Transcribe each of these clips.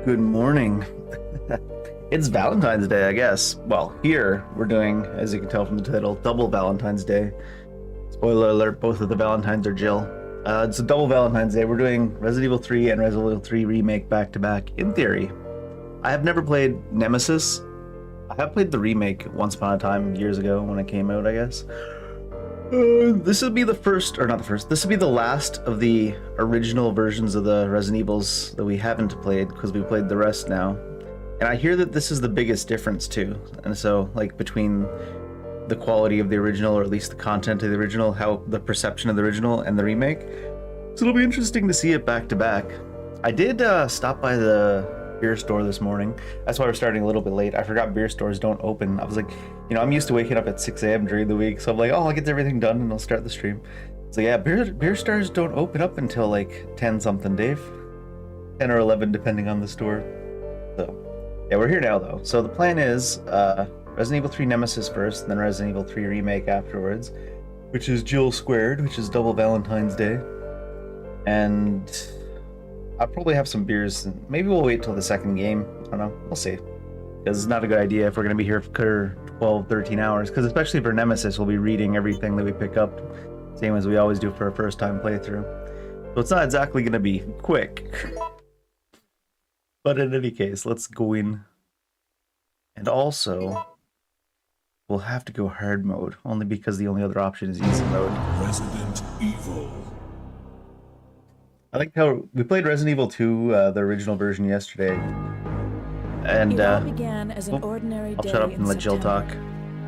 Good morning. It's Valentine's Day, I guess. Well, here we're doing, as you can tell from the title, double Valentine's Day. Spoiler alert, both of the Valentines are Jill. It's a double Valentine's Day. We're doing Resident Evil 3 and Resident Evil 3 Remake back to back, in theory. I have never played Nemesis. I have played the remake once upon a time, years ago when it came out, I guess. This will be the first, or not the first, this will be the last of the original versions of the Resident Evils that we haven't played, because we played the rest now. And I hear that this is the biggest difference too. And so, like, between the quality of the original, or at least the content of the original, how the perception of the original and the remake. So it'll be interesting to see it back to back. I did stop by the beer store this morning. That's why we're starting a little bit late. I forgot beer stores don't open. I was like, you know, I'm used to waking up at 6 a.m. during the week, so I'm like, oh, I'll get everything done and I'll start the stream. So yeah, beer stores don't open up until like 10 something, Dave. 10 or 11 depending on the store. So yeah, we're here now though. So the plan is Resident Evil 3 Nemesis first, and then Resident Evil 3 Remake afterwards, which is Jill Squared, which is double Valentine's Day. And I'll probably have some beers, and maybe we'll wait till the second game. I don't know. We'll see. Because it's not a good idea if we're going to be here for 12, 13 hours. Because especially for Nemesis, we'll be reading everything that we pick up. Same as we always do for our first time playthrough. So it's not exactly going to be quick. But in any case, let's go in. And also, we'll have to go hard mode. Only because the only other option is easy mode. Resident Evil. I like how we played Resident Evil 2, the original version, yesterday, and it all began as an ordinary I'll day shut up in and let Jill talk.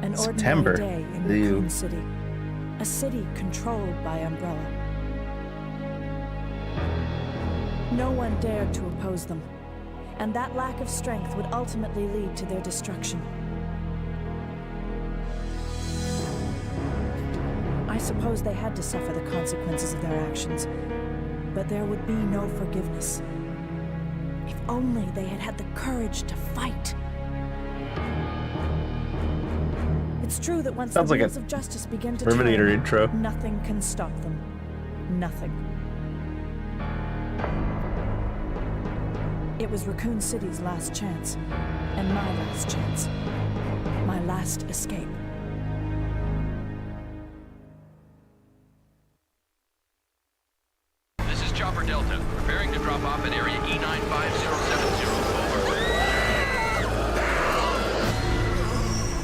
An September. ordinary day in Raccoon City, a city controlled by Umbrella. No one dared to oppose them, and that lack of strength would ultimately lead to their destruction. I suppose they had to suffer the consequences of their actions. But there would be no forgiveness. If only they had had the courage to fight. It's true that once the wheels of justice begin to Terminator turn, intro. nothing can stop them. Nothing. It was Raccoon City's last chance, and my last chance. My last escape. Chopper Delta, preparing to drop off at area E95070,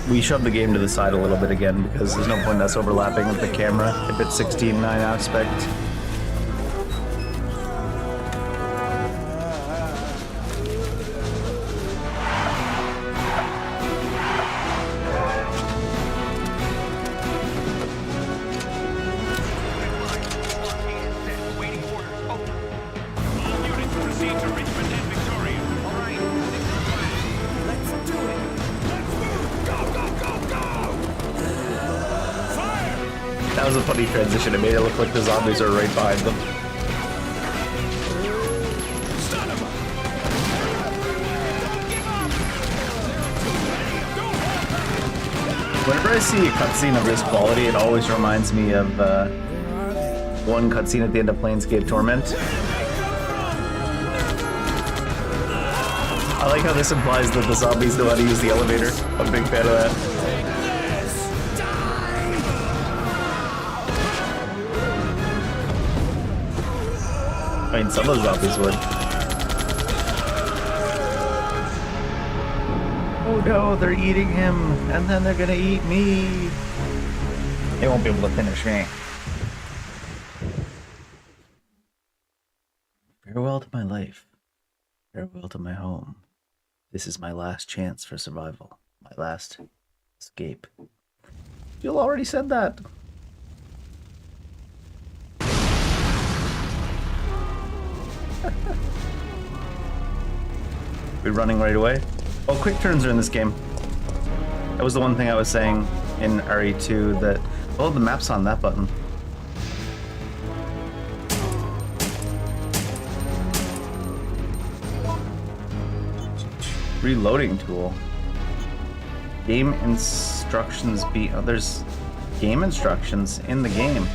over. We shoved the game to the side a little bit again because there's no point in us overlapping with the camera if it's 16:9 aspect. That was a funny transition. It made it look like the zombies are right behind them. Whenever I see a cutscene of this quality, it always reminds me of one cutscene at the end of Planescape Torment. I like how this implies that the zombies know how to use the elevator. I'm a big fan of that. I mean, some of the zombies would. Oh no, they're eating him, and then they're gonna eat me. They won't be able to finish me. Farewell to my life. Farewell to my home. This is my last chance for survival. My last escape. Jill already said that. We running right away? Oh, quick turns are in this game. That was the one thing I was saying in RE2 that, oh, the map's on that button. Reloading tool. Game instructions be, oh, there's game instructions in the game.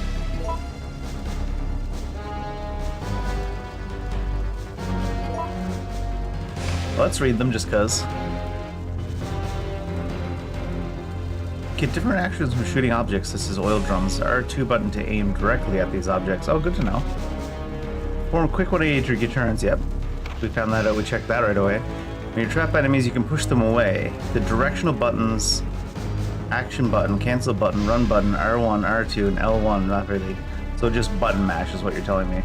Let's read them just cuz. Get different actions from shooting objects. This is oil drums. R2 button to aim directly at these objects. Oh, good to know. Form quick 180 tricky turns. Yep. We found that out. We checked that right away. When you trap enemies, you can push them away. The directional buttons, action button, cancel button, run button, R1, R2, and L1, not really. So just button mash is what you're telling me.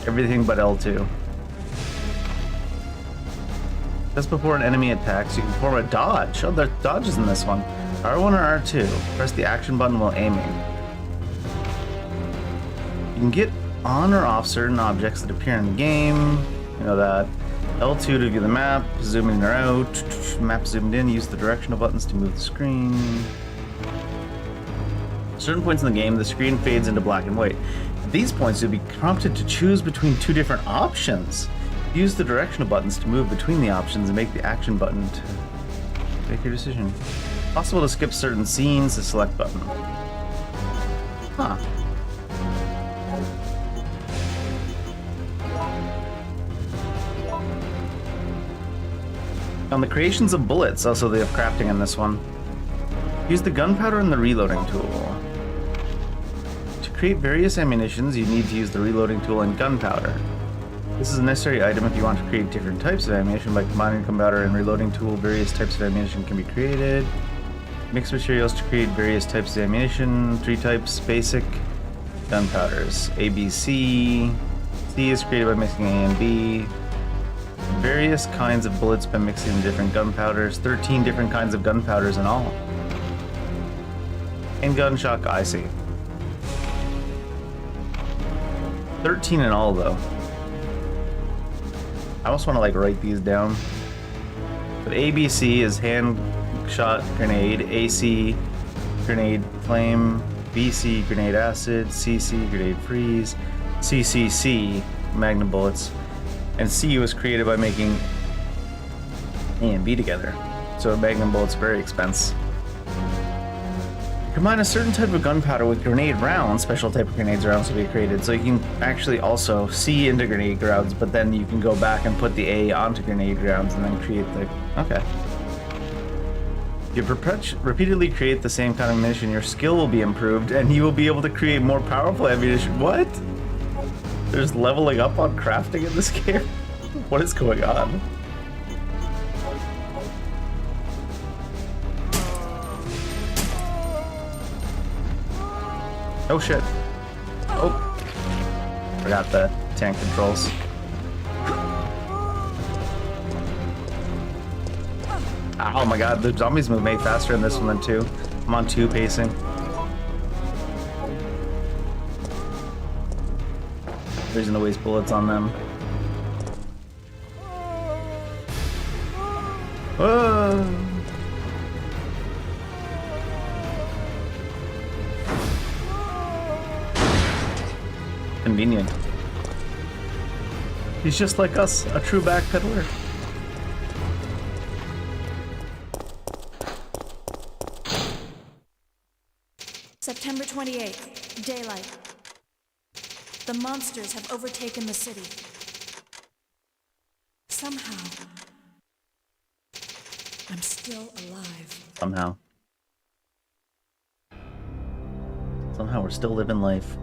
Everything but L2. Just before an enemy attacks, you can form a dodge. Oh, there's dodges in this one. R1 or R2. Press the action button while aiming. You can get on or off certain objects that appear in the game. You know that. L2 to view the map, zoom in or out. Map zoomed in, use the directional buttons to move the screen. At certain points in the game, the screen fades into black and white. At these points, you'll be prompted to choose between two different options. Use the directional buttons to move between the options and make the action button to make your decision. Possible to skip certain scenes, the select button. Huh. On the creations of bullets, also they have crafting in this one. Use the gunpowder and the reloading tool. To create various ammunitions, you need to use the reloading tool and gunpowder. This is a necessary item if you want to create different types of ammunition. By combining gunpowder and reloading tool, various types of ammunition can be created. Mix materials to create various types of ammunition. 3 types: basic gunpowders. A, B, C. C is created by mixing A and B. Various kinds of bullets by mixing different gunpowders. 13 different kinds of gunpowders in all. Handgun, shock, I see. 13 in all, though. I almost want to like write these down. But ABC is hand shot grenade, AC grenade flame, BC grenade acid, CC grenade freeze, CCC magnum bullets, and C was created by making A and B together. So magnum bullets are very expensive. Combine a certain type of gunpowder with grenade rounds. Special type of grenades rounds will be created, so you can actually also C into grenade rounds, but then you can go back and put the A onto grenade rounds and then create the... Okay. If you repeatedly create the same kind of ammunition, your skill will be improved, and you will be able to create more powerful ammunition. What? There's leveling up on crafting in this game? What is going on? Oh shit. Oh. Forgot the tank controls. Oh my god, the zombies move way faster in this one than 2. I'm on 2 pacing. Reason to waste bullets on them. Whoa. Convenient. He's just like us, a true backpedaler. September 28th, daylight. The monsters have overtaken the city. Somehow, I'm still alive. Somehow. Somehow we're still living life.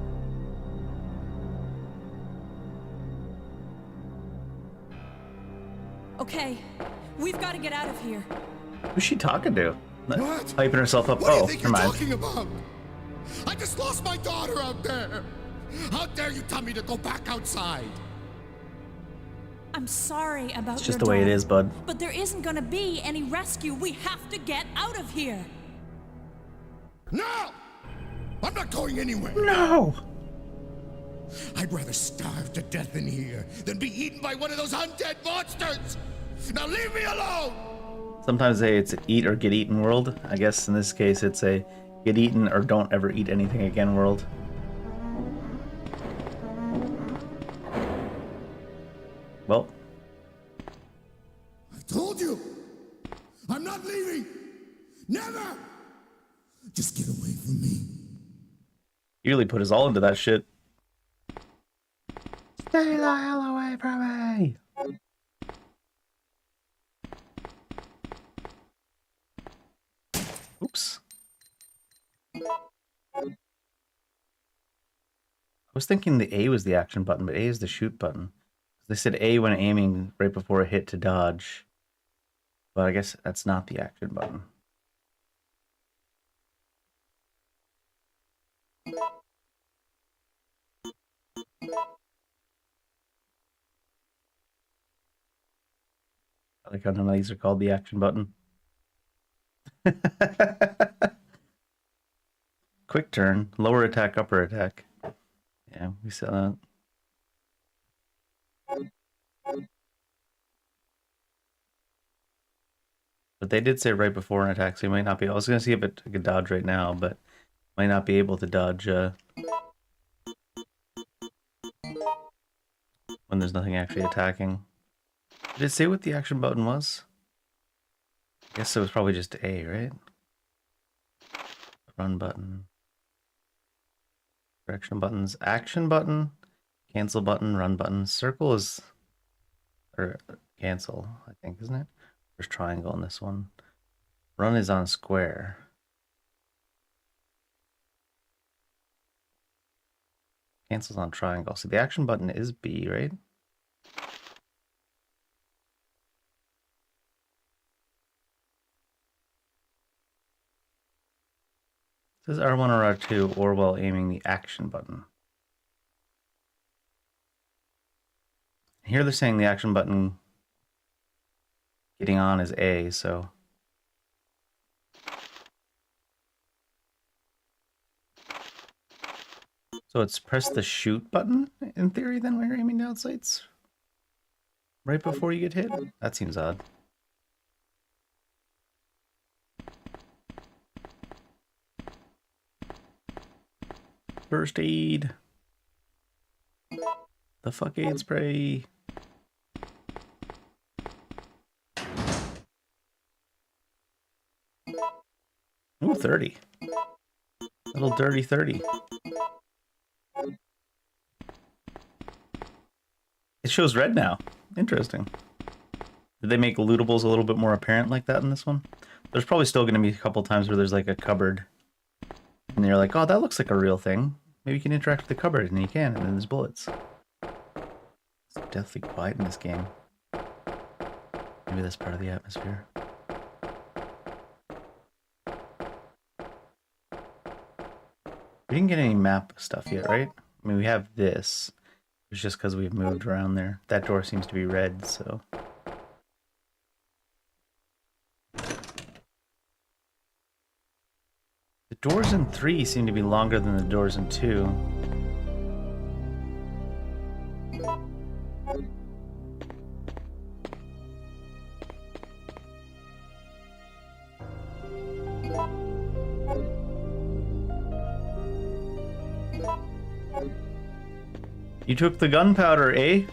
Okay, we've got to get out of here. Who's she talking to? What? Hyping herself up. What do you Oh, think never you're mind. talking about? I just lost my daughter out there. How dare you tell me to go back outside? I'm sorry about It's your just the way it daughter, is, bud. but there isn't gonna be any rescue. We have to get out of here. No! I'm not going anywhere. No! I'd rather starve to death in here than be eaten by one of those undead monsters. Now leave me alone! Sometimes they say it's eat or get eaten world. I guess in this case it's a get eaten or don't ever eat anything again world. Well, I told you! I'm not leaving! Never! Just get away from me. he really put his all into that shit. Stay the hell away from me! Oops. I was thinking the A was the action button, but A is the shoot button. They said A when aiming right before a hit to dodge. But I guess that's not the action button. I like how none of these are called the action button. Quick turn, lower attack, upper attack. Yeah, we saw that. But they did say right before an attack, so you might not be. I was going to see if it could dodge right now, but might not be able to dodge when there's nothing actually attacking. Did it say what the action button was? I guess it was probably just A, right? Run button. Direction buttons. Action button. Cancel button. Run button. Circle is... Or cancel, I think, isn't it? There's triangle in this one. Run is on square. Cancel's on triangle. So the action button is B, right? It says R1 or R2 or while aiming the action button. Here they're saying the action button getting on is A, so... So it's press the shoot button, in theory, then, when you're aiming down sights? Right before you get hit? That seems odd. First aid. The fuck aid spray. Ooh, 30. Little dirty 30. It shows red now. Interesting. Did they make lootables a little bit more apparent like that in this one? There's probably still going to be a couple times where there's like a cupboard. And you're like, oh, that looks like a real thing. Maybe you can interact with the cupboard, and you can, and then there's bullets. It's deathly quiet in this game. Maybe that's part of the atmosphere. We didn't get any map stuff yet, right? I mean, we have this. It's just because we've moved around there. That door seems to be red, so... The doors in 3 seem to be longer than the doors in 2. You took the gunpowder, eh? I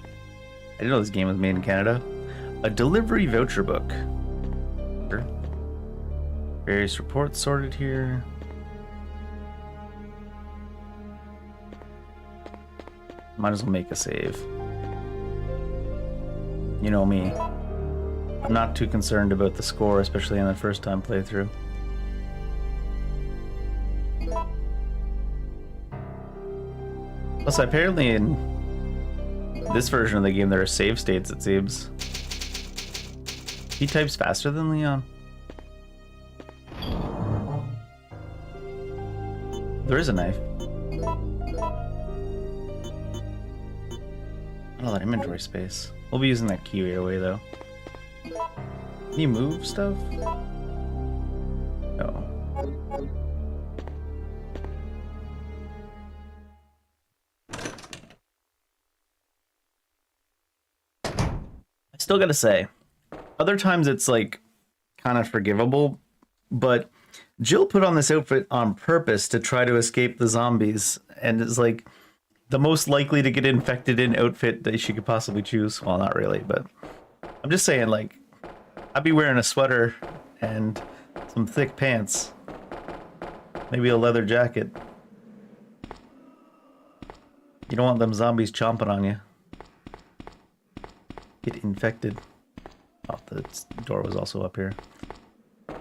didn't know this game was made in Canada. A delivery voucher book. Various reports sorted here. Might as well make a save. You know me. I'm not too concerned about the score, especially on the first time playthrough. Plus, apparently in this version of the game, there are save states, it seems. He types faster than Leon. There is a knife. Not a lot of inventory space. We'll be using that key right away, though. Can you move stuff? No. I still gotta say, other times it's like kind of forgivable, but Jill put on this outfit on purpose to try to escape the zombies, and it's like the most likely to get infected in outfit that she could possibly choose. Well, not really, but I'm just saying, like, I'd be wearing a sweater and some thick pants, maybe a leather jacket. You don't want them zombies chomping on you. Get infected. Oh, the door was also up here. You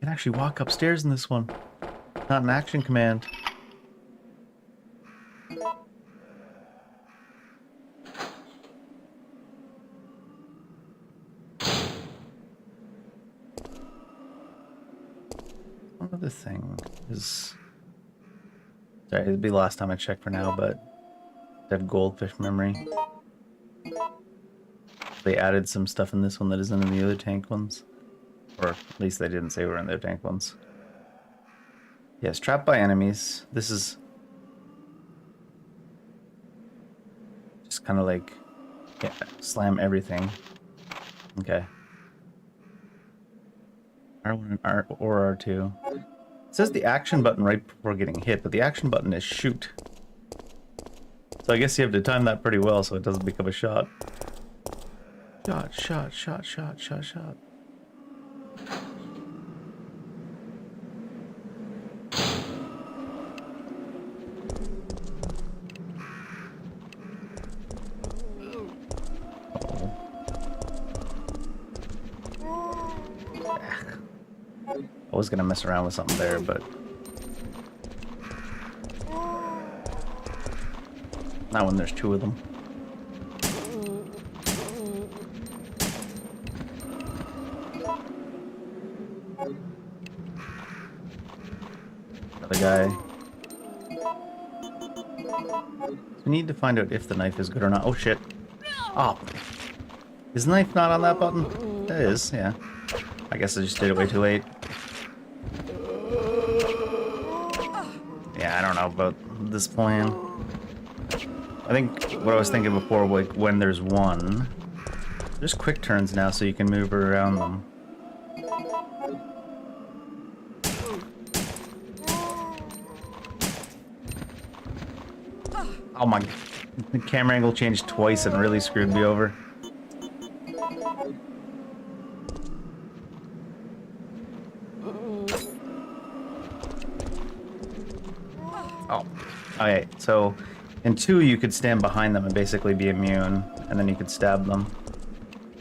can actually walk upstairs in this one. Not an action command. One other thing is... Sorry, it'd be the last time I check for now, but... I have goldfish memory. They added some stuff in this one that isn't in the other tank ones. Or at least they didn't say we're in their tank ones. Yes, trapped by enemies. This is just kind of like, yeah, slam everything. Okay. R1 and or R2. It says the action button right before getting hit, but the action button is shoot. So I guess you have to time that pretty well so it doesn't become a shot. Shot, shot, shot, shot, shot, shot. I was gonna mess around with something there, but not when there's two of them. Another guy. We need to find out if the knife is good or not. Oh shit. Oh. Is the knife not on that button? It is, yeah. I guess I just did it way too late. Yeah, I don't know about this plan. I think what I was thinking before, like when there's one, there's quick turns now so you can move around them. Oh my, the camera angle changed twice and really screwed me over. Oh, okay, so in 2 you could stand behind them and basically be immune, and then you could stab them.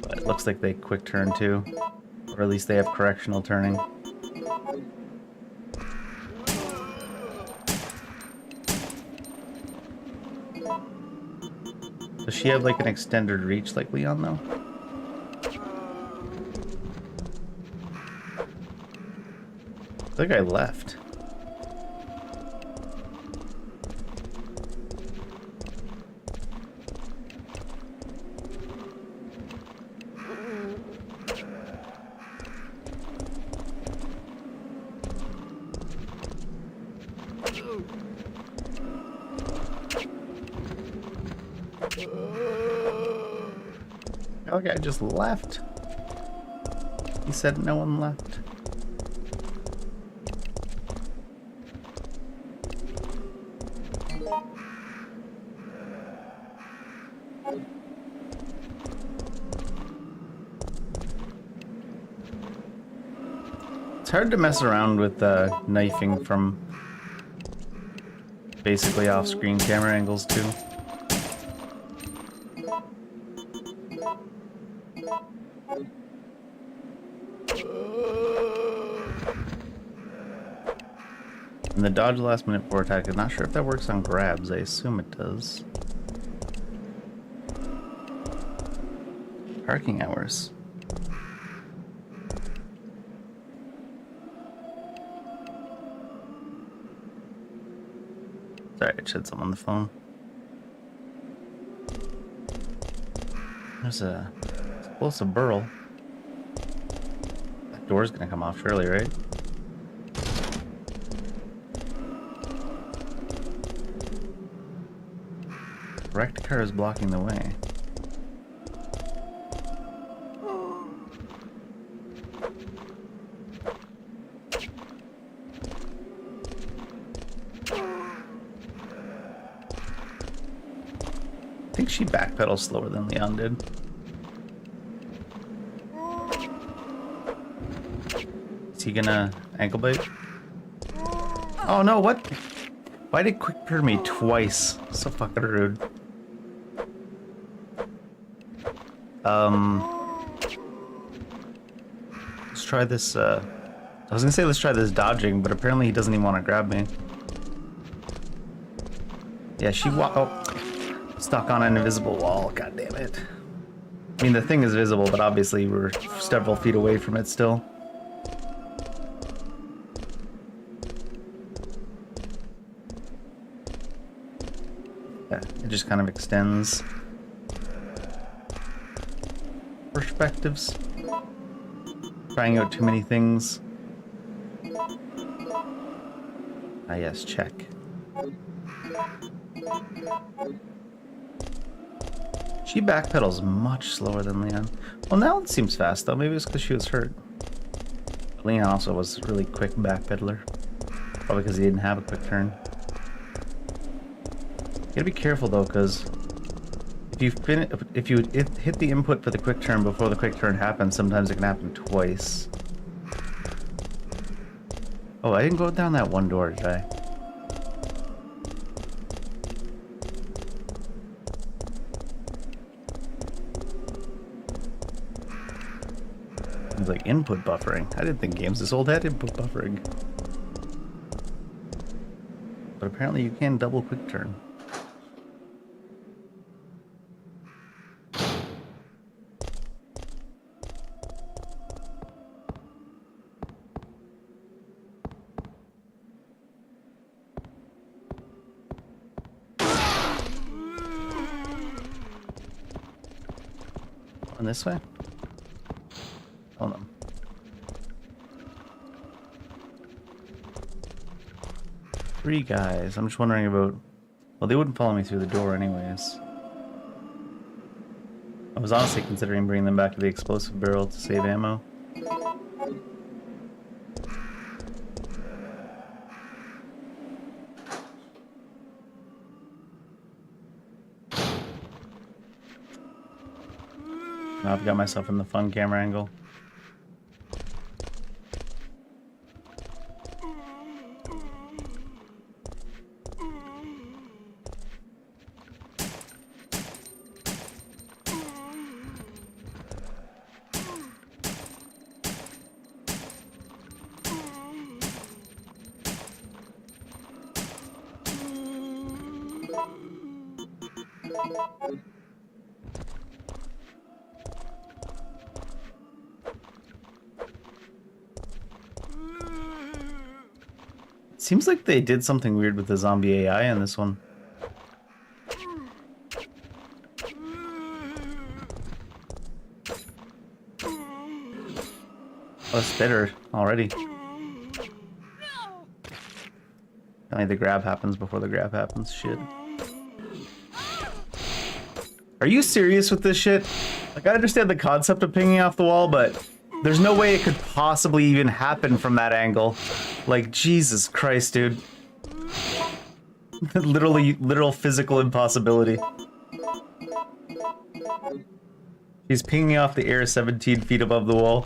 But it looks like they quick turn too, or at least they have correctional turning. Does she have like an extended reach like Leon though? I think I left. Okay, I just left. He said no one left. It's hard to mess around with knifing from basically off-screen camera angles too. And the dodge last minute for attack, I'm not sure if that works on grabs. I assume it does. Parking hours. Sorry, I just had someone on the phone. There's a explosive burl. That door's gonna come off surely, right? Wrecked car is blocking the way. I think she backpedals slower than Leon did. Is he gonna ankle bite? Oh no, what? Why did it quick turn me twice? So fucking rude. Let's try this, I was gonna say let's try this dodging, but apparently he doesn't even want to grab me. Yeah, she stuck on an invisible wall, god damn it. I mean, the thing is visible, but obviously we're several feet away from it still. Yeah, it just kind of extends perspectives. Trying out too many things. Ah yes, check. She backpedals much slower than Leon. Well, now it seems fast though. Maybe it's because she was hurt. Leon also was a really quick backpedaler. Probably because he didn't have a quick turn. You gotta be careful though, because if you hit the input for the quick turn before the quick turn happens, sometimes it can happen twice. Oh, I didn't go down that one door, did I? It's like input buffering. I didn't think games this old had input buffering. But apparently you can double quick turn. On this way? Hold on. Three guys. I'm just wondering about... Well, they wouldn't follow me through the door anyways. I was honestly considering bringing them back to the explosive barrel to save ammo. Now I've got myself in the fun camera angle. Seems like they did something weird with the zombie AI in this one. Oh, it's bitter already. Apparently the grab happens before the grab happens. Shit. Are you serious with this shit? Like, I understand the concept of pinging off the wall, but there's no way it could possibly even happen from that angle. Like, Jesus Christ, dude. Literal physical impossibility. He's pinging off the air 17 feet above the wall.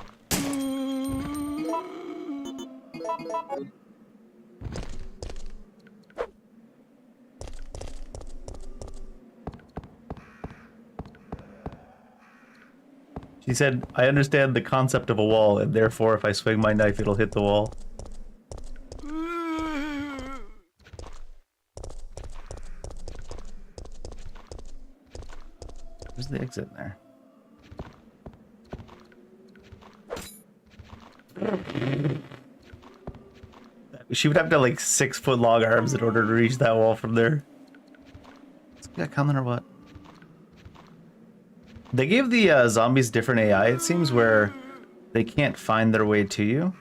She said, I understand the concept of a wall, and therefore if I swing my knife, it'll hit the wall. Where's the exit there? She would have to have like 6-foot long arms in order to reach that wall from there. Is that coming or what? They gave the zombies different AI, it seems, where they can't find their way to you.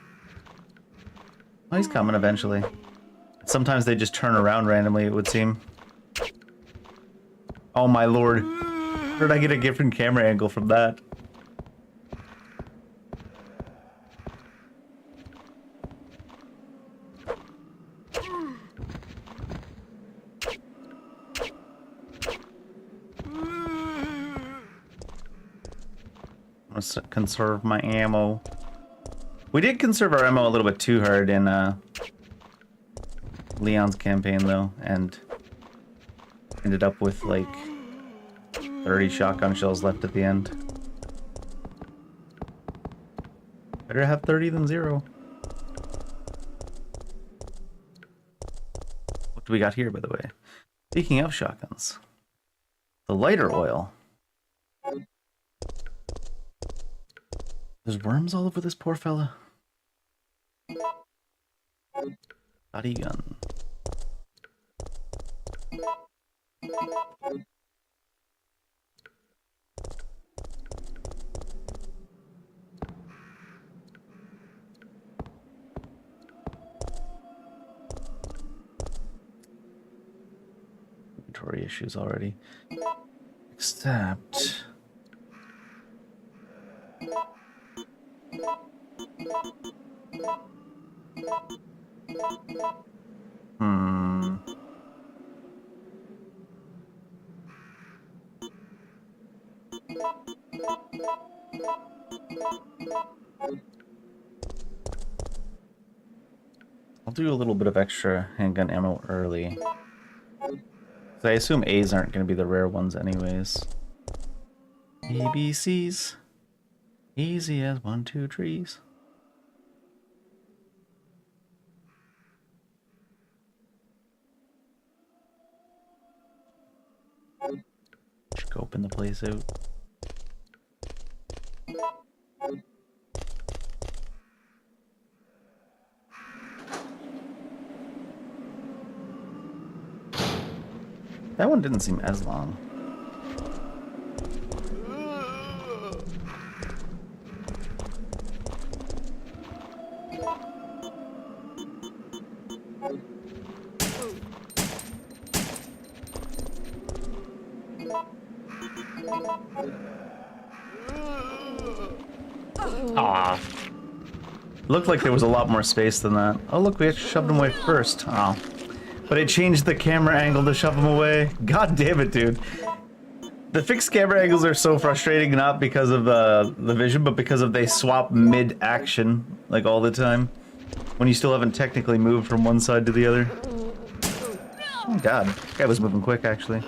Oh, he's coming eventually. Sometimes they just turn around randomly, it would seem. Oh my lord. How did I get a different camera angle from that? Let's conserve my ammo. We did conserve our ammo a little bit too hard in Leon's campaign though, and ended up with like 30 shotgun shells left at the end. Better have 30 than 0. What do we got here, by the way? Speaking of shotguns, the lighter oil. There's worms all over this poor fella. Body gun. Inventory issues already. Except... I'll do a little bit of extra handgun ammo early. So I assume A's aren't going to be the rare ones anyways. ABCs. Easy as 1, 2 trees. Scoping the place out. That one didn't seem as long. Ah, looked like there was a lot more space than that. Oh look, we actually shoved him away first. Oh, but it changed the camera angle to shove him away. God damn it, dude. The fixed camera angles are so frustrating, not because of the vision, but because of they swap mid-action, like all the time, when you still haven't technically moved from one side to the other. Oh god, that guy was moving quick, actually.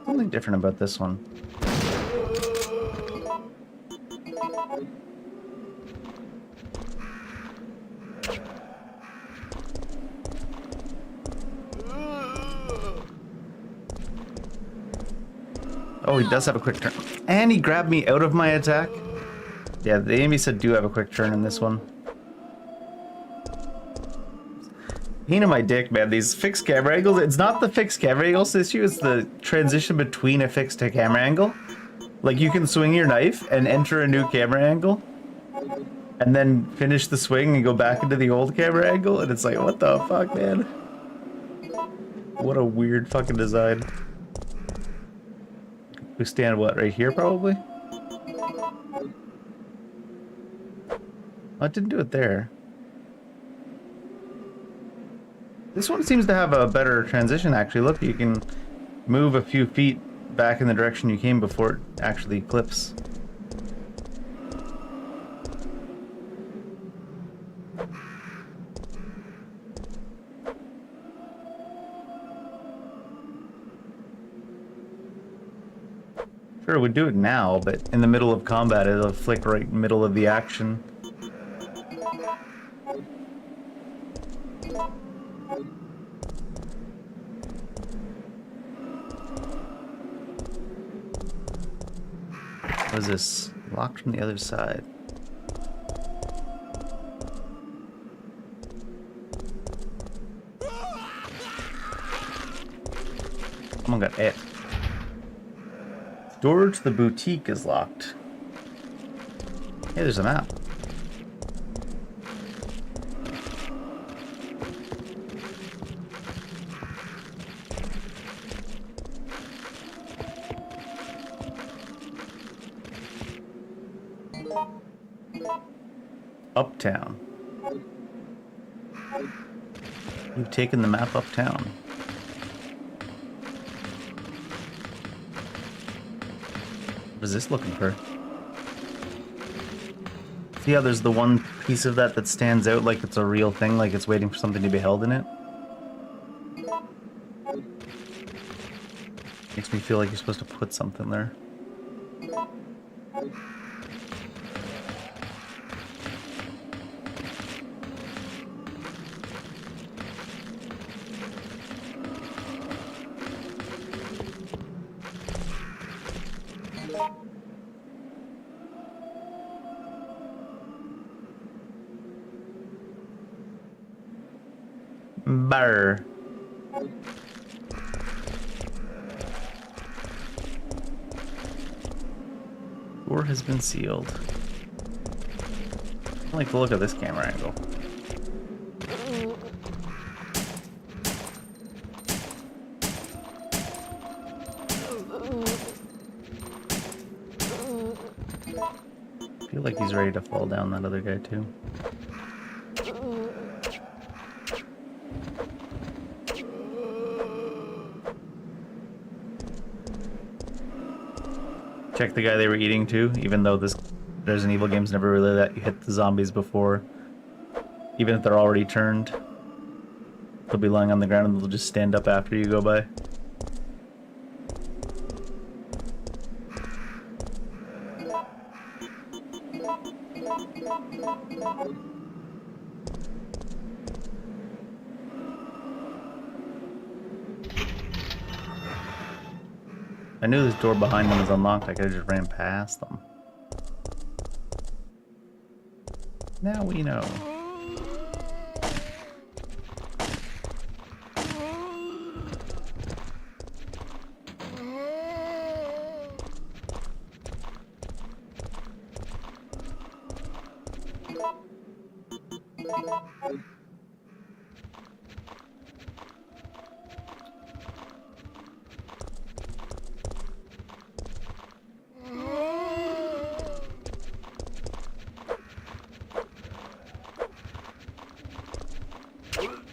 Something different about this one. Oh, he does have a quick turn. And he grabbed me out of my attack. Yeah, the enemies said do have a quick turn in this one. Pain in my dick, man. These fixed camera angles. It's not the fixed camera angles issue, it's the transition between a fixed camera angle. Like, you can swing your knife and enter a new camera angle, and then finish the swing and go back into the old camera angle, and it's like, what the fuck, man? What a weird fucking design. We stand, what, right here, probably? Oh, it didn't do it there. This one seems to have a better transition, actually. Look, you can move a few feet back in the direction you came before it actually clips. Sure, it would do it now, but in the middle of combat, it'll flick right in the middle of the action. What is this? Locked from the other side. Someone got it. Door to the boutique is locked. Hey, there's a map. Uptown. You've taken the map uptown. What is this looking for? See how there's the one piece of that stands out like it's a real thing, like it's waiting for something to be held in it? Makes me feel like you're supposed to put something there. Brr. Door has been sealed. I like the look of this camera angle. I feel like he's ready to fall down, that other guy too. Check the guy they were eating too, even though this Resident Evil games never really let you hit the zombies before. Even if they're already turned. They'll be lying on the ground and they'll just stand up after you go by. I knew this door behind them was unlocked, I could have just ran past them. Now we know.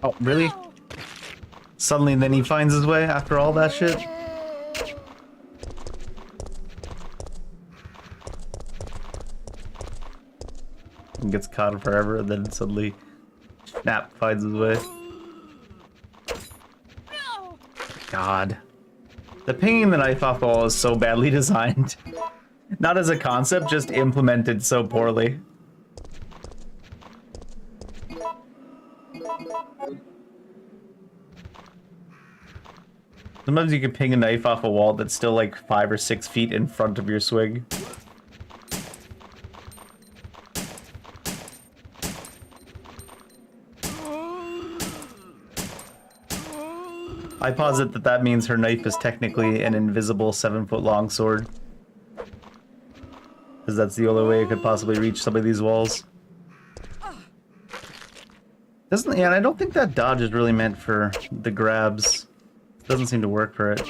Oh, really? Suddenly then he finds his way after all that shit? And gets caught forever and then suddenly snap finds his way. God. The pinging the knife off the wall is so badly designed. Not as a concept, just implemented so poorly. Sometimes you can ping a knife off a wall that's still like 5 or 6 feet in front of your swing. I posit that that means her knife is technically an invisible 7-foot long sword. Because that's the only way it could possibly reach some of these walls. Doesn't, yeah, and I don't think that dodge is really meant for the grabs. Doesn't seem to work for it.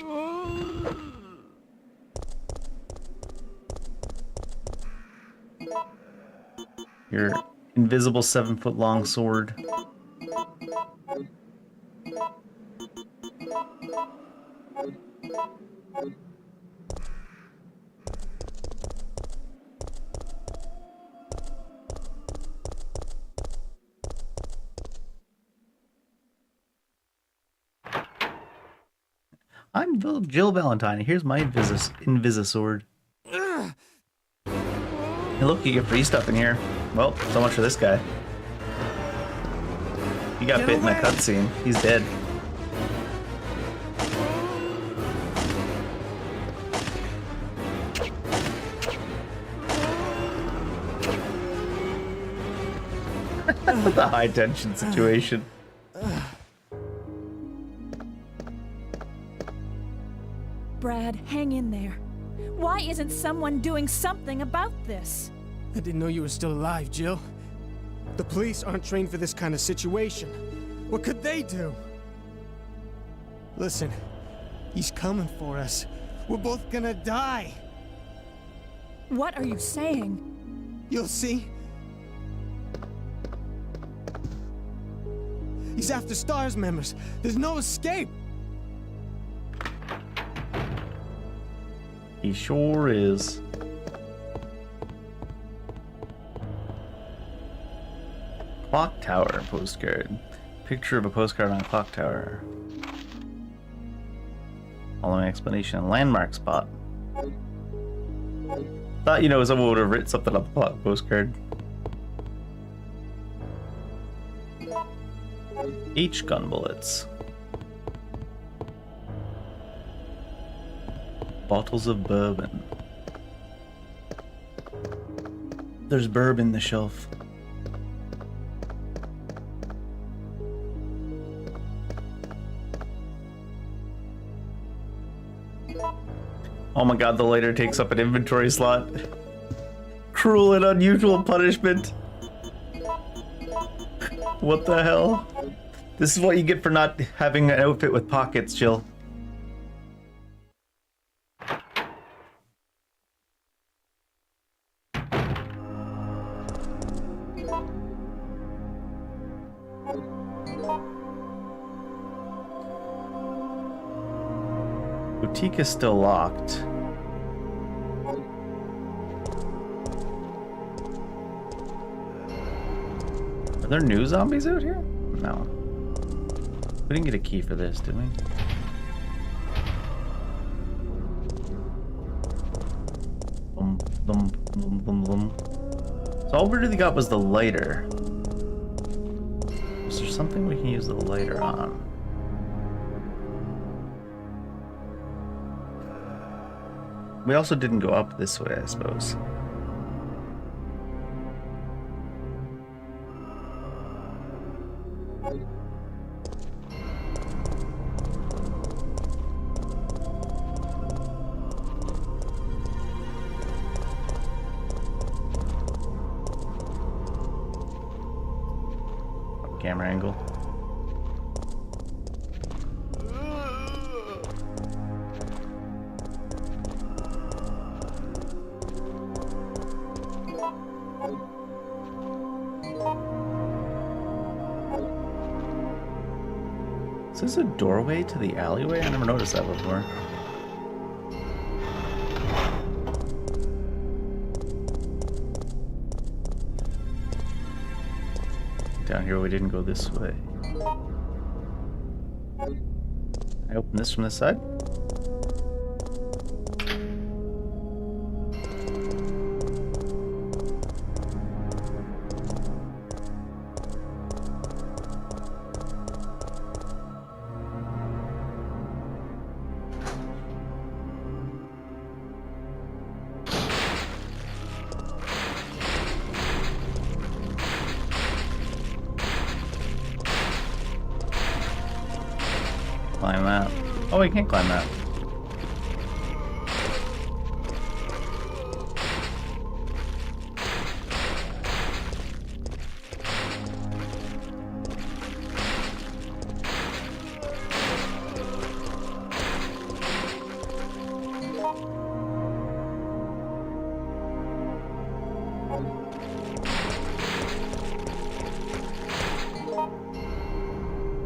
Your invisible 7-foot long sword. I'm Jill Valentine. Here's my Invisisword. Hey, look, you get free stuff in here. Well, so much for this guy. He got bit in a cutscene. He's dead. The high tension situation. Brad, hang in there. Why isn't someone doing something about this? I didn't know you were still alive, Jill. The police aren't trained for this kind of situation. What could they do? Listen, he's coming for us. We're both gonna die. What are you saying? You'll see. He's after STARS members. There's no escape. He sure is. Clock tower postcard. Picture of a postcard on a clock tower. Following explanation. Landmark spot. Thought, you know, someone would have written something on the clock postcard. H-gun bullets. Bottles of bourbon. There's bourbon in the shelf. Oh my god, the lighter takes up an inventory slot. Cruel and unusual punishment. What the hell? This is what you get for not having an outfit with pockets, Jill. Boutique is still locked. Are there new zombies out here? No. We didn't get a key for this, did we? Boom, boom, boom, boom, boom. So all we really got was the lighter. Is there something we can use the lighter on? We also didn't go up this way, I suppose. Camera angle. Is this a doorway to the alleyway? I never noticed that before. Down here we didn't go this way. Can I open this from this side? Climb that. Oh, we can't climb that.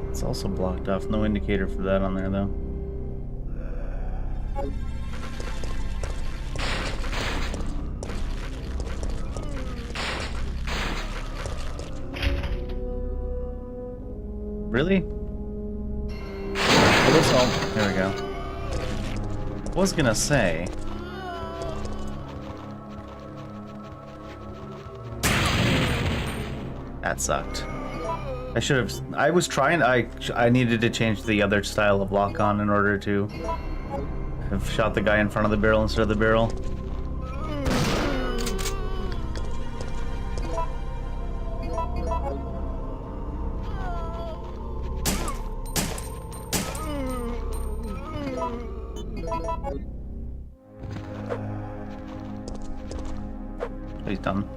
It's also blocked off. No indicator for that on there, though. Really? Oh, this all... There we go. I was gonna say... That sucked. I should have... I was trying... I needed to change the other style of lock-on in order to have shot the guy in front of the barrel instead of the barrel. done.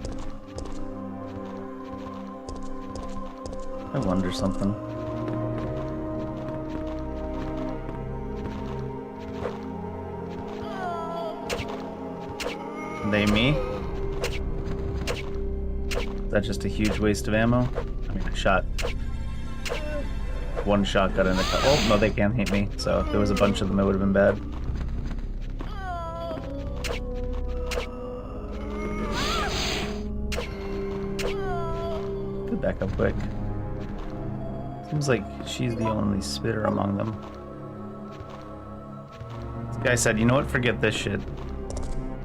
I wonder something. They me? Is that just a huge waste of ammo? I mean, I shot. One shot got in the cut. Oh, no, they can't hit me. So if there was a bunch of them, it would have been bad. Good back up quick. Seems like she's the only spitter among them. This guy said, you know what? Forget this shit.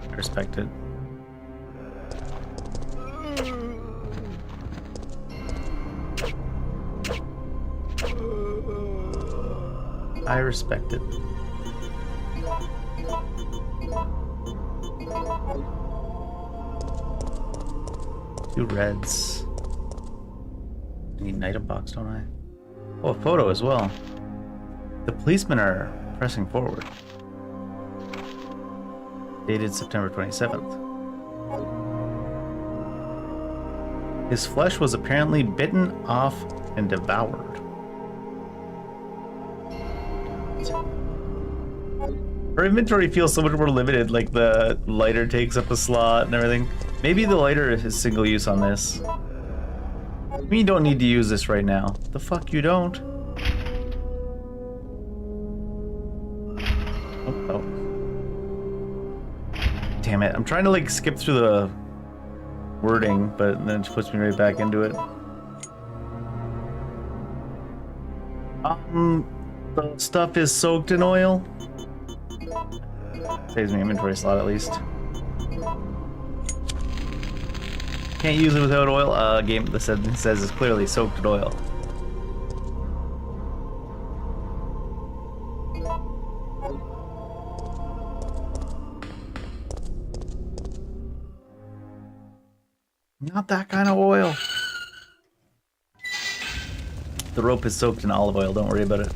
I respect it. I respect it. Two reds. I need an item box, don't I? Oh, a photo as well. The policemen are pressing forward. Dated September 27th. His flesh was apparently bitten off and devoured. Her inventory feels so much more limited, like the lighter takes up a slot and everything. Maybe the lighter is single use on this. I mean, you don't need to use this right now. The fuck you don't? Oh. Damn it, I'm trying to like skip through the wording, but then it puts me right back into it. The stuff is soaked in oil. Saves me inventory slot at least. Can't use it without oil. Game that says it's clearly soaked in oil. Not that kind of oil. The rope is soaked in olive oil, don't worry about it.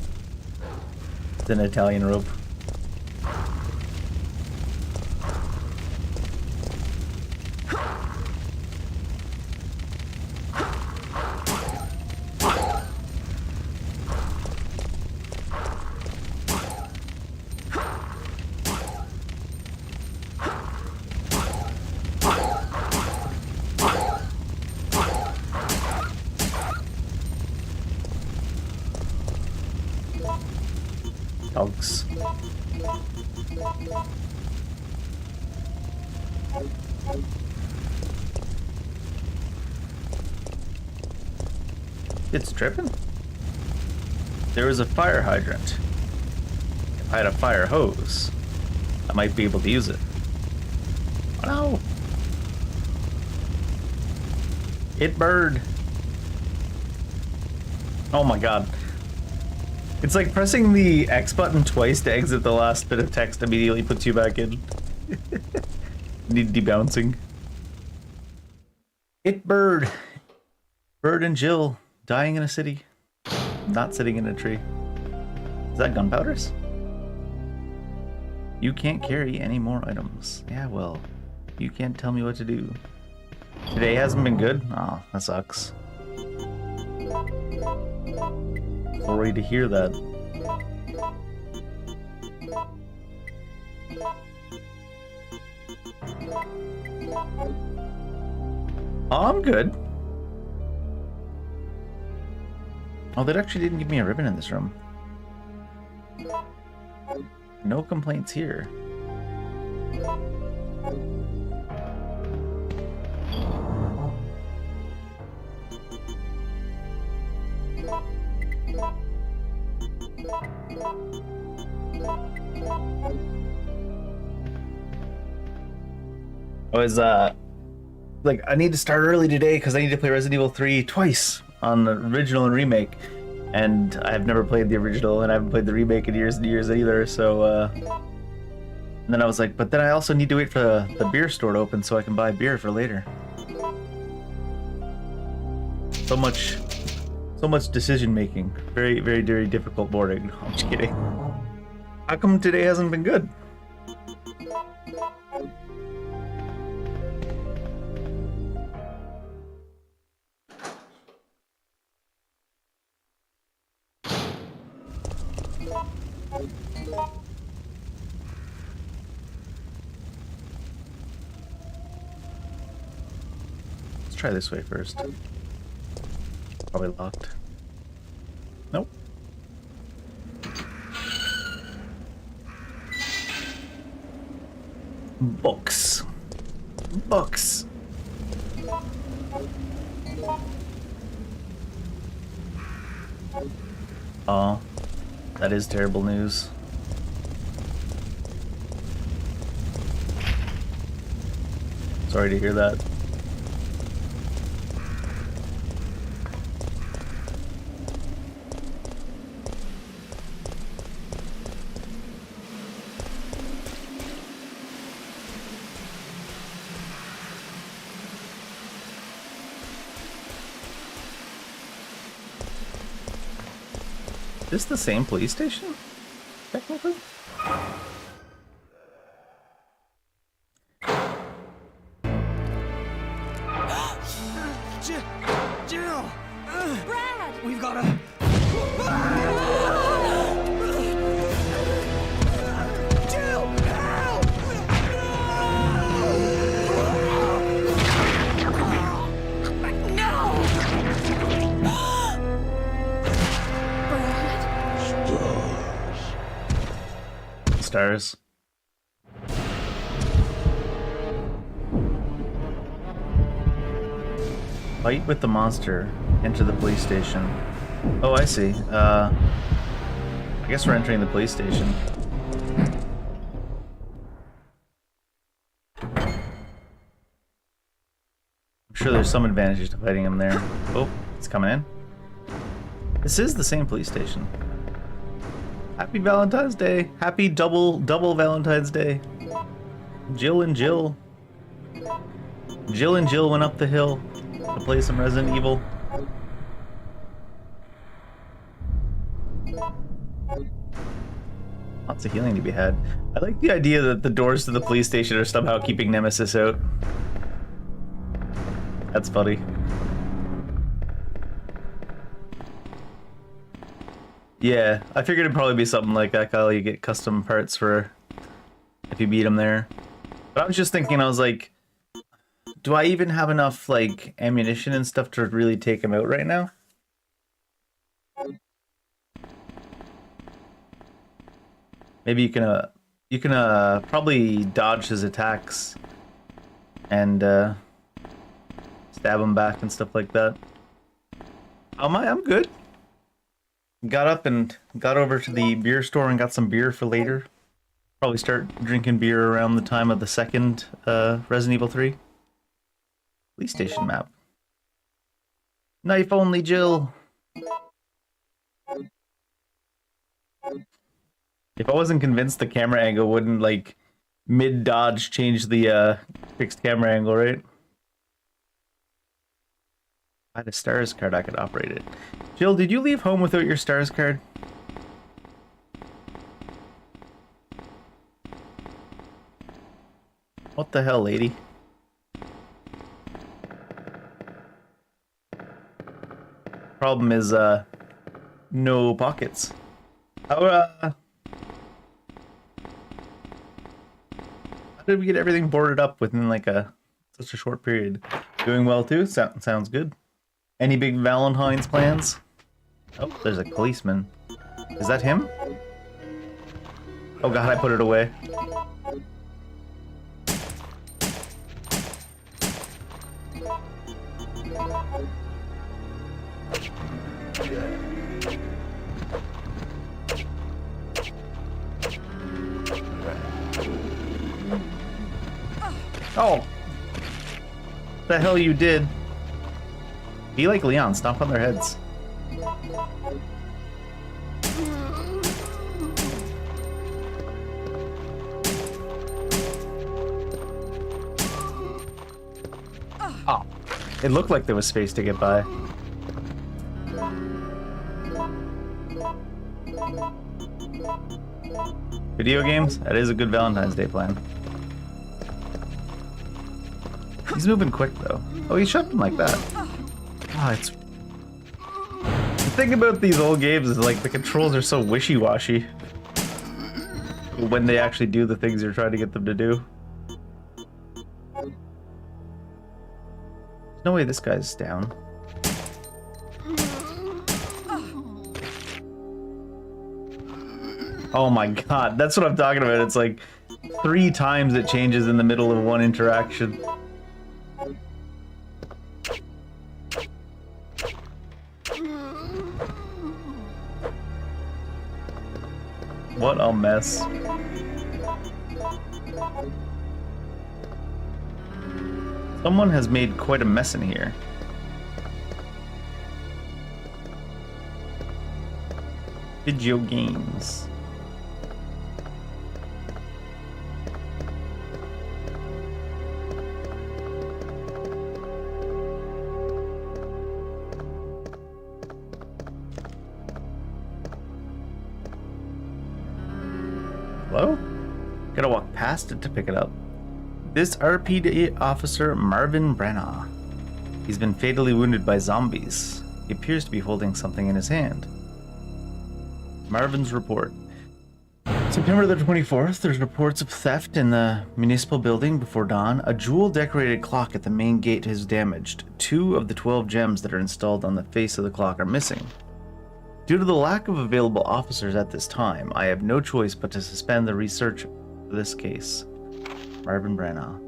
It's an Italian rope. Dogs. It's dripping. There was a fire hydrant. If I had a fire hose, I might be able to use it. Oh no! It burned. Oh my god. It's like pressing the X button twice to exit the last bit of text immediately puts you back in. Need debouncing. It bird. Bird and Jill dying in a city. Not sitting in a tree. Is that gunpowders? You can't carry any more items. Yeah, well, you can't tell me what to do. Today hasn't been good? Oh, that sucks. Sorry to hear that. Oh, I'm good. Oh, that actually didn't give me a ribbon in this room. No complaints here. I was like, I need to start early today because I need to play Resident Evil 3 twice on the original and remake, and I've never played the original and I haven't played the remake in years and years either. So and then I was like, but then I also need to wait for the beer store to open so I can buy beer for later. So much decision making. Very, very, very difficult morning. No, I'm just kidding. How come today hasn't been good? Let's try this way first. Probably locked. Nope. Books. Books. Oh, that is terrible news. Sorry to hear that. Is this the same police station? Technically? Jill! Brad! We've got a... Jill! Help! Stars. Fight with the monster. Enter the police station. Oh, I see. I guess we're entering the police station. I'm sure there's some advantage to fighting him there. Oh, it's coming in. This is the same police station. Happy Valentine's Day. Happy double Valentine's Day. Jill and Jill. Jill and Jill went up the hill to play some Resident Evil. Lots of healing to be had. I like the idea that the doors to the police station are somehow keeping Nemesis out. That's funny. Yeah, I figured it'd probably be something like that, Kyle. You get custom parts for if you beat him there. But I was just thinking, I was like, do I even have enough like ammunition and stuff to really take him out right now? Maybe you can probably dodge his attacks and stab him back and stuff like that. I'm good. Got up and got over to the beer store and got some beer for later. Probably start drinking beer around the time of the second Resident Evil 3. Police station map. Knife only, Jill. If I wasn't convinced the camera angle wouldn't, like, mid-dodge change the fixed camera angle, right? If I had a STARS card, I could operate it. Jill, did you leave home without your STARS card? What the hell, lady? Problem is, no pockets. How did we get everything boarded up within like such a short period? Doing well too? Sounds good. Any big Valentine's plans? Oh, there's a policeman. Is that him? Oh god, I put it away. Oh! The hell you did? Be like Leon, stomp on their heads. Oh, it looked like there was space to get by. Video games? That is a good Valentine's Day plan. He's moving quick though. Oh, he shoved him like that. Oh, it's... The thing about these old games is like the controls are so wishy-washy. when they actually do the things you're trying to get them to do. There's no way this guy's down. Oh my god, that's what I'm talking about. It's like 3 times it changes in the middle of one interaction. What a mess. Someone has made quite a mess in here. Video games. Hello? Gotta walk past it to pick it up. This RPD officer, Marvin Brenna. He's been fatally wounded by zombies. He appears to be holding something in his hand. Marvin's report. September the 24th, there's reports of theft in the municipal building before dawn. A jewel-decorated clock at the main gate is damaged. 2 of the 12 gems that are installed on the face of the clock are missing. Due to the lack of available officers at this time, I have no choice but to suspend the research for this case. Marvin Brenna.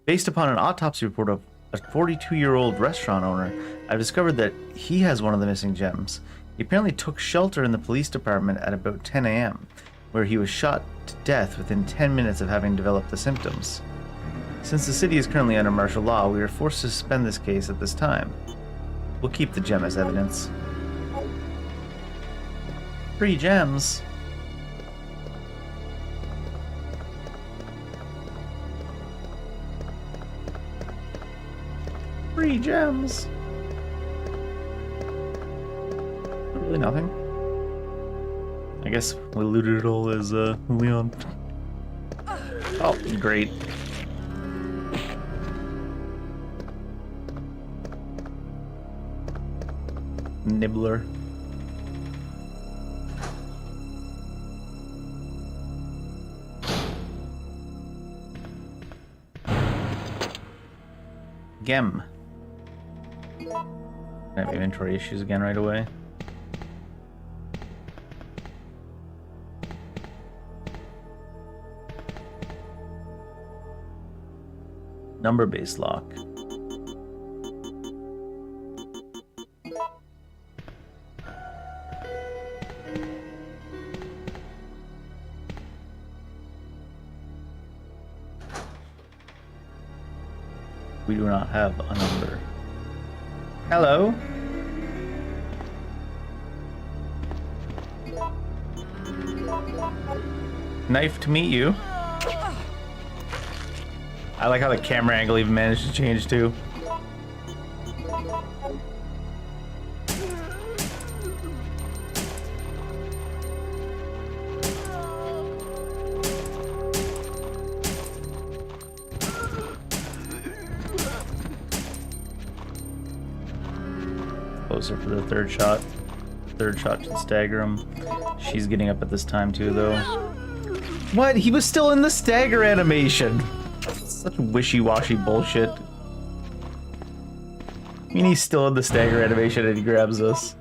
Based upon an autopsy report of a 42-year-old restaurant owner, I've discovered that he has one of the missing gems. He apparently took shelter in the police department at about 10 a.m., where he was shot to death within 10 minutes of having developed the symptoms. Since the city is currently under martial law, we are forced to suspend this case at this time. We'll keep the gem as evidence. 3 gems. Three gems. Really nothing. I guess we looted it all as Leon. Oh, great. Nibbler. Gem. I have inventory issues again right away. Number-based lock. We do not have a number. Hello? Nice to meet you. I like how the camera angle even managed to change too. Closer for the third shot. Third shot should stagger him. She's getting up at this time too, though. What? He was still in the stagger animation. Such wishy-washy bullshit. I mean, he's still in the stagger animation and he grabs us.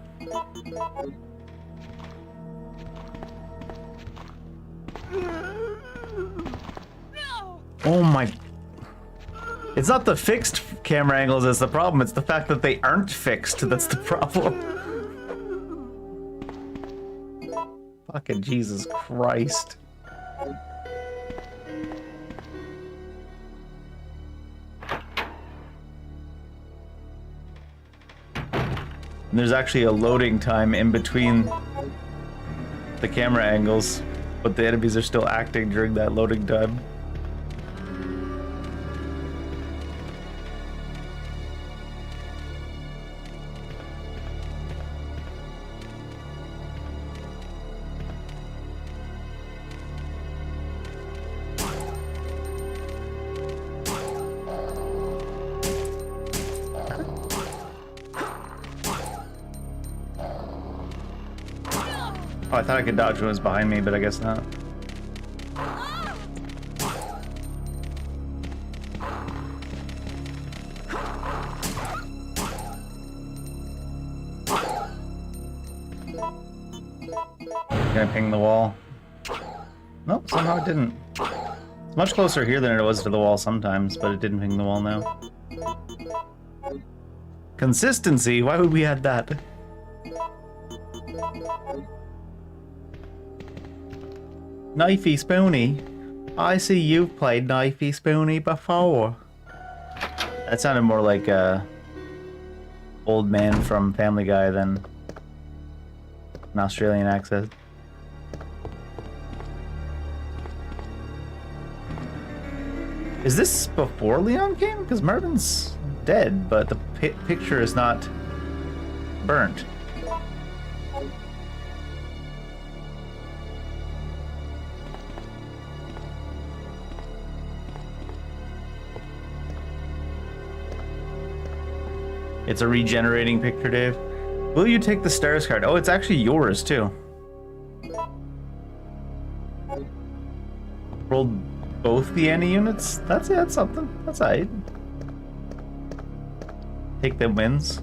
Oh my... It's not the fixed camera angles that's the problem, it's the fact that they aren't fixed that's the problem. Fucking Jesus Christ. And there's actually a loading time in between the camera angles, but the enemies are still acting during that loading time. Oh, I thought I could dodge when it was behind me, but I guess not. gonna ping the wall. Nope, somehow it didn't. It's much closer here than it was to the wall sometimes, but it didn't ping the wall now. Consistency? Why would we add that? Knifey Spoony. I see you've played Knifey Spoony before. That sounded more like a old man from Family Guy than an Australian accent. Is this before Leon came? Because Marvin's dead, but the picture is not burnt. It's a regenerating picture, Dave. Will you take the stars card? Oh, it's actually yours too. Rolled both the Annie units? That's something. That's alright. Take the wins.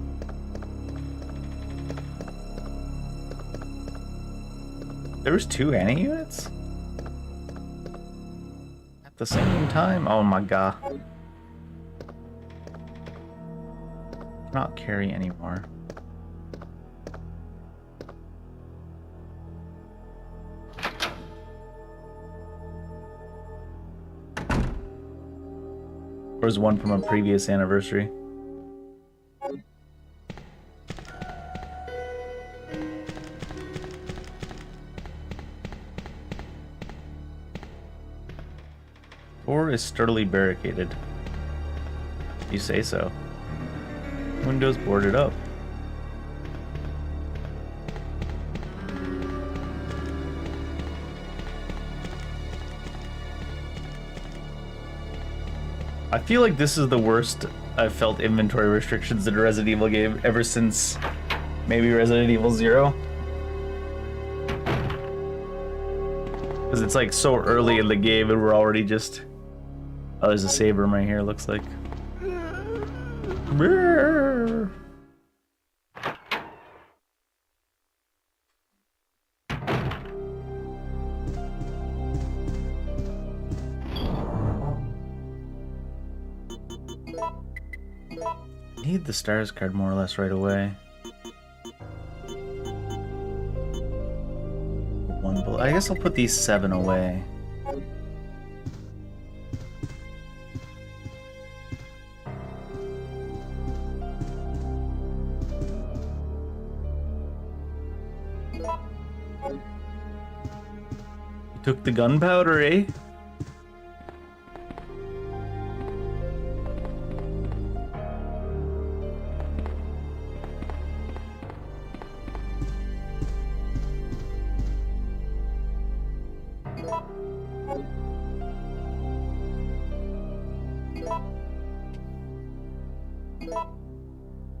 There was 2 Annie units? At the same time? Oh my god. Cannot carry anymore. There was one from a previous anniversary. Door is sturdily barricaded. You say so. Windows boarded up. I feel like this is the worst I've felt inventory restrictions in a Resident Evil game ever since maybe Resident Evil 0. Because it's like so early in the game and we're already just... Oh, there's a save room right here, looks like. Need the stars card more or less right away. I guess I'll put these 7 away. You took the gunpowder, eh?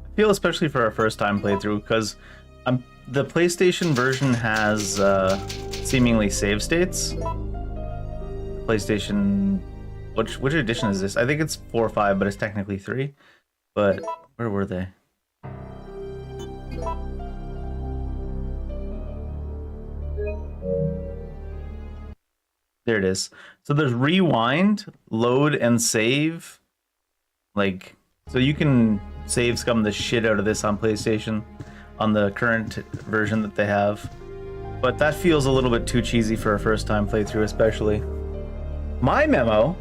I feel especially for our first time playthrough because the PlayStation version has seemingly save states. PlayStation, which edition is this? I think it's 4 or 5, but it's technically 3. But where were they? There it is. So there's rewind, load, and save. Like, so you can save scum the shit out of this on PlayStation on the current version that they have. But that feels a little bit too cheesy for a first time playthrough, especially. My memo.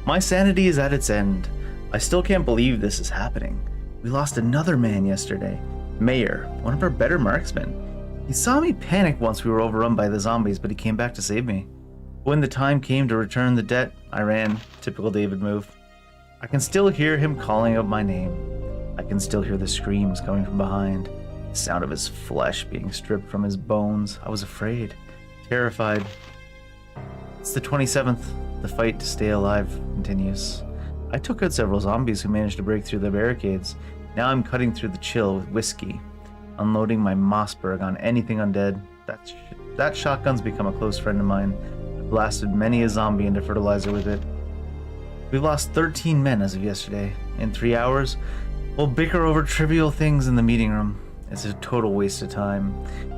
My sanity is at its end. I still can't believe this is happening. We lost another man yesterday. Mayor, one of our better marksmen. He saw me panic once we were overrun by the zombies, but he came back to save me. When the time came to return the debt, I ran. Typical David move. I can still hear him calling out my name. I can still hear the screams coming from behind. The sound of his flesh being stripped from his bones. I was afraid. Terrified. It's the 27th. The fight to stay alive continues. I took out several zombies who managed to break through the barricades. Now I'm cutting through the chill with whiskey. Unloading my Mossberg on anything undead. That shotgun's become a close friend of mine. I've blasted many a zombie into fertilizer with it. We've lost 13 men as of yesterday. In 3 hours, we'll bicker over trivial things in the meeting room. It's a total waste of time.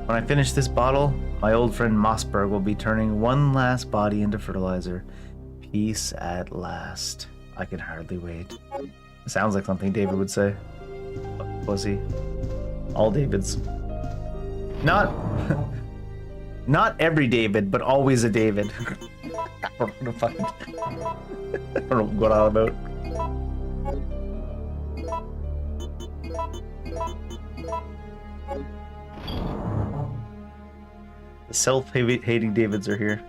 When I finish this bottle, my old friend Mossberg will be turning one last body into fertilizer. Peace at last. I can hardly wait. Sounds like something David would say. Pussy. All Davids. Not every David, but always a David. I don't know what I don't know what I'm about. The self-hating Davids are here.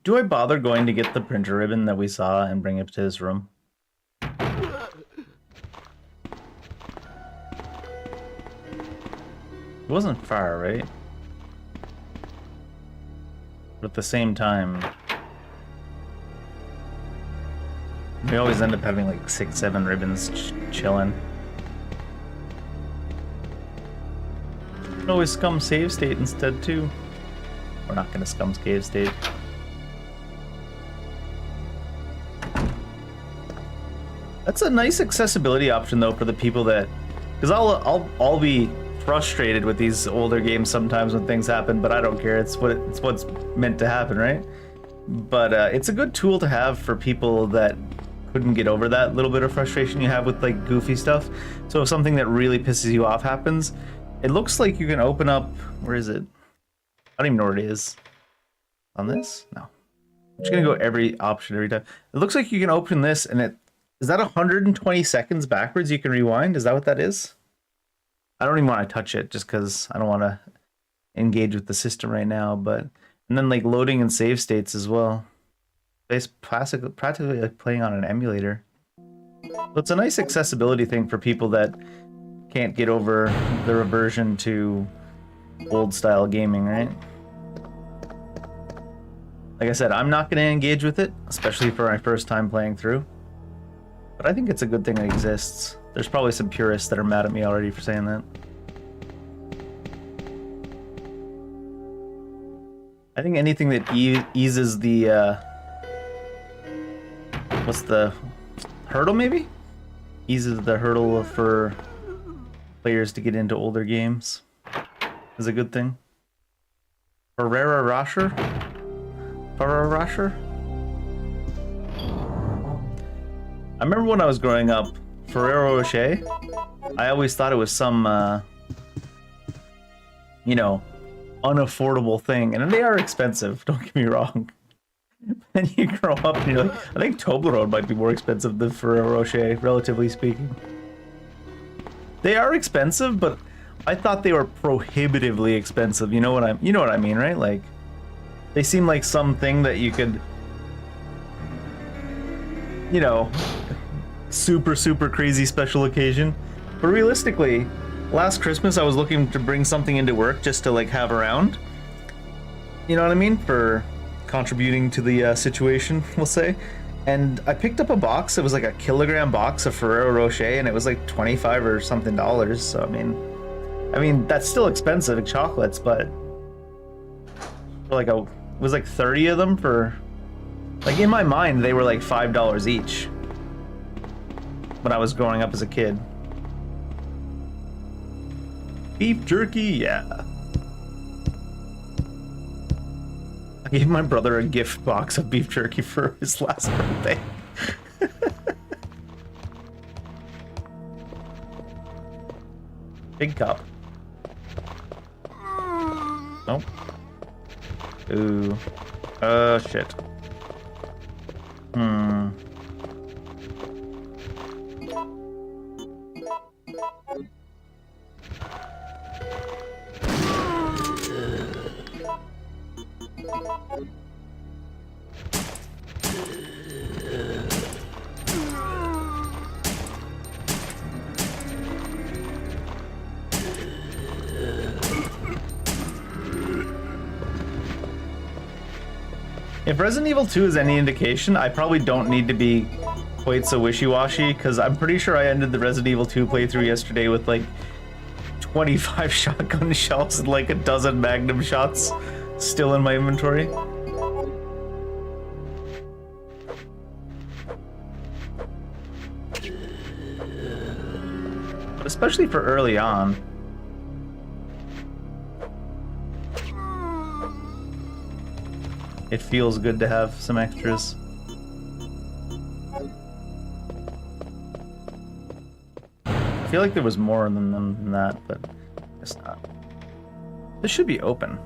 Do I bother going to get the printer ribbon that we saw and bring it to his room? It wasn't far, right? But at the same time, we always end up having like 6, 7 ribbons chilling. You can always scum save state instead too. We're not gonna scum save state. That's a nice accessibility option though for the people that, because I'll be frustrated with these older games sometimes when things happen, but I don't care. It's what's meant to happen, right? But it's a good tool to have for people that couldn't get over that little bit of frustration you have with like goofy stuff. So if something that really pisses you off happens, it looks like you can open up. Where is it? I don't even know where it is. On this? No. I'm just gonna go every option every time. It looks like you can open this and it. Is that 120 seconds backwards you can rewind? Is that what that is? I don't even want to touch it just because I don't want to engage with the system right now. But and then like loading and save states as well. It's practically like playing on an emulator. So it's a nice accessibility thing for people that can't get over the reversion to old style gaming, right? Like I said, I'm not going to engage with it, especially for my first time playing through. But I think it's a good thing it exists. There's probably some purists that are mad at me already for saying that. I think anything that eases the, what's the hurdle maybe? Eases the hurdle for players to get into older games is a good thing. Ferrero Rocher? Ferrero Rocher? I remember when I was growing up, Ferrero Rocher, I always thought it was some, you know, unaffordable thing. And they are expensive, don't get me wrong. And you grow up and you're like, I think Toblerone might be more expensive than Ferrero Rocher, relatively speaking. They are expensive, but I thought they were prohibitively expensive. You know what I mean, right? Like, they seem like something that you could, you know, super crazy special occasion. But realistically, last Christmas I was looking to bring something into work just to like have around. You know what I mean? For contributing to the situation, we'll say. And I picked up a box. It was like a kilogram box of Ferrero Rocher, and it was like $25 or something. So I mean that's still expensive in chocolates, but for like it was like 30 of them for, like in my mind they were like $5 each when I was growing up as a kid. Beef jerky, yeah. I gave my brother a gift box of beef jerky for his last birthday. Big cup. Nope. Ooh. Shit. If Resident Evil 2 is any indication, I probably don't need to be quite so wishy-washy, because I'm pretty sure I ended the Resident Evil 2 playthrough yesterday with like 25 shotgun shells and like a dozen magnum shots still in my inventory. But especially for early on. It feels good to have some extras. I feel like there was more than that, but I guess not. This should be open.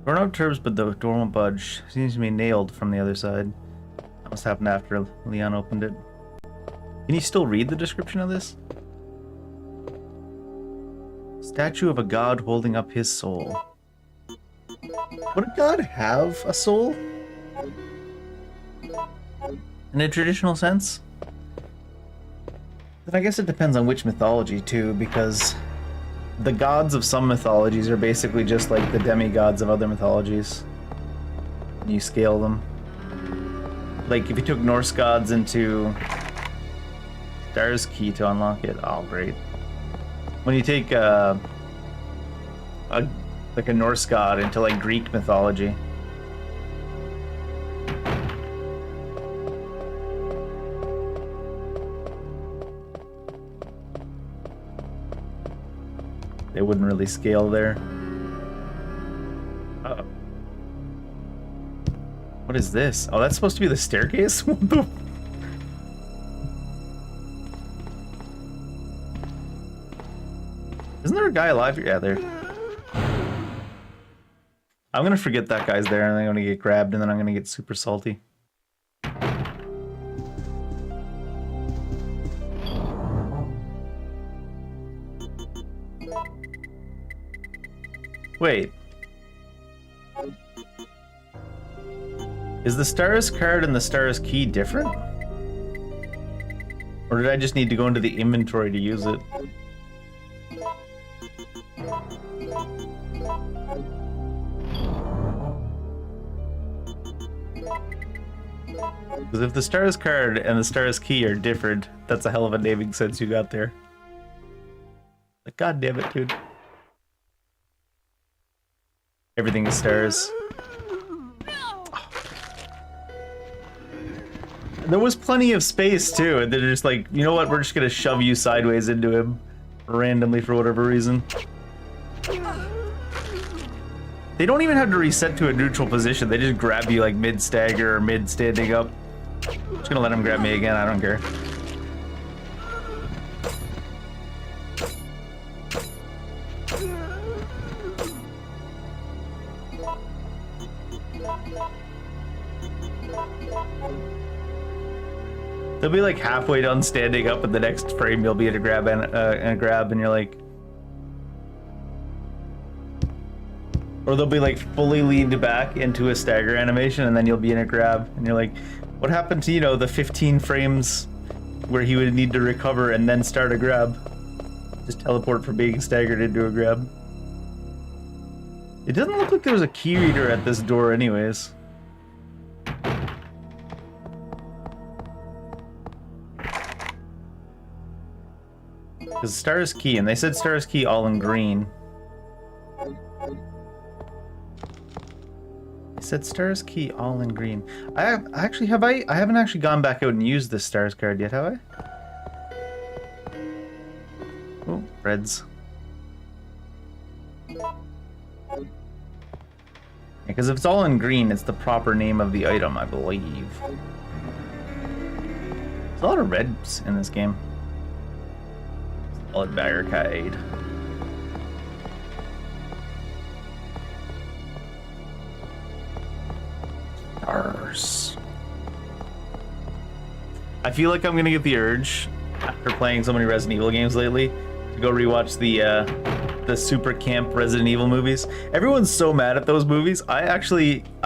Doorknob turns, but the door won't budge. Seems to be nailed from the other side. That must happen after Leon opened it. Can you still read the description of this? Statue of a god holding up his soul. Would a god have a soul? In a traditional sense? Then I guess it depends on which mythology too, because the gods of some mythologies are basically just like the demigods of other mythologies. You scale them. Like if you took Norse gods into Star's Key to unlock it, oh great. When you take like a Norse god into like Greek mythology. They wouldn't really scale there. Uh-oh. What is this? Oh, that's supposed to be the staircase? What the... Isn't there a guy alive here? Yeah, there. I'm gonna forget that guy's there and I'm gonna get grabbed and then I'm gonna get super salty. Wait. Is the Stars card and the Stars key different? Or did I just need to go into the inventory to use it? Because if the Stars card and the Stars key are different, that's a hell of a naming sense you got there. Like, god damn it, dude. Everything is Stars. There was plenty of space too, and they're just like, you know what, we're just gonna shove you sideways into him randomly for whatever reason. They don't even have to reset to a neutral position, they just grab you like mid-stagger or mid-standing up. Just gonna let him grab me again, I don't care. They'll be like halfway done standing up, and the next frame you'll be in a grab and you're like, or they'll be like fully leaned back into a stagger animation, and then you'll be in a grab, and you're like, what happened to, you know, the 15 frames where he would need to recover and then start a grab? Just teleport from being staggered into a grab. It doesn't look like there was a key reader at this door, anyways. Because Stars key, and they said Stars key all in green. They said Stars key all in green. I haven't actually gone back out and used this Stars card yet, have I? Oh, reds. Because if it's all in green, it's the proper name of the item, I believe. There's a lot of reds in this game. Solid barricade. Stars. I feel like I'm gonna get the urge, after playing so many Resident Evil games lately, to go rewatch the super camp Resident Evil movies. Everyone's so mad at those movies. I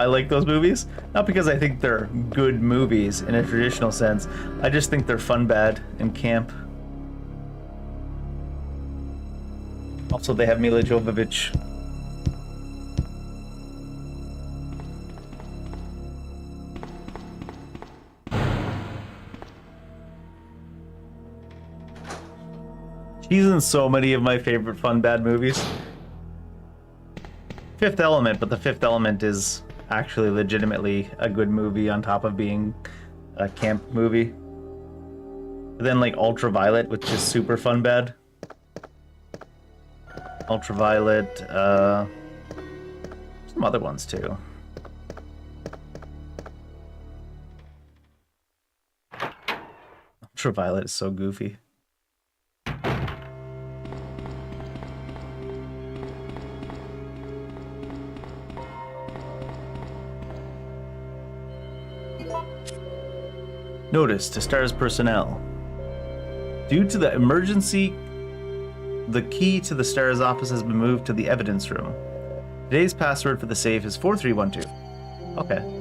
like those movies, not because I think they're good movies in a traditional sense. I just think they're fun bad and camp. Also, they have Mila Jovovich. He's in so many of my favorite fun bad movies. Fifth Element, but the Fifth Element is actually legitimately a good movie on top of being a camp movie. But then like Ultraviolet, which is super fun bad. Ultraviolet, some other ones too. Ultraviolet is so goofy. Notice to STARS personnel. Due to the emergency, the key to the STARS office has been moved to the evidence room. Today's password for the safe is 4312. Okay.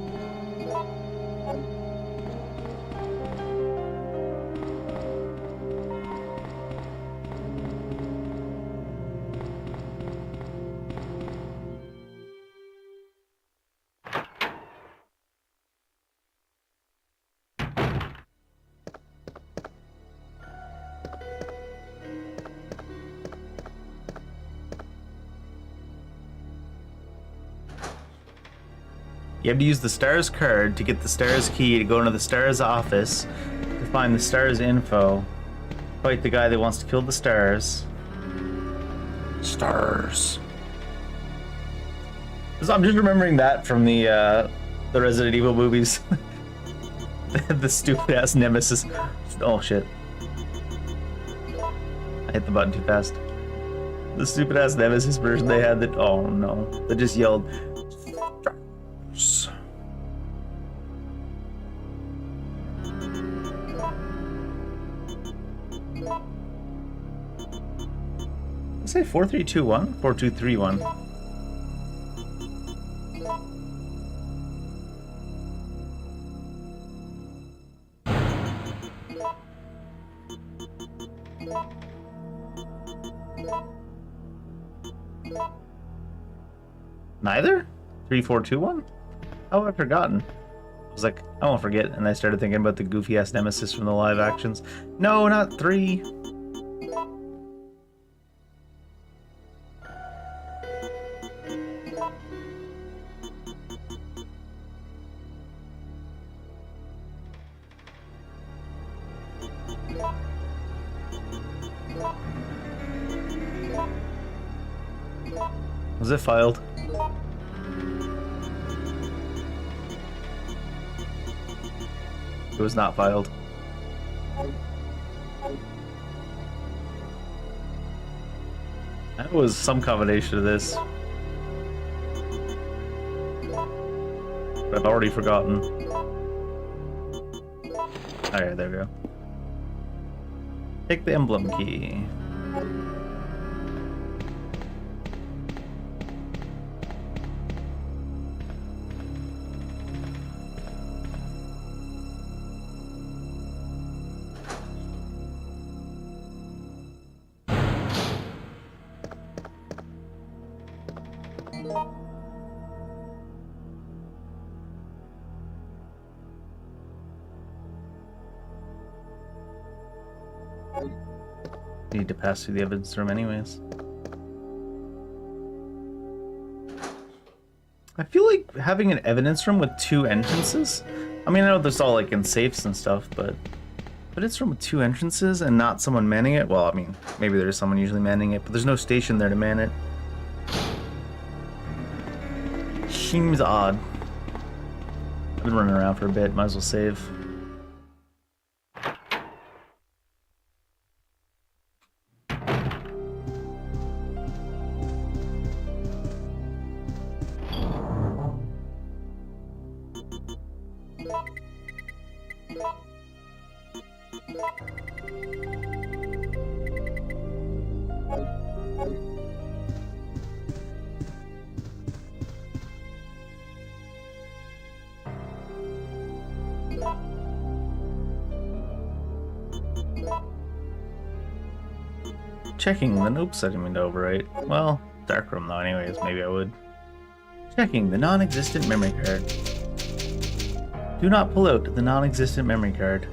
You have to use the STARS card to get the STARS key to go into the STARS office to find the STARS info. Fight the guy that wants to kill the STARS. STARS. So I'm just remembering that from the Resident Evil movies. The stupid ass Nemesis. Oh shit. I hit the button too fast. The stupid ass Nemesis version they had that, oh no. They just yelled, STARS. I say 4321? 4231. Neither? 3421? Oh, I've forgotten. I was like, I won't forget, and I started thinking about the goofy ass Nemesis from the live actions. No, not 3. Was it filed? It was not filed. That was some combination of this. But I've already forgotten. Alright, there we go. Take the emblem key. Need to pass through the evidence room anyways. I feel like having an evidence room with 2 entrances. I mean, I know there's all like in safes and stuff, but it's room with 2 entrances and not someone manning it. Well, I mean, maybe there's someone usually manning it, but there's no station there to man it. Seems odd. I've been running around for a bit. Might as well save. Checking the oops, I didn't mean to overwrite. Well, darkroom though anyways, maybe I would. Checking the non-existent memory card. Do not pull out the non-existent memory card.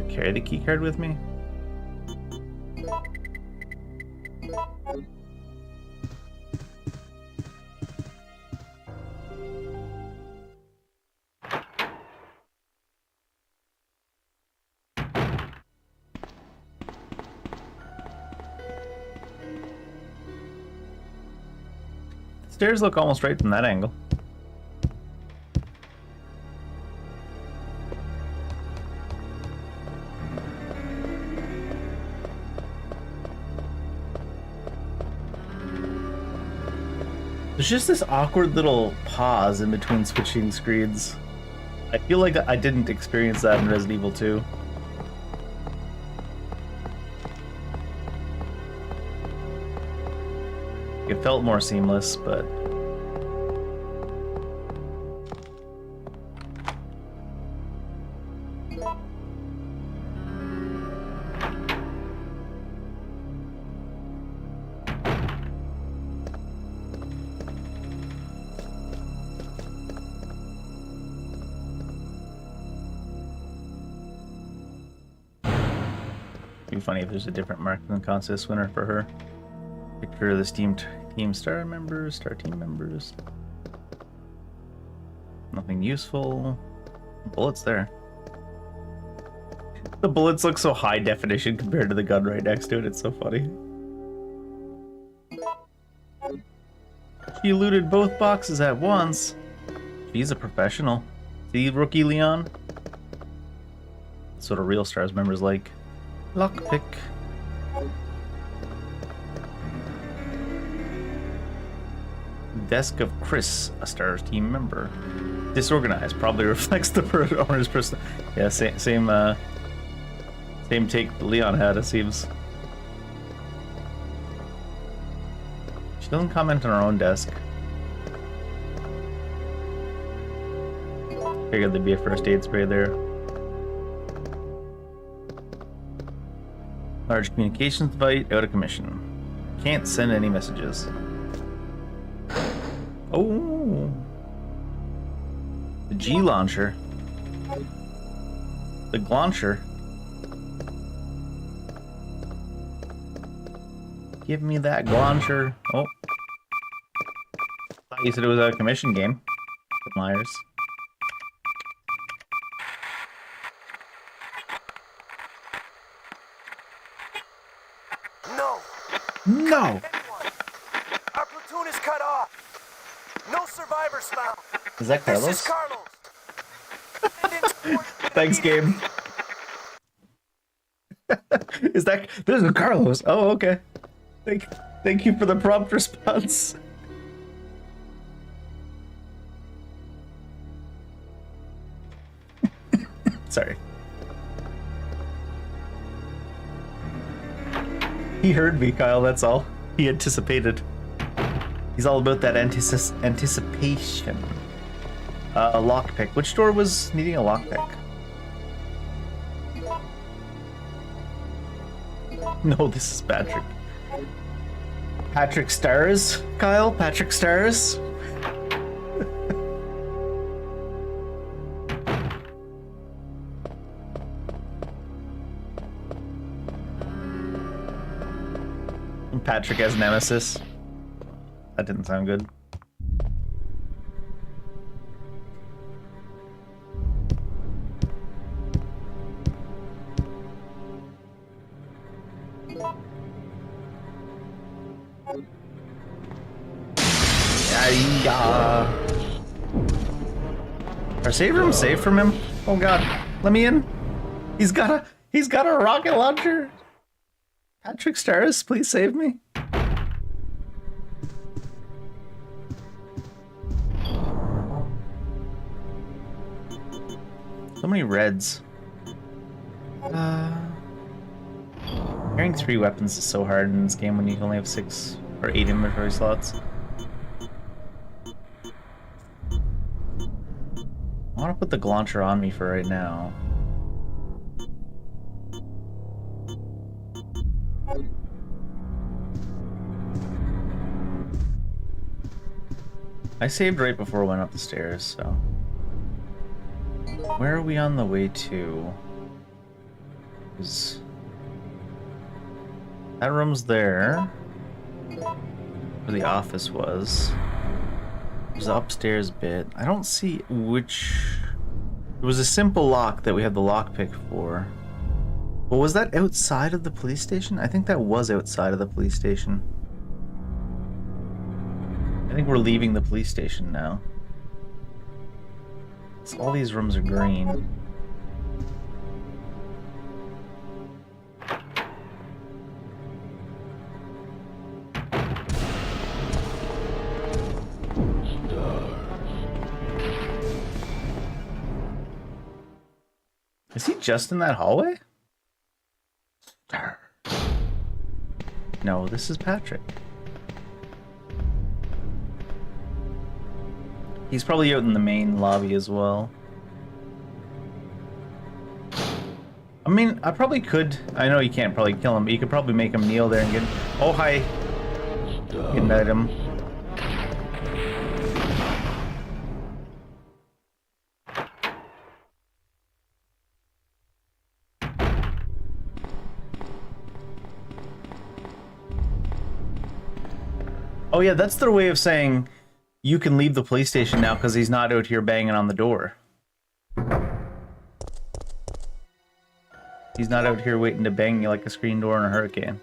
carry the key card with me? Stairs look almost right from that angle. There's just this awkward little pause in between switching screens. I feel like I didn't experience that in Resident Evil 2. It felt more seamless, but... It'd be funny if there's a different mark than contest winner for her. Picture of the team star team members. Nothing useful. Bullets there. The bullets look so high definition compared to the gun right next to it. It's so funny. She looted both boxes at once. She's a professional. See, rookie Leon? That's what a real Stars member's like. Lockpick. Desk of Chris, a Stars team member. Disorganized, probably reflects the owner's person. Yeah, same take Leon had, it seems. She doesn't comment on her own desk. Figured there'd be a first aid spray there. Large communications device out of commission. Can't send any messages. Oh, the G launcher, the Glauncher. Give me that Glauncher. Oh, thought you said it was a commission game. Liars. No. Our platoon is cut off. No survivors found. Is that Carlos? This is Carlos. Thanks, game. Is that this is Carlos? Oh, okay. Thank you for the prompt response. Sorry. He heard me, Kyle, that's all. He anticipated. He's all about that anticipation. A lockpick. Which door was needing a lockpick? No, this is Patrick. Patrick Stars, Kyle? Patrick Stars? Patrick as Nemesis. That didn't sound good. Are save rooms safe from him? Oh god, let me in. He's got a rocket launcher. Patrick Stars, please save me. So many reds. Carrying 3 weapons is so hard in this game when you only have 6 or 8 inventory slots. I want to put the Glauncher on me for right now. I saved right before I went up the stairs, so... Where are we on the way to? 'Cause that room's there. Where the office was. There's the upstairs bit. I don't see which... It was a simple lock that we had the lockpick for. But was that outside of the police station? I think that was outside of the police station. I think we're leaving the police station now. So all these rooms are green. Is he just in that hallway? No, this is Patrick. He's probably out in the main lobby as well. I mean, I probably could. I know you can't probably kill him, but you could probably make him kneel there and get. Oh, hi. Ignite him. Oh yeah, that's their way of saying you can leave the police station now because he's not out here banging on the door. He's not out here waiting to bang you like a screen door in a hurricane.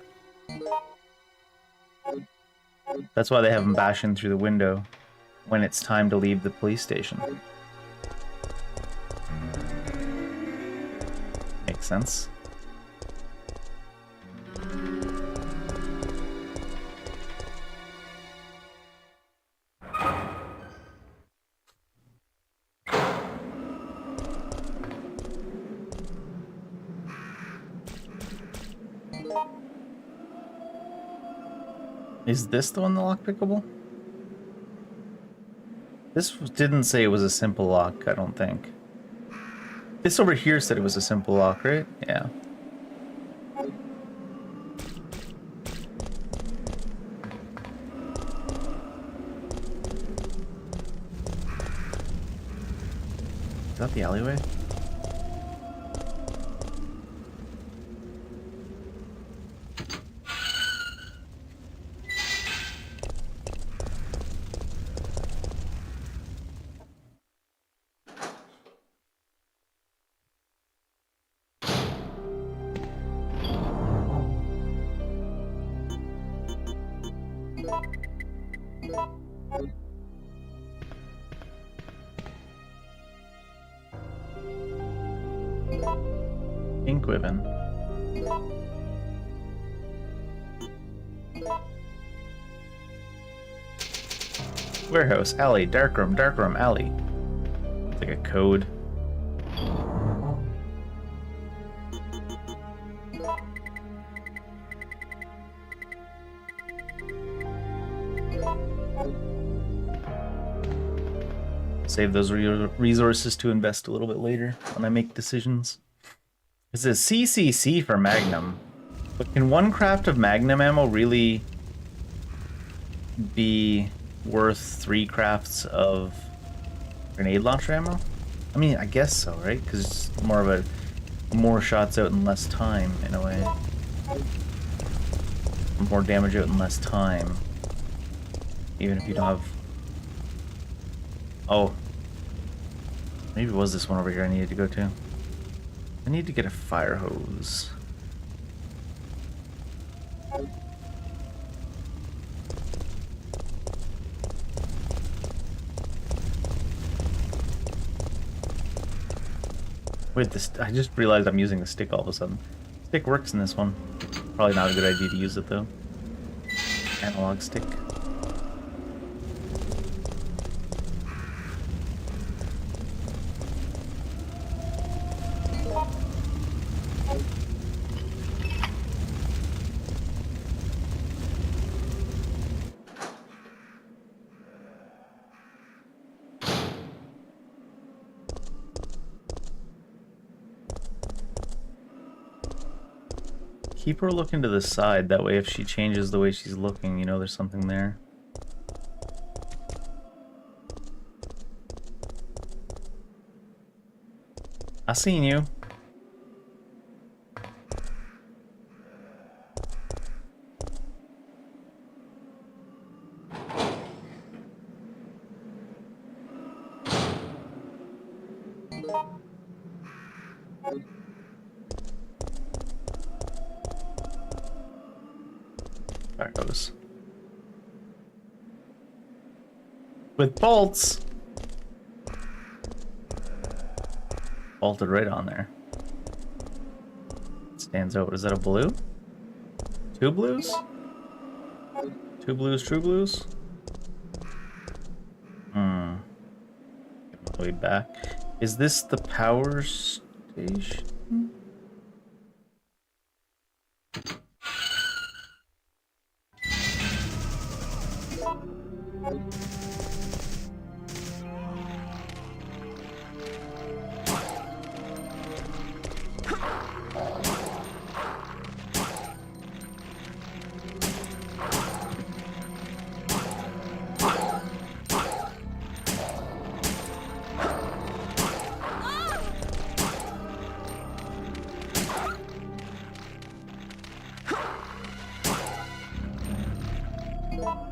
That's why they have him bashing through the window when it's time to leave the police station. Makes sense. Is this the one the lockpickable? This didn't say it was a simple lock, I don't think. This over here said it was a simple lock, right? Yeah. Is that the alleyway? Ink ribbon. Warehouse, alley, dark room, alley. It's like a code. Save those resources to invest a little bit later when I make decisions. It says CCC for Magnum. But can one craft of Magnum ammo really be worth 3 crafts of grenade launcher ammo? I mean, I guess so, right? Because it's more of a more shots out in less time, in a way. More damage out in less time. Even if you don't have... Oh. Maybe it was this one over here I needed to go to. I need to get a fire hose. Wait, this, I just realized I'm using the stick all of a sudden. Stick works in this one. Probably not a good idea to use it though. Analog stick. Keep her looking to the side, that way if she changes the way she's looking, you know there's something there. I seen you. There it goes. With bolts. Bolted right on there. Stands out. Is that a blue? Two blues? Two blues, true blues? Hmm. Get my way back. Is this the power station?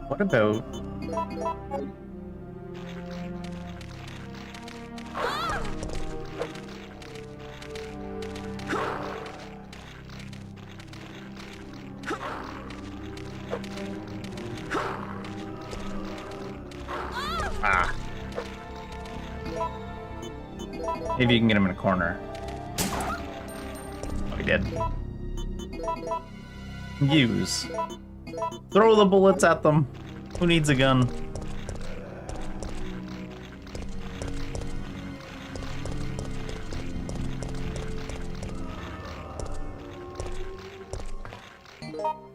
What about... Ah. Maybe you can get him in a corner. Oh, he did. Use. Throw the bullets at them. Who needs a gun?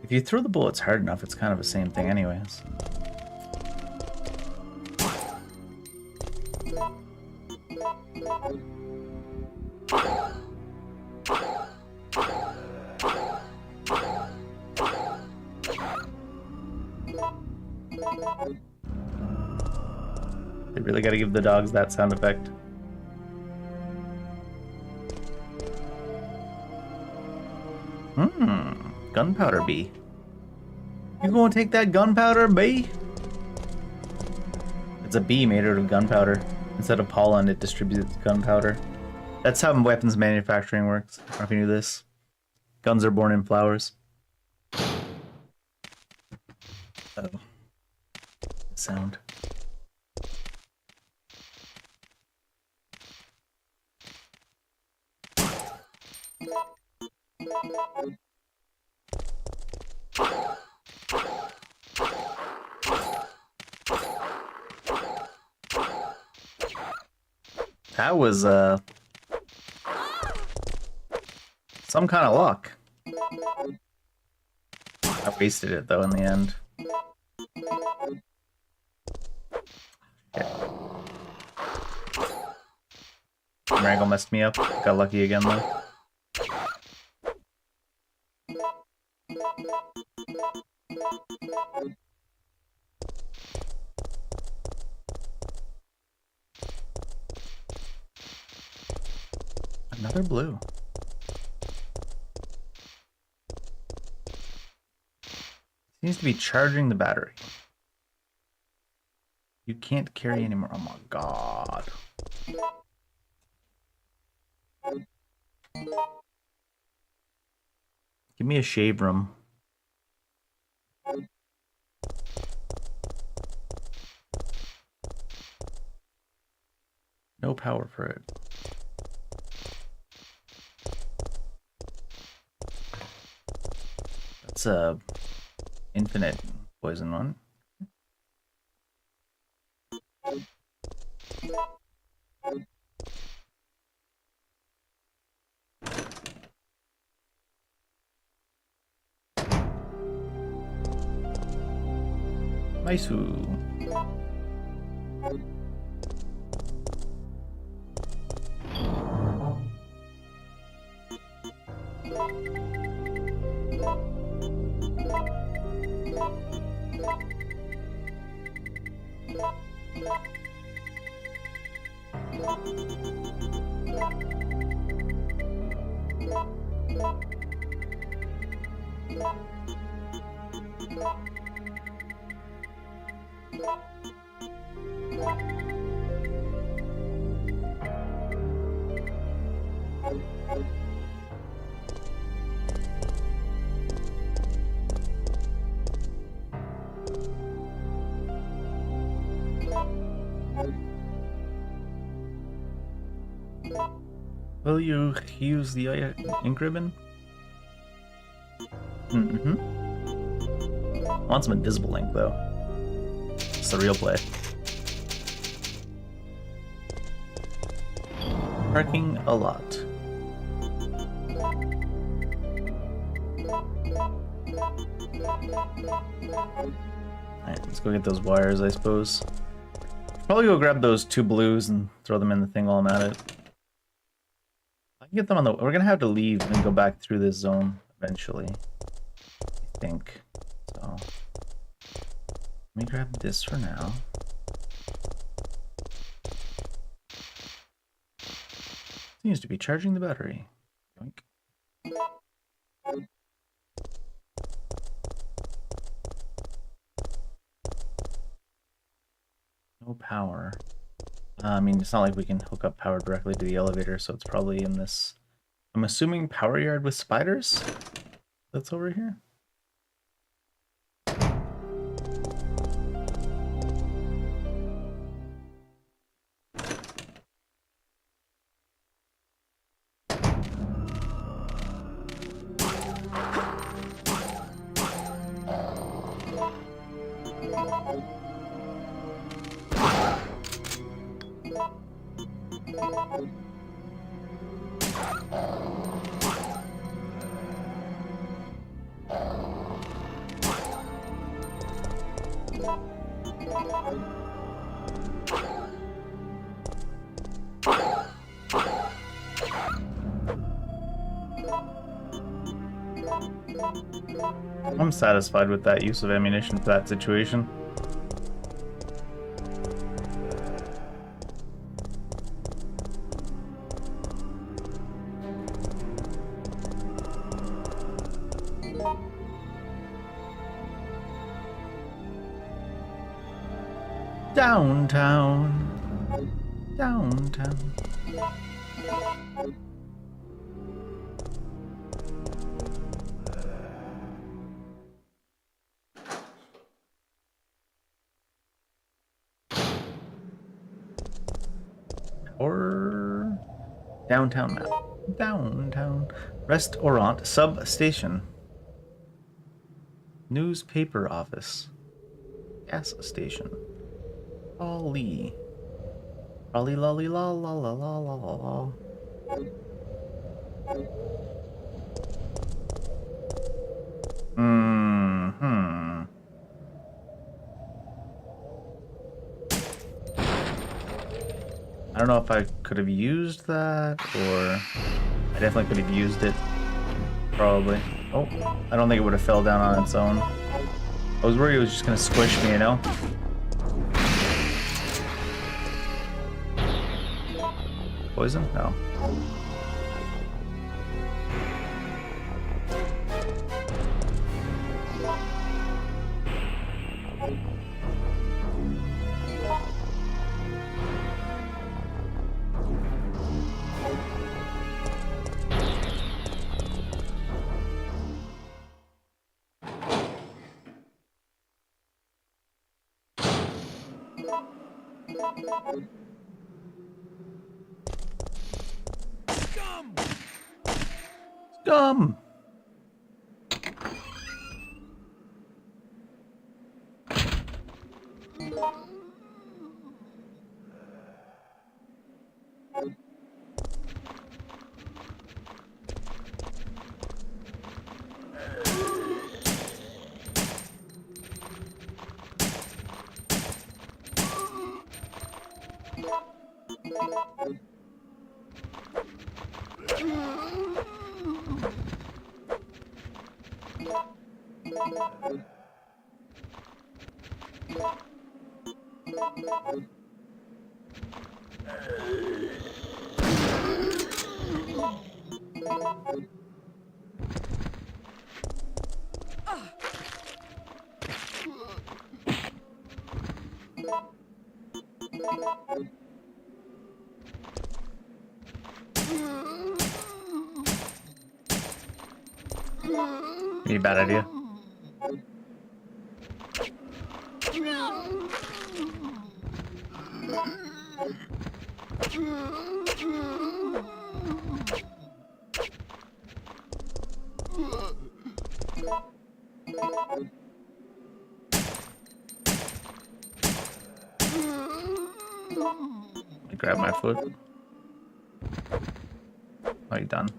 If you throw the bullets hard enough, it's kind of the same thing anyways. They really gotta give the dogs that sound effect. Gunpowder bee. You gonna take that gunpowder bee? It's a bee made out of gunpowder. Instead of pollen, it distributes gunpowder. That's how weapons manufacturing works. I don't know if you knew this. Guns are born in flowers. Oh. Sound. That was some kind of luck. I wasted it though in the end. Wrangle messed me up. Got lucky again though. Another blue. Seems to be charging the battery. You can't carry anymore. Oh my god. Give me a shave room. No power for it. That's a infinite poison one. Nice. Will you use the ink ribbon? Mm-hmm. Want some invisible ink, though. It's the real play. Parking a lot. Alright, let's go get those wires, I suppose. Probably go grab those 2 blues and throw them in the thing while I'm at it. I can get them on the... We're gonna have to leave and go back through this zone eventually. I think. So... Let me grab this for now. Seems to be charging the battery. Yoink. No power. I mean, it's not like we can hook up power directly to the elevator, so it's probably in this... I'm assuming power yard with spiders? That's over here? I'm satisfied with that use of ammunition for that situation. Downtown. Downtown. Or downtown map. Downtown. Restaurant substation. Newspaper office. Gas station. Ollie. Ollie lolly la la la la la la. Hmm. I don't know if I could have used that, or I definitely could have used it. Probably. Oh, I don't think it would have fell down on its own. I was worried it was just gonna squish me, you know? Poison? No. Scum! Maybe a bad idea. I grab my foot. Oh, you done?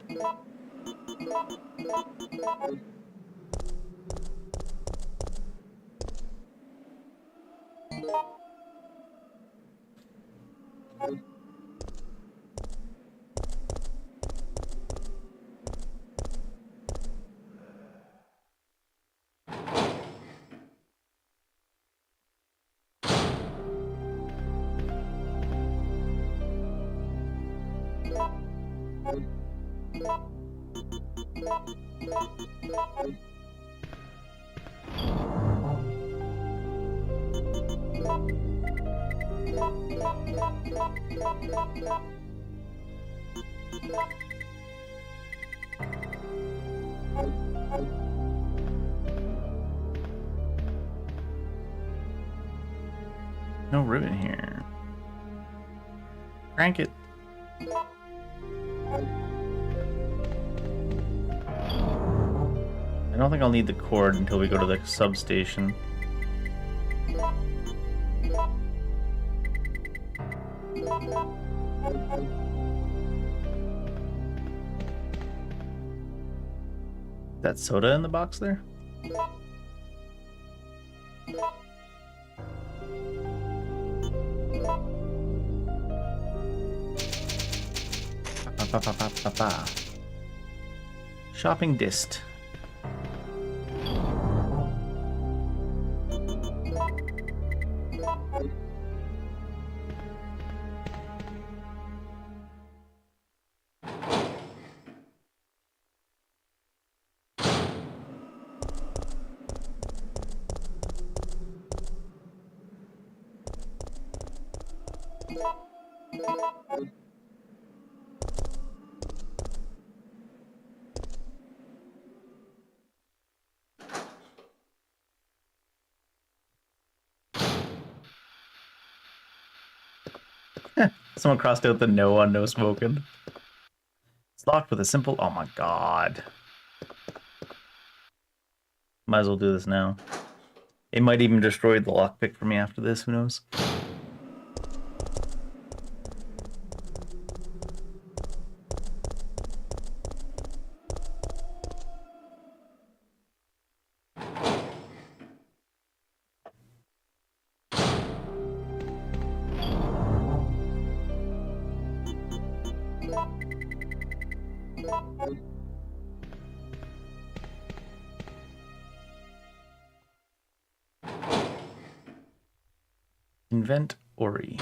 No ribbon here. Crank it. I don't think I'll need the cord until we go to the substation. That soda in the box there? Shopping dist. Someone crossed out the no on no smoking. It's locked with a simple... Oh my god. Might as well do this now. It might even destroy the lockpick for me after this, who knows? Invent RE.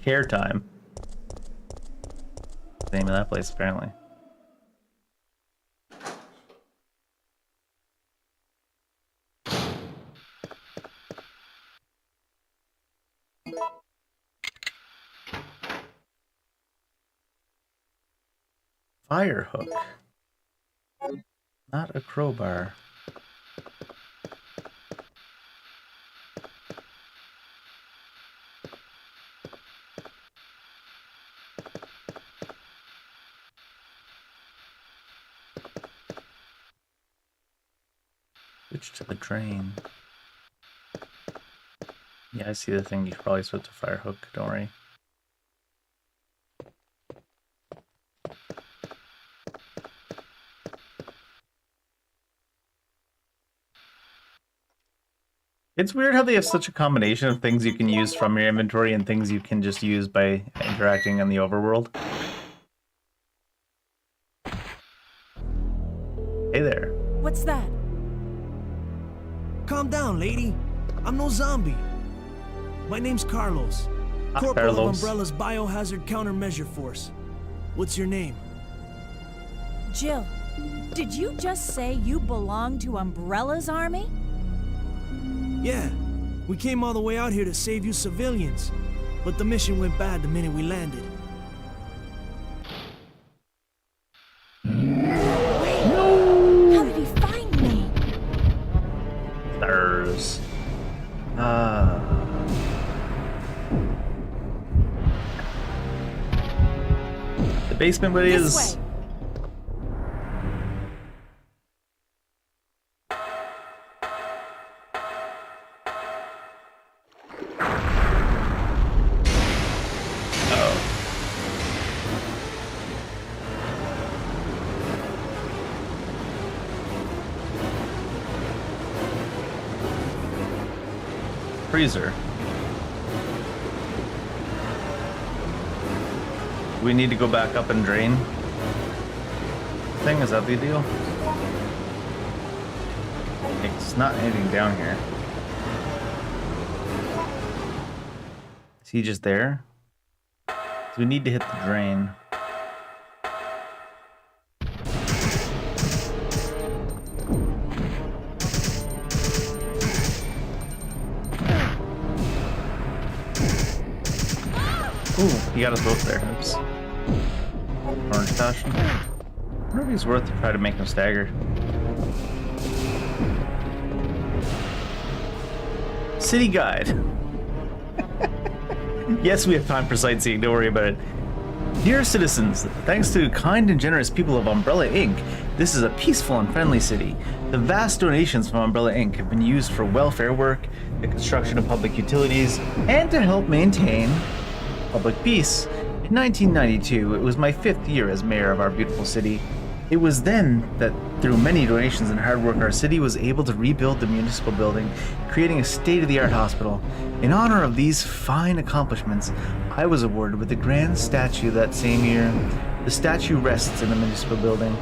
Care time. Name of that place, apparently. Fire hook. Not a crowbar. Switch to the drain. Yeah, I see the thing. You should probably switch to fire hook. Don't worry. It's weird how they have such a combination of things you can use from your inventory and things you can just use by interacting on the overworld. Hey there. What's that? Calm down, lady. I'm no zombie. My name's Carlos. Hi, Corporal of Carlos. Umbrella's Biohazard Countermeasure Force. What's your name? Jill, did you just say you belong to Umbrella's army? Yeah. We came all the way out here to save you civilians. But the mission went bad the minute we landed. How did he find me? There's... basement where he This is. way. Freezer. We need to go back up and drain. Thing, is that the deal? It's not anything down here. Is he just there? So we need to hit the drain. Ooh, he got us both there. Oops. Orange passion. I wonder if he's worth to try to make him stagger. City guide. Yes, we have time for sightseeing, don't worry about it. Dear citizens, thanks to kind and generous people of Umbrella Inc., this is a peaceful and friendly city. The vast donations from Umbrella Inc. have been used for welfare work, the construction of public utilities, and to help maintain public peace. In 1992, it was my 5th year as mayor of our beautiful city. It was then that, through many donations and hard work, our city was able to rebuild the municipal building, creating a state-of-the-art hospital. In honor of these fine accomplishments, I was awarded with a grand statue that same year. The statue rests in the municipal building.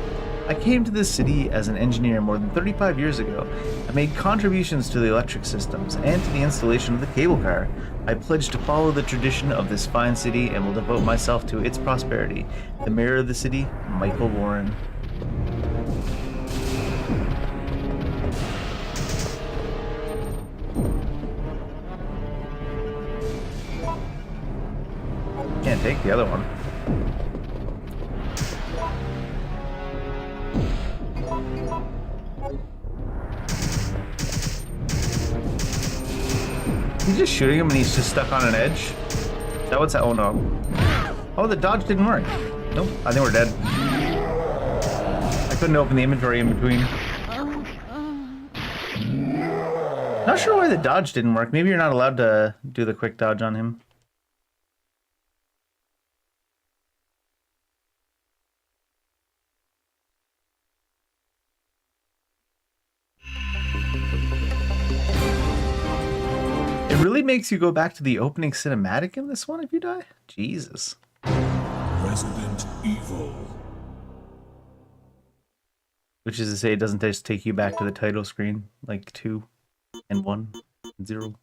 I came to this city as an engineer more than 35 years ago. I made contributions to the electric systems and to the installation of the cable car. I pledge to follow the tradition of this fine city and will devote myself to its prosperity. The mayor of the city, Michael Warren. Can't take the other one. He's just shooting him and he's just stuck on an edge? Is that what's that? Oh no. Oh, the dodge didn't work. Nope, I think we're dead. I couldn't open the inventory in between. Not sure why the dodge didn't work. Maybe you're not allowed to do the quick dodge on him. It really makes you go back to the opening cinematic in this one if you die? Jesus. Resident Evil. Which is to say, it doesn't just take you back to the title screen, like 2 and 1 and 0.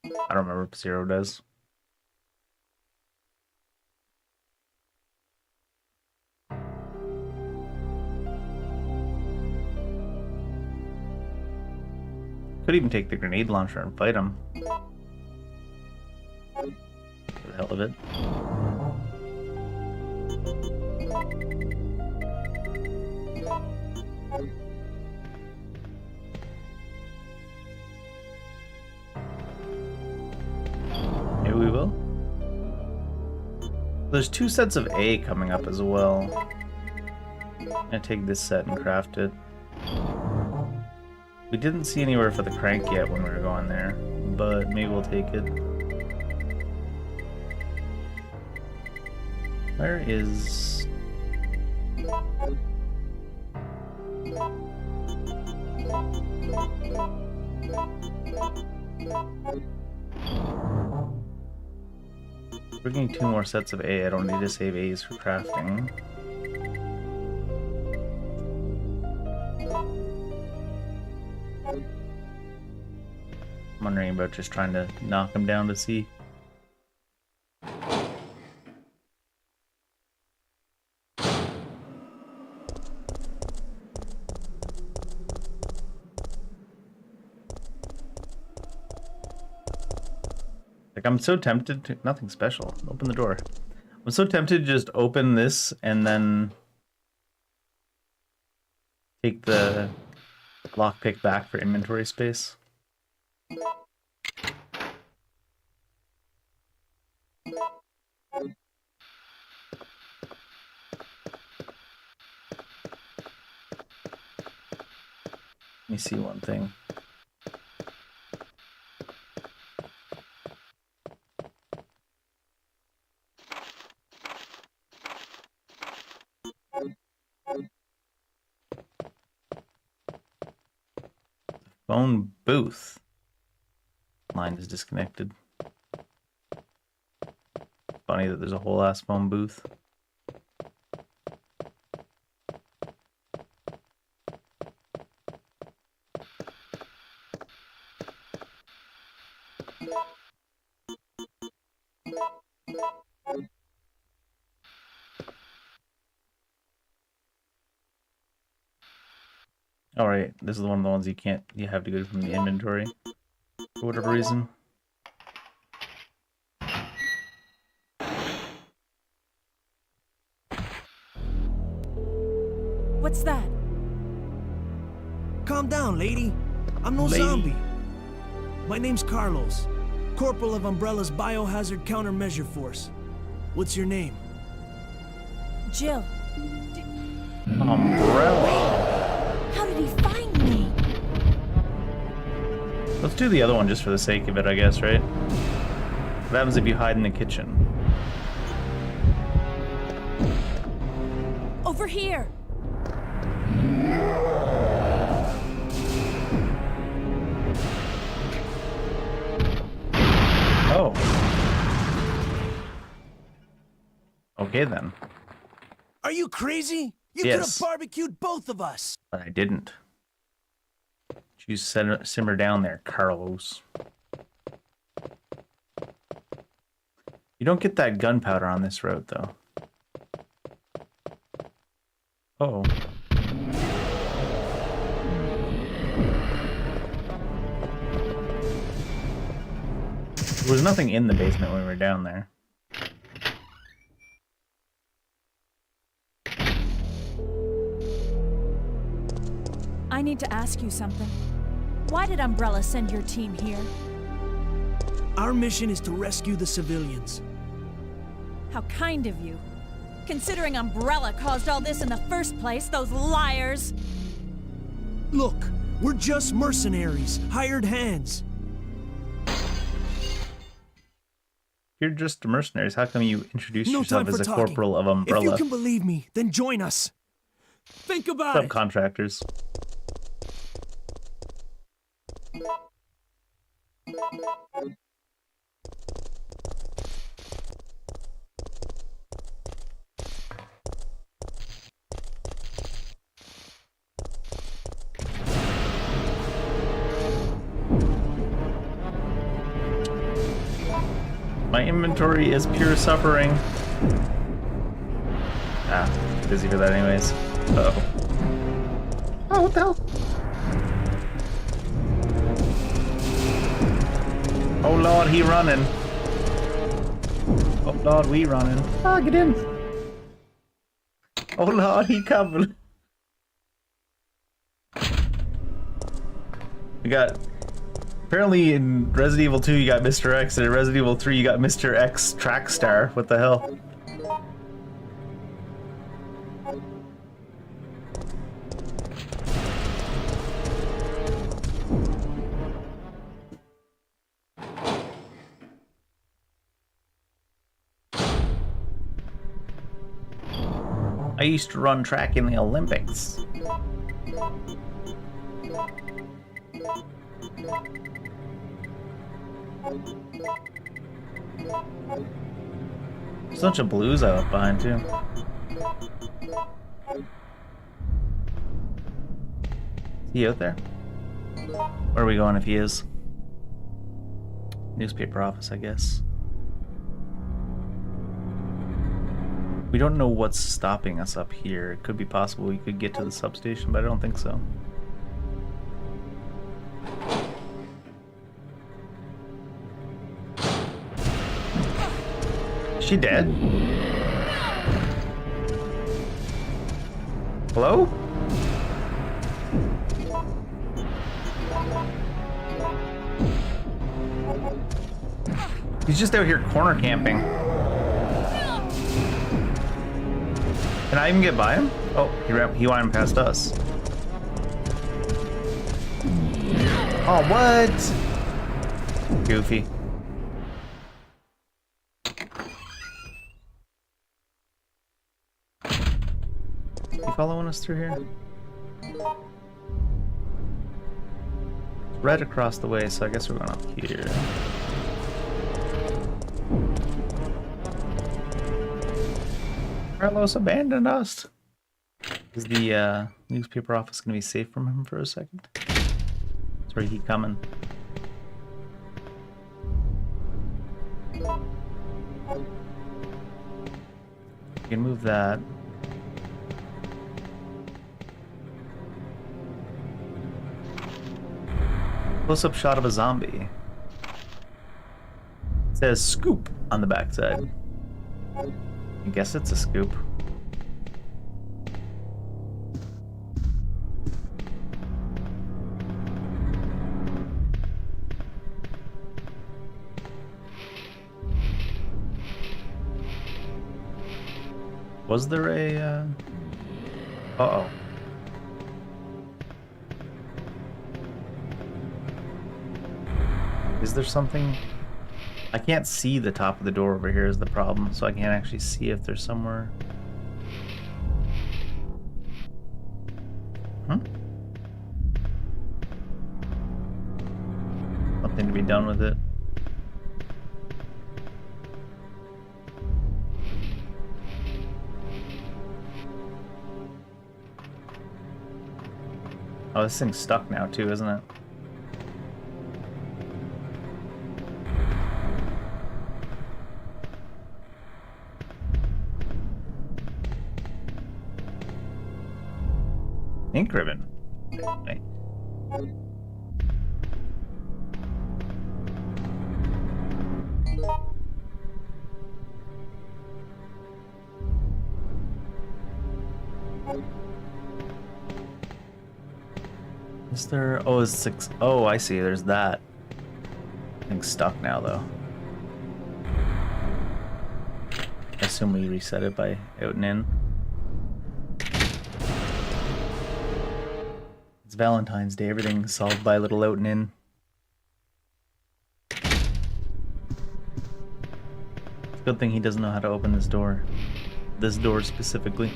I don't remember if 0 does. Could even take the grenade launcher and fight him. For the hell of it. Maybe we will. There's 2 sets of A coming up as well. I'm gonna take this set and craft it. We didn't see anywhere for the crank yet when we were going there, but maybe we'll take it. Where is... We're getting 2 more sets of A. I don't need to save A's for crafting. I'm wondering about just trying to knock him down to see. Like, I'm so tempted to... Nothing special. Open the door. I'm so tempted to just open this and then take the lockpick back for inventory space. me see one thing. Phone booth. Line is disconnected. Funny that there's a whole ass phone booth. All right, this is one of the ones you have to go from the inventory for whatever reason. What's that? Calm down, lady. I'm no zombie. My name's Carlos, Corporal of Umbrella's Biohazard Countermeasure Force. What's your name? Jill. Umbrella. How did he find me? Let's do the other one just for the sake of it, I guess, right? What happens if you hide in the kitchen? Over here. Oh. Okay then. Are you crazy? You could have barbecued both of us. But I didn't. You simmer down there, Carlos. You don't get that gunpowder on this road, though. Oh. There was nothing in the basement when we were down there. I need to ask you something. Why did Umbrella send your team here? Our mission is to rescue the civilians. How kind of you. Considering Umbrella caused all this in the first place, those liars! Look, we're just mercenaries, hired hands. You're just mercenaries. How come you introduce No yourself time as for a talking. corporal of Umbrella? If you can believe me, then join us. Think about it. Subcontractors. My inventory is pure suffering. Ah, busy for that anyways. Uh-oh. Oh, what the hell? Oh lord, he running. Oh lord, we running. Ah, get in. Oh lord, he coming. We got... Apparently in Resident Evil 2 you got Mr. X, and in Resident Evil 3 you got Mr. X Trackstar. What the hell? I used to run track in the Olympics. There's a bunch of blues I left behind too. Is he out there? Where are we going if he is? Newspaper office, I guess. We don't know what's stopping us up here. It could be possible we could get to the substation, but I don't think so. Is she dead? Hello? He's just out here corner camping. Can I even get by him? Oh, he ran past us. Oh, what? Goofy. You following us through here? It's right across the way, so I guess we're going up here. Carlos abandoned us. Is the newspaper office going to be safe from him for a second? That's where he coming. You can move that. Close-up shot of a zombie. It says scoop on the backside. I guess it's a scoop. Was there a, uh-oh. Is there something? I can't see the top of the door over here is the problem, so I can't actually see if there's somewhere. Something to be done with it. Oh, this thing's stuck now too, isn't it? Ink ribbon. Okay. Is there? Oh, it's 6. Oh, I see. There's that. Thing's stuck now, though. I assume we reset it by out and in. It's Valentine's Day. Everything's solved by a little out and in. It's a good thing he doesn't know how to open this door. This door specifically.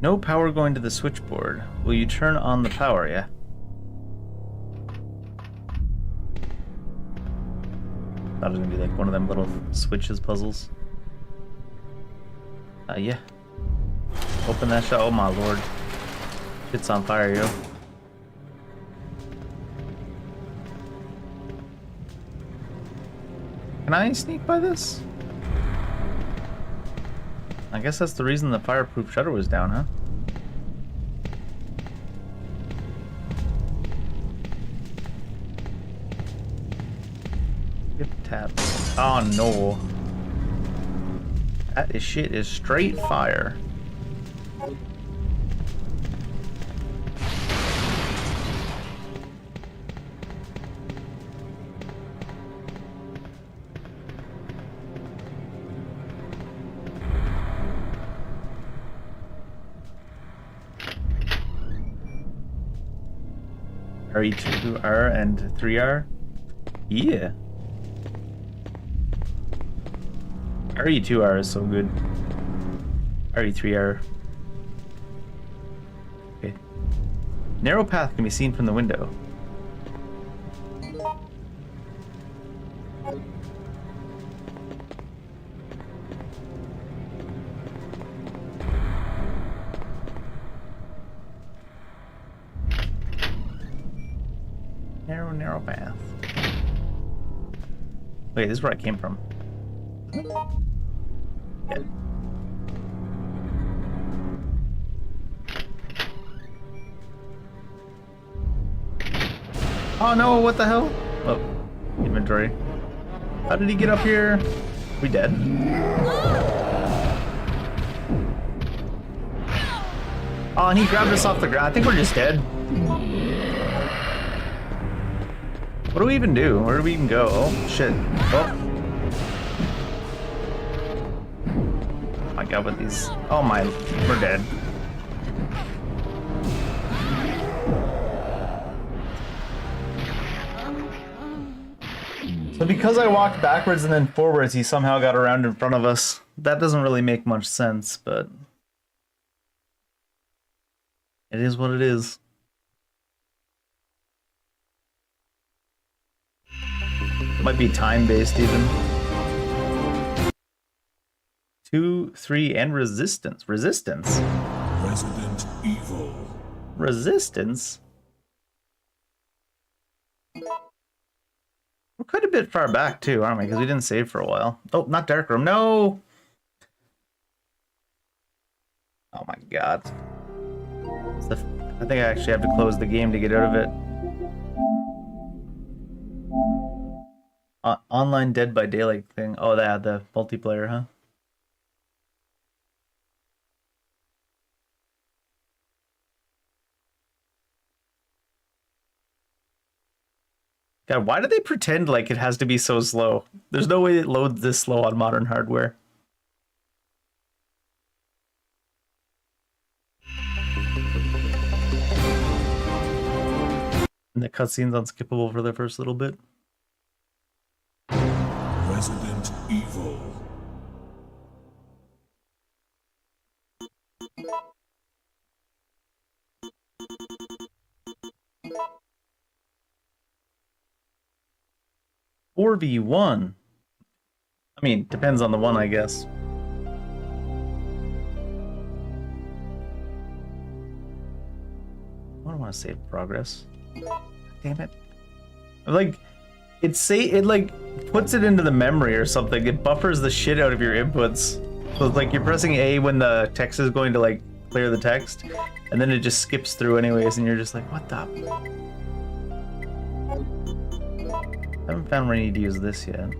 No power going to the switchboard. Will you turn on the power? Yeah. Thought it was gonna be like one of them little switches puzzles. Yeah. Open that shot. Oh my lord. Shit's on fire, yo. Can I sneak by this? I guess that's the reason the fireproof shutter was down, huh? Skip taps. Oh no. That shit is straight fire. RE2R and 3R? Yeah. RE2R is so good. RE3R. Okay. Narrow path can be seen from the window. Narrow path. Wait, this is where I came from. Yeah. Oh no, what the hell? Oh, inventory. How did he get up here? We dead? Oh, and he grabbed us off the ground. I think we're just dead. What do we even do? Where do we even go? Oh, shit. Oh. Oh my god, with these... Oh my... We're dead. So because I walked backwards and then forwards, he somehow got around in front of us. That doesn't really make much sense, but... It is what it is. It might be time-based even. 2, 3, and resistance. Resistance? Resident Evil. Resistance? We're quite a bit far back too, aren't we? Because we didn't save for a while. Oh, not dark room. No! Oh my god. I think I actually have to close the game to get out of it. Online Dead by Daylight thing. Oh, that the multiplayer, huh? God, why do they pretend like it has to be so slow? There's no way it loads this slow on modern hardware. And the cutscene's unskippable for the first little bit. Resident Evil. "4v1." I mean, depends on the one, I guess. I don't want to save progress. Damn it. Like, it like puts it into the memory or something. It buffers the shit out of your inputs. So it's like you're pressing A when the text is going to like clear the text, and then it just skips through anyways, and you're just like, what the? I haven't found where I need to use this yet.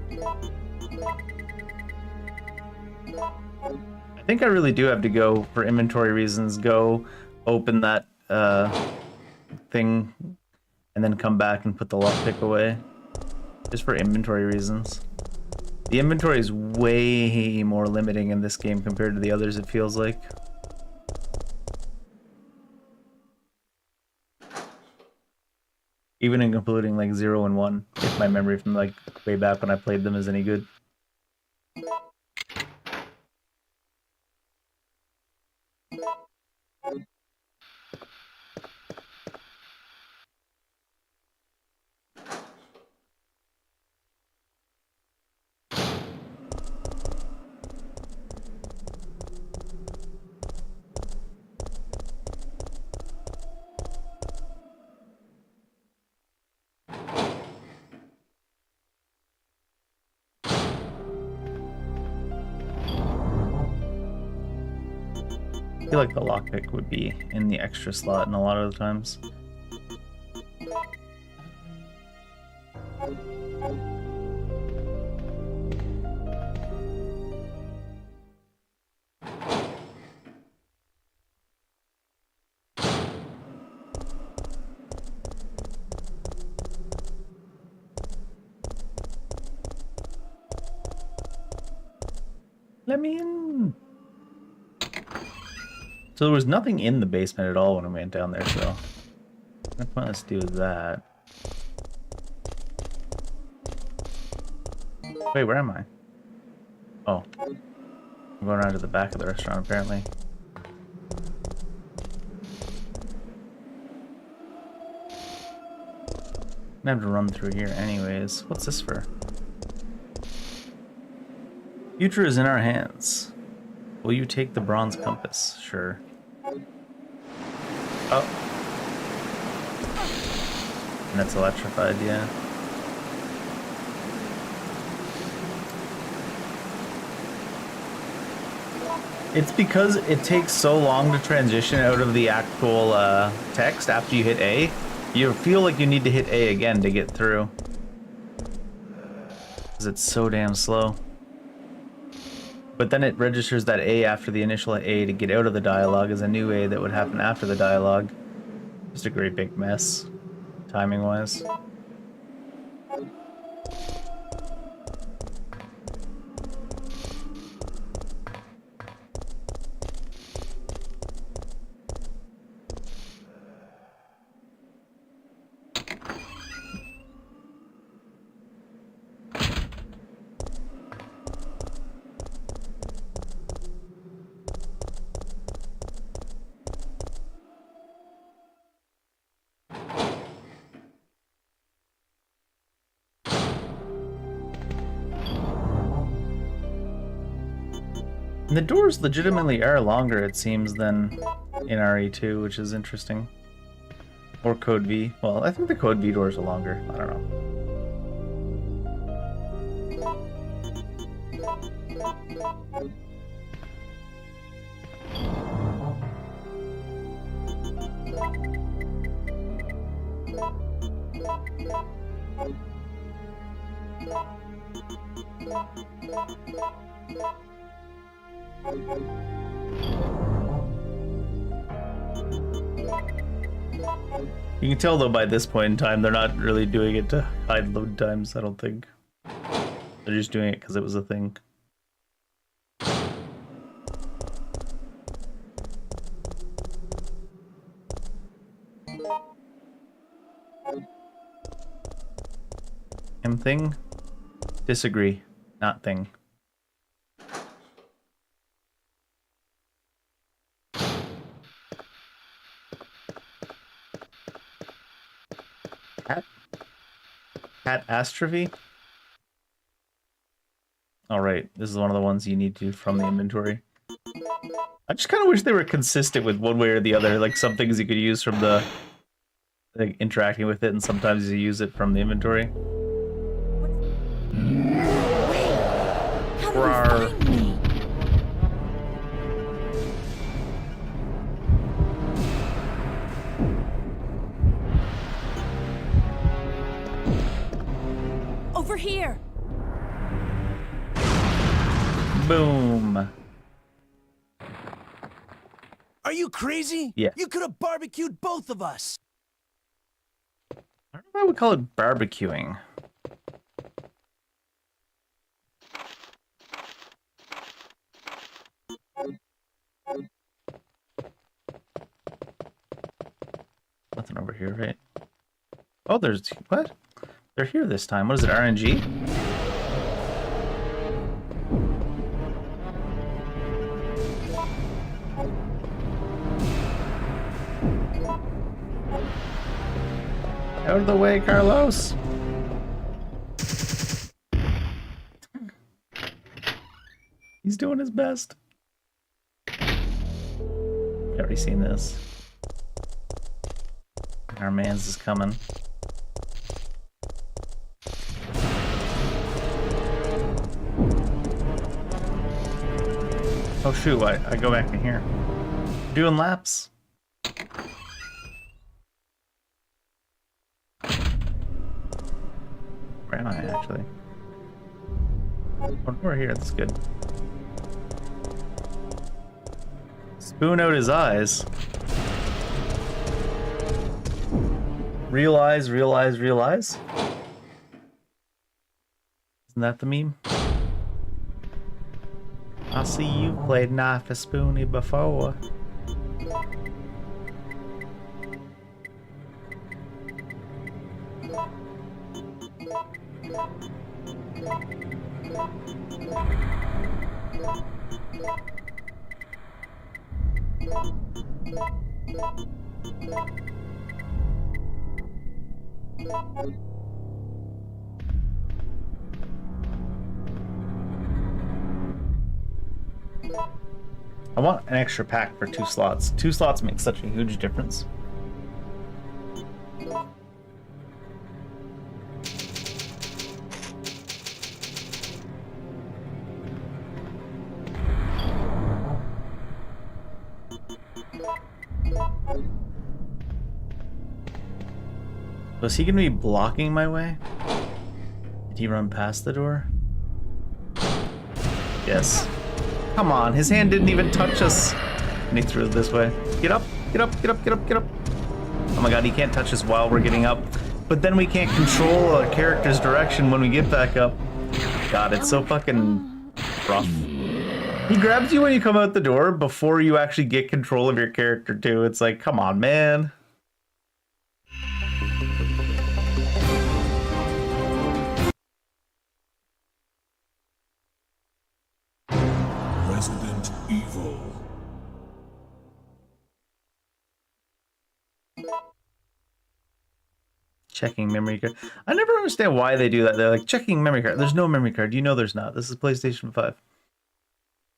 I think I really do have to go, for inventory reasons, go open that thing and then come back and put the lockpick away. Just for inventory reasons. The inventory is way more limiting in this game compared to the others, it feels like. Even including like 0 and 1, if my memory from like way back when I played them is any good. I feel like the lockpick would be in the extra slot in a lot of the times. Let me in. So there was nothing in the basement at all when I went down there, so let's do that. Wait, where am I? Oh. I'm going around to the back of the restaurant, apparently. I'm gonna have to run through here anyways. What's this for? Future is in our hands. Will you take the bronze compass? Sure. Oh. And that's electrified, yeah. It's because it takes so long to transition out of the actual text after you hit A. You feel like you need to hit A again to get through. Because it's so damn slow. But then it registers that A after the initial A to get out of the dialogue as a new A that would happen after the dialogue. Just a great big mess, timing-wise. And the doors legitimately are longer, it seems, than in RE2, which is interesting. Or Code V. Well, I think the Code V doors are longer. I don't know. You can tell though by this point in time they're not really doing it to hide load times, I don't think. They're just doing it because it was a thing. Thing? Disagree. Not thing. Cat? Cat Astrophy? Alright, this is one of the ones you need to from the inventory. I just kind of wish they were consistent with one way or the other. Like some things you could use from the... like interacting with it, and sometimes you use it from the inventory. How did you find me? Over here. Boom. Are you crazy? Yeah. You could have barbecued both of us. I don't know if I would call it barbecuing. Nothing over here, right? Oh, there's... what? They're here this time. What is it, RNG? Out of the way, Carlos! He's doing his best. I've already seen this. Our man's is coming. Oh shoot, I go back in here. Doing laps. Where am I actually? Oh, we're here, that's good. Spoon out his eyes. Realize, realize, realize. Isn't that the meme? I see you played Knife and Spoony before. I want an extra pack for 2 slots. 2 slots make such a huge difference. Was he gonna be blocking my way? Did he run past the door? Yes. Come on, his hand didn't even touch us. And he threw it this way. Get up, get up, get up, get up, get up. Oh my god, he can't touch us while we're getting up. But then we can't control our character's direction when we get back up. God, it's so fucking rough. He grabs you when you come out the door before you actually get control of your character too. It's like, come on, man. Resident Evil. Checking memory card. I never understand why they do that. They're like, checking memory card. There's no memory card. You know there's not. This is PlayStation 5.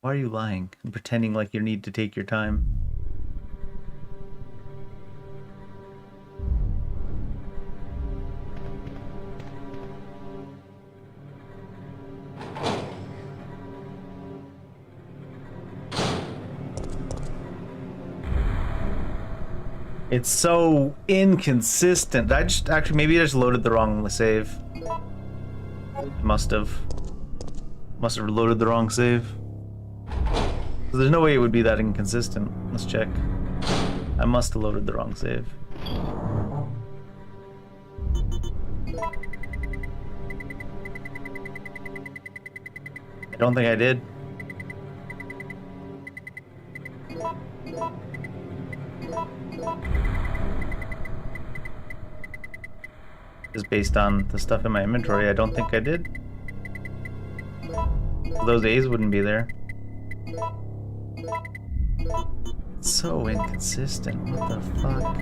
Why are you lying and pretending like you need to take your time? It's so inconsistent. I just actually maybe I just loaded the wrong save. Must have loaded the wrong save. There's no way it would be that inconsistent. Let's check. I must have loaded the wrong save. I don't think I did. Just based on the stuff in my inventory, I don't think I did. Those A's wouldn't be there. It's so inconsistent. What the fuck?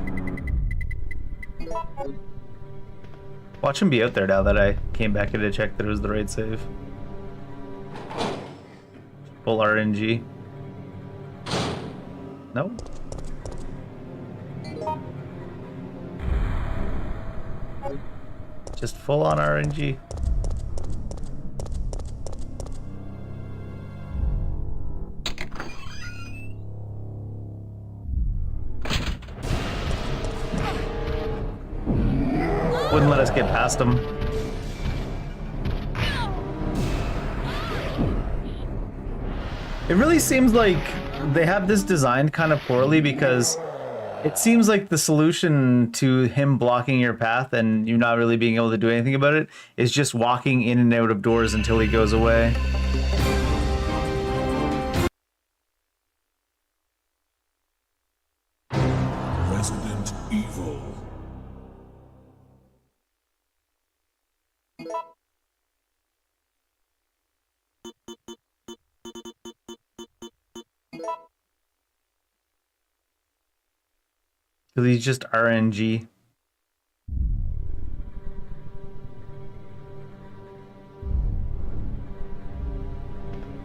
Watch him be out there now that I came back in to check that it was the right save. Full RNG. No. Just full on RNG. Wouldn't let us get past them. It really seems like they have this designed kind of poorly, because it seems like the solution to him blocking your path and you not really being able to do anything about it is just walking in and out of doors until he goes away. Resident Evil. Because he's just RNG.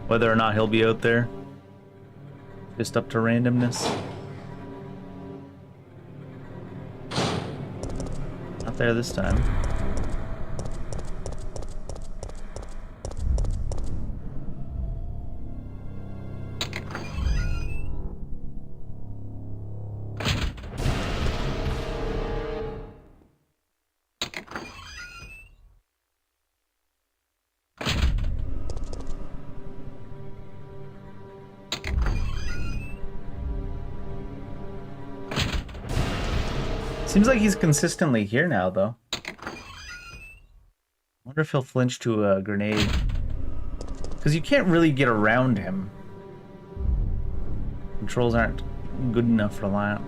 Whether or not he'll be out there, just up to randomness. Not there this time. Seems like he's consistently here now, though. Wonder if he'll flinch to a grenade. Because you can't really get around him. Controls aren't good enough for that.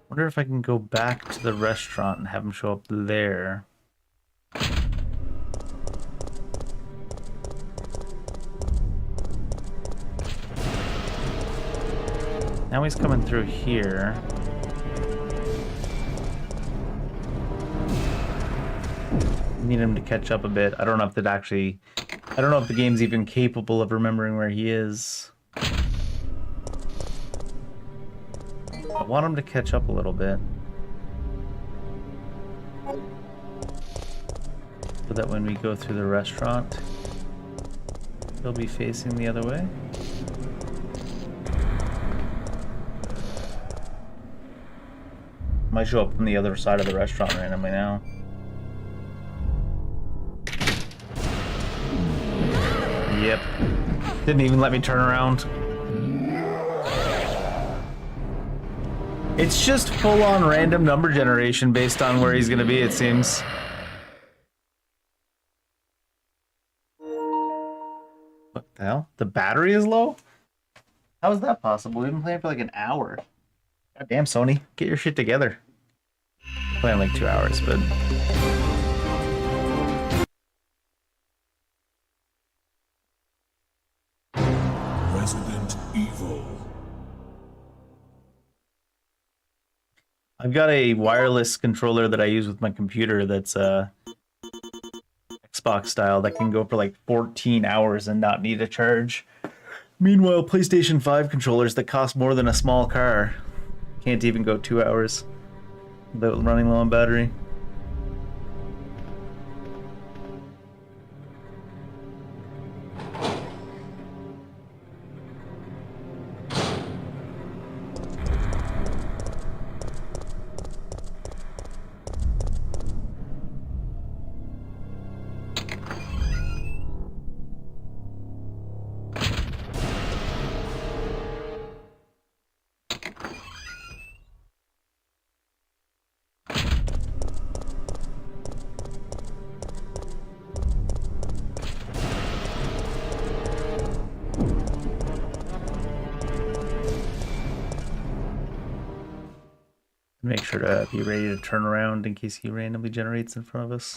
Wonder if I can go back to the restaurant and have him show up there. Now he's coming through here. Need him to catch up a bit. I don't know if that actually... I don't know if the game's even capable of remembering where he is. I want him to catch up a little bit. So that when we go through the restaurant, he'll be facing the other way. Might show up from the other side of the restaurant randomly now. Yep. Didn't even let me turn around. It's just full-on random number generation based on where he's gonna be, it seems. What the hell? The battery is low? How is that possible? We've been playing for like an hour. God damn, Sony. Get your shit together. Playing like 2 hours, but... Resident Evil. I've got a wireless controller that I use with my computer that's Xbox style that can go for like 14 hours and not need a charge. Meanwhile, PlayStation 5 controllers that cost more than a small car can't even go 2 hours without running low on battery. Make sure to be ready to turn around in case he randomly generates in front of us.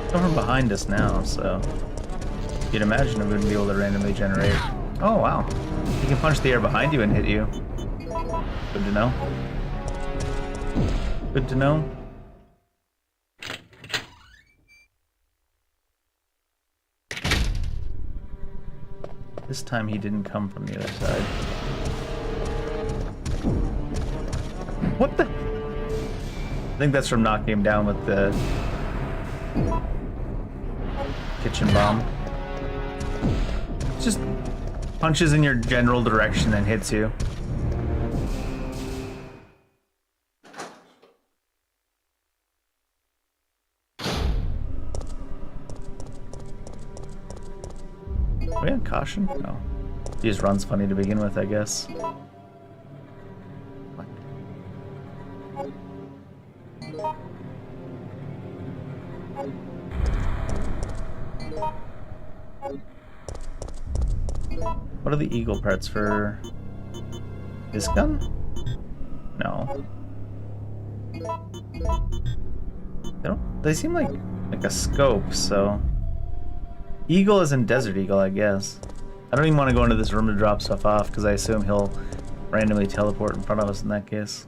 Come from behind us now, so you'd imagine it wouldn't be able to randomly generate. Oh wow, he can punch the air behind you and hit you. Good to know. Good to know. This time he didn't come from the other side. What the? I think that's from knocking him down with the kitchen bomb. Just punches in your general direction and hits you. Are we on caution? No. He just runs funny to begin with, I guess. What are the eagle parts for this gun? No. They seem like a scope, so eagle is in Desert Eagle, I guess. I don't even want to go into this room to drop stuff off because I assume he'll randomly teleport in front of us in that case.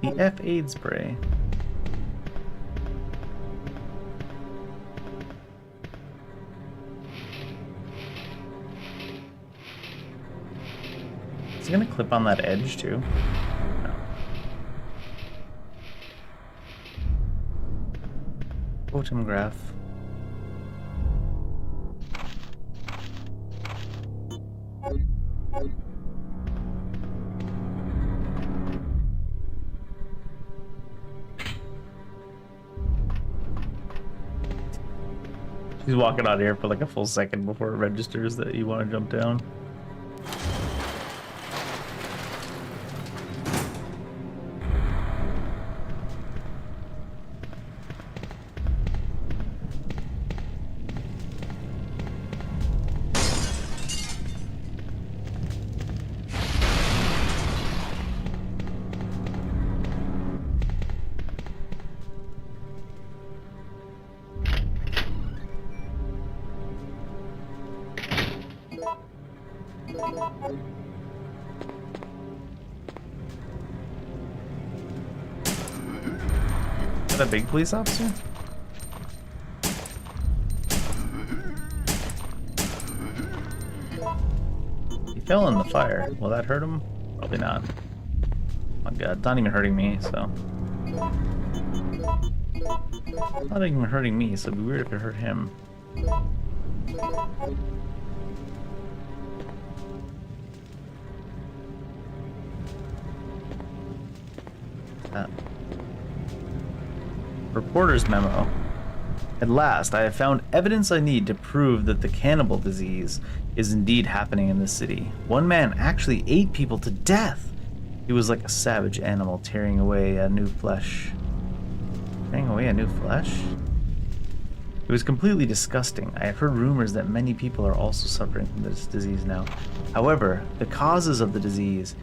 The F-aid spray. Is it gonna clip on that edge too? No. Totem graph. He's walking out of here for like a full second before it registers that you want to jump down. Is that a big police officer? He fell in the fire. Will that hurt him? Probably not. Oh my god, not even hurting me, so. Not even hurting me, so it'd be weird if it hurt him. That. Reporter's memo. At last, I have found evidence I need to prove that the cannibal disease is indeed happening in this city. One man actually ate people to death. He was like a savage animal tearing away a new flesh. Tearing away a new flesh? It was completely disgusting. I have heard rumors that many people are also suffering from this disease now. However, the causes of the disease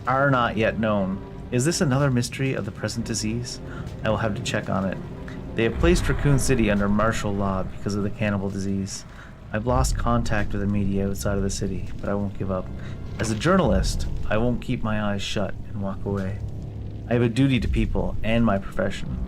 are not yet known. Is this another mystery of the present disease? I will have to check on it. They have placed Raccoon City under martial law because of the cannibal disease. I've lost contact with the media outside of the city, but I won't give up. As a journalist, I won't keep my eyes shut and walk away. I have a duty to people and my profession.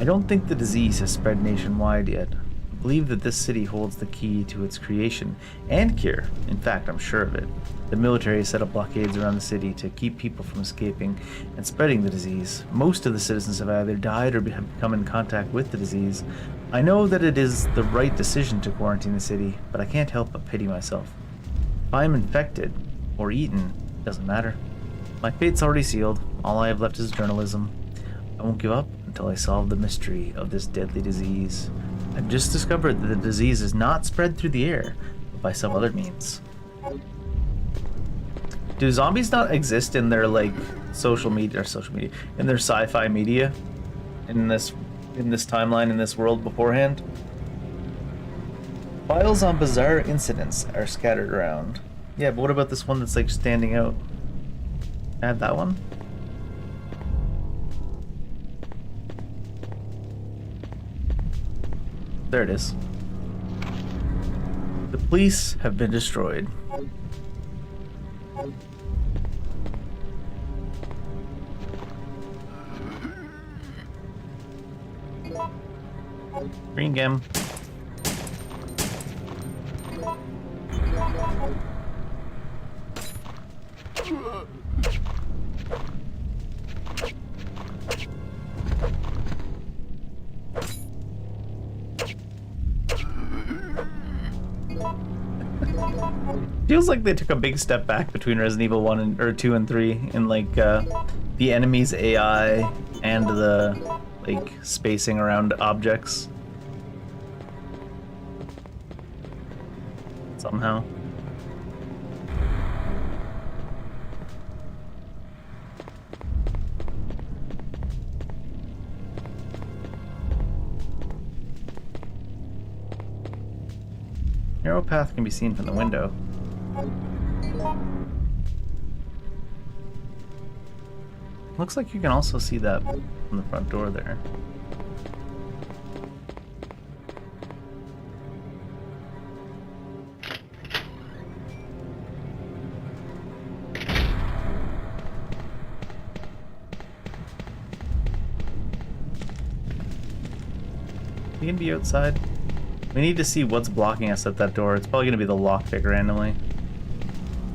I don't think the disease has spread nationwide yet. I believe that this city holds the key to its creation and cure. In fact, I'm sure of it. The military set up blockades around the city to keep people from escaping and spreading the disease. Most of the citizens have either died or have come in contact with the disease. I know that it is the right decision to quarantine the city, but I can't help but pity myself. If I am infected or eaten, it doesn't matter. My fate's already sealed. All I have left is journalism. I won't give up until I solve the mystery of this deadly disease. I've just discovered that the disease is not spread through the air, but by some other means. Do zombies not exist in their like social media, in their sci-fi media, in this timeline, in this world beforehand? Files on bizarre incidents are scattered around. Yeah, but what about this one that's like standing out? Add that one. There it is. The police have been destroyed. Green gem. Feels like they took a big step back between Resident Evil 1 and, or 2 and 3 in like the enemy's AI and the like spacing around objects. Somehow. Narrow path can be seen from the window. Looks like you can also see that from the front door there. You can be outside. We need to see what's blocking us at that door. It's probably going to be the lockpick randomly.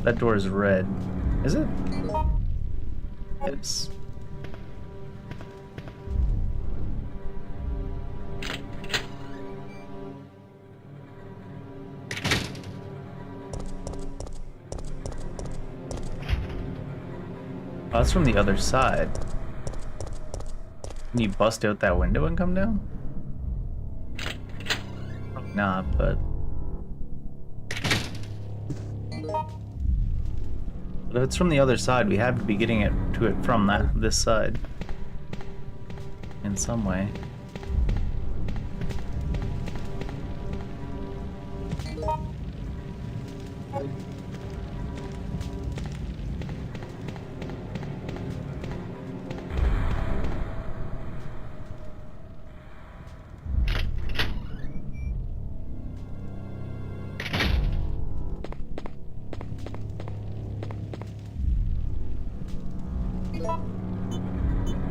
That door is red. Is it? Yes. Oh, that's from the other side. Can you bust out that window and come down? Probably not, but... But if it's from the other side, we have to be getting it to it from this side. In some way.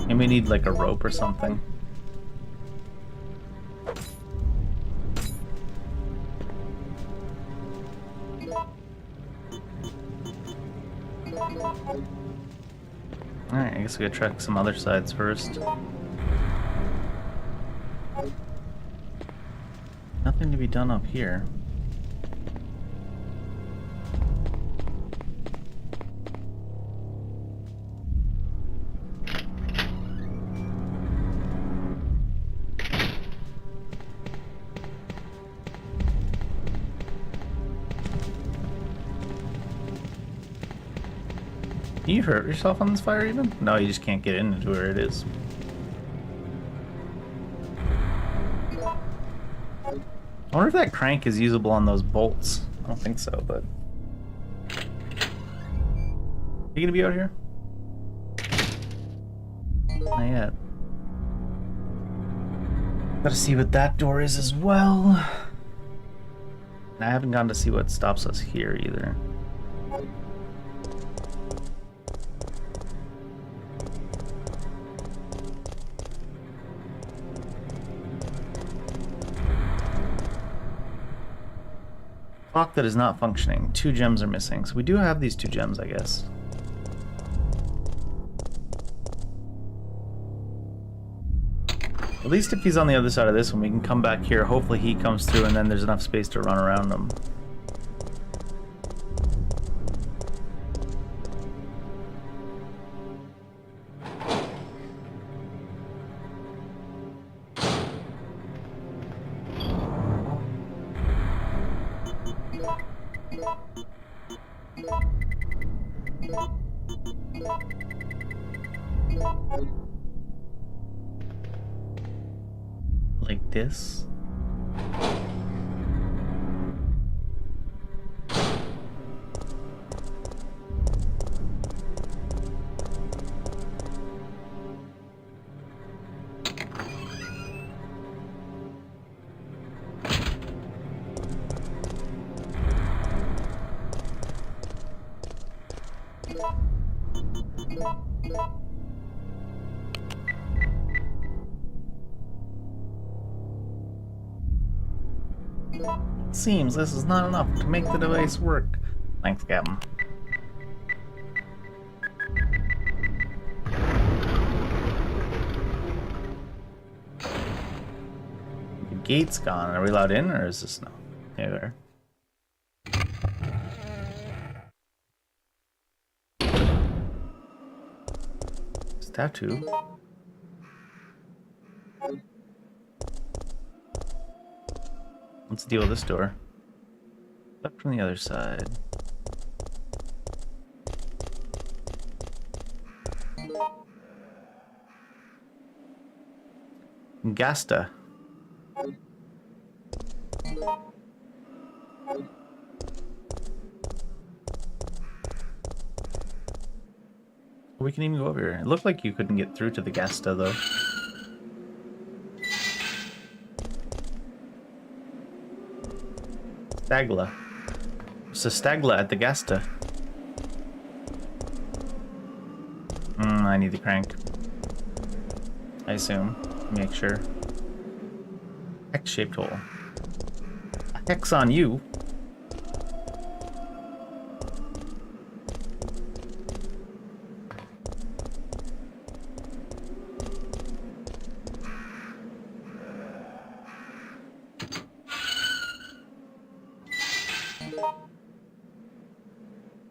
And we need like a rope or something. Alright, I guess we gotta check some other sides first. Nothing to be done up here. Can you hurt yourself on this fire even? No, you just can't get into where it is. I wonder if that crank is usable on those bolts. I don't think so, but... You gonna be out here? Not yet. Gotta see what that door is as well. And I haven't gone to see what stops us here either. Clock that is not functioning. 2 gems are missing. So we do have these 2 gems, I guess. At least if he's on the other side of this one, we can come back here. Hopefully he comes through and then there's enough space to run around him. Like this. Seems this is not enough to make the device work. Thanks, Captain. The gate's gone. Are we allowed in, or is this no? Yeah, there. Statue. Let's deal with this door. Up from the other side. Gasta. We can even go over here. It looked like you couldn't get through to the Gasta though. Stagla. It's a Stagla at the Gasta. I need the crank. I assume. Make sure. X-shaped hole. A hex on you.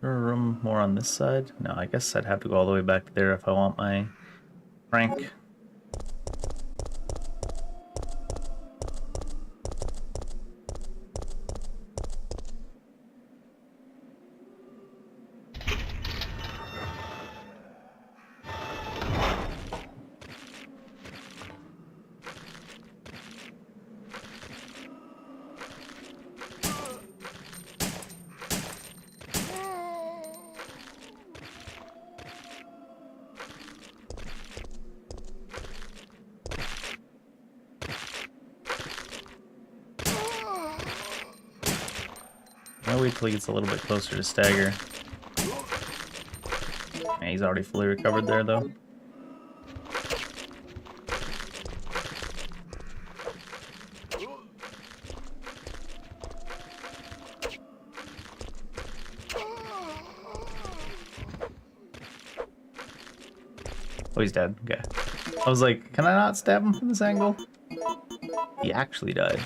Room more on this side? No, I guess I'd have to go all the way back there if I want my crank. I'll wait till he gets a little bit closer to stagger. Yeah, he's already fully recovered there, though. Oh, he's dead. Okay. I was like, can I not stab him from this angle? He actually died.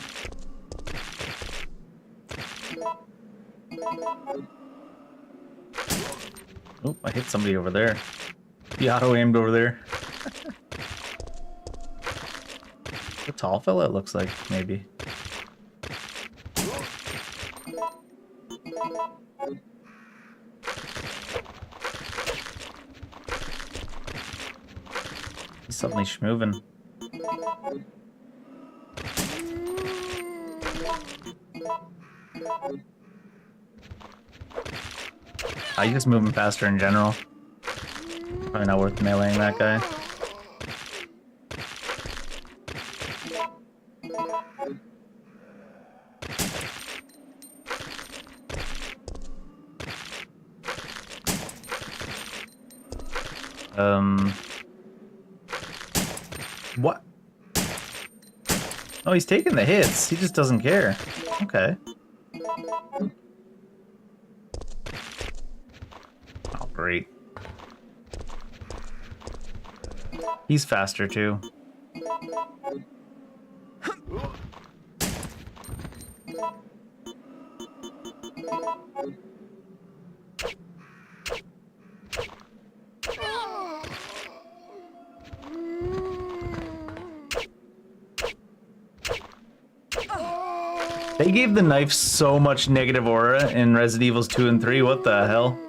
Oh, I hit somebody over there. He auto-aimed over there. A tall fella, it looks like, maybe. He's suddenly schmoving. He's just moving faster in general. Probably not worth meleeing that guy. What? Oh, he's taking the hits. He just doesn't care. Okay. Oh, great. He's faster too. They gave the knife so much negative aura in Resident Evils 2 and 3. What the hell?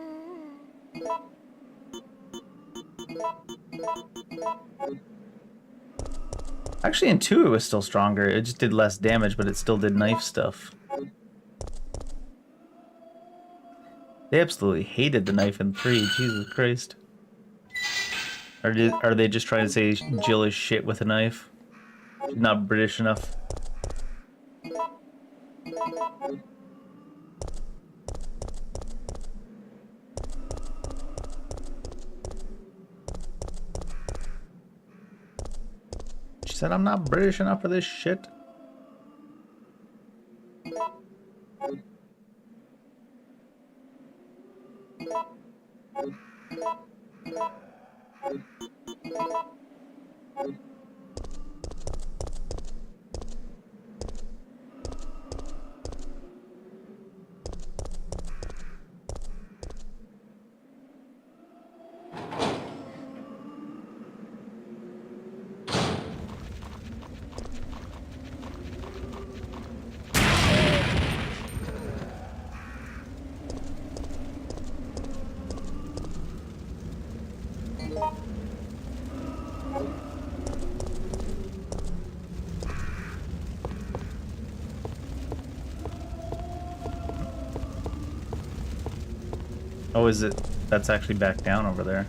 Actually, in 2 it was still stronger. It just did less damage, but it still did knife stuff. They absolutely hated the knife in 3. Jesus Christ. Are they just trying to say Jill is shit with a knife? She's not British enough. She said, I'm not British enough for this shit. Oh, is it? That's actually back down over there.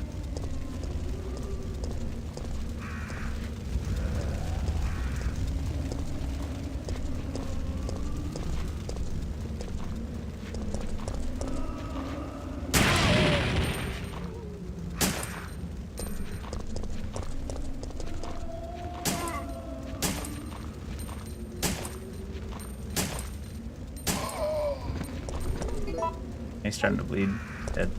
He's starting to bleed. Dead.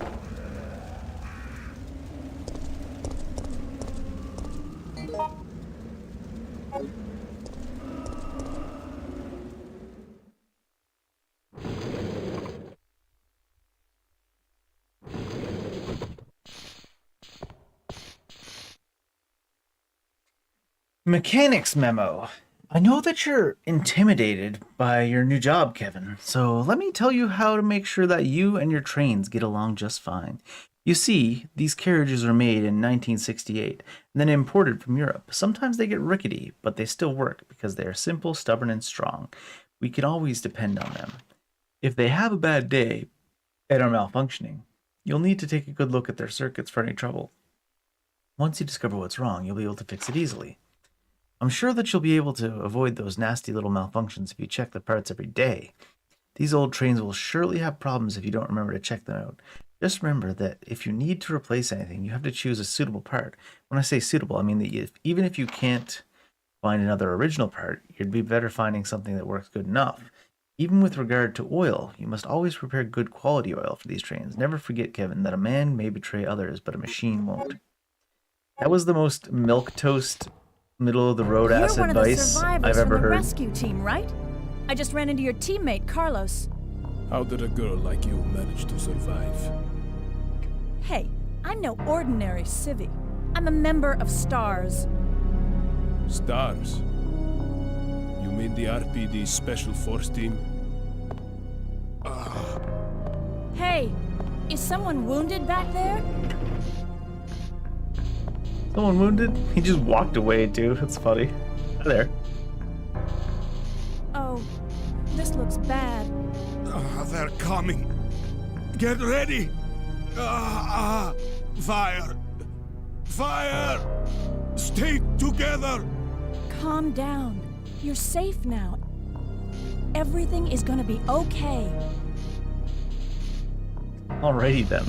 Mechanics memo. I know that you're intimidated by your new job, Kevin, so let me tell you how to make sure that you and your trains get along just fine. You see, these carriages are made in 1968 and then imported from Europe. Sometimes they get rickety, but they still work because they are simple, stubborn, and strong. We can always depend on them. If they have a bad day and are malfunctioning, you'll need to take a good look at their circuits for any trouble. Once you discover what's wrong, you'll be able to fix it easily. I'm sure that you'll be able to avoid those nasty little malfunctions if you check the parts every day. These old trains will surely have problems if you don't remember to check them out. Just remember that if you need to replace anything, you have to choose a suitable part. When I say suitable, I mean that even if you can't find another original part, you'd be better finding something that works good enough. Even with regard to oil, you must always prepare good quality oil for these trains. Never forget, Kevin, that a man may betray others, but a machine won't. That was the most milquetoast, middle of the road ass You're one of the advice survivors I've from ever the heard. rescue team, right? I just ran into your teammate, Carlos. How did a girl like you manage to survive? Hey, I'm no ordinary civvy. I'm a member of STARS. Stars? You mean the RPD Special Force Team? Hey, is someone wounded back there? Someone wounded? He just walked away, too. That's funny. Hi there. Oh, this looks bad. They're coming. Get ready. Fire. Fire. Stay together. Calm down. You're safe now. Everything is gonna be okay. Alrighty then.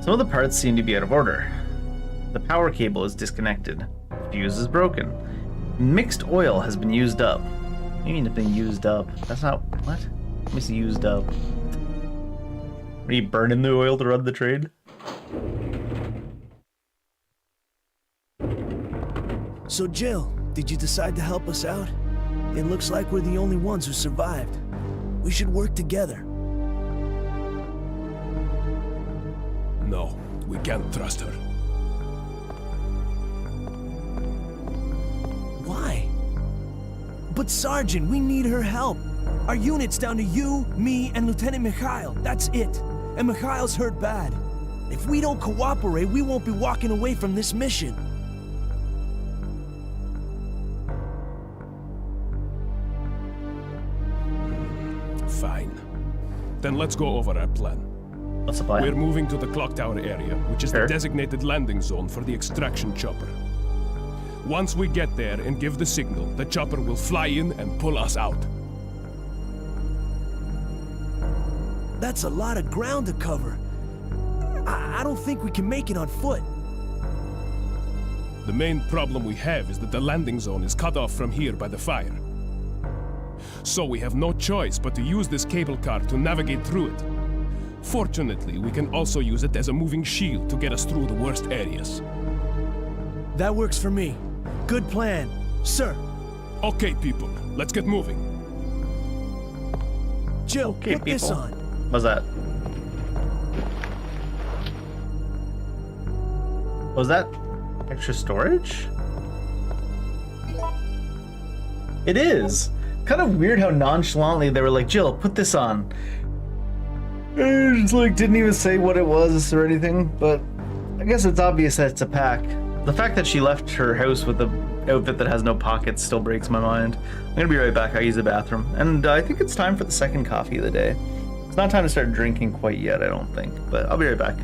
Some of the parts seem to be out of order. The power cable is disconnected. The fuse is broken. Mixed oil has been used up. What do you mean it's been used up? That's not... what? Let me see used up. Are you burning the oil to run the train? So, Jill, did you decide to help us out? It looks like we're the only ones who survived. We should work together. No, we can't trust her. Why? But Sergeant, we need her help. Our unit's down to you, me, and Lieutenant Mikhail. That's it. And Mikhail's hurt bad. If we don't cooperate, we won't be walking away from this mission. Fine. Then let's go over our plan. What's the plan? We're moving to the clock tower area, which is Sure. the designated landing zone for the extraction chopper. Once we get there and give the signal, the chopper will fly in and pull us out. That's a lot of ground to cover. I don't think we can make it on foot. The main problem we have is that the landing zone is cut off from here by the fire. So we have no choice but to use this cable car to navigate through it. Fortunately, we can also use it as a moving shield to get us through the worst areas. That works for me. Good plan. Sir. Okay, people, let's get moving. Jill, Okay, put this people. on. What's that? Was that extra storage? It is. Kind of weird how nonchalantly they were like, Jill, put this on. And just like didn't even say what it was or anything, but I guess it's obvious that it's a pack. The fact that she left her house with a outfit that has no pockets still breaks my mind. I'm gonna be right back. I use the bathroom, and I think it's time for the second coffee of the day. It's not time to start drinking quite yet, I don't think, but I'll be right back.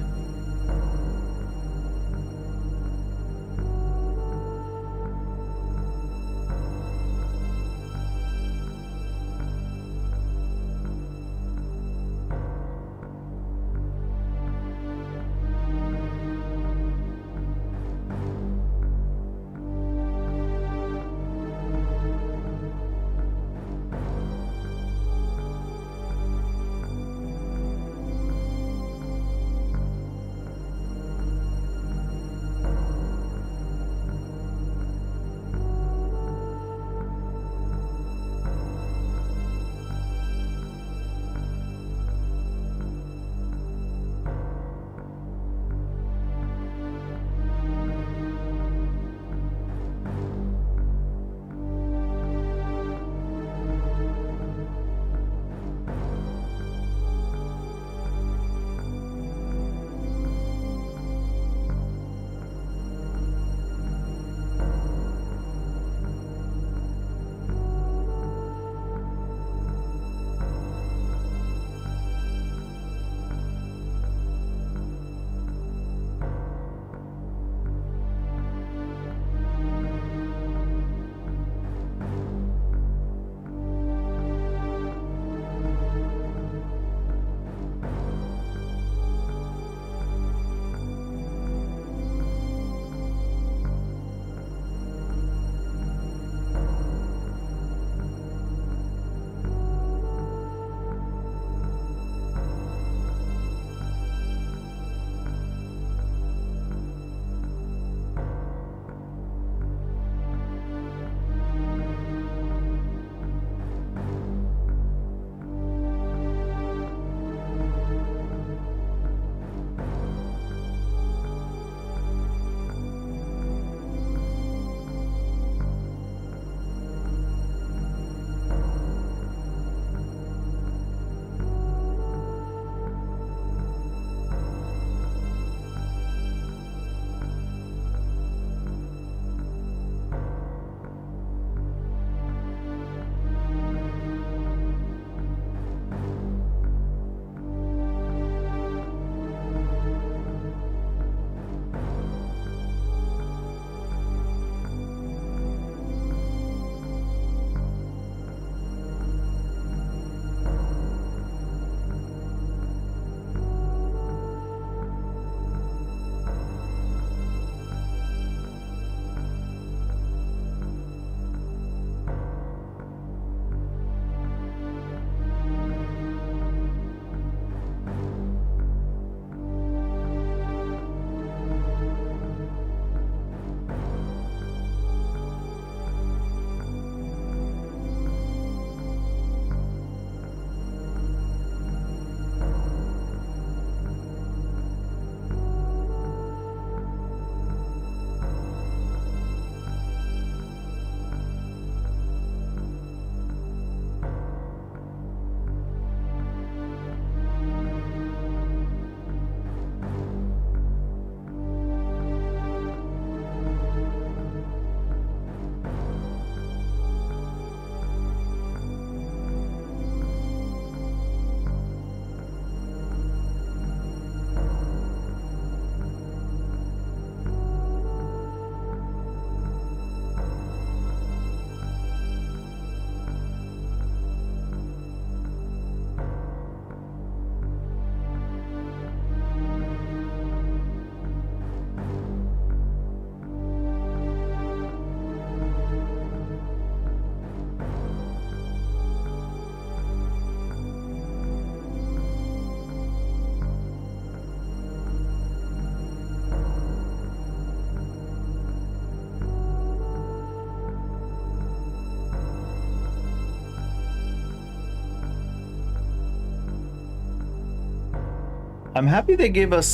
I'm happy they gave us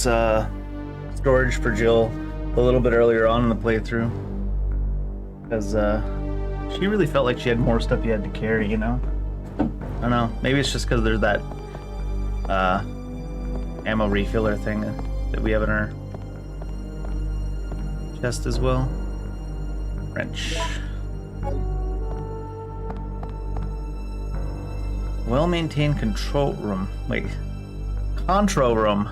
storage for Jill a little bit earlier on in the playthrough, because she really felt like she had more stuff you had to carry, you know? I don't know, maybe it's just because there's that ammo refiller thing that we have in our chest as well. Wrench. Well-maintained control room. Wait. Control room.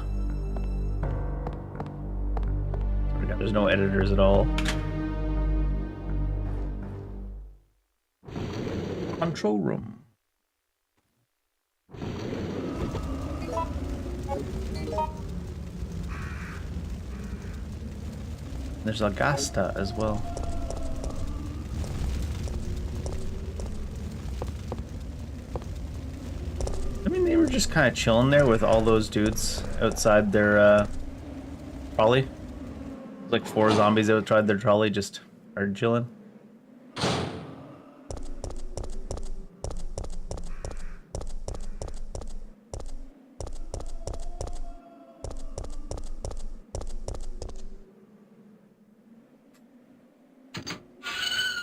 There's no editors at all. Control room. There's Augusta as well. I mean, they were just kind of chilling there with all those dudes outside their trolley. Like 4 zombies outside their trolley just are chilling.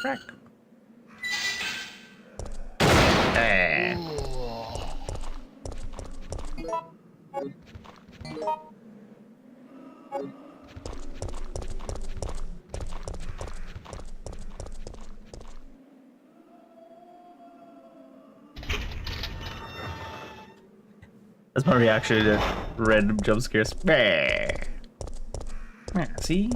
Crack. That's my reaction to random jump scares. See?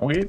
Okay.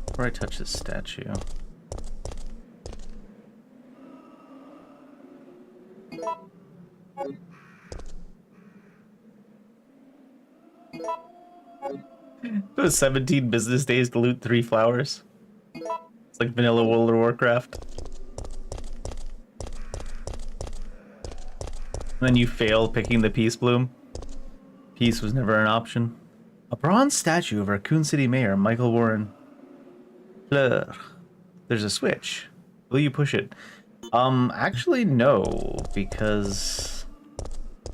Before I touch this statue. It was 17 business days to loot 3 flowers. It's like vanilla World of Warcraft. And then you fail picking the peace bloom. Peace was never an option. A bronze statue of Raccoon City Mayor Michael Warren. Fleur. There's a switch. Will you push it? Actually no, because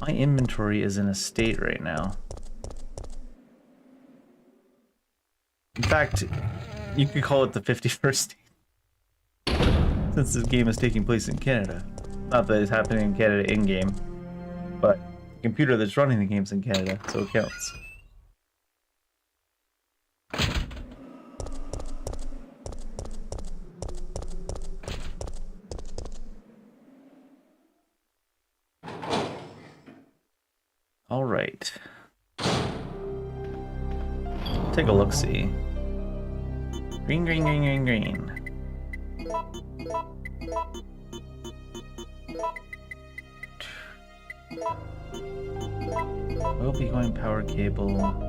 my inventory is in a state right now. In fact, you could call it the 51st state, since this game is taking place in Canada. Not that it's happening in Canada in-game, but the computer that's running the game's in Canada, so it counts. All right. Take a look-see. Green, green, green, green, green. Will be going power cable.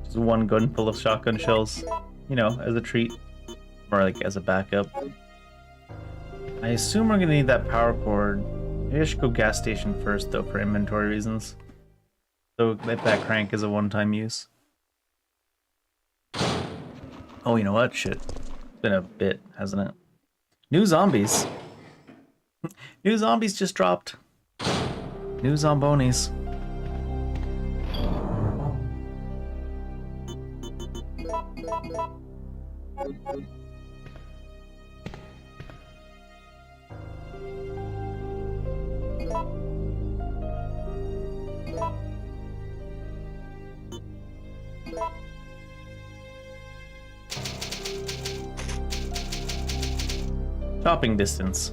Just one gun full of shotgun shells, you know, as a treat. Or like as a backup. I assume we're gonna need that power cord. Maybe I should go gas station first though for inventory reasons. So that crank is a one-time use. Oh, you know what? Shit. It's been a bit, hasn't it? New zombies. New zombies just dropped. New zombonis. Shopping distance.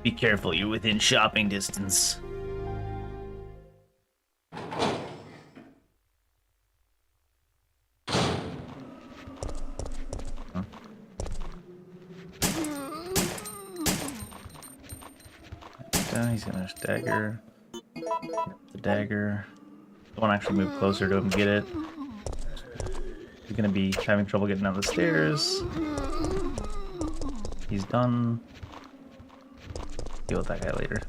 Be careful, you're within shopping distance. He's gonna dagger. The dagger. Don't want to actually move closer to him and get it. He's gonna be having trouble getting down the stairs. He's done. Deal with that guy later.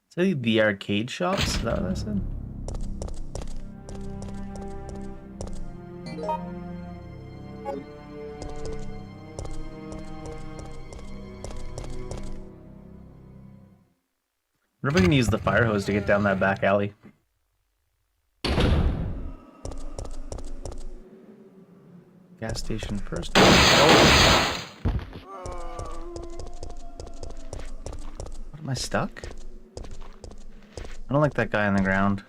So the arcade shops? Is that what I said? I wonder if we can use the fire hose to get down that back alley. Gas station first. Oh. What, am I stuck? I don't like that guy on the ground.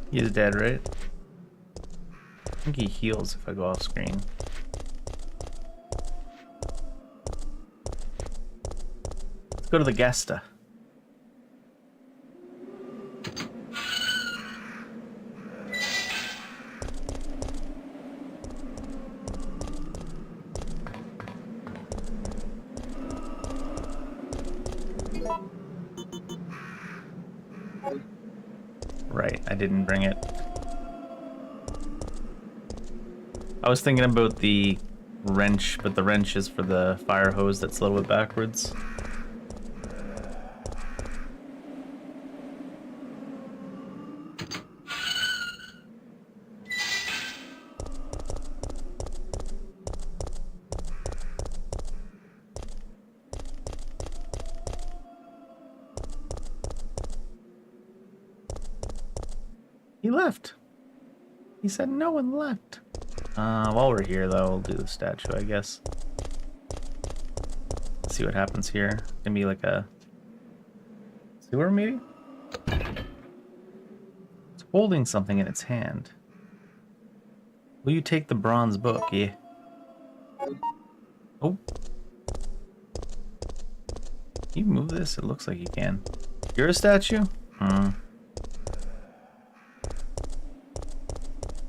He's dead, right? I think he heals if I go off screen. Let's go to the Gesta. Right, I didn't bring it. I was thinking about the wrench, but the wrench is for the fire hose that's a little bit backwards. He left. He said no one left. While we're here, though, we'll do the statue, I guess. Let's see what happens here. Gonna be like a sewer, maybe? It's holding something in its hand. Will you take the bronze book? Yeah. Oh. Can you move this? It looks like you can. You're a statue? Hmm.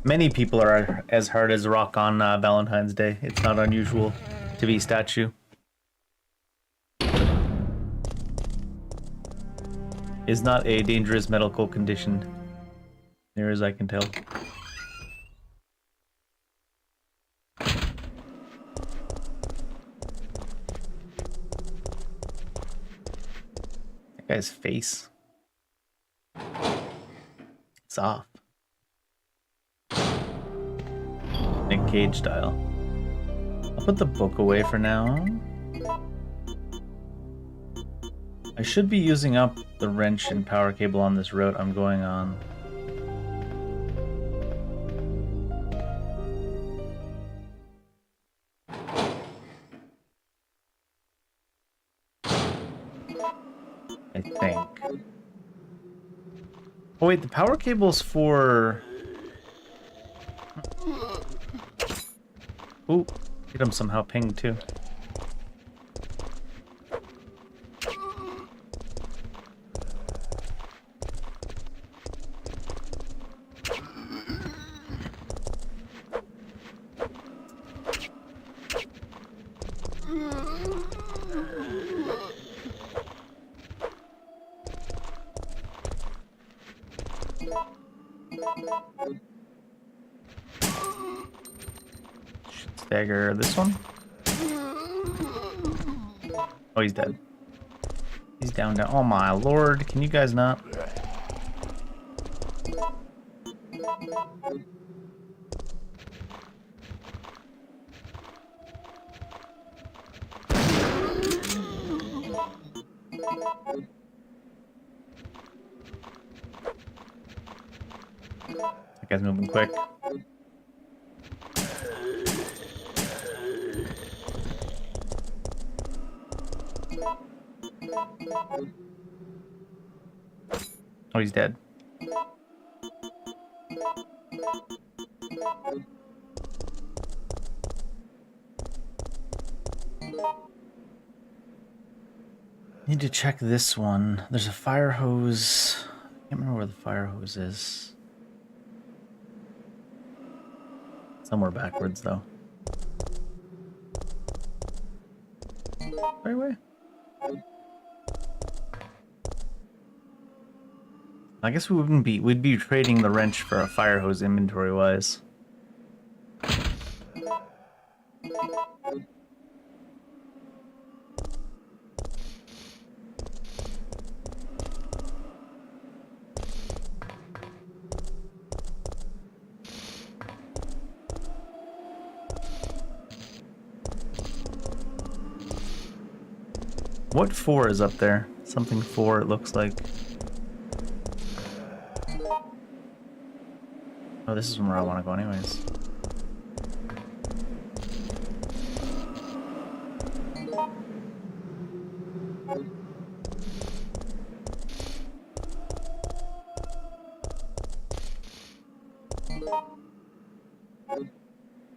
Many people are as hard as rock on Valentine's Day. It's not unusual to be statue. Is not a dangerous medical condition. near as I can tell. That guy's face. It's off. Nick Cage style. I'll put the book away for now. I should be using up the wrench and power cable on this route I'm going on. I think. Oh wait, the power cable's for... Ooh, get him somehow pinged too. Stagger this one. Oh, he's dead. He's down. Oh my lord, can you guys not? That guy's moving quick. Oh, he's dead. Need to check this one. There's a fire hose. I can't remember where the fire hose is. Somewhere backwards, though. Right away. I guess we wouldn't be. We'd be trading the wrench for a fire hose inventory-wise. What 4 is up there? Something 4, it looks like. Oh, this is where I want to go anyways.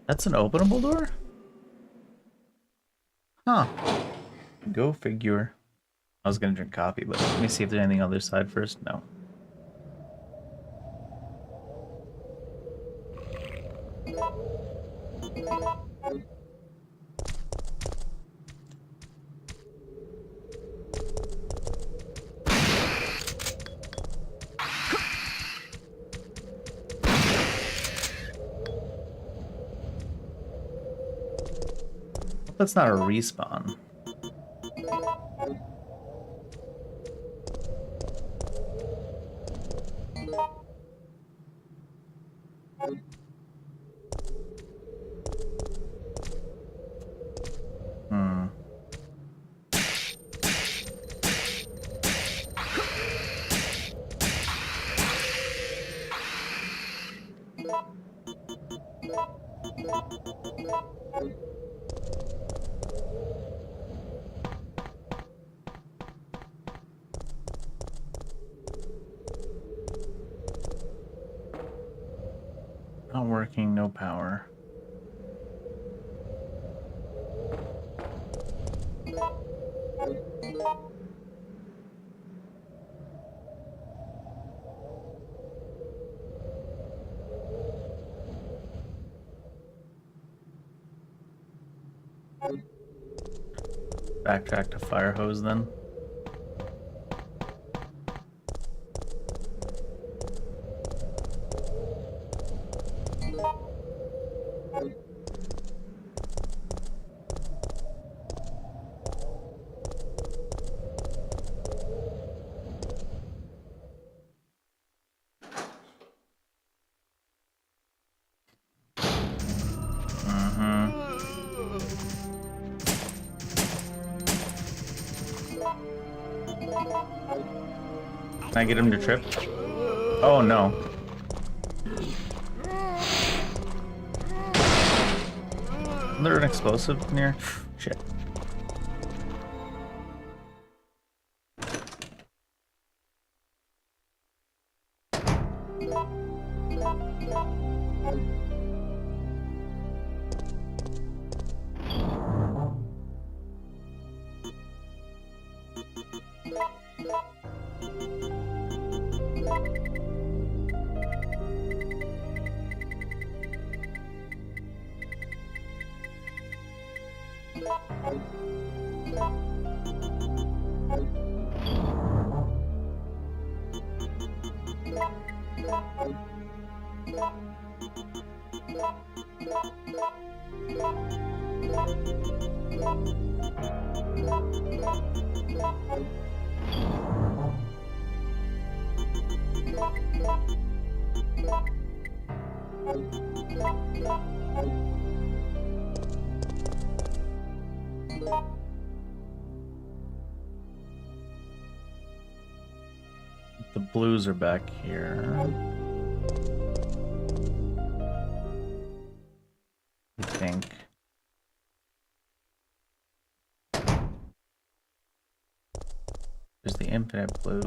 That's an openable door? Huh. Go figure. I was gonna drink coffee, but let me see if there's anything on the other side first. No. That's not a respawn. Not working, no power. Backtrack to fire hose then. Can I get him to trip? Oh no. Isn't there an explosive near? Shit. The blues are back here. I think. There's the infinite blue.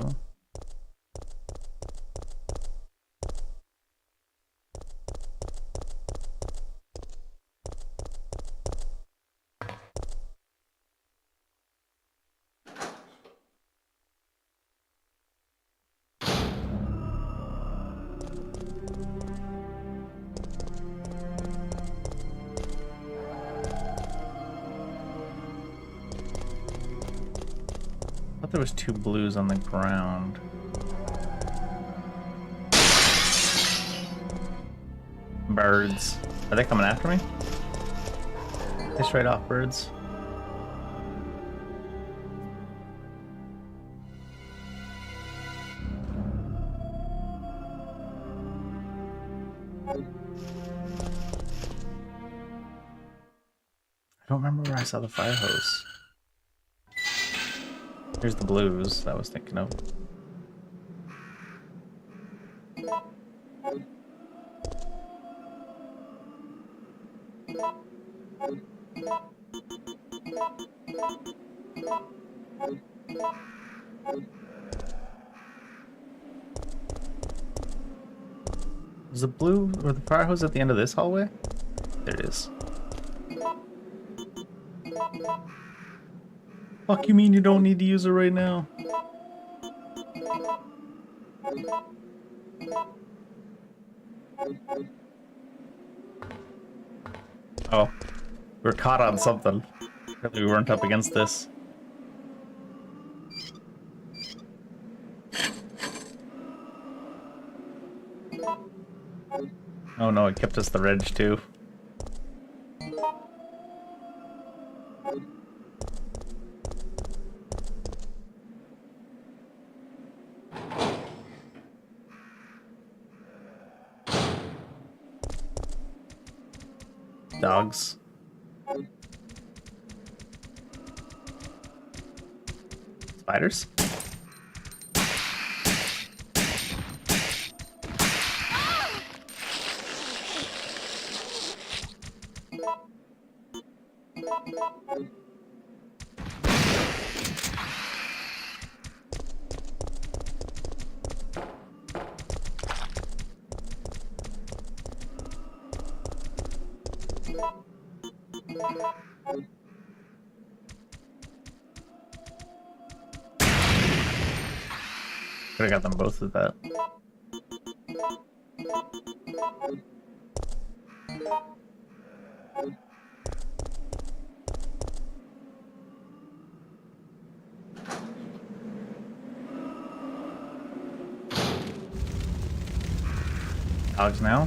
I thought there was two blues on the ground. Birds. Are they coming after me? They straight off birds. I don't remember where I saw the fire hose. Here's the blues that I was thinking of. Is the blue or the fire hose at the end of this hallway? There it is. Fuck you mean you don't need to use it right now? Oh, we're caught on something. Apparently we weren't up against this. Oh no, it kept us the reg too. Dogs. Spiders? Could have got them both with that. Dogs now.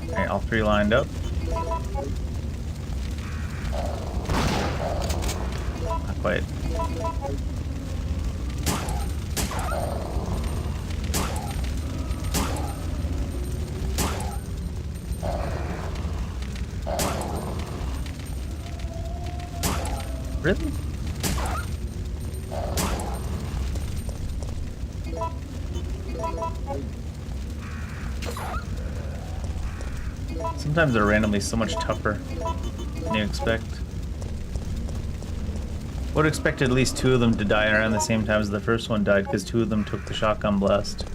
Okay, all three lined up. Not quite. Really? Sometimes they're randomly so much tougher than you expect. Would expect at least 2 of them to die around the same time as the first one died, because 2 of them took the shotgun blast.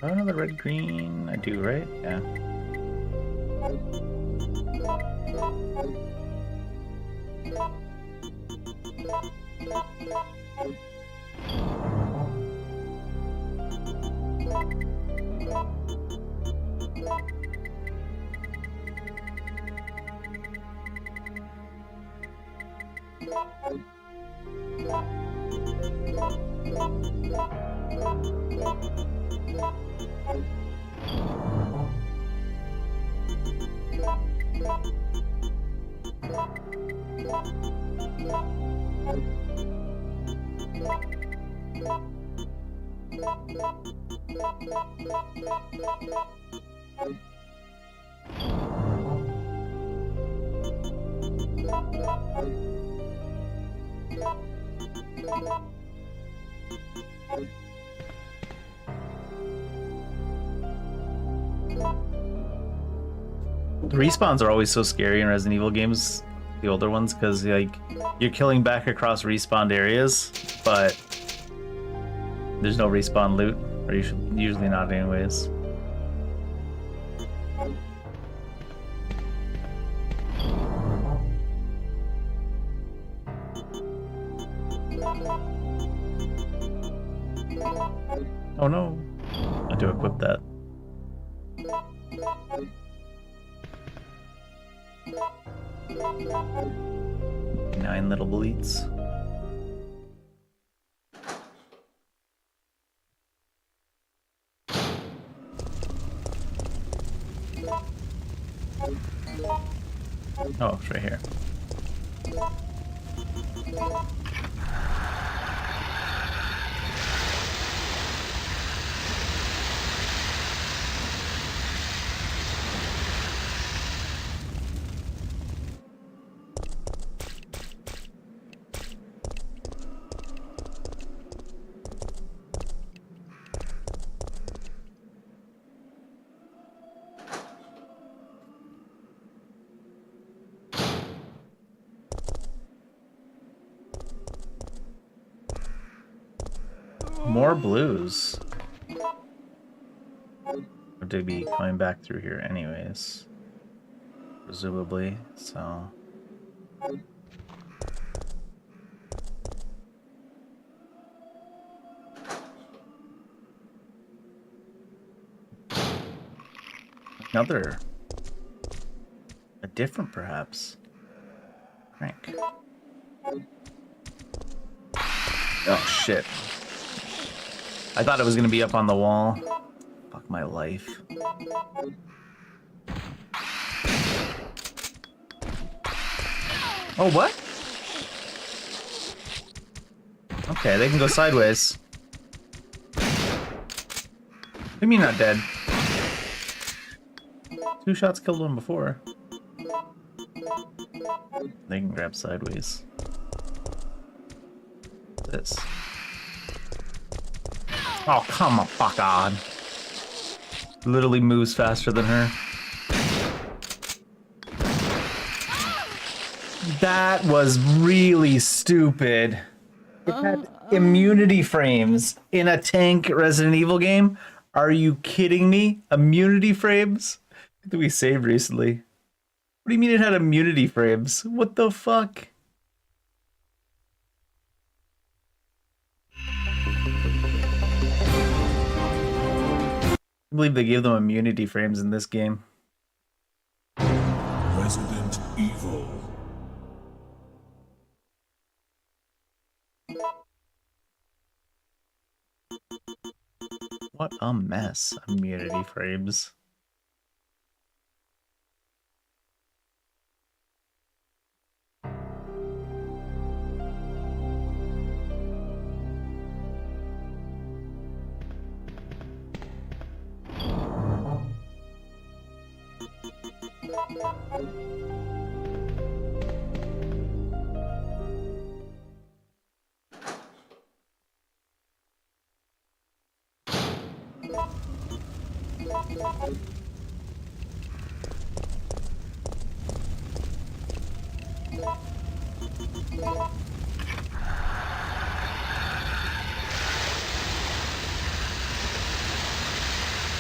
Oh, another red green. I do, right? Yeah. The respawns are always so scary in Resident Evil games, the older ones, because like you're killing back across respawned areas, but there's no respawn loot, or usually not anyways. Oh no, I have to equip that. 9 little bleats. Oh, it's right here. More blues. To be coming back through here anyways, presumably, so another, a different perhaps crank. Oh shit, I thought it was gonna be up on the wall. Fuck my life. Oh, what? Okay, they can go sideways. What do you mean not dead? 2 shots killed one before. They can grab sideways. This. Oh, come on, fuck on. Literally moves faster than her. That was really stupid. It had immunity frames in a tank Resident Evil game. Are you kidding me? Immunity frames? That we saved recently. What do you mean it had immunity frames? What the fuck? I believe they gave them immunity frames in this game. Resident Evil. What a mess. Immunity frames.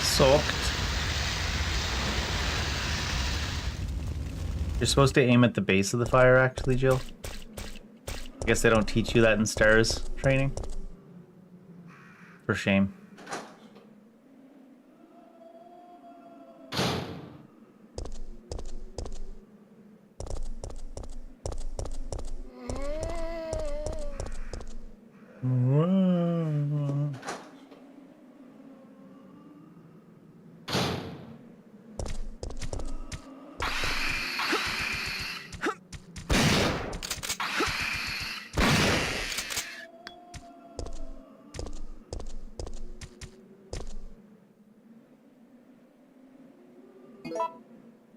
Soaked. You're supposed to aim at the base of the fire, actually, Jill. I guess they don't teach you that in STARS training. For shame.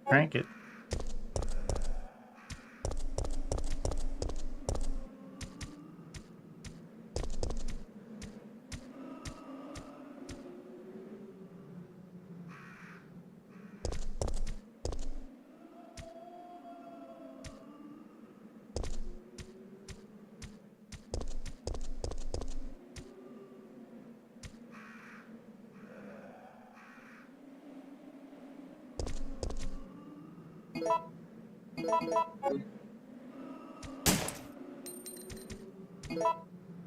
Crank it.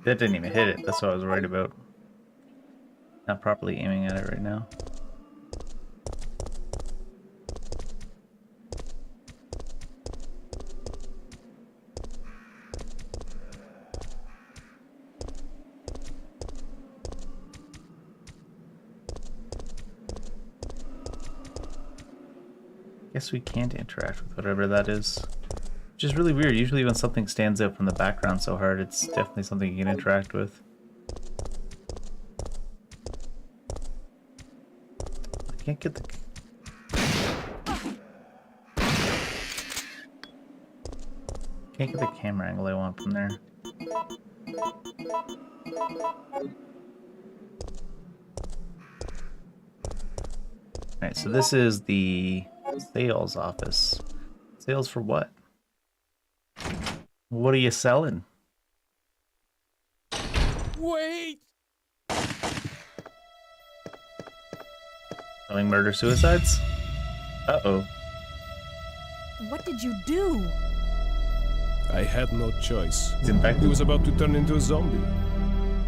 That didn't even hit it. That's what I was worried about. Not properly aiming at it right now. Guess we can't interact with whatever that is. Which is really weird. Usually when something stands out from the background so hard, it's definitely something you can interact with. I can't get the... Can't get the camera angle I want from there. Alright, so this is the sales office. Sales for what? What are you selling? Wait! Selling murder-suicides? Uh-oh. What did you do? I had no choice. He's infected. He was about to turn into a zombie.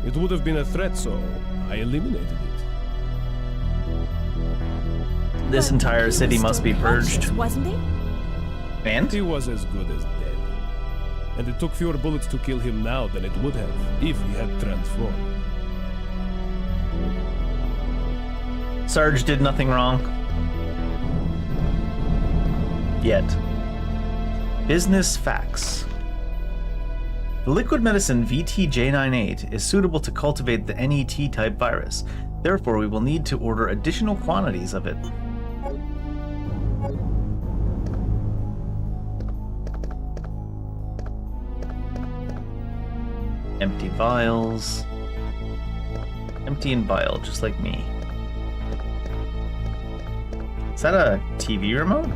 It would have been a threat, so I eliminated it. This entire city must be purged. Conscious, wasn't he? And? He was as good as dead. And it took fewer bullets to kill him now than it would have if he had transformed. Sarge did nothing wrong. Yet. Business facts. The liquid medicine VTJ98 is suitable to cultivate the NET type virus. Therefore, we will need to order additional quantities of it. Empty vials. Empty and vial, just like me. Is that a TV remote?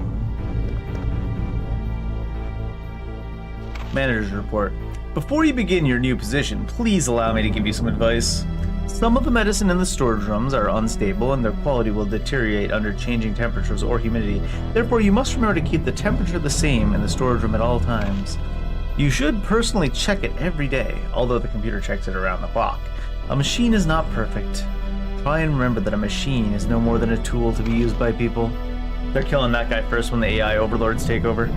Manager's report. Before you begin your new position, please allow me to give you some advice. Some of the medicine in the storage rooms are unstable and their quality will deteriorate under changing temperatures or humidity. Therefore, you must remember to keep the temperature the same in the storage room at all times. You should personally check it every day, although the computer checks it around the clock. A machine is not perfect. Try and remember that a machine is no more than a tool to be used by people. They're killing that guy first when the AI overlords take over.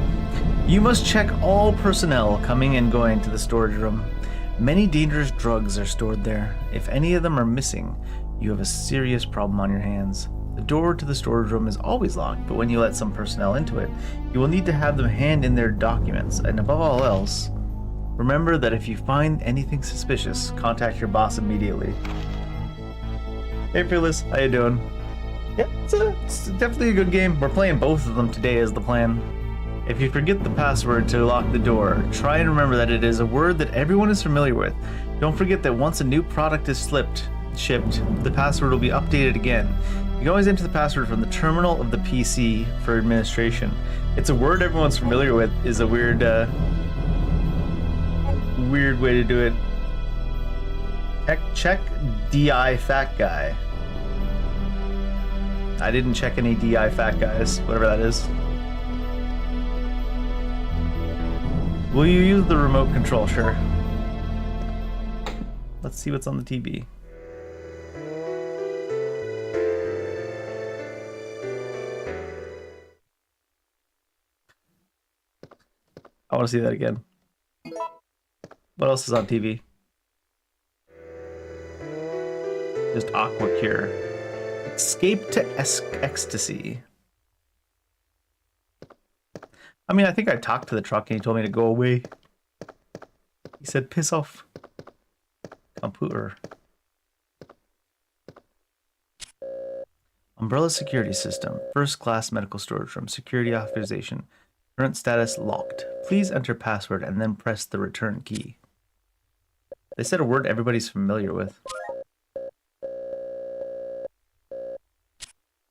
You must check all personnel coming and going to the storage room. Many dangerous drugs are stored there. If any of them are missing, you have a serious problem on your hands. The door to the storage room is always locked, but when you let some personnel into it, you will need to have them hand in their documents, and above all else, remember that if you find anything suspicious, contact your boss immediately. Hey Fearless, how you doing? Yeah, it's definitely a good game. We're playing both of them today as the plan. If you forget the password to lock the door, try and remember that it is a word that everyone is familiar with. Don't forget that once a new product is shipped, the password will be updated again. You can always enter the password from the terminal of the PC for administration. It's a word everyone's familiar with, is a weird way to do it. Check DI fat guy. I didn't check any DI fat guys, whatever that is. Will you use the remote control? Sure. Let's see what's on the TV. I want to see that again. What else is on TV? Just Aqua Cure. Escape to Ecstasy. I mean, I think I talked to the truck and he told me to go away. He said, piss off. Computer. Umbrella security system. First class medical storage room. Security authorization. Current status locked. Please enter password and then press the return key. They said a word everybody's familiar with.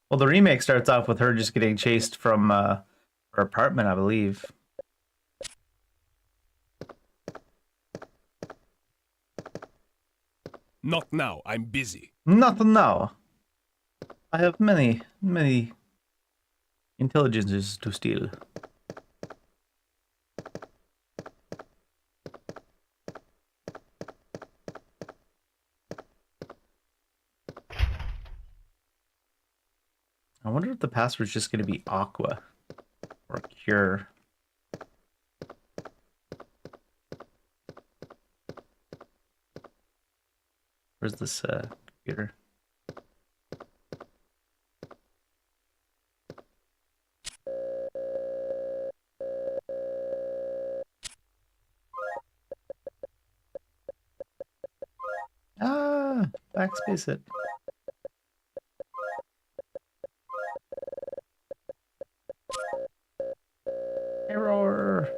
Well, the remake starts off with her just getting chased from her apartment, I believe. Not now, I'm busy. Not now. I have many intelligences to steal. I wonder if the password's just going to be Aqua or Cure. Where's this computer? Ah, backspace it. Error.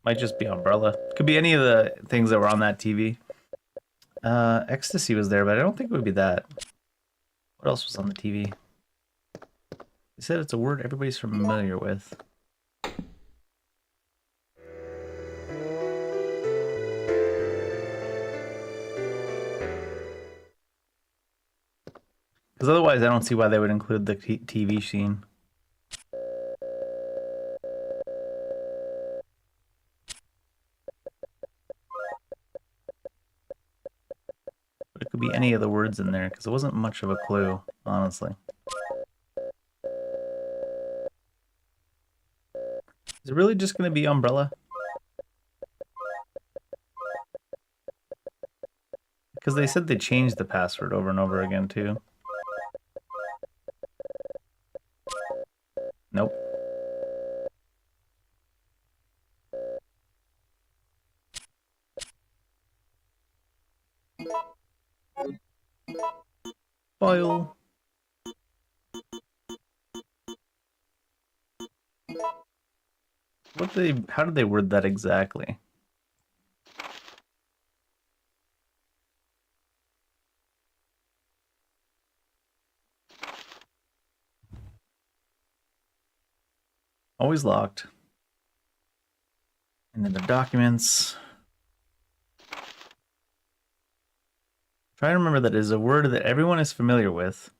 Might just be Umbrella. Could be any of the things that were on that TV. Ecstasy was there, but I don't think it would be that. What else was on the TV? They said it's a word everybody's familiar with. Because otherwise I don't see why they would include the TV scene. But it could be any of the words in there, because it wasn't much of a clue, honestly. Is it really just going to be Umbrella? Because they said they changed the password over and over again, too. Nope. File. How did they word that exactly? Always locked. And then the documents. Try to remember that it is a word that everyone is familiar with.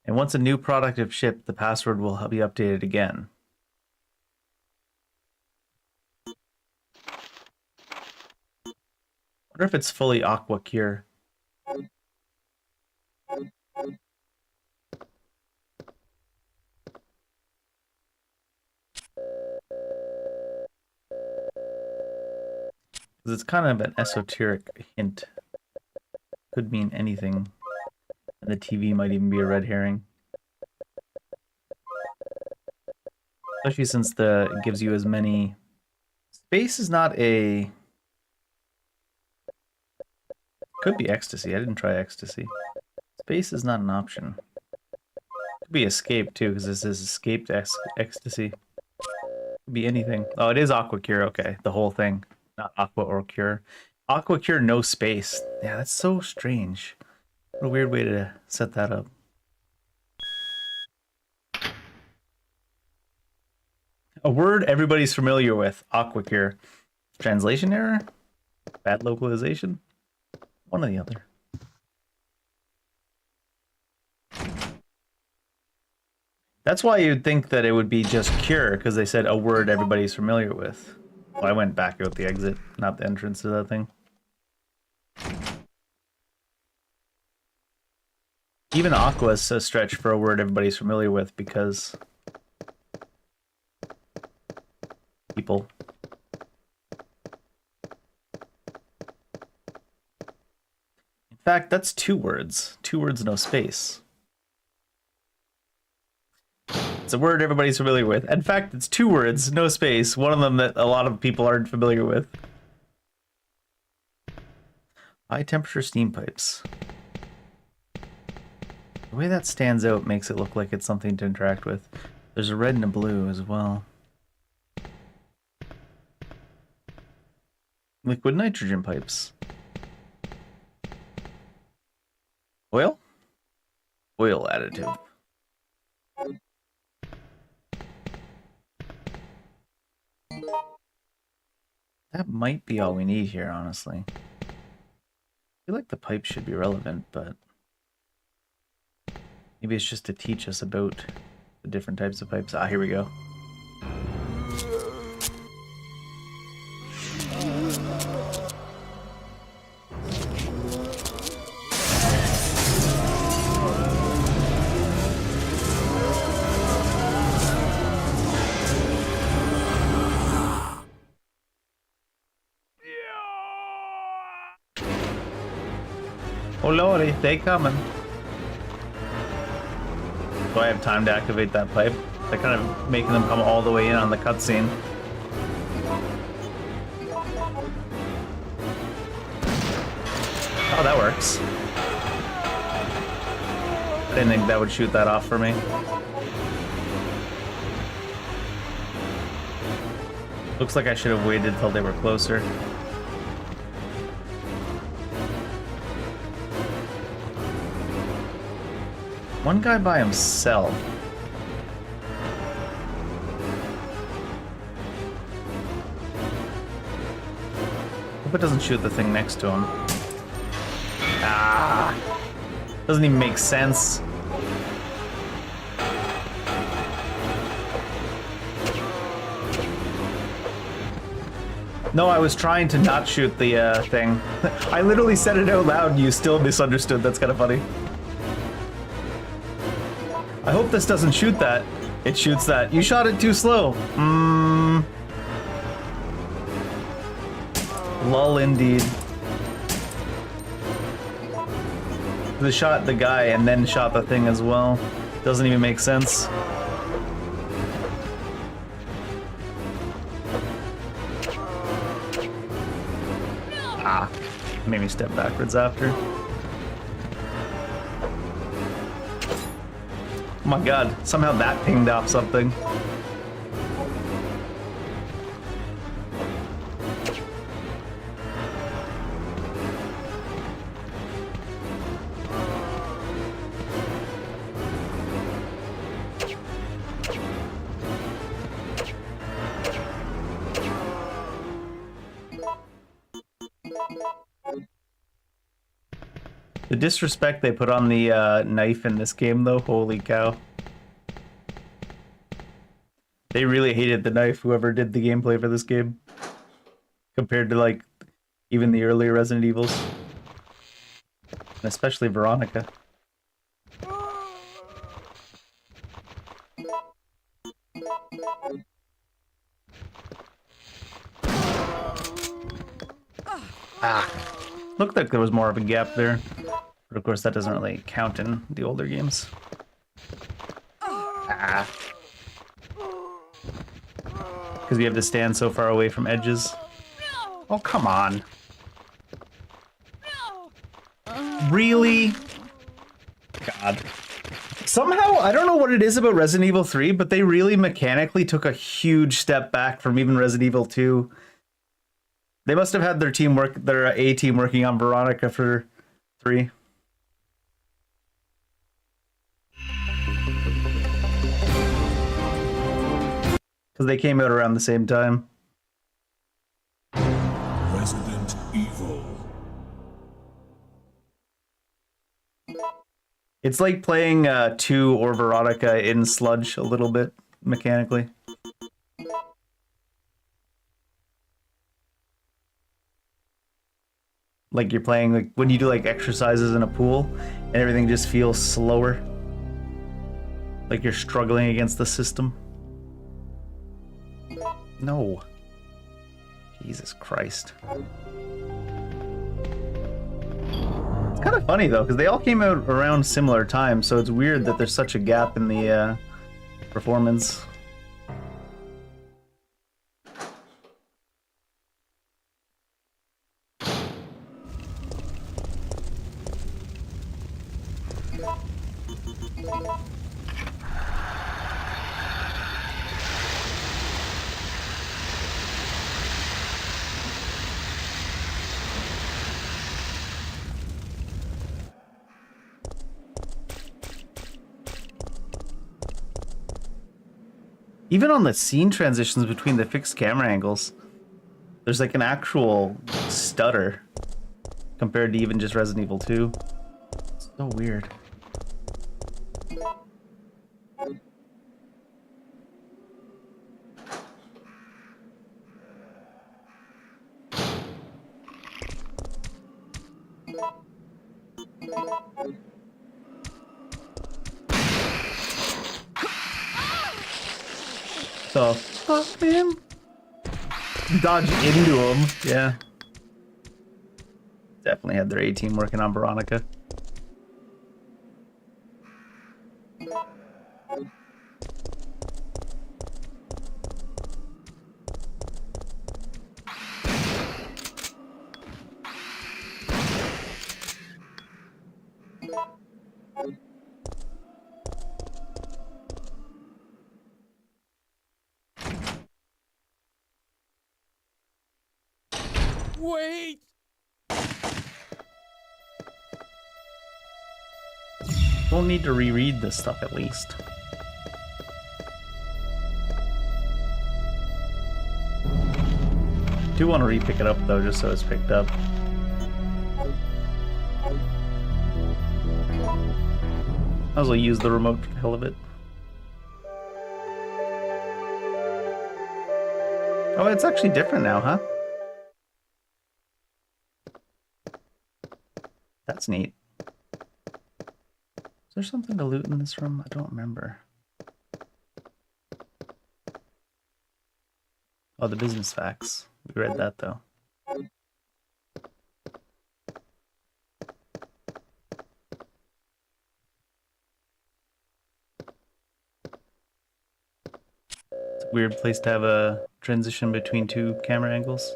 And once a new product is shipped, the password will be updated again. I wonder if it's fully Aqua Cure. Because it's kind of an esoteric hint. Could mean anything. And the TV might even be a red herring. Especially since it gives you as many... Space is not a... Could be ecstasy. I didn't try ecstasy. Space is not an option. Could be escape too, because this is escaped ecstasy. Could be anything. Oh, it is aqua cure. Okay, the whole thing. Not aqua or cure. Aqua cure, no space. Yeah, that's so strange. What a weird way to set that up. A word everybody's familiar with. Aqua cure. Translation error? Bad localization? One or the other. That's why you'd think that it would be just cure, because they said a word everybody's familiar with. Well, I went back out the exit, not the entrance to that thing. Even aqua is a stretch for a word everybody's familiar with, because... people. In fact, that's 2 words. 2 words, no space. It's a word everybody's familiar with. In fact, it's 2 words, no space. One of them that a lot of people aren't familiar with. High temperature steam pipes. The way that stands out makes it look like it's something to interact with. There's a red and a blue as well. Liquid nitrogen pipes. Oil? Oil additive. That might be all we need here, honestly. I feel like the pipes should be relevant, but... maybe it's just to teach us about the different types of pipes. Ah, here we go. Oh lordy, they coming. Do I have time to activate that pipe? They're kind of making them come all the way in on the cutscene. Oh, that works. I didn't think that would shoot that off for me. Looks like I should have waited till they were closer. One guy by himself. Hope it doesn't shoot the thing next to him. Ah! Doesn't even make sense. No, I was trying to not shoot the thing. I literally said it out loud and you still misunderstood. That's kind of funny. I hope this doesn't shoot that. It shoots that. You shot it too slow. Lull indeed. They shot the guy and then shot the thing as well. Doesn't even make sense. Ah, made me step backwards after. Oh my god, somehow that pinged off something. The disrespect they put on the knife in this game, though, holy cow. They really hated the knife, whoever did the gameplay for this game. Compared to, like, even the earlier Resident Evils. And especially Veronica. there was more of a gap there. But of course, that doesn't really count in the older games. Ah. Because we have to stand so far away from edges. Oh, come on. Really? God. Somehow, I don't know what it is about Resident Evil 3, but they really mechanically took a huge step back from even Resident Evil 2. They must have had their A team working on Veronica for 3. Because they came out around the same time. Resident Evil. It's like playing 2 or Veronica in Sludge a little bit, mechanically. Like you're playing, like when you do like exercises in a pool, and everything just feels slower. Like you're struggling against the system. No. Jesus Christ. It's kind of funny though, because they all came out around similar times, so it's weird that there's such a gap in the performance. Even on the scene transitions between the fixed camera angles, there's like an actual stutter compared to even just Resident Evil 2. It's so weird. So, fuck him. Dodge into him. Yeah. Definitely had their A team working on Veronica. Wait! Won't need to reread this stuff at least. Do want to re-pick it up though, just so it's picked up. Might as well use the remote for the hell of it. Oh, it's actually different now, huh? That's neat. Is there something to loot in this room? I don't remember. Oh, the business facts. We read that though. It's a weird place to have a transition between 2 camera angles.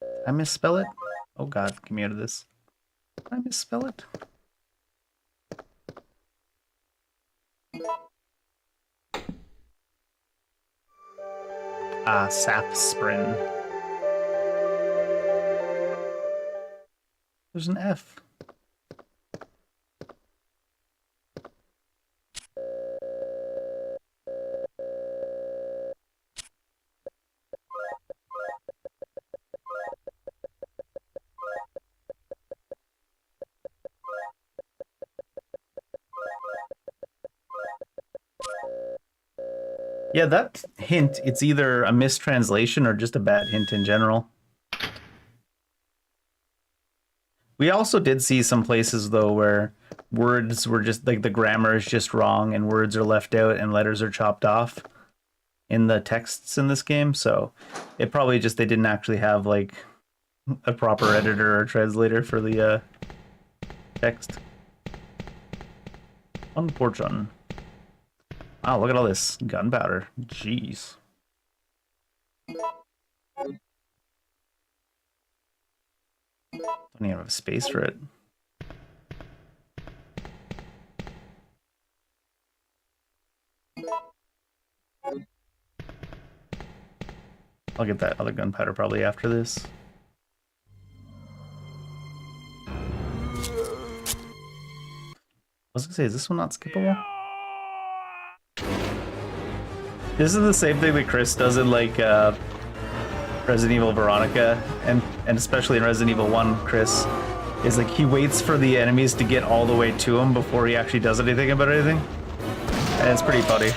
Did I misspell it? Oh god, get me out of this. Did I misspell it? Ah, Sapsprin. There's an F. Yeah, that hint, it's either a mistranslation or just a bad hint in general. We also did see some places though where words were just like the grammar is just wrong and words are left out and letters are chopped off in the texts in this game. So it probably just they didn't actually have like a proper editor or translator for the text. Unfortunate. Wow, look at all this gunpowder. Jeez. Don't even have space for it. I'll get that other gunpowder probably after this. I was gonna say, is this one not skippable? This is the same thing that Chris does in like Resident Evil Veronica, and especially in Resident Evil 1, Chris is like he waits for the enemies to get all the way to him before he actually does anything about anything. And it's pretty funny.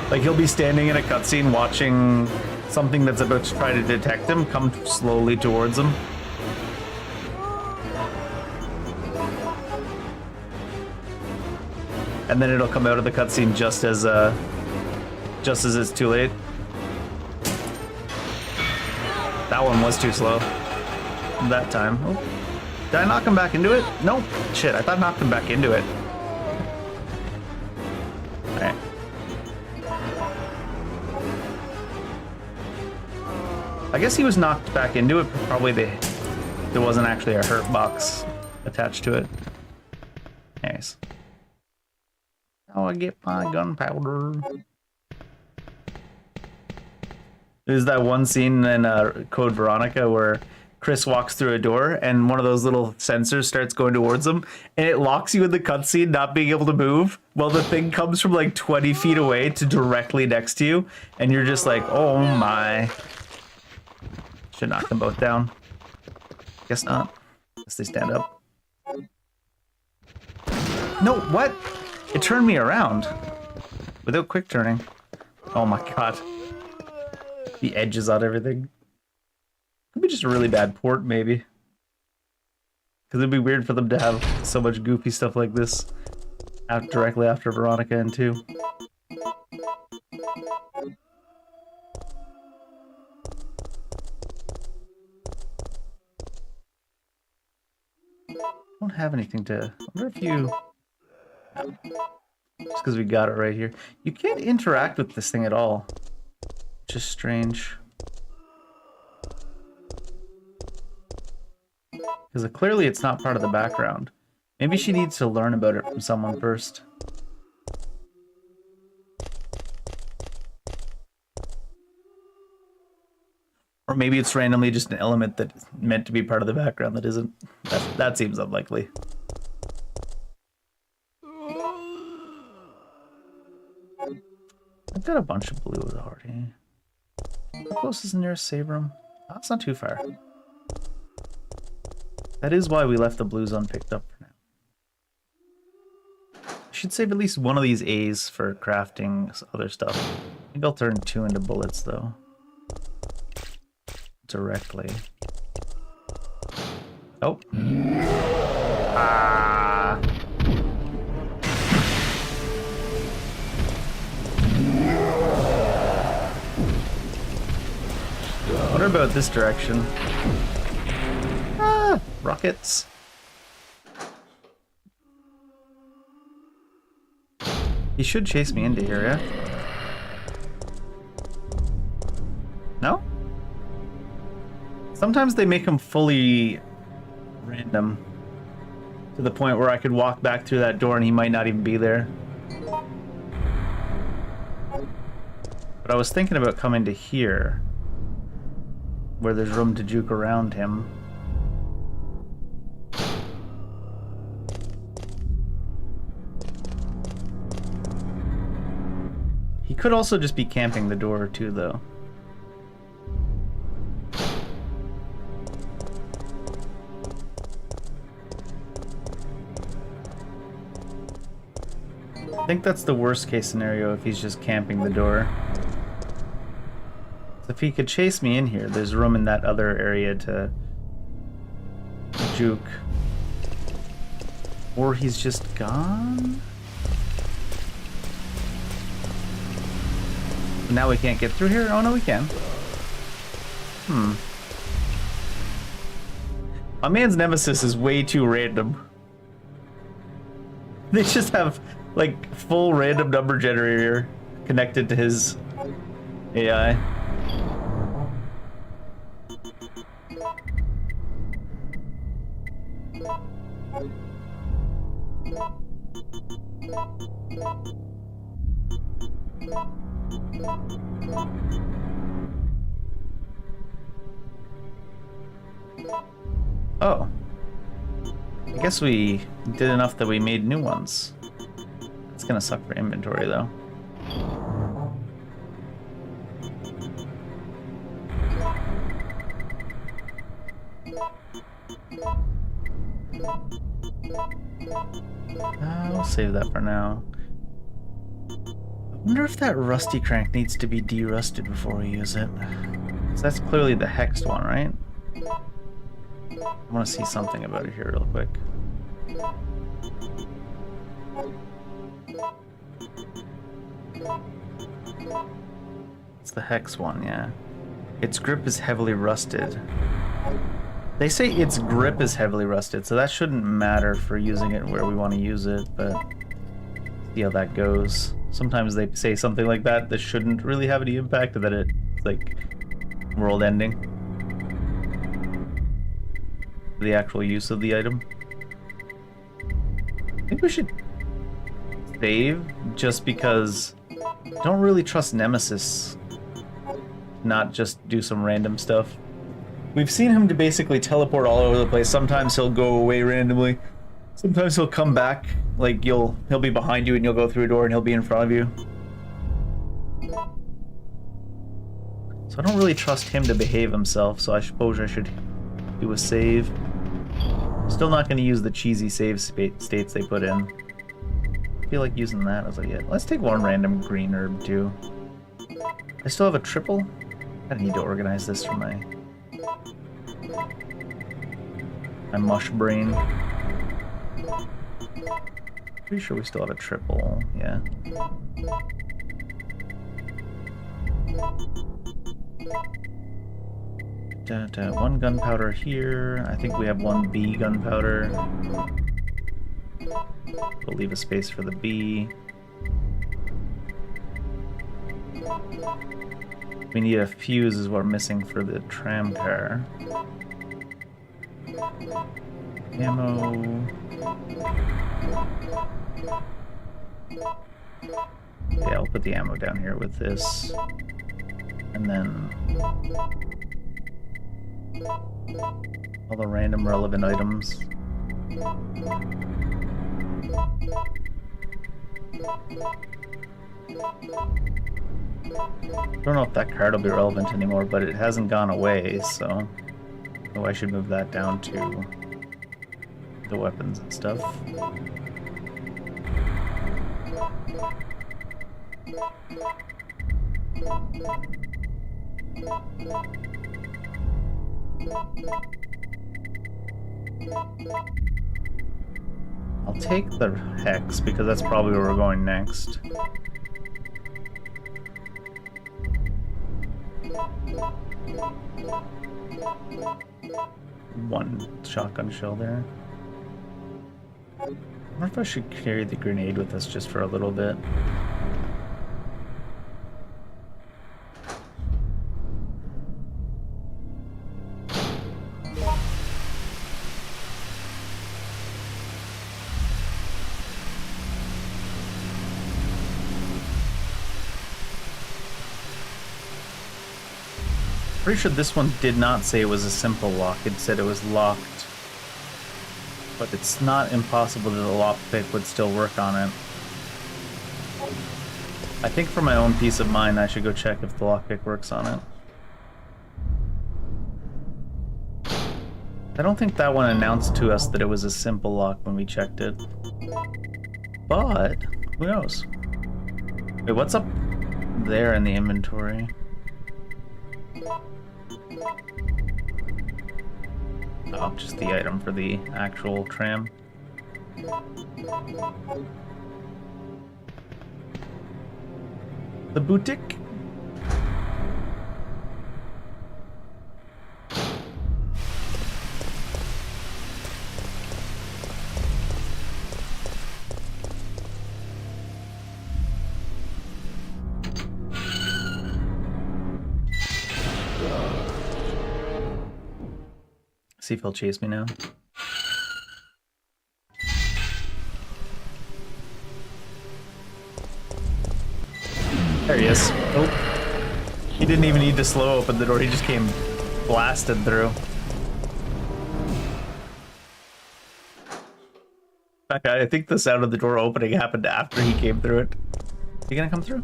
Like he'll be standing in a cutscene watching something that's about to try to detect him come slowly towards him. And then it'll come out of the cutscene just as it's too late. That one was too slow. That time. Oh. Did I knock him back into it? Nope. Shit, I thought I knocked him back into it. Alright. I guess he was knocked back into it, but probably there wasn't actually a hurt box attached to it. Anyways. How I get my gunpowder. There's that one scene in Code Veronica where Chris walks through a door and one of those little sensors starts going towards him and it locks you in the cutscene not being able to move. Well, the thing comes from like 20 feet away to directly next to you and you're just like, oh my. Should knock them both down. Guess not. Guess they stand up. No, what? It turned me around without quick turning. Oh my god. The edges on everything. Could be just a really bad port, maybe. Because it'd be weird for them to have so much goofy stuff like this out directly after Veronica and 2. Don't have anything to. I wonder if you. Just because we got it right here. You can't interact with this thing at all. Which is strange. Because clearly it's not part of the background. Maybe she needs to learn about it from someone first. Or maybe it's randomly just an element that's meant to be part of the background that isn't. That seems unlikely. I've got a bunch of blue already. How close is the nearest save room? Oh, that's not too far. That is why we left the blues unpicked up for now. I should save at least one of these A's for crafting other stuff. I think I'll turn 2 into bullets though. Directly. Oh. Ah. What about this direction? Ah, rockets. He should chase me into here, yeah? No? Sometimes they make them fully random to the point where I could walk back through that door and he might not even be there. But I was thinking about coming to here where there's room to juke around him. He could also just be camping the door too, though. I think that's the worst case scenario if he's just camping the door. So if if he could chase me in here, there's room in that other area to juke. Or he's just gone? Now we can't get through here? Oh no, we can. My man's Nemesis is way too random. They just have, like, full random number generator connected to his AI. Oh. I guess we did enough that we made new ones. It's gonna suck for inventory, though. We'll save that for now. I wonder if that rusty crank needs to be derusted before we use it. So that's clearly the hexed one, right? I want to see something about it here real quick. It's the hex one, yeah. Its grip is heavily rusted. They say its grip is heavily rusted, so that shouldn't matter for using it where we want to use it, but see how that goes. Sometimes they say something like that that shouldn't really have any impact, and that it's like world ending. The actual use of the item. I think we should save just because I don't really trust Nemesis not just do some random stuff. We've seen him to basically teleport all over the place. Sometimes he'll go away randomly. Sometimes he'll come back, like he'll be behind you and you'll go through a door and he'll be in front of you. So I don't really trust him to behave himself, so I suppose I should do a save. Still not going to use the cheesy save states they put in. I feel like using that as like, yeah, let's take one random green herb too. I still have a triple? I need to organize this for my mush brain. Pretty sure we still have a triple, yeah. One gunpowder here. I think we have one B gunpowder. We'll leave a space for the B. We need a fuse is what we're missing for the tram car. Ammo. Yeah, I'll put the ammo down here with this. And then all the random relevant items. Don't know if that card will be relevant anymore, but it hasn't gone away, so I should move that down to the weapons and stuff. I'll take the hex because that's probably where we're going next. One shotgun shell there. I wonder if I should carry the grenade with us just for a little bit. Pretty sure this one did not say it was a simple lock, it said it was locked. But it's not impossible that the lockpick would still work on it. I think for my own peace of mind, I should go check if the lockpick works on it. I don't think that one announced to us that it was a simple lock when we checked it. But, who knows? Wait, what's up there in the inventory? Oh, just the item for the actual tram. The boutique. See if he'll chase me now. There he is. Oh. He didn't even need to slow open the door, he just came blasted through. In fact, I think the sound of the door opening happened after he came through it. You gonna come through?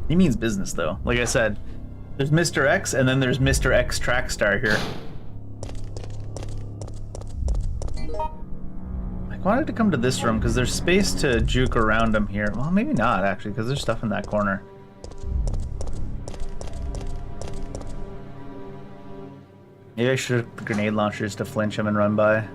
He means business, though. Like I said, there's Mr. X, and then there's Mr. X Trackstar here. I wanted to come to this room because there's space to juke around him here. Well, maybe not, actually, because there's stuff in that corner. Maybe I should have grenade launchers to flinch him and run by.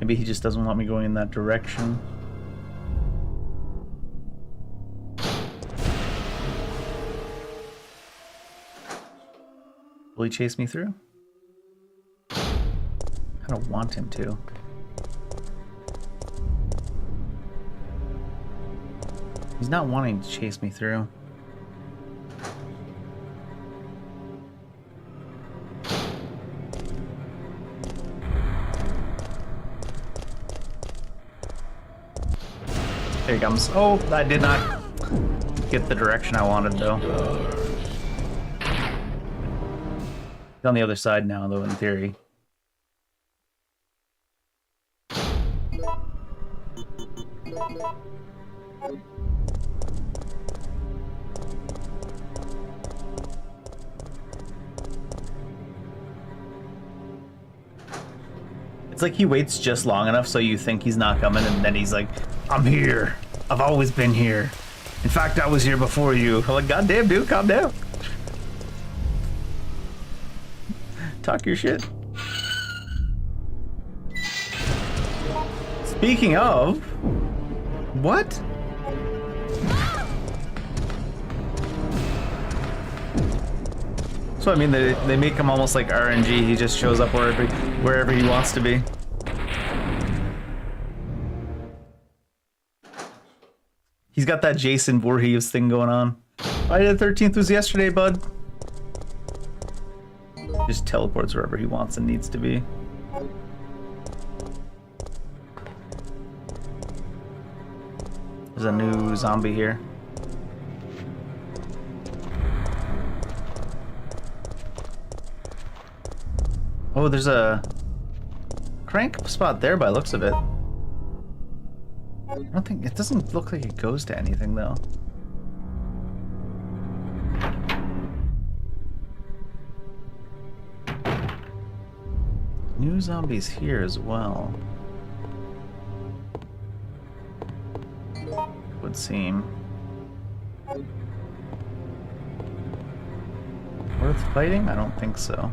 Maybe he just doesn't want me going in that direction. Will he chase me through? I don't want him to. He's not wanting to chase me through. There he comes. Oh, I did not get the direction I wanted, though. He's on the other side now, though, in theory. It's like he waits just long enough so you think he's not coming, and then he's like, I'm here. I've always been here. In fact, I was here before you. I'm like, goddamn, dude, calm down. Talk your shit. Speaking of... What? So I mean, they make him almost like RNG. He just shows up wherever he wants to be. He's got that Jason Voorhees thing going on. Friday the 13th was yesterday, bud. Just teleports wherever he wants and needs to be. There's a new zombie here. Oh, there's a crank spot there by the looks of it. I don't think, it doesn't look like it goes to anything though. New zombies here as well. Would seem. Worth fighting? I don't think so.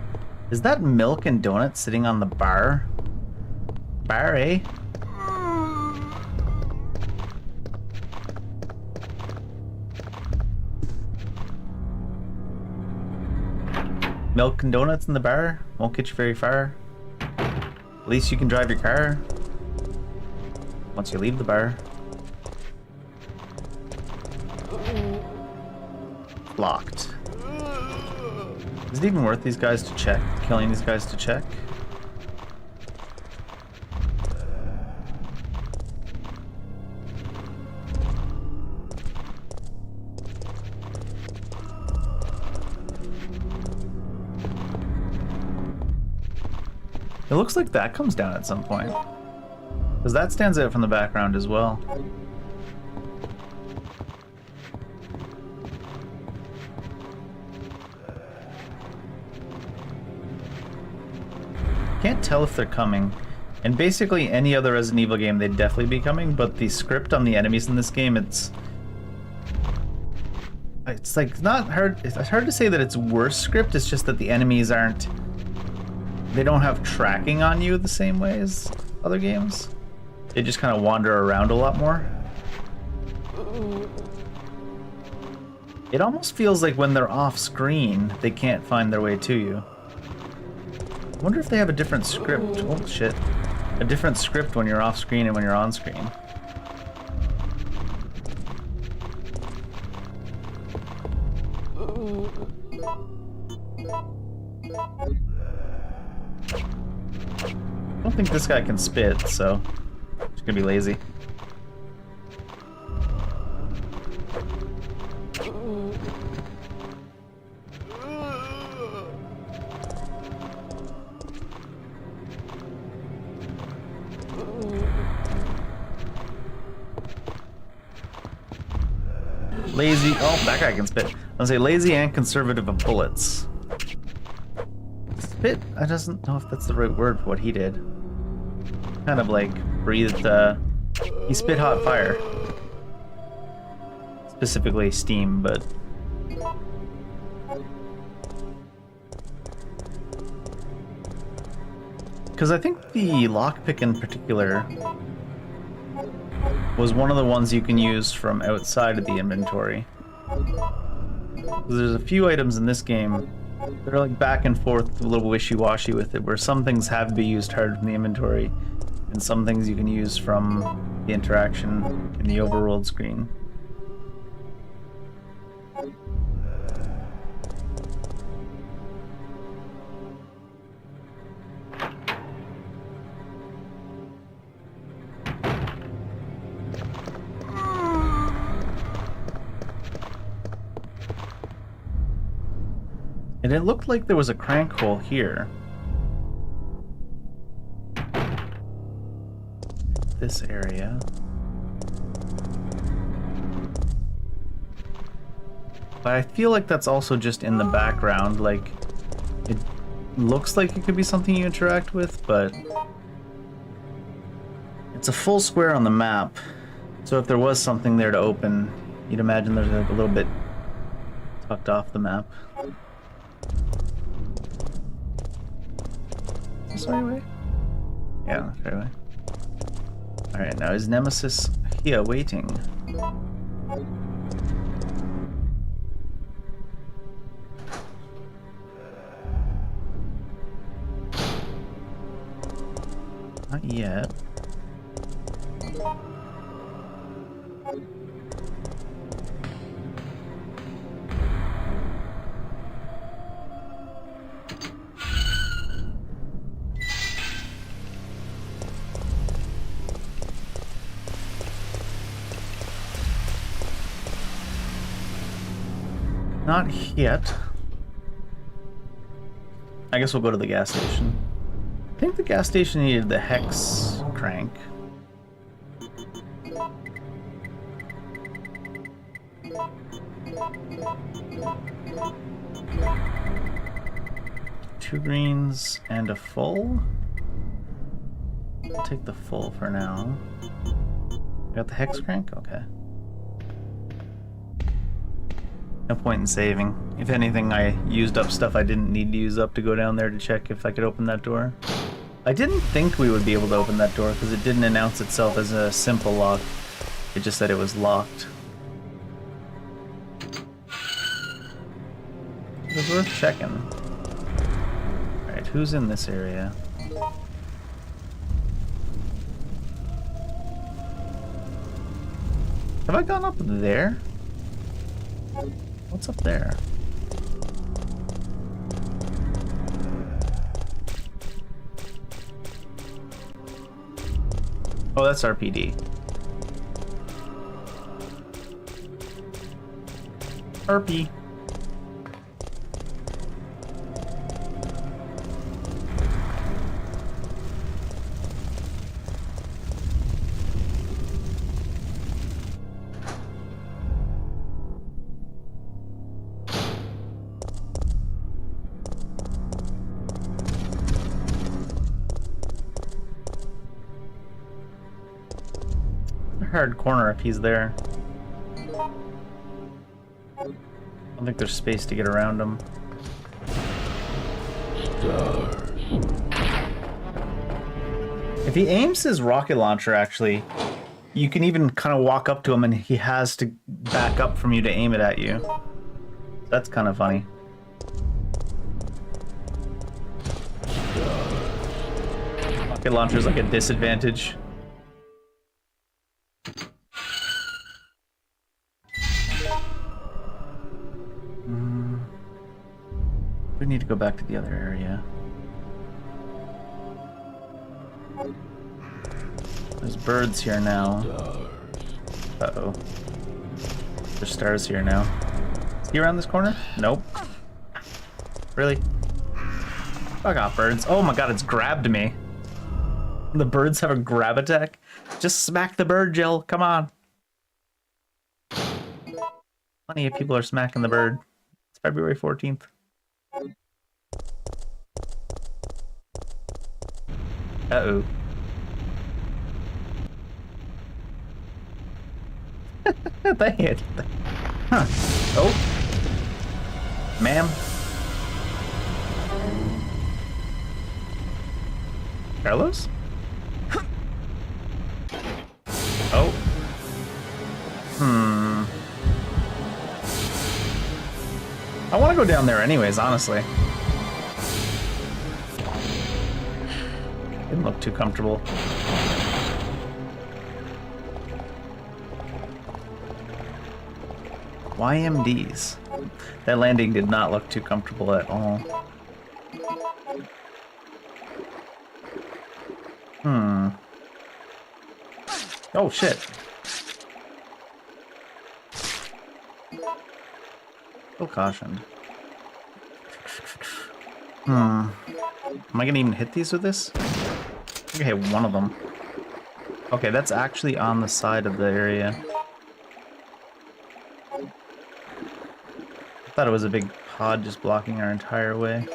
Is that milk and donuts sitting on the bar? Bar, eh? Milk and donuts in the bar? Won't get you very far. At least you can drive your car. Once you leave the bar. Locked. Is it even worth these guys to check? Killing these guys to check? It looks like that comes down at some point. Because that stands out from the background as well. Can't tell if they're coming. In basically any other Resident Evil game, they'd definitely be coming, but the script on the enemies in this game, it's like not hard. It's hard to say that it's worse script. It's just that the enemies aren't. They don't have tracking on you the same way as other games. They just kind of wander around a lot more. It almost feels like when they're off screen, they can't find their way to you. I wonder if they have a different script. Oh shit. A different script when you're off screen and when you're on screen. I don't think this guy can spit, so I'm just gonna be lazy. Lazy. Oh, that guy can spit. I'll say lazy and conservative of bullets. Spit? I doesn't know if that's the right word for what he did. Kind of like breathed. He spit hot fire. Specifically steam, but. Because I think the lockpick in particular was one of the ones you can use from outside of the inventory. There's a few items in this game that are like back and forth, a little wishy-washy with it, where some things have to be used hard from the inventory, and some things you can use from the interaction in the overworld screen. And it looked like there was a crank hole here. This area. But I feel like that's also just in the background, like it looks like it could be something you interact with, but it's a full square on the map. So if there was something there to open, you'd imagine there's like a little bit tucked off the map. Is this the right way? Yeah, that's the right way. Alright, now is Nemesis here waiting? Not yet. Not yet. I guess we'll go to the gas station. I think the gas station needed the hex crank. Two greens and a full. I'll take the full for now. Got the hex crank? Okay. No point in saving. If anything, I used up stuff I didn't need to use up to go down there to check if I could open that door. I didn't think we would be able to open that door because it didn't announce itself as a simple lock. It just said it was locked. It was worth checking. Alright, who's in this area? Have I gone up there? What's up there? Oh, that's RPD. RP. hard corner if he's there. I don't think there's space to get around him. If he aims his rocket launcher, actually, you can even kind of walk up to him and he has to back up from you to aim it at you. That's kind of funny. Rocket launcher's like a disadvantage. We need to go back to the other area. There's birds here now. Uh-oh. There's stars here now. Is he around this corner? Nope. Really? Fuck off, birds. Oh my god, it's grabbed me. The birds have a grab attack? Just smack the bird, Jill. Come on. Plenty of people are smacking the bird. It's February 14th. Uh-oh. Dang it. Huh. Oh. Ma'am. Carlos? Oh. I want to go down there anyways, honestly. Didn't look too comfortable. YMDs. That landing did not look too comfortable at all. Oh shit. Still cautioned. Am I gonna even hit these with this? I think I hit one of them. Okay, that's actually on the side of the area. I thought it was a big pod just blocking our entire way.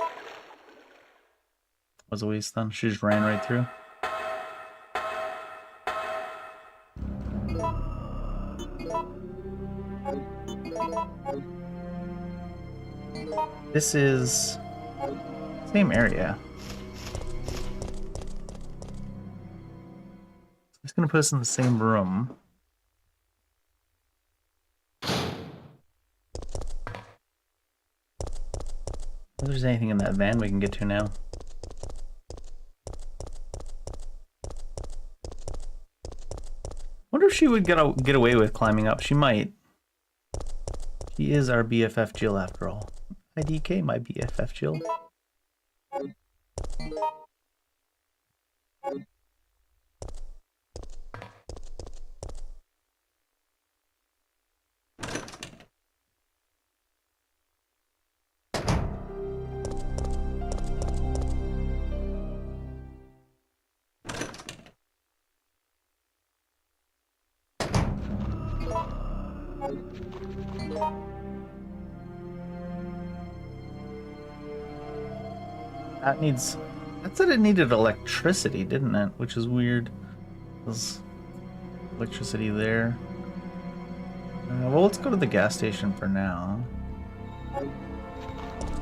Was a waste then. She just ran right through. This is same area. It's gonna put us in the same room. If there's anything in that van we can get to now. Wonder if she would get away with climbing up. She might. She is our BFF Jill after all. IDK, my BFF Jill. That said it needed electricity, didn't it? Which is weird. There's electricity there. Well, let's go to the gas station for now.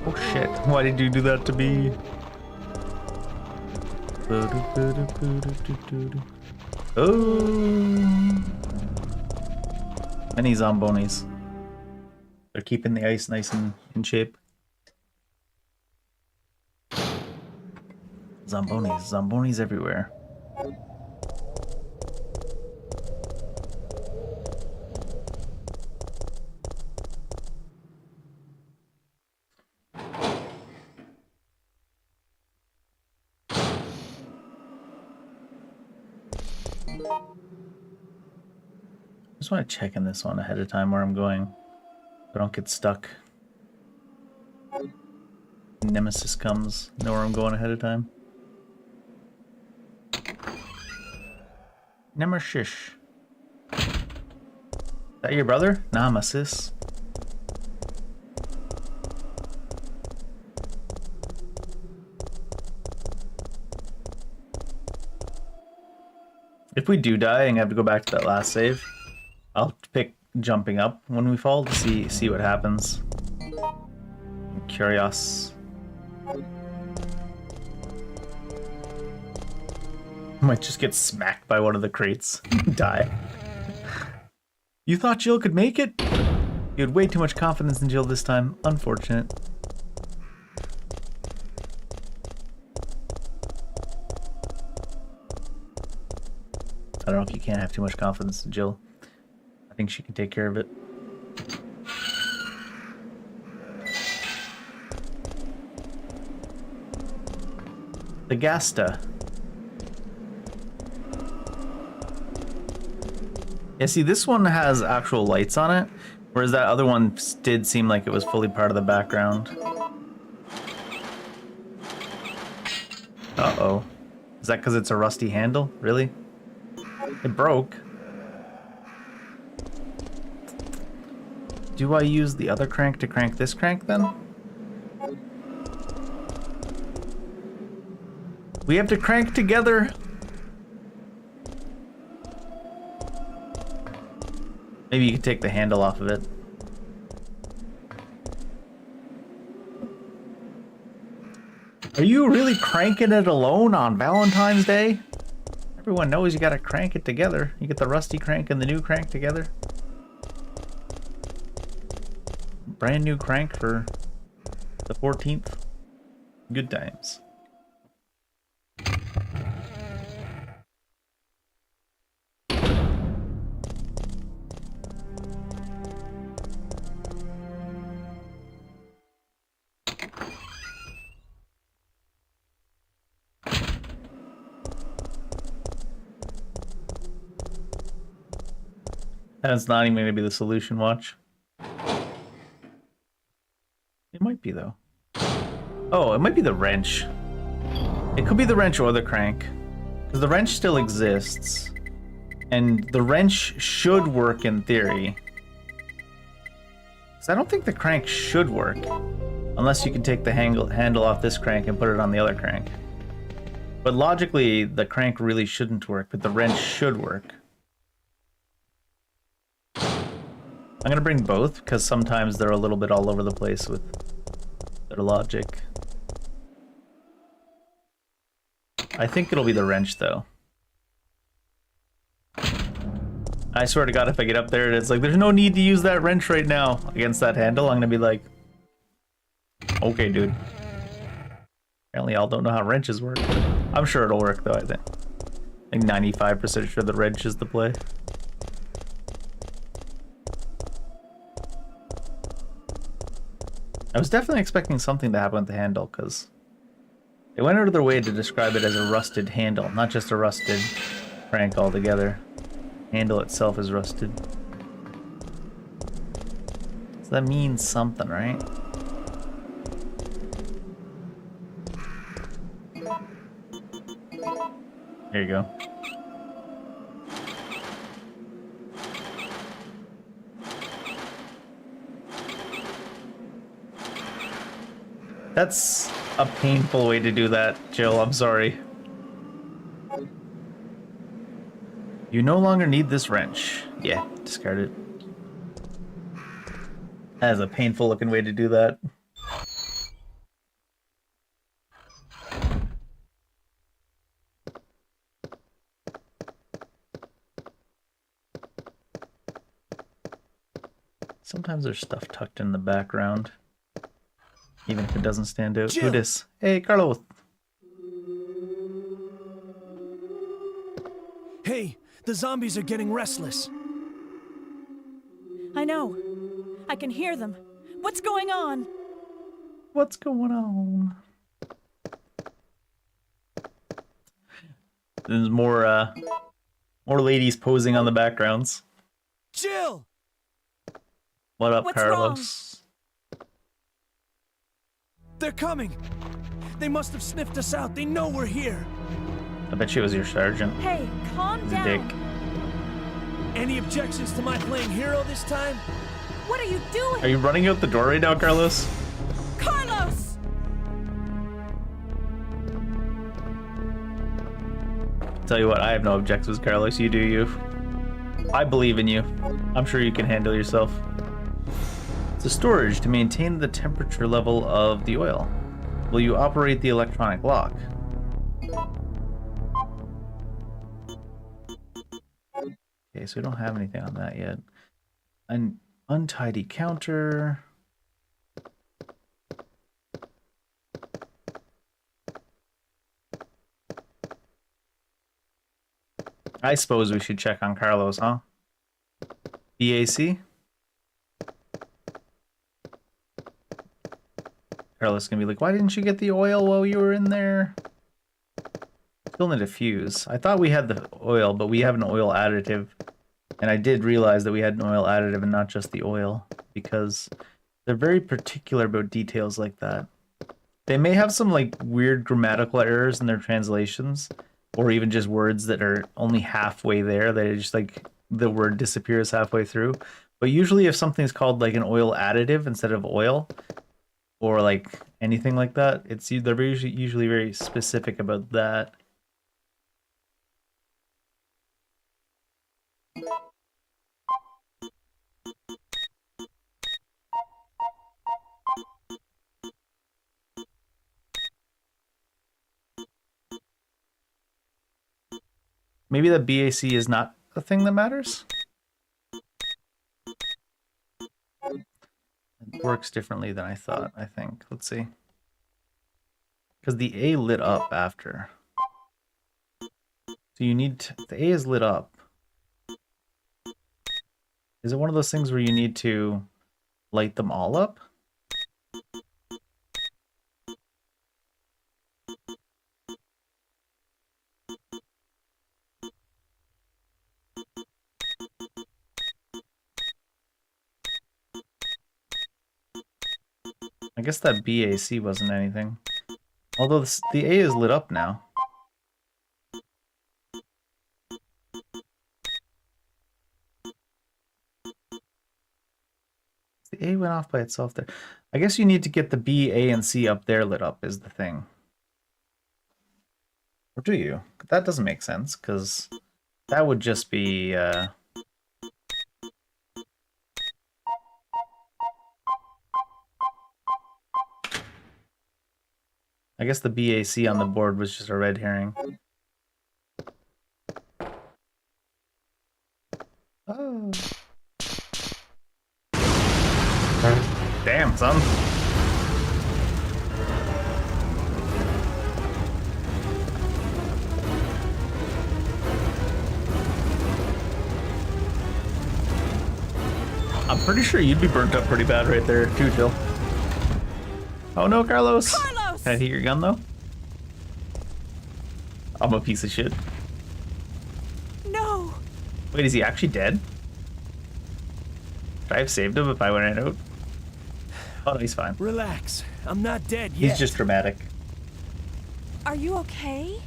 Oh shit, why did you do that to me? Oh! Many zombonis. They're keeping the ice nice and in shape. Zombonis everywhere. I just want to check in this one ahead of time where I'm going, so I don't get stuck. Nemesis comes, know where I'm going ahead of time. Nemesis. Is that your brother? Nah, my sis. if we do die and have to go back to that last save, I'll pick jumping up when we fall to see what happens. I'm curious. Might just get smacked by one of the crates. Die. You thought Jill could make it? You had way too much confidence in Jill this time. Unfortunate. I don't know if you can't have too much confidence in Jill. I think she can take care of it. The Gasta. Yeah, see, this one has actual lights on it, whereas that other one did seem like it was fully part of the background. Uh-oh. Is that because it's a rusty handle? Really? It broke. Do I use the other crank to crank this crank, then? We have to crank together. Maybe you could take the handle off of it. Are you really cranking it alone on Valentine's Day? Everyone knows you gotta crank it together. You get the rusty crank and the new crank together. Brand new crank for the 14th. Good times. That's not even going to be the solution, watch. It might be, though. Oh, it might be the wrench. It could be the wrench or the crank. Because the wrench still exists. And the wrench should work in theory. Because I don't think the crank should work. Unless you can take the handle off this crank and put it on the other crank. But logically, the crank really shouldn't work, but the wrench should work. I'm gonna bring both, because sometimes they're a little bit all over the place with their logic. I think it'll be the wrench, though. I swear to God, if I get up there and it's like, there's no need to use that wrench right now against that handle, I'm gonna be like, okay, dude. Apparently y'all don't know how wrenches work. I'm sure it'll work, though, I think. I think 95% sure the wrench is the play. I was definitely expecting something to happen with the handle, because they went out of their way to describe it as a rusted handle, not just a rusted crank altogether. Handle itself is rusted. So that means something, right? There you go. That's a painful way to do that, Jill. I'm sorry. You no longer need this wrench. Yeah, discard it. That is a painful looking way to do that. Sometimes there's stuff tucked in the background. Even if it doesn't stand out. Jill. Who dis? Hey, Carlos. Hey, the zombies are getting restless. I know. I can hear them. What's going on? What's going on? There's more ladies posing on the backgrounds. Jill! What up, What's Carlos? They're coming! They must have sniffed us out. They know we're here. I bet you it was your sergeant. Hey, calm He's a down. dick. Any objections to my playing hero this time? What are you doing? Are you running out the door right now, Carlos? Carlos! Tell you what, I have no objectives, Carlos. You do you. I believe in you. I'm sure you can handle yourself. It's a storage to maintain the temperature level of the oil. Will you operate the electronic lock? Okay, so we don't have anything on that yet. An untidy counter. I suppose we should check on Carlos, huh? BAC? Carlos is gonna be like, why didn't you get the oil while you were in there? Still need a fuse. I thought we had the oil, but we have an oil additive. And I did realize that we had an oil additive and not just the oil, because they're very particular about details like that. They may have some like weird grammatical errors in their translations, or even just words that are only halfway there. They just like the word disappears halfway through. But usually if something's called like an oil additive instead of oil, or like anything like that, they're usually very specific about that. Maybe the BAC is not a thing that matters? It works differently than I thought, I think. Let's see. Because the A lit up after. So you need to, the A is lit up. Is it one of those things where you need to light them all up? I guess that BAC wasn't anything. Although the A is lit up now. The A went off by itself there. I guess you need to get the B, A, and C up there lit up is the thing. Or do you? That doesn't make sense, because that would just be... I guess the BAC on the board was just a red herring. Oh. Damn, son. I'm pretty sure you'd be burnt up pretty bad right there too, Jill. Oh no, Carlos! Can I hit your gun though? I'm a piece of shit. No! Wait, is he actually dead? Should I have saved him if I went out? Oh no, he's fine. Relax. I'm not dead yet. He's just dramatic. Are you okay?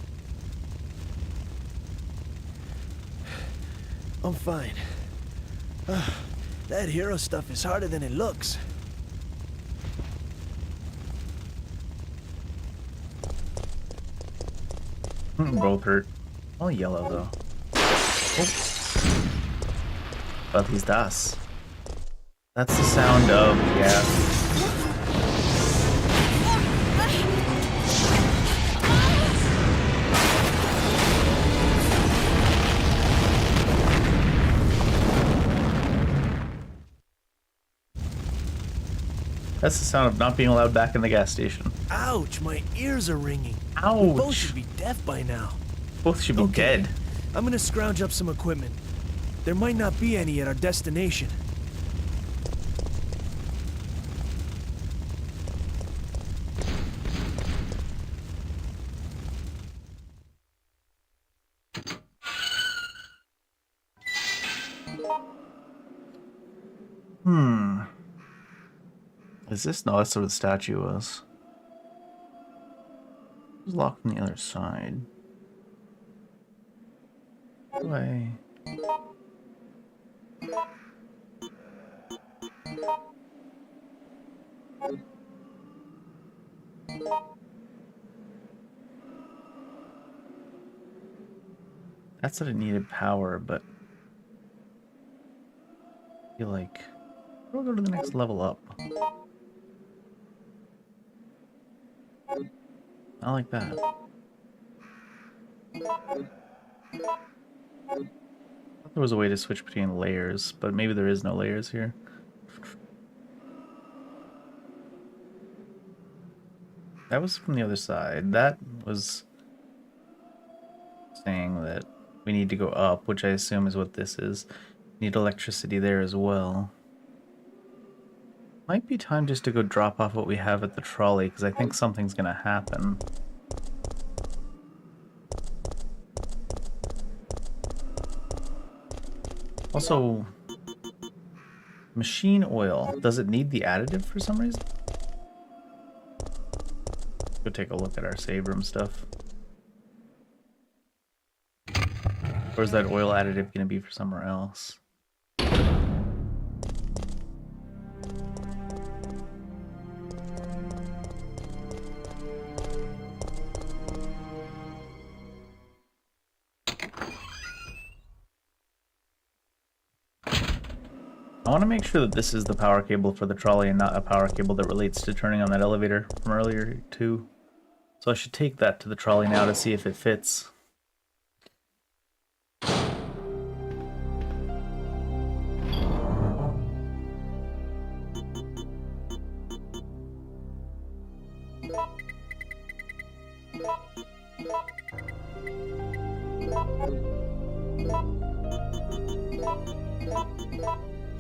I'm fine. That hero stuff is harder than it looks. Both hurt. All yellow though. Oh. But he's das. That's the sound of gas. That's the sound of not being allowed back in the gas station. Ouch, my ears are ringing. Ouch. We both should be deaf by now. Both should be dead. I'm gonna scrounge up some equipment. There might not be any at our destination. Is this? No, that's where the statue was. It was locked on the other side. Why? That's that it needed power, but I feel like we'll go to the next level up. I like that. I thought there was a way to switch between layers, but maybe there is no layers here. That was from the other side. That was saying that we need to go up, which I assume is what this is. Need electricity there as well. Might be time just to go drop off what we have at the trolley, because I think something's gonna happen. Also, machine oil. Does it need the additive for some reason? Go take a look at our save room stuff. Or is that oil additive going to be for somewhere else? I want to make sure that this is the power cable for the trolley and not a power cable that relates to turning on that elevator from earlier too. So I should take that to the trolley now to see if it fits.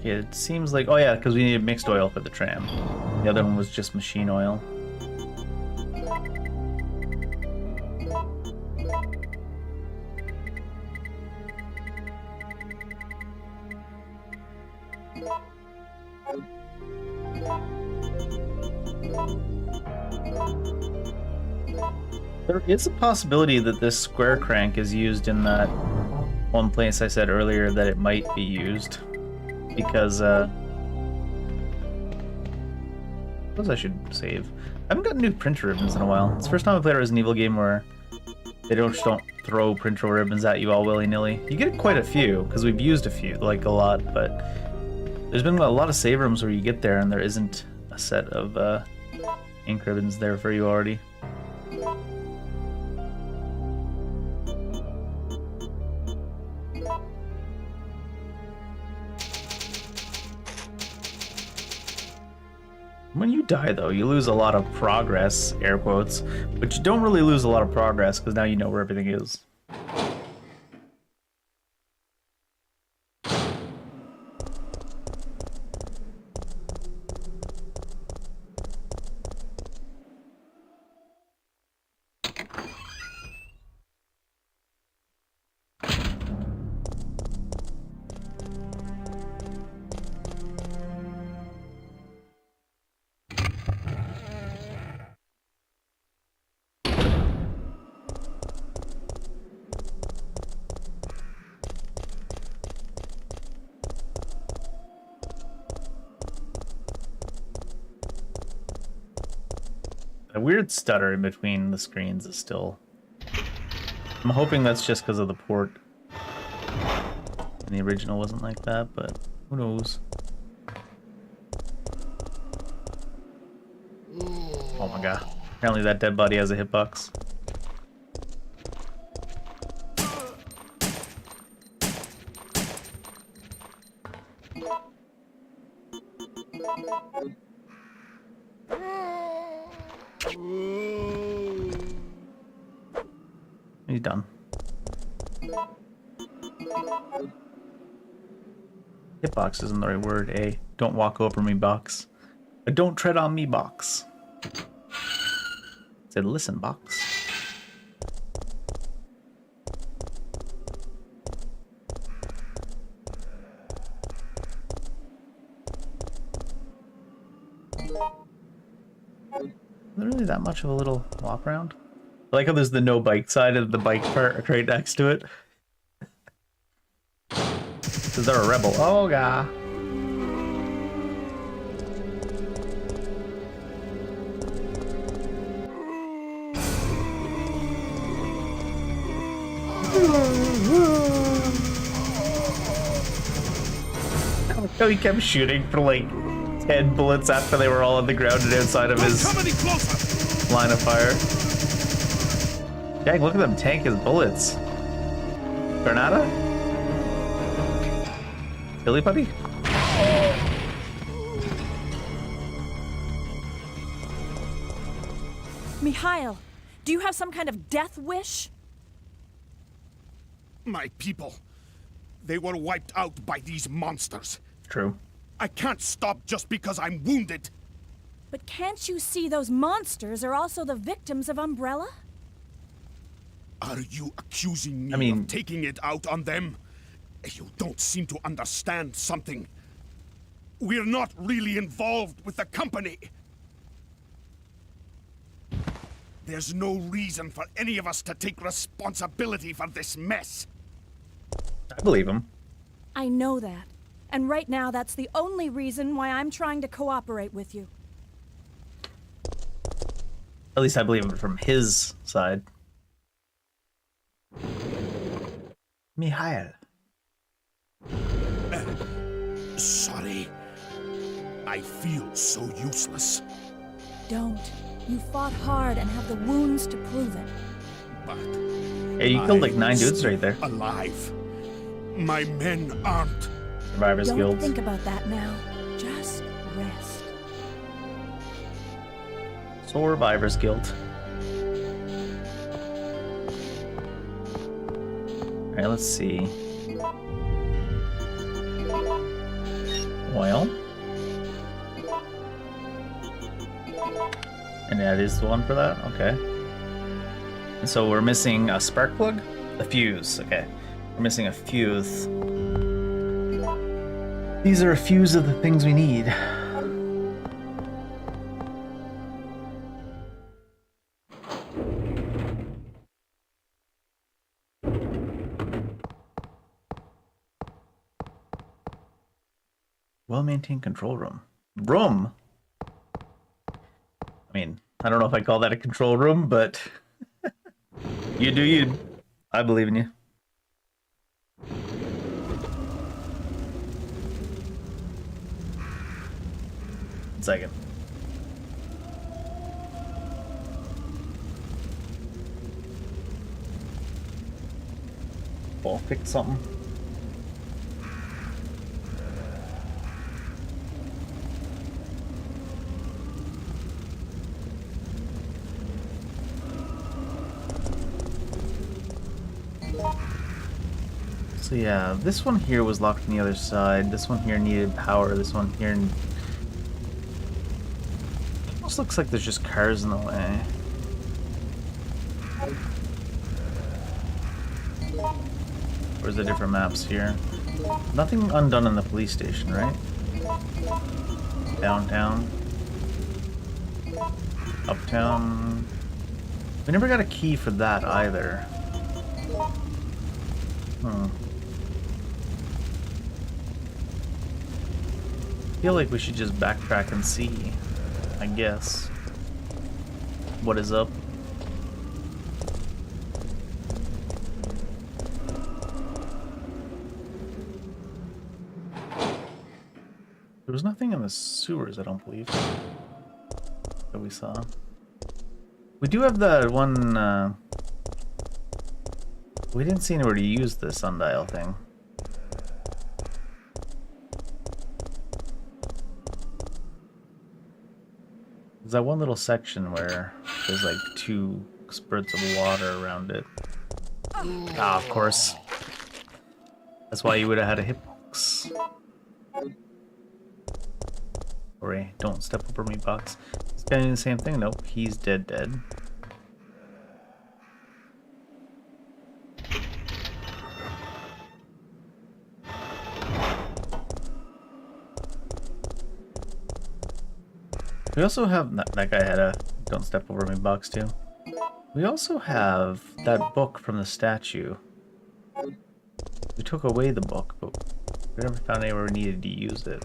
It seems like, oh yeah, because we needed mixed oil for the tram. The other one was just machine oil. There is a possibility that this square crank is used in that one place I said earlier that it might be used. Because, I suppose I should save. I haven't gotten new printer ribbons in a while. It's the first time I played a Resident Evil game where they just don't throw printer ribbons at you all willy-nilly. You get quite a few, because we've used a few, like a lot, but there's been a lot of save rooms where you get there and there isn't a set of ink ribbons there for you already. When you die, though, you lose a lot of progress, air quotes, but you don't really lose a lot of progress because now you know where everything is. A weird stutter in between the screens is still... I'm hoping that's just because of the port. And the original wasn't like that, but who knows? Oh my god. Apparently that dead body has a hitbox. He's done. Hitbox isn't the right word, eh? Don't walk over me, box. A don't tread on me, box. Said listen, box. Is there really that much of a little walk around? I like how there's the no bike side of the bike part right next to it. Is there a rebel? Oh, god. Oh, he kept shooting for like 10 bullets after they were all on the ground and outside of his line of fire. Dang, look at them tank his bullets. Granada? Billy Buddy? Mikhail, do you have some kind of death wish? My people, they were wiped out by these monsters. True. I can't stop just because I'm wounded. But can't you see those monsters are also the victims of Umbrella? Are you accusing me I mean, of taking it out on them? You don't seem to understand something. We're not really involved with the company. There's no reason for any of us to take responsibility for this mess. I believe him. I know that. And right now, that's the only reason why I'm trying to cooperate with you. At least I believe it from his side. Mikhail. Sorry. I feel so useless. Don't. You fought hard and have the wounds to prove it. But Yeah, you killed like 9 dudes right there. alive. My men aren't. Survivors Don't Guild. think about that now. Just rest. Survivors Guild. Alright, let's see. Oil. And that is the one for that? Okay. And so we're missing a spark plug? A fuse, okay. We're missing a fuse. These are a fuse of the things we need. Well-maintained control room. Room? I mean, I don't know if I call that a control room, but you do you. I believe in you. 1 second. Ball fix something. So yeah, this one here was locked on the other side. This one here needed power. This one here almost looks like there's just cars in the way. Where's the different maps here? Nothing undone in the police station, right? Downtown. Uptown. We never got a key for that either. I feel like we should just backtrack and see, I guess, what is up. There was nothing in the sewers, I don't believe, that we saw. We do have the one, we didn't see anywhere to use the sundial thing. There's that one little section where there's like 2 spurts of water around it. Ah, of course. That's why you would have had a hitbox. Hooray, don't step over me, box. He's doing the same thing. Nope, he's dead. We also have, that guy had a don't step over me box too. We also have that book from the statue. We took away the book, but we never found anywhere we needed to use it.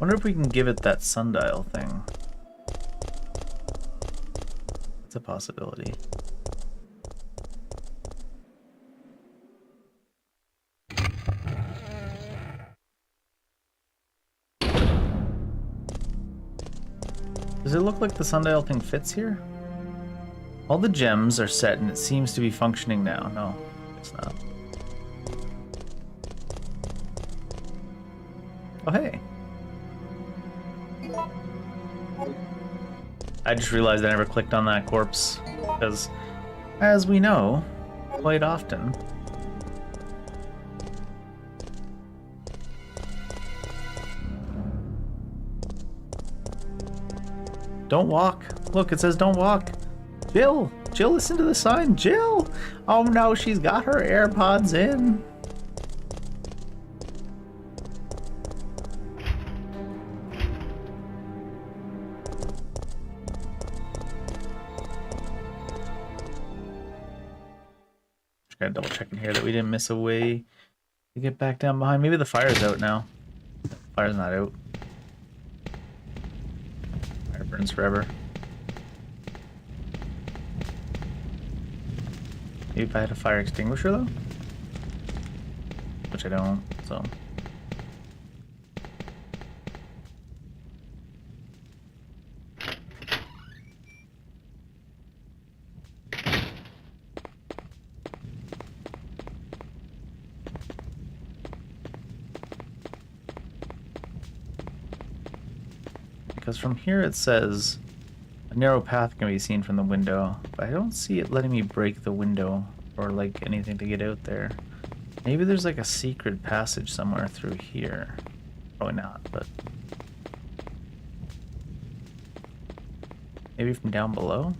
Wonder if we can give it that sundial thing. It's a possibility. Does it look like the sundial thing fits here? All the gems are set and it seems to be functioning now. No, it's not. Oh, hey. I just realized I never clicked on that corpse because, as we know, quite often, don't walk. Look, it says don't walk. Jill! Jill, listen to the sign. Jill! Oh no, she's got her AirPods in. Just gotta double check in here that we didn't miss a way to get back down behind. Maybe the fire's out now. Fire's not out. Fire burns forever. Maybe if I had a fire extinguisher though? Which I don't, so. Because from here it says a narrow path can be seen from the window, but I don't see it letting me break the window or like anything to get out there. Maybe there's like a secret passage somewhere through here. Probably not, but maybe from down below?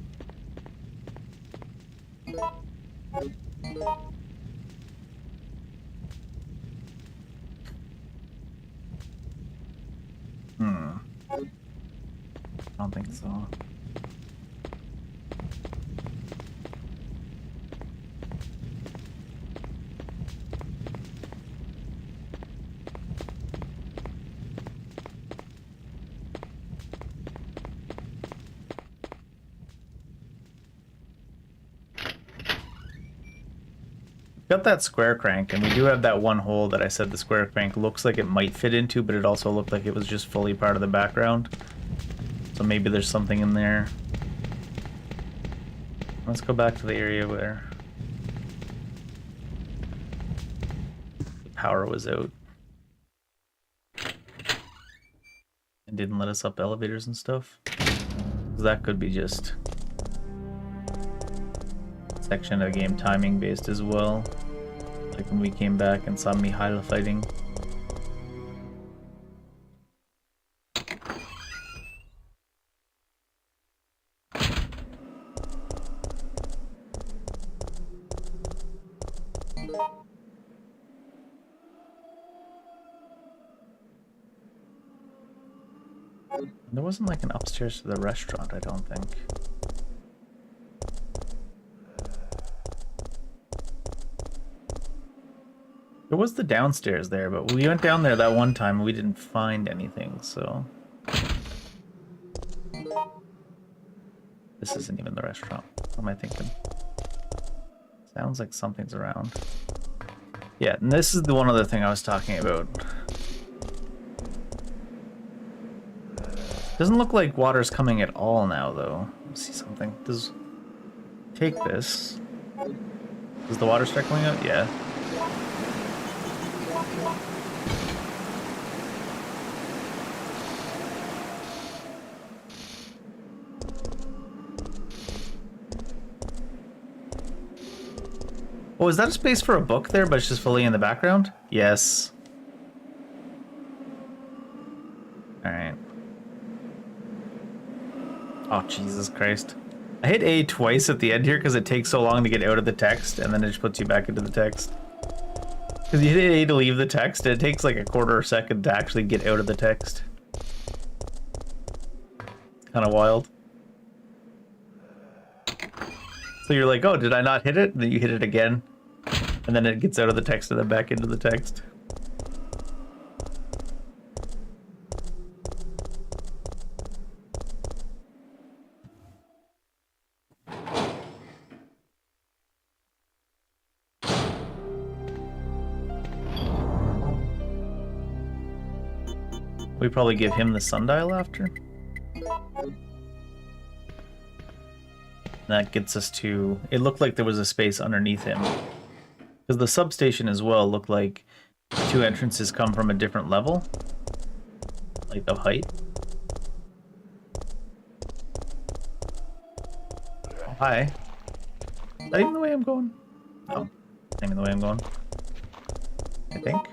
I don't think so. Got that square crank, and we do have that one hole that I said the square crank looks like it might fit into, but it also looked like it was just fully part of the background. So maybe there's something in there. Let's go back to the area where the power was out and didn't let us up elevators and stuff. So that could be just a section of the game timing based as well. Like when we came back and saw Mihaila fighting. There wasn't like an upstairs to the restaurant, I don't think. There was the downstairs there, but we went down there that one time and we didn't find anything, so. This isn't even the restaurant. What am I thinking? Sounds like something's around. Yeah, and this is the one other thing I was talking about. Doesn't look like water's coming at all now, though. Let's see something. Does take this? Does the water start coming out? Yeah. Oh, is that a space for a book there, but it's just fully in the background? Yes. Alright. Oh, Jesus Christ. I hit A twice at the end here because it takes so long to get out of the text, and then it just puts you back into the text. Because you hit A to leave the text, and it takes like a quarter second to actually get out of the text. Kind of wild. So you're like, oh, did I not hit it? And then you hit it again. And then it gets out of the text and then back into the text. We probably give him the sundial after. That gets us to... It looked like there was a space underneath him. Because the substation as well looked like 2 entrances come from a different level. Like of height. Oh, hi. Is that even the way I'm going? No. Not even the way I'm going. I think.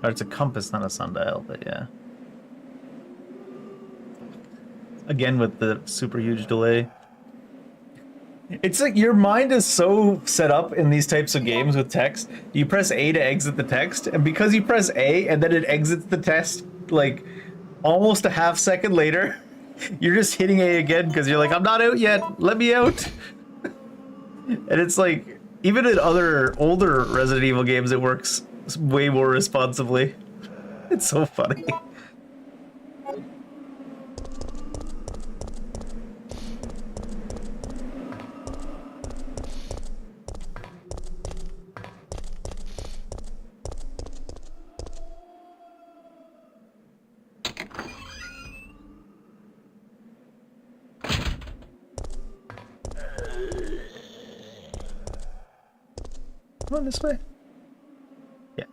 Or it's a compass, not a sundial, but yeah. Again with the super huge delay. It's like your mind is so set up in these types of games with text. You press A to exit the text, and because you press A and then it exits the text like almost a half second later, you're just hitting A again because you're like, I'm not out yet, let me out. And it's like, even in other older Resident Evil games, it works way more responsibly. It's so funny. Come on this way. Yeah.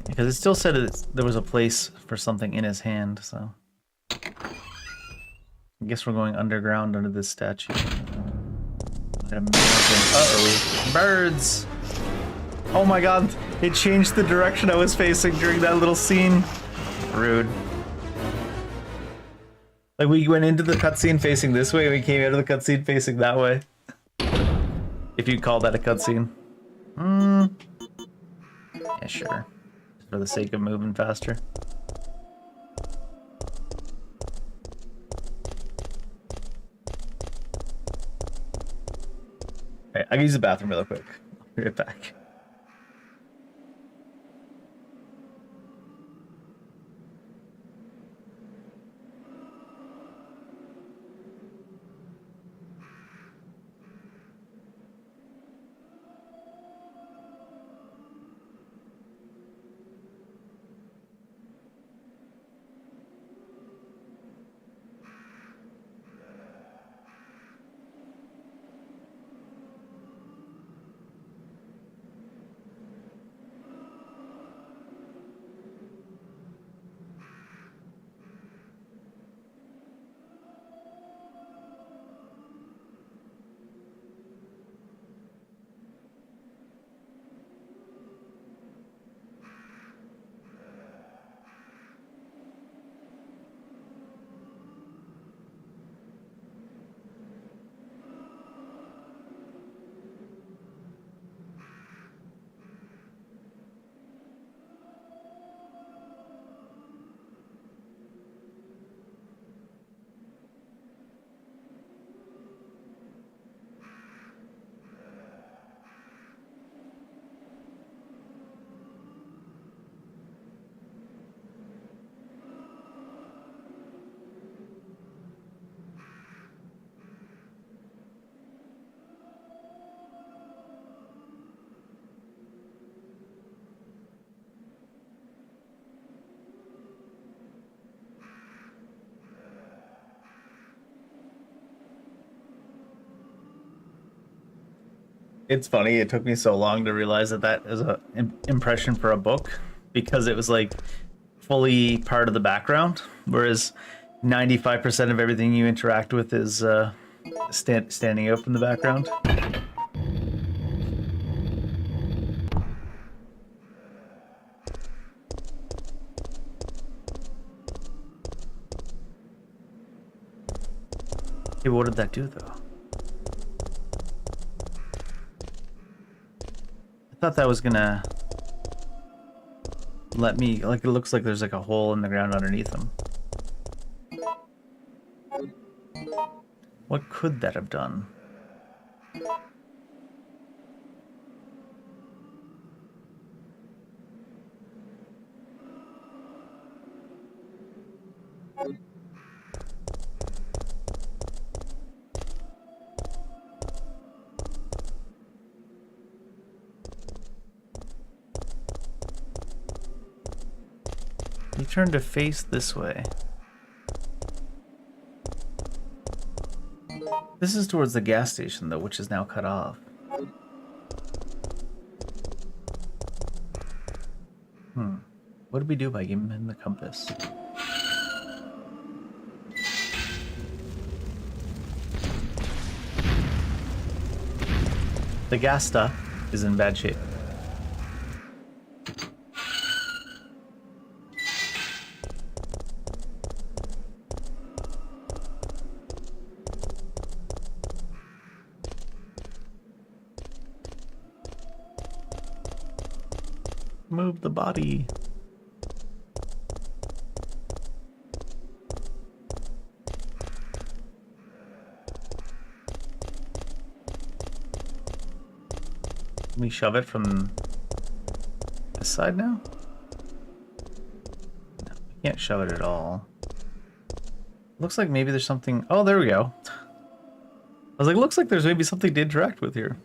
Because it still said there was a place for something in his hand, so... I guess we're going underground under this statue. Uh-oh. Birds! Oh my god, it changed the direction I was facing during that little scene. Rude. Like, we went into the cutscene facing this way, and we came out of the cutscene facing that way. If you'd call that a cutscene. Yeah, sure. Just for the sake of moving faster. Alright, I can use the bathroom real quick. I'll be right back. It's funny, it took me so long to realize that that is a impression for a book, because it was like fully part of the background, whereas 95% of everything you interact with is standing out from the background. Hey, what did that do though? I thought that was gonna let me, like, it looks like there's like a hole in the ground underneath them. What could that have done? You turn to face this way. This is towards the gas station, though, which is now cut off. What did we do by giving him the compass? The gas stuff is in bad shape. Move the body. Can we shove it from this side now? No, we can't shove it at all. Looks like maybe there's something... Oh, there we go. I was like, looks like there's maybe something to interact with here.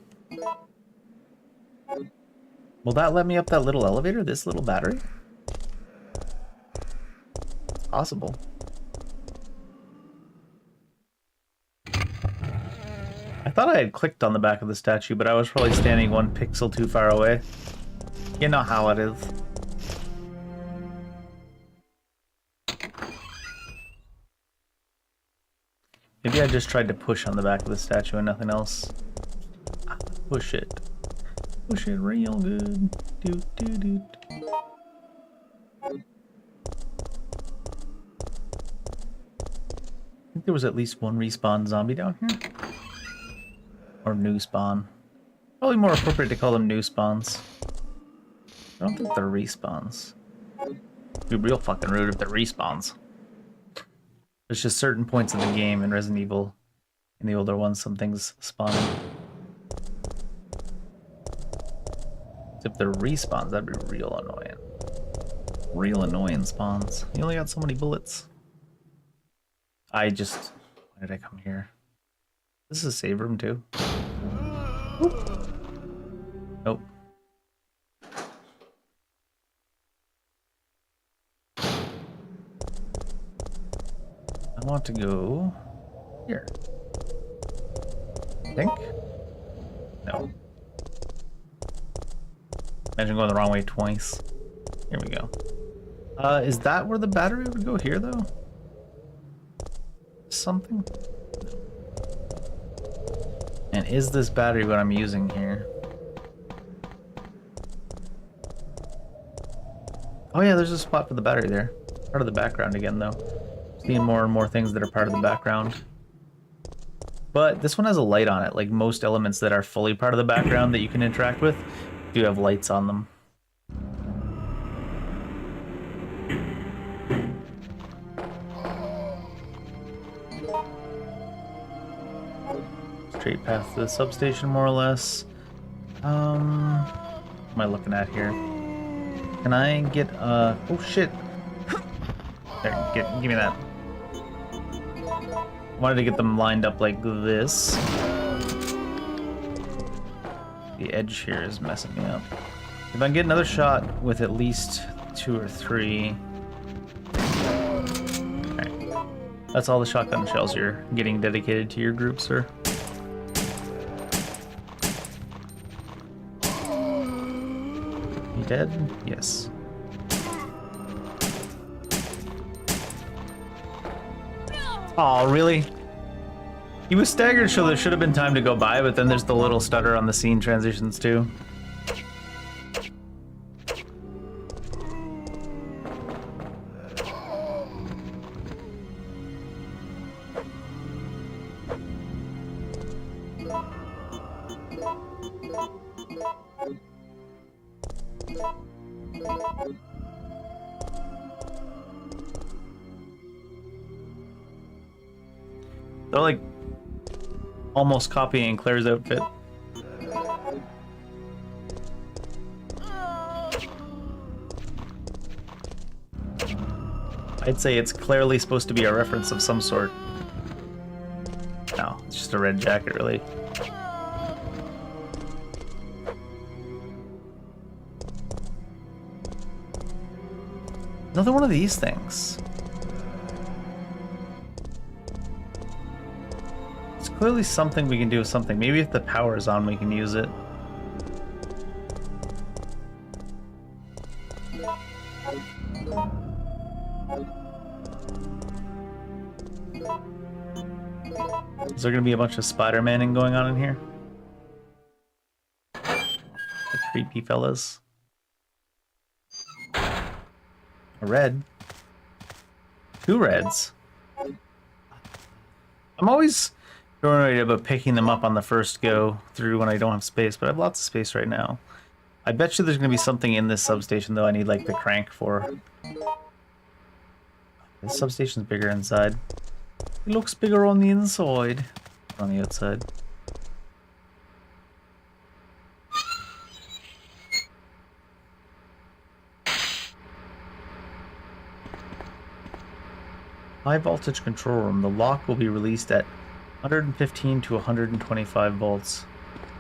Will that let me up that little elevator? This little battery? It's possible. I thought I had clicked on the back of the statue, but I was probably standing 1 pixel too far away. You know how it is. Maybe I just tried to push on the back of the statue and nothing else. Push it. Push it real good. Do, do, do. I think there was at least 1 respawn zombie down here. Or new spawn. Probably more appropriate to call them new spawns. I don't think they're respawns. It'd be real fucking rude if they're respawns. There's just certain points in the game in Resident Evil, in the older ones, some things spawning. If they're respawns, that'd be real annoying. Real annoying spawns. You only got so many bullets. Why did I come here? This is a save room too. Oop. Nope. I want to go here. I think? No. Imagine going the wrong way twice. Here we go. Is that where the battery would go here, though? Something? And is this battery what I'm using here? Oh yeah, there's a spot for the battery there. Part of the background again, though. Seeing more and more things that are part of the background. But this one has a light on it, like most elements that are fully part of the background that you can interact with do have lights on them. Straight path to the substation, more or less. What am I looking at here? Can I get oh shit! There, give me that. I wanted to get them lined up like this. The edge here is messing me up. If I can get another shot with at least 2 or 3. Alright. That's all the shotgun shells you're getting dedicated to your group, sir. You dead? Yes. Oh, really? He was staggered, so there should have been time to go by, but then there's the little stutter on the scene transitions, too. They're like almost copying Claire's outfit. I'd say it's clearly supposed to be a reference of some sort. No, it's just a red jacket, really. Another one of these things. It's clearly something we can do with something. Maybe if the power is on, we can use it. Is there going to be a bunch of Spider-Man-ing going on in here? The creepy fellas. A red. 2 reds. I'm always paranoid about picking them up on the first go through when I don't have space, but I have lots of space right now. I bet you there's going to be something in this substation, though, I need, like, the crank for. This substation's bigger inside. It looks bigger on the inside. On the outside. High voltage control room. The lock will be released at 115 to 125 volts.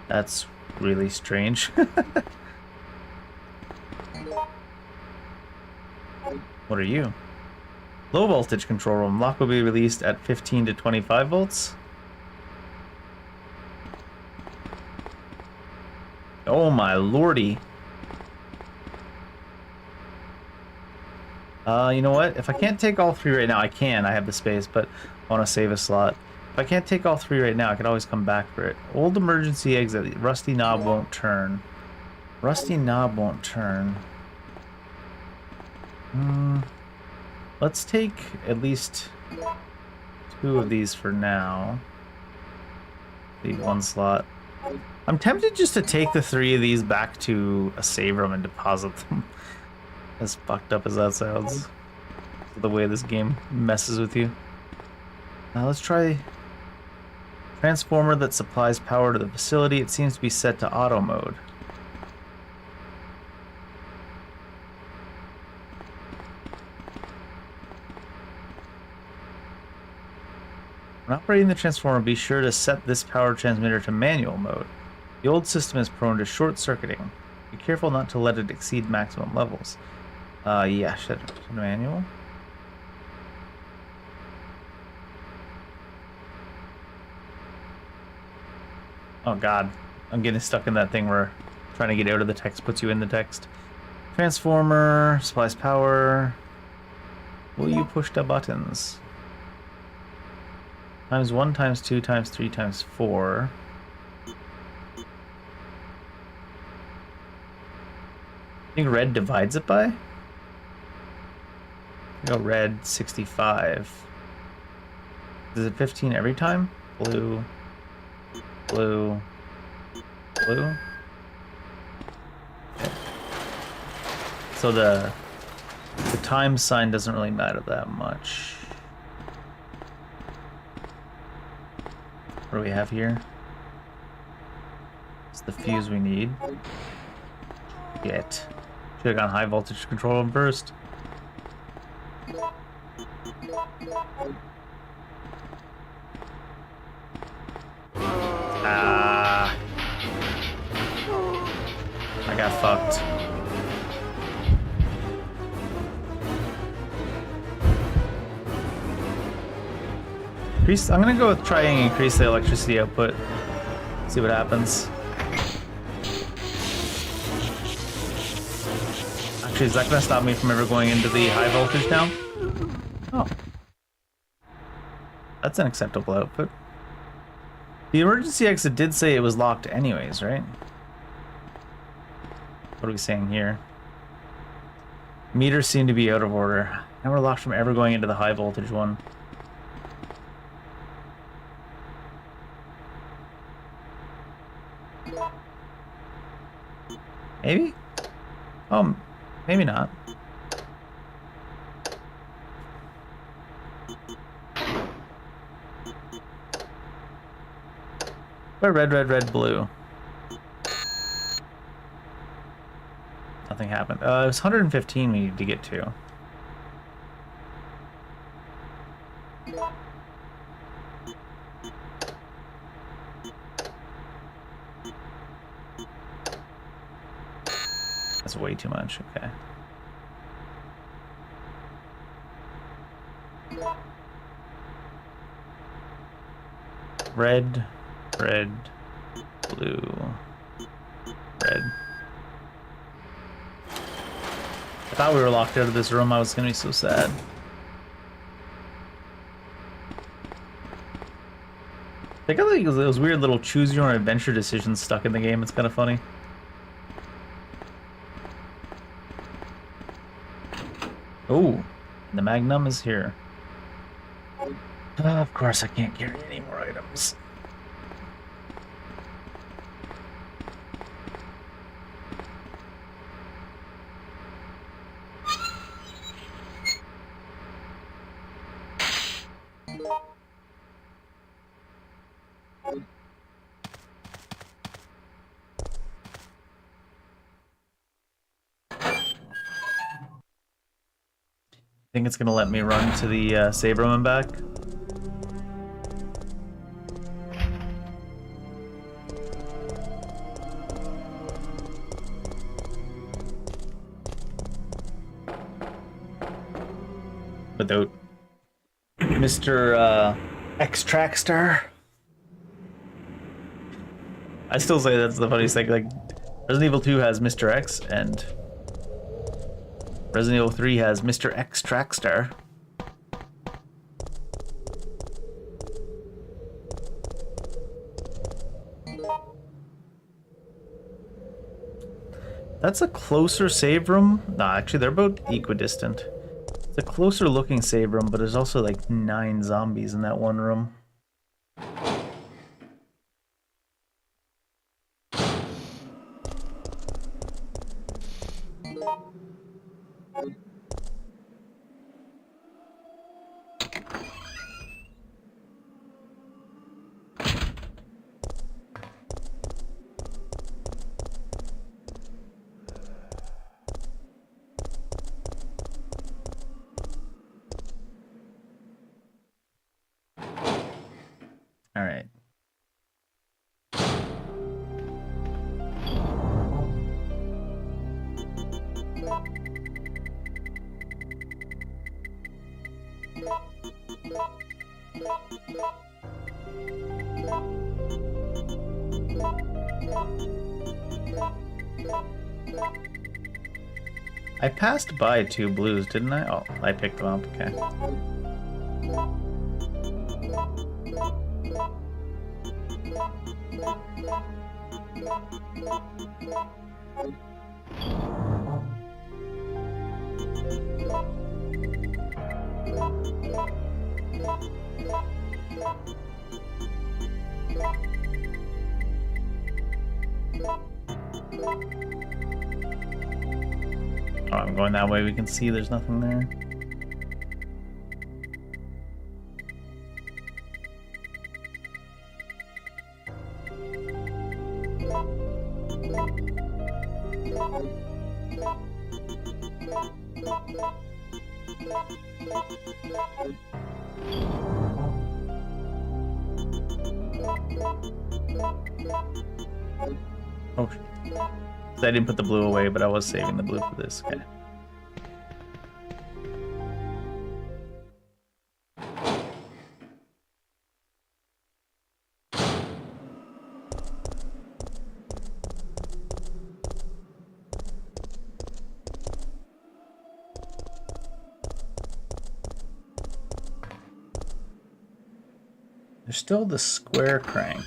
That's really strange. What are you? Low voltage control room. Lock will be released at 15 to 25 volts. Oh my lordy. You know what? If I can't take all 3 right now, I can. I have the space, but I want to save a slot. If I can't take all 3 right now, I can always come back for it. Old emergency exit. Rusty knob won't turn. Rusty knob won't turn. Let's take at least 2 of these for now. Leave 1 slot. I'm tempted just to take the 3 of these back to a save room and deposit them. As fucked up as that sounds. The way this game messes with you. Now let's try transformer that supplies power to the facility. It seems to be set to auto mode. When operating the transformer, be sure to set this power transmitter to manual mode. The old system is prone to short-circuiting. Be careful not to let it exceed maximum levels. Yeah, set to manual. Oh god, I'm getting stuck in that thing where trying to get out of the text puts you in the text. Transformer, supplies power. Will you push the buttons? Times 1, times 2, times 3, times 4. I think red divides it by? Go red 65. Is it 15 every time? Blue. Blue. Blue. Okay. So the time sign doesn't really matter that much. What do we have here? It's the fuse we need. Get. Should have gone high voltage control room first. Ah. I got fucked. I'm gonna go with try and increase the electricity output. See what happens. Actually, is that gonna stop me from ever going into the high voltage now? Oh. That's an acceptable output. The emergency exit did say it was locked anyways, right? What are we saying here? Meters seem to be out of order. Now we're locked from ever going into the high voltage one. Maybe? Oh, maybe not. Or red, red, red, blue. Nothing happened. It was 115 we needed to get to. That's way too much. Okay. Red, red, blue, red. I thought we were locked out of this room. I was gonna be so sad. They got like those weird little choose your own adventure decisions stuck in the game. It's kind of funny. Oh, the Magnum is here. Of course, I can't carry any more items. I think it's gonna let me run to the save room and back. Without Mr. X-Trackstar. I still say that's the funniest thing. Like, Resident Evil 2 has Mr. X, and Resident Evil 3 has Mr. X-Trackstar. That's a closer save room. Nah, actually, they're about equidistant. It's a closer looking save room, but there's also like 9 zombies in that one room. All right. I passed by 2 blues, didn't I? Oh, I picked them up. Okay. Oh, I'm going that way. We can see there's nothing there. Oh, I didn't put the blue away, but I was saving the blue for this. Okay. There's still the square crank.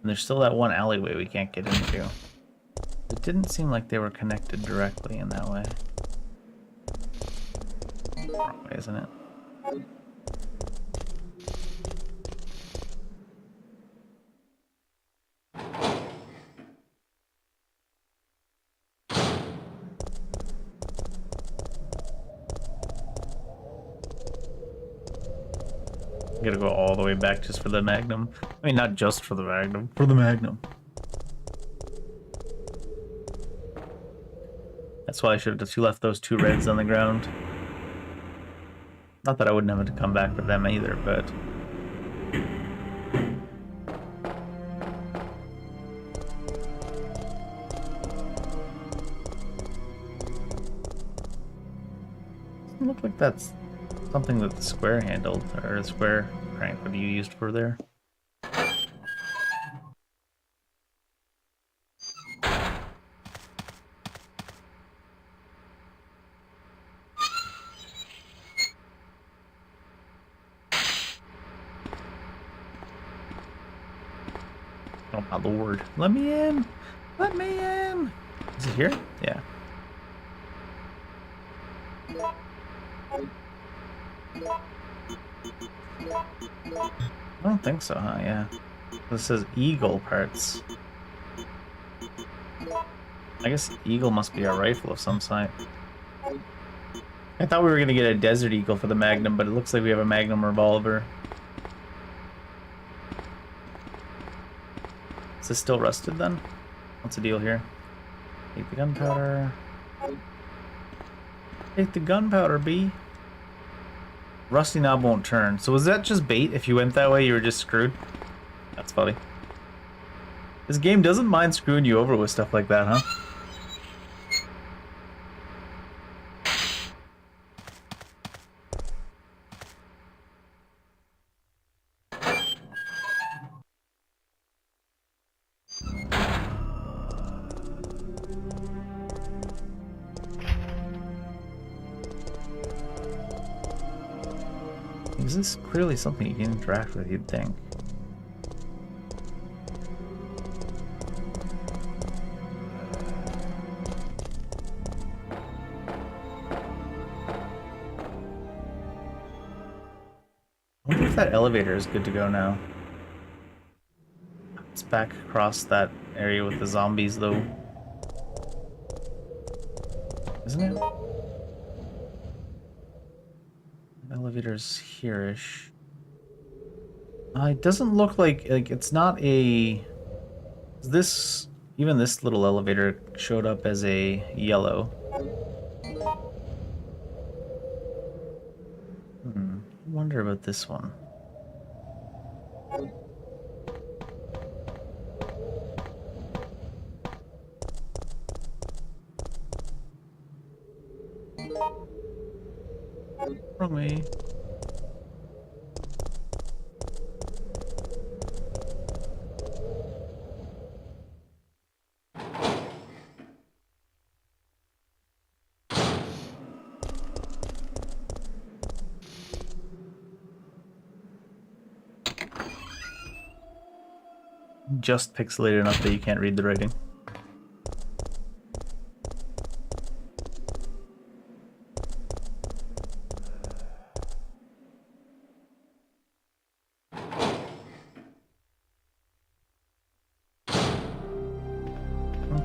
And there's still that one alleyway we can't get into. It didn't seem like they were connected directly in that way. Wrong way, isn't it? I'm gonna go all the way back just for the Magnum. I mean, not just for the Magnum. For the Magnum. That's why I should have just left those 2 reds on the ground. Not that I wouldn't have to come back for them either, but... Doesn't look like that's something that the square handled, or the square crank that you used for there. Oh my lord. Let me in! Let me in! Is it here? Yeah. I don't think so, huh? Yeah. This says Eagle parts. I guess Eagle must be a rifle of some sort. I thought we were gonna get a Desert Eagle for the Magnum, but it looks like we have a Magnum revolver. Is this still rusted then? What's the deal here? Take the gunpowder. Take the gunpowder, B. Rusty knob won't turn. So was that just bait? If you went that way, you were just screwed? That's funny. This game doesn't mind screwing you over with stuff like that, huh? Is this clearly something you can interact with, you'd think? I wonder if that elevator is good to go now. It's back across that area with the zombies, though. Isn't it? Elevator's here-ish. It doesn't look like it's not a... This... Even this little elevator showed up as a yellow. I wonder about this one. Wrong way. Just pixelated enough that you can't read the writing.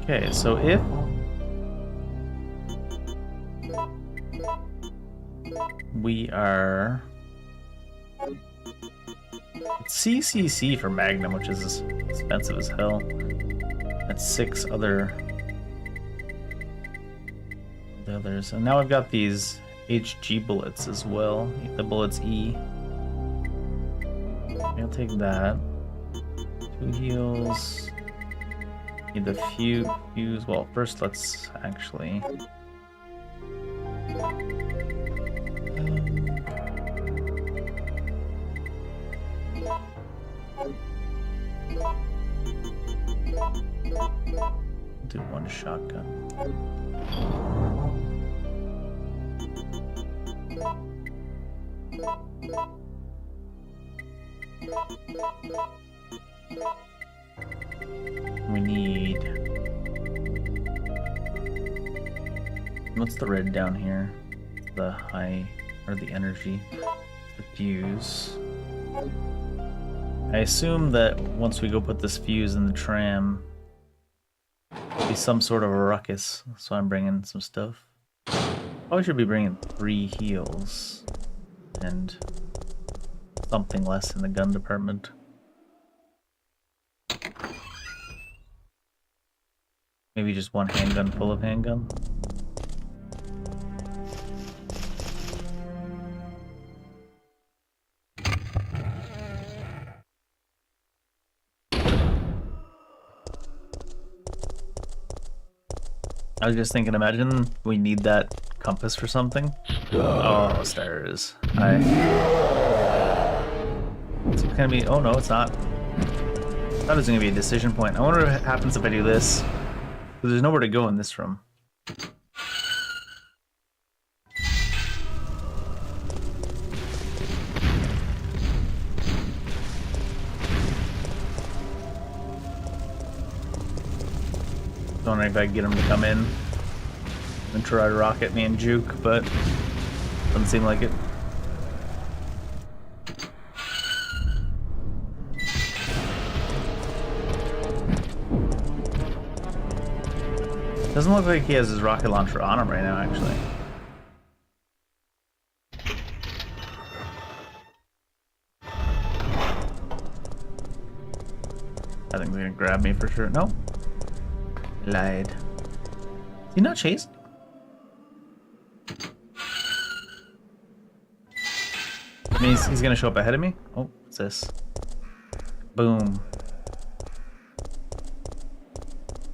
Okay, so if we are CCC for Magnum, which is expensive as hell. That's 6 other the others. And now I've got these HG bullets as well. The bullets E. I'll take that. 2 heals. Need the fuse. Well, first let's actually. Do 1 shotgun. We need... What's the red down here? The high, or the energy. The fuse. I assume that once we go put this fuse in the tram, there'll be some sort of a ruckus, so I'm bringing some stuff. Probably should be bringing 3 heals and something less in the gun department. Maybe just one handgun full of handgun. I was just thinking, imagine we need that compass for something. Oh, stars. It's gonna be. Oh no, it's not. I thought it was gonna be a decision point. I wonder what happens if I do this. Because there's nowhere to go in this room. Wondering if I can get him to come in and try to rocket me and juke, but doesn't seem like it. Doesn't look like he has his rocket launcher on him right now, actually. I think they're gonna grab me for sure. No. Lied. Is he not chased? I mean, he's gonna show up ahead of me? Oh, what's this? Boom.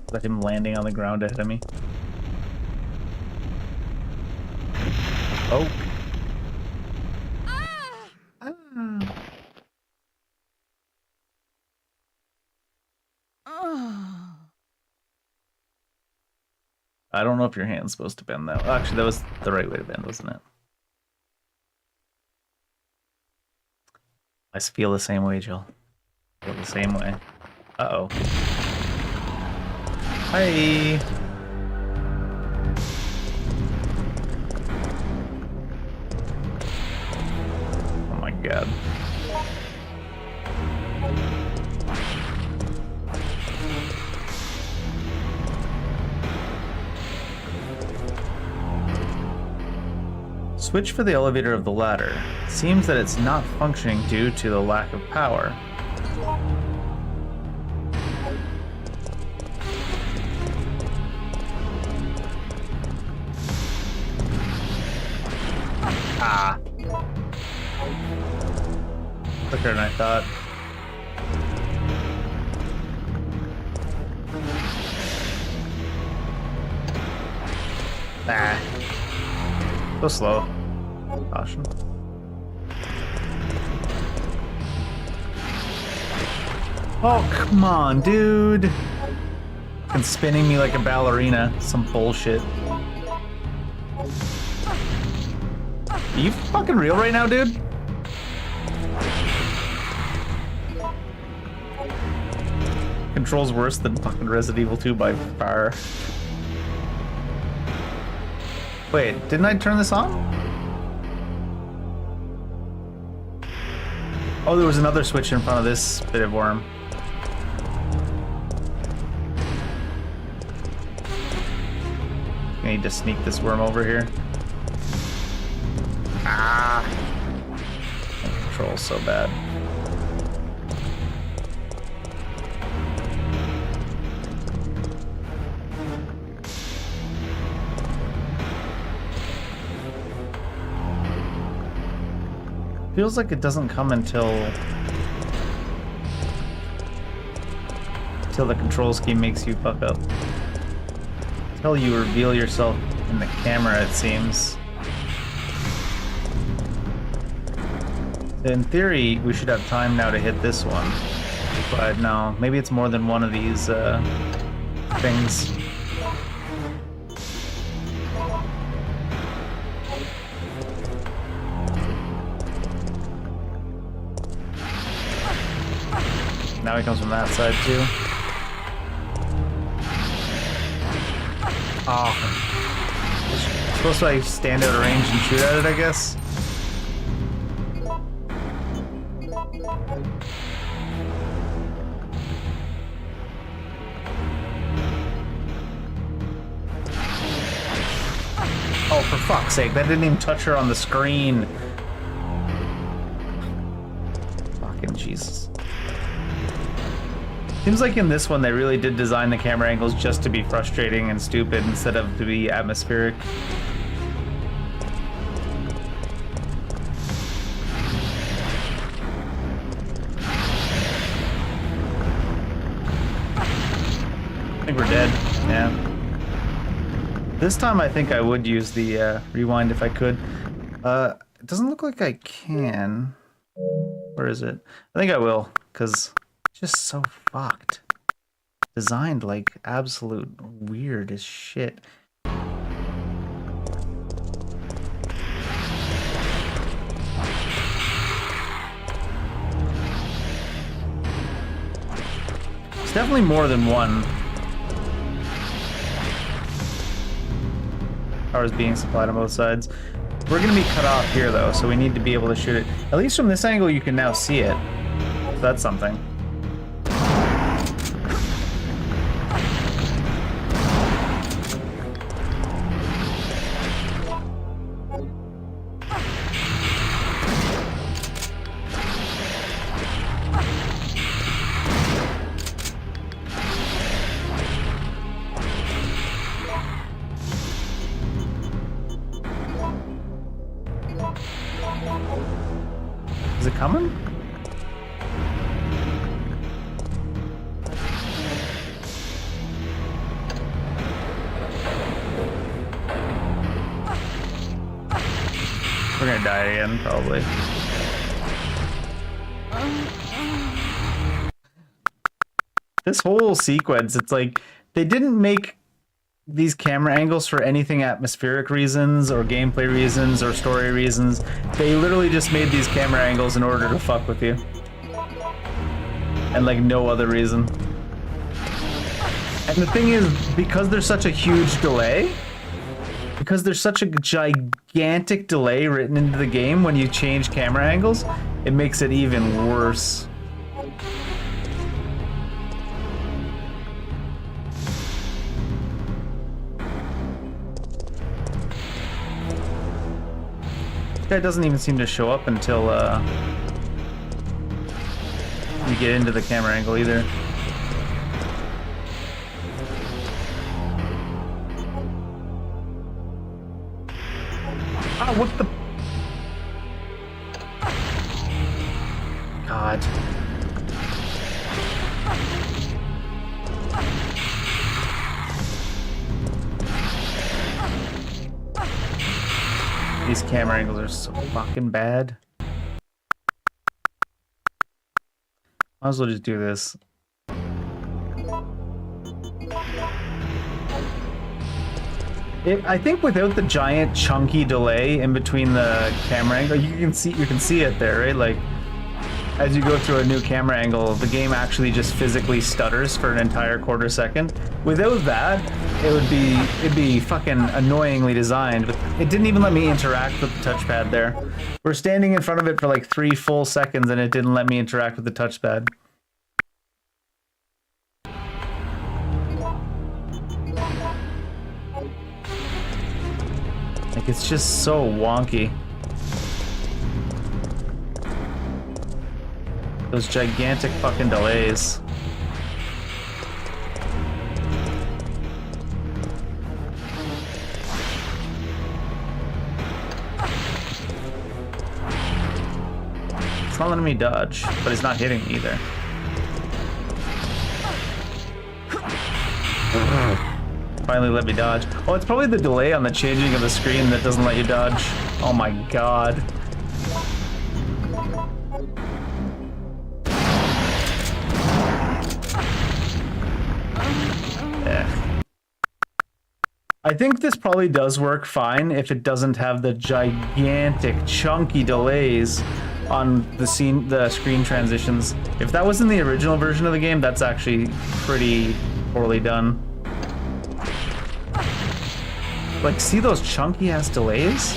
Is that him landing on the ground ahead of me? Oh. I don't know if your hand's supposed to bend that way. Actually, that was the right way to bend, wasn't it? I feel the same way, Jill. I feel the same way. Uh-oh. Hi! Oh my god. Switch for the elevator of the ladder. Seems that it's not functioning due to the lack of power. Ah. Quicker than I thought. Ah. So slow. Caution. Oh, come on, dude. And spinning me like a ballerina. Some bullshit. Are you fucking real right now, dude? Controls worse than fucking Resident Evil 2 by far. Wait, didn't I turn this on? Oh, there was another switch in front of this bit of worm. I need to sneak this worm over here. Ah! The control's so bad. Feels like it doesn't come until the control scheme makes you fuck up. Until you reveal yourself in the camera, it seems. In theory, we should have time now to hit this one. But no, maybe it's more than one of these things. Now he comes from that side too. Oh. Supposed to like stand out of range and shoot at it, I guess. Oh, for fuck's sake, that didn't even touch her on the screen. Fucking Jesus. Seems like in this one they really did design the camera angles just to be frustrating and stupid instead of to be atmospheric. I think we're dead. Yeah. This time I think I would use the rewind if I could. It doesn't look like I can. Where is it? I think I will, because it's just so fucked. Designed like absolute weird as shit. It's definitely more than one. Power is being supplied on both sides. We're gonna be cut off here though, so we need to be able to shoot it. At least from this angle you can now see it. So that's something. Is it coming? We're gonna die again, probably. This whole sequence, it's like they didn't make these camera angles for anything atmospheric reasons or gameplay reasons or story reasons. They literally just made these camera angles in order to fuck with you. And like no other reason. And the thing is, because there's such a huge delay, because there's such a gigantic delay written into the game when you change camera angles, it makes it even worse. Guy doesn't even seem to show up until you get into the camera angle either. Ah, what the? God. These camera angles are so fucking bad. Might as well just do this. I think without the giant chunky delay in between the camera angle, you can see it there, right? Like as you go through a new camera angle, the game actually just physically stutters for an entire quarter second. Without that, it'd be fucking annoyingly designed, but it didn't even let me interact with the touchpad there. We're standing in front of it for like 3 full seconds and it didn't let me interact with the touchpad. Like, it's just so wonky. Those gigantic fucking delays. It's not letting me dodge, but it's not hitting me either. Finally let me dodge. Oh, it's probably the delay on the changing of the screen that doesn't let you dodge. Oh my god. I think this probably does work fine if it doesn't have the gigantic chunky delays on the screen transitions. If that was in the original version of the game, that's actually pretty poorly done. Like, see those chunky ass delays?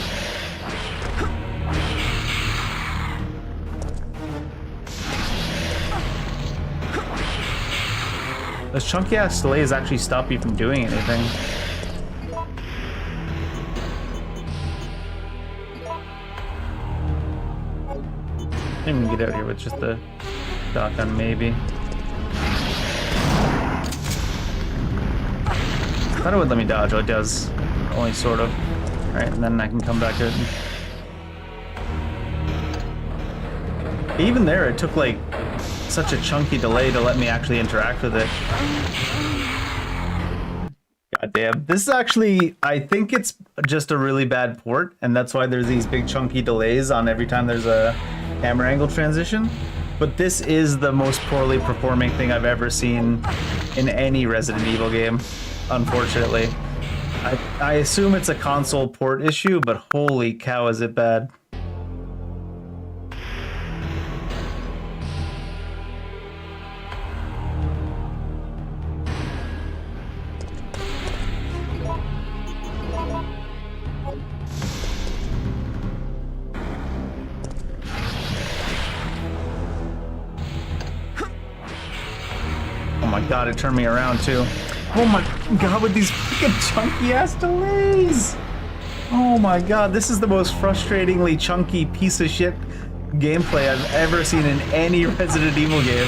Those chunky ass delays actually stop you from doing anything. I can get out here with just the shotgun, maybe. thought it would let me dodge. Oh, it does. Only sort of. Alright, and then I can come back to it. Even there, it took like such a chunky delay to let me actually interact with it. God damn. This is actually, I think it's just a really bad port, and that's why there's these big chunky delays on every time there's a camera angle transition. But this is the most poorly performing thing I've ever seen in any Resident Evil game, unfortunately. I assume it's a console port issue, but holy cow, is it bad. Oh my god, it turned me around too. Oh my god, with these freaking chunky ass delays! Oh my god, this is the most frustratingly chunky piece of shit gameplay I've ever seen in any Resident Evil game.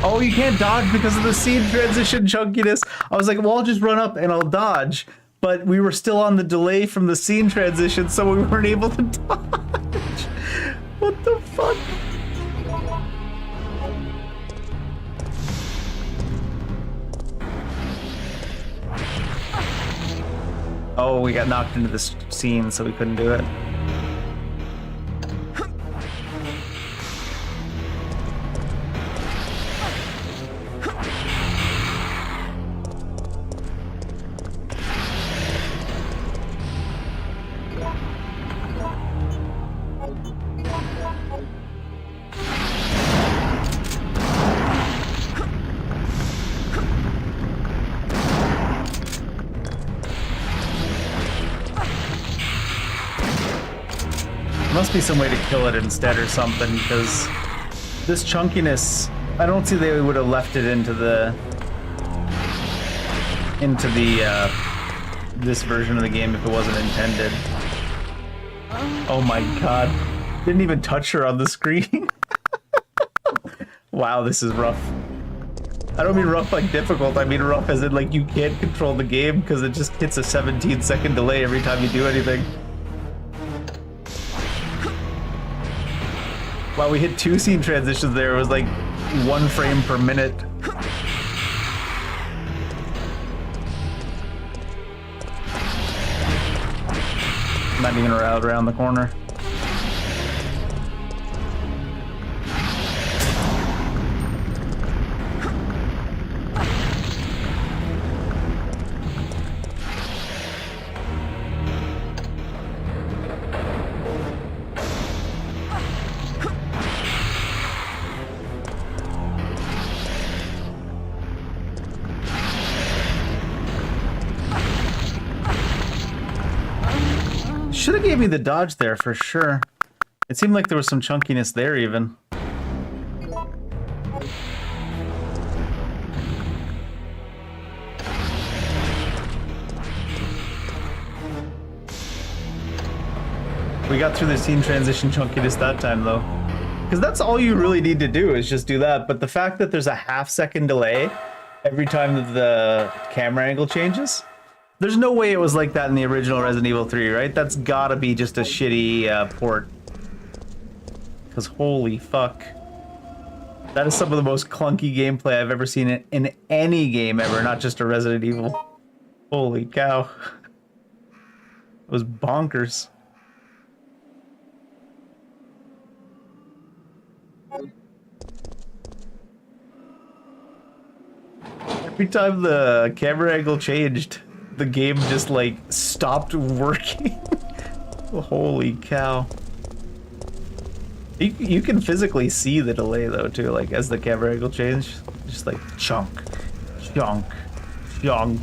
Oh, you can't dodge because of the scene transition chunkiness. I was like, well, I'll just run up and I'll dodge. But we were still on the delay from the scene transition, so we weren't able to dodge. What the fuck? Oh, we got knocked into this scene, so we couldn't do it. Must be some way to kill it instead or something, because this chunkiness, I don't see they would have left it into the this version of the game if it wasn't intended. Oh my god. Didn't even touch her on the screen. Wow, this is rough. I don't mean rough like difficult, I mean rough as in like you can't control the game because it just hits a 17-second delay every time you do anything. Wow, we hit 2 scene transitions there. It was like 1 frame per minute. Not even around the corner. Should have gave me the dodge there for sure. It seemed like there was some chunkiness there even. We got through the scene transition chunkiness that time though. Because that's all you really need to do is just do that. But the fact that there's a half-second delay every time that the camera angle changes, there's no way it was like that in the original Resident Evil 3, right? That's gotta be just a shitty port. Because holy fuck. That is some of the most clunky gameplay I've ever seen in any game ever, not just a Resident Evil. Holy cow. It was bonkers. Every time the camera angle changed, the game just like stopped working. Holy cow. You can physically see the delay though too, like as the camera angle changed. Just like chunk, chunk, chunk.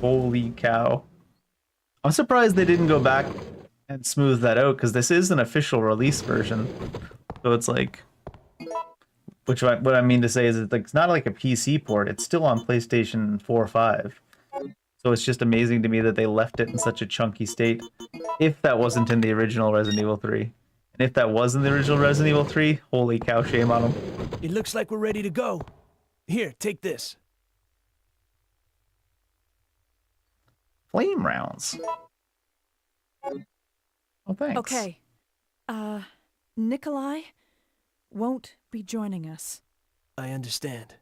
Holy cow. I'm surprised they didn't go back and smooth that out, because this is an official release version. So it's like, what I mean to say is it's not like a PC port, it's still on PlayStation 4 or 5. So it's just amazing to me that they left it in such a chunky state, if that wasn't in the original Resident Evil 3. And if that wasn't the original Resident Evil 3, holy cow, shame on him. It looks like we're ready to go. Here, take this. Flame rounds. Oh, thanks. Okay. Nikolai won't be joining us. I understand.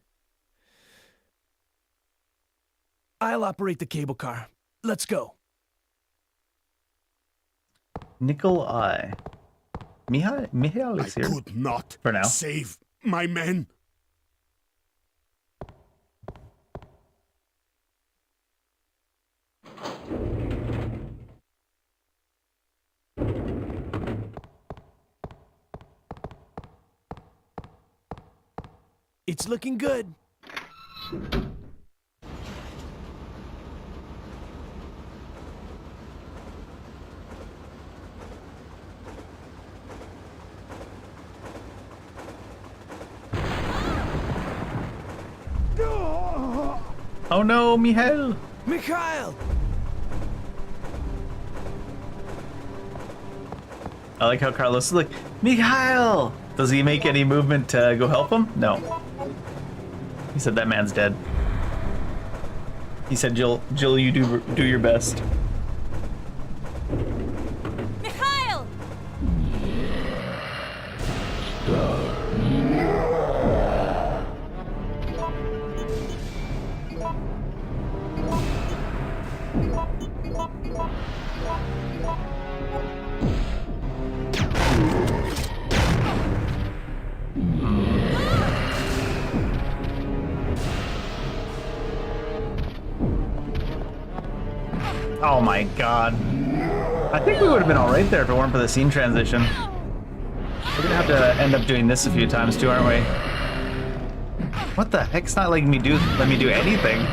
I'll operate the cable car. Let's go. Nikolai. Mihail is here. Could not For now. save my men. It's looking good. Oh no, Mihail! Mikhail! I like how Carlos is like, Mihail! Does he make any movement to go help him? No. He said that man's dead. He said, Jill, you do your best. Mikhail! Oh my god. I think we would have been alright there if it weren't for the scene transition. We're gonna have to end up doing this a few times too, aren't we? What the heck's not letting me do anything?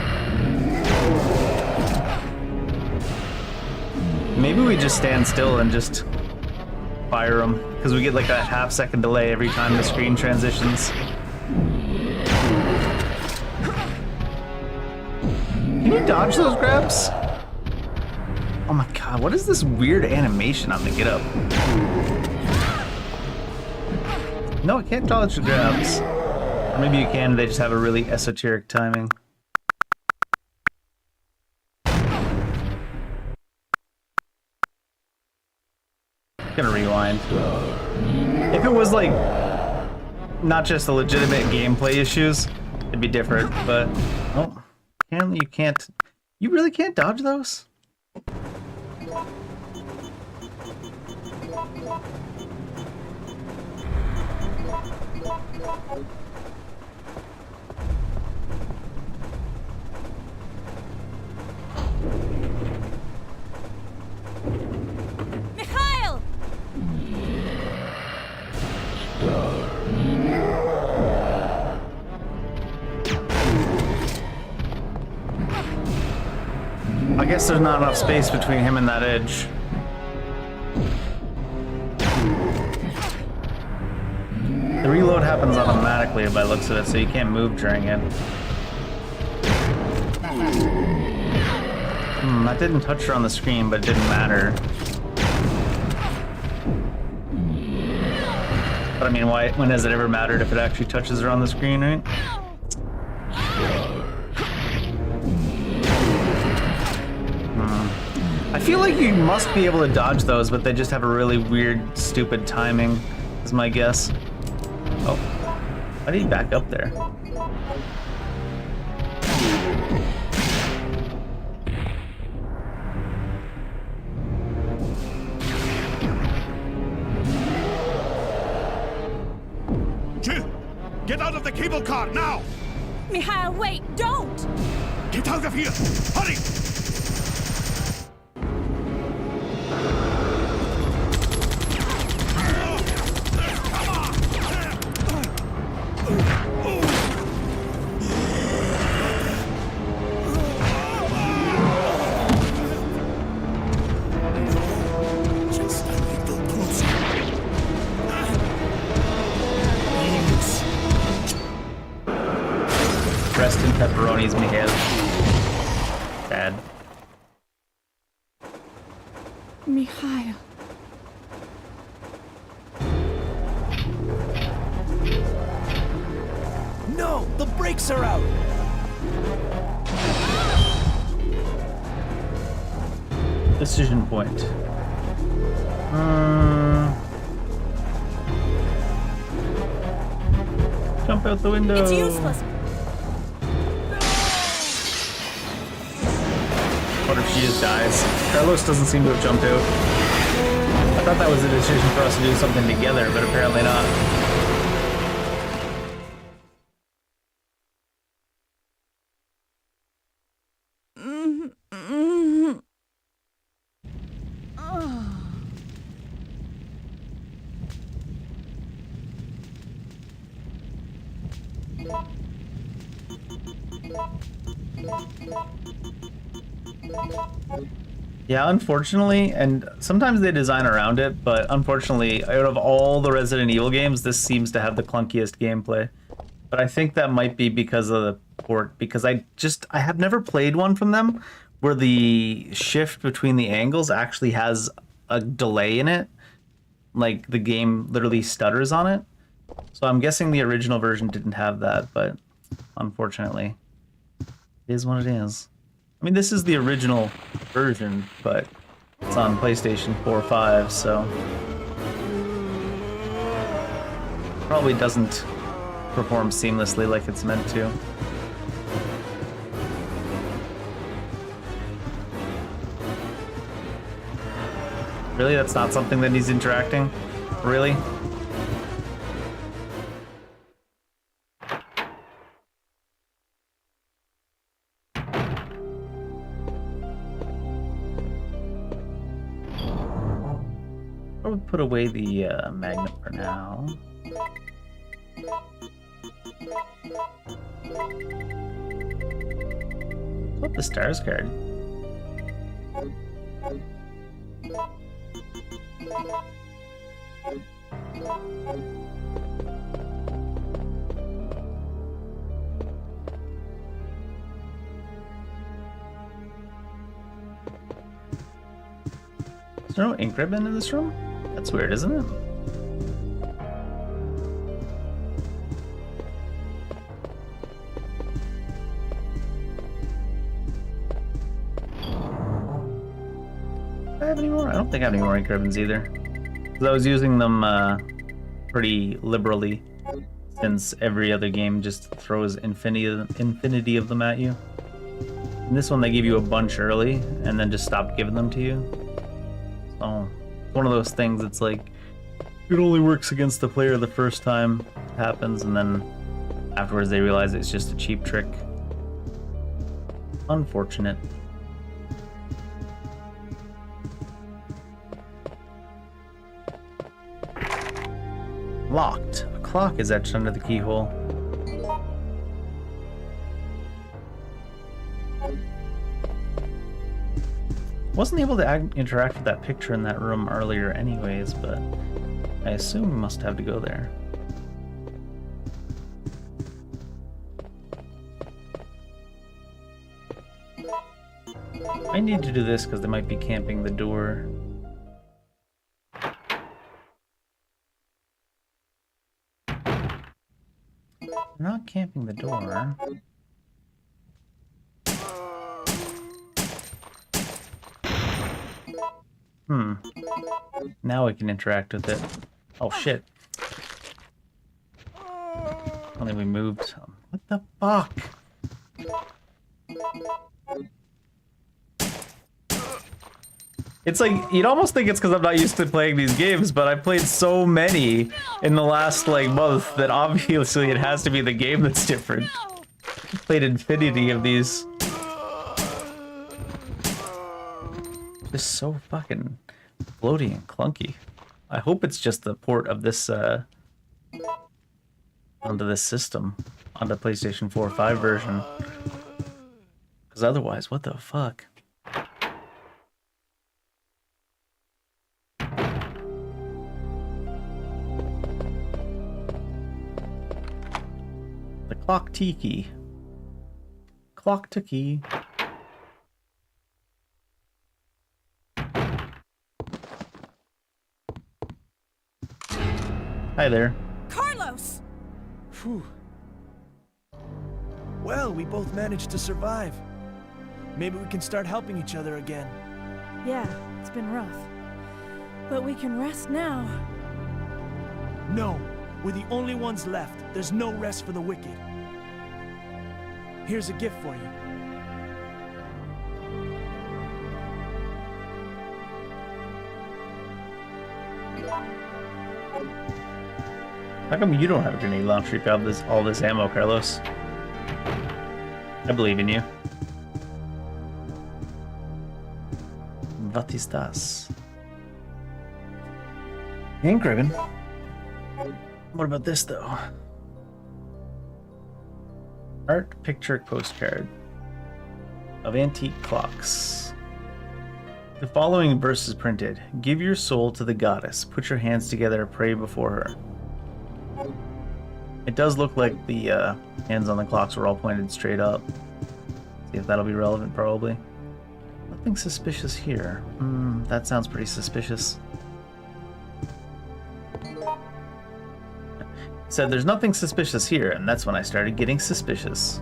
Maybe we just stand still and just fire them, because we get like a half-second delay every time the screen transitions. Can you dodge those grabs? Oh my god, what is this weird animation on the get up? No, I can't dodge the grabs. Or maybe you can, they just have a really esoteric timing. Gonna rewind. If it was like not just the legitimate gameplay issues, it'd be different, but oh, apparently you can't. You really can't dodge those? Mikhail! I guess there's not enough space between him and that edge. The reload happens automatically by the looks of it, so you can't move during it. That didn't touch her on the screen, but it didn't matter. But I mean, when has it ever mattered if it actually touches her on the screen, right? I feel like you must be able to dodge those, but they just have a really weird, stupid timing, is my guess. Oh, why did he back up there? Jill, get out of the cable car now! Mikhail, wait, don't! Get out of here! Hurry! Just a little closer. Rest in pepperonis, Mihail. Sad. Mikhail. The brakes are out! Decision point. Jump out the window. It's useless. What if she just dies? Carlos doesn't seem to have jumped out. I thought that was a decision for us to do something together, but apparently not. Yeah, unfortunately, and sometimes they design around it, but unfortunately, out of all the Resident Evil games, this seems to have the clunkiest gameplay. But I think that might be because of the port, because I have never played one from them where the shift between the angles actually has a delay in it. Like, the game literally stutters on it. So I'm guessing the original version didn't have that, but unfortunately, it is what it is. I mean, this is the original version, but it's on PlayStation 4 or 5, so probably doesn't perform seamlessly like it's meant to. Really? That's not something that he's interacting? Really? I would put away the magnet for now. What the stars card? Is there no ink ribbon in this room? That's weird, isn't it? Do I have any more? I don't think I have any more ink ribbons either. Because I was using them pretty liberally, since every other game just throws infinity of them at you. In this one, they give you a bunch early, and then just stop giving them to you. So, one of those things, it's like, it only works against the player the first time it happens, and then afterwards they realize it's just a cheap trick. Unfortunate. Locked. A clock is etched under the keyhole. Wasn't able to interact with that picture in that room earlier anyways, but I assume we must have to go there. I need to do this because they might be camping the door. They're not camping the door. Now we can interact with it. Oh shit. Only we moved some. What the fuck? It's like, you'd almost think it's because I'm not used to playing these games, but I've played so many in the last, like, month that obviously it has to be the game that's different. I've played infinity of these. Just so fucking floaty and clunky. I hope it's just the port of this, onto this system, onto PlayStation 4 or 5 version. Because otherwise, what the fuck? The clock tiki. Clock tiki. Hi there. Carlos! Phew. well we both managed to survive. Maybe we can start helping each other again. Yeah, it's been rough. But we can rest now. No, we're the only ones left. There's no rest for the wicked. Here's a gift for you. How come you don't have a grenade launcher if you have all this ammo, Carlos? I believe in you. What is das? Ink ribbon. What about this, though? Art picture postcard of antique clocks. The following verse is printed. Give your soul to the goddess. Put your hands together, pray before her. It does look like the hands on the clocks were all pointed straight up. See if that'll be relevant, probably. Nothing suspicious here. That sounds pretty suspicious. Said there's nothing suspicious here, and that's when I started getting suspicious.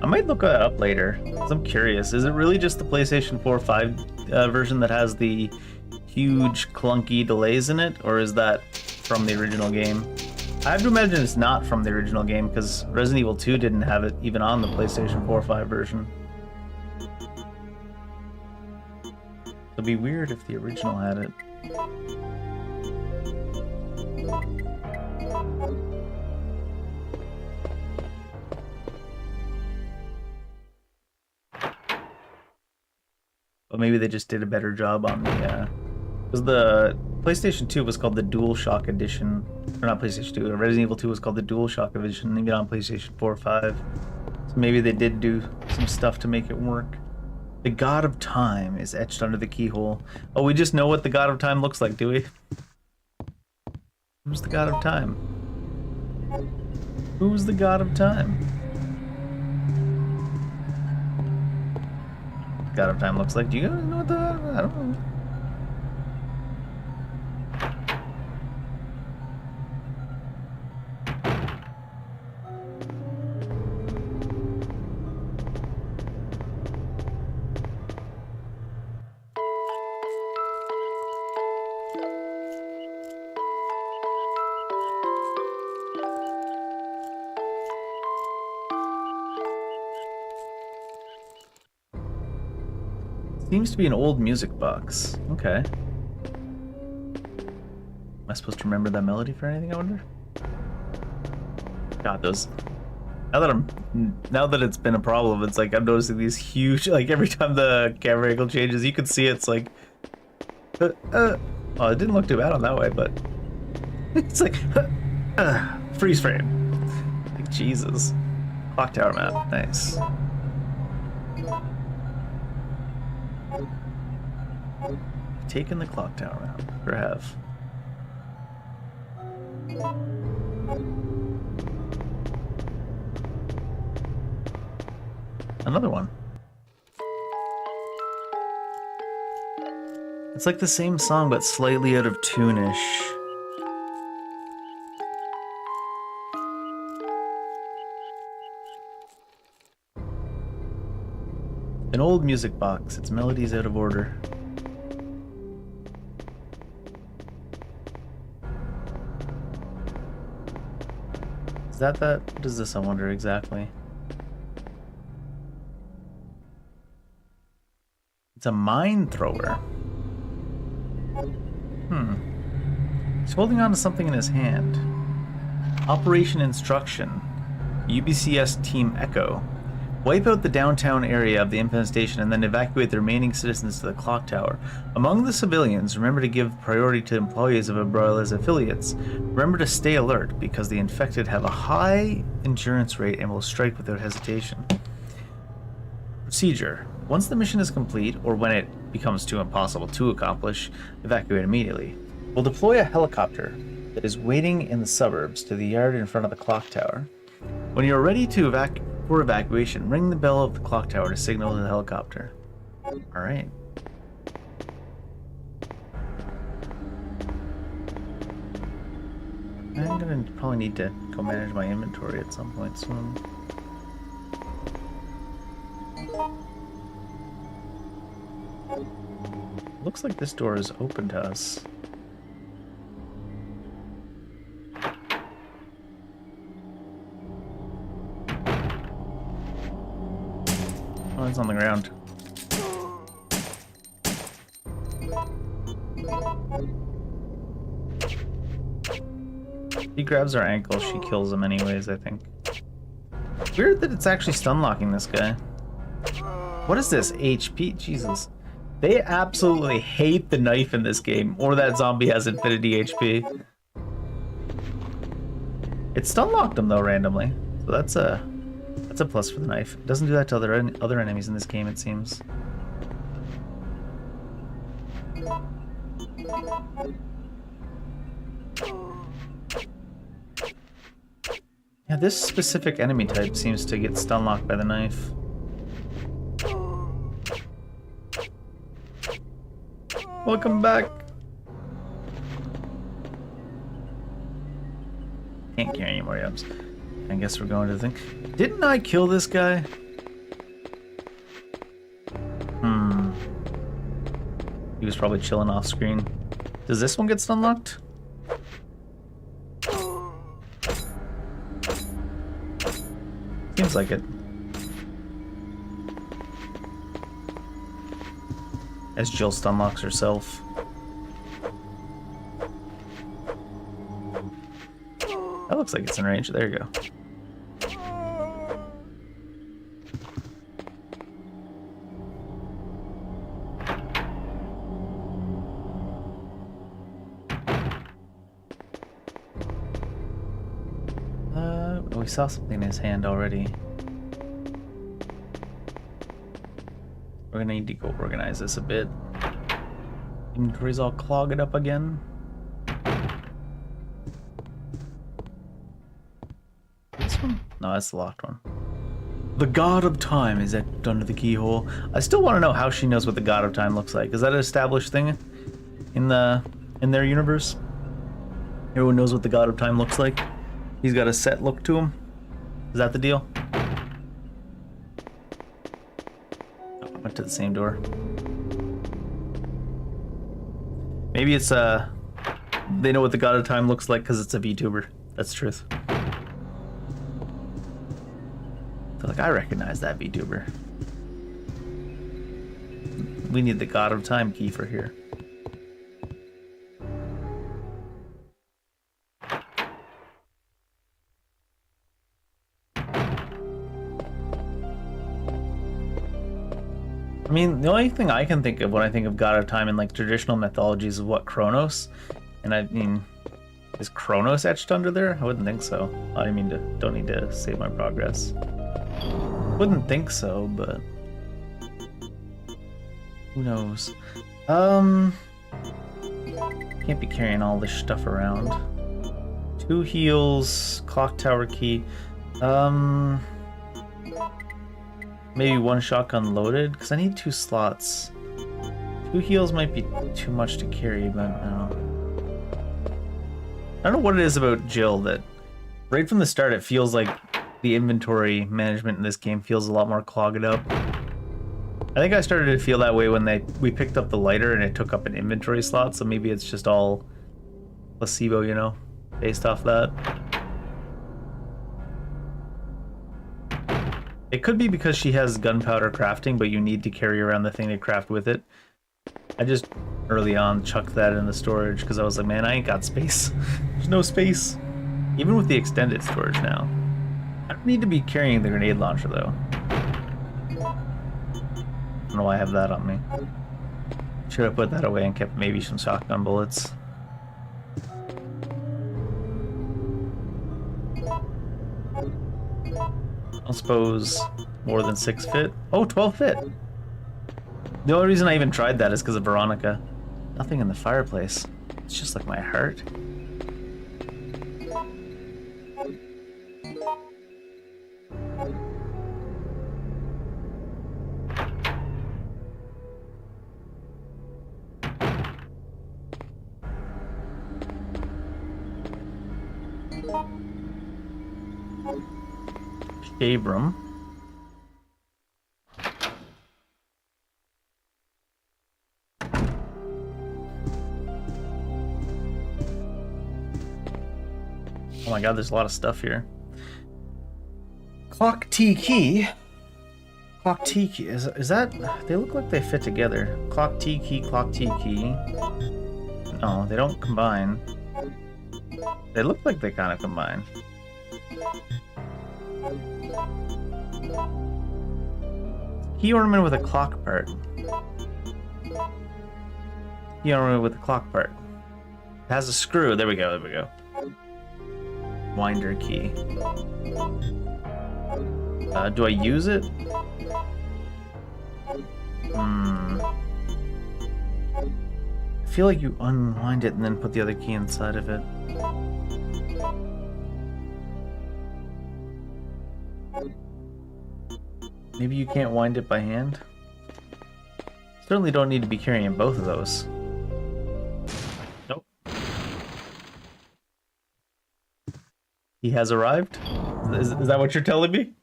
I might look that up later, because I'm curious. Is it really just the PlayStation 4 5 version that has the huge clunky delays in it, or is that from the original game? I have to imagine it's not from the original game, because Resident Evil 2 didn't have it even on the PlayStation 4 5 version. It'd be weird if the original had it. But maybe they just did a better job on the, because the PlayStation 2 was called the DualShock Edition, or not PlayStation 2, Resident Evil 2 was called the DualShock Edition, even on PlayStation 4 or 5. So maybe they did do some stuff to make it work. The God of Time is etched under the keyhole. Oh, we just know what the God of Time looks like, do we? Who's the God of Time? Who's the God of Time? God of Time looks like. Do you guys know what the... I don't know. Seems to be an old music box. Okay. Am I supposed to remember that melody for anything, I wonder? God, those... Now that it's been a problem, it's like I'm noticing these huge... Like, every time the camera angle changes, you can see it's like... Oh, it didn't look too bad on that way, but... It's like... freeze frame. Like, Jesus. Clock tower map. Nice. Taken the clock tower out, or have. Another one. It's like the same song, but slightly out of tune-ish. An old music box, its melodies out of order. That what is this, I wonder, exactly? It's a mine thrower. He's holding on to something in his hand. Operation Instruction. UBCS Team Echo. Wipe out the downtown area of the infestation and then evacuate the remaining citizens to the clock tower. Among the civilians, remember to give priority to employees of Umbrella's affiliates. Remember to stay alert because the infected have a high endurance rate and will strike without hesitation. Procedure. Once the mission is complete, or when it becomes too impossible to accomplish, evacuate immediately. We'll deploy a helicopter that is waiting in the suburbs to the yard in front of the clock tower. When you are ready to for evacuation, ring the bell of the clock tower to signal to the helicopter. Alright. I'm gonna probably need to go manage my inventory at some point soon. Looks like this door is open to us. Oh, it's on the ground. He grabs our ankle, she kills him anyways, I think. Weird that it's actually stun locking this guy. What is this? HP? Jesus. They absolutely hate the knife in this game, or that zombie has infinity HP. It stun locked him though randomly, so that's a plus for the knife. It doesn't do that to other enemies in this game, it seems. Yeah, this specific enemy type seems to get stun locked by the knife. Welcome back. Can't carry any more items. I guess we're going to think. Didn't I kill this guy? He was probably chilling off screen. Does this one get stun locked? Seems like it. As Jill stun locks herself. That looks like it's in range. There you go. We saw something in his hand already. We're gonna need to go organize this a bit. Inventory's all clogged up again. This one? No, that's the locked one. The God of Time is etched under the keyhole. I still want to know how she knows what the God of Time looks like. Is that an established thing in their universe? Everyone knows what the God of Time looks like. He's got a set look to him. Is that the deal? Oh, I went to the same door. Maybe it's they know what the God of Time looks like because it's a VTuber. That's the truth. So like, I recognize that VTuber. We need the God of Time key for here. I mean, the only thing I can think of when I think of God of Time in like traditional mythologies is what, Kronos? And I mean, is Kronos etched under there? I wouldn't think so. I mean, don't need to save my progress. Wouldn't think so, but who knows? Can't be carrying all this stuff around. 2 heals, clock tower key. Maybe 1 shotgun loaded, because I need 2 slots. 2 heals might be too much to carry, but no. I don't know what it is about Jill that right from the start it feels like the inventory management in this game feels a lot more clogged up. I think I started to feel that way when we picked up the lighter and it took up an inventory slot, so maybe it's just all placebo, you know, based off that. It could be because she has gunpowder crafting, but you need to carry around the thing to craft with it. I just, early on, chucked that in the storage because I was like, man, I ain't got space. There's no space. Even with the extended storage now. I don't need to be carrying the grenade launcher, though. I don't know why I have that on me. Should have put that away and kept maybe some shotgun bullets. I suppose more than 6 fit. Oh, 12 fit. The only reason I even tried that is because of Veronica. Nothing in the fireplace. It's just like my heart. Shave room. Oh my god, there's a lot of stuff here. Clock T key. Clock T key. Is that? They look like they fit together. Clock T key, clock T key. No, they don't combine. They look like they kind of combine. Key ornament with a clock part. Key ornament with a clock part. It has a screw. There we go. There we go. Winder key. Do I use it? I feel like you unwind it and then put the other key inside of it. Maybe you can't wind it by hand? Certainly don't need to be carrying both of those. Nope. He has arrived? Is that what you're telling me?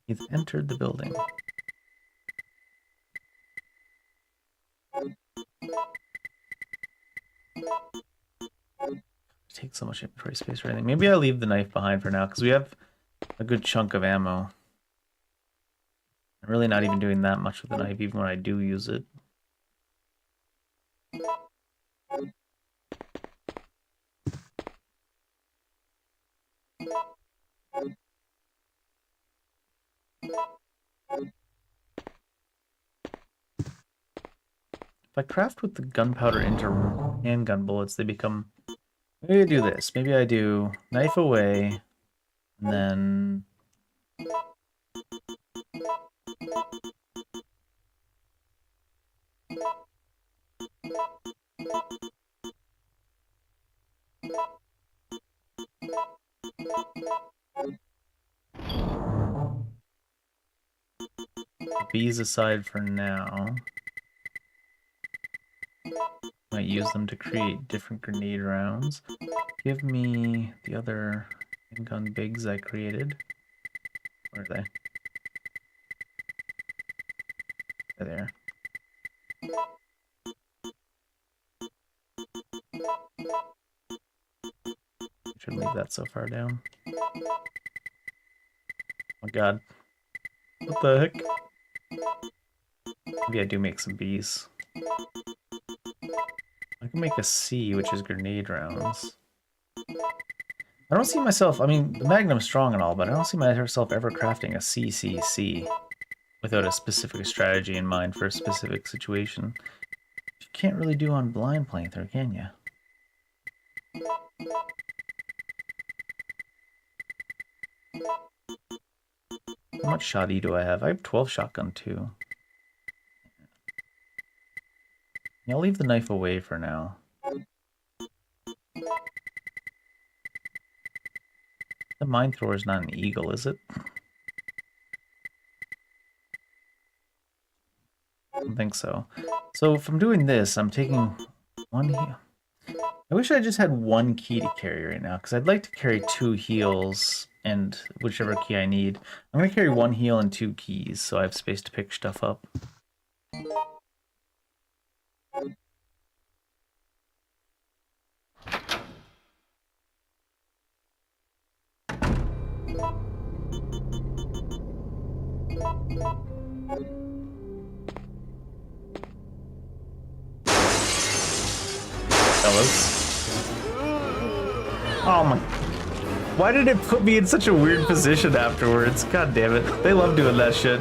He's entered the building. Take so much inventory space or anything. Maybe I'll leave the knife behind for now because we have a good chunk of ammo. I'm really not even doing that much with the knife, even when I do use it. If I craft with the gunpowder into handgun bullets, they become... Maybe I do this. Maybe I do knife away, and then... Bees aside for now. Might use them to create different grenade rounds. Give me the other gun bigs I created. Where are they? They're there. Should leave that so far down. Oh god. What the heck? Maybe I do make some Bs. I can make a C, which is grenade rounds. I don't see myself, I mean, the Magnum's strong and all, but I don't see myself ever crafting a CCC without a specific strategy in mind for a specific situation. You can't really do on blind playthrough, can you? How much shotty do I have? I have 12 shotgun too. I'll leave the knife away for now. The mine thrower is not an eagle, is it? I don't think so. So from doing this, I'm taking one heal. I wish I just had one key to carry right now, because I'd like to carry 2 heals and whichever key I need. I'm going to carry 1 heal and 2 keys, so I have space to pick stuff up. Oh my... Why did it put me in such a weird position afterwards? God damn it. They love doing that shit.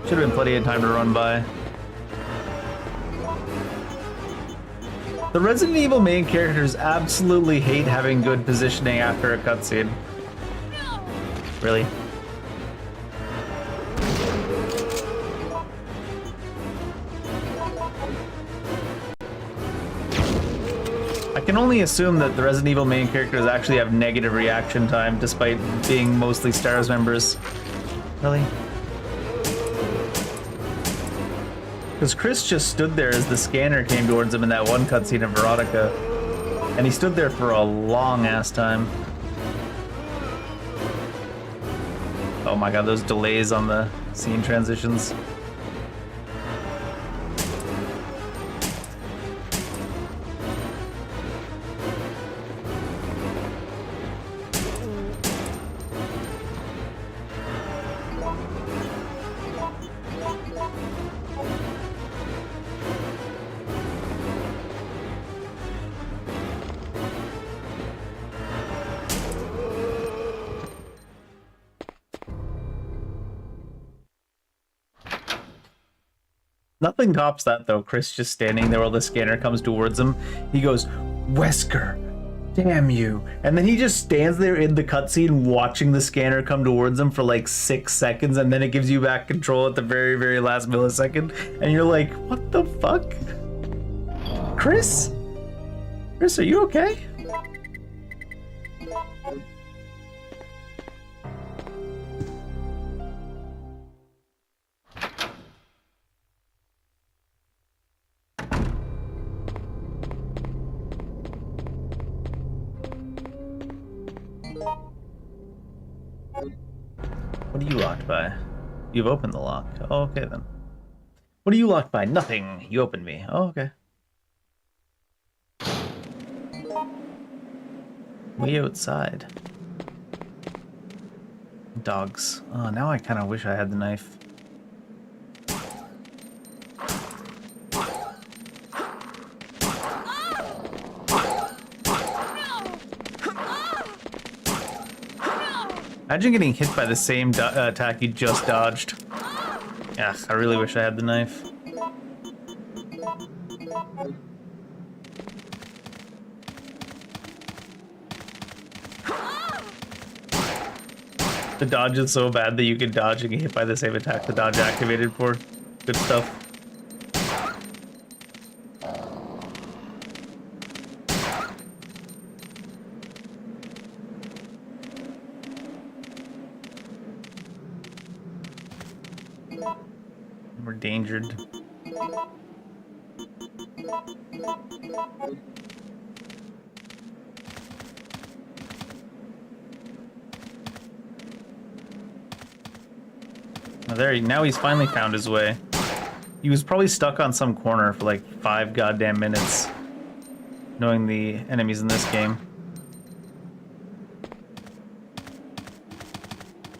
Should have been plenty of time to run by. The Resident Evil main characters absolutely hate having good positioning after a cutscene. Really? I can only assume that the Resident Evil main characters actually have negative reaction time despite being mostly STARS members. Really? Because Chris just stood there as the scanner came towards him in that one cutscene of Veronica. And he stood there for a long ass time. Oh my god, those delays on the scene transitions. Nothing tops that though. Chris just standing there while the scanner comes towards him. He goes, "Wesker, damn you!" And then he just stands there in the cutscene watching the scanner come towards him for like 6 seconds, and then it gives you back control at the very, very last millisecond. And you're like, "What the fuck, Chris? Chris, are you okay?" What are you locked by? You've opened the lock. Oh, okay then. What are you locked by? Nothing. You opened me. Oh, okay. Way outside. Dogs. Oh, now I kind of wish I had the knife. Imagine getting hit by the same attack you just dodged. Yeah, I really wish I had the knife. The dodge is so bad that you can dodge and get hit by the same attack the dodge activated for. Good stuff. We're endangered. Oh, there, now he's finally found his way. He was probably stuck on some corner for like 5 goddamn minutes, knowing the enemies in this game.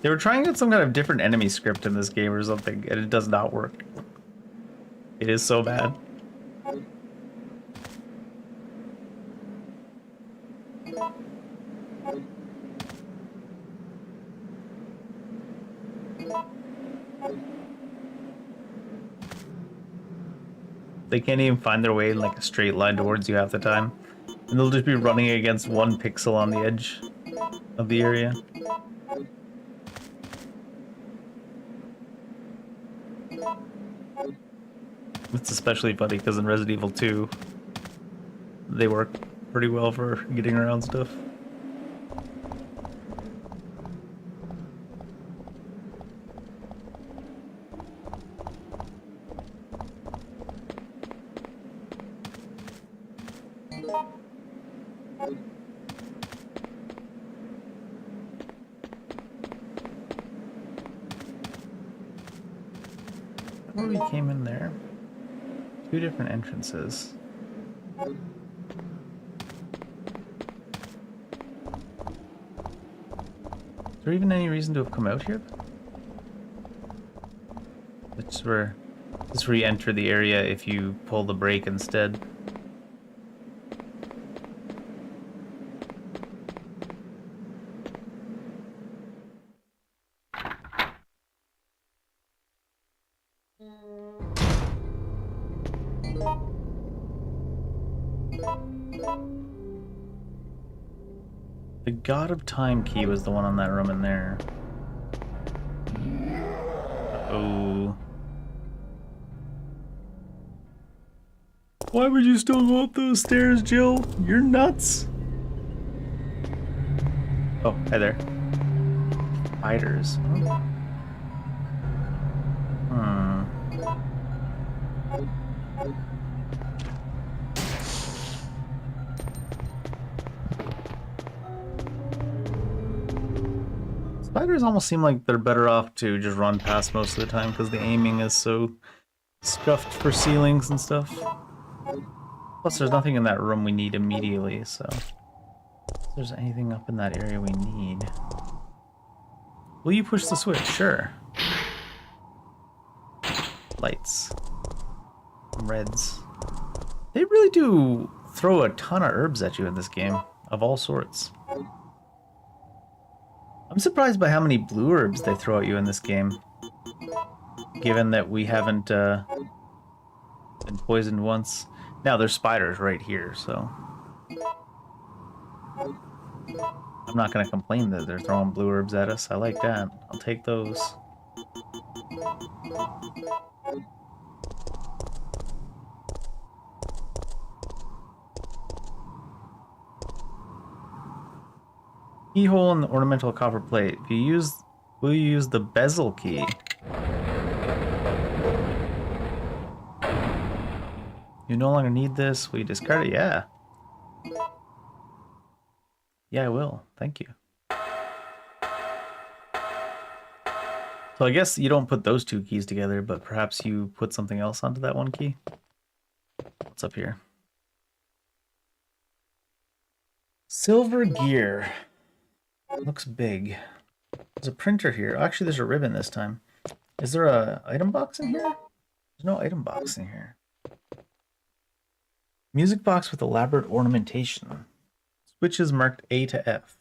They were trying out some kind of different enemy script in this game or something, and it does not work. It is so bad. They can't even find their way in like a straight line towards you half the time. And they'll just be running against 1 pixel on the edge of the area. It's especially funny because in Resident Evil 2, they work pretty well for getting around stuff. Where we came in there? 2 different entrances. Is there even any reason to have come out here? This is where you enter the area if you pull the brake instead. The God of Time key was the one on that room in there. Oh. Why would you still go up those stairs, Jill? You're nuts. Oh, hi there. Spiders. Sliders almost seem like they're better off to just run past most of the time because the aiming is so scuffed for ceilings and stuff. Plus, there's nothing in that room we need immediately, so if there's anything up in that area we need. Will you push the switch? Sure. Lights. Reds. They really do throw a ton of herbs at you in this game, of all sorts. I'm surprised by how many blue herbs they throw at you in this game, given that we haven't been poisoned once. Now, there's spiders right here, so I'm not going to complain that they're throwing blue herbs at us. I like that. I'll take those. Keyhole in the ornamental copper plate. If you use, will you use the bezel key? You no longer need this. Will you discard it? Yeah. Yeah, I will. Thank you. So I guess you don't put those two keys together, but perhaps you put something else onto that one key? What's up here? Silver gear. Looks big. There's a printer here. Actually, there's a ribbon this time. Is there a item box in here? There's no item box in here. Music box with elaborate ornamentation. Switches marked A to F.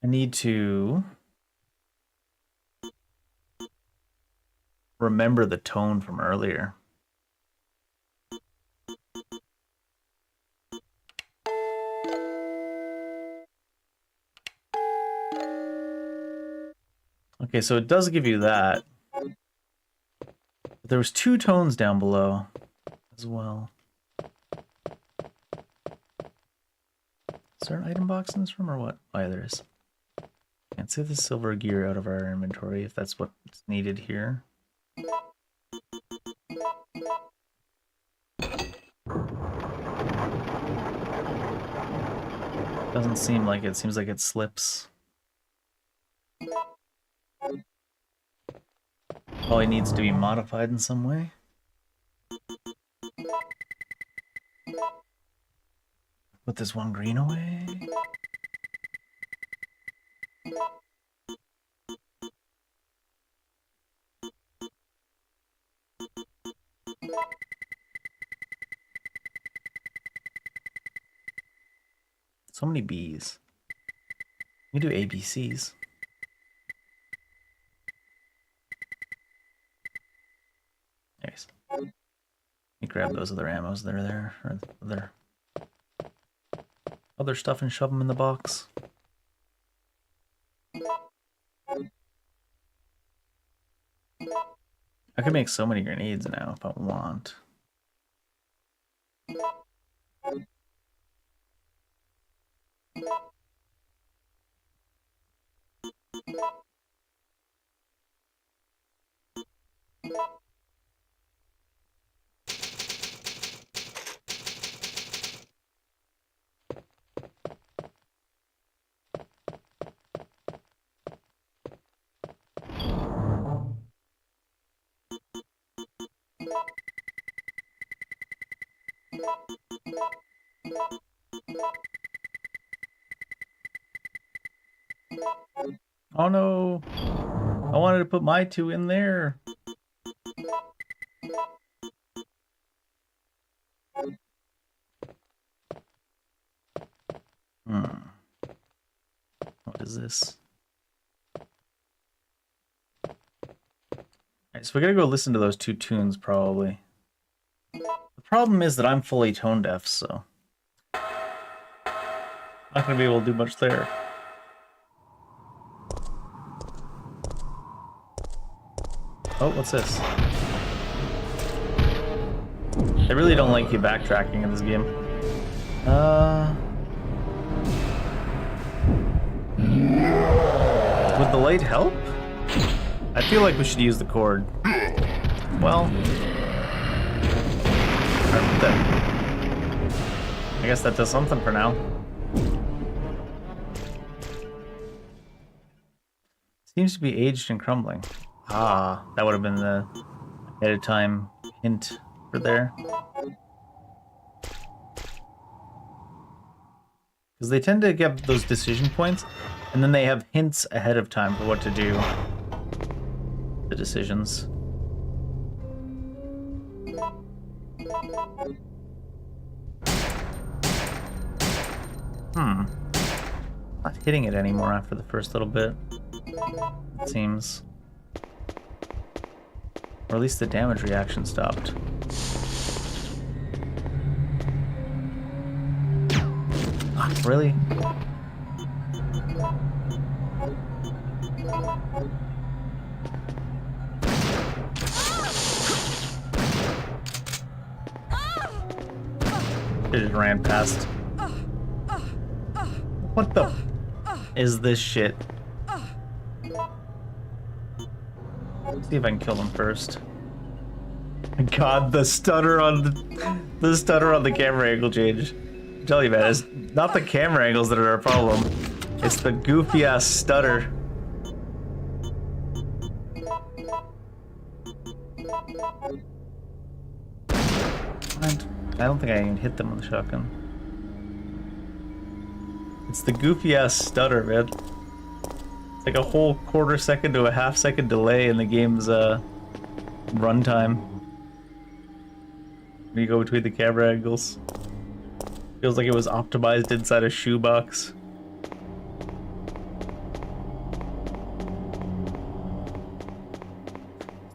I need to remember the tone from earlier. Okay, so it does give you that. But there was 2 tones down below as well. Is there an item box in this room or what? Oh, yeah, there is. Can't see the silver gear out of our inventory if that's what's needed here. Doesn't seem like it. Seems like it slips. Probably needs to be modified in some way. Put this one green away. So many B's. We do ABCs. Anyways. Let me grab those other ammos that are there. Or other stuff and shove them in the box. I could make so many grenades now if I want. Oh no! I wanted to put my 2 in there. What is this? Alright, so we gotta go listen to those 2 tunes probably. The problem is that I'm fully tone deaf, so not gonna be able to do much there. Oh, what's this? They really don't like you backtracking in this game. Would the light help? I feel like we should use the cord. Well, I guess that does something for now. Seems to be aged and crumbling. Ah, that would have been the ahead of time hint for there. Because they tend to give those decision points, and then they have hints ahead of time for what to do. The decisions. Not hitting it anymore after the first little bit, it seems. Or at least the damage reaction stopped. Ah, really? It just ran past. What the is this shit? Let's see if I can kill them first. God, the stutter on the camera angle change. I tell you, man, it's not the camera angles that are a problem. It's the goofy ass stutter. I don't think I even hit them with the shotgun. It's the goofy ass stutter, man. It's like a whole quarter second to a half second delay in the game's runtime. When you go between the camera angles. Feels like it was optimized inside a shoebox.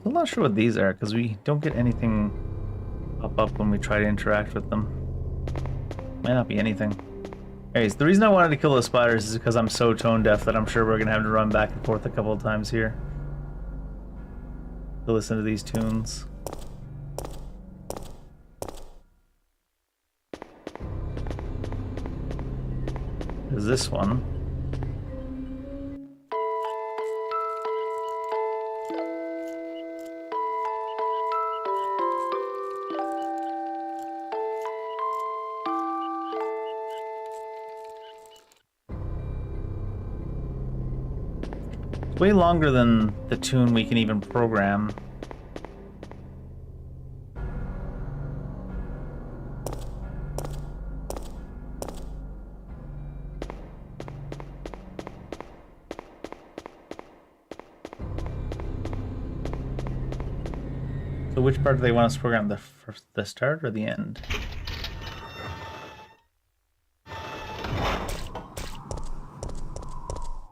I'm not sure what these are, because we don't get anything pop up when we try to interact with them. Might not be anything. Anyways, the reason I wanted to kill those spiders is because I'm so tone deaf that I'm sure we're gonna have to run back and forth a couple of times here to listen to these tunes. There's this one. Way longer than the tune we can even program. So which part do they want us to program? The start or the end?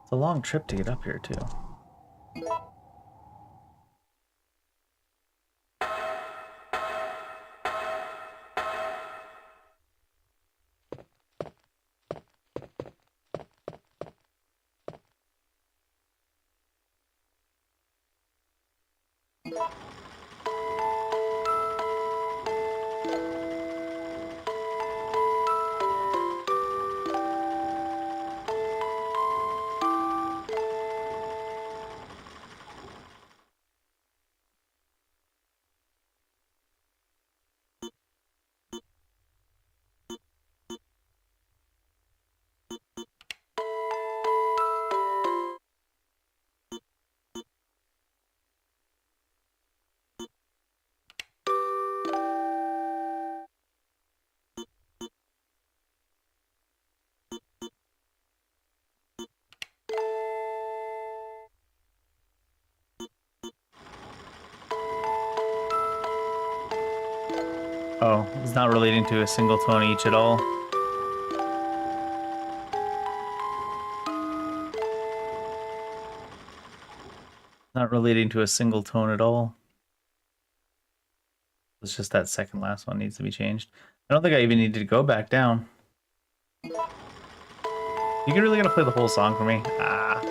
It's a long trip to get up here, too. Oh, it's not relating to a single tone each at all. Not relating to a single tone at all. It's just that second last one needs to be changed. I don't think I even needed to go back down. You really gotta play the whole song for me? Ah.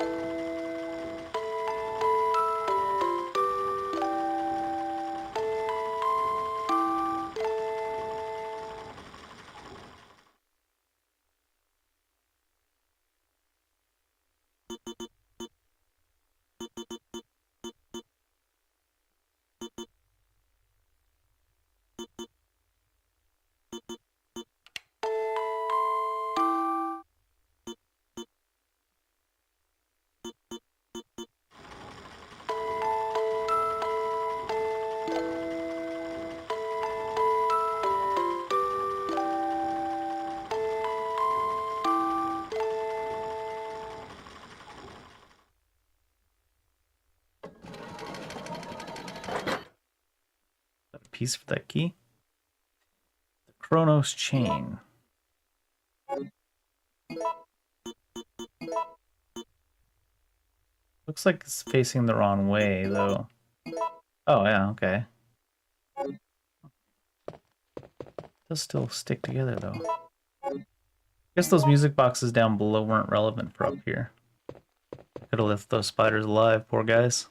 piece for that key. The Chronos chain. Looks like it's facing the wrong way, though. Oh, yeah, okay. Does still stick together, though. I guess those music boxes down below weren't relevant for up here. Could have left those spiders alive, poor guys.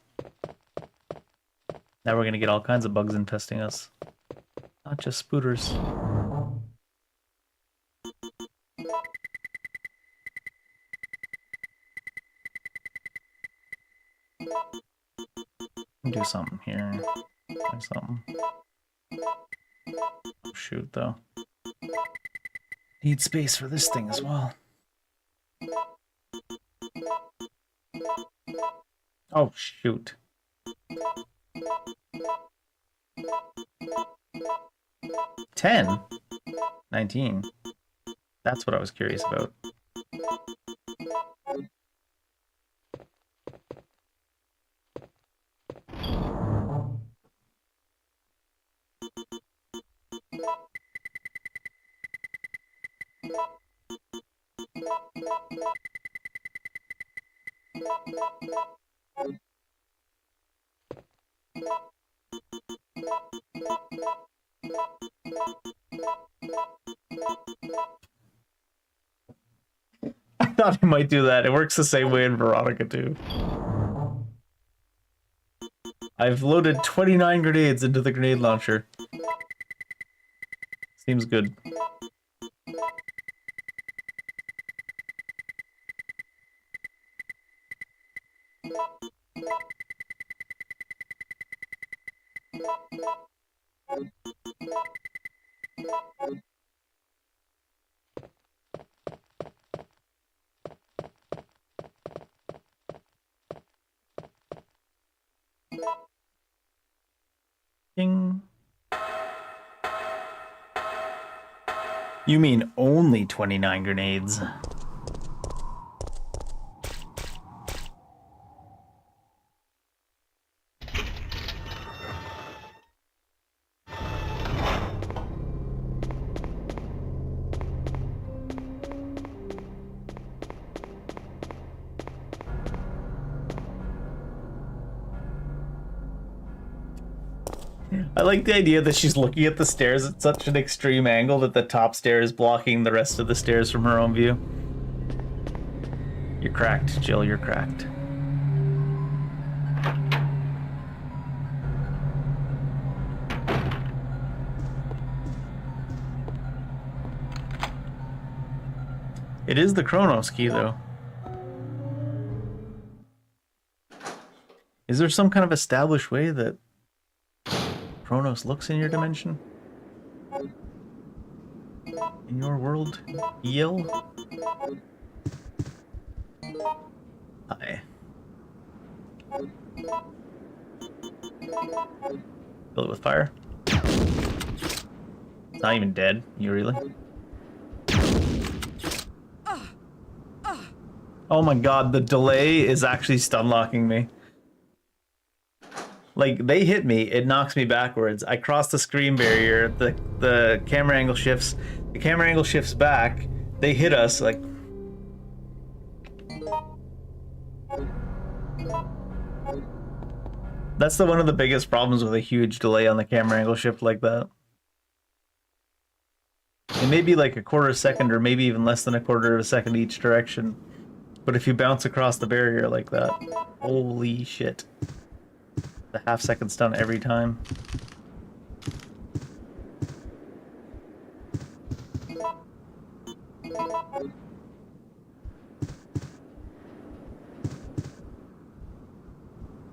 Now we're gonna get all kinds of bugs infesting us. Not just spooters. Do something here. Try something. Oh, shoot, though. Need space for this thing as well. Oh, shoot. 10? 19. That's what I was curious about. I thought he might do that. It works the same way in Veronica too. I've loaded 29 grenades into the grenade launcher. Seems good. Ding. You mean only 29 grenades? I like the idea that she's looking at the stairs at such an extreme angle that the top stair is blocking the rest of the stairs from her own view. You're cracked, Jill, you're cracked. It is the Chronos key, though. Is there some kind of established way that Chronos looks in your dimension? In your world? Yell? Hi. Fill it with fire. It's not even dead. You really? Oh my god, the delay is actually stun locking me. Like, they hit me, it knocks me backwards. I cross the screen barrier, the camera angle shifts. The camera angle shifts back. They hit us, like... That's one of the biggest problems with a huge delay on the camera angle shift like that. It may be like a quarter of a second or maybe even less than a quarter of a second each direction. But if you bounce across the barrier like that, holy shit. The half-second stun every time.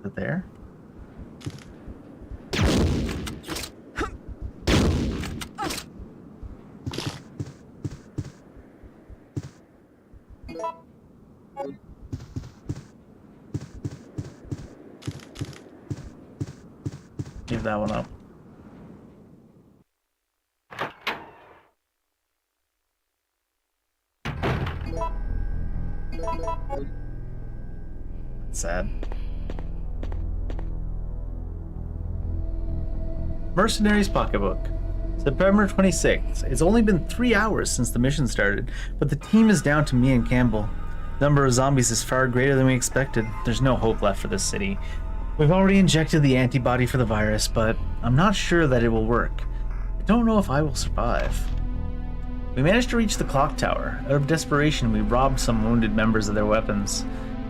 Is it there? Give that one up. Sad. Mercenary's Pocketbook. September 26th. It's only been 3 hours since the mission started, but the team is down to me and Campbell. The number of zombies is far greater than we expected. There's no hope left for this city. We've already injected the antibody for the virus, but I'm not sure that it will work. I don't know if I will survive. We managed to reach the clock tower. Out of desperation, we robbed some wounded members of their weapons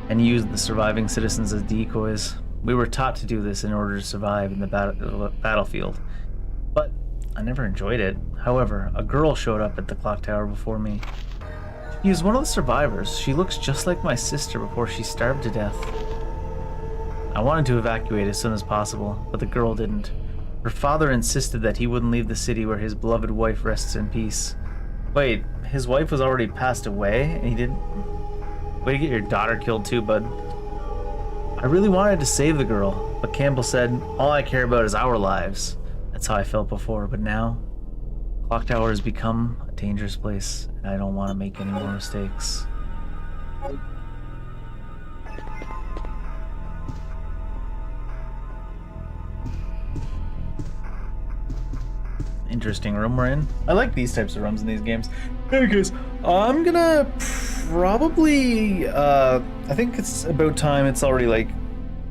and used the surviving citizens as decoys. We were taught to do this in order to survive in the battlefield, but I never enjoyed it. However, a girl showed up at the clock tower before me. She is one of the survivors. She looks just like my sister before she starved to death. I wanted to evacuate as soon as possible, but the girl didn't. Her father insisted that he wouldn't leave the city where his beloved wife rests in peace. Wait, his wife was already passed away and he didn't... Way to get your daughter killed too, bud. I really wanted to save the girl, but Campbell said, all I care about is our lives. That's how I felt before, but now, Clock Tower has become a dangerous place, and I don't want to make any more mistakes. Interesting room we're in. I like these types of rooms in these games. Anyways, I'm gonna probably, I think it's about time. It's already like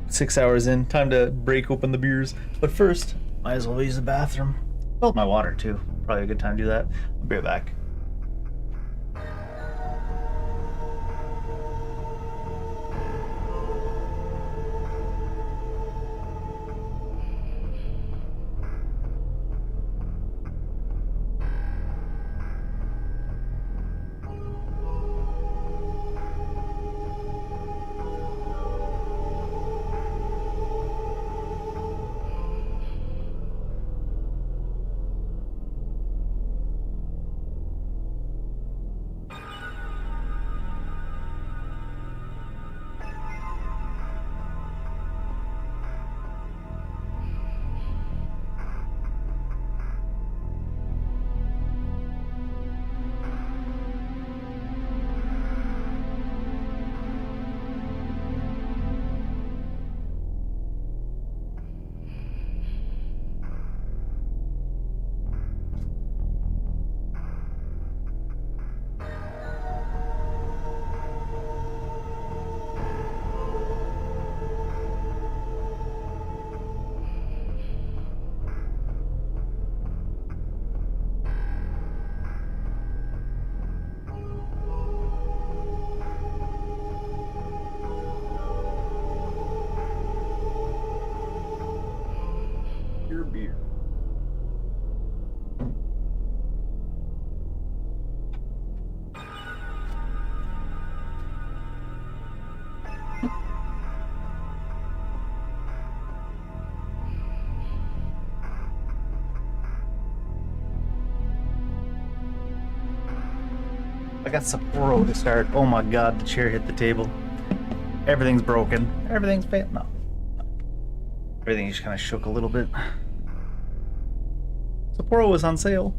6 hours in. Time to break open the beers. But first, might as well use the bathroom. Filled my water too. Probably a good time to do that. I'll be right back. Beer. I got Sapporo to start. Oh my god, the chair hit the table. Everything's broken. Everything's failed. No. Everything just kind of shook a little bit. Sapporo was on sale.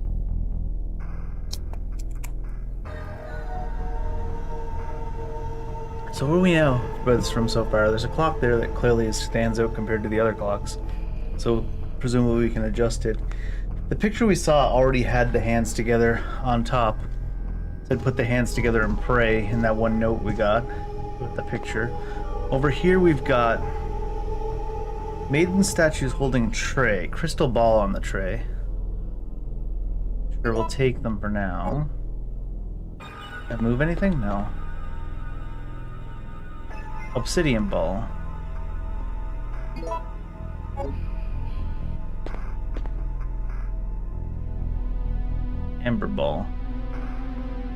So what do we know about this room so far? There's a clock there that clearly stands out compared to the other clocks. So presumably we can adjust it. The picture we saw already had the hands together on top. It said put the hands together and pray in that one note we got with the picture. Over here we've got maiden statues holding a tray. Crystal ball on the tray. Sure, we'll take them for now. Can I move anything? No. Obsidian ball. Ember ball.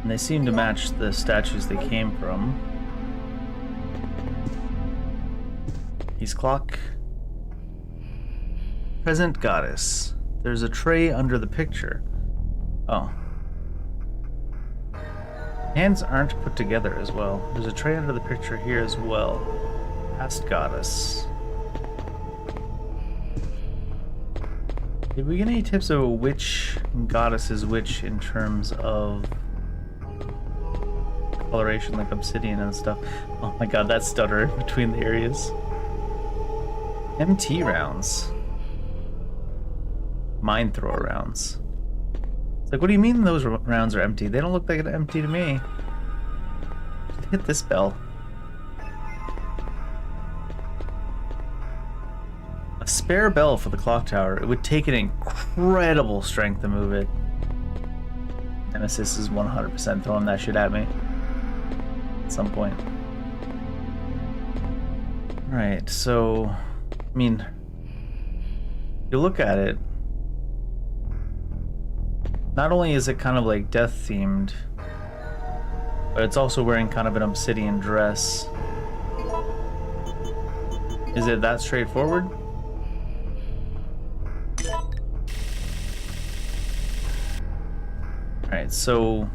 And they seem to match the statues they came from. He's clock. Present goddess. There's a tray under the picture. Oh. Hands aren't put together as well. There's a tray under the picture here as well. Past goddess. Did we get any tips of which goddess is which in terms of coloration, like obsidian and stuff? Oh my god, that stutter between the areas. MT rounds. mine thrower rounds. It's like, what do you mean those rounds are empty? They don't look like they're empty to me. Hit this bell. A spare bell for the clock tower. It would take an incredible strength to move it. Nemesis is 100% throwing that shit at me at some point. Alright, so, I mean, you look at it, not only is it kind of like death themed, but it's also wearing kind of an obsidian dress. Is it that straightforward? Alright, so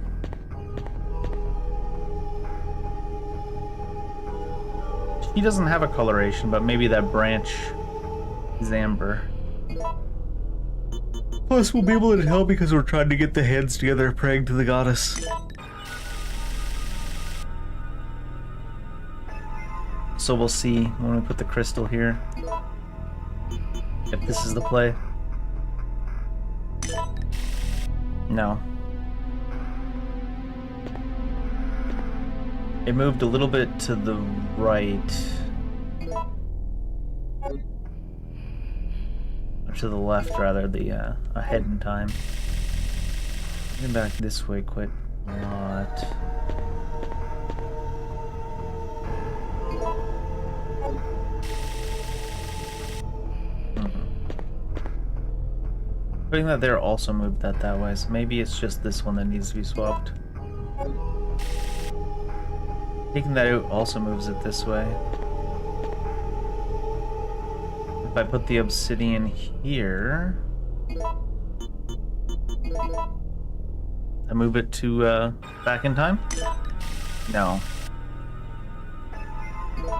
he doesn't have a coloration, but maybe that branch is amber. Plus, we'll be able to tell because we're trying to get the heads together, praying to the goddess. So we'll see when we put the crystal here if this is the play. No. It moved a little bit to the right. Or to the left, rather, ahead in time. Getting back this way quite a lot. Putting that there also moved that way, so maybe it's just this one that needs to be swapped. Taking that out also moves it this way. If I put the obsidian here, I move it to back in time? No.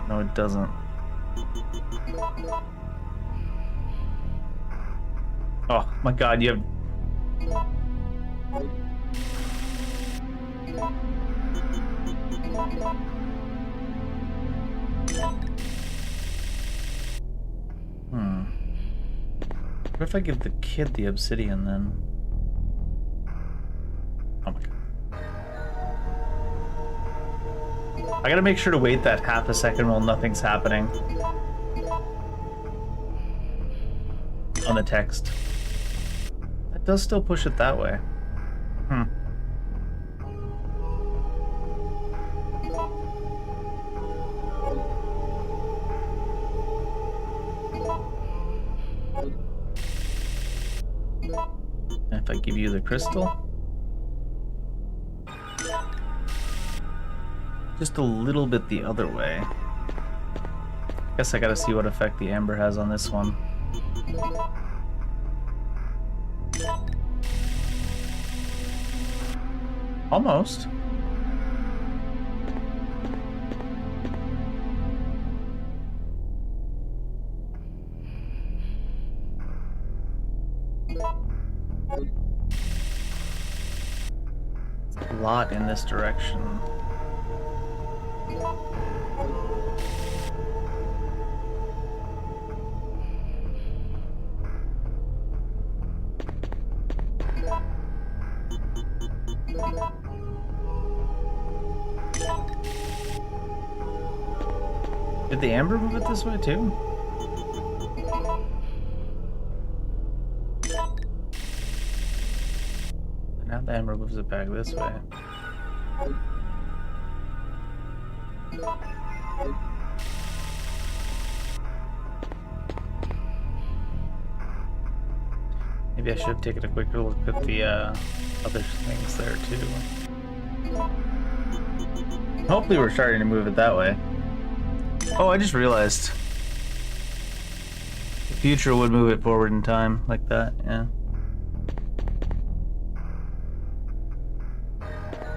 No, it doesn't. Oh my god, you have... What if I give the kid the obsidian then? Oh my god. I gotta make sure to wait that half a second while nothing's happening on the text. That does still push it that way. And if I give you the crystal, just a little bit the other way. Guess I gotta see what effect the amber has on this one. Almost. It's a lot in this direction. Did the amber move it this way too? Now the amber moves it back this way. Maybe I should have taken a quick look at the other things there too. Hopefully we're starting to move it that way. Oh, I just realized. The future would move it forward in time, like that, yeah.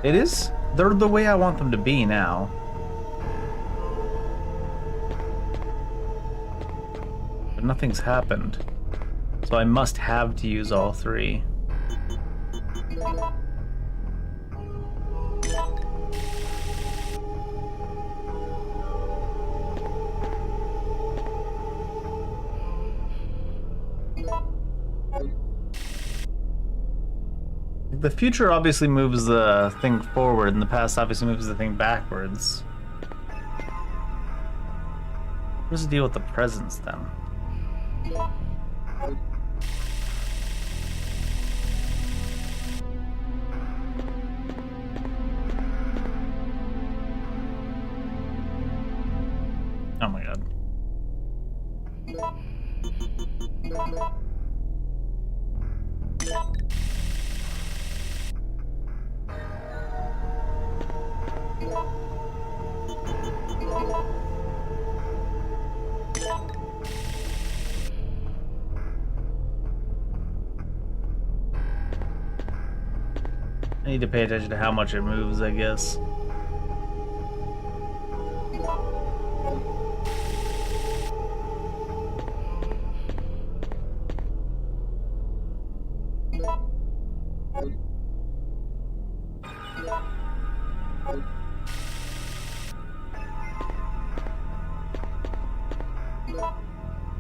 It is? They're the way I want them to be now. But nothing's happened. So I must have to use all three. the future obviously moves the thing forward, and the past obviously moves the thing backwards. What's the deal with the presents then? Oh my god. I need to pay attention to how much it moves, I guess.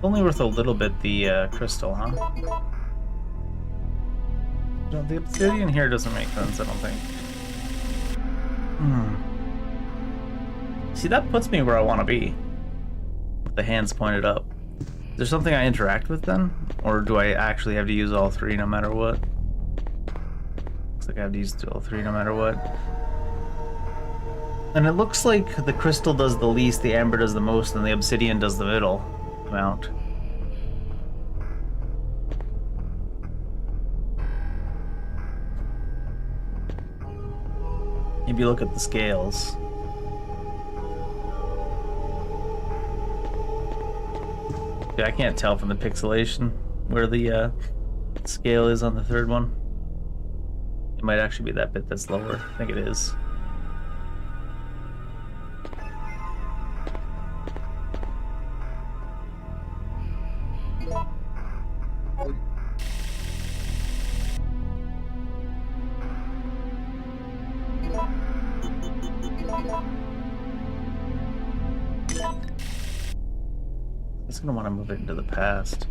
Only worth a little bit, the crystal, huh? No, the obsidian here doesn't make sense, I don't think. See, that puts me where I want to be. With the hands pointed up. Is there something I interact with then? Or do I actually have to use all three no matter what? Looks like I have to use all three no matter what. And it looks like the crystal does the least, the amber does the most, and the obsidian does the middle amount. Maybe look at the scales. Yeah, I can't tell from the pixelation where the scale is on the third one. It might actually be that bit that's lower. I think it is. It's gonna want to move it into the past.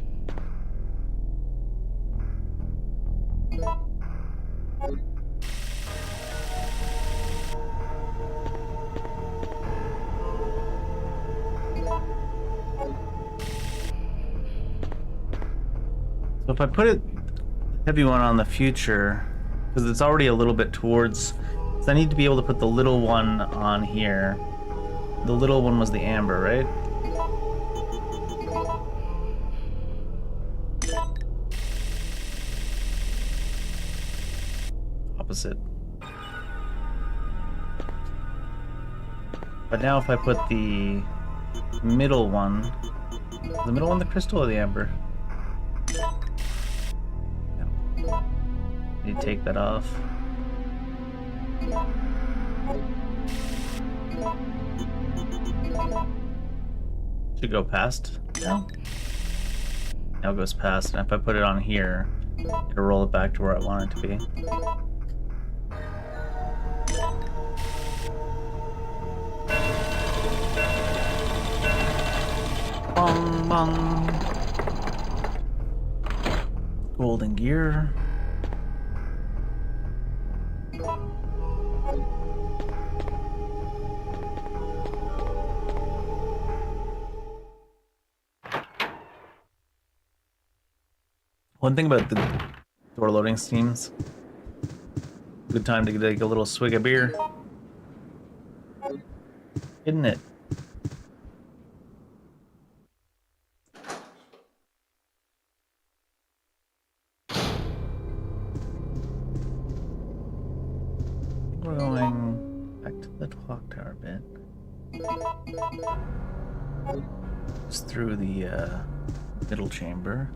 So if I put it heavy one on the future, because it's already a little bit towards, so I need to be able to put the little one on here. The little one was the amber, right? Opposite. But now if I put the middle one, is the middle one the crystal or the amber? No. Need to take that off. Should go past now. Now it goes past, and if I put it on here, it'll roll it back to where I want it to be. Bong bong. Golden gear. One thing about the door loading steams, good time to take a little swig of beer, isn't it? We're going back to the clock tower bit. Just through the middle chamber.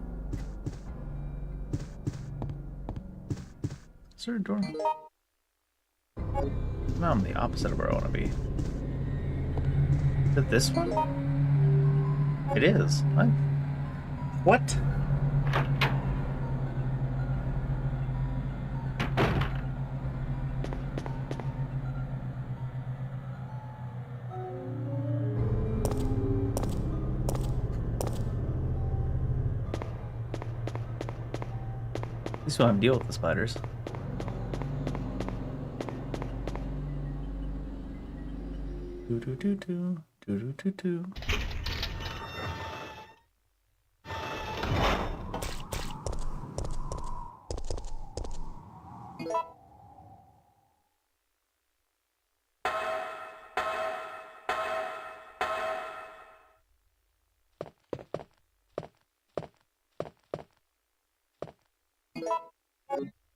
Is there a door? No, I'm the opposite of where I want to be. Is it this one? It is. What? What? At least we don't have to deal with the spiders. do do do do do do do.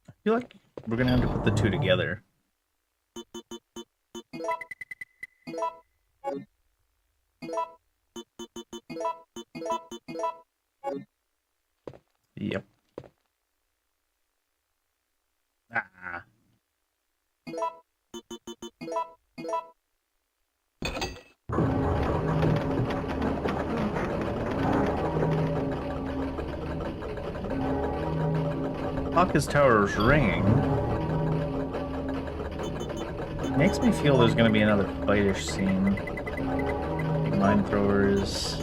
I feel like we're gonna have to put the two together. Yep. Ah. Hawk's Tower's ringing. Makes me feel there's gonna be another fightish scene. Mine throwers.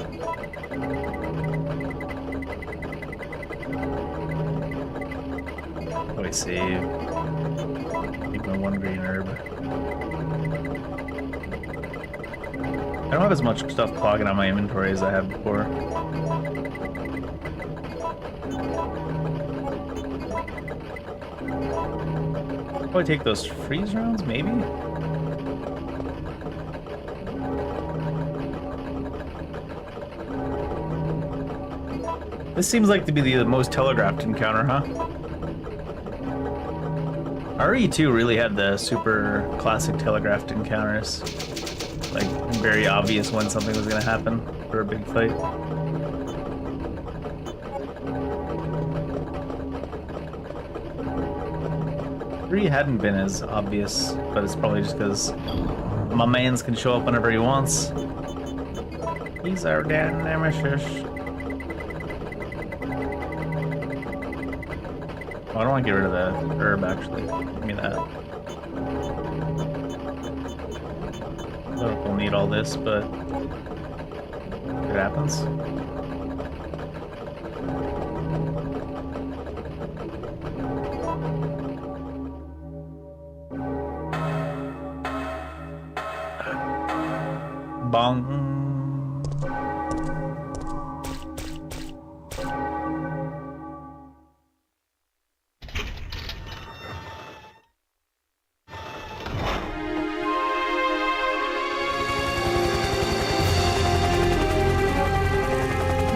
What do I save? Keep my one green herb. I don't have as much stuff clogging on my inventory as I have before. Probably take those freeze rounds, maybe? This seems like to be the most telegraphed encounter, huh? RE2 really had the super classic telegraphed encounters. Like, very obvious when something was gonna happen for a big fight. RE hadn't been as obvious, but it's probably just because my mans can show up whenever he wants. He's our damn nemesis. Oh, I don't want to get rid of the herb, actually. Give me that. I don't know if we'll need all this, but it happens. Bong.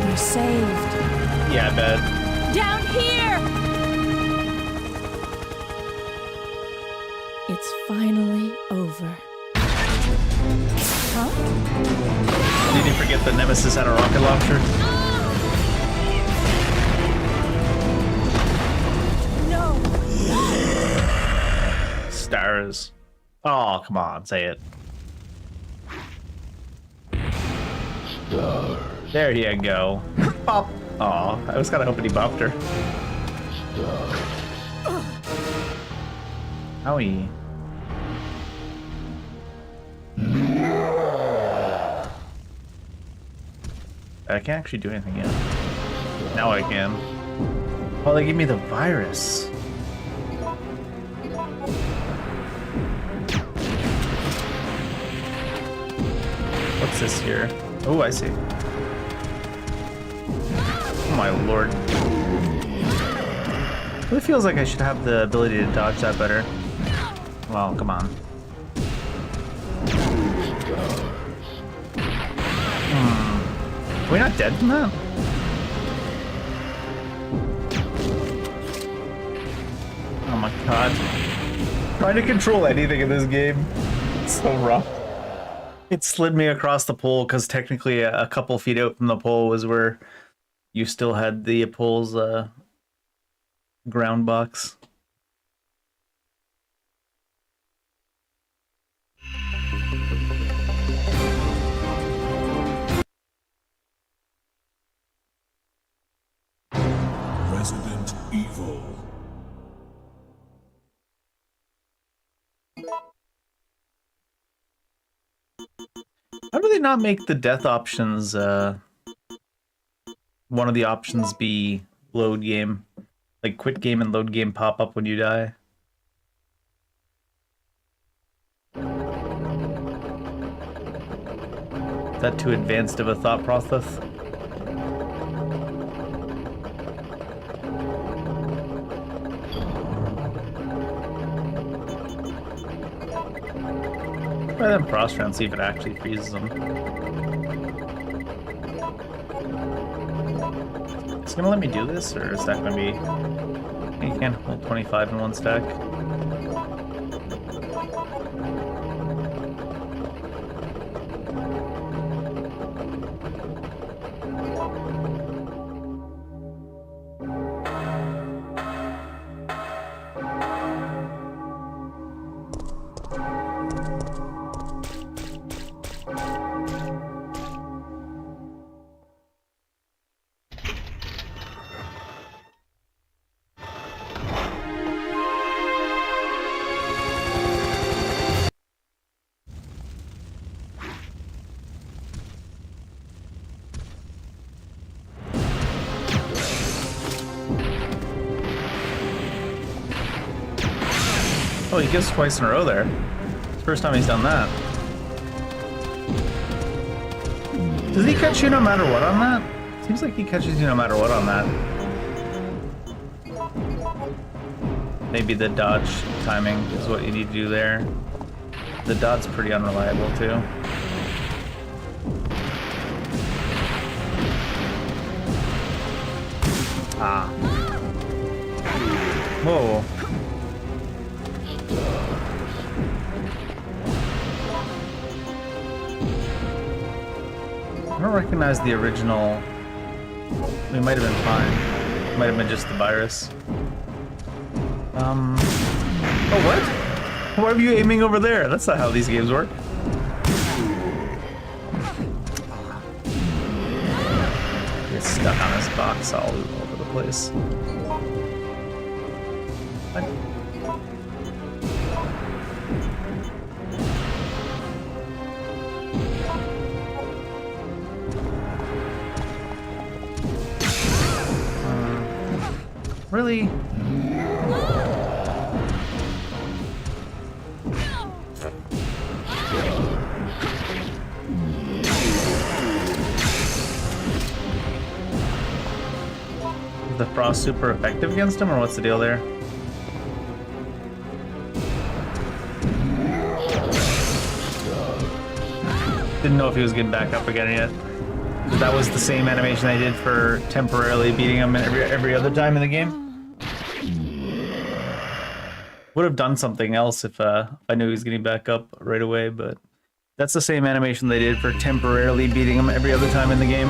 We're saved. Yeah, I bet. Down here! It's finally over. Huh? Did you forget that Nemesis had a rocket launcher? No! Stars. Oh, come on, say it. There you go. Bop. Aw, I was kind of hoping he bopped her. Owie. I can't actually do anything yet. Now I can. Oh, they gave me the virus. What's this here? Oh, I see. Oh my lord. It feels like I should have the ability to dodge that better. Well, come on. Are we not dead from that? Oh my god. Trying to control anything in this game. It's so rough. It slid me across the pole because technically a couple feet out from the pole was where you still had the pole's ground box. Resident Evil. How do they not make the death options, one of the options be load game? Like quit game and load game pop up when you die? that too advanced of a thought process? Try them frost round, see if it actually freezes them. Is it gonna let me do this, or is that gonna be... You can't hold 25 in one stack. Oh, he gives twice in a row there. It's the first time he's done that. Does he catch you no matter what on that? Seems like he catches you no matter what on that. Maybe the dodge timing is what you need to do there. The dodge's pretty unreliable too. Ah. Whoa. I don't recognize the original. We might have been fine. It might have been just the virus. Oh, what? Why are you aiming over there? That's not how these games work. Get stuck on this box all over the place. What? Really? Is the frost super effective against him, or what's the deal there? Didn't know if he was getting back up again yet. That was the same animation I did for temporarily beating him every other time in the game. Would have done something else if I knew he was getting back up right away, but that's the same animation they did for temporarily beating him every other time in the game.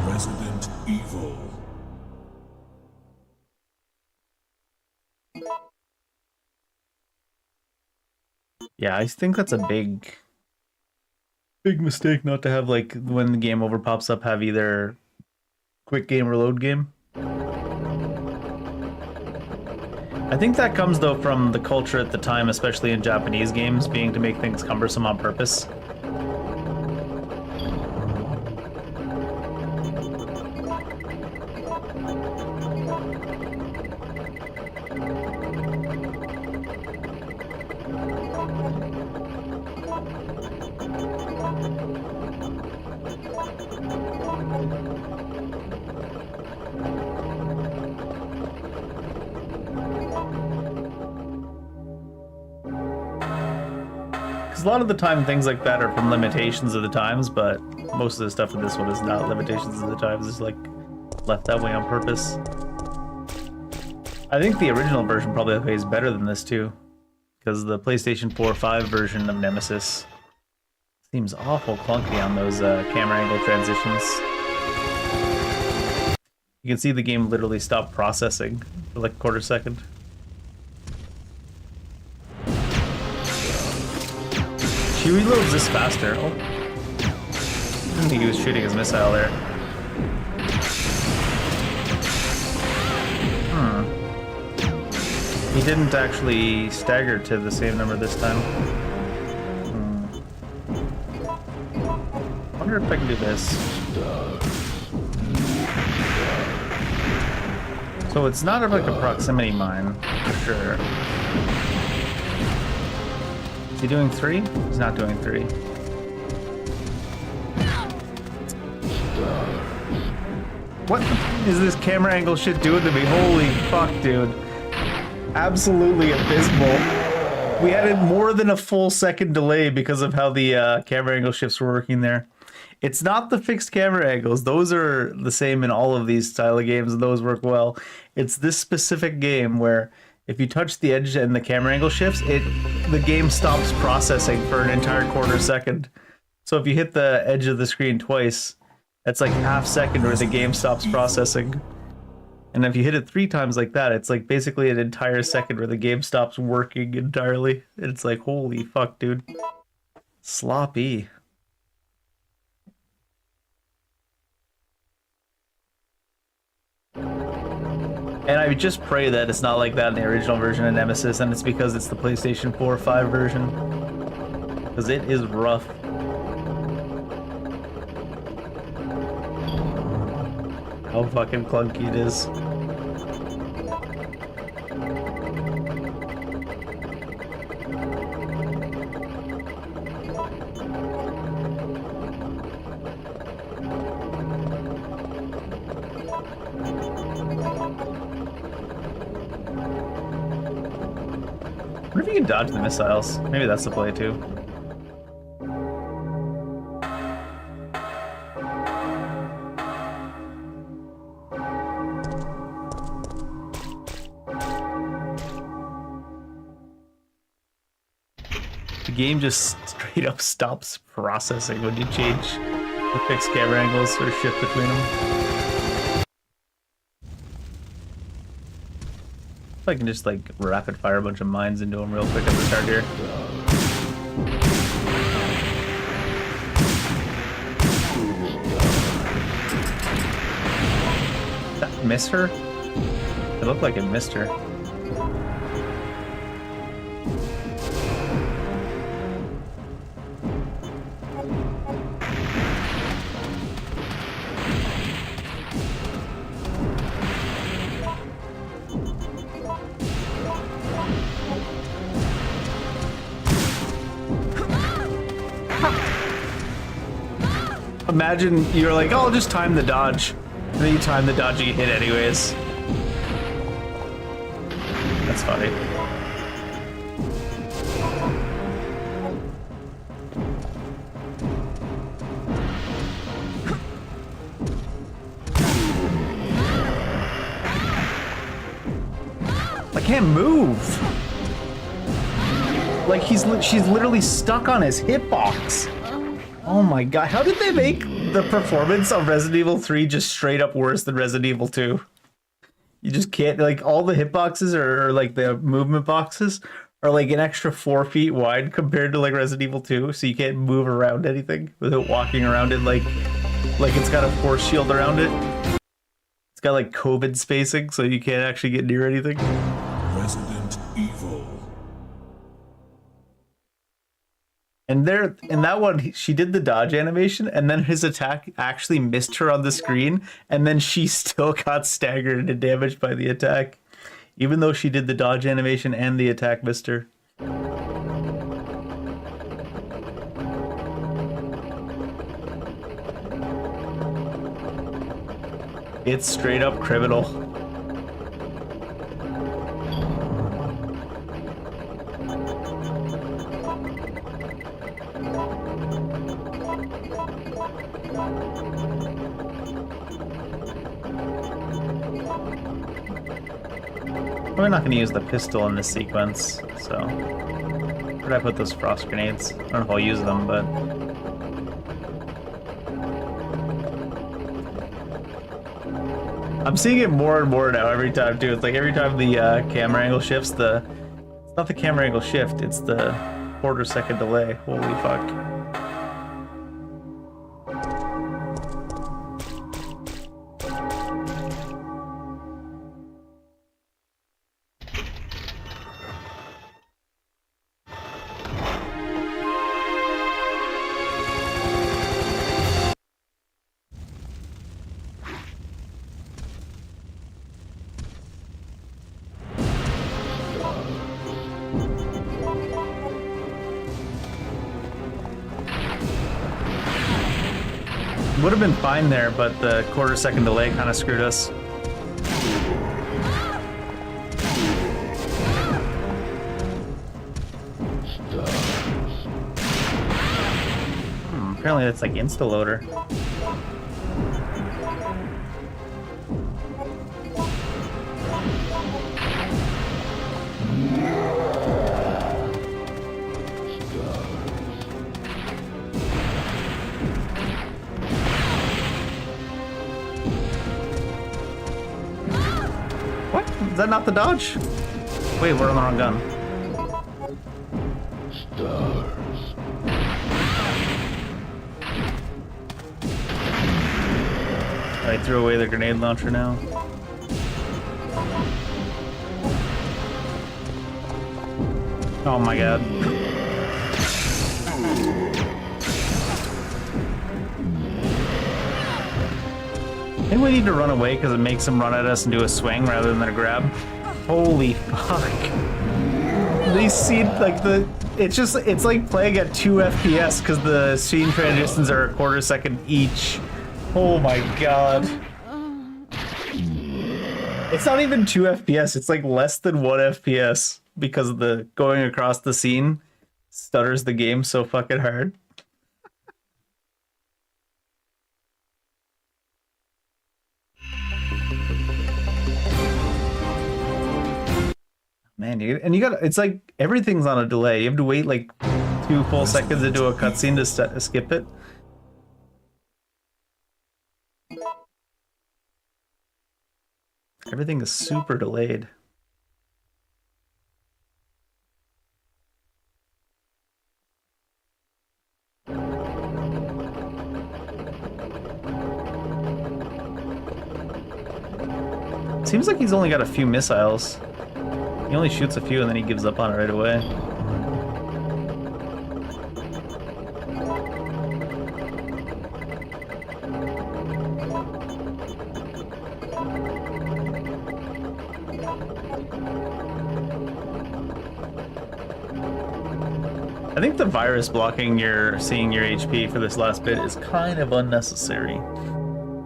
Resident Evil. Yeah, I think that's a big mistake not to have, like, when the game over pops up, have either quick game or load game. I think that comes, though, from the culture at the time, especially in Japanese games, being to make things cumbersome on purpose. A lot of the time things like that are from limitations of the times, but most of the stuff in this one is not limitations of the times. It's like left that way on purpose. I think the original version probably plays better than this too, because the PlayStation 4-5 version of Nemesis seems awful clunky on those camera angle transitions. You can see the game literally stop processing for like a quarter second. He reloads this faster. Oh. I didn't think he was shooting his missile there. He didn't actually stagger to the same number this time. I wonder if I can do this. So it's not like a proximity mine, for sure. Is he doing 3? He's not doing 3. What is this camera angle shit doing to me? Holy fuck, dude. Absolutely abysmal. We had more than a full second delay because of how the camera angle shifts were working there. It's not the fixed camera angles. Those are the same in all of these style of games, and those work well. It's this specific game where if you touch the edge and the camera angle shifts, the game stops processing for an entire quarter second. So if you hit the edge of the screen twice, that's like half second where the game stops processing. And if you hit it 3 times like that, it's like basically an entire second where the game stops working entirely. And it's like, holy fuck, dude. Sloppy. And I just pray that it's not like that in the original version of Nemesis, and it's because it's the PlayStation 4 or 5 version. Because it is rough. How fucking clunky it is. I wonder if you can dodge the missiles. Maybe that's the play too. The game just straight up stops processing when you change the fixed camera angles or shift between them. If I can just like rapid fire a bunch of mines into him real quick at the start here. Did that miss her? It looked like it missed her. Imagine you're like, oh, I'll just time the dodge. And then you time the dodge and you hit anyways. That's funny. I can't move. Like she's literally stuck on his hitbox. Oh my god, how did they make the performance of Resident Evil 3 just straight up worse than Resident Evil 2? You just can't, like, all the hitboxes or like the movement boxes are like an extra 4 feet wide compared to like Resident Evil 2, so you can't move around anything without walking around it like it's got a force shield around it. It's got like COVID spacing, so you can't actually get near anything. Resident Evil. And there, in that one, she did the dodge animation, and then his attack actually missed her on the screen, and then she still got staggered and damaged by the attack, even though she did the dodge animation and the attack missed her. It's straight up criminal. We're not going to use the pistol in this sequence, so where did I put those frost grenades? I don't know if I'll use them, but I'm seeing it more and more now every time too. It's like every time the camera angle shifts, it's not the camera angle shift, it's the quarter second delay. Holy fuck. would have been fine there, but the quarter-second delay kind of screwed us. Apparently that's like insta-loader. What? Is that not the dodge? Wait, we're on the wrong gun. I threw away the grenade launcher now. Oh my god. I think we need to run away because it makes them run at us and do a swing rather than a grab. Holy fuck. These scene, like it's like playing at 2 FPS because the scene transitions are a quarter-second each. Oh my god. It's not even 2 FPS, it's like less than 1 FPS because of the going across the scene stutters the game so fucking hard. Man, you got it's like everything's on a delay. You have to wait like 2 full seconds to do a cutscene to skip it. Everything is super delayed. Seems like he's only got a few missiles. He only shoots a few and then he gives up on it right away. I think the virus blocking seeing your HP for this last bit is kind of unnecessary.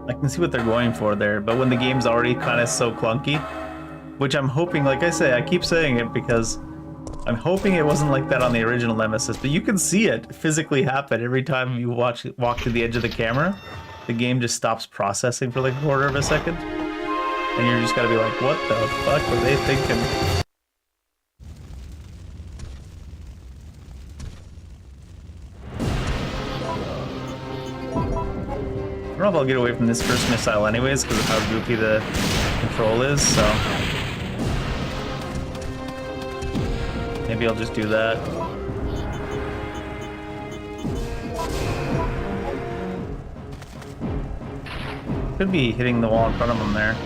I can see what they're going for there, but when the game's already kind of so clunky, which I'm hoping, like I say, I keep saying it because I'm hoping it wasn't like that on the original Nemesis, but you can see it physically happen every time you walk to the edge of the camera. The game just stops processing for like a quarter of a second, and you're just gotta be like, what the fuck were they thinking? I don't know if I'll get away from this first missile anyways because of how goofy the control is, so maybe I'll just do that. Could be hitting the wall in front of him there.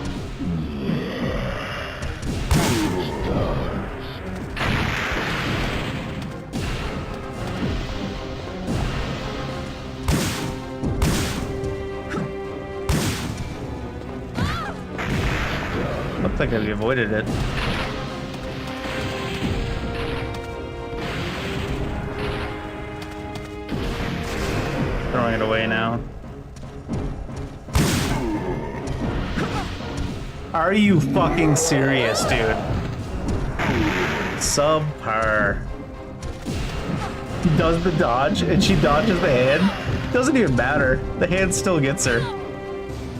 Looks like I avoided it. Throwing it away now. Are you fucking serious, dude? Subpar. He does the dodge and she dodges the hand. Doesn't even matter. The hand still gets her.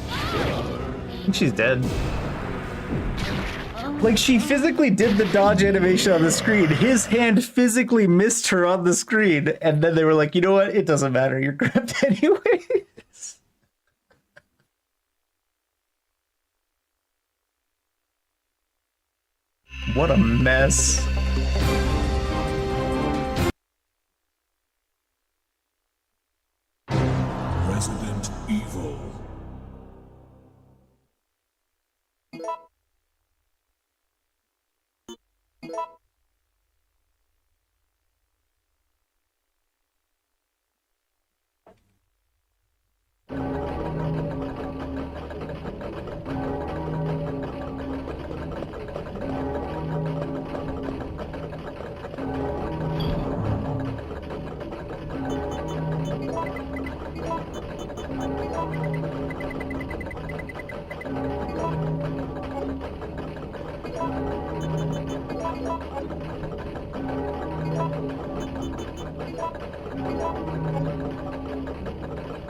I think she's dead. Like, she physically did the dodge animation on the screen. His hand physically missed her on the screen. And then they were like, you know what? It doesn't matter. You're grabbed anyways. What a mess. Resident Evil.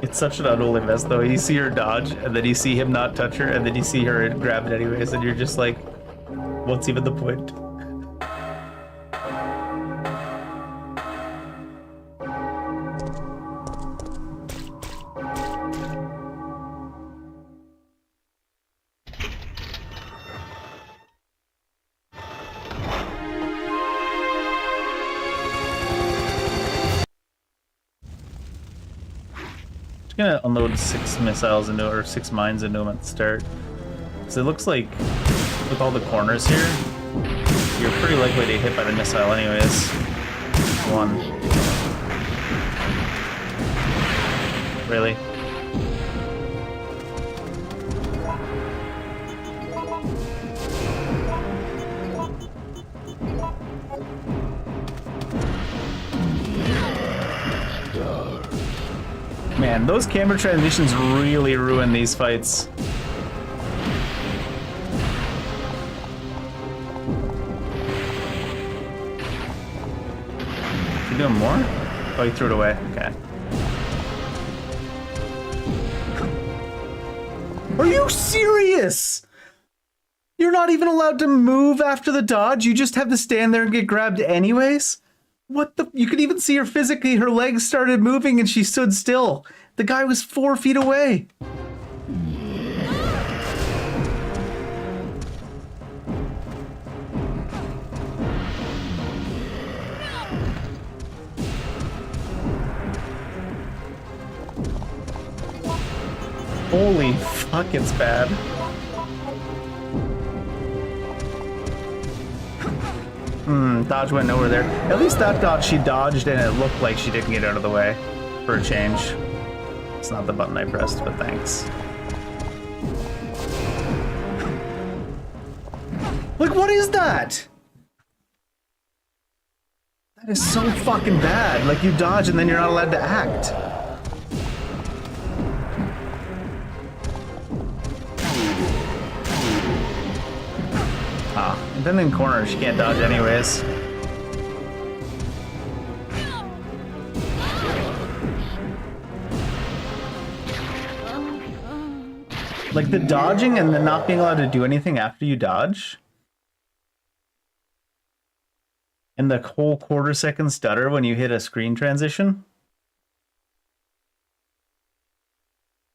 It's such an unholy mess, though. You see her dodge, and then you see him not touch her, and then you see her grab it anyways, and you're just like, what's even the point? I'm gonna unload 6 missiles into or 6 mines into him at the start. So it looks like with all the corners here, you're pretty likely to get hit by the missile anyways. 1. Really? Man, those camera transitions really ruin these fights. You doing more? Oh, you threw it away. Okay. Are you serious? You're not even allowed to move after the dodge? You just have to stand there and get grabbed anyways? What the? You could even see her physically. Her legs started moving and she stood still. The guy was 4 feet away. Holy fuck, it's bad. Dodge went nowhere there. At least that dodge she dodged and it looked like she didn't get out of the way for a change. It's not the button I pressed, but thanks. Like, what is that? That is so fucking bad. Like, you dodge and then you're not allowed to act. Ah, and then in corners, you can't dodge anyways. Like, the dodging and then not being allowed to do anything after you dodge. And the whole quarter-second stutter when you hit a screen transition.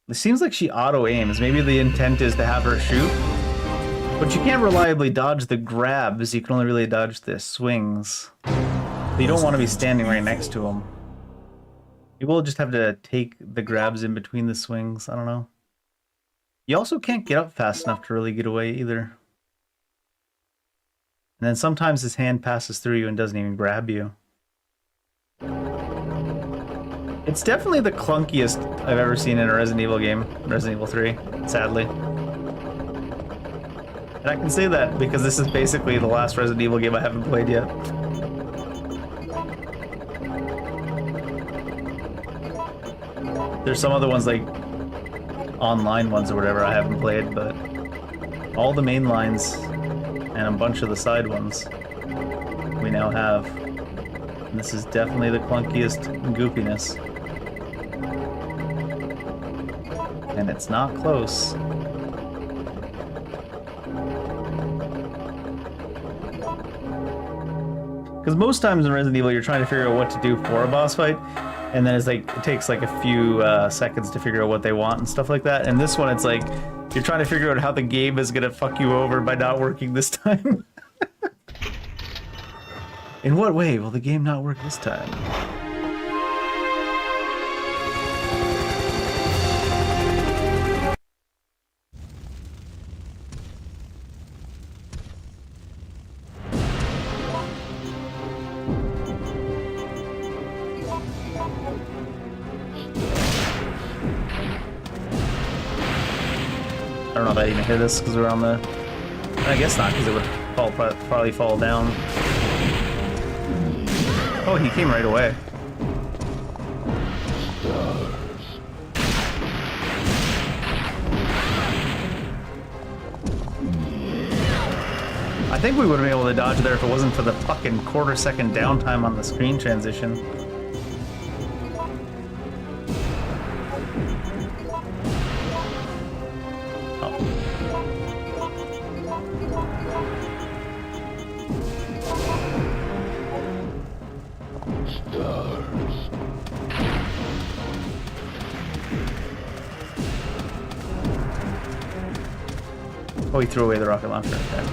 It seems like she auto-aims. Maybe the intent is to have her shoot. But you can't reliably dodge the grabs, you can only really dodge the swings. So you don't want to be standing right next to them. You will just have to take the grabs in between the swings, I don't know. You also can't get up fast enough to really get away either. And then sometimes his hand passes through you and doesn't even grab you. It's definitely the clunkiest I've ever seen in a Resident Evil game, Resident Evil 3, sadly. And I can say that because this is basically the last Resident Evil game I haven't played yet. There's some other ones, like online ones or whatever, I haven't played, but all the main lines and a bunch of the side ones we now have. And this is definitely the clunkiest goofiness. And it's not close. Because most times in Resident Evil, you're trying to figure out what to do for a boss fight, and then it's like it takes like a few seconds to figure out what they want and stuff like that. And this one, it's like you're trying to figure out how the game is gonna fuck you over by not working this time. In what way will the game not work this time? I don't know if I even hit this because we're on the... I guess not, because it would probably fall down. Oh, he came right away. I think we would have been able to dodge there if it wasn't for the fucking quarter-second downtime on the screen transition. Oh, he threw away the rocket launcher. Okay.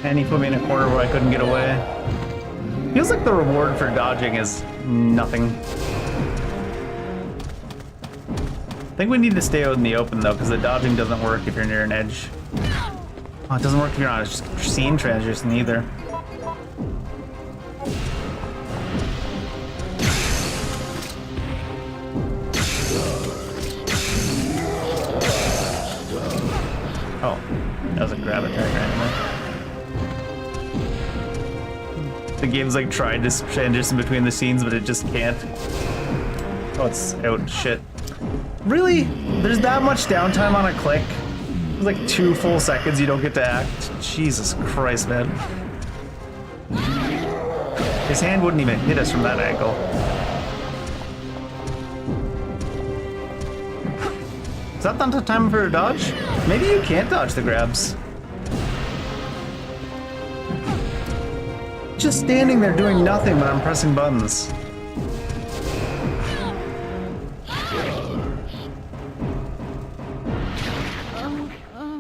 And he put me in a corner where I couldn't get away. Feels like the reward for dodging is nothing. I think we need to stay out in the open though, because the dodging doesn't work if you're near an edge. Oh, it doesn't work if you're not a scene transition either. Oh, that was a grab attack right there. The game's like trying to transition between the scenes, but it just can't. Oh, it's out. Shit. Really? There's that much downtime on a click? It's like 2 full seconds you don't get to act? Jesus Christ, man. His hand wouldn't even hit us from that angle. Is that not the time for a dodge? Maybe you can't dodge the grabs. Just standing there doing nothing when I'm pressing buttons.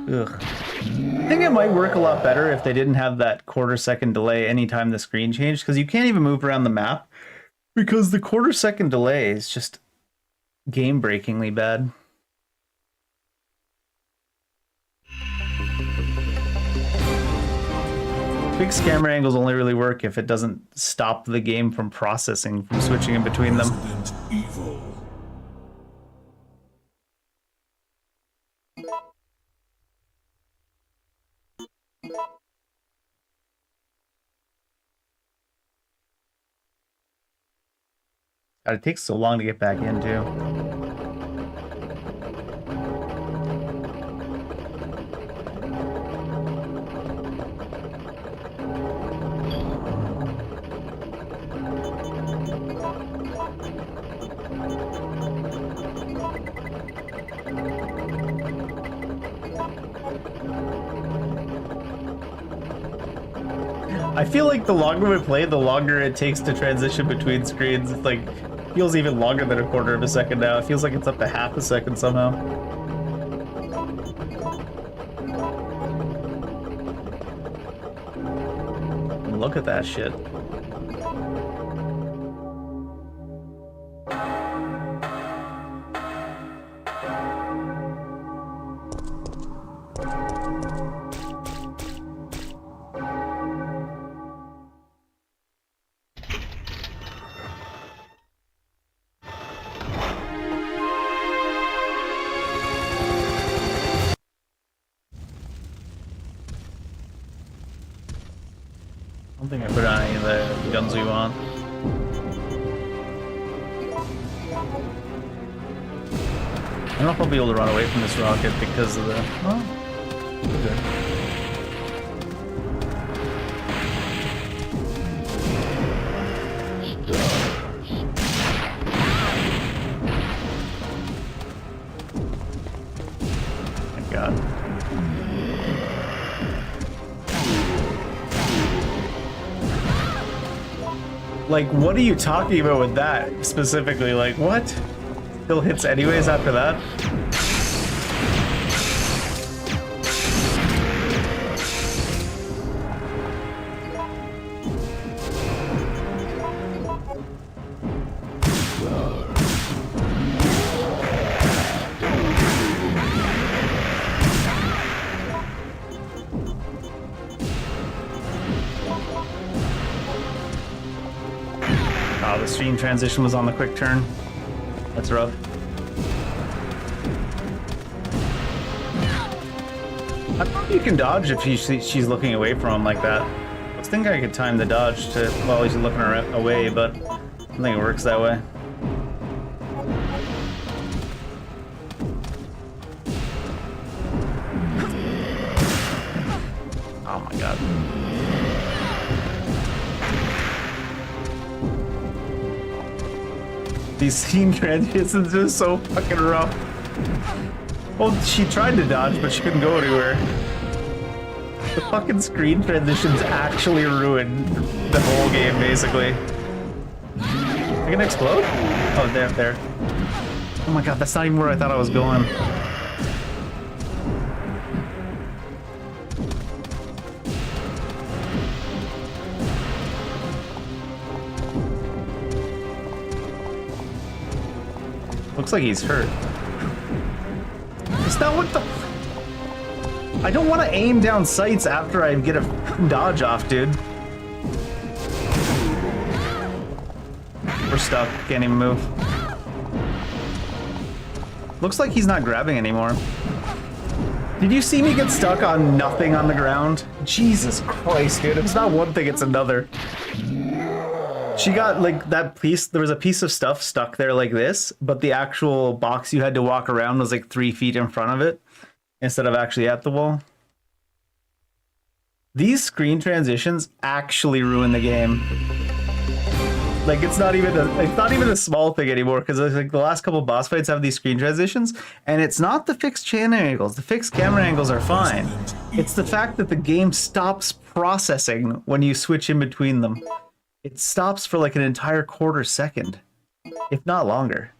Ugh. I think it might work a lot better if they didn't have that quarter-second delay anytime the screen changed, because you can't even move around the map because the quarter-second delay is just game-breakingly bad. Fixed camera angles only really work if it doesn't stop the game from processing, from switching in between them. Resident Evil. God, it takes so long to get back into. I feel like the longer we play, the longer it takes to transition between screens. It's like, feels even longer than a quarter of a second now. It feels like it's up to half a second somehow. Look at that shit. I don't think I put on any of the guns we want. I don't know if I'll be able to run away from this rocket because of the... Oh, good. Thank God. Like, what are you talking about with that specifically? Like, what? Still hits anyways after that? Oh, the stream transition was on the quick turn. That's rough. I thought you can dodge if she's looking away from him like that. I think I could time the dodge to while he's looking away, but I don't think it works that way. Oh my God. These scene transitions are so fucking rough. Well, she tried to dodge, but she couldn't go anywhere. The fucking screen transitions actually ruined the whole game, basically. I can explode? Oh, there. Oh my god, that's not even where I thought I was going. Looks like he's hurt. Is that what the... I don't want to aim down sights after I get a dodge off, dude. We're stuck. Can't even move. Looks like he's not grabbing anymore. Did you see me get stuck on nothing on the ground? Jesus Christ, dude. It's not one thing, it's another. She got, like, that piece... There was a piece of stuff stuck there like this, but the actual box you had to walk around was, like, 3 feet in front of it, instead of actually at the wall. These screen transitions actually ruin the game. Like, it's not even a small thing anymore, because like the last couple boss fights have these screen transitions, and it's not the fixed camera angles. The fixed camera angles are fine. It's the fact that the game stops processing when you switch in between them. It stops for like an entire quarter second, if not longer.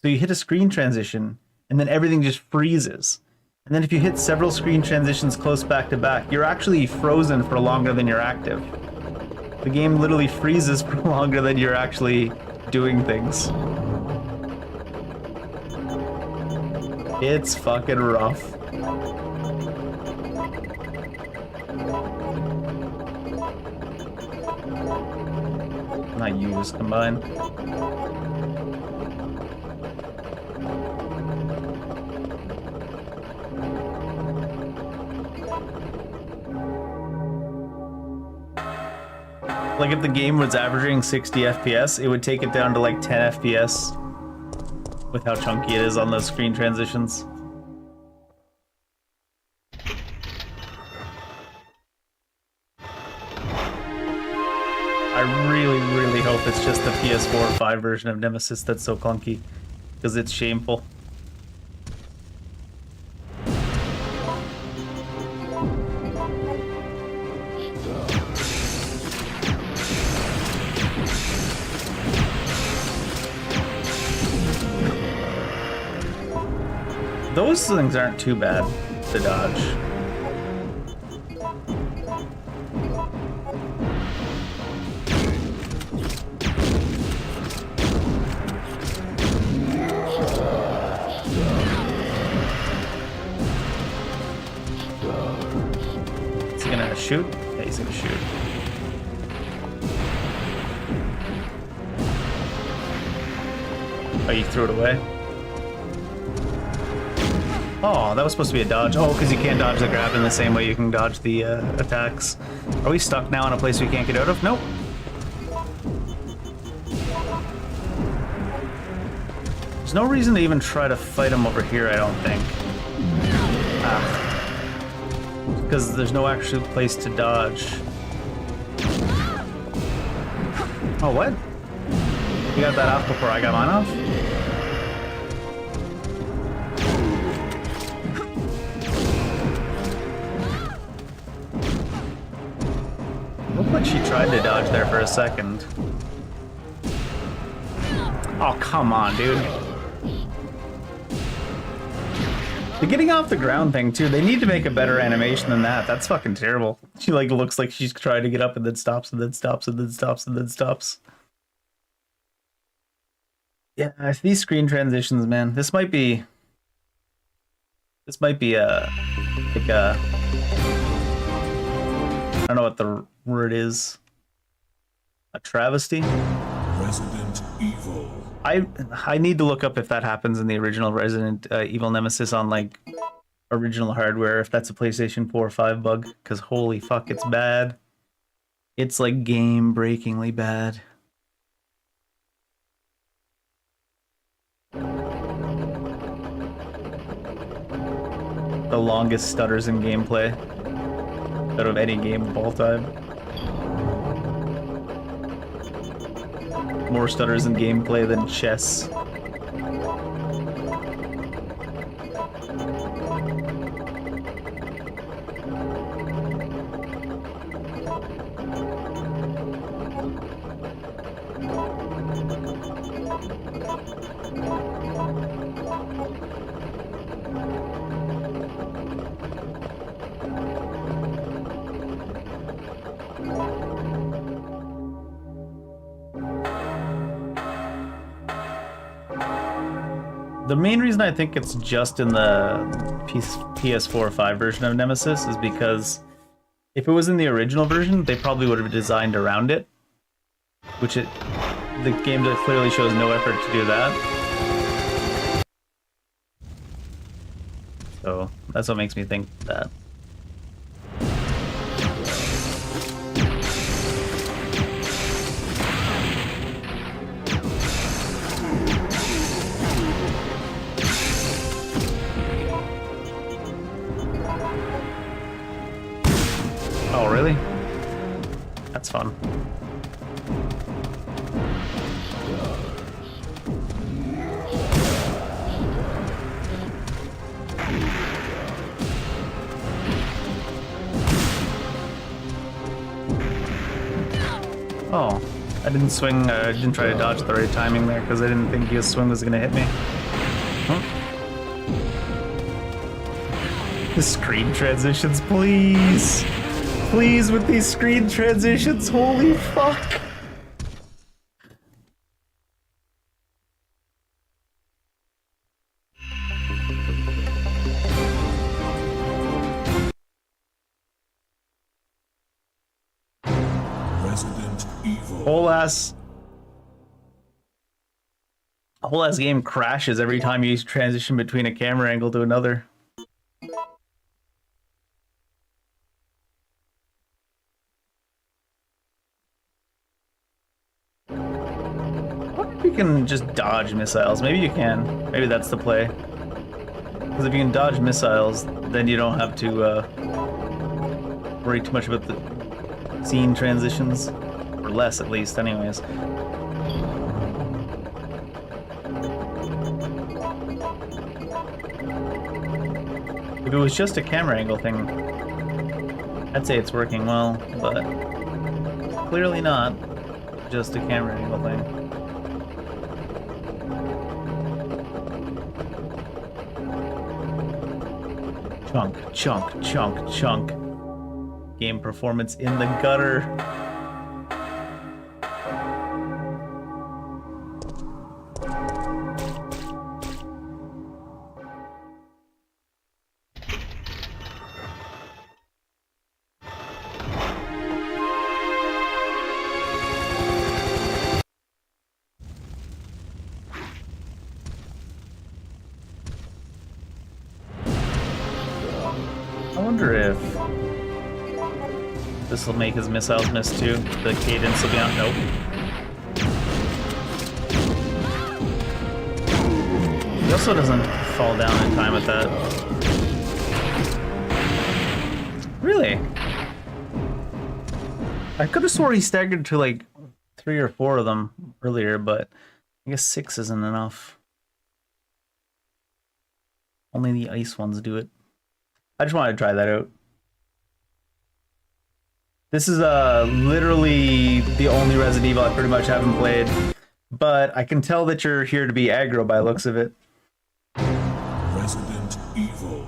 So you hit a screen transition, and then everything just freezes. And then if you hit several screen transitions close back to back, you're actually frozen for longer than you're active. The game literally freezes for longer than you're actually doing things. It's fucking rough. Not use, combine. Like if the game was averaging 60 FPS, it would take it down to like 10 FPS with how chunky it is on those screen transitions. I really hope it's just the PS4 or 5 version of Nemesis that's so clunky, because it's shameful. Those things aren't too bad to dodge. Is he gonna shoot? Yeah, he's gonna shoot. Oh, you threw it away? Oh, that was supposed to be a dodge. Oh, because you can't dodge the grab in the same way you can dodge the attacks. Are we stuck now in a place we can't get out of? Nope. There's no reason to even try to fight him over here, I don't think. Because there's no actual place to dodge. Oh, what? You got that off before I got mine off? Looked like she tried to dodge there for a second. Oh, come on, dude. The getting off the ground thing, too, they need to make a better animation than that. That's fucking terrible. She, like, looks like she's trying to get up and then stops and then stops and then stops and then stops. Yeah, these screen transitions, man. This might be like a... I don't know what the word is. A travesty? Resident Evil. I need to look up if that happens in the original Resident Evil Nemesis on like original hardware, if that's a PlayStation 4 or 5 bug, because holy fuck, it's bad. It's like game-breakingly bad. The longest stutters in gameplay out of any game of all time. More stutters in gameplay than chess. The main reason I think it's just in the PS4 5 version of Nemesis is because if it was in the original version, they probably would have designed around it, the game clearly shows no effort to do that. So that's what makes me think that. Oh, really? That's fun. Oh, I didn't swing, I didn't try to dodge the right timing there because I didn't think his swing was gonna hit me. Huh? The screen transitions, please! Please, with these screen transitions, holy fuck! Resident Evil. Whole ass game crashes every time you transition between a camera angle to another. You can just dodge missiles. Maybe you can. Maybe that's the play. Because if you can dodge missiles, then you don't have to worry too much about the scene transitions. Or less, at least, anyways. If it was just a camera angle thing, I'd say it's working well, but clearly not just a camera angle thing. Chunk, chunk, chunk, chunk. Game performance in the gutter. I wonder if this will make his missiles miss too. The cadence will be on. Nope. He also doesn't fall down in time with that. Really? I could have swore he staggered to like 3 or 4 of them earlier, but I guess 6 isn't enough. Only the ice ones do it. I just wanted to try that out. This is literally the only Resident Evil I pretty much haven't played, but I can tell that you're here to be aggro by the looks of it. Resident Evil.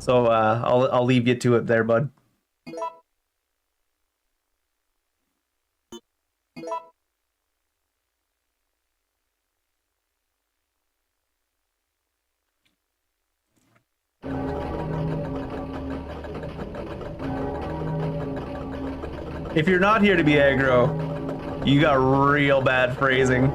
So I'll leave you to it there, bud. If you're not here to be aggro, you got real bad phrasing.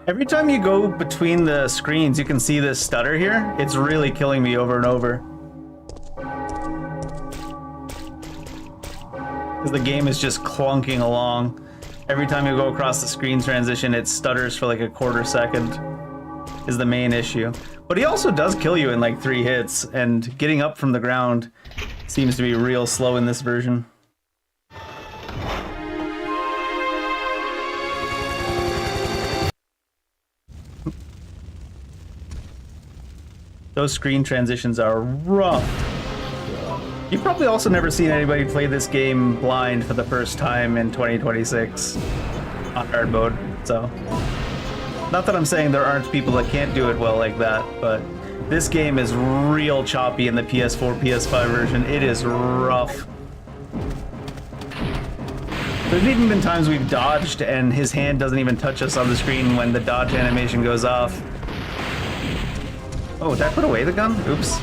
Every time you go between the screens, you can see this stutter here. It's really killing me over and over. Because the game is just clunking along. Every time you go across the screen transition, it stutters for like a quarter second. Is the main issue. But he also does kill you in like 3 hits, and getting up from the ground seems to be real slow in this version. Those screen transitions are rough. You've probably also never seen anybody play this game blind for the first time in 2026 on hard mode, so... Not that I'm saying there aren't people that can't do it well like that, but this game is real choppy in the PS4, PS5 version. It is rough. There's even been times we've dodged and his hand doesn't even touch us on the screen when the dodge animation goes off. Oh, did I put away the gun? Oops.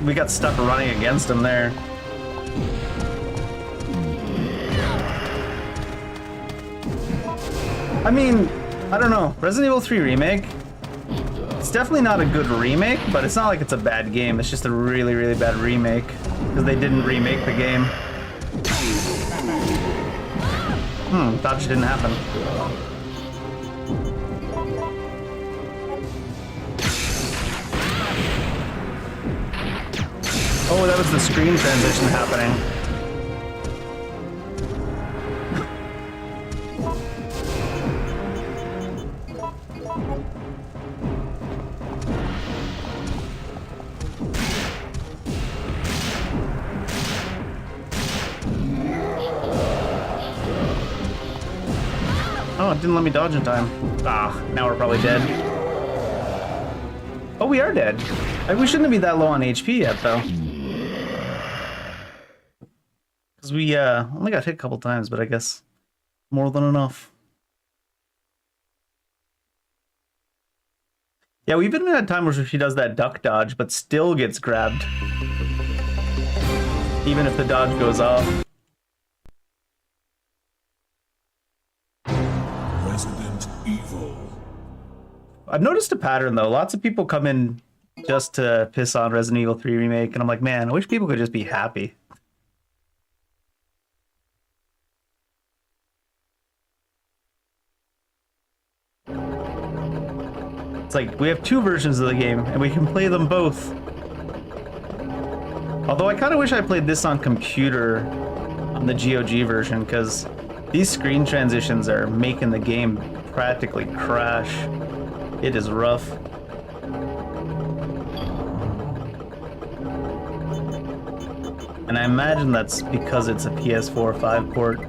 We got stuck running against him there. I mean, I don't know. Resident Evil 3 Remake, it's definitely not a good remake, but it's not like it's a bad game. It's just a really, really bad remake because they didn't remake the game. Dodge didn't happen. Oh, that was the screen transition happening. Oh, it didn't let me dodge in time. Ah, now we're probably dead. Oh, we are dead. We shouldn't be that low on HP yet, though. Because we only got hit a couple times, but I guess more than enough. Yeah, we've even had time where she does that duck dodge, but still gets grabbed. Even if the dodge goes off. Resident Evil. I've noticed a pattern, though. Lots of people come in just to piss on Resident Evil 3 Remake, and I'm like, man, I wish people could just be happy. It's like, we have two versions of the game, and we can play them both. Although I kind of wish I played this on computer, on the GOG version, because these screen transitions are making the game practically crash. It is rough. And I imagine that's because it's a PS4 5 port.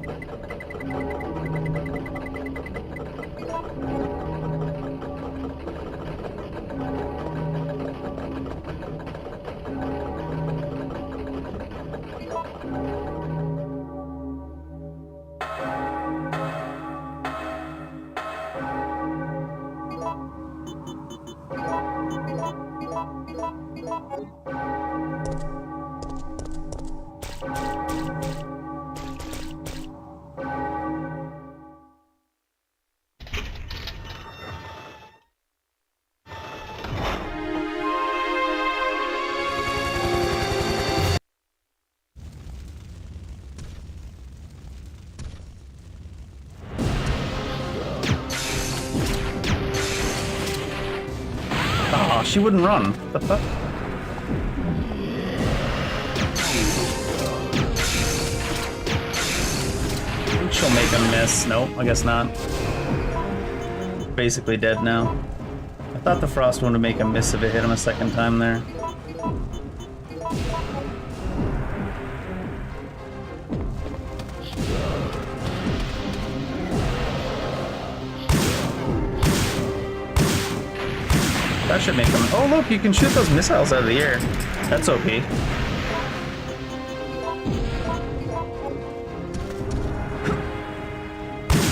Oh, she wouldn't run. What the fuck? I think she'll make a miss. Nope, I guess not. Basically dead now. I thought the frost one would make a miss if it hit him a second time there. That should make them. Oh, look, you can shoot those missiles out of the air. That's OP.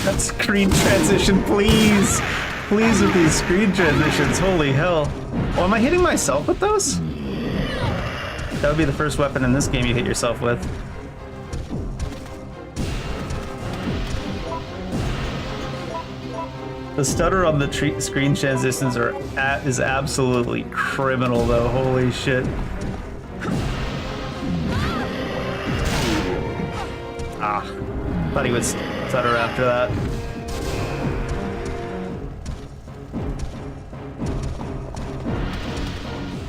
That screen transition, please. Please with these screen transitions. Holy hell. Oh, am I hitting myself with those? That would be the first weapon in this game you hit yourself with. The stutter on the screen transitions is absolutely criminal, though. Holy shit. Ah, thought he would stutter after that.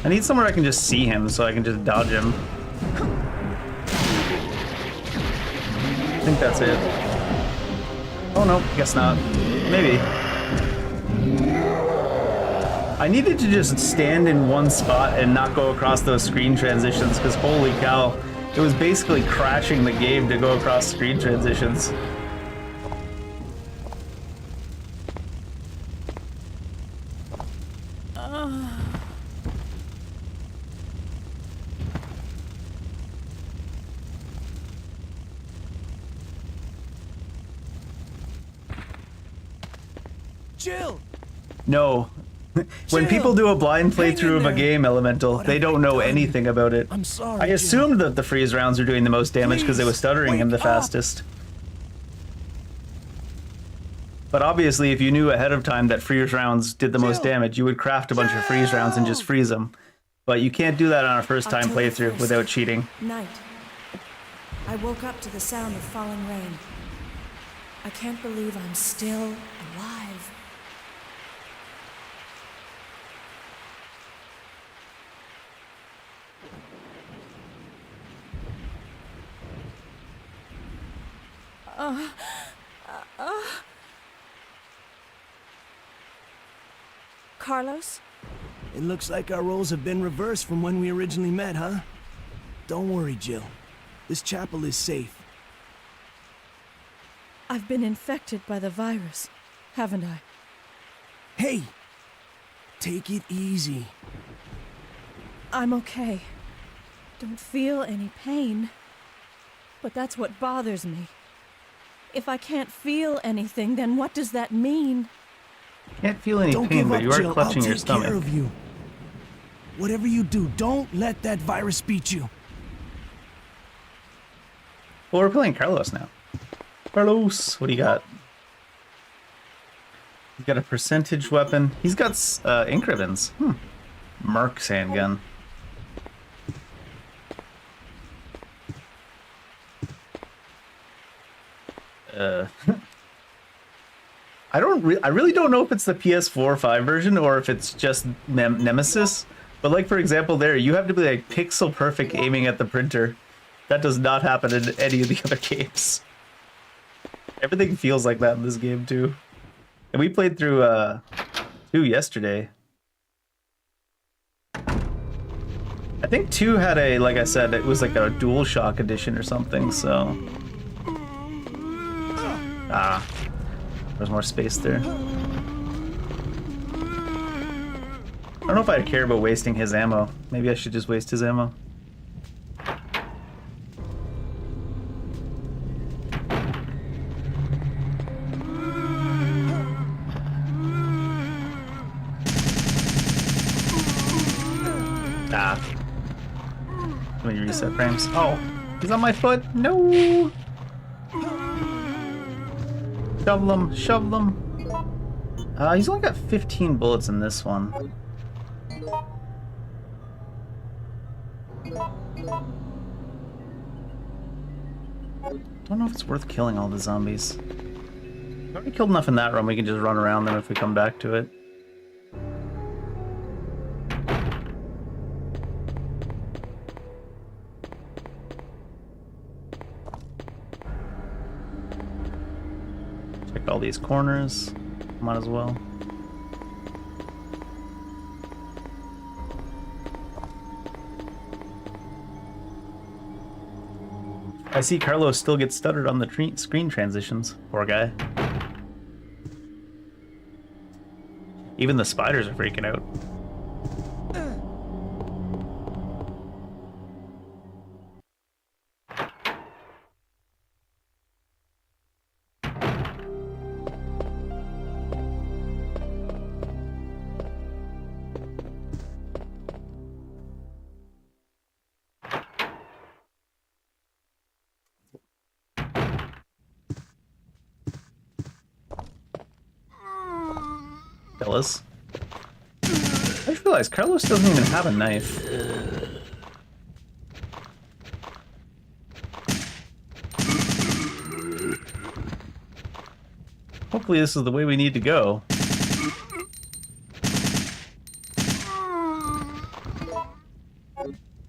I need somewhere I can just see him so I can just dodge him. I think that's it. Oh no, guess not. Maybe. I needed to just stand in one spot and not go across those screen transitions, because holy cow, it was basically crashing the game to go across screen transitions. Jill! No. When people do a blind playthrough of a game, Elemental, they don't know anything about it. I'm sorry, I assumed that the freeze rounds are doing the most damage because it was Please, stuttering him the wake up. fastest. But obviously, if you knew ahead of time that freeze rounds did the most Jill. damage, you would craft a bunch of freeze rounds and just freeze them. But you can't do that on a first-time October playthrough 1st. without cheating. Night. I woke up to the sound of falling rain. I can't believe I'm still alive. Carlos? It looks like our roles have been reversed from when we originally met, huh? Don't worry, Jill. This chapel is safe. I've been infected by the virus, haven't I? Hey! Take it easy. I'm okay. Don't feel any pain. But that's what bothers me. If I can't feel anything, then what does that mean? Can't feel any Don't pain, give but up, you are Jill. I'll clutching your take care stomach. of you. Whatever you do, don't let that virus beat you. Well, we're playing Carlos now. Carlos, what do you got? He's got a percentage weapon. He's got ink ribbons. Merc's handgun. I really don't know if it's the PS4 or 5 version or if it's just Nemesis. But like, for example, there, you have to be like pixel perfect aiming at the printer. That does not happen in any of the other games. Everything feels like that in this game too. And we played through 2 yesterday. I think 2 had a, like I said, it was like a DualShock edition or something, so... Ah, there's more space there. I don't know if I care about wasting his ammo. Maybe I should just waste his ammo. Ah. Let me reset frames. Oh, he's on my foot. No. Shovel him. Shovel him. He's only got 15 bullets in this one. Don't know if it's worth killing all the zombies. We've already killed enough in that room. We can just run around them if we come back to it. Check all these corners. Might as well. I see Carlos still gets stuttered on the screen transitions. Poor guy. Even the spiders are freaking out. Fellas. I just realized Carlos doesn't even have a knife. Hopefully this is the way we need to go.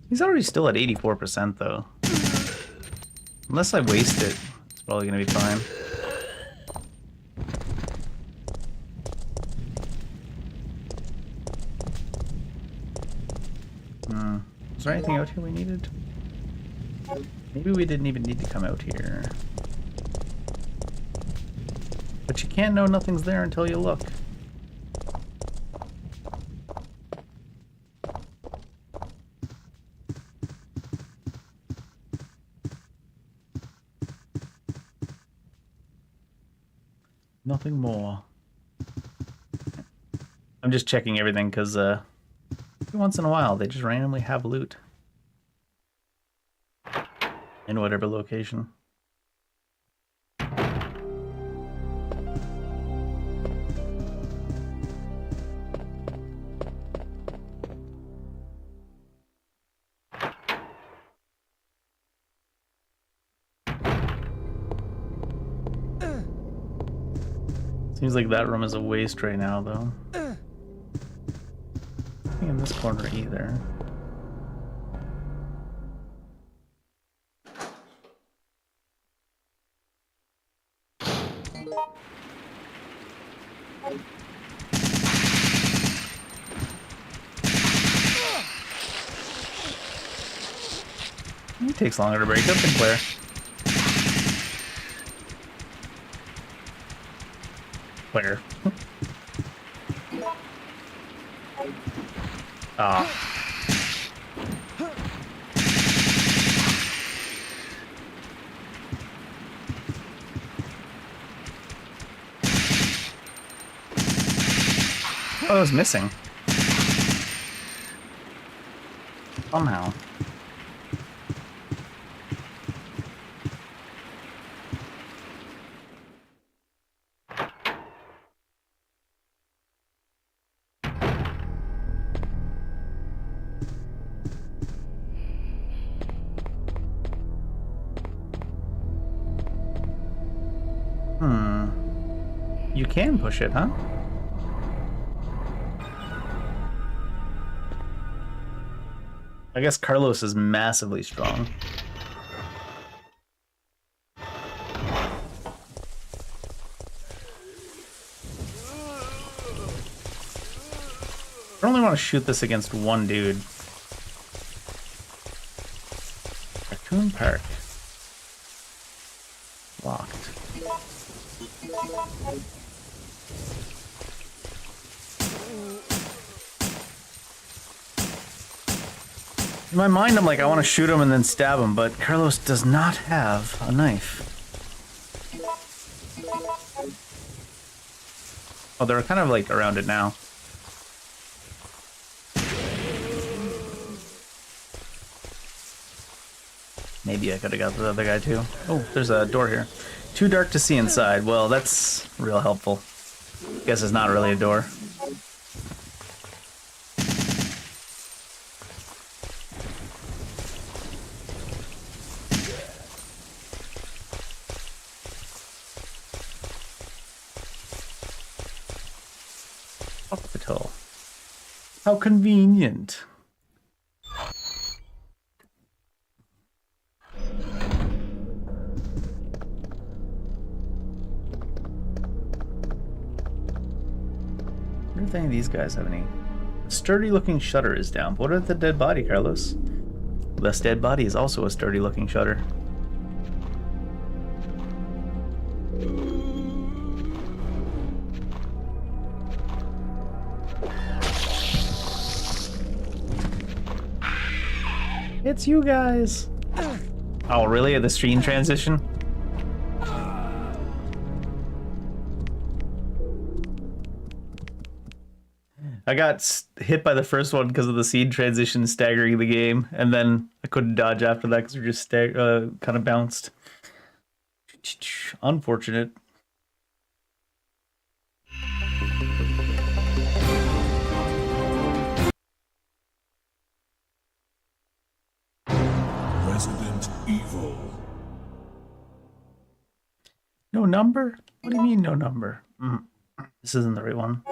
He's already still at 84% though. Unless I waste it, it's probably gonna be fine. Is there anything out here we needed? Maybe we didn't even need to come out here. But you can't know nothing's there until you look. Nothing more. I'm just checking everything because once in a while they just randomly have loot in whatever location. Seems like that room is a waste right now, though. Nothing in this corner either. It takes longer to break up than Claire. Claire. Ah. Oh, it was missing. Somehow. You can push it, huh? I guess Carlos is massively strong. I only want to shoot this against one dude. Raccoon Park. Locked. In my mind, I'm like, I want to shoot him and then stab him, but Carlos does not have a knife. Oh, they're kind of like around it now. Maybe I could have got the other guy too. Oh, there's a door here. Too dark to see inside. Well, that's real helpful. Guess it's not really a door. Hospital. How convenient. I wonder if any of these guys have any. A sturdy looking shutter is down. What about the dead body, Carlos? This dead body is also a sturdy looking shutter. It's you guys. Oh, really? The screen transition? I got hit by the first one because of the scene transition staggering the game, and then I couldn't dodge after that because we just kind of bounced. Unfortunate. Resident Evil. No number? What do you mean no number? This isn't the right one.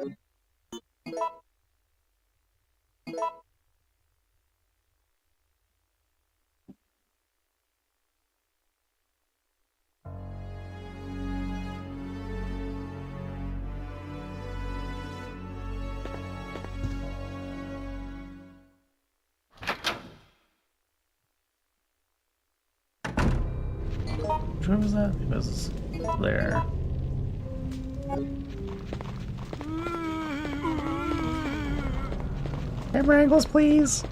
Where was that? It was there. Camera angles, please.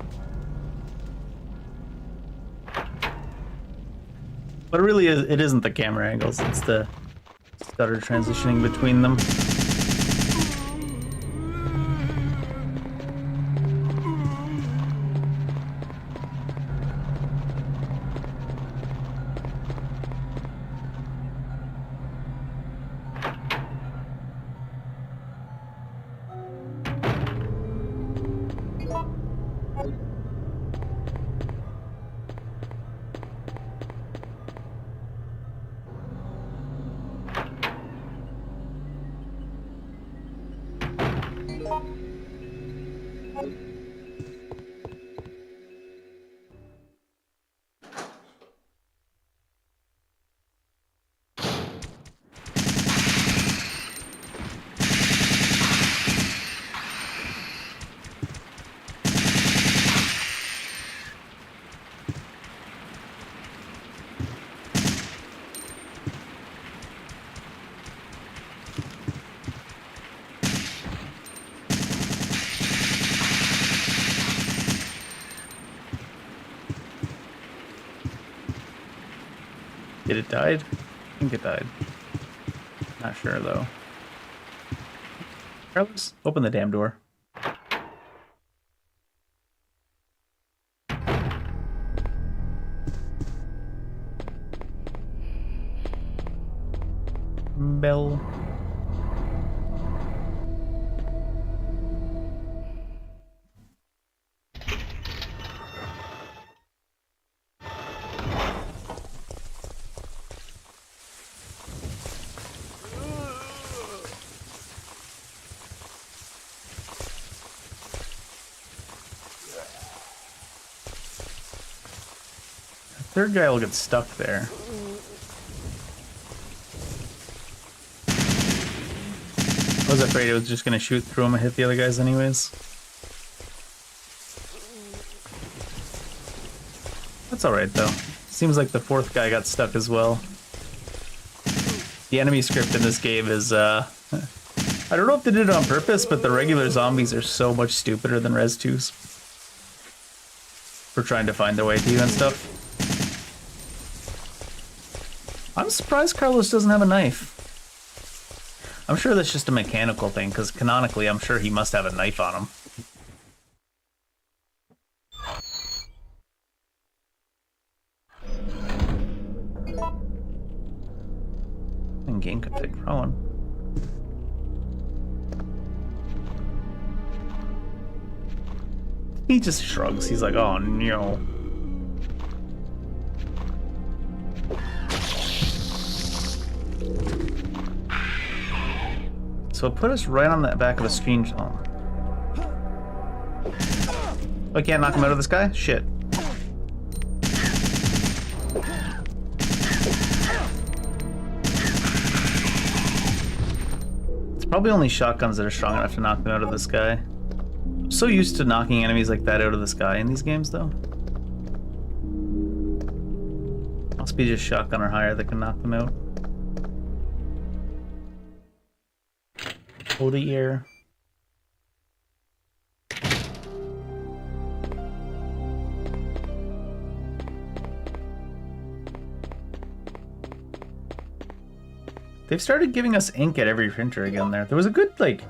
But really, it isn't the camera angles. It's the stutter transitioning between them. Did it die? I think it died. Not sure though. Carlos, open the damn door. Bell. Third guy will get stuck there. I was afraid it was just gonna shoot through him and hit the other guys anyways. That's alright though. Seems like the fourth guy got stuck as well. The enemy script in this game is, I don't know if they did it on purpose, but the regular zombies are so much stupider than Res 2's. For trying to find their way to you and stuff. I'm surprised Carlos doesn't have a knife. I'm sure that's just a mechanical thing, because canonically I'm sure he must have a knife on him. And game could take Rowan. He just shrugs. He's like, oh no. So it put us right on the back of a screen. Oh. I can't knock him out of the sky? Shit. It's probably only shotguns that are strong enough to knock them out of the sky. I'm so used to knocking enemies like that out of the sky in these games, though. Must be just shotgun or higher that can knock them out. Hold the ear. They've started giving us ink at every printer again there. There was a good, like,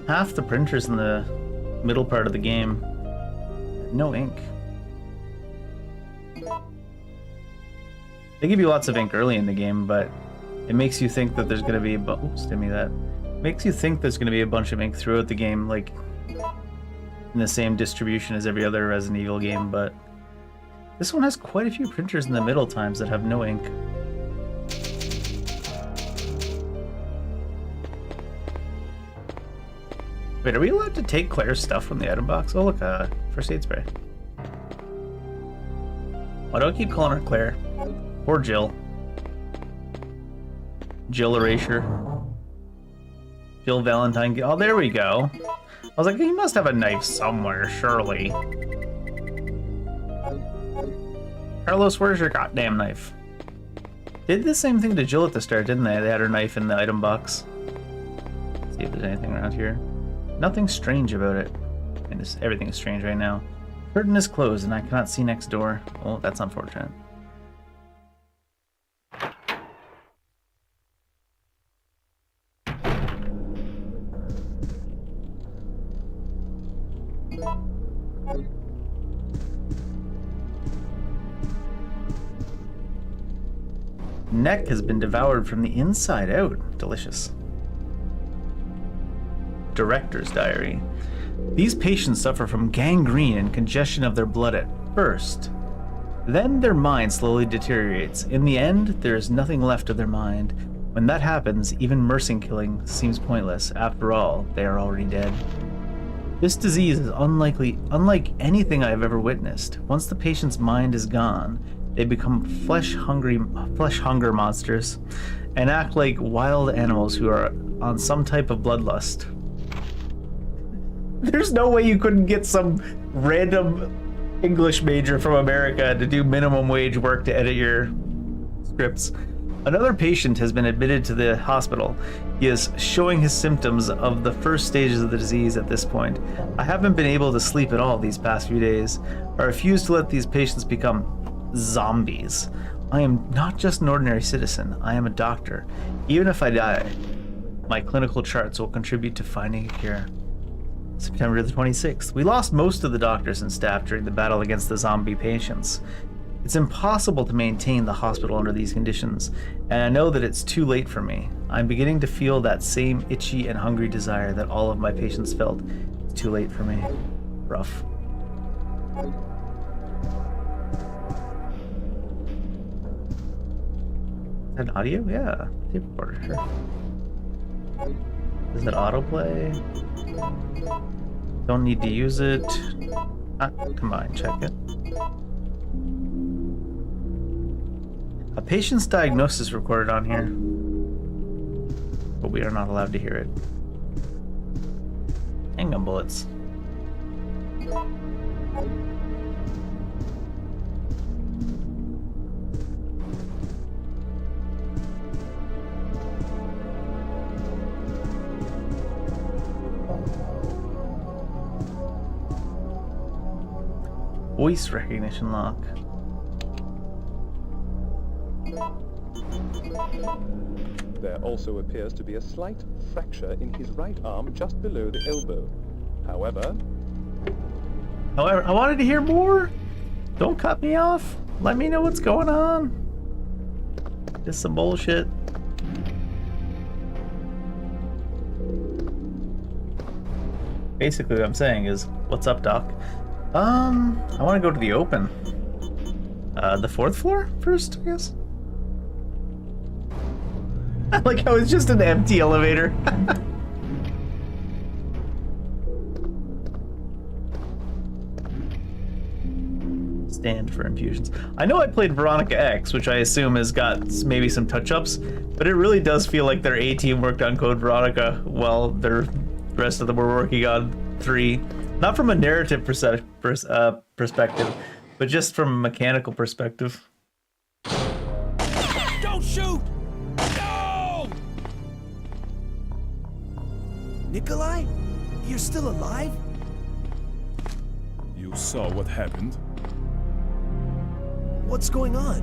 half the printers in the middle part of the game. No ink. They give you lots of ink early in the game, but it makes you think that there's going to be... Oops, give me that. Makes you think there's going to be a bunch of ink throughout the game, like in the same distribution as every other Resident Evil game, but this one has quite a few printers in the middle times that have no ink. Wait, are we allowed to take Claire's stuff from the item box? Oh look, first aid spray. Why do I keep calling her Claire? Or Jill. Jill Erasure. Jill Valentine. Oh, there we go. I was like, he must have a knife somewhere, surely. Carlos, where's your goddamn knife? did the same thing to Jill at the start, didn't they? They had her knife in the item box. Let's see if there's anything around here. Nothing strange about it. And everything is strange right now. Curtain is closed and I cannot see next door. Oh, that's unfortunate. Neck has been devoured from the inside out. Delicious. Director's diary. These patients suffer from gangrene and congestion of their blood at first. Then their mind slowly deteriorates. In the end, there is nothing left of their mind. When that happens, even mercy killing seems pointless. After all, they are already dead. This disease is unlike anything I have ever witnessed. Once the patient's mind is gone, they become flesh hunger monsters and act like wild animals who are on some type of bloodlust. There's no way you couldn't get some random English major from America to do minimum wage work to edit your scripts. Another patient has been admitted to the hospital. He is showing his symptoms of the first stages of the disease at this point. I haven't been able to sleep at all these past few days. I refuse to let these patients become zombies. I am not just an ordinary citizen. I am a doctor. Even if I die, my clinical charts will contribute to finding a cure. September the 26th. We lost most of the doctors and staff during the battle against the zombie patients. It's impossible to maintain the hospital under these conditions, and I know that it's too late for me. I'm beginning to feel that same itchy and hungry desire that all of my patients felt. It's too late for me. Rough. Is that audio? Yeah. Tape recorder, sure. Does it autoplay? Don't need to use it. Combine, check it. A patient's diagnosis recorded on here, but we are not allowed to hear it. Handgun bullets. Voice recognition lock. There also appears to be a slight fracture in his right arm just below the elbow. However, I wanted to hear more. Don't cut me off. Let me know what's going on. Just some bullshit. Basically what I'm saying is, what's up, Doc? I want to go to the open. The 4th floor first, I guess? Like how it's just an empty elevator. Stand for infusions. I know I played Veronica X, which I assume has got maybe some touch-ups, but it really does feel like their A-team worked on Code Veronica while the rest of them were working on 3. Not from a narrative perspective, but just from a mechanical perspective. Don't shoot! No! Nikolai? You're still alive? You saw what happened? What's going on?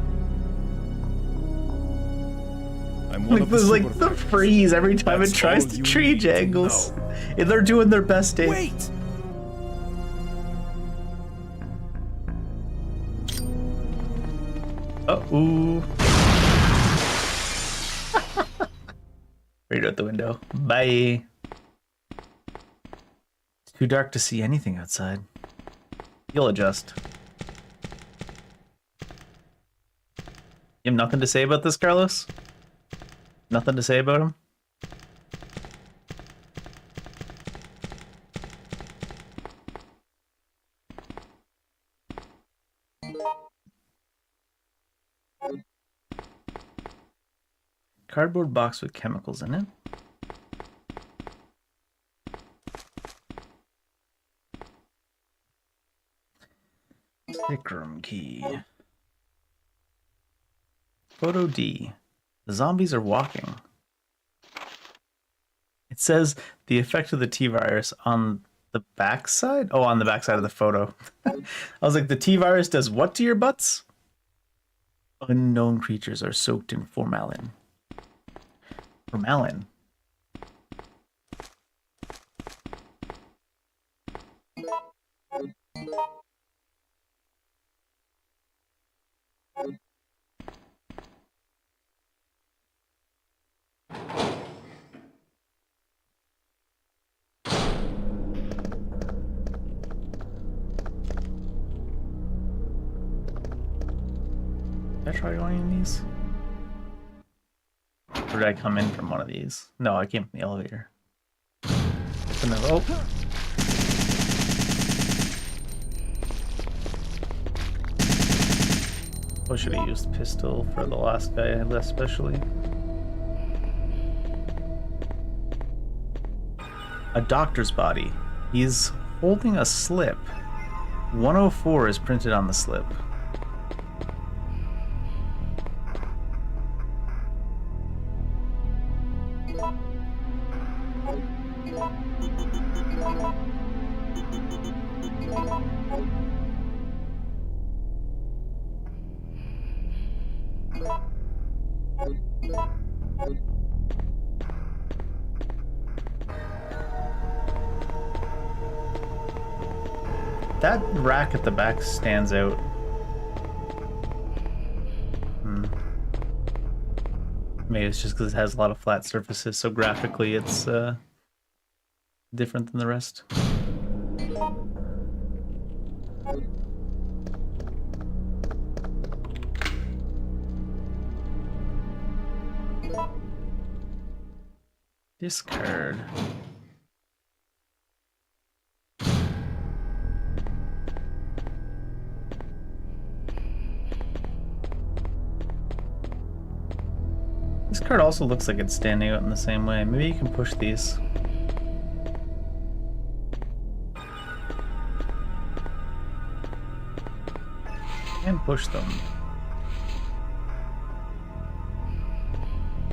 I'm one of the There's like the supervisors. freeze every time That's it tries all to you change need to angles. know. And they're doing their best, Dave. Wait! Ooh. Right out the window. Bye. It's too dark to see anything outside. You'll adjust. You have nothing to say about this, Carlos? Nothing to say about him? Cardboard box with chemicals in it. Sick room key. Photo D. The zombies are walking. It says the effect of the T-virus on the backside? Oh, on the backside of the photo. I was like, the T-virus does what to your butts? Unknown creatures are soaked in formalin. Formalin? Did I try going in these? Or did I come in from one of these? No, I came from the elevator. Oh! Oh, should I use the pistol for the last guy especially? A doctor's body. He's holding a slip. 104 is printed on the slip. That rack at the back stands out. Maybe it's just because it has a lot of flat surfaces, so graphically it's different than the rest. Discard. This card also looks like it's standing out in the same way. Maybe you can push these. And push them.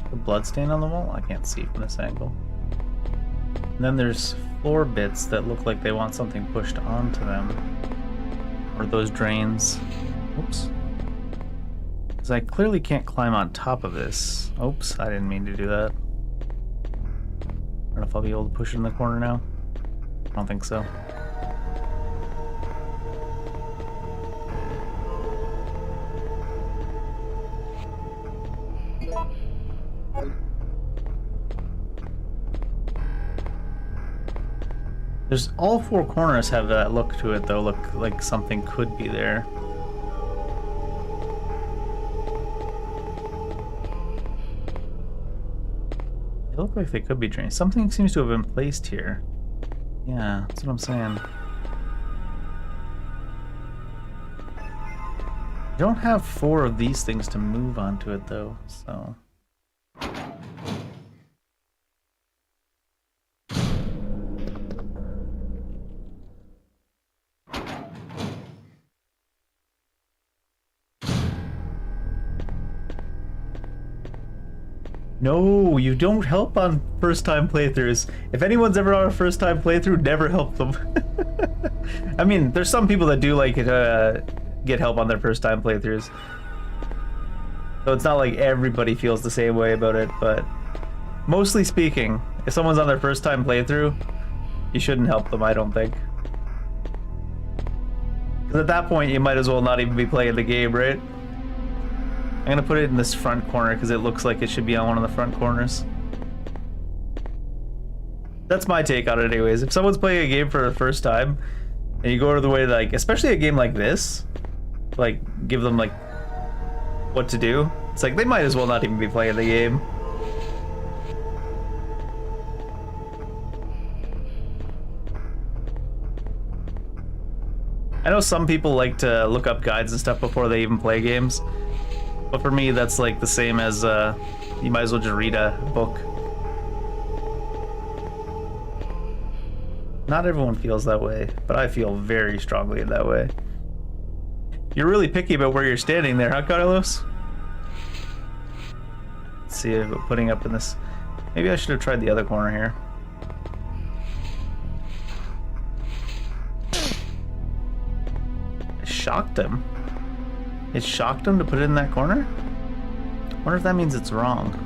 The blood stain on the wall? I can't see from this angle. And then there's floor bits that look like they want something pushed onto them. Or those drains. Oops. Because I clearly can't climb on top of this. Oops, I didn't mean to do that. I don't know if I'll be able to push it in the corner now. I don't think so. There's all four corners have that look to it though, look like something could be there. They look like they could be drained. Something seems to have been placed here. Yeah, that's what I'm saying. You don't have four of these things to move onto it though, so... No, you don't help on first-time playthroughs. If anyone's ever on a first-time playthrough, never help them. I mean, there's some people that do like get help on their first-time playthroughs. So it's not like everybody feels the same way about it, but mostly speaking, if someone's on their first-time playthrough, you shouldn't help them, I don't think. Because at that point, you might as well not even be playing the game, right? I'm gonna put it in this front corner because it looks like it should be on one of the front corners. That's my take on it anyways. If someone's playing a game for the first time, and you go out of the way to, like, especially a game like this, like, give them, like, what to do, it's like, they might as well not even be playing the game. I know some people like to look up guides and stuff before they even play games. But for me, that's like the same as you might as well just read a book. Not everyone feels that way, but I feel very strongly in that way. You're really picky about where you're standing there, huh, Carlos? see about putting up in this. Maybe I should have tried the other corner here. I shocked him. It shocked him to put it in that corner? I wonder if that means it's wrong.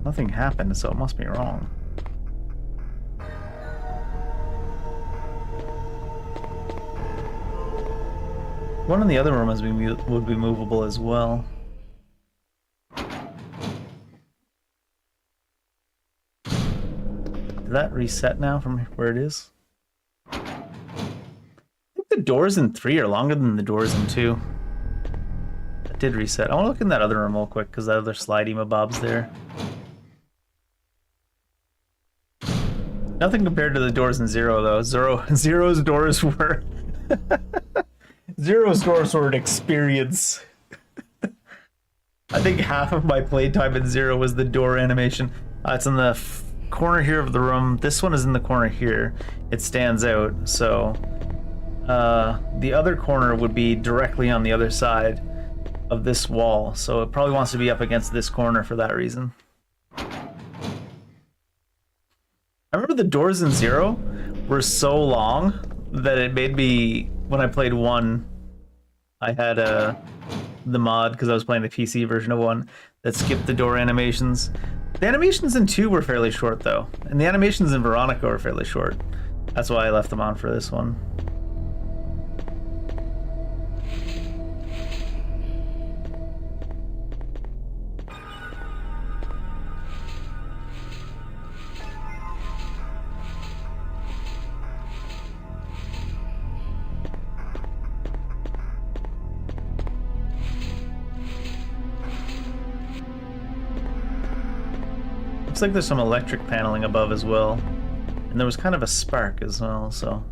Nothing happened, so it must be wrong. One in the other room would be movable as well. Did that reset now from where it is? I think the doors in 3 are longer than the doors in 2. That did reset. I want to look in that other room real quick because that other slidey mabob's there. Nothing compared to the doors in 0 though. Zero's doors were... Zero's doors were an experience. I think half of my playtime in 0 was the door animation. It's in the corner here of the room. This one is in the corner here. It stands out, so... the other corner would be directly on the other side of this wall, so it probably wants to be up against this corner for that reason. I remember the doors in 0 were so long that it made me, when I played 1, I had the mod, because I was playing the PC version of 1, that skipped the door animations. The animations in 2 were fairly short though, and the animations in Veronica were fairly short. That's why I left them on for this one. Looks like there's some electric paneling above as well. And there was kind of a spark as well, so...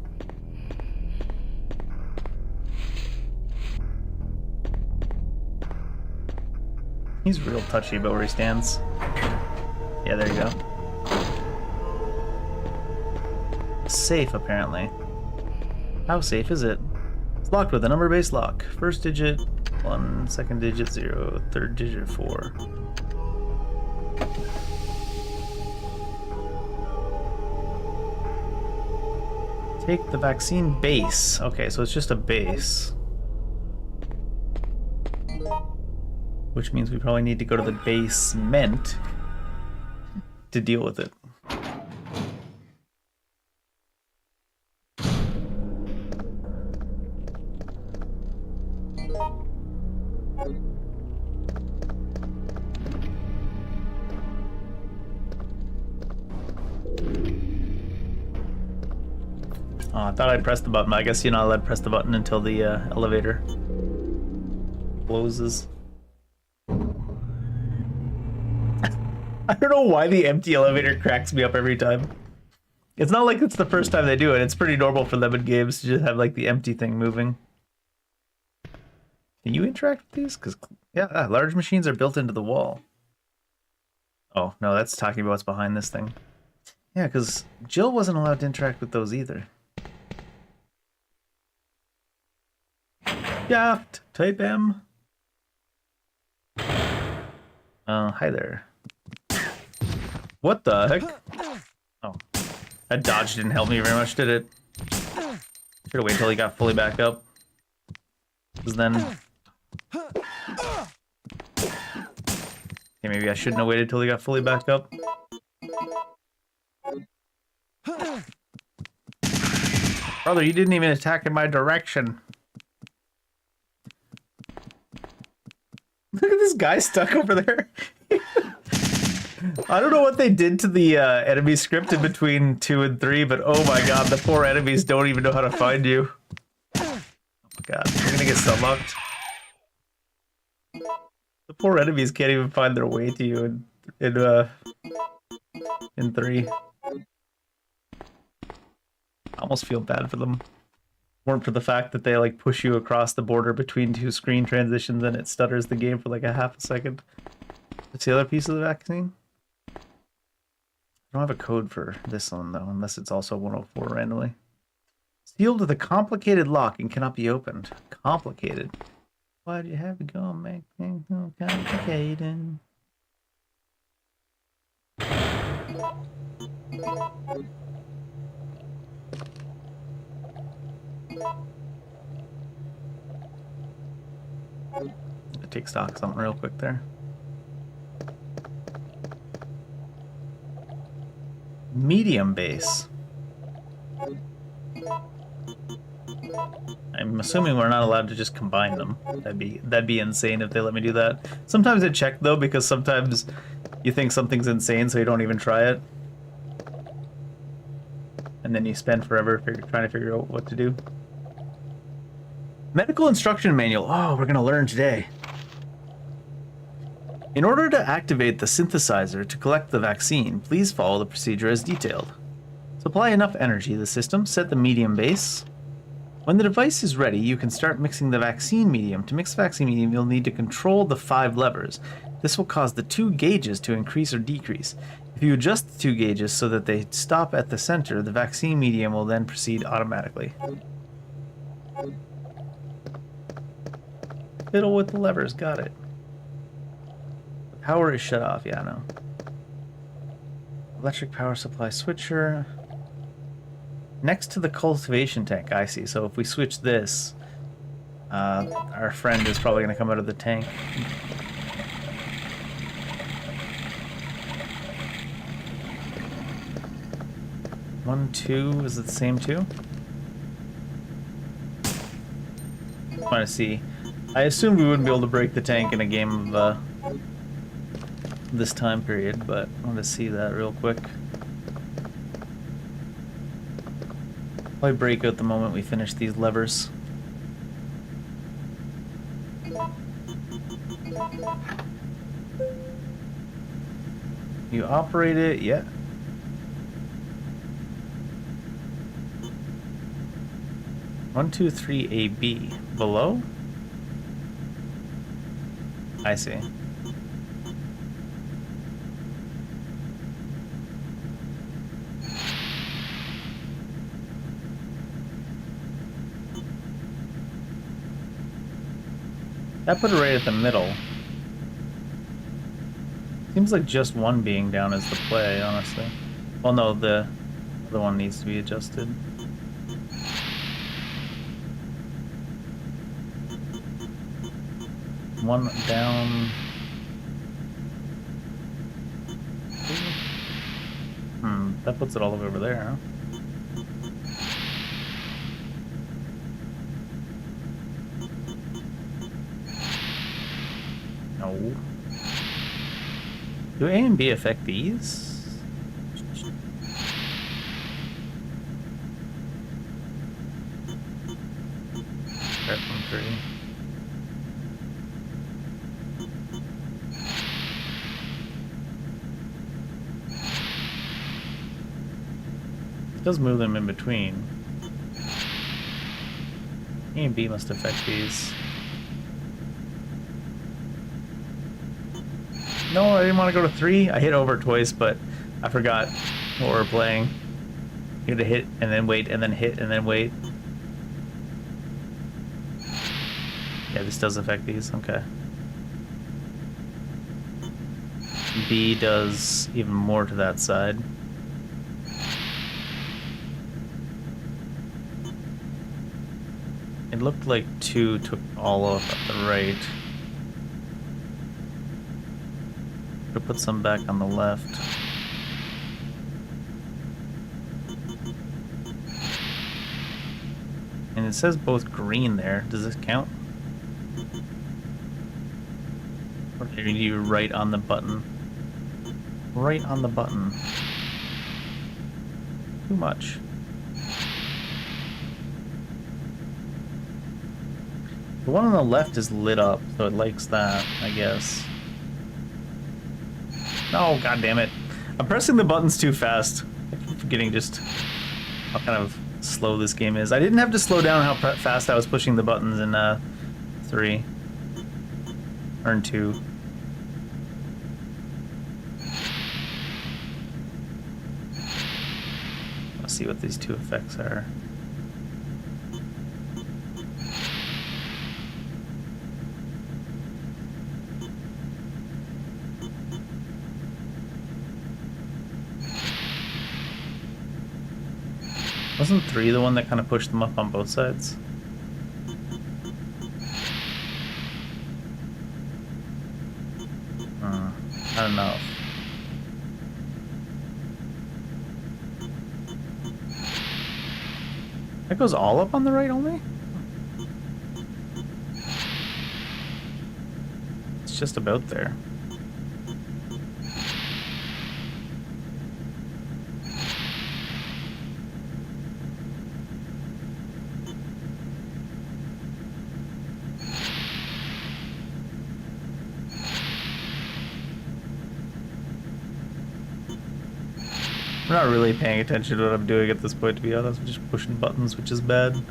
He's real touchy about where he stands. Yeah, there you go. Safe, apparently. How safe is it? It's locked with a number-based lock. First digit 1, second digit 0, third digit 4. Take the vaccine base. Okay, so it's just a base. Which means we probably need to go to the basement to deal with it. Oh, I thought I'd press the button, but I guess you're not allowed to press the button until the elevator closes. I don't know why the empty elevator cracks me up every time. It's not like it's the first time they do it. It's pretty normal for them in games to just have like the empty thing moving. Can you interact with these? Because, yeah, large machines are built into the wall. Oh, no, that's talking about what's behind this thing. Yeah, because Jill wasn't allowed to interact with those either. Yaft, type M. Hi there. What the heck? Oh, that dodge didn't help me very much, did it? Should've waited till he got fully back up. Because then... Okay, maybe I shouldn't have waited till he got fully back up. Brother, you didn't even attack in my direction. Look at this guy stuck over there. I don't know what they did to the enemy script in between 2 and 3, but oh my god, the poor enemies don't even know how to find you. Oh my god, we're gonna get stunlocked. The poor enemies can't even find their way to you in 3. I almost feel bad for them. Weren't for the fact that they like push you across the border between 2 screen transitions and it stutters the game for like a half a second. What's the other piece of the vaccine? I don't have a code for this one though, unless it's also 104 randomly. Sealed with a complicated lock and cannot be opened. Complicated. Why do you have to go and make things so complicated? Take stock of something real quick there. Medium base. I'm assuming we're not allowed to just combine them. That'd be insane if they let me do that. Sometimes I check though, because sometimes you think something's insane, so you don't even try it, and then you spend forever trying to figure out what to do. Medical instruction manual. Oh, we're gonna learn today. In order to activate the synthesizer to collect the vaccine, please follow the procedure as detailed. Supply enough energy to the system, set the medium base. When the device is ready, you can start mixing the vaccine medium. To mix the vaccine medium, you'll need to control the 5 levers. This will cause the 2 gauges to increase or decrease. If you adjust the 2 gauges so that they stop at the center, the vaccine medium will then proceed automatically. Fiddle with the levers, got it. Power is shut off, yeah, I know. Electric power supply switcher. Next to the cultivation tank, I see. So if we switch this, our friend is probably going to come out of the tank. One, 2, is it the same 2? I want to see. I assumed we wouldn't be able to break the tank in a game of this time period, but I want to see that real quick. Probably break out the moment we finish these levers. You operate it, yeah. One, 2, 3, AB. Below? I see. That put it right at the middle. Seems like just one being down is the play, honestly. Well, no, the other one needs to be adjusted. One down. That puts it all the way over there, huh? No. Do A and B affect these? Start from 3. It does move them in between. A and B must affect these. No, I didn't want to go to 3. I hit over twice, but I forgot what we're playing. You had to hit and then wait and then hit and then wait. Yeah, this does affect these. Okay. B does even more to that side. It looked like 2 took all off at the right. Could put some back on the left. And it says both green there. Does this count? Or are you right on the button? Right on the button. Too much. The one on the left is lit up, so it likes that, I guess. Oh, god damn it. I'm pressing the buttons too fast. I'm forgetting just how kind of slow this game is. I didn't have to slow down how fast I was pushing the buttons in 3. Or in 2. Let's see what these 2 effects are. Wasn't 3 the one that kind of pushed them up on both sides? I don't know. That goes all up on the right only? It's just about there. I'm not really paying attention to what I'm doing at this point, to be honest. I'm just pushing buttons, which is bad.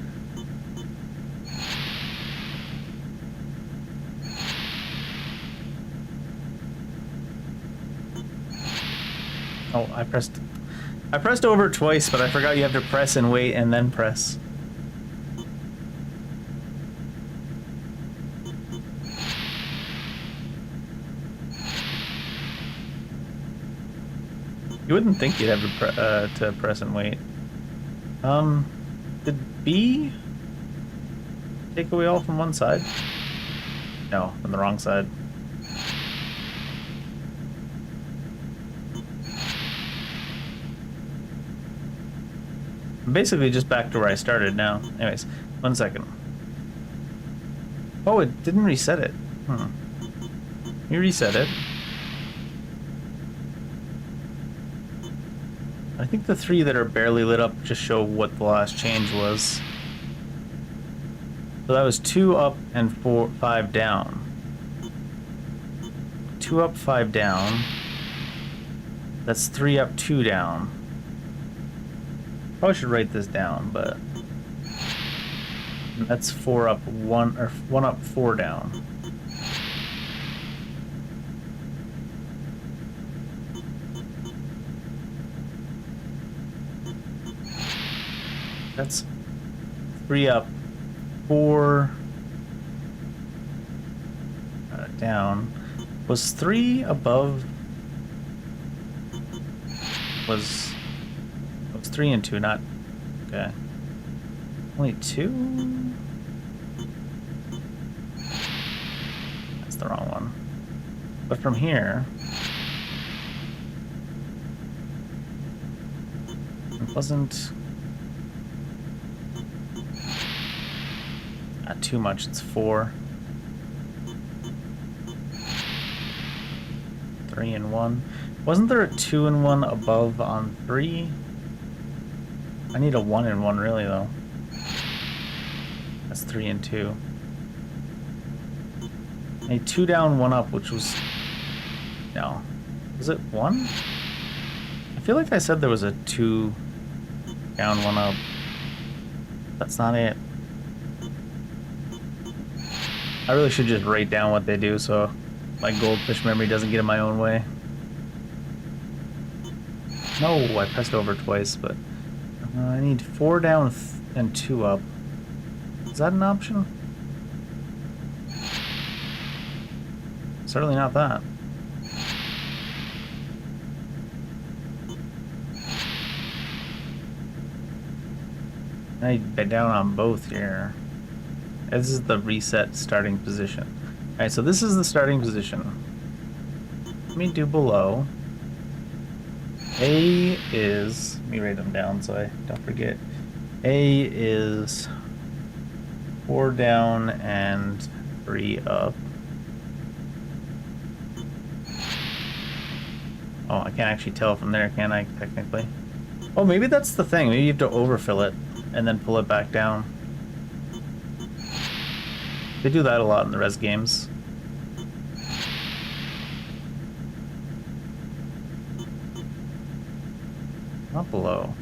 Oh, I pressed over twice, but I forgot you have to press and wait and then press. You wouldn't think you'd have to press and wait. Did B take away all from one side? No, from the wrong side. I'm basically just back to where I started now. Anyways, 1 second. Oh, it didn't reset it. You reset it. I think the 3 that are barely lit up just show what the last change was. So that was 2 up and 5 down. 2 up, 5 down. That's 3 up, 2 down. Probably should write this down, but that's 4 up, 1 or 1 up, 4 down. That's 3 up, 4 down. Was 3 above? Was 3 and 2, not okay. Only 2? That's the wrong one. But from here, it wasn't. Not too much, it's 4. 3 and 1. Wasn't there a 2 and 1 above on 3? I need a 1 and 1 really though. That's 3 and 2. I need 2 down, 1 up, which was... No. Was it 1? I feel like I said there was a 2 down, 1 up. That's not it. I really should just write down what they do so my goldfish memory doesn't get in my own way. No, I pressed over twice, but I need 4 down and 2 up. Is that an option? Certainly not that. I need to down on both here. This is the reset starting position. Alright, so this is the starting position. Let me do below. A is, let me write them down so I don't forget. A is 4 down and 3 up. Oh, I can't actually tell from there, can I, technically? Oh, maybe that's the thing. Maybe you have to overfill it and then pull it back down. They do that a lot in the res games. Not below.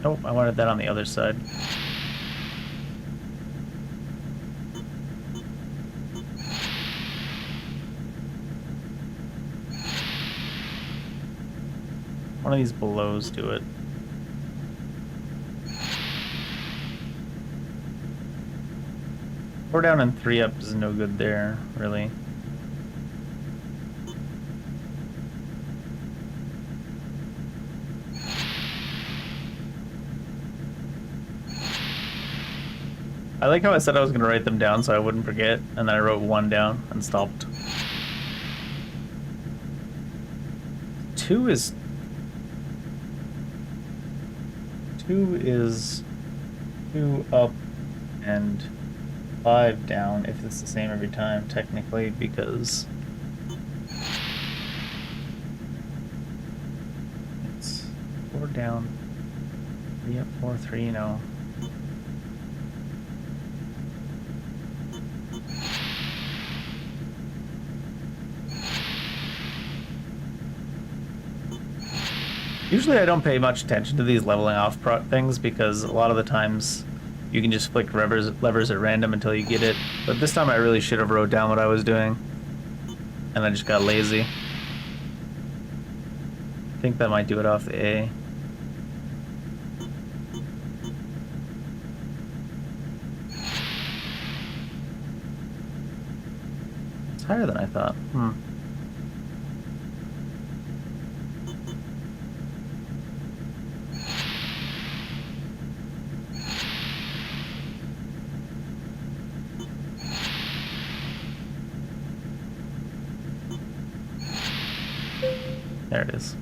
Nope, I wanted that on the other side. One of these belows do it. Four down and three up is no good there, really. I like how I said I was going to write them down so I wouldn't forget, and then I wrote one down and stopped. Two is two up and five down if it's the same every time, technically, because it's four down, three up, 4, 3, you know. Usually I don't pay much attention to these leveling off things because a lot of the times you can just flick levers at random until you get it. But this time I really should have wrote down what I was doing. And I just got lazy. I think that might do it off the A. It's higher than I thought. There it is.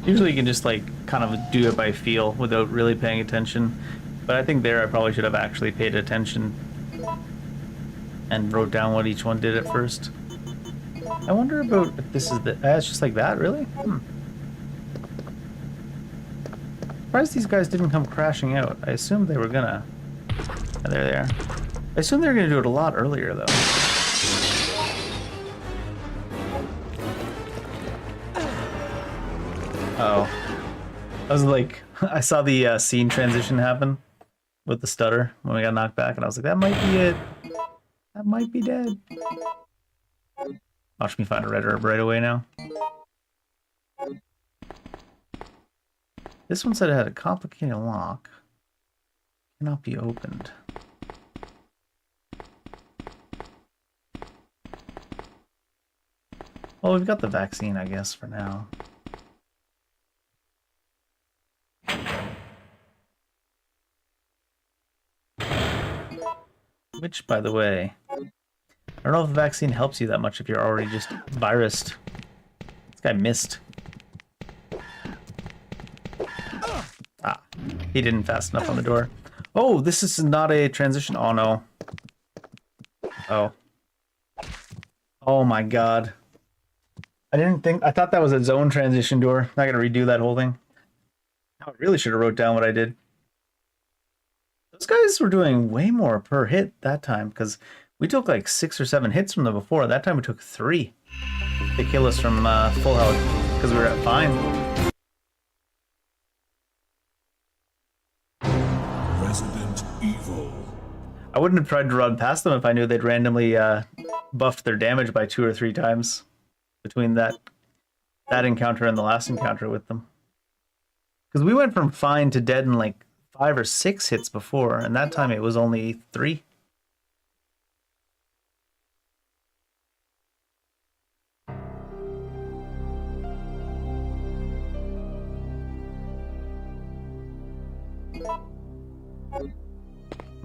Usually you can just like kind of do it by feel without really paying attention. But I think there I probably should have actually paid attention and wrote down what each one did at first. I wonder about if this is the... it's just like that, really? Surprised these guys didn't come crashing out. I assumed they were gonna... Oh, there they are. I assumed they were gonna do it a lot earlier, though. Oh. I was like... I saw the scene transition happen with the stutter when we got knocked back, and I was like, that might be it. That might be dead. Watch me find a red herb right away now. This one said it had a complicated lock. Cannot be opened. Well, we've got the vaccine, I guess, for now. Which, by the way, I don't know if the vaccine helps you that much if you're already just virused. This guy missed. Ah, he didn't fast enough on the door. Oh, this is not a transition. Oh, no. Oh. Oh, my God. I thought that was a zone transition door. Not gonna redo that whole thing. I really should have wrote down what I did. Those guys were doing way more per hit that time, because we took like 6 or 7 hits from them before. That time we took 3 to kill us from full health, because we were at fine. Resident Evil. I wouldn't have tried to run past them if I knew they'd randomly buffed their damage by 2 or 3 times between that encounter and the last encounter with them. Because we went from fine to dead in like 5 or 6 hits before, and that time it was only 3.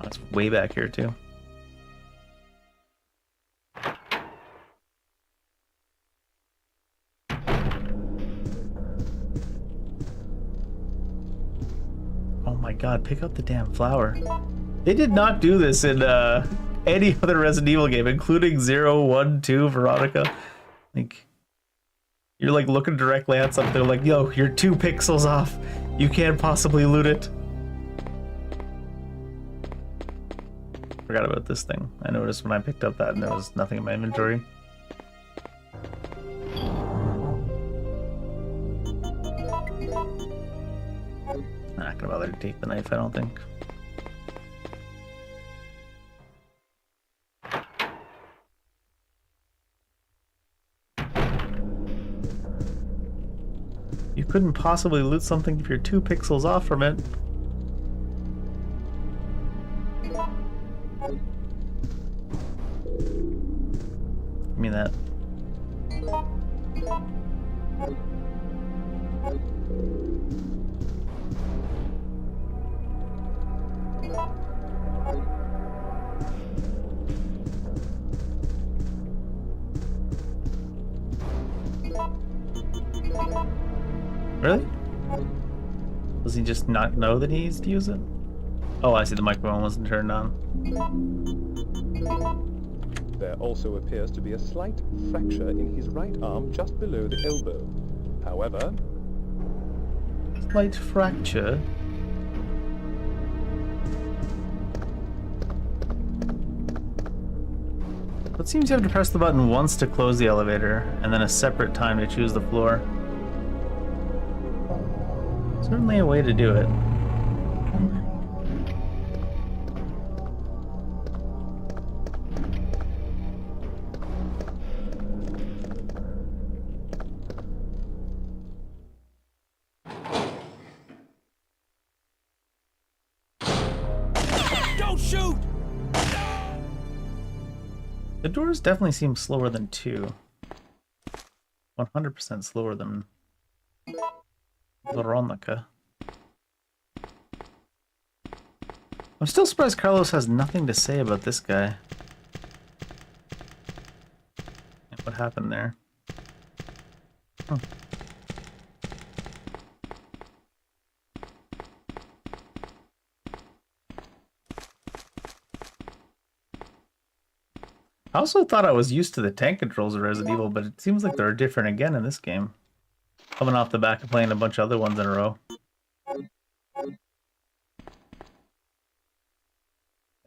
That's way back here too. Oh my God, pick up the damn flower. They did not do this in any other Resident Evil game, including 0, 1, 2, Veronica. Like, you're like looking directly at something like, yo, you're 2 pixels off. You can't possibly loot it. Forgot about this thing. I noticed when I picked up that and there was nothing in my inventory. Not gonna bother to take the knife, I don't think. You couldn't possibly loot something if you're 2 pixels off from it. Give me that. Really? Does he just not know that he needs to use it? Oh, I see, the microphone wasn't turned on. There also appears to be a slight fracture in his right arm just below the elbow. However... Slight fracture? It seems you have to press the button once to close the elevator, and then a separate time to choose the floor. Certainly a way to do it. Don't shoot! The doors definitely seem slower than 2. 100% slower than Veronica. I'm still surprised Carlos has nothing to say about this guy. What happened there? Huh. I also thought I was used to the tank controls of Resident Evil, but it seems like they're different again in this game. Coming off the back of playing a bunch of other ones in a row. It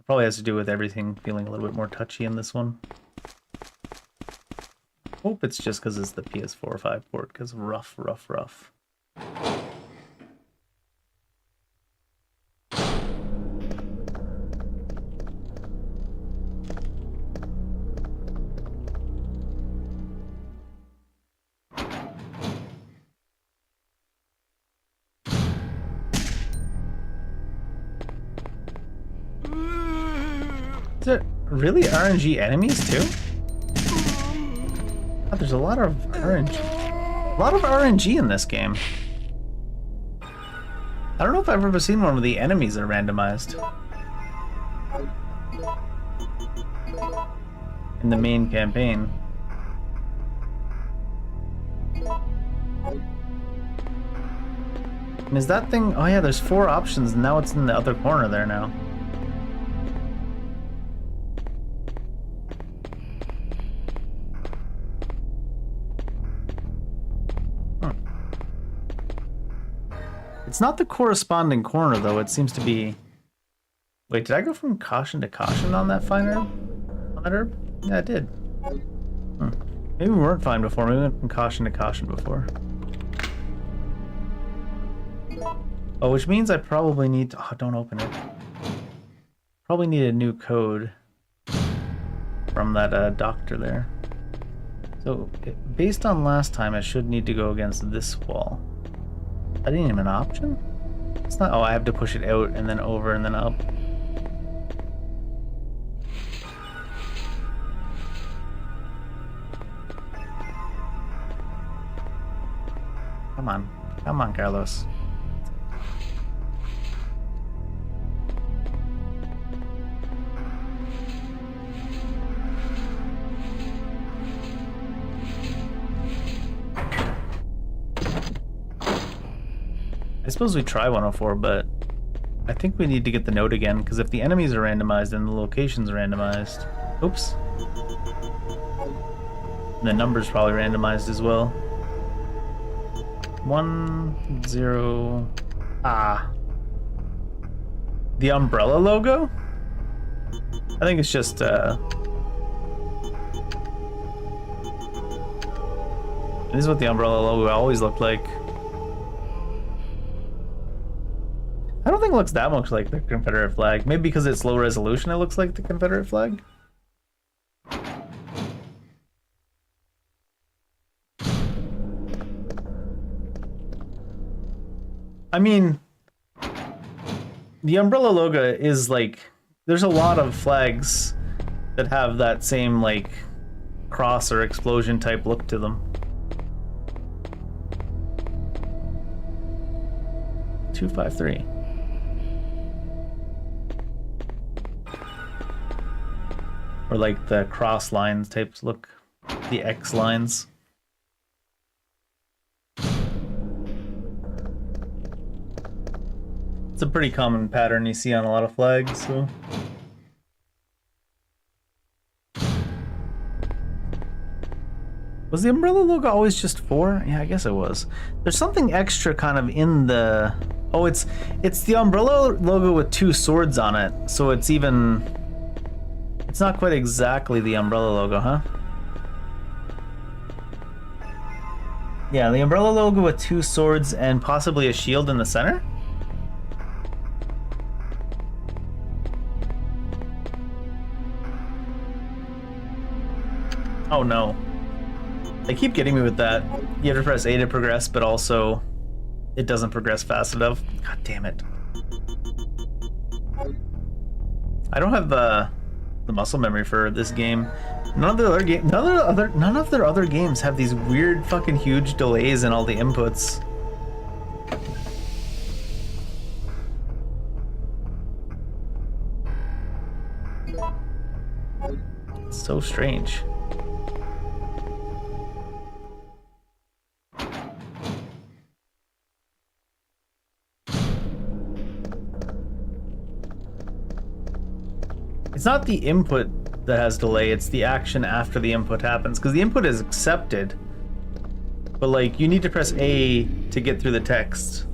probably has to do with everything feeling a little bit more touchy in this one. Hope it's just because it's the PS4 or 5 port, because rough. Is there really RNG enemies too? Oh, there's a lot of RNG in this game. I don't know if I've ever seen one where the enemies are randomized. In the main campaign. And is that thing... Oh yeah, there's 4 options and now it's in the other corner there now. It's not the corresponding corner, though. It seems to be... Wait, did I go from caution to caution on that fine herb? On that herb? Yeah, I did. Maybe we weren't fine before. Maybe we went from caution to caution before. Oh, which means I probably need to... Oh, don't open it. Probably need a new code from that doctor there. So, based on last time, I should need to go against this wall. I didn't even have an option? It's not... Oh, I have to push it out and then over and then up. Come on. Come on, Carlos. I suppose we try 104, but I think we need to get the note again, because if the enemies are randomized and the locations are randomized... Oops. And the number's probably randomized as well. 1, 0... Ah. The umbrella logo? I think it's just, This is what the umbrella logo always looked like. I don't think it looks that much like the Confederate flag. Maybe because it's low resolution it looks like the Confederate flag. I mean, the Umbrella logo is like, there's a lot of flags that have that same like cross or explosion type look to them. 253. Or like the cross lines types look, the X lines. It's a pretty common pattern you see on a lot of flags, so. Was the Umbrella logo always just 4? Yeah, I guess it was. There's something extra kind of in the... Oh, it's the Umbrella logo with 2 swords on it, so it's even... It's not quite exactly the Umbrella logo, huh? Yeah, the Umbrella logo with 2 swords and possibly a shield in the center? Oh no. They keep getting me with that. You have to press A to progress, but also it doesn't progress fast enough. God damn it. I don't have the muscle memory for this game. None of their other games have these weird fucking huge delays in all the inputs. It's so strange. It's not the input that has delay, it's the action after the input happens, because the input is accepted, but like you need to press A to get through the text,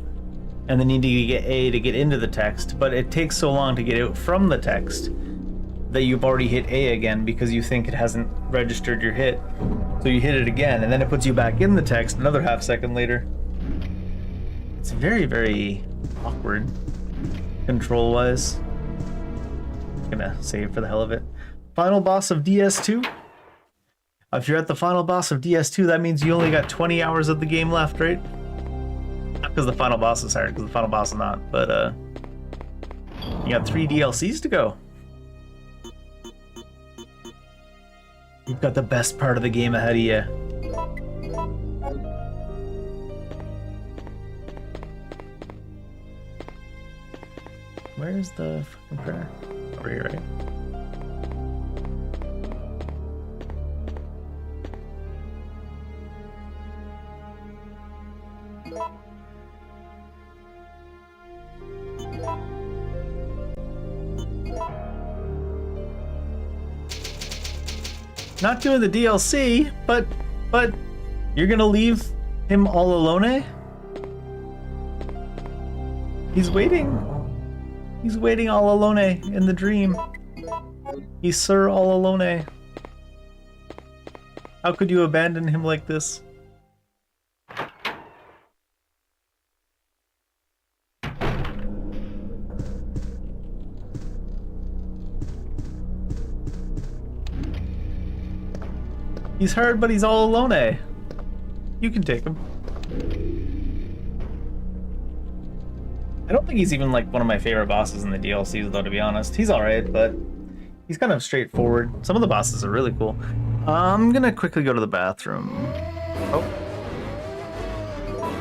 and then you need to get A to get into the text, but it takes so long to get out from the text that you've already hit A again because you think it hasn't registered your hit, so you hit it again, and then it puts you back in the text another half second later. It's very, very awkward control-wise. Gonna save for the hell of it. Final boss of DS2. If you're at the final boss of DS2, that means you only got 20 hours of the game left, right? Not because the final boss is hard, because the final boss is not, but you got 3 DLCs to go. You've got the best part of the game ahead of you. Where's the fucking prayer? Over here, right? Not doing the DLC, but you're gonna leave him all alone, eh? He's waiting. He's waiting all alone in the dream. He's Sir all alone. How could you abandon him like this? He's hurt, but he's all alone. You can take him. I don't think he's even like one of my favorite bosses in the DLCs though, to be honest. He's alright, but he's kind of straightforward. Some of the bosses are really cool. I'm gonna quickly go to the bathroom. Oh.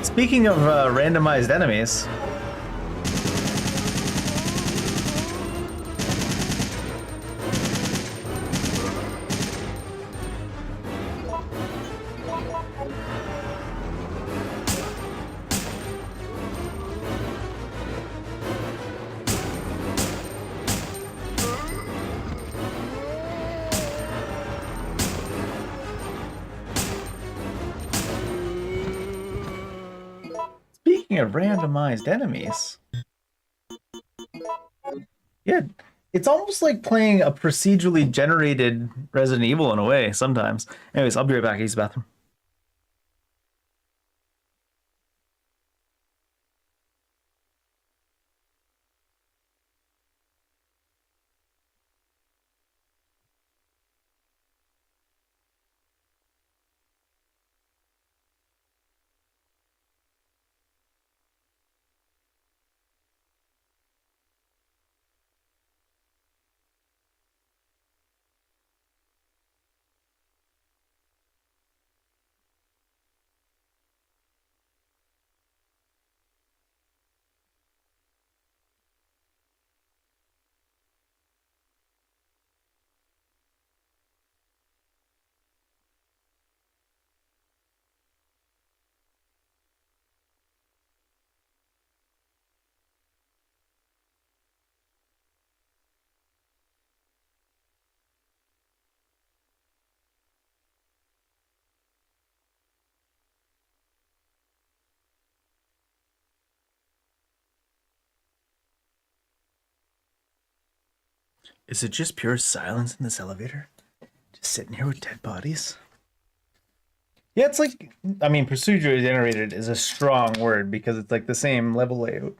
Speaking of randomized enemies. Speaking of randomized enemies. Yeah, it's almost like playing a procedurally generated Resident Evil in a way sometimes. Anyways, I'll be right back. Use the bathroom. Is it just pure silence in this elevator? Just sitting here with dead bodies? Yeah, it's like, I mean, procedurally generated is a strong word because it's like the same level layout.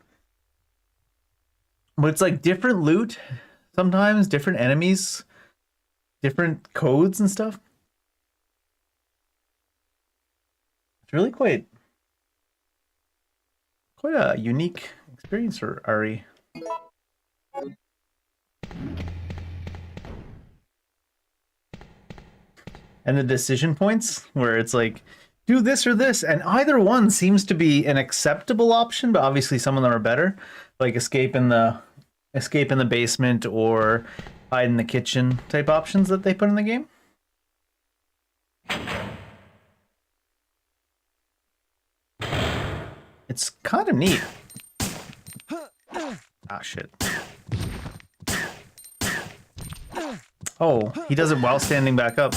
But it's like different loot, sometimes different enemies, different codes and stuff. It's really quite a unique experience for RE. And the decision points where it's like, do this or this, and either one seems to be an acceptable option, but obviously some of them are better, like escape in the basement or hide in the kitchen type options that they put in the game. It's kind of neat. Ah, shit. Oh, he does it while standing back up.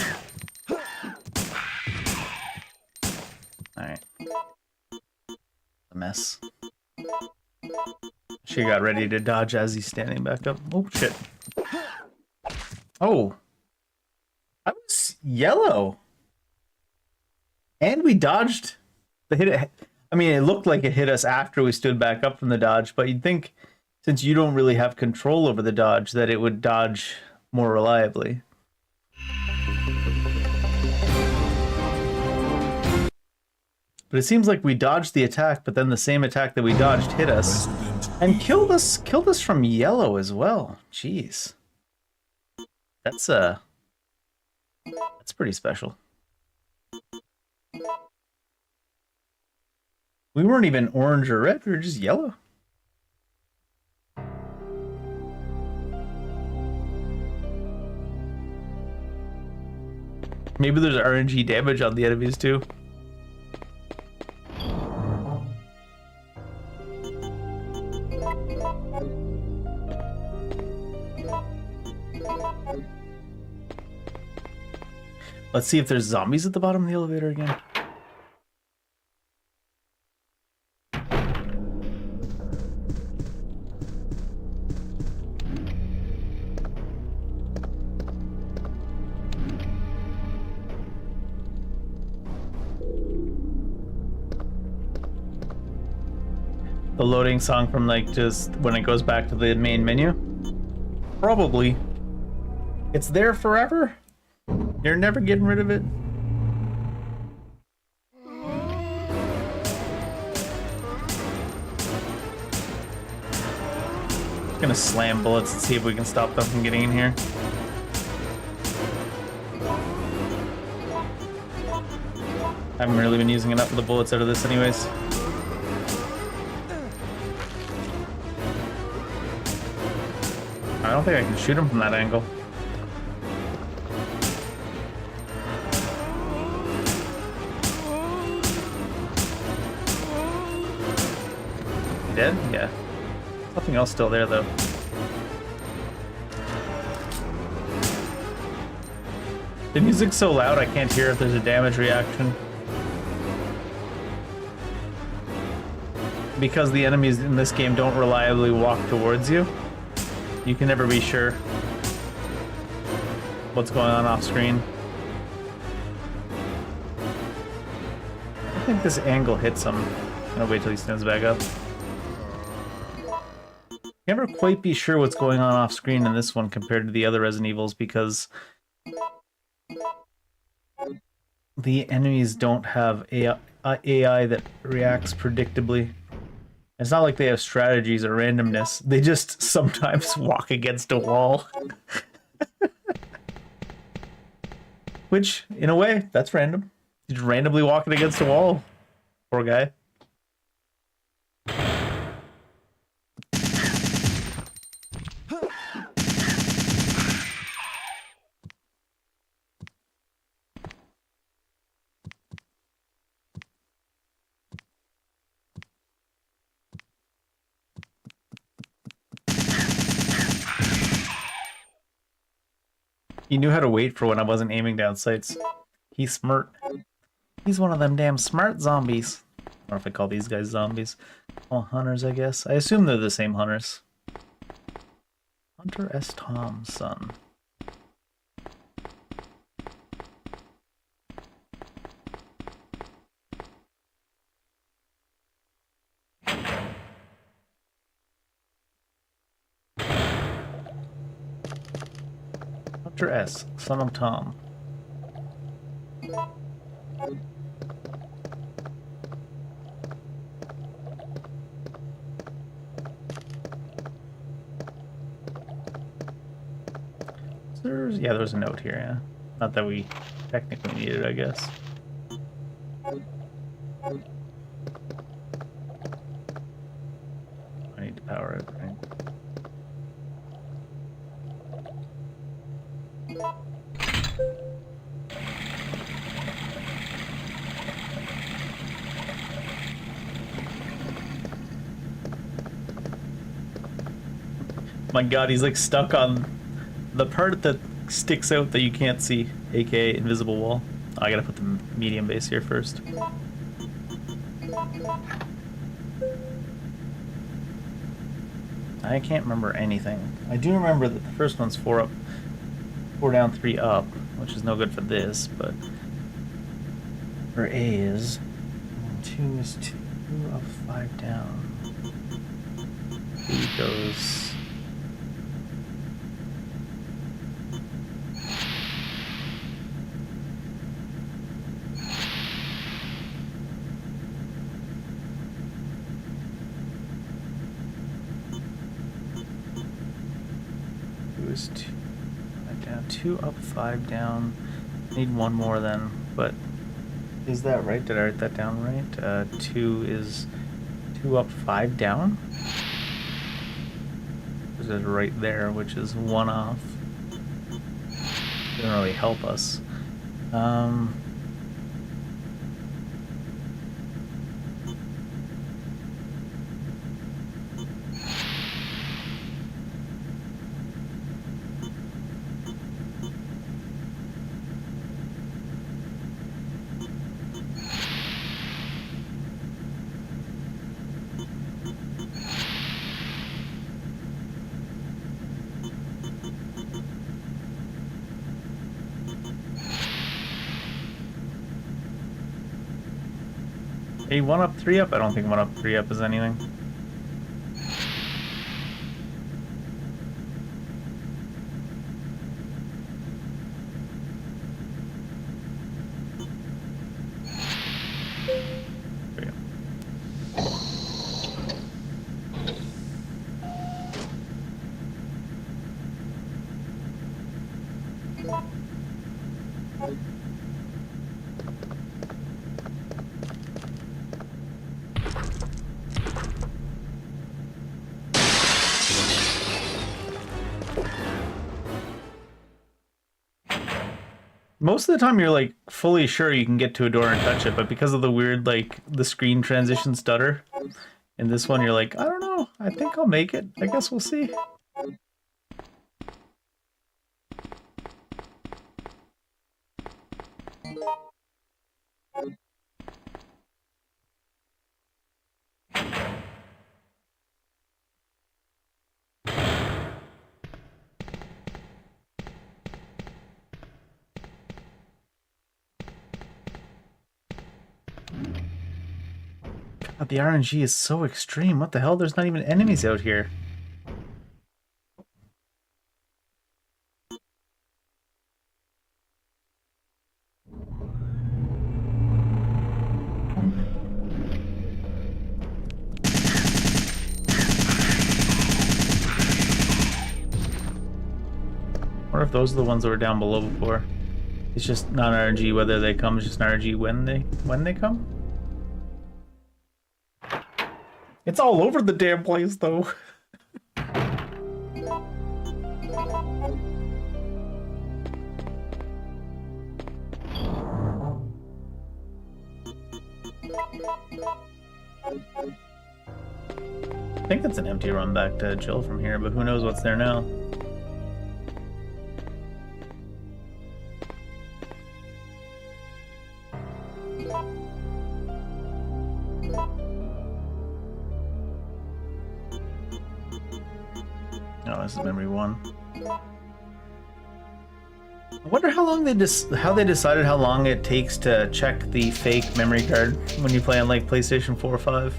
Alright. A mess. She got ready to dodge as he's standing back up. Oh, shit. Oh. I was yellow. And we dodged the hit. I mean, it looked like it hit us after we stood back up from the dodge, but you'd think since you don't really have control over the dodge that it would dodge more reliably. But it seems like we dodged the attack, but then the same attack that we dodged hit us and killed us from yellow as well. Jeez. That's pretty special. We weren't even orange or red, we were just yellow. Maybe there's RNG damage on the enemies too. Let's see if there's zombies at the bottom of the elevator again. The loading song from like just when it goes back to the main menu? Probably. It's there forever? You're never getting rid of it? Just gonna slam bullets and see if we can stop them from getting in here. I haven't really been using enough of the bullets out of this anyways. I don't think I can shoot him from that angle. Dead? Yeah. Something else still there though. The music's so loud I can't hear if there's a damage reaction. Because the enemies in this game don't reliably walk towards you, you can never be sure what's going on off screen. I think this angle hits him. I'm gonna wait till he stands back up. Never quite be sure what's going on off screen in this one compared to the other Resident Evils because the enemies don't have AI that reacts predictably. It's not like they have strategies or randomness. They just sometimes walk against a wall. Which, in a way, that's random. He's randomly walking against a wall. Poor guy. He knew how to wait for when I wasn't aiming down sights. He's smart. He's one of them damn smart zombies. I don't know if I call these guys zombies. Oh, hunters, I guess. I assume they're the same hunters. Hunter S. Tom's son. Hunter S., son of Tom. Yeah, there's a note here, yeah. Not that we technically need it, I guess. I need to power it, right? My god, he's like stuck on the part that sticks out that you can't see, aka invisible wall. Oh, I gotta put the medium base here first. I can't remember anything. I do remember that the first one's 4 up, 4 down, 3 up, which is no good for this, but for A is 2 is 2 up, 5 down. 3 goes. Was 2 down, 2 up, 5 down. Need one more then, but is that right? Did I write that down right? 2 is 2 up, 5 down? This is right there, which is 1 off. Doesn't really help us. A 1 up, 3 up? I don't think 1 up, 3 up is anything. There we go. Most of the time you're like fully sure you can get to a door and touch it, but because of the weird like the screen transition stutter, in this one you're like, I don't know, I think I'll make it. I guess we'll see. God, the RNG is so extreme. What the hell? There's not even enemies out here. I wonder if those are the ones that were down below before. It's just not RNG whether they come, it's just an RNG when they come. It's all over the damn place though. I think it's an empty run back to Jill from here, but who knows what's there now. Oh, Oh, this is memory 1. I wonder how long how they decided how long it takes to check the fake memory card when you play on like PlayStation 4 or 5.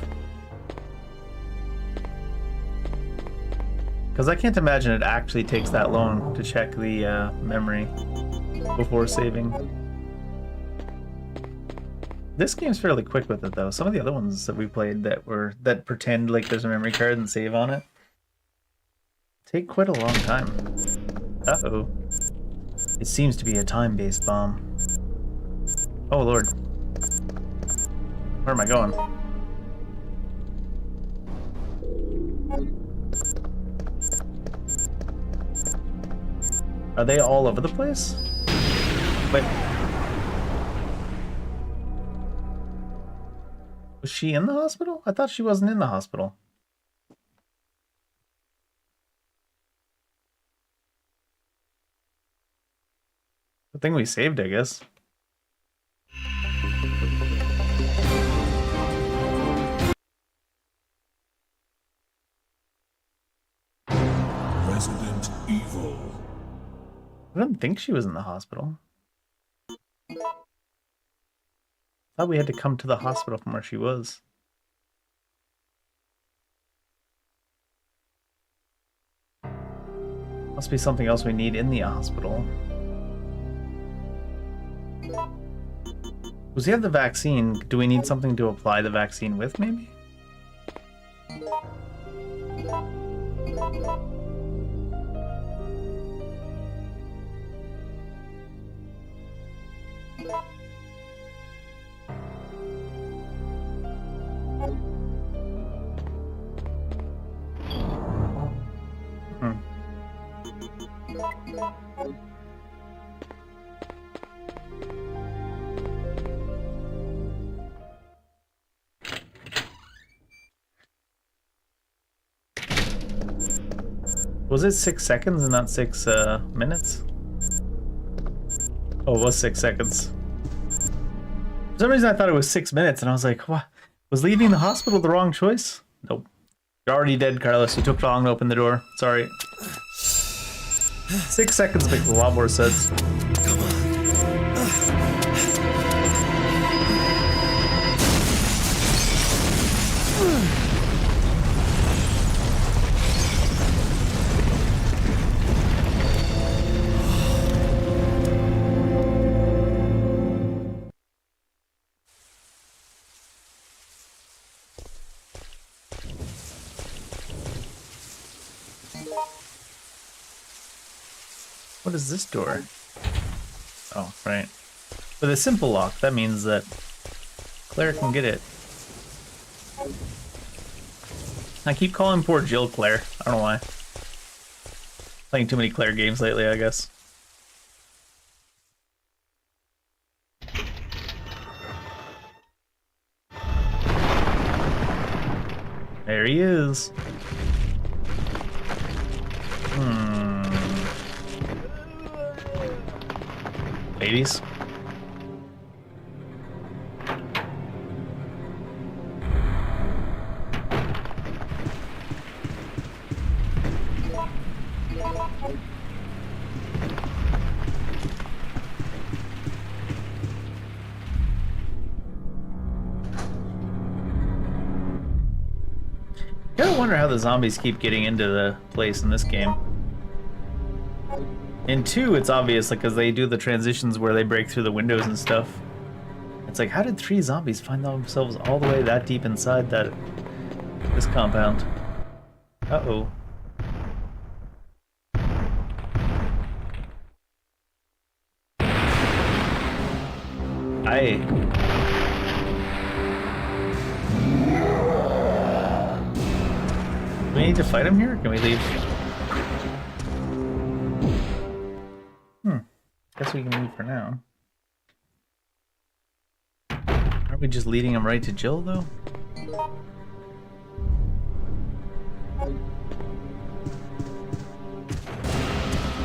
Because I can't imagine it actually takes that long to check the memory before saving. This game's fairly quick with it though. Some of the other ones that we played that pretend like there's a memory card and save on it take quite a long time. Uh-oh. It seems to be a time-based bomb. Oh lord. Where am I going? Are they all over the place? Wait. Was she in the hospital? I thought she wasn't in the hospital. The thing we saved, I guess. Resident Evil. I didn't think she was in the hospital. Thought we had to come to the hospital from where she was. Must be something else we need in the hospital. Does he have the vaccine? Do we need something to apply the vaccine with, maybe? Was it 6 seconds and not 6 minutes? Oh, it was 6 seconds. For some reason I thought it was 6 minutes and I was like, what? Was leaving the hospital the wrong choice? Nope. You're already dead, Carlos. You took long to open the door. Sorry. 6 seconds makes a lot more sense. Come on. What is this door? Oh, right. With a simple lock, that means that Claire can get it. I keep calling poor Jill Claire. I don't know why. Playing too many Claire games lately, I guess. There he is. Ladies. I gotta wonder how the zombies keep getting into the place in this game. In 2, it's obvious, like, because they do the transitions where they break through the windows and stuff. It's like, how did 3 zombies find themselves all the way that deep inside this compound? Uh-oh. Do we need to fight him here, or can we leave? Guess we can leave for now. Aren't we just leading him right to Jill, though?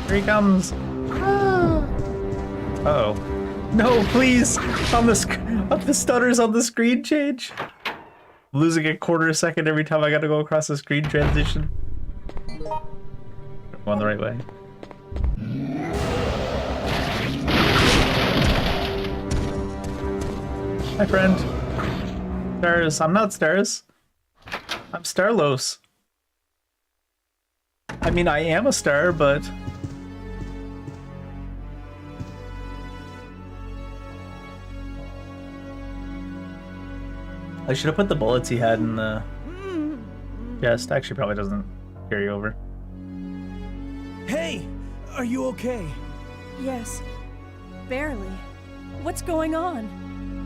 Here he comes! Ah. Uh-oh. No, please! On the stutters on the screen change! I'm losing a quarter a second every time I gotta go across the screen transition. Going the right way. Hi, friend. Stars. I'm not Stars. I'm Starlos. I mean, I am a star, but... I should have put the bullets he had in the chest. Actually, probably doesn't carry over. Hey! Are you okay? Yes. Barely. What's going on?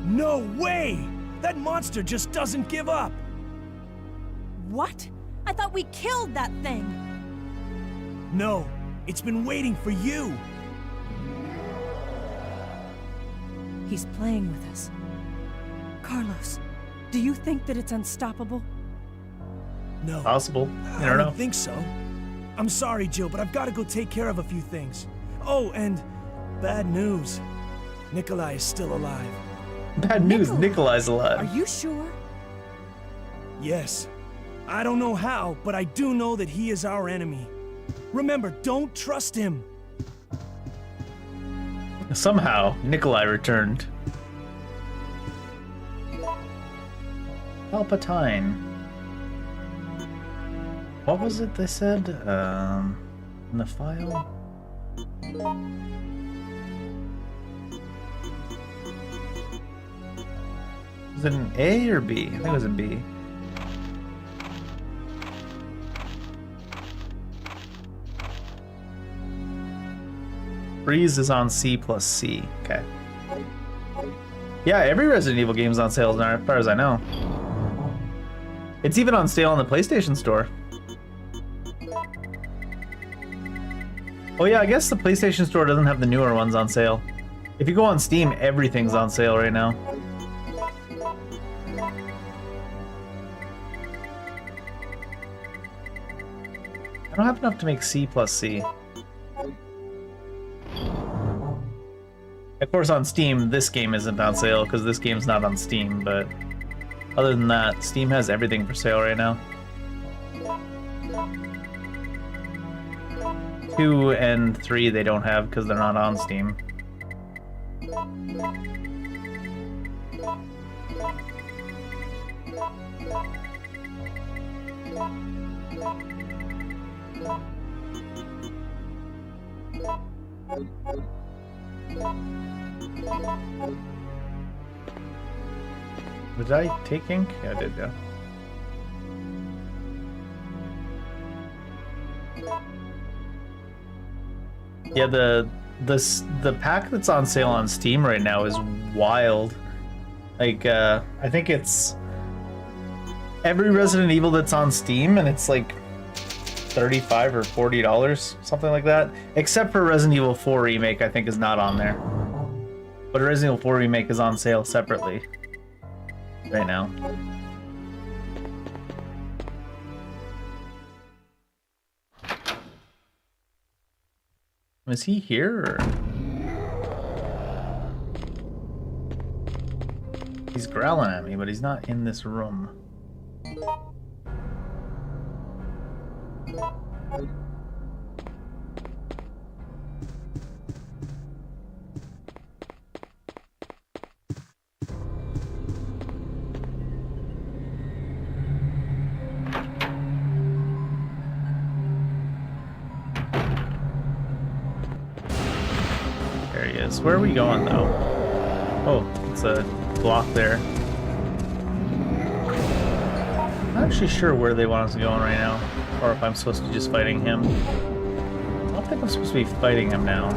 No way! That monster just doesn't give up! What? I thought we killed that thing! No, it's been waiting for you! He's playing with us. Carlos, do you think that it's unstoppable? No. Possible. I I don't know. don't think so. I'm sorry, Jill, but I've got to go take care of a few things. Oh, and bad news. Nikolai is still alive. Bad news, Nikolai's alive. Are you sure? Yes. I don't know how, but I do know that he is our enemy. Remember, don't trust him. Somehow, Nikolai returned. Valentine. What was it they said? In the file? Was it an A or B? I think it was a B. Freeze is on C plus C. Okay. Yeah, every Resident Evil game is on sale now, as far as I know. It's even on sale on the PlayStation Store. Oh yeah, I guess the PlayStation Store doesn't have the newer ones on sale. If you go on Steam, everything's on sale right now. I don't have enough to make C plus C. Of course, on Steam, this game isn't on sale because this game's not on Steam, but other than that, Steam has everything for sale right now. 2 and 3 they don't have because they're not on Steam. Did I take ink? Yeah, I did, yeah. Yeah, the pack that's on sale on Steam right now is wild. Like, I think it's every Resident Evil that's on Steam, and it's like $35 or $40, something like that. Except for Resident Evil 4 Remake, I think is not on there. But Resident Evil 4 Remake is on sale separately right now. Is he here, or? He's growling at me, but he's not in this room. There he is. Where are we going, though? Oh, it's a block there. I'm not actually sure where they want us going right now, or if I'm supposed to be just fighting him. I don't think I'm supposed to be fighting him now,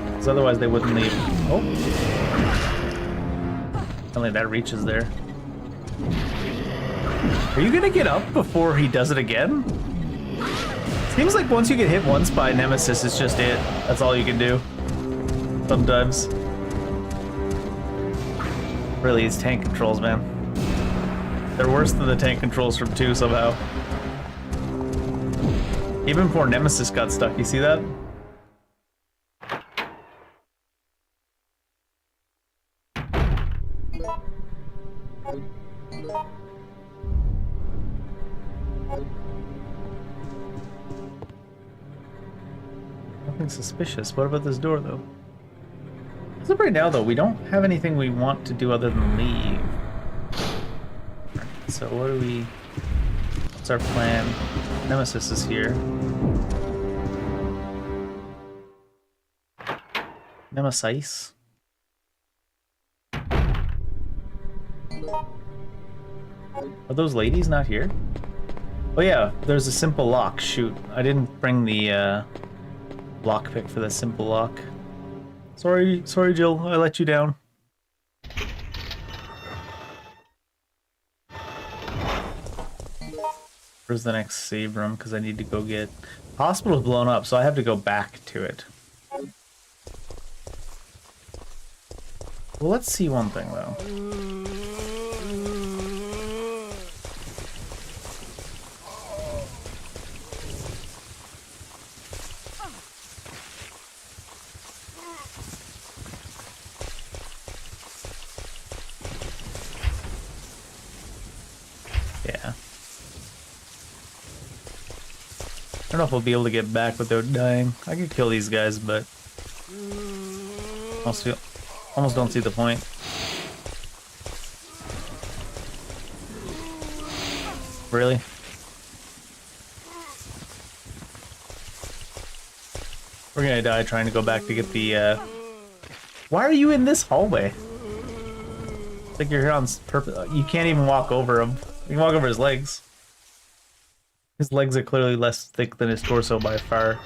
because otherwise they wouldn't leave. Oh! Only that reaches there. Are you gonna get up before he does it again? Seems like once you get hit once by Nemesis, it's just it. That's all you can do. Sometimes. Really, it's tank controls, man. They're worse than the tank controls from 2 somehow. Even before Nemesis got stuck, you see that? Nothing suspicious. What about this door, though? As of right now, though, we don't have anything we want to do other than leave. So what do we... What's our plan? Nemesis is here. Nemesis. Are those ladies not here? Oh yeah, there's a simple lock. Shoot, I didn't bring the lockpick for the simple lock. Sorry, Jill, I let you down. Where's the next save room? Because I need to go get... Hospital's blown up, so I have to go back to it. Well, let's see one thing, though. Yeah. I don't know if we'll be able to get back without dying. I could kill these guys, but... Almost don't see the point. Really? We're gonna die trying to go back to get the, Why are you in this hallway? It's like you're here on purpose. You can't even walk over him. You can walk over his legs. His legs are clearly less thick than his torso by far.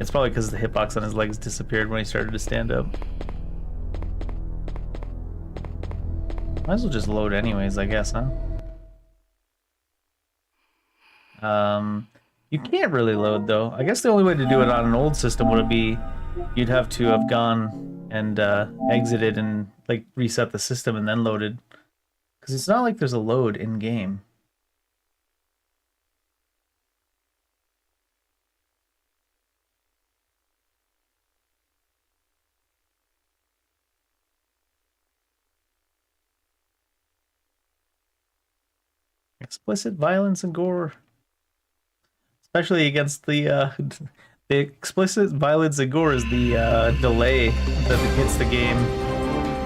It's probably because the hitbox on his legs disappeared when he started to stand up. Might as well just load anyways, I guess, huh? You can't really load, though. I guess the only way to do it on an old system would be you'd have to have gone and exited and like reset the system and then loaded. Because it's not like there's a load in-game. Explicit violence and gore. Especially against the explicit violence and gore is the delay that hits the game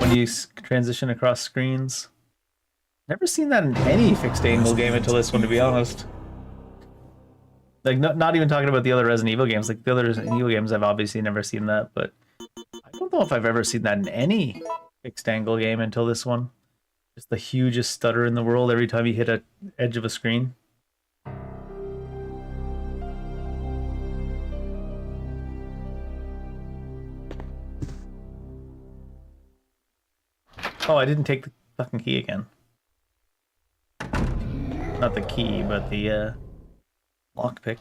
when you transition across screens. Never seen that in any fixed angle game until this one, to be honest. Like, not even talking about the other Resident Evil games. Like, the other Resident Evil games, I've obviously never seen that, but I don't know if I've ever seen that in any fixed angle game until this one. Just the hugest stutter in the world every time you hit an edge of a screen. Oh, I didn't take the fucking key again. Not the key, but the lockpick.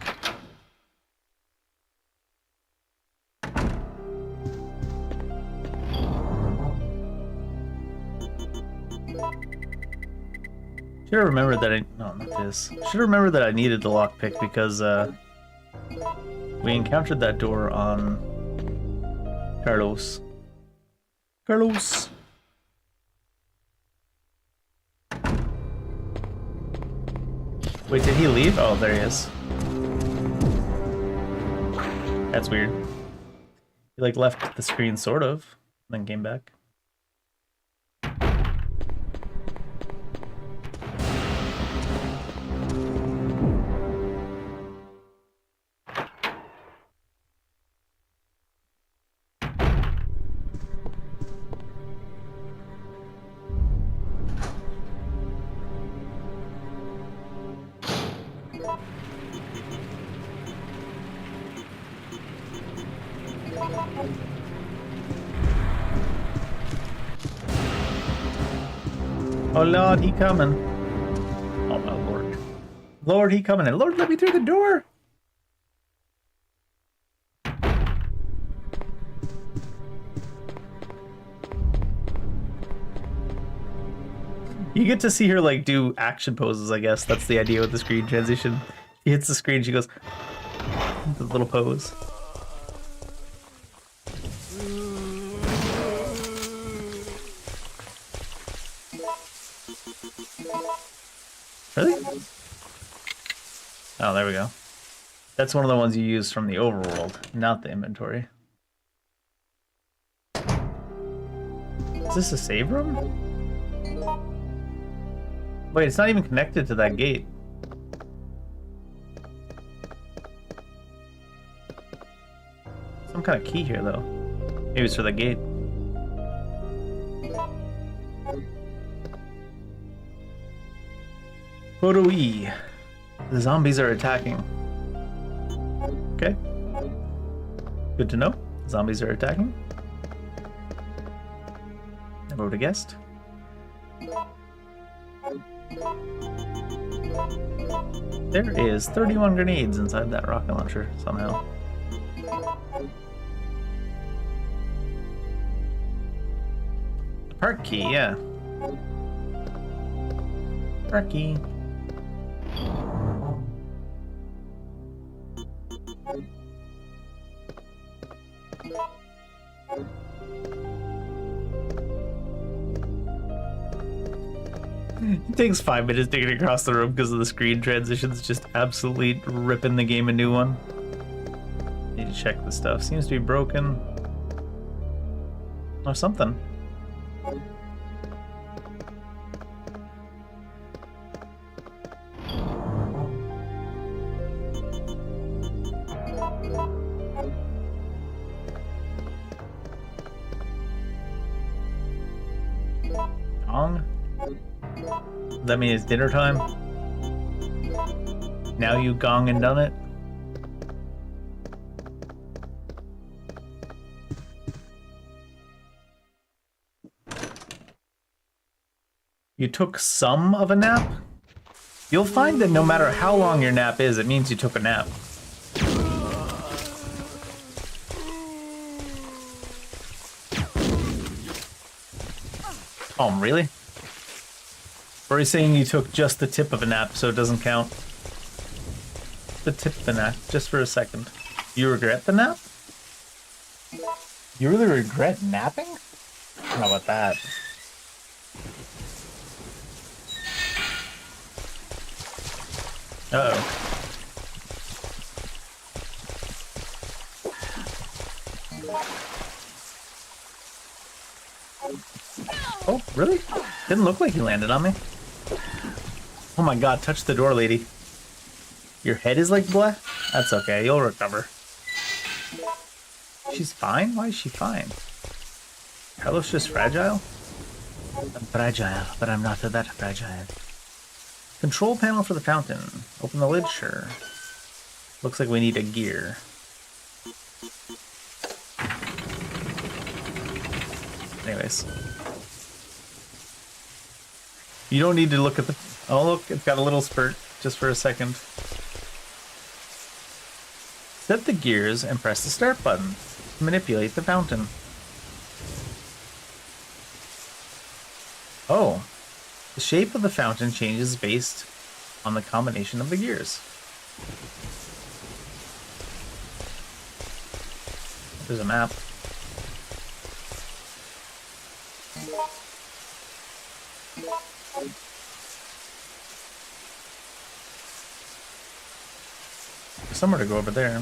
Should have remembered that no, not this. Should have remembered that I needed the lockpick because we encountered that door on Carlos. Carlos. Wait, did he leave? Oh, there he is. That's weird. He like left the screen sort of, then came back. Oh Lord, he coming. Oh my Lord. Lord, he coming in. Lord, let me through the door. You get to see her like do action poses, I guess. That's the idea with the screen transition. She hits the screen, she goes, the little pose. Really? Oh, there we go. That's one of the ones you use from the overworld, not the inventory. Is this a save room? Wait, it's not even connected to that gate. Some kind of key here, though. Maybe it's for the gate. Photo E. The zombies are attacking. Okay. Good to know. Zombies are attacking. Never would have guessed. There is 31 grenades inside that rocket launcher somehow. The park key, yeah. Park key. It takes 5 minutes to get across the room because of the screen transitions, just absolutely ripping the game a new one. Need to check the stuff. Seems to be broken. Or something. Gong? Does that mean it's dinner time? Now you gong and done it? You took some of a nap? You'll find that no matter how long your nap is, it means you took a nap. Oh, really? Or are you saying you took just the tip of a nap, so it doesn't count? The tip of the nap, just for a second. You regret the nap? You really regret napping? How about that? Uh-oh. Oh, really? Didn't look like he landed on me. Oh my god, touch the door, lady. Your head is like black? That's okay, you'll recover. She's fine? Why is she fine? Carlos just fragile? I'm fragile, but I'm not that fragile. Control panel for the fountain. Open the lid, sure. Looks like we need a gear. Anyways. You don't need to look at the... Oh, look, it's got a little spurt, just for a second. Set the gears and press the start button to manipulate the fountain. Oh. The shape of the fountain changes based on the combination of the gears. There's a map. Somewhere to go over there.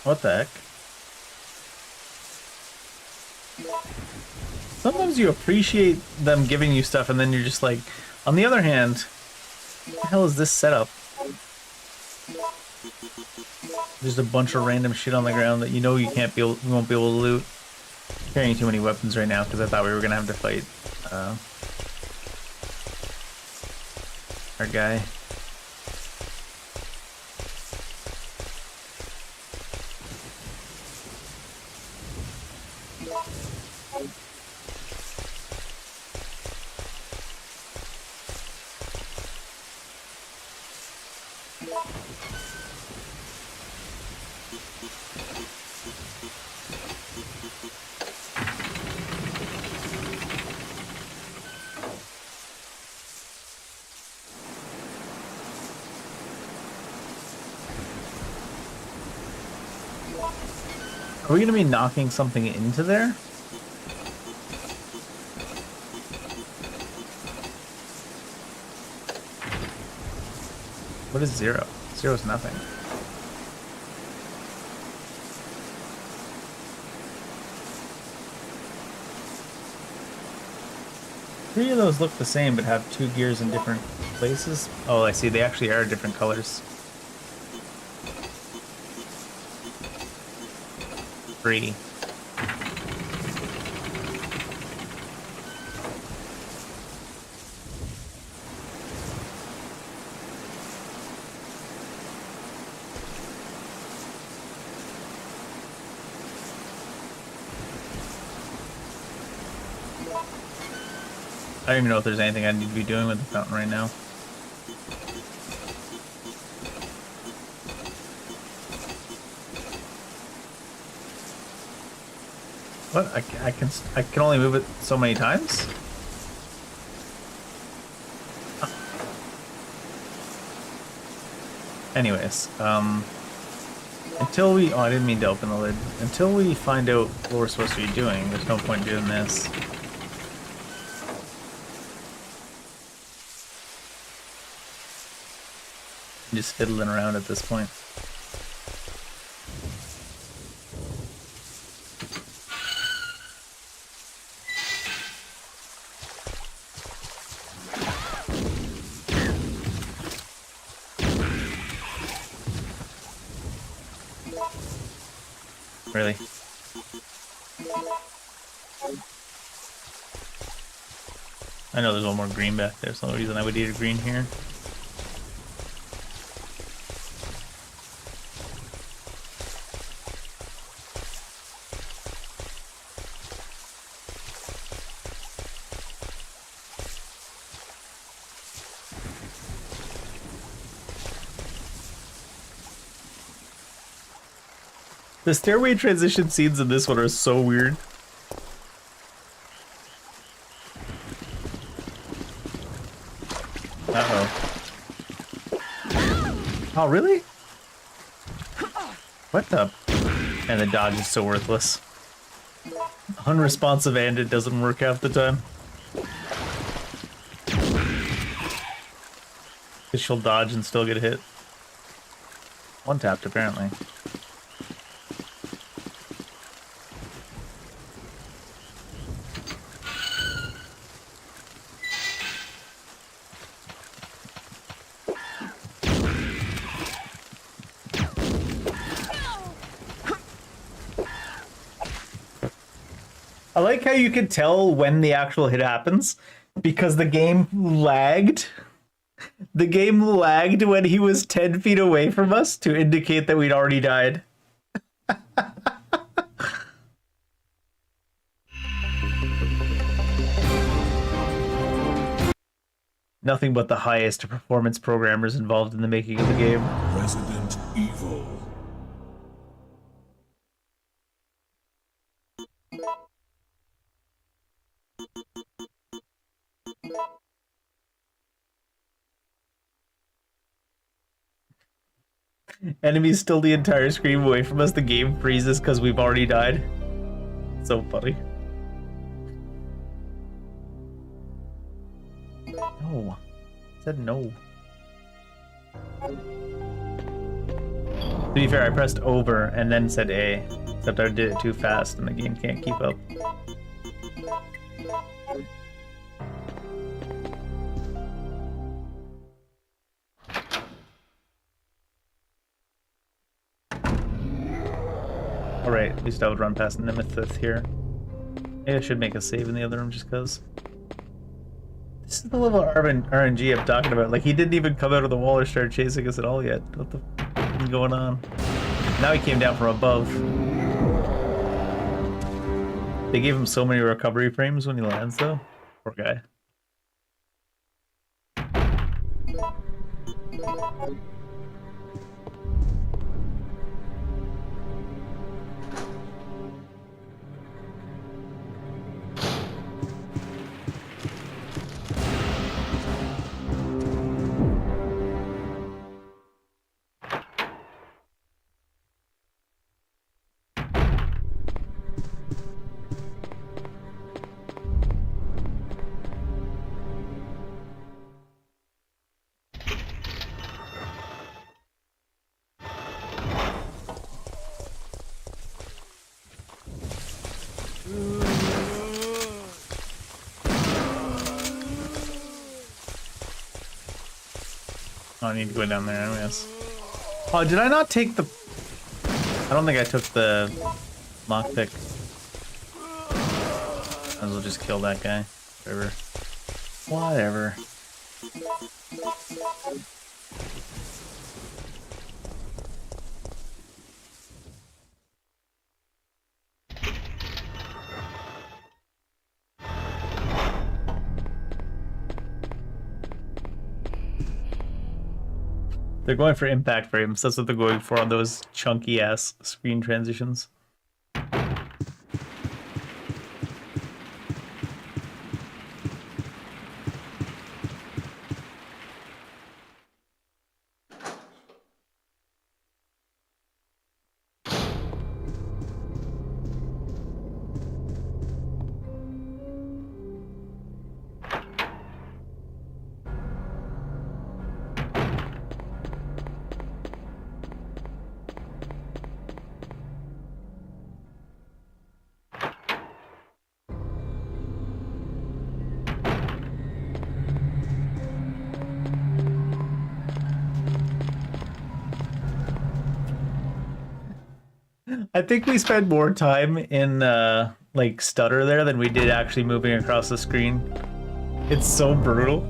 What the heck? Sometimes you appreciate them giving you stuff and then you're just like, on the other hand, what the hell is this setup? There's a bunch of random shit on the ground that you know you won't be able to loot. I'm carrying too many weapons right now because I thought we were gonna have to fight our guy. Are we gonna be knocking something into there? What is 0? 0 is nothing. Three of those look the same, but have 2 gears in different places. Oh, I see. They actually are different colors. 3. I don't even know if there's anything I need to be doing with the fountain right now. What? I can only move it so many times? Huh. Anyways, until we... Oh, I didn't mean to open the lid. Until we find out what we're supposed to be doing, there's no point doing this. Just fiddling around at this point. Really? I know there's one more green back there, so no reason I would eat a green here. The stairway transition scenes in this one are so weird. Uh-oh. Oh, really? What the? And the dodge is so worthless. Unresponsive and it doesn't work half the time. Because she'll dodge and still get hit. One tapped apparently. I like how you can tell when the actual hit happens because the game lagged. The game lagged when he was 10 feet away from us to indicate that we'd already died. Nothing but the highest performance programmers involved in the making of the game. Resident Evil. Enemies still the entire screen away from us. The game freezes because we've already died. So funny. No. I said no. To be fair, I pressed over and then said A. Except I did it too fast and the game can't keep up. Alright, at least I would run past Nemesis here. Maybe I should make a save in the other room just because. This is the level of RNG I'm talking about. Like, he didn't even come out of the wall or start chasing us at all yet. What the f is going on? Now he came down from above. They gave him so many recovery frames when he lands, though. Poor guy. I need to go down there anyways. Oh, did I not take the... I don't think I took the lockpick. Might as well just kill that guy. Whatever. Whatever. They're going for impact frames. That's what they're going for on those chunky ass screen transitions. I think we spent more time in like stutter there than we did actually moving across the screen. It's so brutal.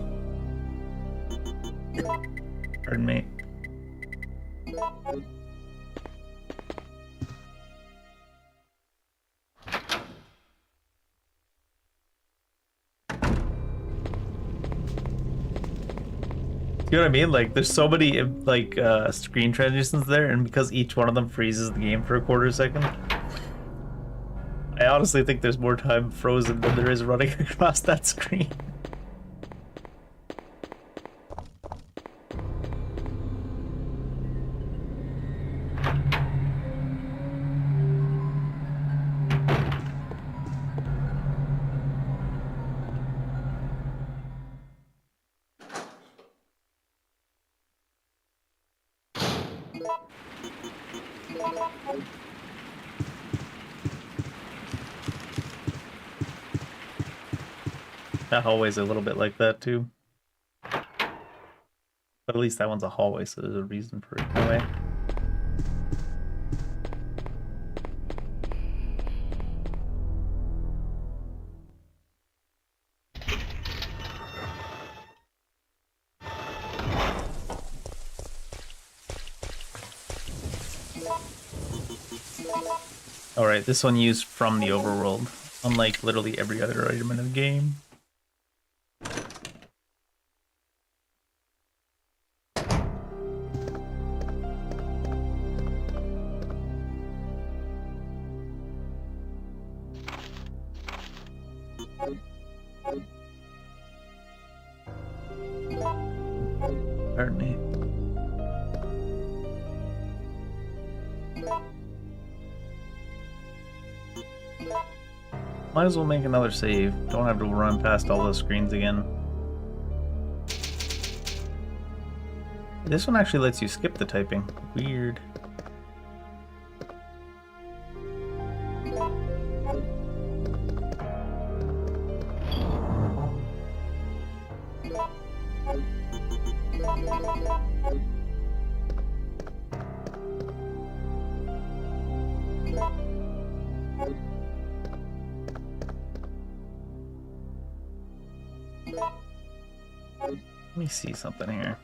Pardon me. You know what I mean? Like, there's so many like screen transitions there, and because each one of them freezes the game for a quarter second, I honestly think there's more time frozen than there is running across that screen. That hallway's a little bit like that too. But at least that one's a hallway, so there's a reason for it anyway. Alright, this one used from the overworld, unlike literally every other item in the game. Pardon me. Might as well make another save. Don't have to run past all those screens again. This one actually lets you skip the typing. Weird. Let me see something here.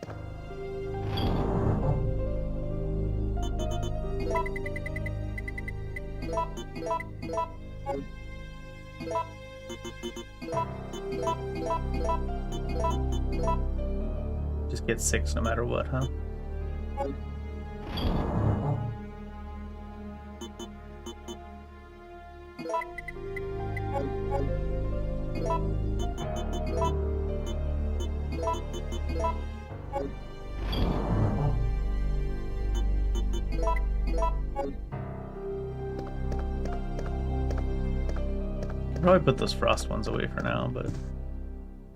Just get 6 no matter what, huh? Probably put those frost ones away for now, but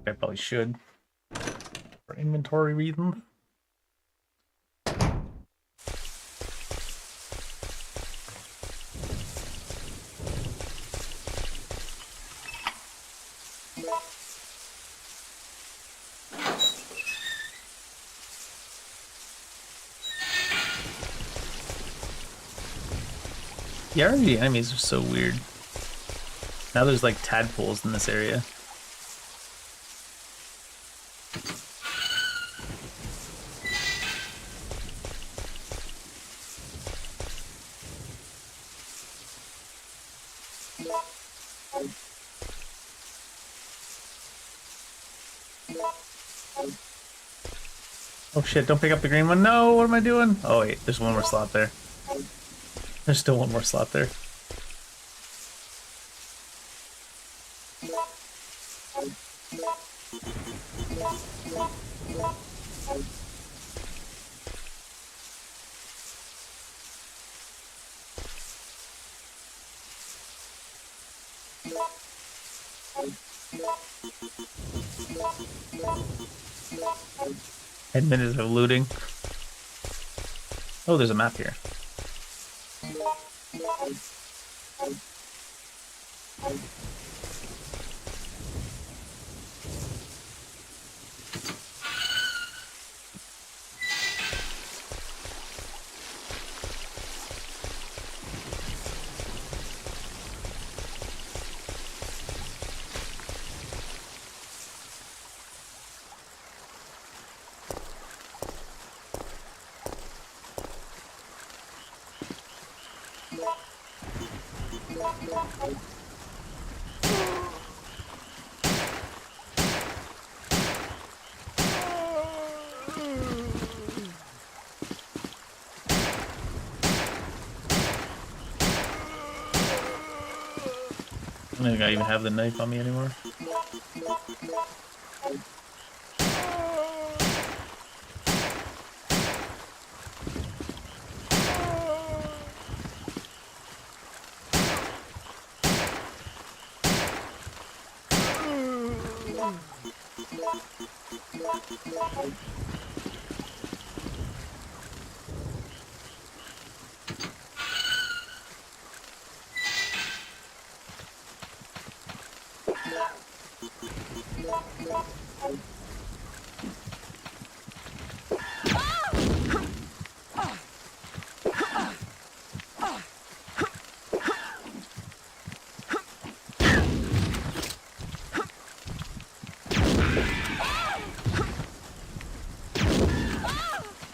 I probably should for inventory reasons. The RE3 enemies are so weird. Now there's like tadpoles in this area. Oh shit, don't pick up the green one. No, what am I doing? Oh wait, there's one more slot there. There's still one more slot there. Ten minutes of looting. Oh, there's a map here. I don't think I even have the knife on me anymore.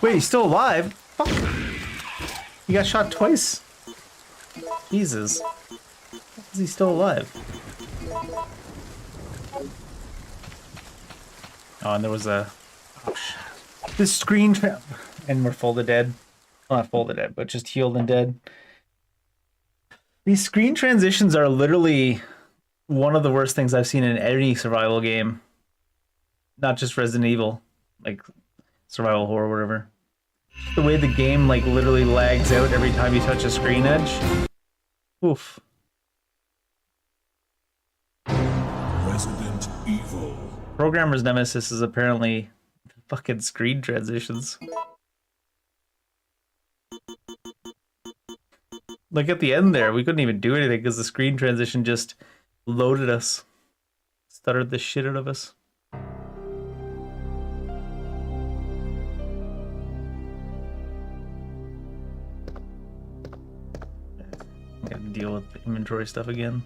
Wait, he's still alive? Fuck. He got shot twice. Jesus. How is he still alive? Oh, and there was a... Oh, shit. This screen trap. And we're full to dead. Well, not full to dead, but just healed and dead. These screen transitions are literally one of the worst things I've seen in any survival game. Not just Resident Evil. Like, survival horror, whatever. The way the game, like, literally lags out every time you touch a screen edge. Oof. Resident Evil. Programmer's Nemesis is apparently fucking screen transitions. Like at the end there, we couldn't even do anything because the screen transition just loaded us. Stuttered the shit out of us. Gotta deal with the inventory stuff again.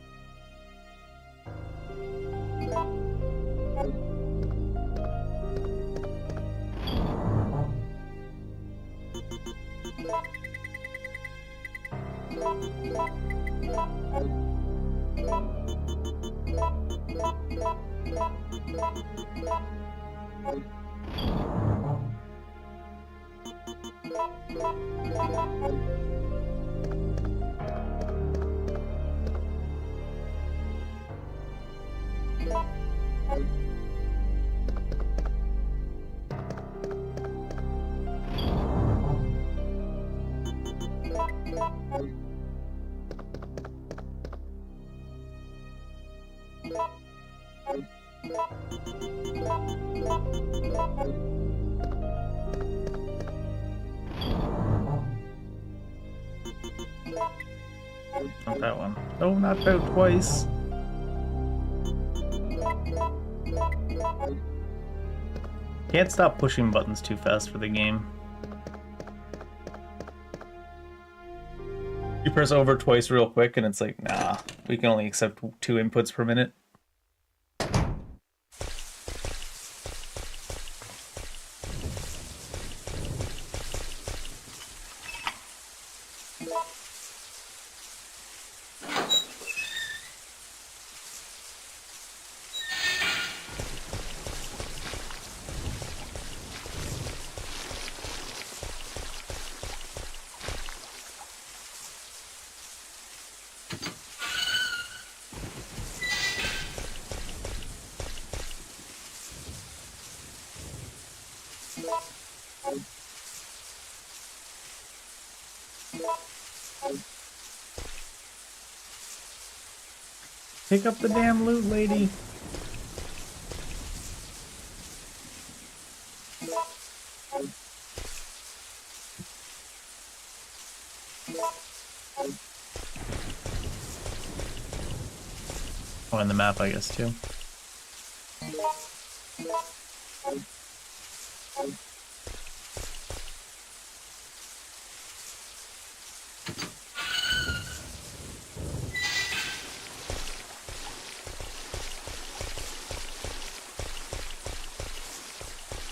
Not that one. No, not out twice. Can't stop pushing buttons too fast for the game. You press over twice real quick and it's like, nah, we can only accept 2 inputs per minute. Pick up the damn loot, lady. Oh, and the map, I guess, too.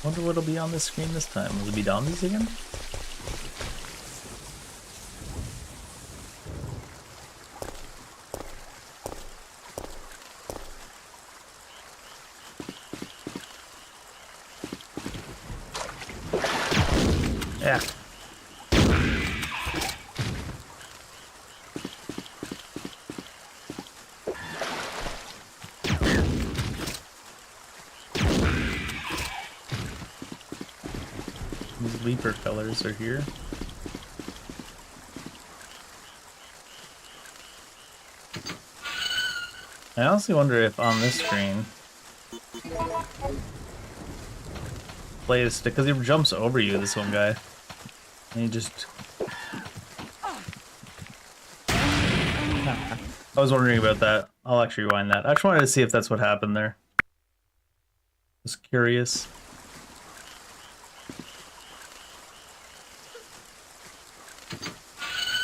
Wonder what'll be on the screen this time. Will it be zombies again? Yeah. These Leaper fellers are here. I honestly wonder if on this screen plays, because he jumps over you, this one guy, and he just... I was wondering about that. I'll actually rewind that. I just wanted to see if that's what happened there. Just curious.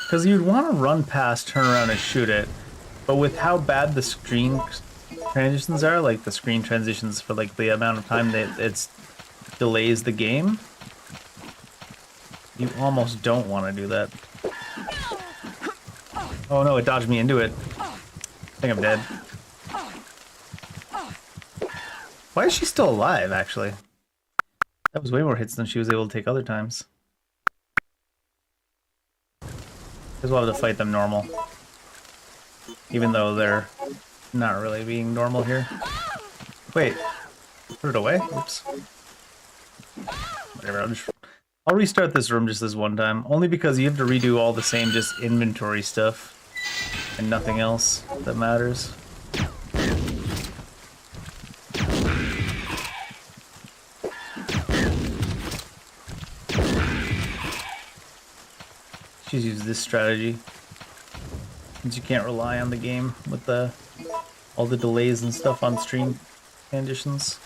Because you'd want to run past, turn around, and shoot it, but with how bad the screen transitions are, like the screen transitions for like the amount of time that it's delays the game, you almost don't want to do that. Oh no, it dodged me into it. I think I'm dead. Why is she still alive, actually? That was way more hits than she was able to take other times. Because we'll have to fight them normal. Even though they're not really being normal here. Wait. Put it away? Oops. Whatever, I'll restart this room just this one time. Only because you have to redo all the same just inventory stuff. And nothing else that matters. She's used this strategy. Since you can't rely on the game with all the delays and stuff on stream conditions.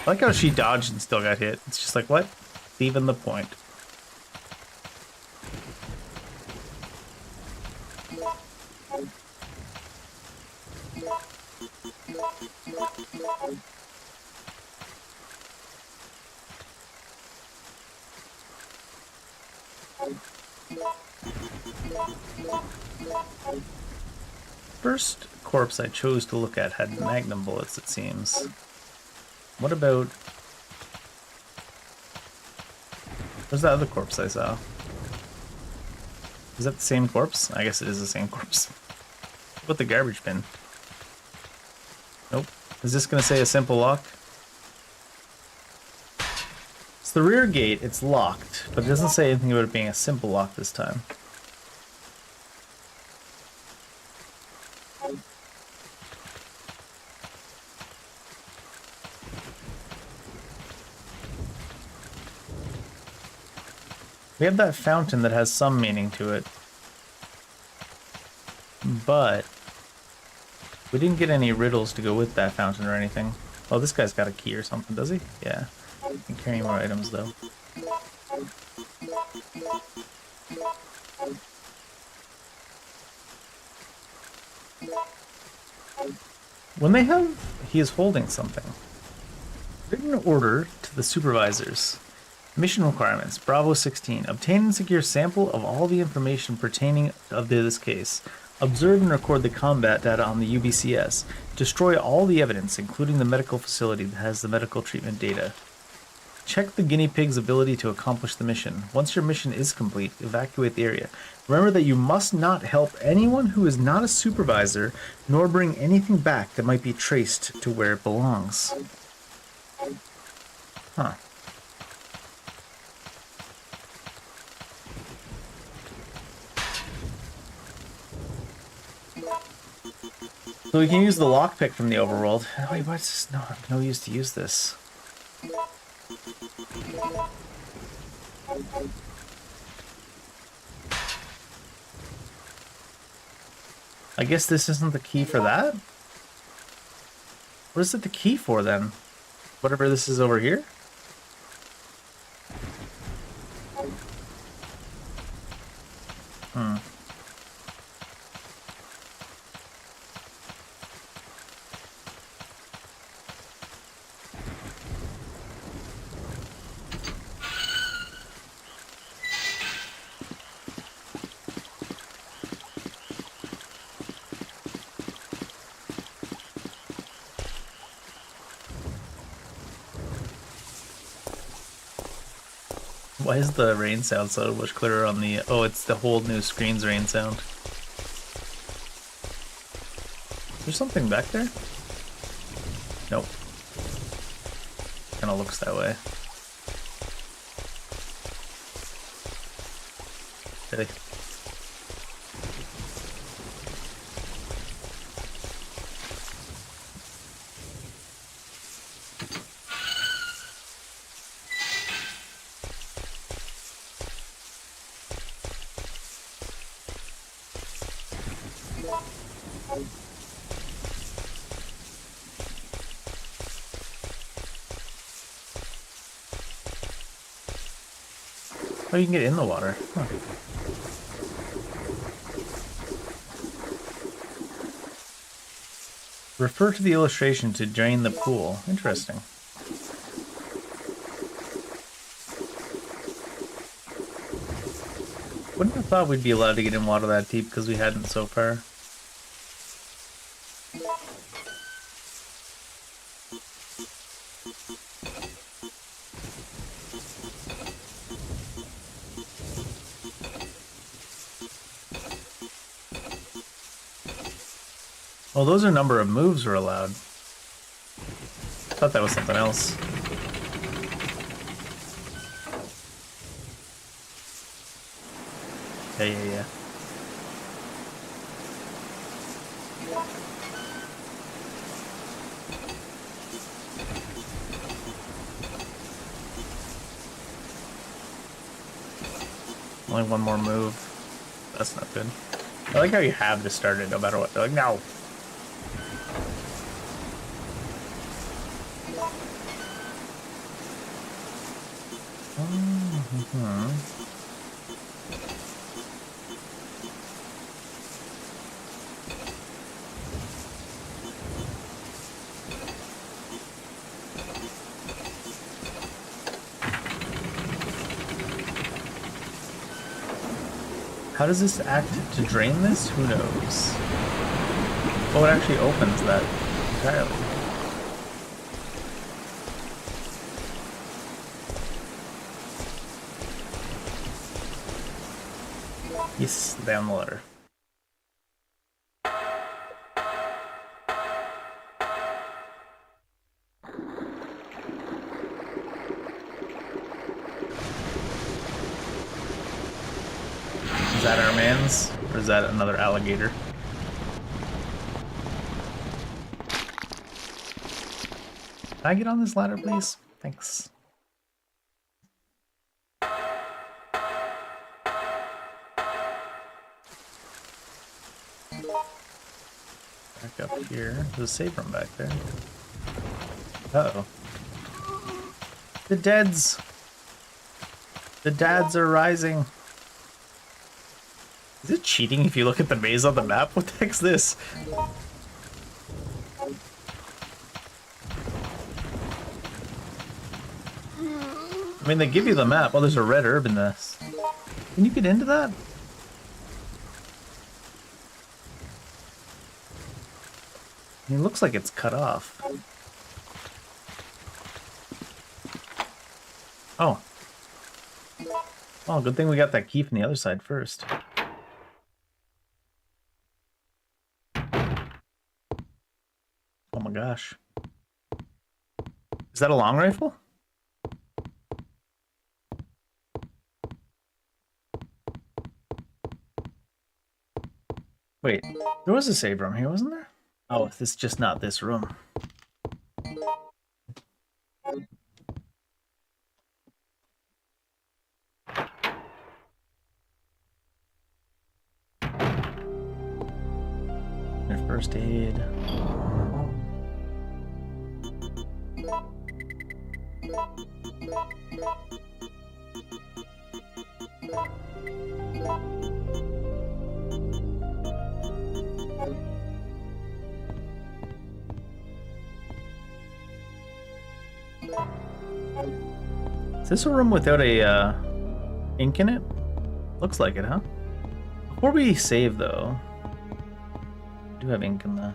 I like how she dodged and still got hit. It's just like, what? It's even the point. First corpse I chose to look at had magnum bullets, it seems. What about... Where's that other corpse I saw? Is that the same corpse? I guess it is the same corpse. What about the garbage bin? Nope. Is this gonna say a simple lock? It's the rear gate, it's locked, but it doesn't say anything about it being a simple lock this time. We have that fountain that has some meaning to it. But We didn't get any riddles to go with that fountain or anything. Oh, this guy's got a key or something, does he? Yeah. Can carry more items, though. When they have... He is holding something. Written order to the supervisors. Mission requirements. Bravo 16. Obtain and secure sample of all the information pertaining to this case. Observe and record the combat data on the UBCS. Destroy all the evidence, including the medical facility that has the medical treatment data. Check the guinea pig's ability to accomplish the mission. Once your mission is complete, evacuate the area. Remember that you must not help anyone who is not a supervisor, nor bring anything back that might be traced to where it belongs. Huh. So we can use the lockpick from the overworld. Wait, what's this? No, no use to use this. I guess this isn't the key for that? What is it the key for then? Whatever this is over here? Hmm. Why is the rain sound so much clearer on the... Oh, it's the whole new screen's rain sound. Is there something back there? Nope. Kinda looks that way. Really? Oh, you can get in the water. Huh. Refer to the illustration to drain the pool. Interesting. Wouldn't have thought we'd be allowed to get in water that deep because we hadn't so far. Oh, those are number of moves we're allowed. Thought that was something else. Yeah. Only one more move. That's not good. I like how you have to start it no matter what. They're like, no. How does this act to drain this? Who knows? Oh, it actually opens that entirely. Yes, down the ladder. Is that our man's? Or is that another alligator? Can I get on this ladder, please? Thanks. Back up here. There's a save room back there. Uh-oh. The deads! The dads are rising. Is it cheating if you look at the maze on the map? What the heck's this? I mean, they give you the map. Oh, there's a red herb in this. Can you get into that? It looks like it's cut off. Oh. Oh, good thing we got that key from the other side first. Oh my gosh. Is that a long rifle? Wait, there was a save room here, wasn't there? Oh, this is just not this room. Their first aid. Is this a room without a ink in it? Looks like it, huh? Before we save, though, I do have ink in the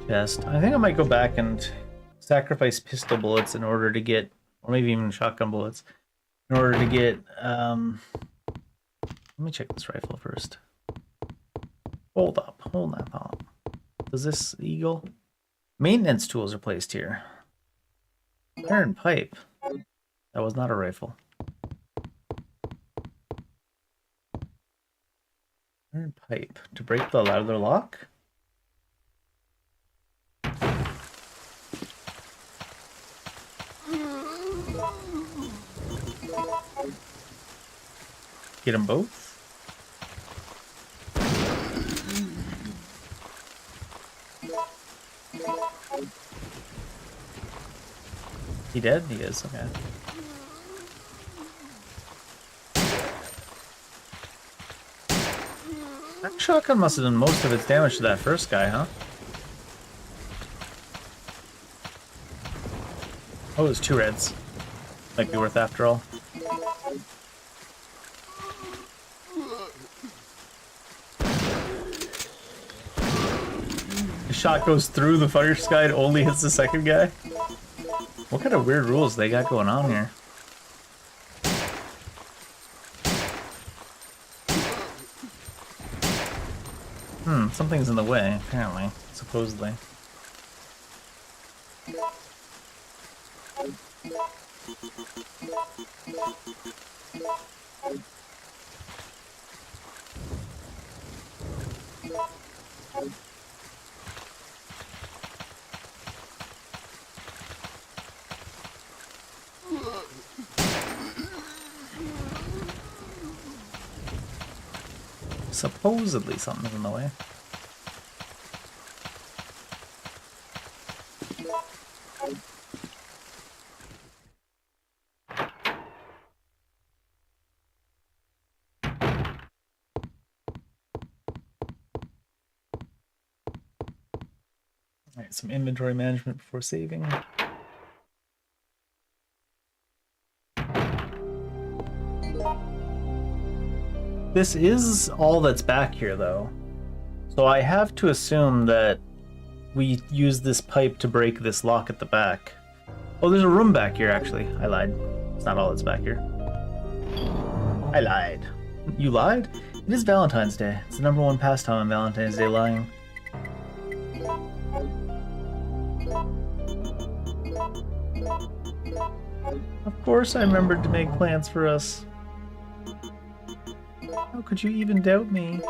chest. I think I might go back and sacrifice pistol bullets in order to get, or maybe even shotgun bullets, in order to get, let me check this rifle first. Hold up, hold that thought. Does this eagle? Maintenance tools are placed here. Iron pipe. That was not a rifle. Iron pipe. To break the leather lock? Get them both? He dead? He is, okay. That shotgun must have done most of its damage to that first guy, huh? Oh, it was 2 reds. Might be worth after all. The shot goes through the fire sky and only hits the second guy? What kind of weird rules they got going on here? Something's in the way, apparently, supposedly. Supposedly something's in the way. Alright, some inventory management before saving. This is all that's back here, though. So I have to assume that we use this pipe to break this lock at the back. Oh, there's a room back here, actually. I lied. It's not all that's back here. I lied. You lied? It is Valentine's Day. It's the #1 pastime on Valentine's Day, lying. Of course I remembered to make plans for us. How could you even doubt me?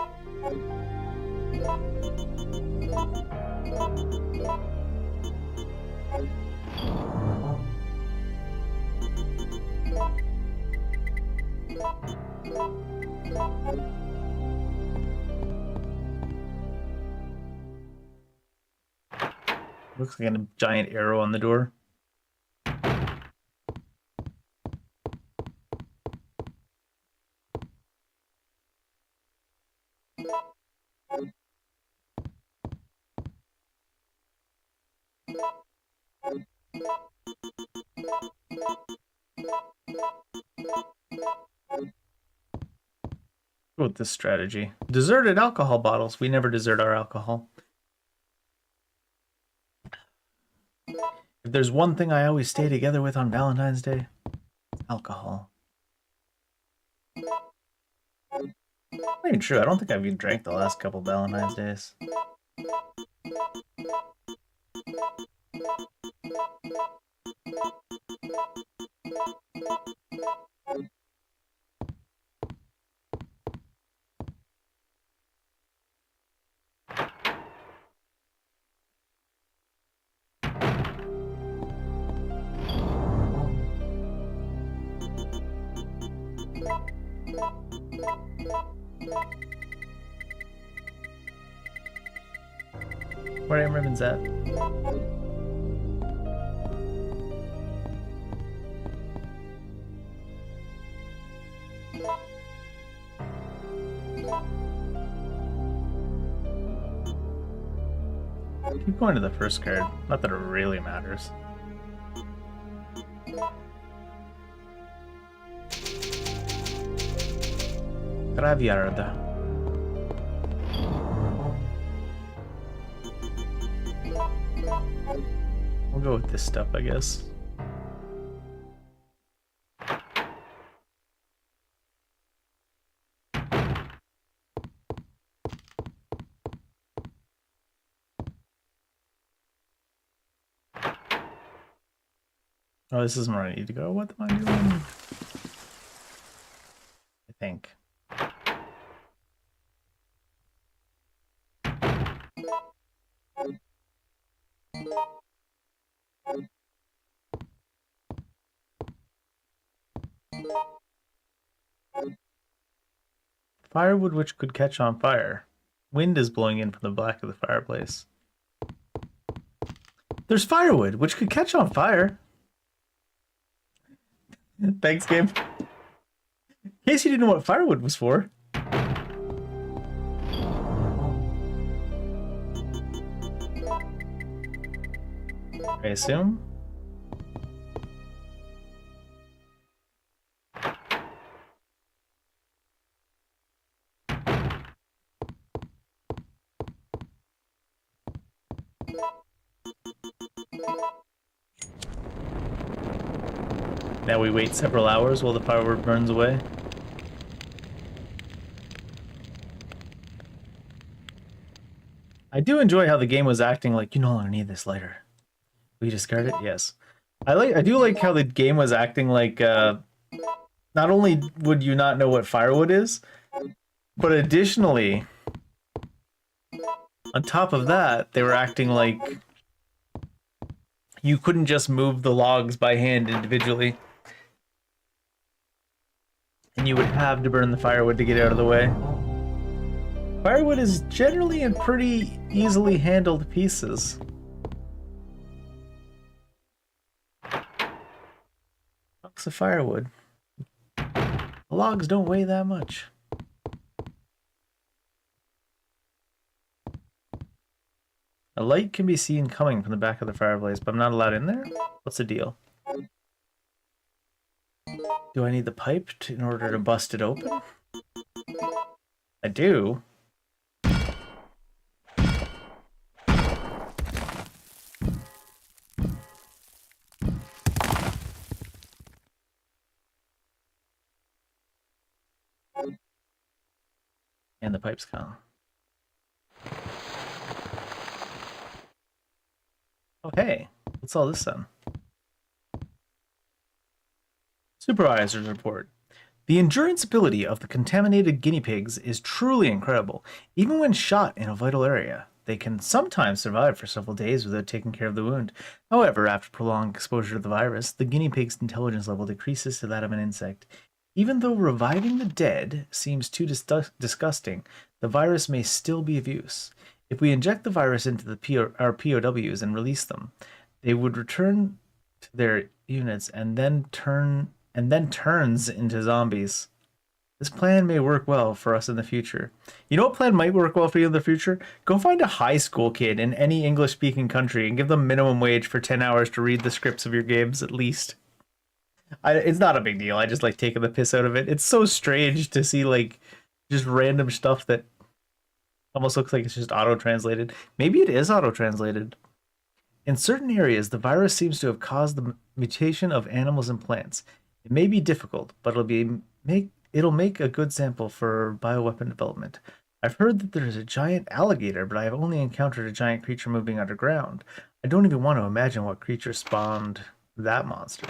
Looks like a giant arrow on the door. Go with this strategy. Deserted alcohol bottles. We never desert our alcohol. If there's one thing I always stay together with on Valentine's Day, alcohol. Not even true. I don't think I've even drank the last couple Valentine's Days. Where are ribbons at? Keep going to the first card. Not that it really matters. Traviarda. We'll go with this stuff, I guess. Oh, this isn't where I need to go. What am I doing? I think. Firewood which could catch on fire. Wind is blowing in from the back of the fireplace. There's firewood which could catch on fire. Thanks, game. In case you didn't know what firewood was for. I assume. Now we wait several hours while the firewood burns away. I do enjoy how the game was acting like, you no longer need this lighter. Will you discard it? Yes. I do like how the game was acting like, not only would you not know what firewood is, but additionally, on top of that, they were acting like you couldn't just move the logs by hand individually. And you would have to burn the firewood to get out of the way. Firewood is generally in pretty easily handled pieces. Chunks of firewood. The logs don't weigh that much. A light can be seen coming from the back of the fireplace, but I'm not allowed in there? What's the deal? Do I need the pipe in order to bust it open? I do. And the pipe's gone. Oh, hey, what's all this then? Supervisor's report. The endurance ability of the contaminated guinea pigs is truly incredible. Even when shot in a vital area, they can sometimes survive for several days without taking care of the wound. However, after prolonged exposure to the virus, the guinea pig's intelligence level decreases to that of an insect. Even though reviving the dead seems too disgusting, the virus may still be of use. If we inject the virus into our POWs and release them, they would return to their units and then turns into zombies. This plan may work well for us in the future. You know what plan might work well for you in the future? Go find a high school kid in any English-speaking country and give them minimum wage for 10 hours to read the scripts of your games, at least. It's not a big deal. I just like taking the piss out of it. It's so strange to see like just random stuff that almost looks like it's just auto-translated. Maybe it is auto-translated. In certain areas, the virus seems to have caused the mutation of animals and plants. It may be difficult, but it'll make a good sample for bioweapon development. I've heard that there's a giant alligator, but I have only encountered a giant creature moving underground. I don't even want to imagine what creature spawned that monster.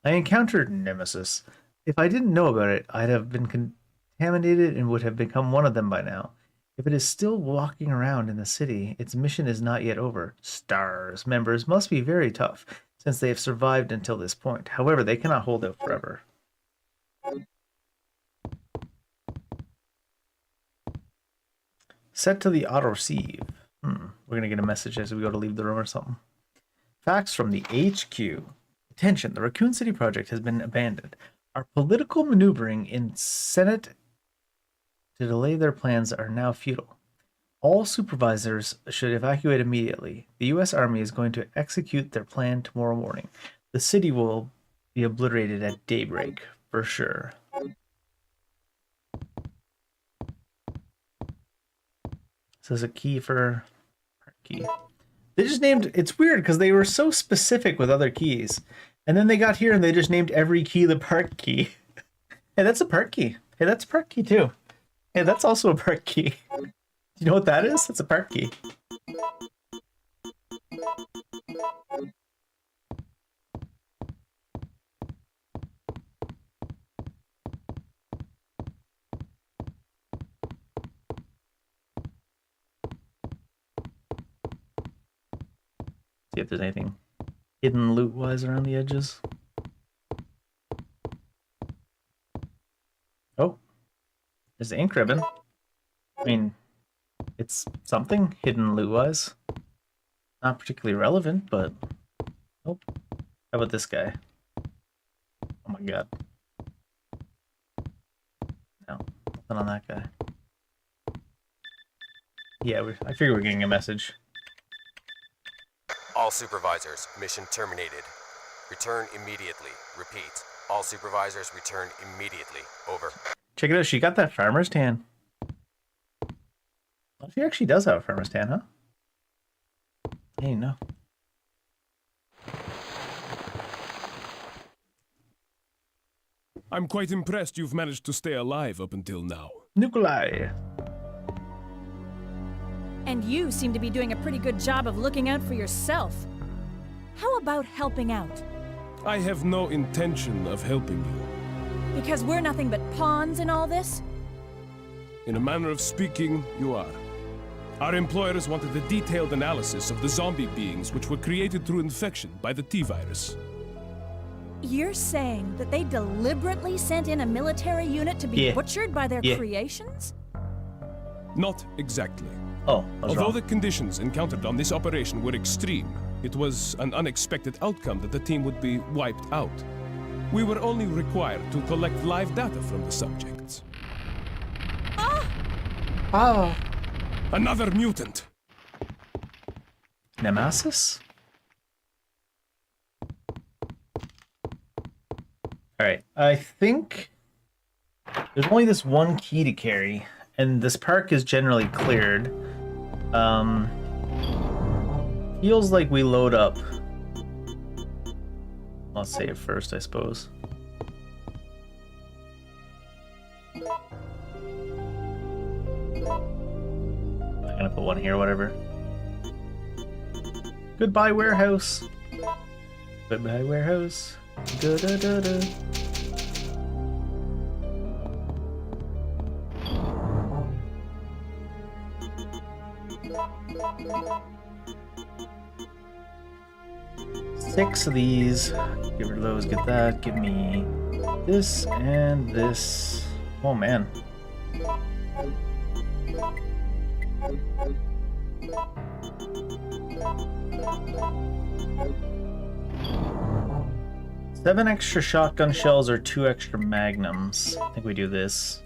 I encountered Nemesis. If I didn't know about it, I'd have been contaminated and would have become one of them by now. If it is still walking around in the city, its mission is not yet over. STARS members must be very tough, since they have survived until this point. However, they cannot hold out forever. Set to the auto-receive. We're going to get a message as we go to leave the room or something. Facts from the HQ. Attention, the Raccoon City project has been abandoned. Our political maneuvering in Senate to delay their plans are now futile. All supervisors should evacuate immediately. The U.S. Army is going to execute their plan tomorrow morning. The city will be obliterated at daybreak, for sure. This is a key for park key. They just named, it's weird because they were so specific with other keys. And then they got here and they just named every key the park key. Hey, that's a park key. Hey, that's a park key too. Hey, that's also a park key. Do you know what that is? That's a park key. See if there's anything hidden loot-wise around the edges. Oh, there's the ink ribbon. I mean, it's something hidden loot-wise. Not particularly relevant, but... Oh, how about this guy? Oh my god. No, nothing on that guy. Yeah, I figure we're getting a message. All supervisors, mission terminated. Return immediately. Repeat. All supervisors return immediately. Over. Check it out, she got that farmer's tan. Well, she actually does have a farmer's tan, huh? Hey, no. I'm quite impressed you've managed to stay alive up until now. Nikolai. And you seem to be doing a pretty good job of looking out for yourself. How about helping out? I have no intention of helping you. Because we're nothing but pawns in all this? In a manner of speaking, you are. Our employers wanted a detailed analysis of the zombie beings which were created through infection by the T-virus. You're saying that they deliberately sent in a military unit to be butchered by their creations? Not exactly. Oh, I was Although wrong. the conditions encountered on this operation were extreme, it was an unexpected outcome that the team would be wiped out. We were only required to collect live data from the subjects. Oh. Another mutant! Nemesis? Alright, I think there's only this one key to carry, and this park is generally cleared. Feels like we load up. I'll save first, I suppose. I'm gonna put one here, whatever. Goodbye, warehouse. Goodbye, warehouse. Da da da da. Six of these. Get rid of those, get that. Give me this and this. Oh man. Seven extra shotgun shells or 2 extra magnums. I think we do this.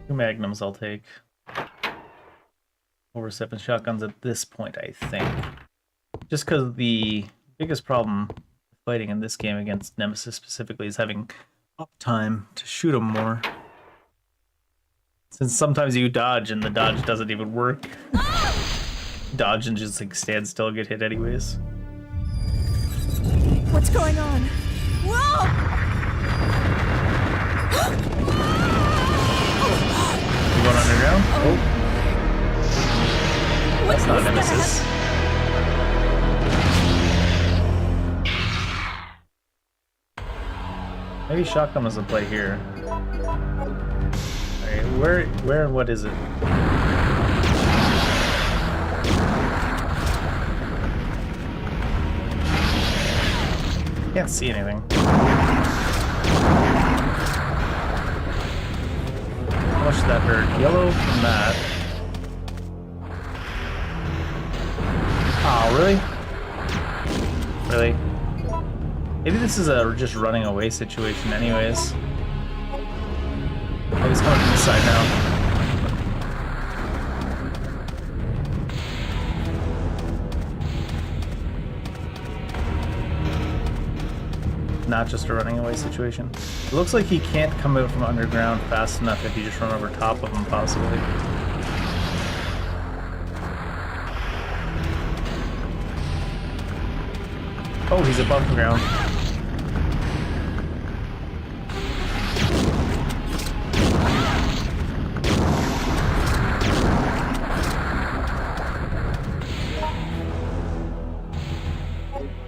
Two magnums I'll take. Over 7 shotguns at this point, I think. Just because the biggest problem fighting in this game against Nemesis specifically is having uptime to shoot them more. Since sometimes you dodge and the dodge doesn't even work. Dodge and just like stand still and get hit anyways. What's going on? Whoa! You going underground? Oh. That's not What was Nemesis. Maybe shotgun was a play here. Alright, where and what is it? Can't see anything. How much did that hurt? Yellow from that. Oh, really? Really? Maybe this is a just running away situation anyways. Oh, he's coming from this side now. Not just a running away situation. It looks like he can't come out from underground fast enough if you just run over top of him, possibly. Oh, he's above the ground.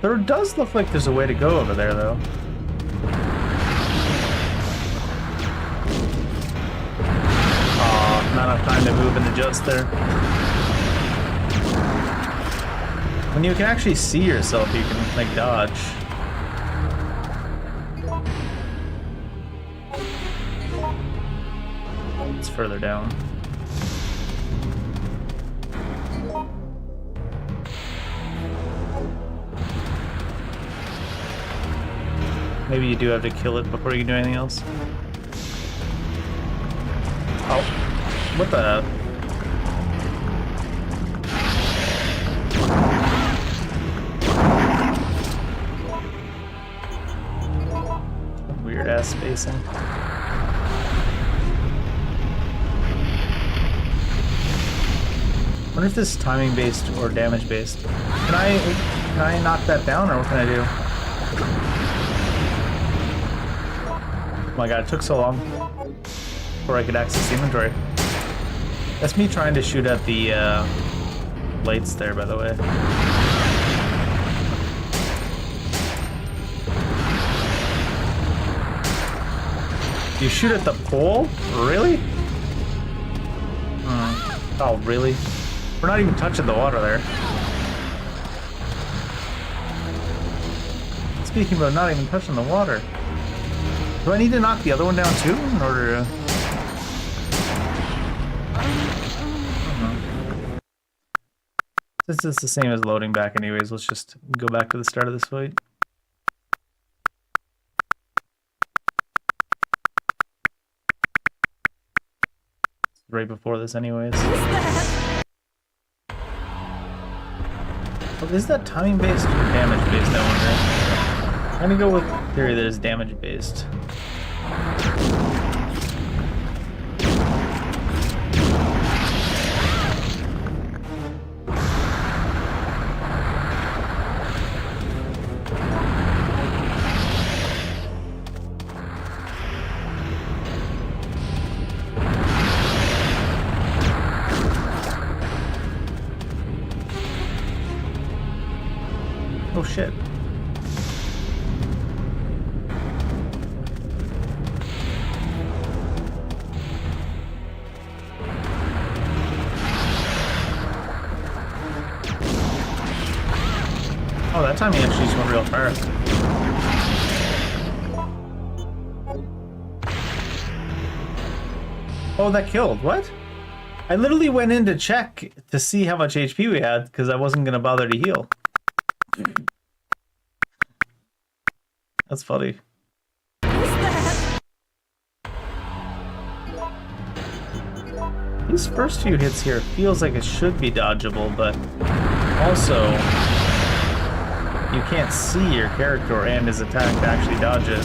There does look like there's a way to go over there, though. Aw, not enough time to move and adjust there. When you can actually see yourself, you can, like, dodge. It's further down. Maybe you do have to kill it before you can do anything else. Oh, what the? Weird ass spacing. I wonder if this is timing based or damage based. Can I knock that down, or what can I do? Oh my god, it took so long before I could access the inventory. That's me trying to shoot at the lights there, by the way. You shoot at the pole? Really? Oh, really? We're not even touching the water there. Speaking about not even touching the water. Do I need to knock the other one down too in order to... This is the same as loading back anyways, let's just go back to the start of this fight. Right before this anyways. Oh, is that timing based or damage based, I wonder? I'm gonna go with the theory that is damage based. Oh shit. Oh, that time he actually just went real far. Oh, that killed. What? I literally went in to check to see how much HP we had because I wasn't gonna bother to heal. That's funny. These first few hits here feels like it should be dodgeable, but also you can't see your character and his attack to actually dodge it.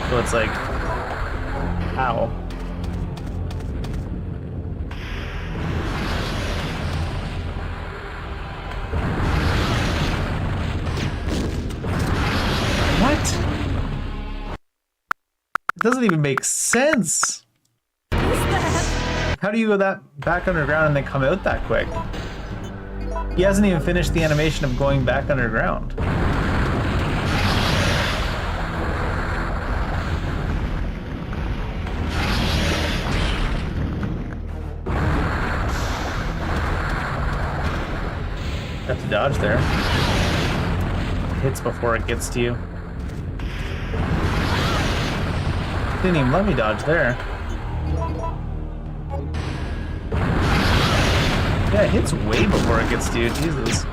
So it's like, ow. What? It doesn't even make sense. How do you go that back underground and then come out that quick? He hasn't even finished the animation of going back underground. Got to dodge there. Hits before it gets to you. Didn't even let me dodge there. Yeah, it hits way before it gets to you, Jesus.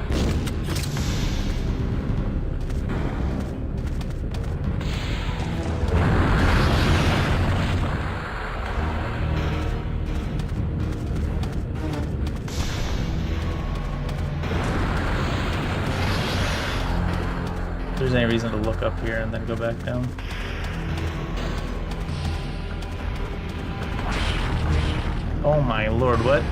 If there's any reason to look up here and then go back down. Oh my lord, what?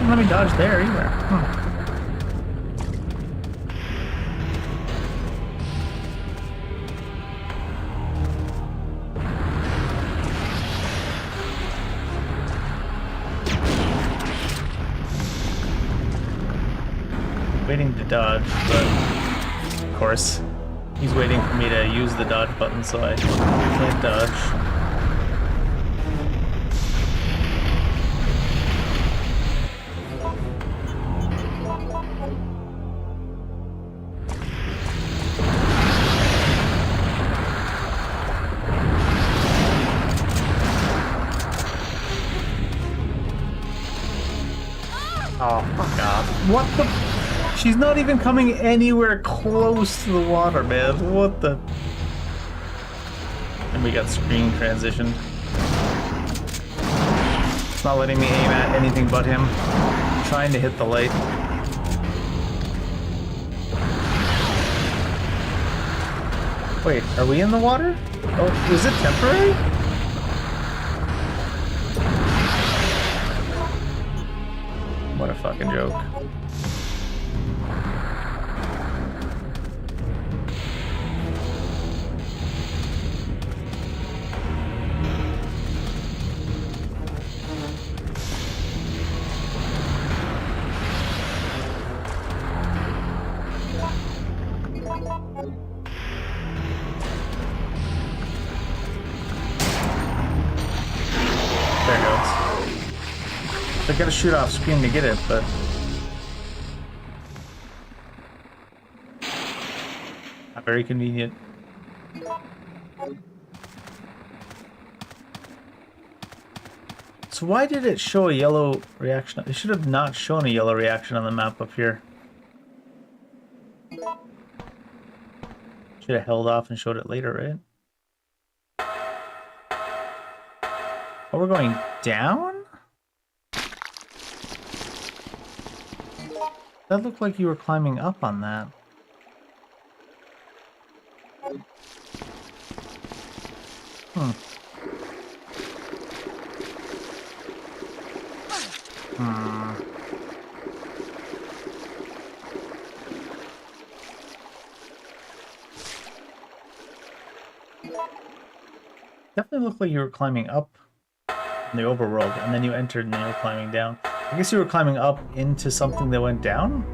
Let me dodge there either. Huh. Waiting to dodge, but of course he's waiting for me to use the dodge button, so I can't dodge. Oh, fuck off. What the? She's not even coming anywhere close to the water, man. What the? And we got screen transition. It's not letting me aim at anything but him. I'm trying to hit the light. Wait, are we in the water? Oh, is it temporary? What a fucking joke. There it goes. I gotta shoot off screen to get it, but not very convenient. So why did it show a yellow reaction? It should have not shown a yellow reaction on the map up here. Should have held off and showed it later, right? Oh, we're going down? That looked like you were climbing up on that. Hmm. Definitely looked like you were climbing up in the overworld, and then you entered and you were climbing down. I guess you were climbing up into something that went down?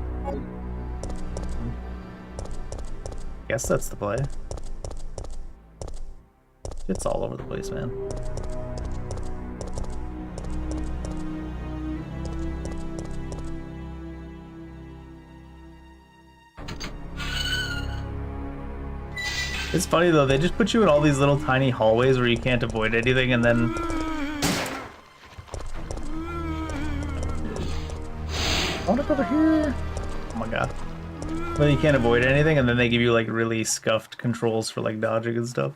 Guess that's the play. It's all over the place, man. It's funny though, they just put you in all these little tiny hallways where you can't avoid anything, and then I wanna go over here. Oh my god. Well, you can't avoid anything, and then they give you like really scuffed controls for like dodging and stuff.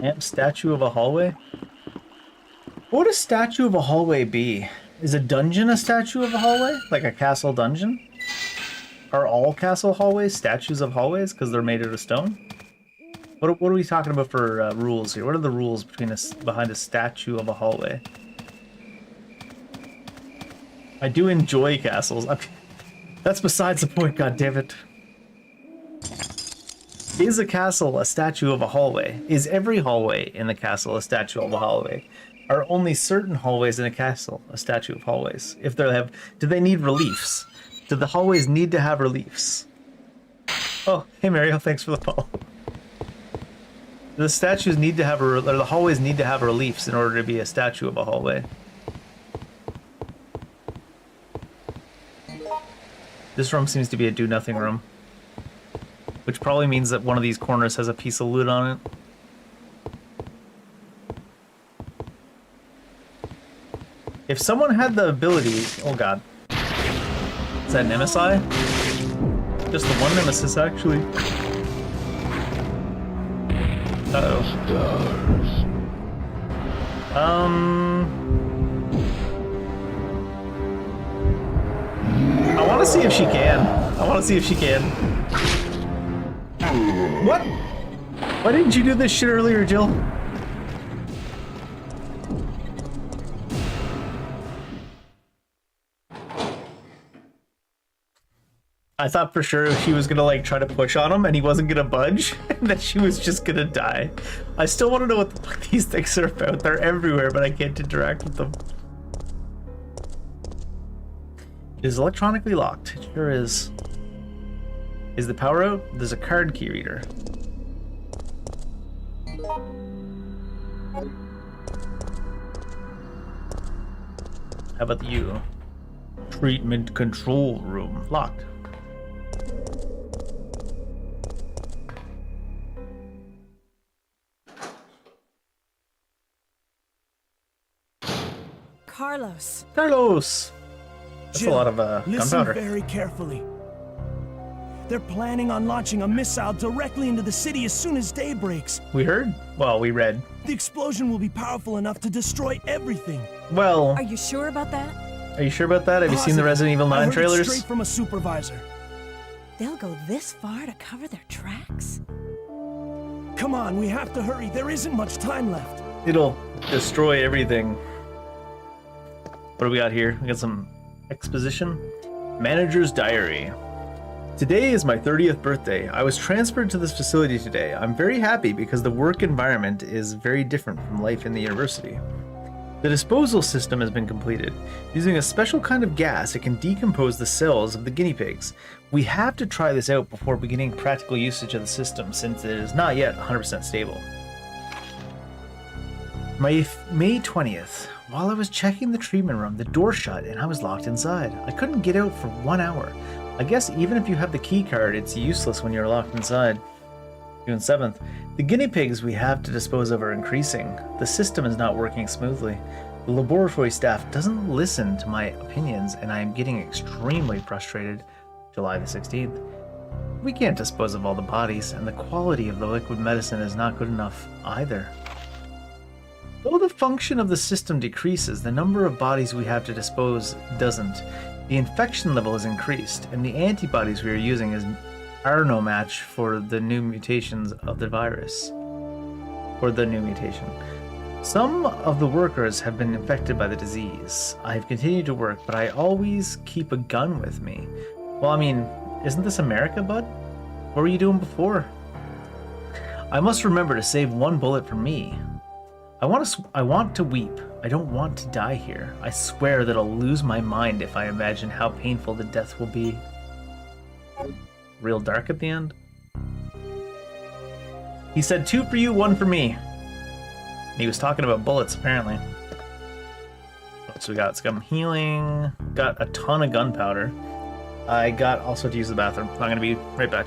Damn, statue of a hallway? What would a statue of a hallway be? Is a dungeon a statue of a hallway? Like a castle dungeon? Are all castle hallways statues of hallways because they're made out of stone? What are we talking about for rules here? What are the rules behind a statue of a hallway? I do enjoy castles. That's besides the point, goddammit. Is a castle a statue of a hallway? Is every hallway in the castle a statue of a hallway? Are only certain hallways in a castle a statue of hallways? If they have, do they need reliefs? Do the hallways need to have reliefs? Oh, hey Mario, thanks for the follow. The statues need to have or the hallways need to have reliefs in order to be a statue of a hallway. This room seems to be a do-nothing room, which probably means that one of these corners has a piece of loot on it. If someone had the ability... Oh god. Is that Nemesis? Just the one Nemesis, actually. Uh-oh. I want to see if she can. What? Why didn't you do this shit earlier, Jill? I thought for sure she was gonna like try to push on him and he wasn't gonna budge, and that she was just gonna die. I still want to know what the fuck these things are about. They're everywhere, but I can't interact with them. It is electronically locked. It sure is. Is the power out? There's a card key reader. How about you? Treatment control room. Locked. Carlos. Carlos! That's Jill, a lot of listen gunpowder. very carefully. They're planning on launching a missile directly into the city as soon as day breaks. We heard? Well, we read. The explosion will be powerful enough to destroy everything. Well... Are you sure about that? Are you sure about that? Have you seen the Resident Evil 9 I heard trailers? it straight from a supervisor. They'll go this far to cover their tracks? Come on, we have to hurry. There isn't much time left. It'll destroy everything. What do we got here? We got some exposition. Manager's diary. Today is my 30th birthday. I was transferred to this facility today. I'm very happy because the work environment is very different from life in the university. The disposal system has been completed. Using a special kind of gas, it can decompose the cells of the guinea pigs. We have to try this out before beginning practical usage of the system since it is not yet 100% stable. May 20th. While I was checking the treatment room, the door shut and I was locked inside. I couldn't get out for 1 hour. I guess even if you have the key card, it's useless when you're locked inside. June 7th. The guinea pigs we have to dispose of are increasing. The system is not working smoothly. The laboratory staff doesn't listen to my opinions and I am getting extremely frustrated. July the 16th. We can't dispose of all the bodies and the quality of the liquid medicine is not good enough either. Though the function of the system decreases, the number of bodies we have to dispose doesn't. The infection level is increased, and the antibodies we are using are no match for the new mutations of the virus. Or the new mutation. Some of the workers have been infected by the disease. I have continued to work, but I always keep a gun with me. Well, I mean, isn't this America, bud? What were you doing before? I must remember to save one bullet for me. I want to weep. I don't want to die here. I swear that I'll lose my mind if I imagine how painful the death will be. Real dark at the end. He said 2 for you, 1 for me. And he was talking about bullets, apparently. So we got some healing, got a ton of gunpowder. I got also to use the bathroom. I'm gonna be right back.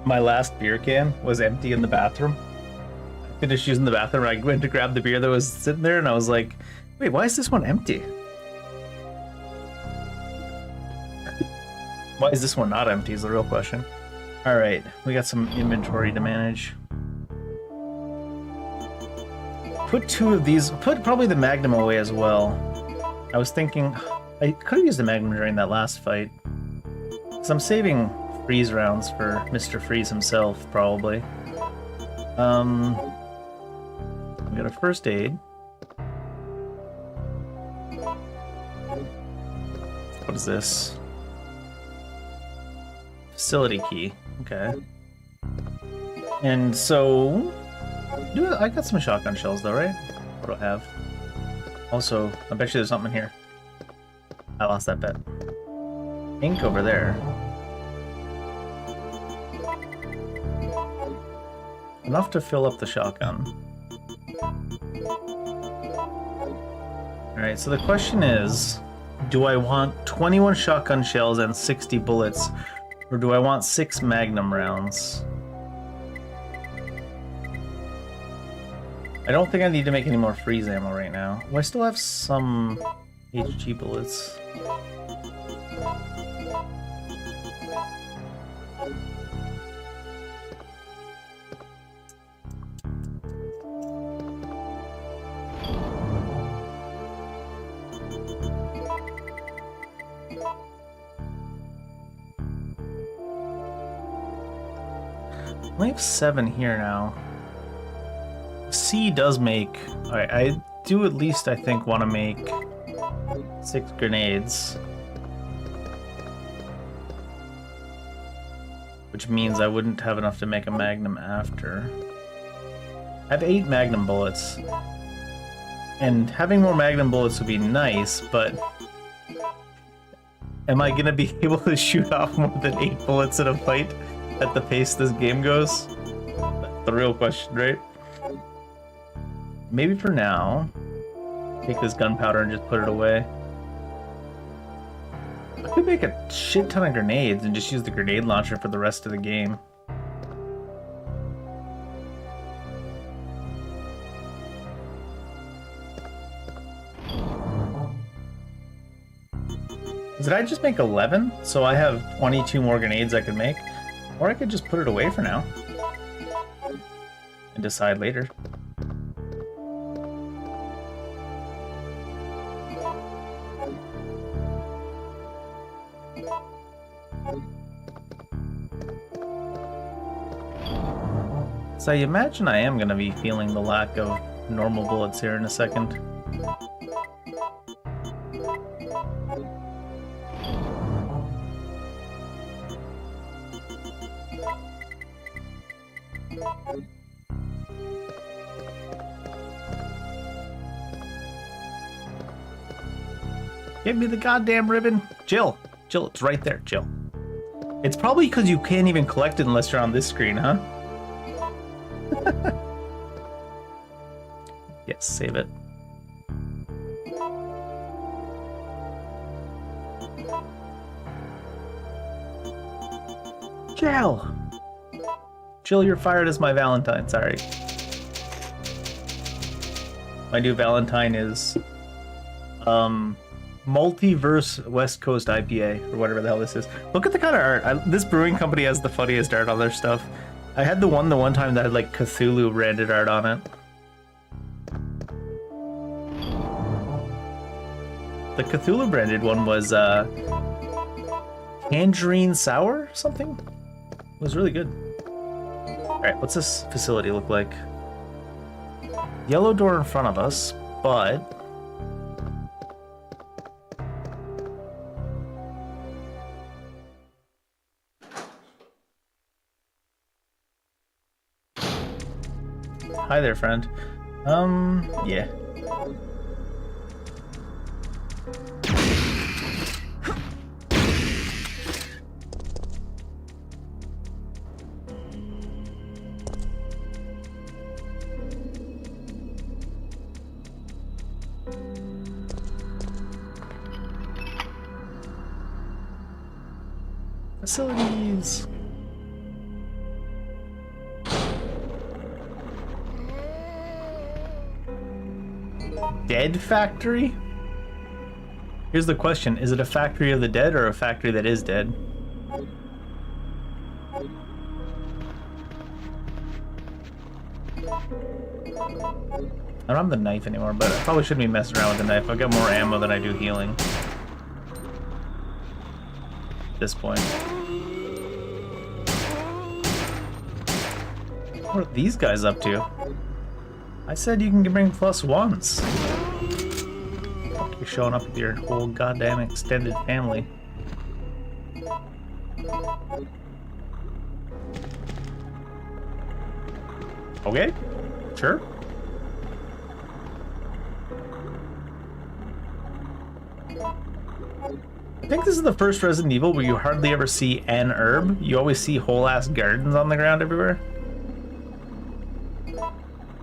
My last beer can was empty in the bathroom. I finished using the bathroom and I went to grab the beer that was sitting there and I was like, wait, why is this one empty? Why is this one not empty is the real question. Alright, we got some inventory to manage. Put 2 of these, put probably the Magnum away as well. I was thinking, I could have used the Magnum during that last fight. Because I'm saving freeze rounds for Mr. Freeze himself, probably. We got a first aid. What is this? Facility key. Okay. And so... I got some shotgun shells though, right? What do I have? Also, I bet you there's something in here. I lost that bet. Ink over there. Enough to fill up the shotgun. Alright, so the question is, do I want 21 shotgun shells and 60 bullets, or do I want 6 Magnum rounds? I don't think I need to make any more freeze ammo right now. Oh, I still have some HG bullets. I have 7 here now. C does make... Alright, I do at least, I think, want to make 6 grenades. Which means I wouldn't have enough to make a Magnum after. I have 8 Magnum bullets. And having more Magnum bullets would be nice, but... Am I gonna be able to shoot off more than 8 bullets in a fight at the pace this game goes? That's the real question, right? Maybe for now, take this gunpowder and just put it away. I could make a shit ton of grenades and just use the grenade launcher for the rest of the game. Did I just make 11? So I have 22 more grenades I could make? Or I could just put it away for now. And decide later. So I imagine I am going to be feeling the lack of normal bullets here in a second. Give me the goddamn ribbon. Jill. Jill, it's right there, Jill. It's probably because you can't even collect it unless you're on this screen, huh? Yes, save it. Jill! Jill, you're fired as my Valentine, sorry. My new Valentine is, Multiverse West Coast IPA, or whatever the hell this is. Look at the kind of art. This brewing company has the funniest art on their stuff. I had the one time that had like Cthulhu branded art on it. The Cthulhu branded one was Tangerine Sour something? It was really good. Alright, what's this facility look like? Yellow door in front of us, but hi there, friend. Yeah. Facilities. Dead factory? Here's the question. Is it a factory of the dead or a factory that is dead? I don't have the knife anymore, but I probably shouldn't be messing around with the knife. I've got more ammo than I do healing. At this point. What are these guys up to? I said you can bring +1s. Fuck, you're showing up with your whole goddamn extended family. Okay, sure. I think this is the first Resident Evil where you hardly ever see an herb. You always see whole-ass gardens on the ground everywhere.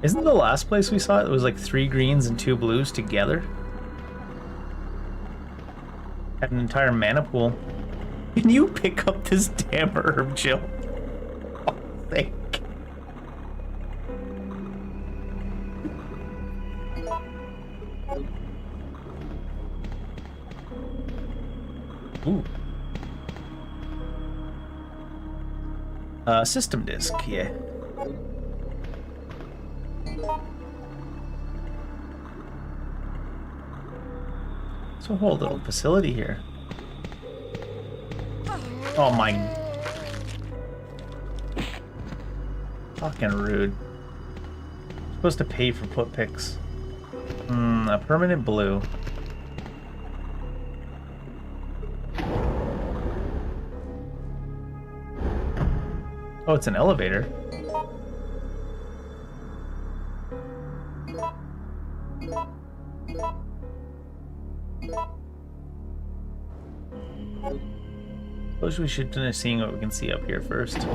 Isn't the last place we saw it was like 3 greens and 2 blues together? Had an entire mana pool. Can you pick up this damn herb, Jill? Oh, thank. Ooh. System disk, yeah. It's a whole little facility here. Oh my. Fucking rude. Supposed to pay for put picks. A permanent blue. Oh, it's an elevator. Suppose we should finish seeing what we can see up here first.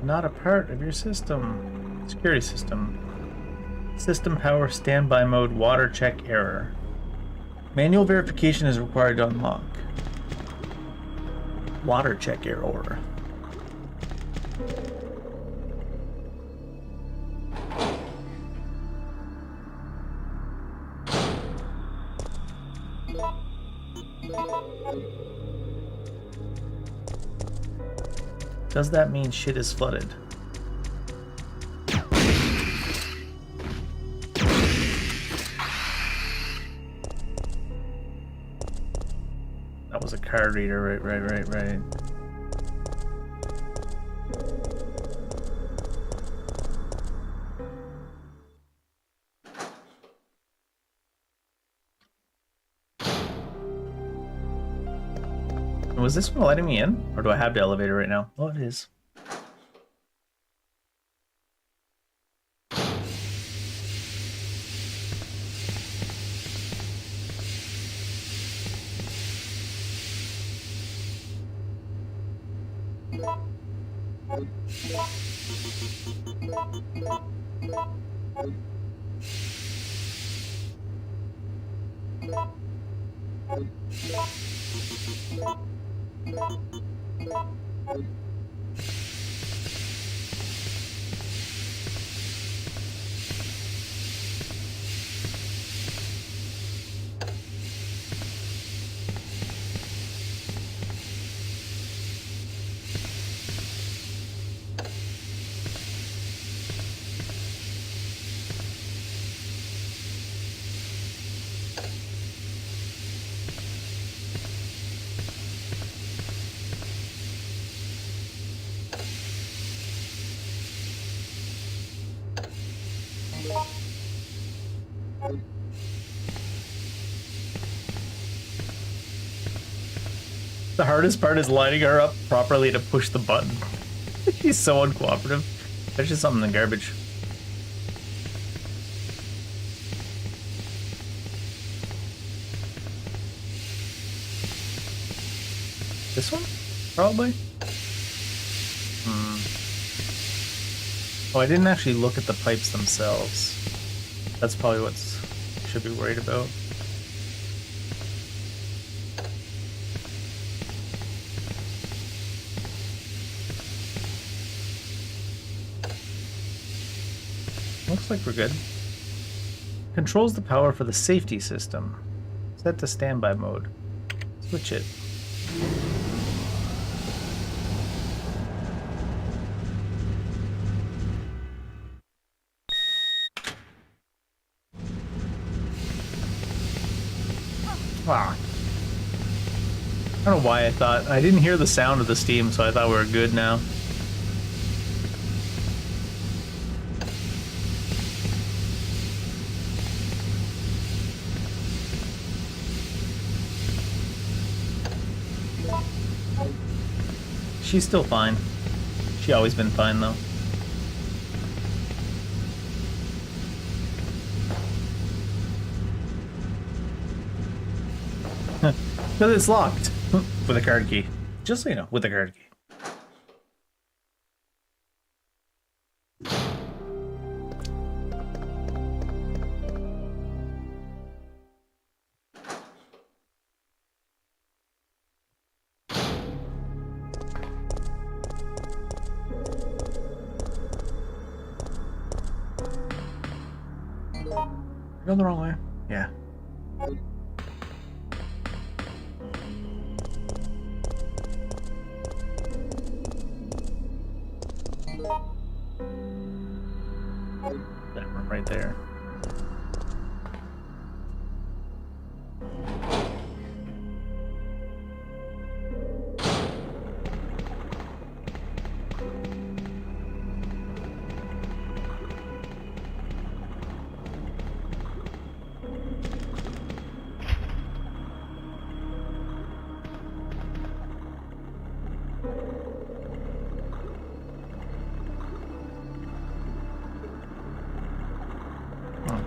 Not a part of your system. Security system. System power standby mode water check error. Manual verification is required to unlock. Water check error. Does that mean shit is flooded? card reader. Right. Was this one letting me in? Or do I have the elevator right now? Oh, it is. The hardest part is lining her up properly to push the button. She's so uncooperative. There's just something in the garbage. This one? Probably? Oh, I didn't actually look at the pipes themselves. That's probably what I should be worried about. Looks like we're good. Controls the power for the safety system. Set to standby mode. Switch it. Wow. I don't know why I thought... I didn't hear the sound of the steam, so I thought we were good now. She's still fine. She's always been fine, though. Because it's locked with a card key. Just so you know, with a card key. Going the wrong way. Yeah. That one right there.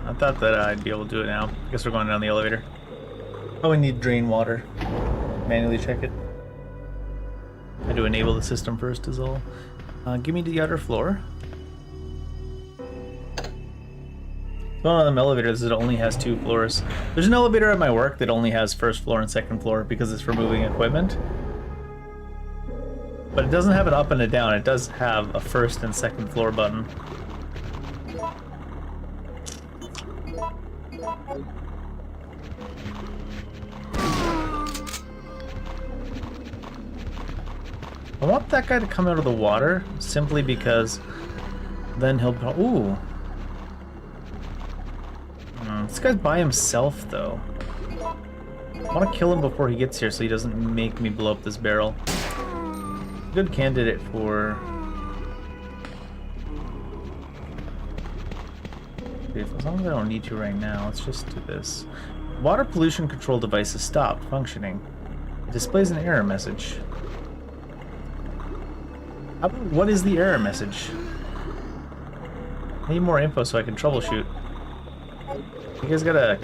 I thought that I'd be able to do it now. I guess we're going down the elevator. Oh, we need drain water. Manually check it. I had to enable the system first is all. Give me the other floor. One of them elevators that only has 2 floors. There's an elevator at my work that only has 1st floor and 2nd floor because it's for moving equipment. But it doesn't have an up and a down. It does have a 1st and 2nd floor button. I want that guy to come out of the water simply because then he'll... Ooh. This guy's by himself, though. I want to kill him before he gets here so he doesn't make me blow up this barrel. Good candidate for... As long as I don't need to right now, let's just do this. Water pollution control device has stopped functioning. It displays an error message. What is the error message? I need more info so I can troubleshoot. You guys got a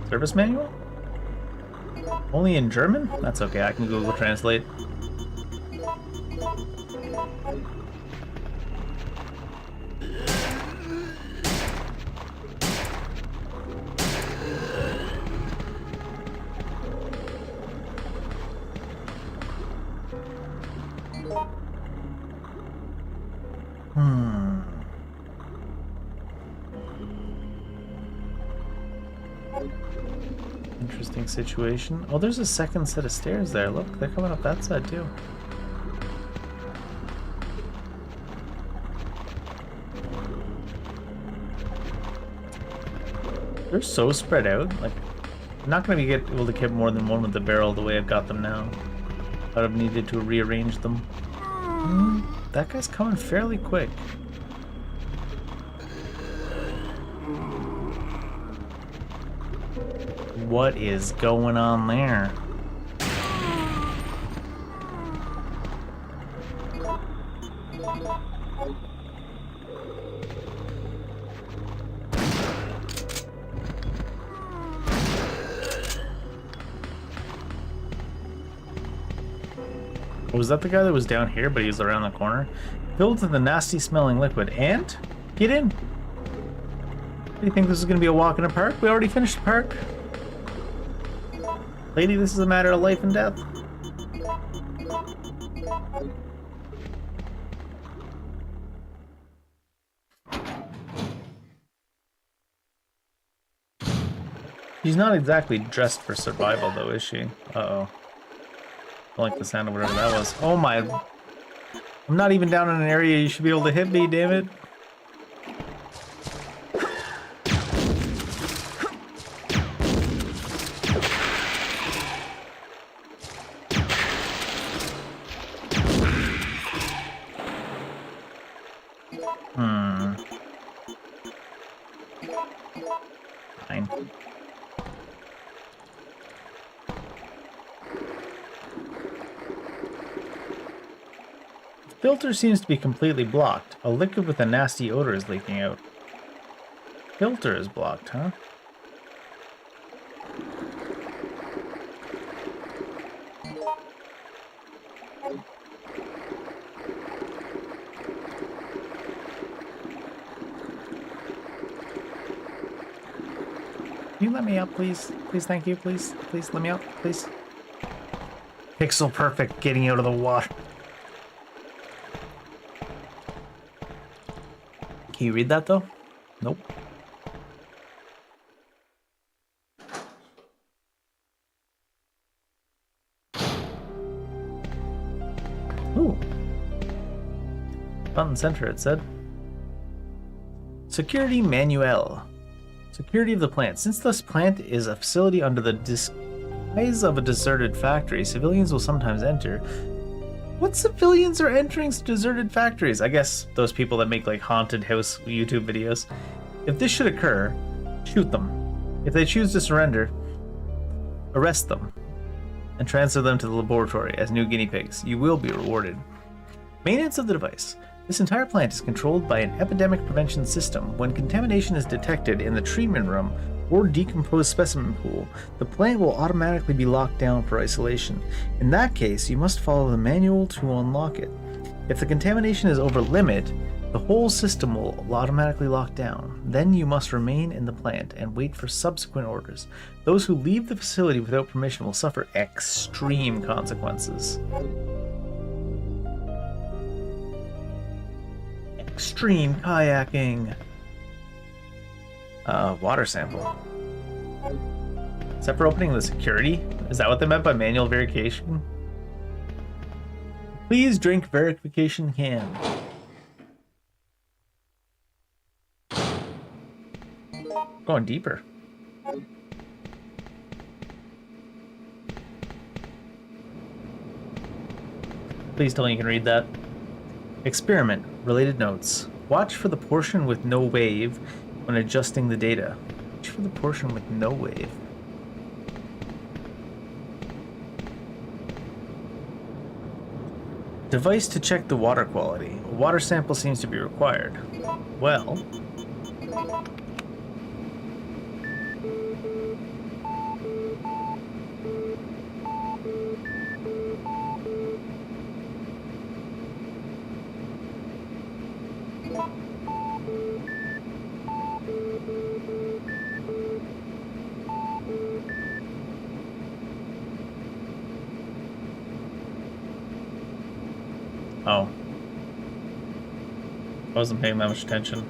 service manual? Only in German? That's okay, I can Google Translate. Interesting situation. Oh, there's a second set of stairs there. Look, they're coming up that side too. They're so spread out. Like, I'm not going to be able to get more than one with the barrel the way I've got them now. I'd have needed to rearrange them. That guy's coming fairly quick. What is going on there? Was that the guy that was down here, but he was around the corner? Filled with the nasty smelling liquid. And? Get in! Do you think this is going to be a walk in a park? We already finished the park. Lady, this is a matter of life and death. She's not exactly dressed for survival, though, is she? Uh-oh. I don't like the sound of whatever that was. Oh my... I'm not even down in an area you should be able to hit me, damn it. Fine. The filter seems to be completely blocked. A liquid with a nasty odor is leaking out. Filter is blocked, huh? Can you let me out, please? Please, thank you, please. Please, let me out, please. Pixel perfect getting out of the water. Can you read that, though? Nope. Ooh. Front and center, it said. Security Manual. Security of the plant. Since this plant is a facility under the disguise of a deserted factory, civilians will sometimes enter. What civilians are entering deserted factories? I guess those people that make like haunted house YouTube videos. If this should occur, shoot them. If they choose to surrender, arrest them and transfer them to the laboratory as new guinea pigs. You will be rewarded. Maintenance of the device. This entire plant is controlled by an epidemic prevention system. When contamination is detected in the treatment room or decomposed specimen pool, the plant will automatically be locked down for isolation. In that case, you must follow the manual to unlock it. If the contamination is over limit, the whole system will automatically lock down. Then you must remain in the plant and wait for subsequent orders. Those who leave the facility without permission will suffer extreme consequences. Extreme kayaking. Water sample. Is that for opening the security? Is that what they meant by manual verification? Please drink verification can. Going deeper. Please tell me you can read that. Experiment. Related notes. Watch for the portion with no wave when adjusting the data. Watch for the portion with no wave. Device to check the water quality. A water sample seems to be required. Well... Oh. I wasn't paying that much attention.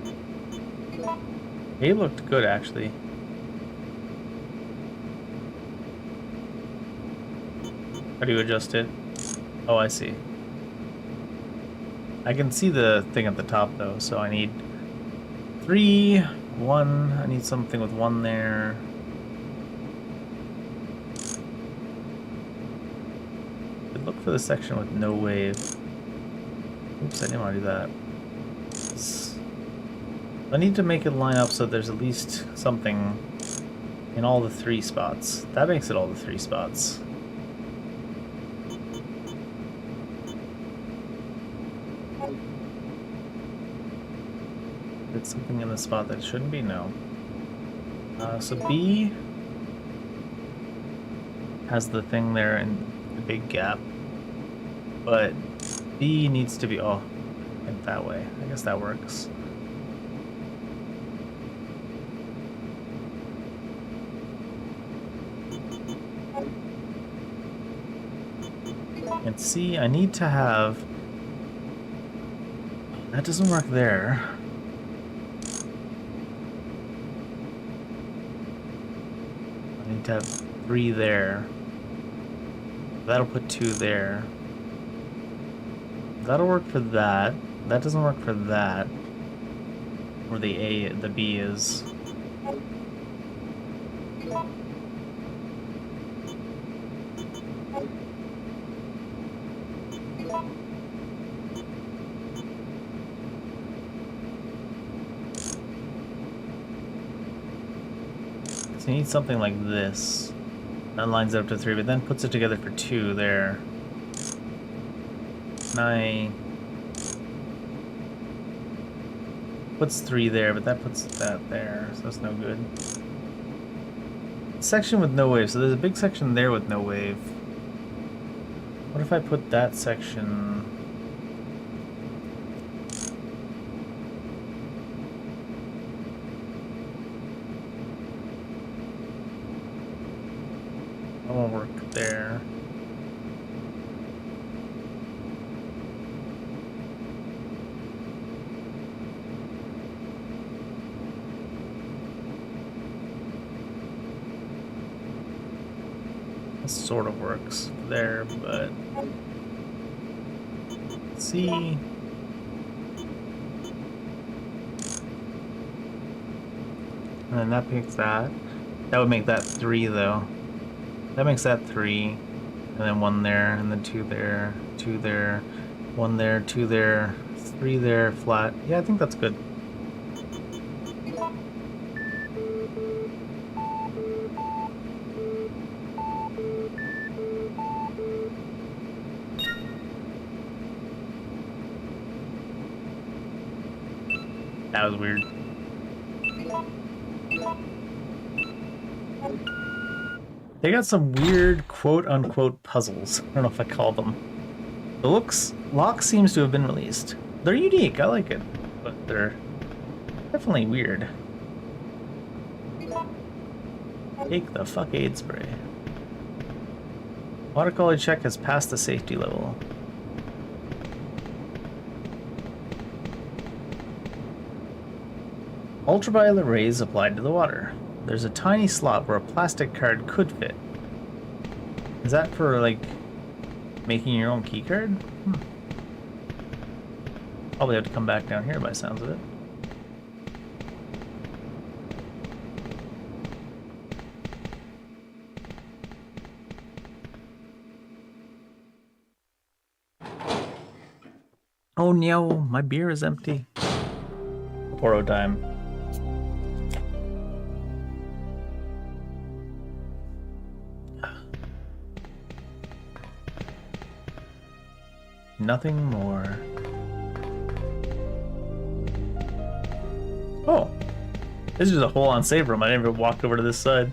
He looked good, actually. How do you adjust it? Oh, I see. I can see the thing at the top, though, so I need 3, 1. I need something with 1 there. Look for the section with no wave. Oops, I didn't want to do that. I need to make it line up so there's at least something in all the 3 spots. That makes it all the 3 spots. It's something in the spot that shouldn't be? No. So B has the thing there in the big gap. But B needs to be, oh, went that way. I guess that works. And C, I need to have, that doesn't work there. I need to have 3 there. That'll put 2 there. That'll work for that. That doesn't work for that. Where the B is. So you need something like this. That lines it up to 3, but then puts it together for 2 there. Puts 3 there, but that puts that there, so that's no good. Section with no wave, so there's a big section there with no wave. What if I put that section... That won't work there. Sort of works there, but C. And then that picks that. That would make that 3 though. That makes that 3. And then 1 there, and then 2 there, 2 there, 1 there, 2 there, 3 there, flat. Yeah, I think that's good. That was weird. They got some weird quote-unquote puzzles. I don't know if I call them. The lock seems to have been released. They're unique, I like it. But they're definitely weird. Take the fuck aid spray. Water quality check has passed the safety level. Ultraviolet rays applied to the water. There's a tiny slot where a plastic card could fit. Is that for, like, making your own key card? Probably have to come back down here by the sounds of it. Oh no, my beer is empty. Poro time. Nothing more. Oh, this is a whole on save room. I didn't even walk over to this side.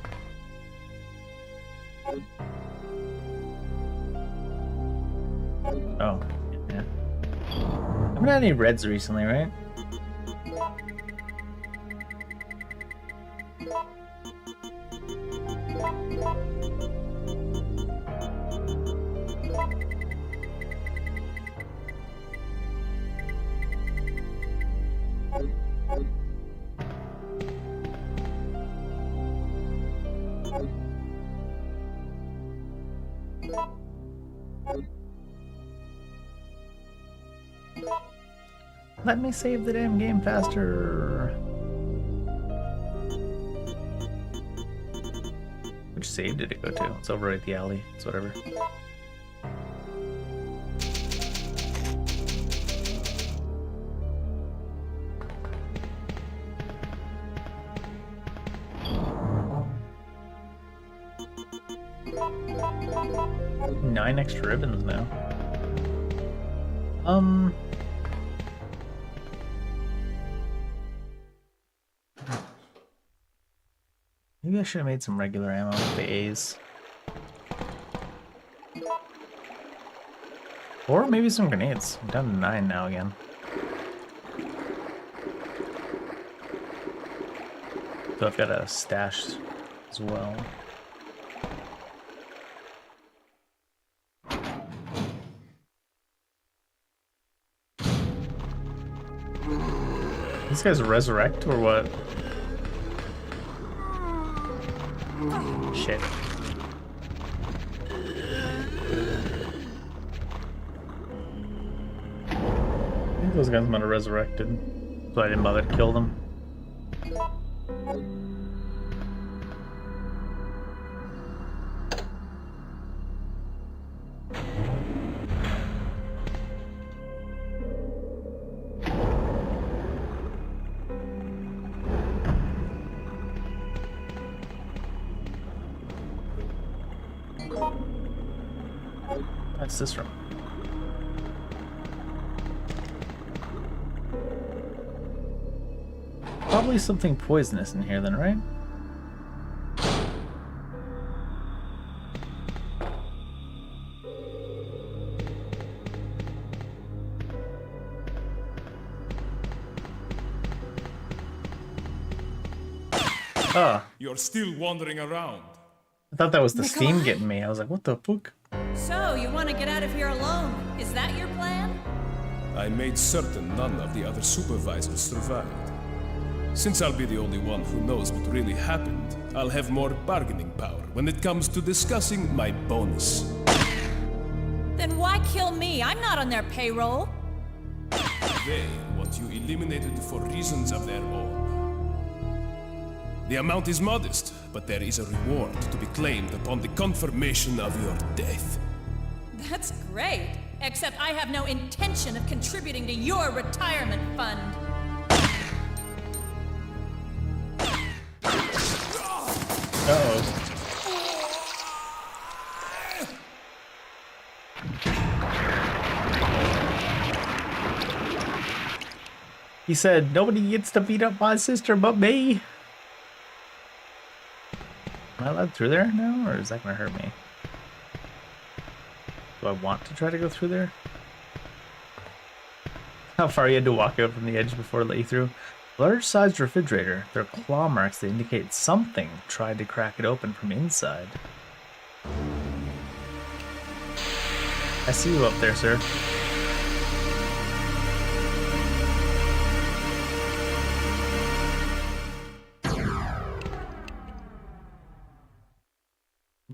Oh, yeah. I haven't had any reds recently, right? Let me save the damn game faster. Which save did it go to? It's over at the alley. It's whatever. Nine extra ribbons now. Maybe I should have made some regular ammo with the A's. Or maybe some grenades. I'm down to 9 now again. So I've got a stash as well. These guys resurrect or what? Shit. I think those guys might have resurrected, so I didn't bother to kill them. What's this room? Probably something poisonous in here then, right? Oh. You're still wandering around. I thought that was the steam getting me. I was like, what the fuck? So, you want to get out of here alone? Is that your plan? I made certain none of the other supervisors survived. Since I'll be the only one who knows what really happened, I'll have more bargaining power when it comes to discussing my bonus. Then why kill me? I'm not on their payroll. They want you eliminated for reasons of their own. The amount is modest, but there is a reward to be claimed upon the confirmation of your death. That's great. Except I have no intention of contributing to your retirement fund. Uh-oh. He said, nobody gets to beat up my sister but me. Am I allowed through there now, or is that gonna hurt me? Do I want to try to go through there? How far you had to walk out from the edge before it let you through? Large-sized refrigerator. There are claw marks that indicate something tried to crack it open from inside. I see you up there, sir.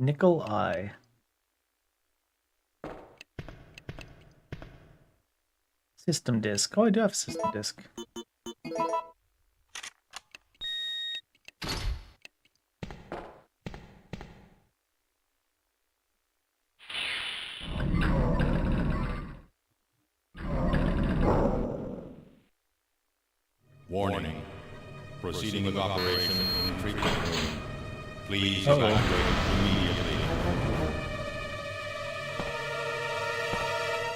Nickel eye. System disk. Oh, I do have a system disk. Warning. Proceeding with operation in treatment room. Please evacuate immediately.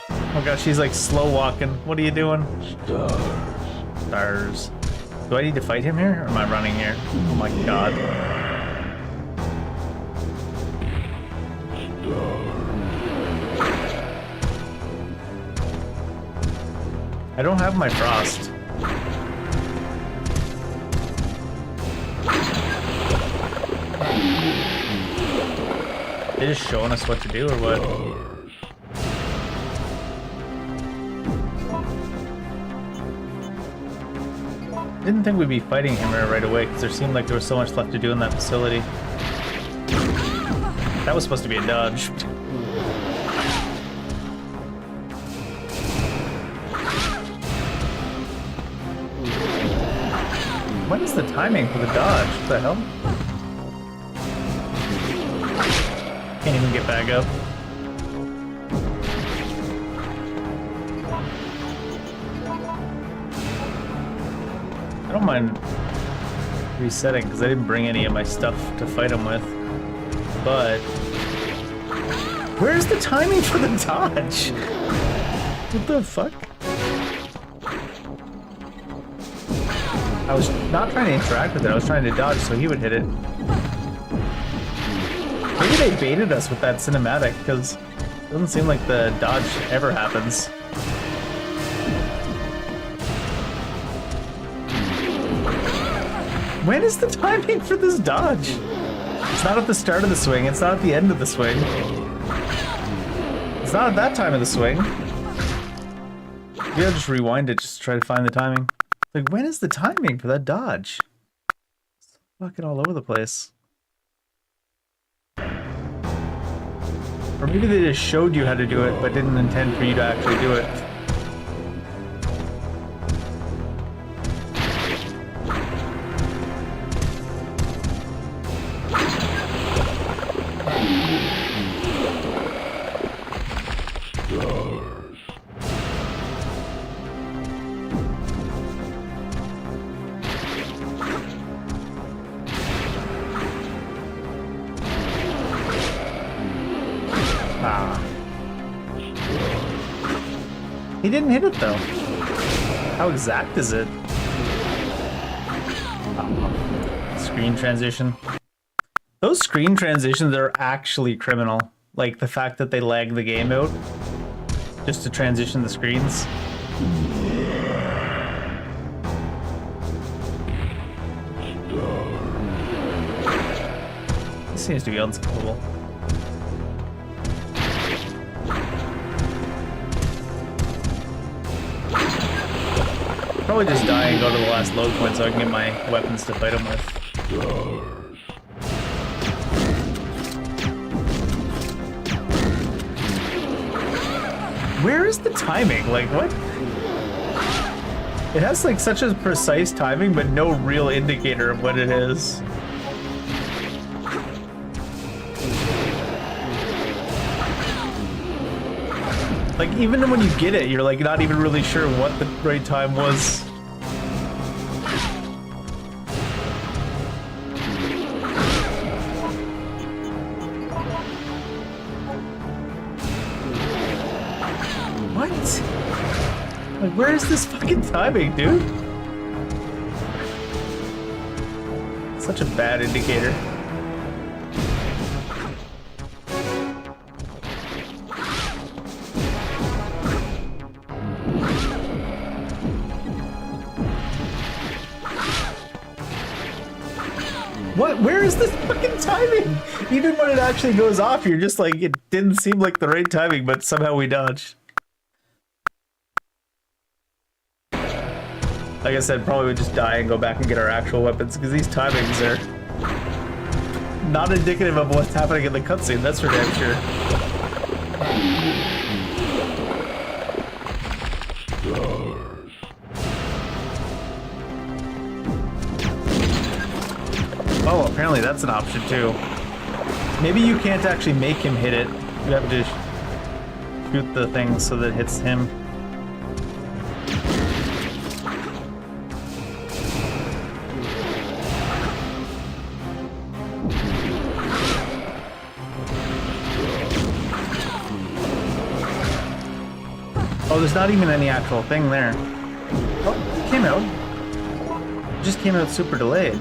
Oh gosh, she's like slow walking. What are you doing? Stars. Do I need to fight him here, or am I running here? Oh my god. I don't have my frost. They just showing us what to do or what? Didn't think we'd be fighting him right away because there seemed like there was so much left to do in that facility. That was supposed to be a dodge. What is the timing for the dodge? What the hell? Can't even get back up. I don't mind resetting because I didn't bring any of my stuff to fight him with. But where's the timing for the dodge? What the fuck? I was not trying to interact with it, I was trying to dodge so he would hit it. Maybe they baited us with that cinematic, because it doesn't seem like the dodge ever happens. When is the timing for this dodge? It's not at the start of the swing, it's not at the end of the swing. It's not at that time of the swing. Maybe I'll just rewind it just to try to find the timing. Like, when is the timing for that dodge? It's fucking all over the place. Or maybe they just showed you how to do it, but didn't intend for you to actually do it. He didn't hit it though. How exact is it? Screen transition. Those screen transitions are actually criminal. Like the fact that they lag the game out just to transition the screens. This seems to be unskippable. Probably just die and go to the last load point so I can get my weapons to fight him with. Where is the timing? Like, what? It has like such a precise timing, but no real indicator of what it is. Like, even when you get it, you're like not even really sure what the right time was. What? Like, where is this fucking timing, dude? Such a bad indicator. What? Where is this fucking timing? Even when it actually goes off, you're just like, it didn't seem like the right timing, but somehow we dodged. Like I said, probably would just die and go back and get our actual weapons, because these timings are not indicative of what's happening in the cutscene, that's for damn sure. Oh, apparently that's an option too. Maybe you can't actually make him hit it. You have to shoot the thing so that it hits him. Oh, there's not even any actual thing there. Oh, it came out. It just came out super delayed.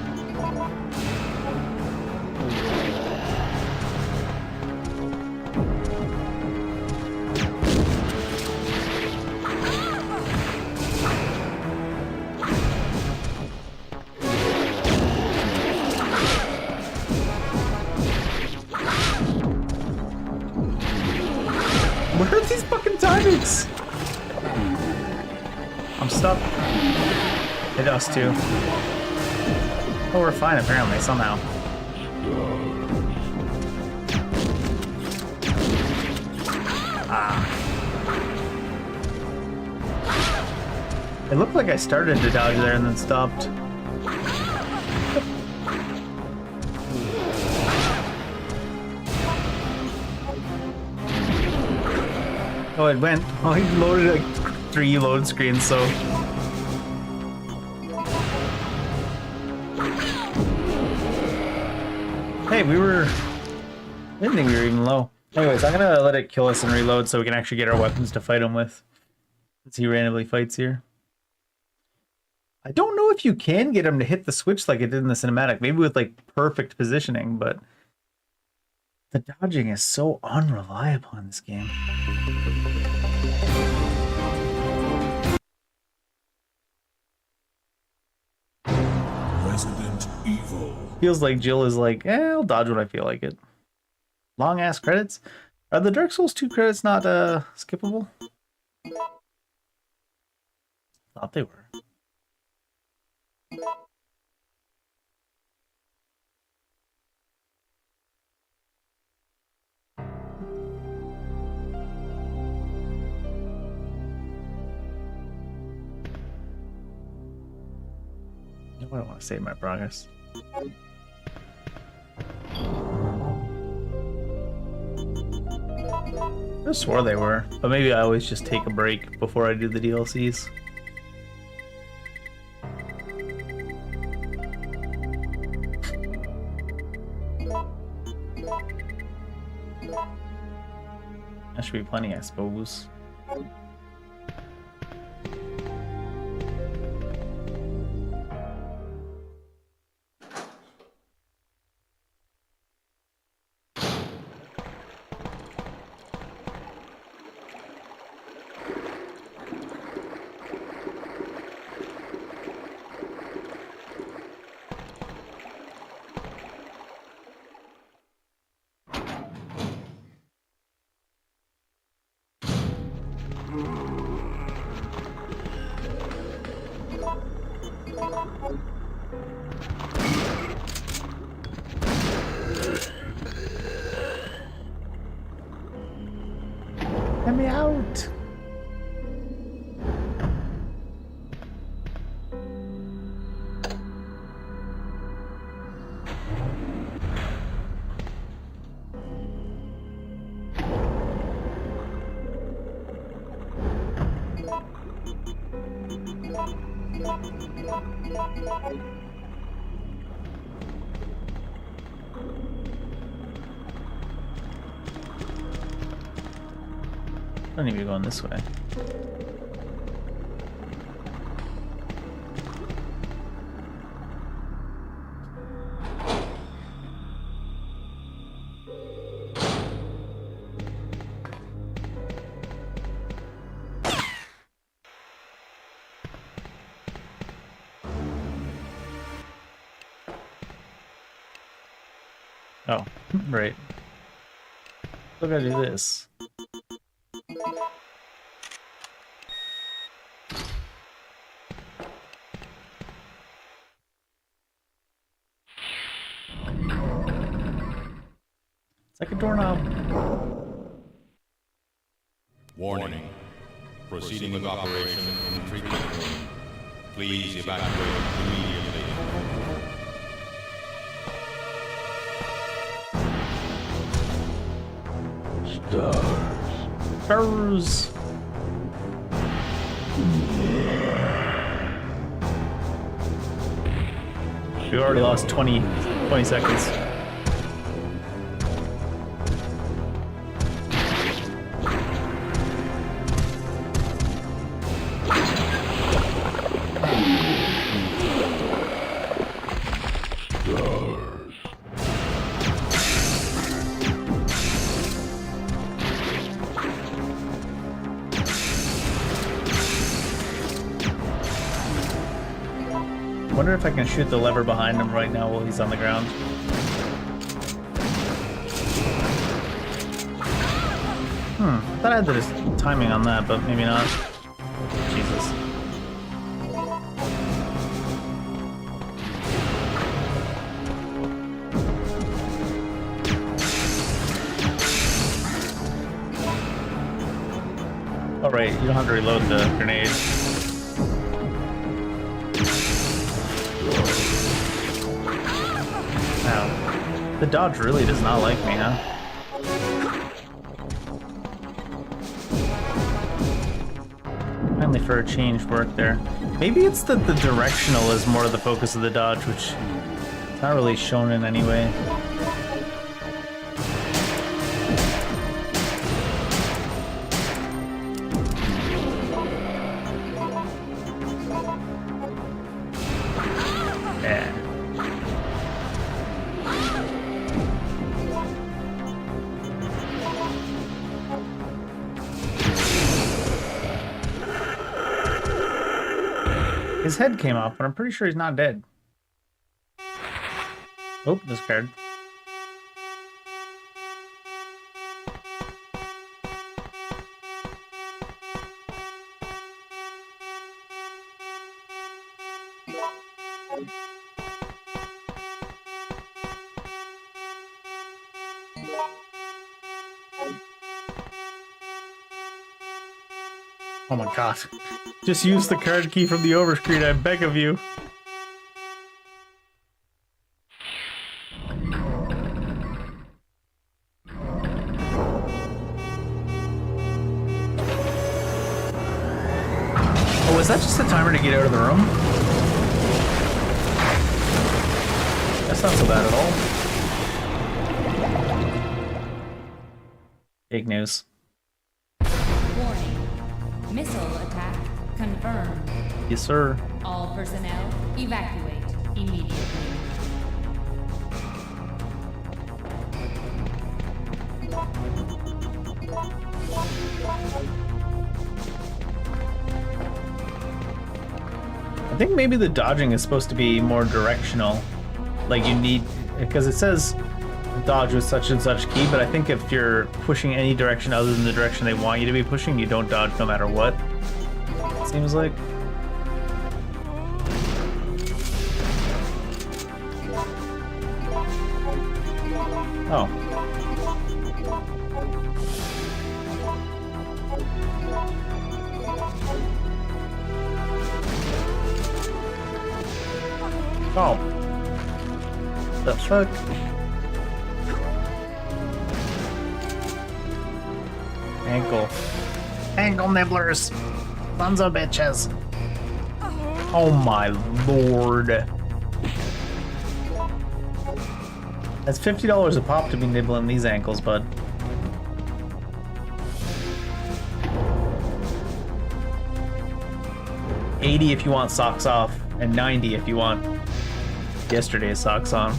Where are these fucking timings? I'm stuck. Hit us too. Oh, we're fine apparently, somehow. Ah. It looked like I started to dodge there and then stopped. Oh, it went. Oh, he loaded like 3 load screens, so. Hey, we were. I didn't think we were even low. Anyways, I'm gonna let it kill us and reload so we can actually get our weapons to fight him with. Since he randomly fights here. I don't know if you can get him to hit the switch like it did in the cinematic. Maybe with like perfect positioning, but the dodging is so unreliable in this game. Resident Evil. Feels like Jill is like, I'll dodge when I feel like it. Long ass credits. Are the Dark Souls 2 credits not skippable? Thought they were. I don't want to save my progress. I swore they were, but maybe I always just take a break before I do the DLCs. That should be plenty, I suppose. Let me out! I don't need to be going this way. Oh, right. Still gotta do this. It's like a doorknob. Warning. Proceeding with operation in treatment room. Please evacuate immediately. Stars. We already lost 20 seconds. Wonder if I can shoot the lever behind him right now while he's on the ground. Thought I had the timing on that, but maybe not. Jesus. Oh right, you don't have to reload the grenade. Wow. The dodge really does not like me, huh? Finally, for a change, work there. Maybe it's that the directional is more the focus of the dodge, which is not really shown in any way. Yeah. His head came off, but I'm pretty sure he's not dead. Oh, discard. Oh my god. Just use the card key from the overscreen, I beg of you. Oh, is that just a timer to get out of the room? That's not so bad at all. Fake news. Warning. Missile attack confirmed. Yes, sir. All personnel evacuate immediately. I think maybe the dodging is supposed to be more directional. Like you need, because it says dodge with such and such key, but I think if you're pushing any direction other than the direction they want you to be pushing, you don't dodge no matter what. It seems like. Oh. Oh. The fuck? Ankle. Ankle nibblers. Sons of bitches. Oh my lord. That's $50 a pop to be nibbling these ankles, bud. $80 if you want socks off, and $90 if you want yesterday's socks on.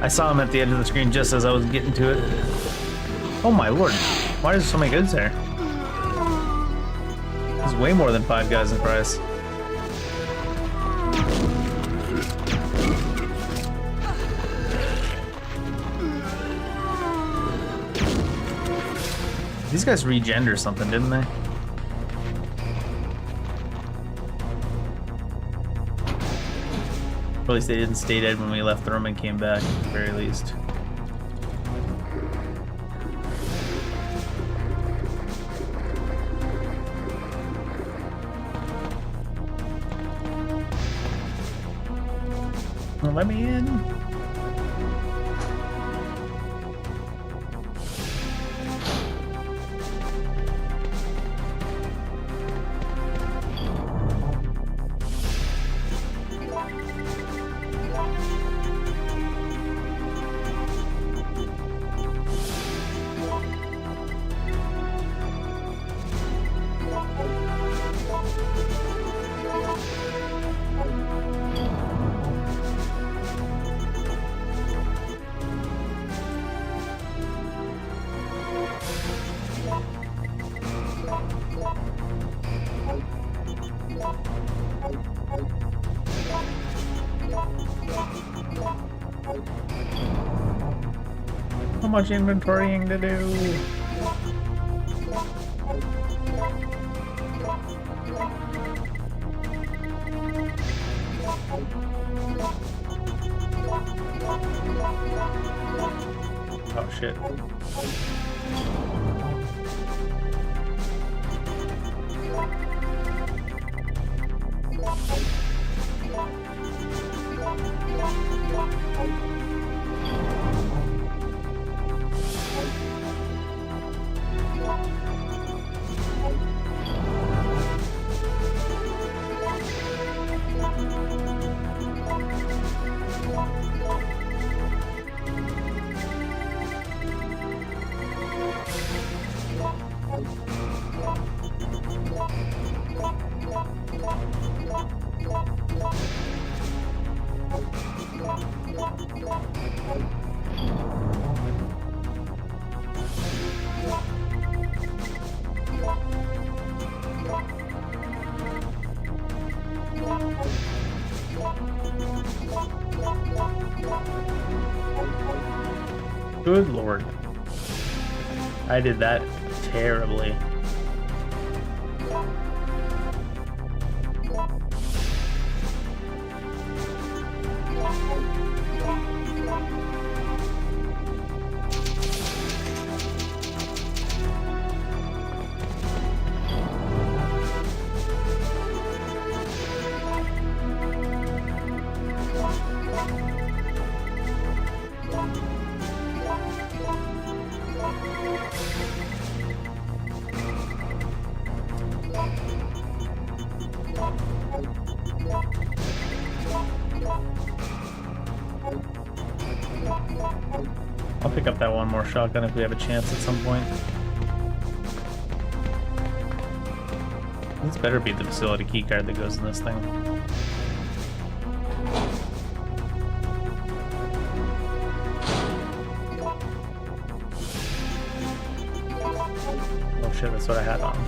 I saw him at the edge of the screen just as I was getting to it. Oh my lord, why is there so many goods there? There's way more than 5 guys in price. These guys regen or something, didn't they? Or at least they didn't stay dead when we left the room and came back, at the very least. Well, let me in. much inventorying to do. Oh shit. Good lord. I did that terribly. I'll pick up that one more shotgun if we have a chance at some point. This better be the facility keycard that goes in this thing. Oh shit, that's what I had on.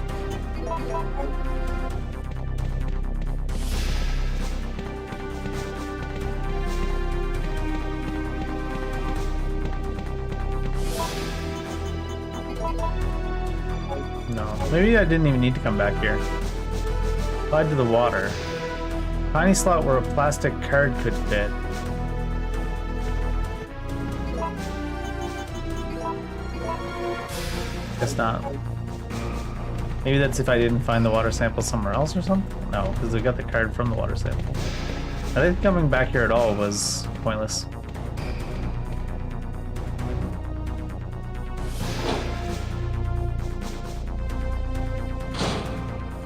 No, maybe I didn't even need to come back here. Applied to the water. Tiny slot where a plastic card could fit. Guess not. Maybe that's if I didn't find the water sample somewhere else or something? No, because I got the card from the water sample. I think coming back here at all was pointless.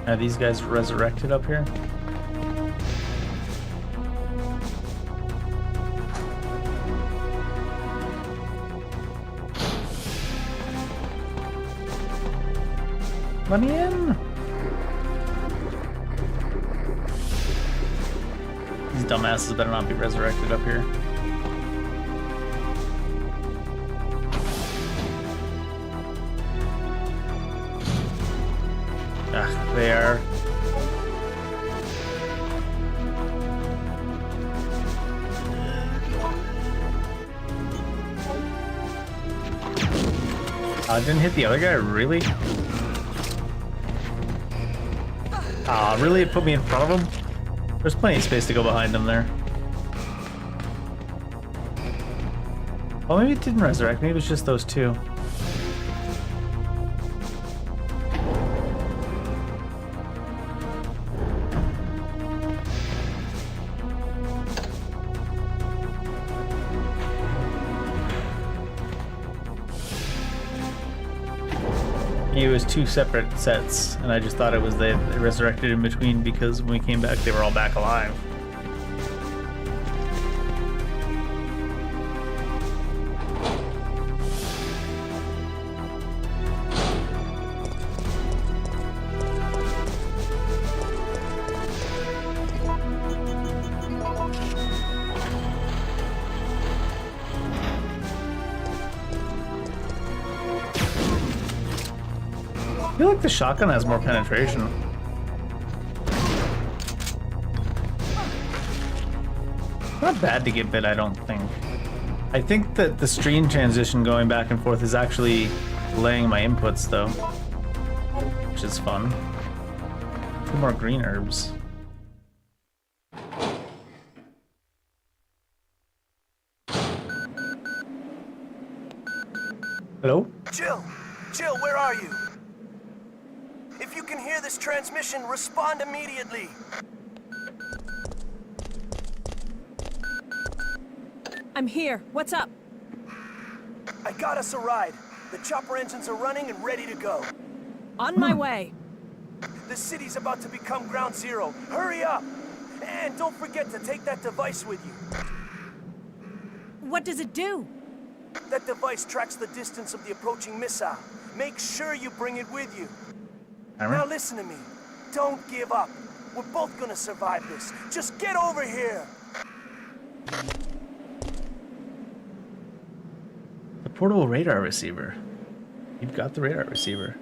Are these guys resurrected up here? Let me in! These dumbasses better not be resurrected up here. Ah, they are. Didn't hit the other guy, really? Really? It put me in front of him? There's plenty of space to go behind him there. Well, maybe it didn't resurrect. Maybe it was just those two. It was two separate sets, and I just thought it was they resurrected in between because when we came back, they were all back alive. I feel like the shotgun has more penetration. Not bad to get bit, I don't think. I think that the stream transition going back and forth is actually laying my inputs though, which is fun. 2 more green herbs. Hello? Jill! Jill, where are you? If you can hear this transmission, respond immediately. I'm here. What's up? I got us a ride. The chopper engines are running and ready to go. On my way. The city's about to become ground zero. Hurry up! And don't forget to take that device with you. What does it do? That device tracks the distance of the approaching missile. Make sure you bring it with you. Now listen to me. Don't give up. We're both gonna survive this. Just get over here! The portable radar receiver. You've got the radar receiver.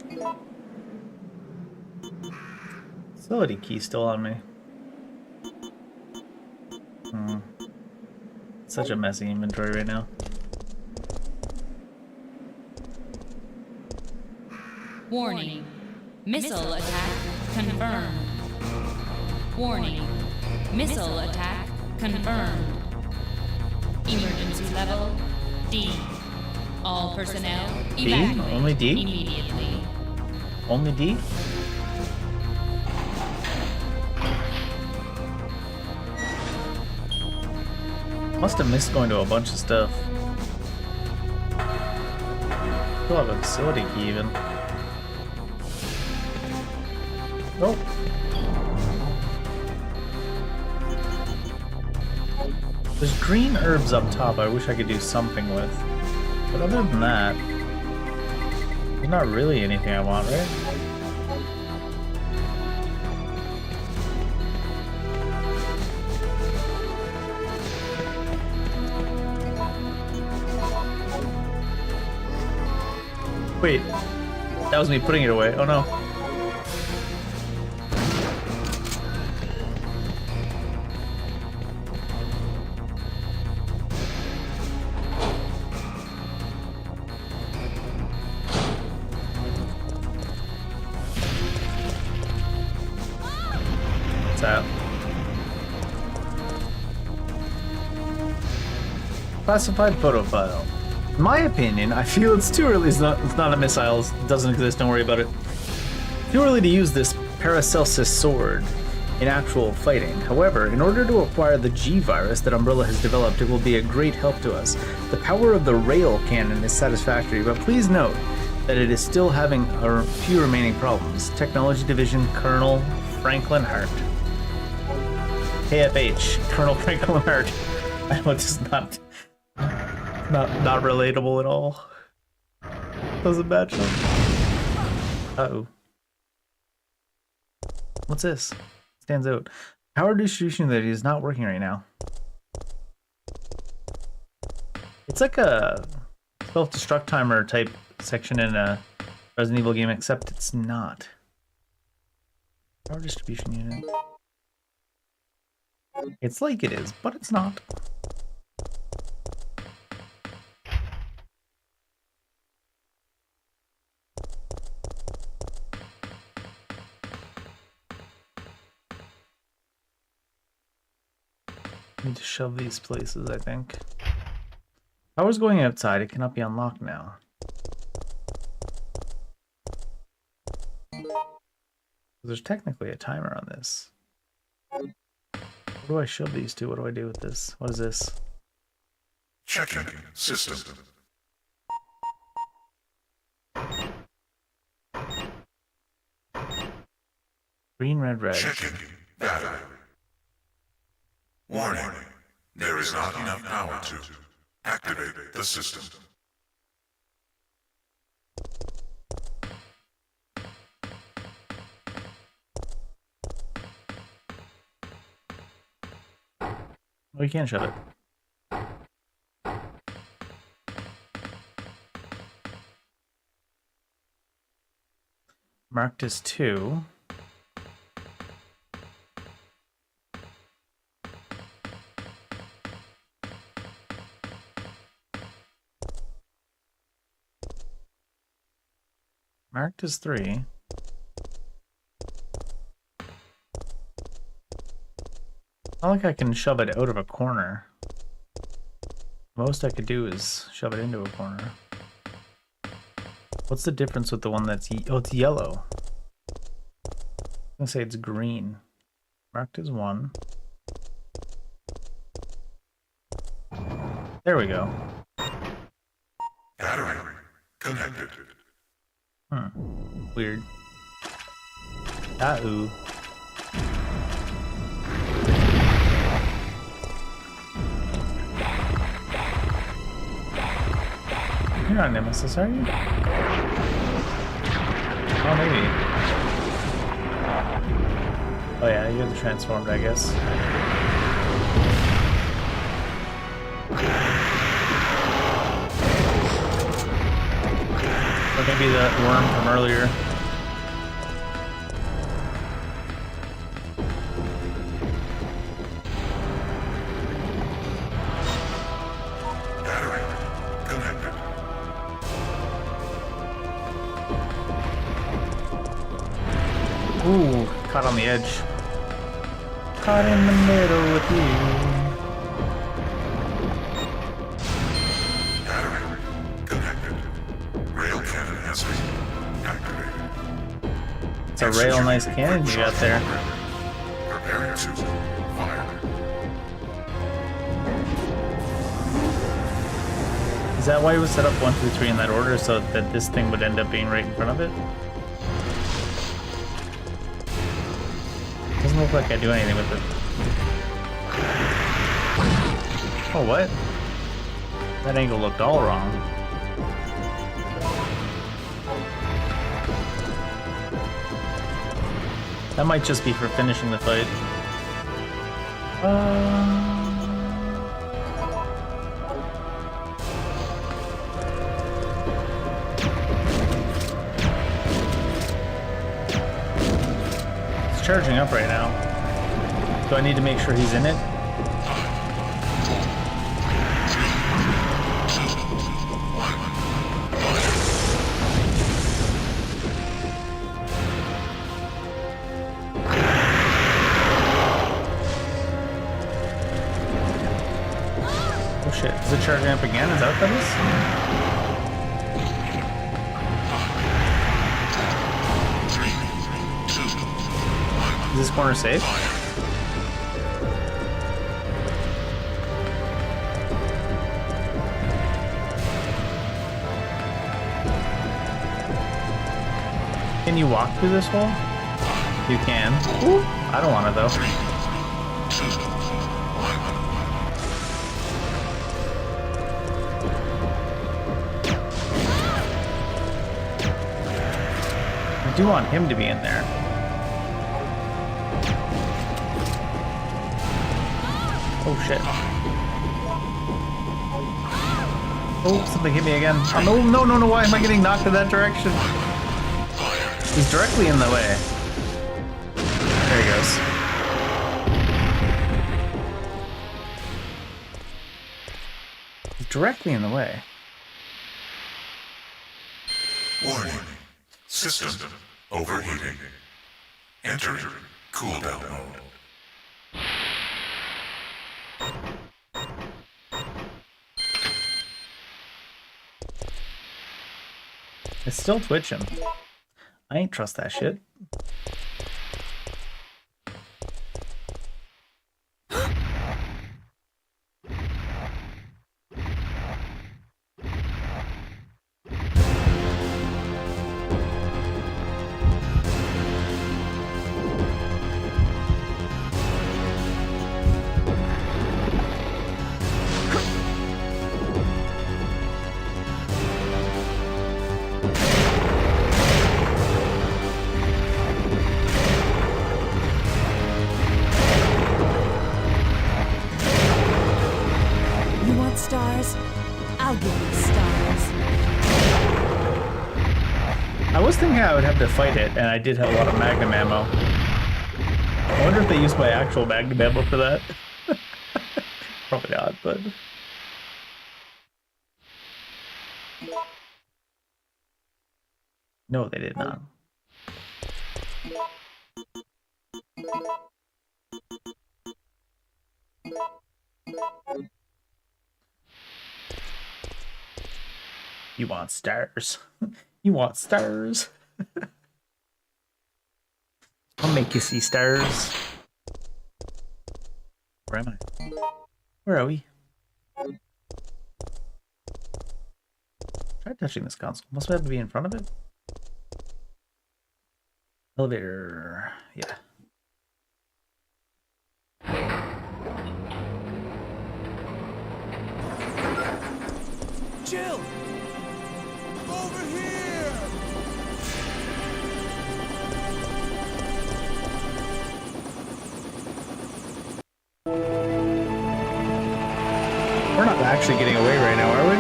Facility key still on me. Such a messy inventory right now. Warning. Missile attack confirmed. Warning. Missile attack confirmed. Emergency level D. All personnel evacuate Only D? immediately. Only D? Must have missed going to a bunch of stuff. Still have a facility key even. Nope. There's green herbs up top I wish I could do something with. But other than that, there's not really anything I want, right? Wait, that was me putting it away. Oh no. What's that? Classified photo file. In my opinion, I feel it's too early. It's not a missile. It doesn't exist. Don't worry about it. Too early to use this Paracelsus sword in actual fighting. However, in order to acquire the G virus that Umbrella has developed, it will be a great help to us. The power of the rail cannon is satisfactory, but please note that it is still having a few remaining problems. Technology Division Colonel Franklin Hart. KFH Colonel Franklin Hart. I know it's not relatable at all. Doesn't match up. Uh-oh. What's this? Stands out. Power distribution that is not working right now. It's like a self-destruct timer type section in a Resident Evil game, except it's not. Power distribution unit. It's like it is, but it's not. Need to shove these places, I think. Power's going outside. It cannot be unlocked now. There's technically a timer on this. Where do I shove these to? What do I do with this? What is this? Checking system. Green, red, red. Checking battery. Warning. There is not enough power to activate the system. Oh, you can't shove it. Marked as 2. Marked as 3. Not like I can shove it out of a corner. Most I could do is shove it into a corner. What's the difference with the one that's... oh, it's yellow. I'm gonna say it's green. Marked as 1. There we go. Battery connected. Weird. Ah-ooh. You're not Nemesis, are you? Oh, maybe. Oh yeah, you're the transformed, I guess. Or maybe the worm from earlier. Battery connected. Ooh, caught on the edge. Caught in the middle with you. Battery connected. Rail cannon has been activated. It's a real nice cannon you got there. Preparing to fire. Is that why it was set up 1, 2, 3 in that order, so that this thing would end up being right in front of it? Doesn't look like I do anything with it. Oh, what? That angle looked all wrong. That might just be for finishing the fight. It's charging up right now. Do I need to make sure he's in it? Oh shit, is it charging up again? Is that what that is? Is this corner safe? Can you walk through this hole? You can. Ooh, I don't want it though. I do want him to be in there. Oh shit. Oh, something hit me again. Oh, no, no, no, no, why am I getting knocked in that direction? He's directly in the way. There he goes. He's directly in the way. Warning. System overheating. Enter cooldown mode. It's still twitching. I ain't trust that shit. Stars? I'll give you stars. I was thinking I would have to fight it, and I did have a lot of magnum ammo. I wonder if they used my actual magnum ammo for that. Probably not, but... No, they did not. You want stars. You want stars. I'll make you see stars. Where am I? Where are we? Try touching this console. Must we have to be in front of it? Elevator. Yeah. Jill! Over here! We're not actually getting away right now, are we?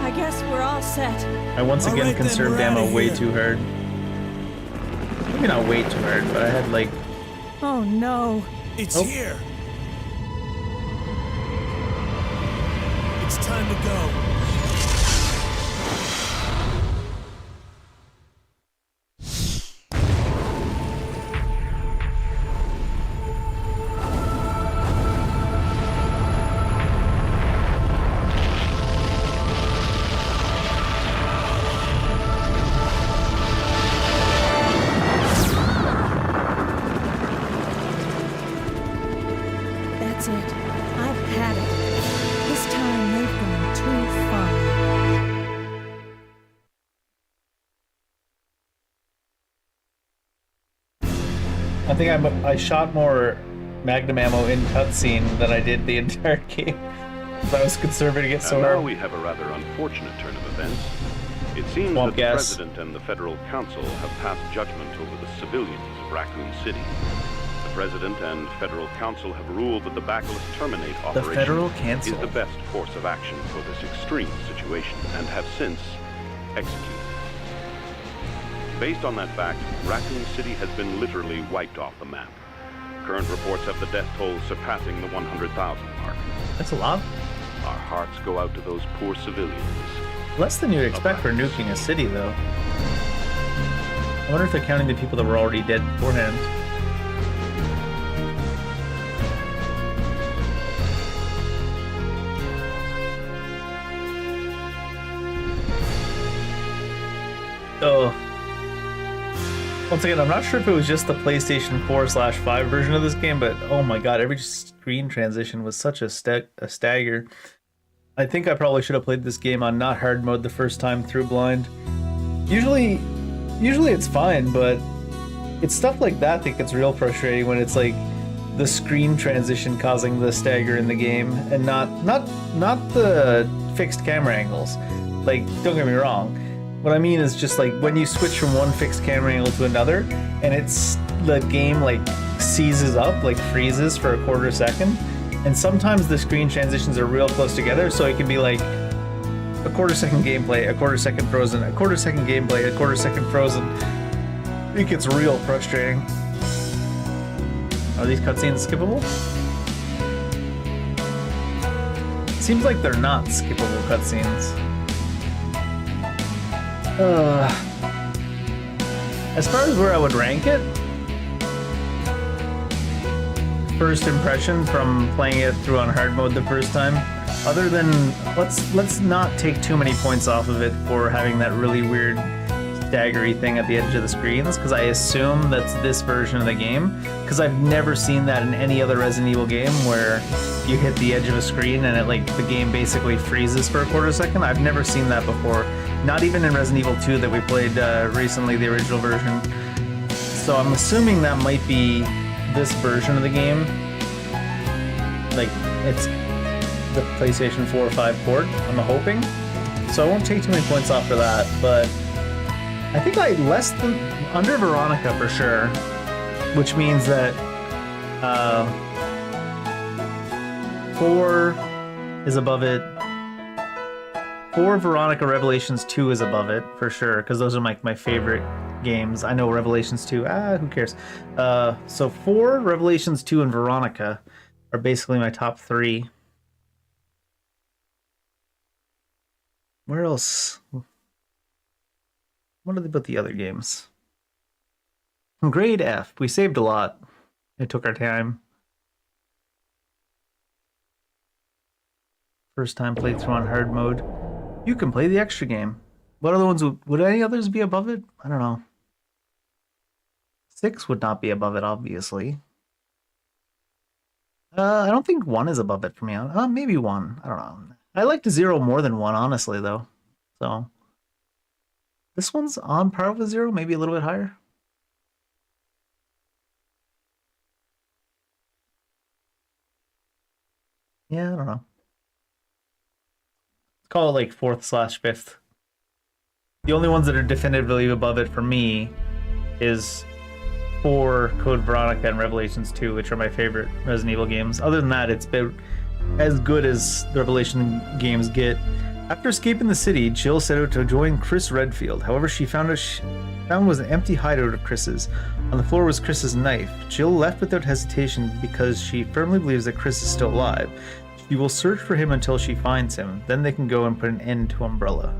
I guess we're all set. I once All again right, then, conserved we're outta ammo way here. too hard. Maybe not way too hard, but I had like... Oh no. It's Oh. here! It's time to go. That's it. I've had it. This time they've gone too far. I think I shot more Magnum ammo in cutscene than I did the entire game. But I was conserving it so And now hard. we have a rather unfortunate turn of events. It seems Swamp that the gas. President and the Federal Council have passed judgment over the civilians of Raccoon City. The President and Federal Council have ruled that the Bacillus Terminate operation Federal Council. is the best course of action for this extreme situation, and have since executed. Based on that fact, Raccoon City has been literally wiped off the map. Current reports have the death toll surpassing the 100,000 mark. That's a lot. Our hearts go out to those poor civilians. Less than you'd expect for nuking a city, though. I wonder if they're counting the people that were already dead beforehand. Oh. Once again, I'm not sure if it was just the PlayStation 4/5 version of this game, but oh my god, every screen transition was such a stagger. I think I probably should have played this game on not hard mode the first time through blind. Usually it's fine, but it's stuff like that that gets real frustrating when it's like the screen transition causing the stagger in the game, and not the fixed camera angles. Like, don't get me wrong. What I mean is just like when you switch from one fixed camera angle to another, and it's the game like seizes up, like freezes for a quarter second, and sometimes the screen transitions are real close together, so it can be like a quarter second gameplay, a quarter second frozen, a quarter second gameplay, a quarter second frozen. It gets real frustrating. Are these cutscenes skippable? Seems like they're not skippable cutscenes. As far as where I would rank it, first impression from playing it through on hard mode the first time, other than let's not take too many points off of it for having that really weird staggery thing at the edge of the screens, because I assume that's this version of the game, because I've never seen that in any other Resident Evil game where you hit the edge of a screen and it like the game basically freezes for a quarter second. I've never seen that before. Not even in Resident Evil 2 that we played recently, the original version. So I'm assuming that might be this version of the game. Like, it's the PlayStation 4 or 5 port, I'm hoping. So I won't take too many points off for that, but I think I under Veronica for sure, which means that 4 is above it. 4 Veronica Revelations 2 is above it for sure, because those are my favorite games. I know Revelations 2, who cares? So 4, Revelations 2, and Veronica are basically my top 3. Where else? what about the other games? Grade F. We saved a lot. It took our time. First time playthrough on hard mode. You can play the extra game. What other ones would any others be above it? I don't know. 6 would not be above it, obviously. I don't think 1 is above it for me. Maybe 1. I don't know. I liked 0 more than 1, honestly, though. So this one's on par with 0, maybe a little bit higher. Yeah, I don't know. Let's call it like 4th/5th. The only ones that are definitively above it for me is 4, Code Veronica, and Revelations 2, which are my favorite Resident Evil games. Other than that, it's been as good as the Revelation games get. After escaping the city, Jill set out to join Chris Redfield. However, she found was an empty hideout of Chris's. On the floor was Chris's knife. Jill left without hesitation because she firmly believes that Chris is still alive. She will search for him until she finds him. Then they can go and put an end to Umbrella.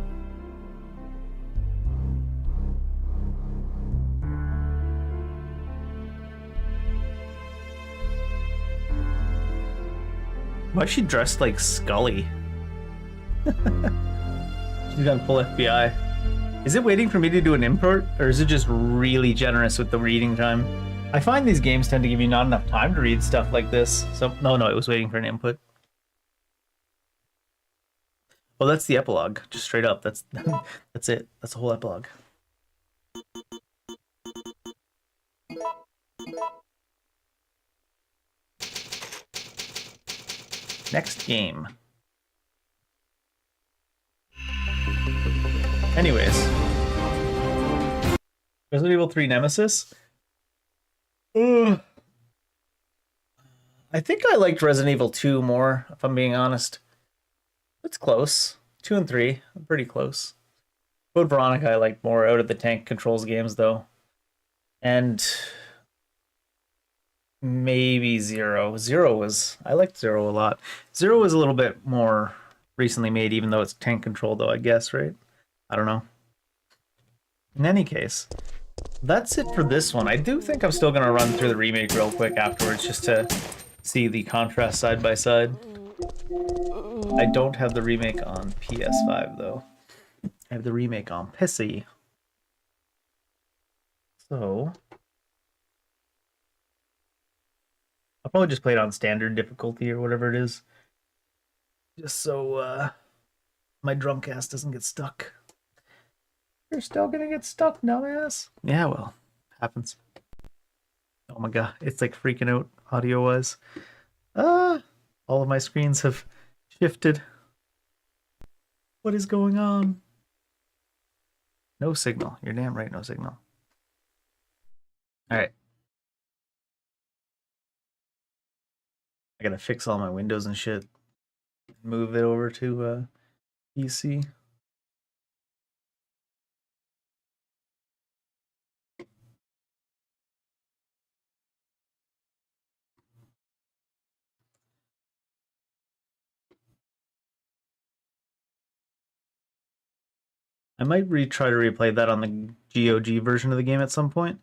Why is she dressed like Scully? She's gone full FBI. Is it waiting for me to do an import, or is it just really generous with the reading time? I find these games tend to give you not enough time to read stuff like this. So, no, it was waiting for an input. Well, that's the epilogue, just straight up. That's it. That's the whole epilogue. Next game. Anyways, Resident Evil 3 Nemesis. I think I liked Resident Evil 2 more, if I'm being honest. It's close. 2 and 3, pretty close. Code Veronica I liked more out of the tank controls games, though. And maybe 0. 0 was... I liked 0 a lot. 0 was a little bit more recently made, even though it's tank control, though, I guess, right? I don't know. In any case, that's it for this one. I do think I'm still going to run through the remake real quick afterwards, just to see the contrast side by side. I don't have the remake on PS5, though. I have the remake on PC. So I'll probably just play it on standard difficulty or whatever it is. Just so my drunk ass doesn't get stuck. You're still gonna get stuck, dumbass. Yeah, well, happens. Oh my god, it's like freaking out audio-wise. All of my screens have shifted. What is going on? No signal. You're damn right, no signal. Alright. I gotta fix all my windows and shit. Move it over to PC. I might try to replay that on the GOG version of the game at some point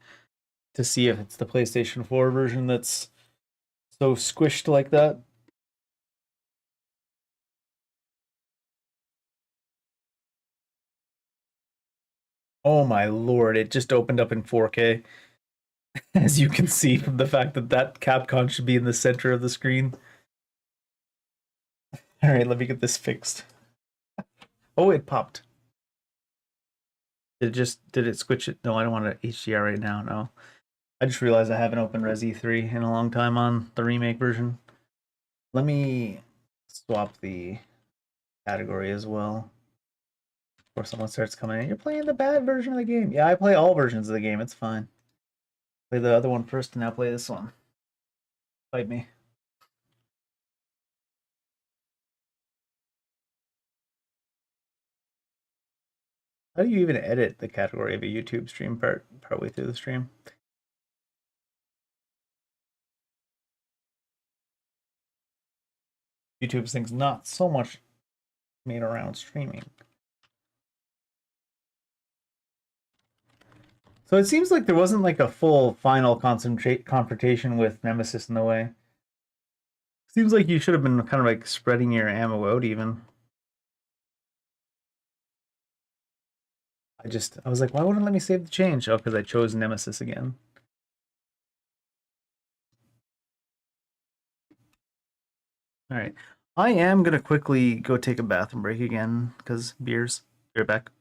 to see if it's the PlayStation 4 version that's so squished like that. Oh my lord, it just opened up in 4K. As you can see from the fact that that Capcom should be in the center of the screen. Alright, let me get this fixed. Oh, it popped. Did it switch it? No, I don't want to HDR right now, no. I just realized I haven't opened RE3 in a long time on the remake version. Let me swap the category as well before someone starts coming in. You're playing the bad version of the game. Yeah, I play all versions of the game, it's fine. Play the other one first and now play this one. Fight me. How do you even edit the category of a YouTube stream partway through the stream? YouTube's thing's not so much made around streaming. So it seems like there wasn't like a full final confrontation with Nemesis in the way. Seems like you should have been kind of like spreading your ammo out even. I was like, why wouldn't it let me save the change? Oh, because I chose Nemesis again. All right. I am going to quickly go take a bathroom break again because beers. Be right back.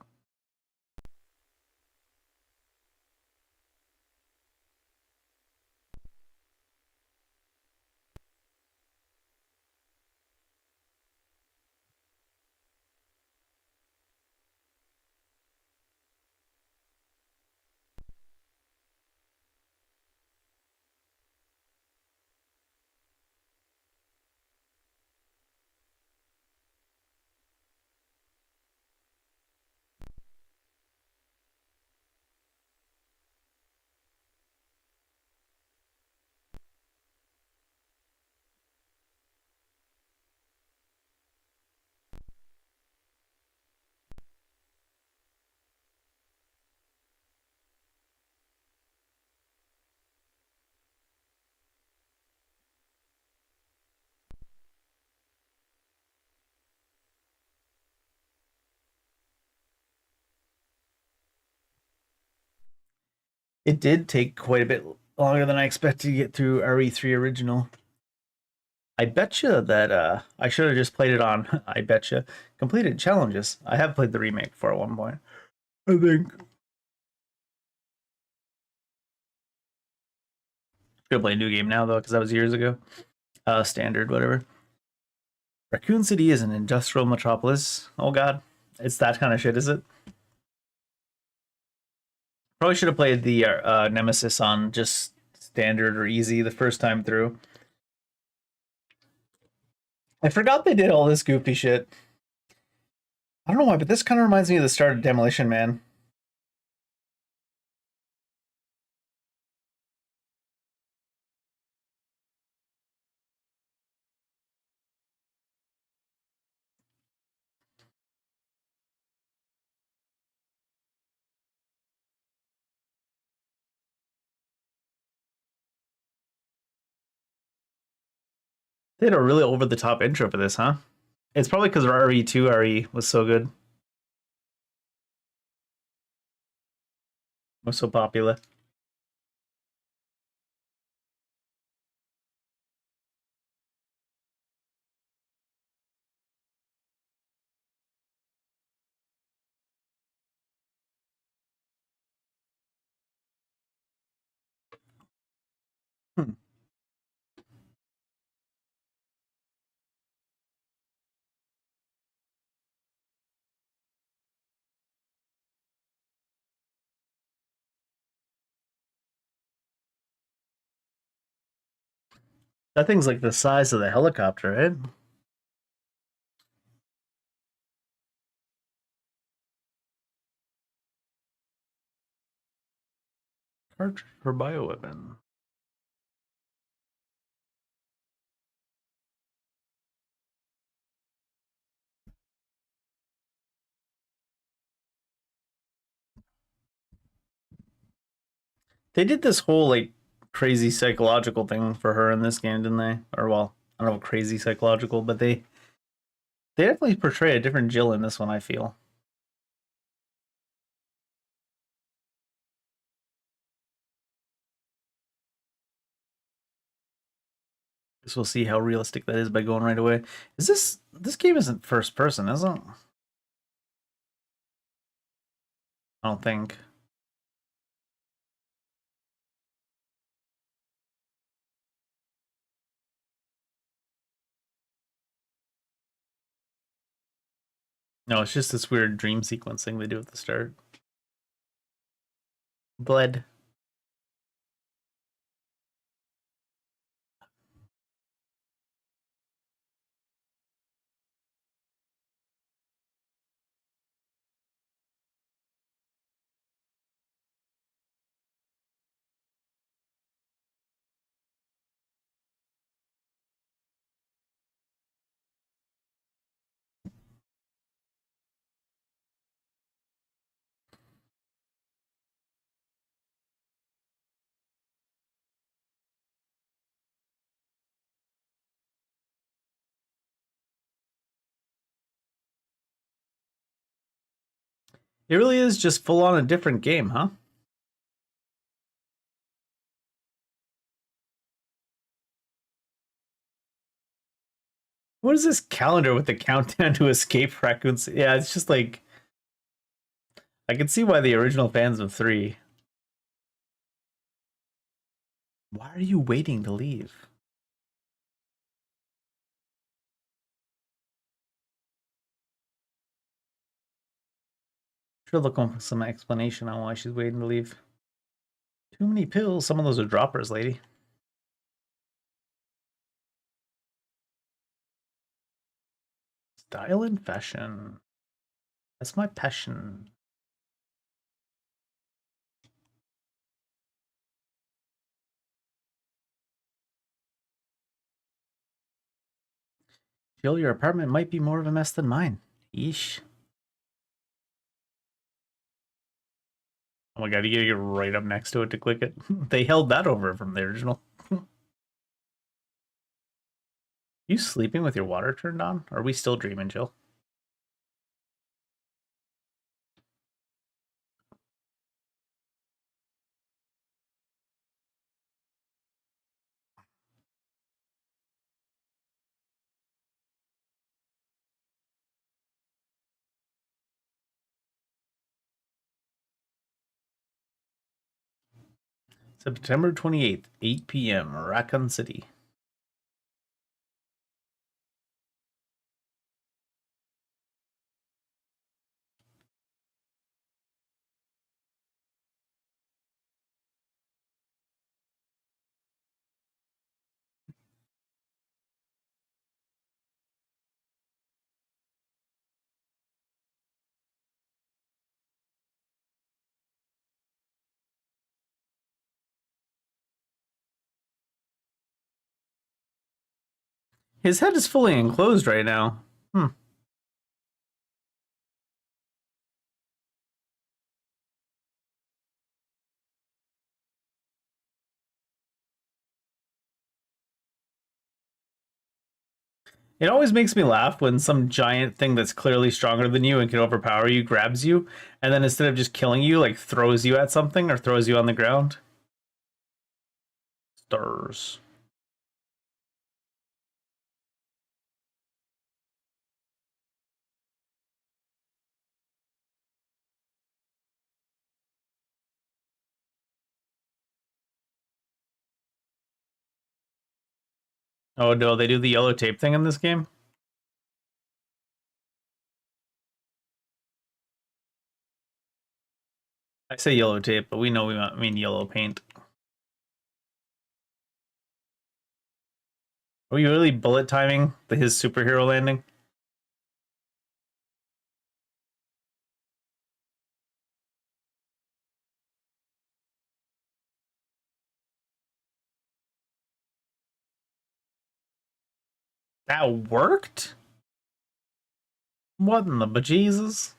It did take quite a bit longer than I expected to get through RE3 original. I betcha that I should have just played it on I betcha completed challenges. I have played the remake before at one point, I think. Gonna play a new game now though, because that was years ago. Standard, whatever. Raccoon City is an industrial metropolis. Oh god, it's that kind of shit, is it? Probably should have played the Nemesis on just standard or easy the first time through. I forgot they did all this goofy shit. I don't know why, but this kind of reminds me of the start of Demolition Man. They had a really over-the-top intro for this, huh? It's probably because RE2 RE was so good. Was so popular. Hmm. That thing's like the size of the helicopter, right? Cartridge for bioweapon. They did this whole like crazy psychological thing for her in this game, didn't they? Or well, I don't know, crazy psychological, but they definitely portray a different Jill in this one, I feel. Guess we'll see how realistic that is by going right away. Is this game isn't first person, is it? I don't think. No, it's just this weird dream sequence thing they do at the start. Bled. It really is just full on a different game, huh? What is this calendar with the countdown to escape raccoons? Yeah, it's just like I can see why the original fans of 3. Why are you waiting to leave? Should look for some explanation on why she's waiting to leave. Too many pills. Some of those are droppers, lady. Style and fashion. That's my passion. Jill, your apartment might be more of a mess than mine. Yeesh. Oh my god, you gotta get right up next to it to click it. They held that over from the original. You sleeping with your water turned on? Or are we still dreaming, Jill? September 28th, 8 p.m., Raccoon City. His head is fully enclosed right now. It always makes me laugh when some giant thing that's clearly stronger than you and can overpower you grabs you, and then instead of just killing you, like throws you at something or throws you on the ground. Stars. Oh no, they do the yellow tape thing in this game? I say yellow tape, but we know we mean yellow paint. Are we really bullet timing his superhero landing? That worked? What in the bejesus?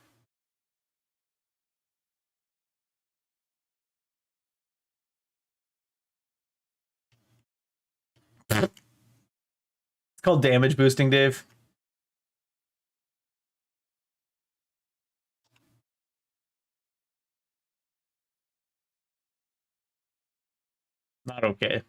It's called damage boosting, Dave. Not okay.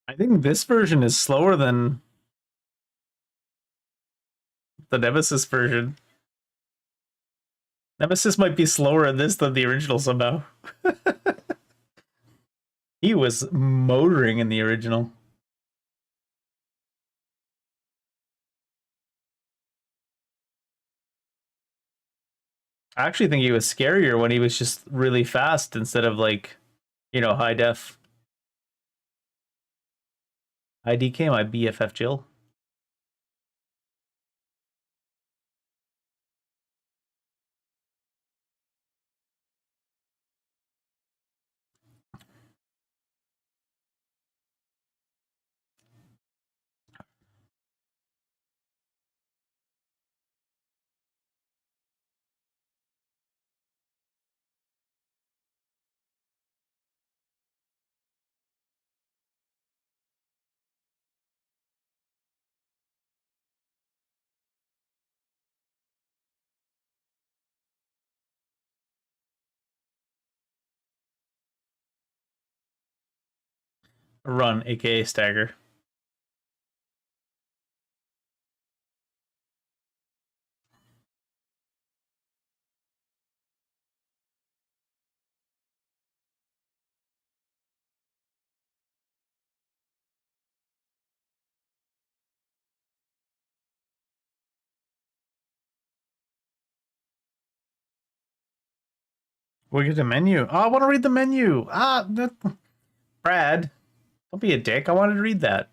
I think this version is slower than the Nemesis version. Nemesis might be slower in this than the original somehow. He was motoring in the original. I actually think he was scarier when he was just really fast instead of like, high def. IDK, my BFF Jill. Run, aka stagger. We get the menu. Oh, I want to read the menu. Brad, don't be a dick. I wanted to read that.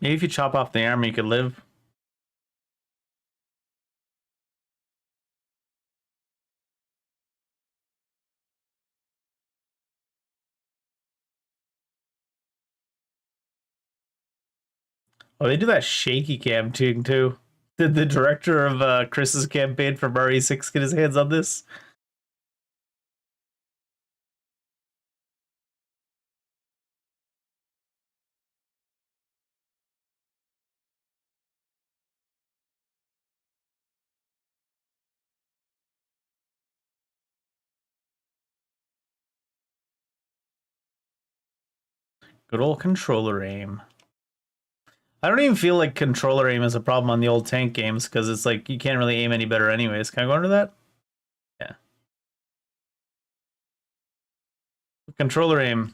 Maybe if you chop off the arm, you could live. Oh, they do that shaky cam too. Did the director of Chris's campaign for RE6 get his hands on this? Good old controller aim. I don't even feel like controller aim is a problem on the old tank games because it's like you can't really aim any better anyways. Can I go under that? Yeah. Controller aim.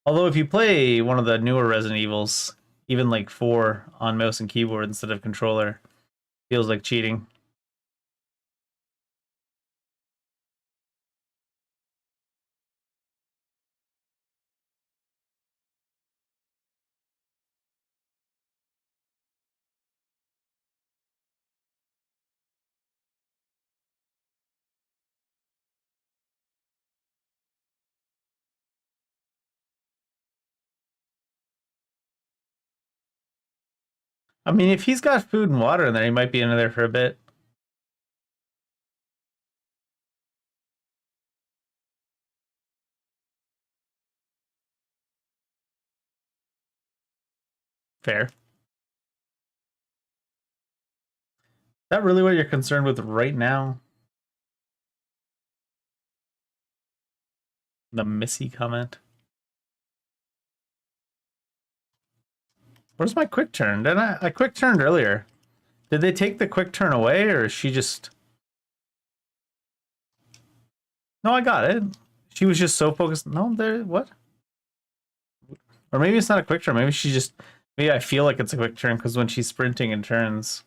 Although if you play one of the newer Resident Evils, even like 4 on mouse and keyboard instead of controller, feels like cheating. I mean, if he's got food and water in there, he might be in there for a bit. Fair. Is that really what you're concerned with right now? The Missy comment. Where's my quick turn? Didn't I quick turned earlier? Did they take the quick turn away, or is she just... No, I got it. She was just so focused. No, there, what? Or maybe it's not a quick turn. Maybe she just... Maybe I feel like it's a quick turn because when she's sprinting and turns...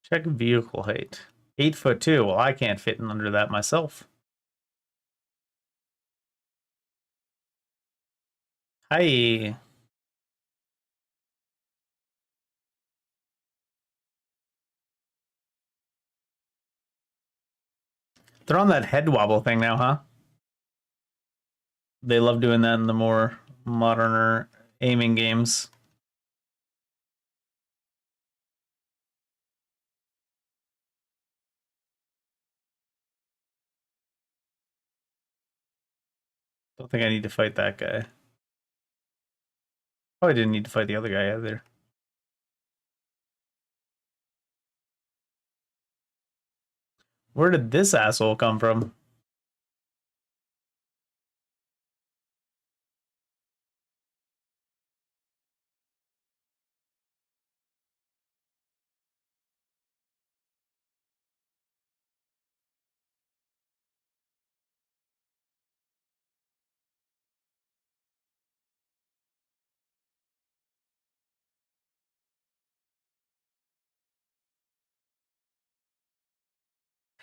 Check vehicle height. 8'2". Well, I can't fit in under that myself. Hi. They're on that head wobble thing now, huh? They love doing that in the more moderner aiming games. Don't think I need to fight that guy. Oh, I didn't need to fight the other guy either. Where did this asshole come from?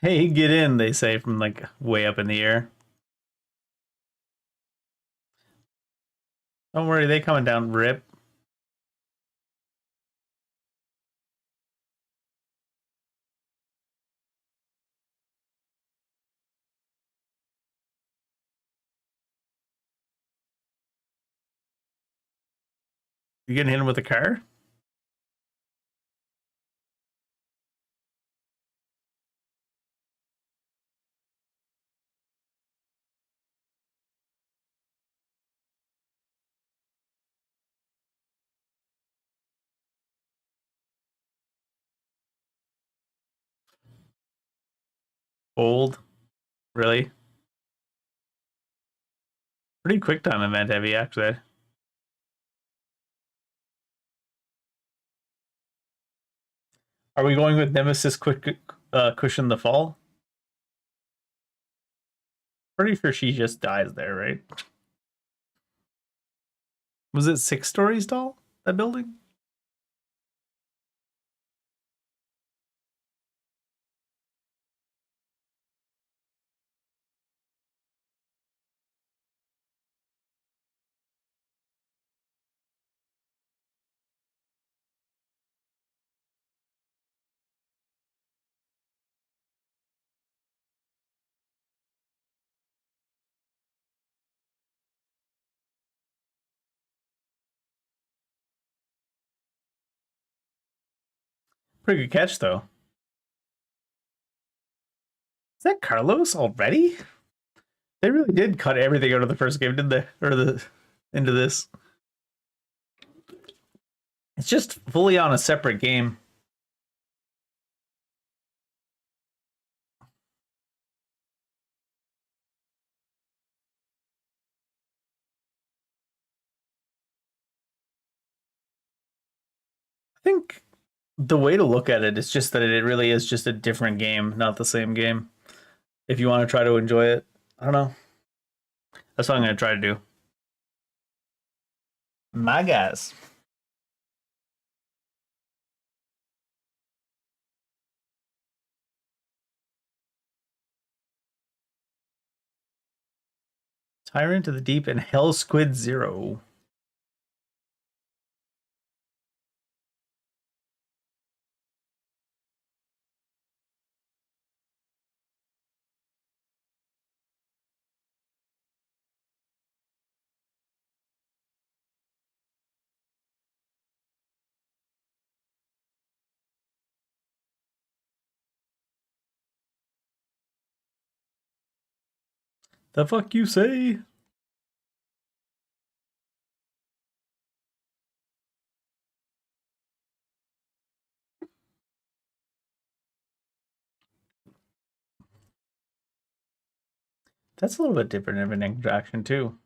Hey, get in, they say from like way up in the air. Don't worry, they coming down, rip. You getting hit with a car? Old? Really? Pretty quick time event heavy, actually. Are we going with Nemesis quick cushion the fall? Pretty sure she just dies there, right? Was it 6 stories tall, that building? Pretty good catch, though. Is that Carlos already? They really did cut everything out of the first game, didn't they? Or into this. It's just fully on a separate game. I think the way to look at it is just that it really is just a different game, not the same game. If you want to try to enjoy it, I don't know. That's what I'm going to try to do. My guys. Tyrant to the Deep and Hell Squid Zero. The fuck you say? That's a little bit different of an interaction too.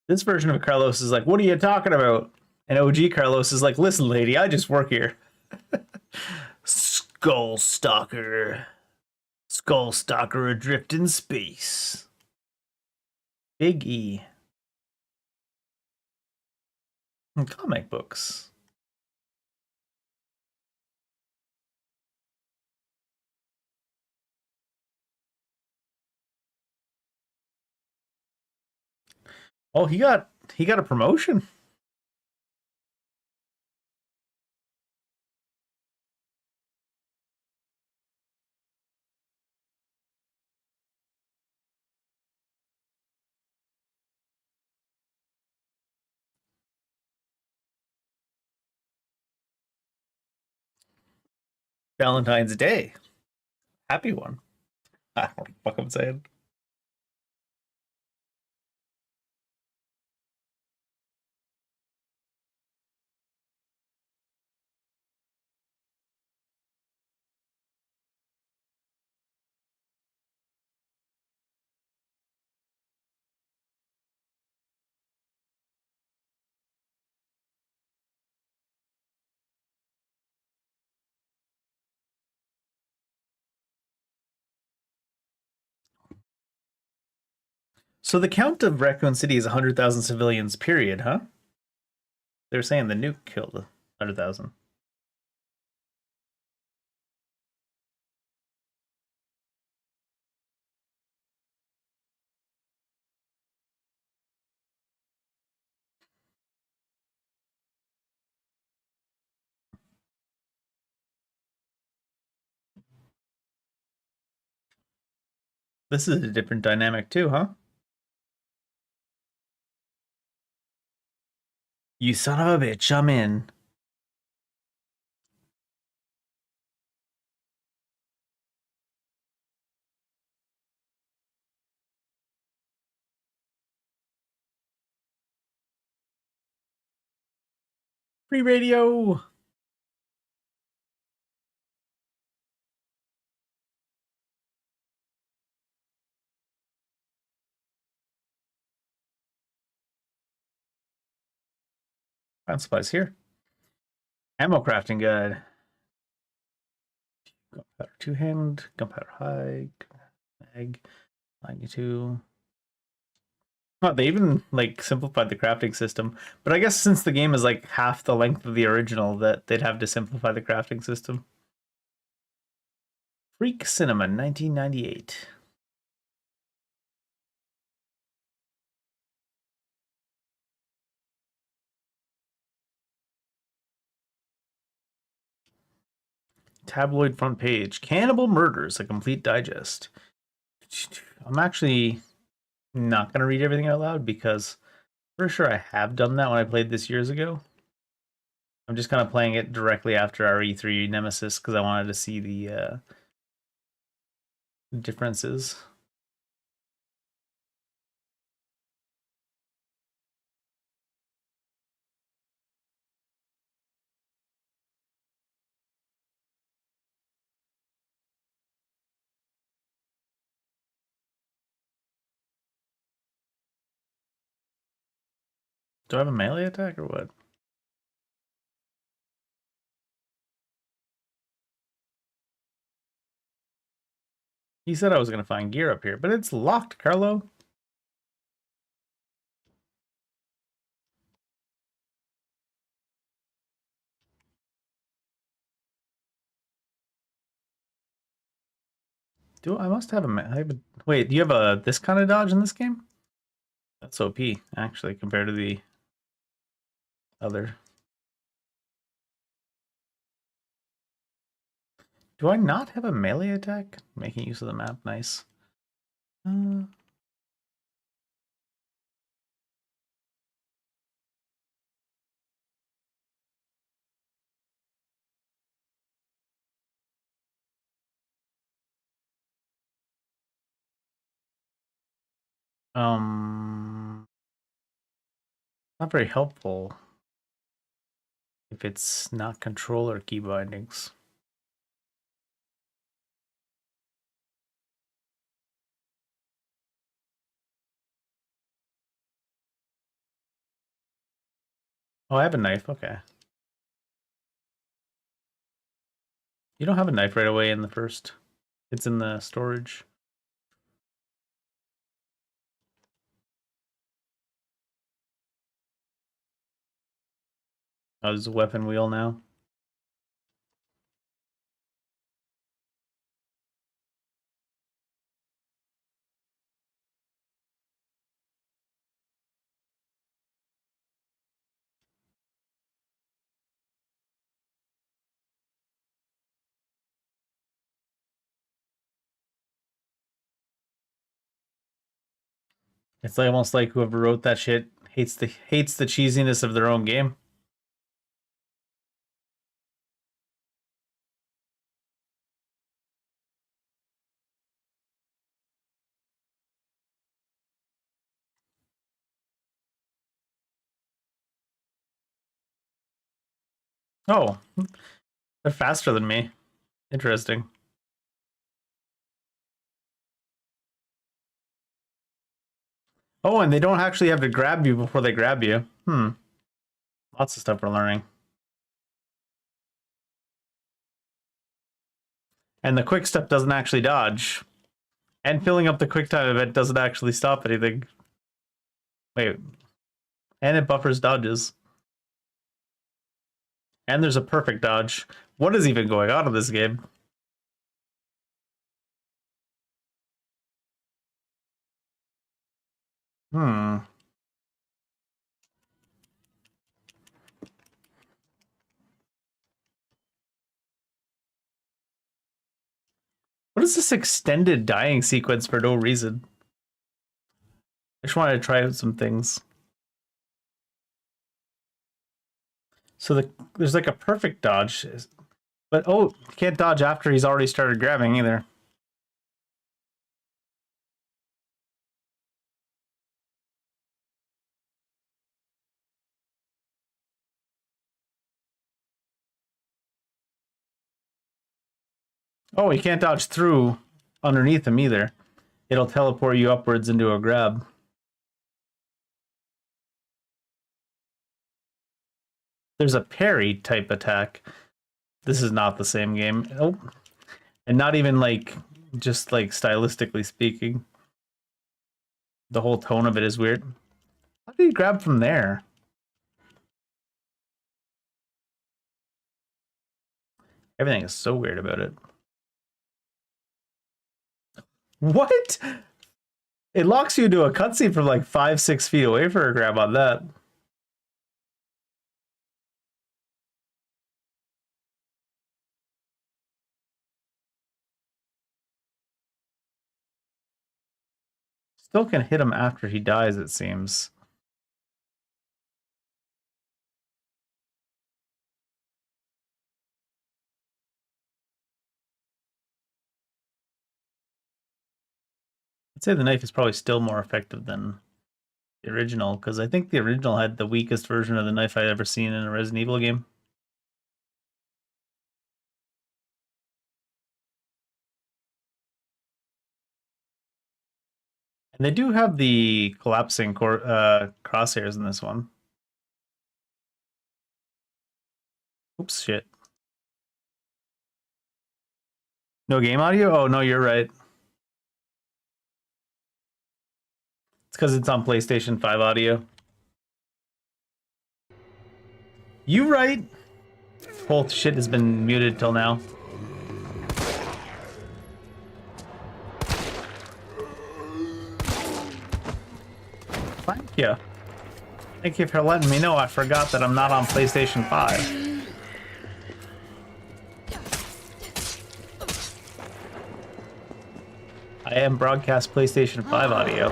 This version of Carlos is like, what are you talking about? And OG Carlos is like, listen, lady, I just work here. Skull Stalker adrift in space. Big E. And comic books. Oh, he got a promotion. Valentine's Day. Happy one. I don't know what the fuck I'm saying. So the count of Raccoon City is 100,000 civilians, period, huh? They're saying the nuke killed 100,000. This is a different dynamic too, huh? You son of a bitch, I'm in. Free radio. Find supplies here. Ammo crafting guide. Gunpowder two-hand, gunpowder high, mag, 92. Oh, they even like simplified the crafting system. But I guess since the game is like half the length of the original, that they'd have to simplify the crafting system. Freak Cinema, 1998. Tabloid front page. Cannibal Murders, a complete digest. I'm actually not going to read everything out loud because I'm pretty sure I have done that when I played this years ago. I'm just kind of playing it directly after RE3 Nemesis because I wanted to see the differences. Do I have a melee attack or what? He said I was going to find gear up here, but it's locked, Carlo. I must have wait, do you have a this kind of dodge in this game? That's OP, actually, compared to the other. Do I not have a melee attack? Making use of the map, nice. Not very helpful if it's not controller key bindings. Oh, I have a knife, okay. You don't have a knife right away in the first. It's in the storage. Oh, there's a weapon wheel now. It's like almost like whoever wrote that shit hates the cheesiness of their own game. Oh, they're faster than me. Interesting. Oh, and they don't actually have to grab you before they grab you. Lots of stuff we're learning. And the quick step doesn't actually dodge. And filling up the quick time event doesn't actually stop anything. Wait. And it buffers dodges. And there's a perfect dodge. What is even going on in this game? What is this extended dying sequence for no reason? I just wanted to try out some things. So there's like a perfect dodge. But oh, you can't dodge after he's already started grabbing either. Oh, you can't dodge through underneath him either. It'll teleport you upwards into a grab. There's a parry type attack. This is not the same game. Oh. And not even like, just like stylistically speaking. The whole tone of it is weird. How do you grab from there? Everything is so weird about it. What? It locks you into a cutscene from like 5-6 feet away for a grab on that. Still can hit him after he dies, it seems. I'd say the knife is probably still more effective than the original, because I think the original had the weakest version of the knife I'd ever seen in a Resident Evil game. And they do have the collapsing crosshairs in this one. Oops, shit. No game audio? Oh, no, you're right. It's because it's on PlayStation 5 audio. You right. Whole shit has been muted till now. Thank you. Thank you for letting me know. I forgot that I'm not on PlayStation 5. I am broadcast PlayStation 5 audio.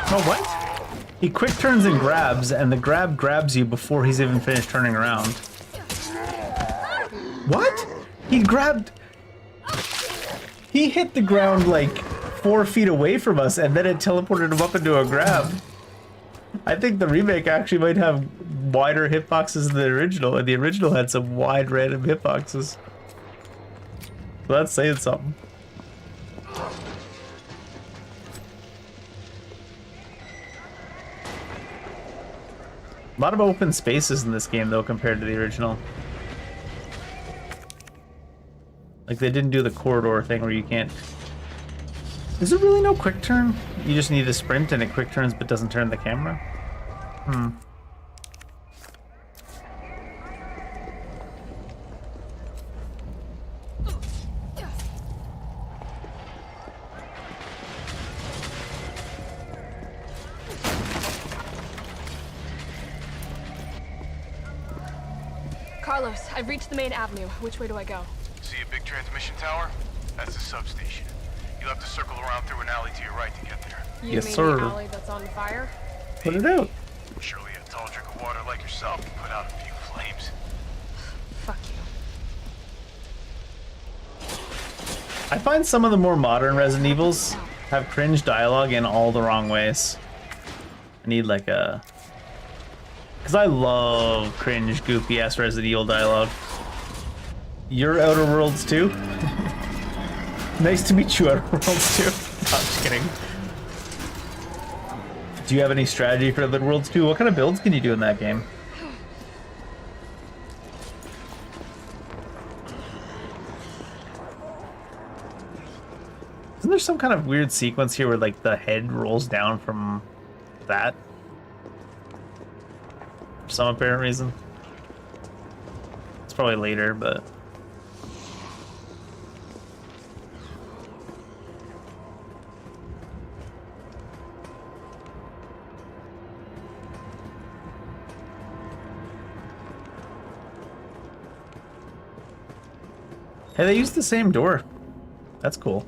Oh, what? He quick turns and grabs, and the grab grabs you before he's even finished turning around. What? He grabbed... He hit the ground like 4 feet away from us, and then it teleported him up into a grab. I think the remake actually might have wider hitboxes than the original, and the original had some wide random hitboxes. So that's saying something. A lot of open spaces in this game, though, compared to the original. Like, they didn't do the corridor thing where you can't... Is there really no quick turn? You just need to sprint and it quick turns but doesn't turn the camera? Hmm. Carlos, I've reached the main avenue. Which way do I go? See a big transmission tower? That's the substation. You'll have to circle around through an alley to your right to get there. You yes, mean sir. The alley that's on fire? Put it out. Surely a tall drink of water like yourself can put out a few flames. Fuck you. I find some of the more modern Resident Evils have cringe dialogue in all the wrong ways. I need like a... Because I love cringe, goofy-ass Resident Evil dialogue. You're Outer Worlds too? Nice to meet you, Outer Worlds too. No, I'm just kidding. Do you have any strategy for Outer Worlds 2? What kind of builds can you do in that game? Isn't there some kind of weird sequence here where like the head rolls down from that? For some apparent reason. It's probably later, but... Hey, they used the same door. That's cool.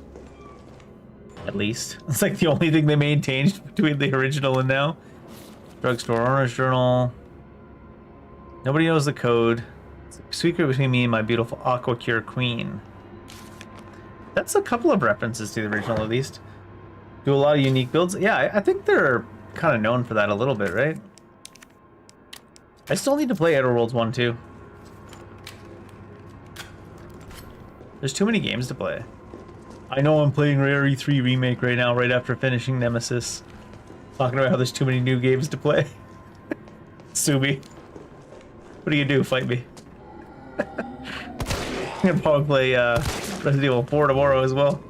At least. It's like the only thing they maintained between the original and now. Drugstore owner's journal. Nobody knows the code. It's a secret between me and my beautiful Aquacure queen. That's a couple of references to the original, at least. Do a lot of unique builds. Yeah, I think they're kind of known for that a little bit, right? I still need to play Outer Worlds 1 too. There's too many games to play. I know I'm playing RE3 Remake right now, right after finishing Nemesis. Talking about how there's too many new games to play. Sue me. What do you do? Fight me. I'm gonna probably play Resident Evil 4 tomorrow as well.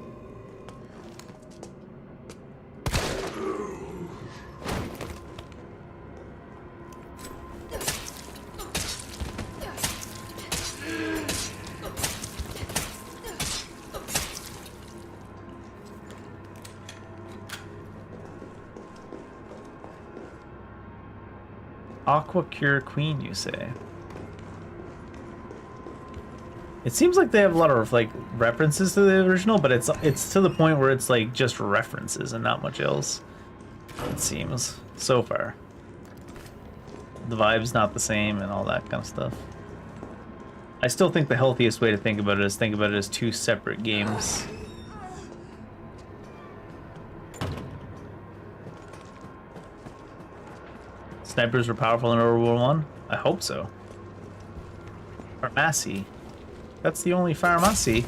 Aqua Cure Queen, you say? It seems like they have a lot of like references to the original, but it's to the point where it's like just references and not much else. It seems so far. The vibe's not the same and all that kind of stuff. I still think the healthiest way to think about it is think about it as two separate games. Snipers were powerful in World War 1? I hope so. Pharmacy. That's the only pharmacy.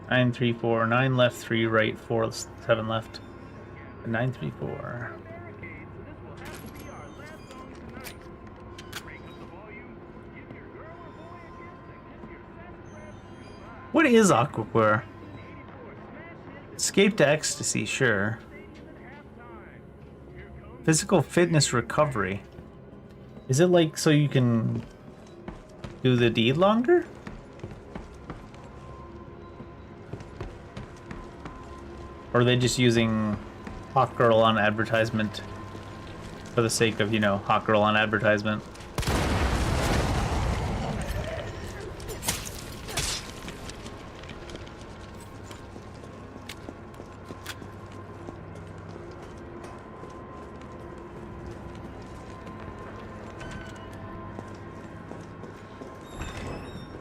Nine, 3, 4, 9 left, 3 right, 4, 7 left. 9, 3, 4. What is Aquacore? Escape to ecstasy, sure. Physical fitness recovery. Is it like so you can do the deed longer? Or are they just using Hot Girl on advertisement for the sake of, you know, Hot Girl on advertisement?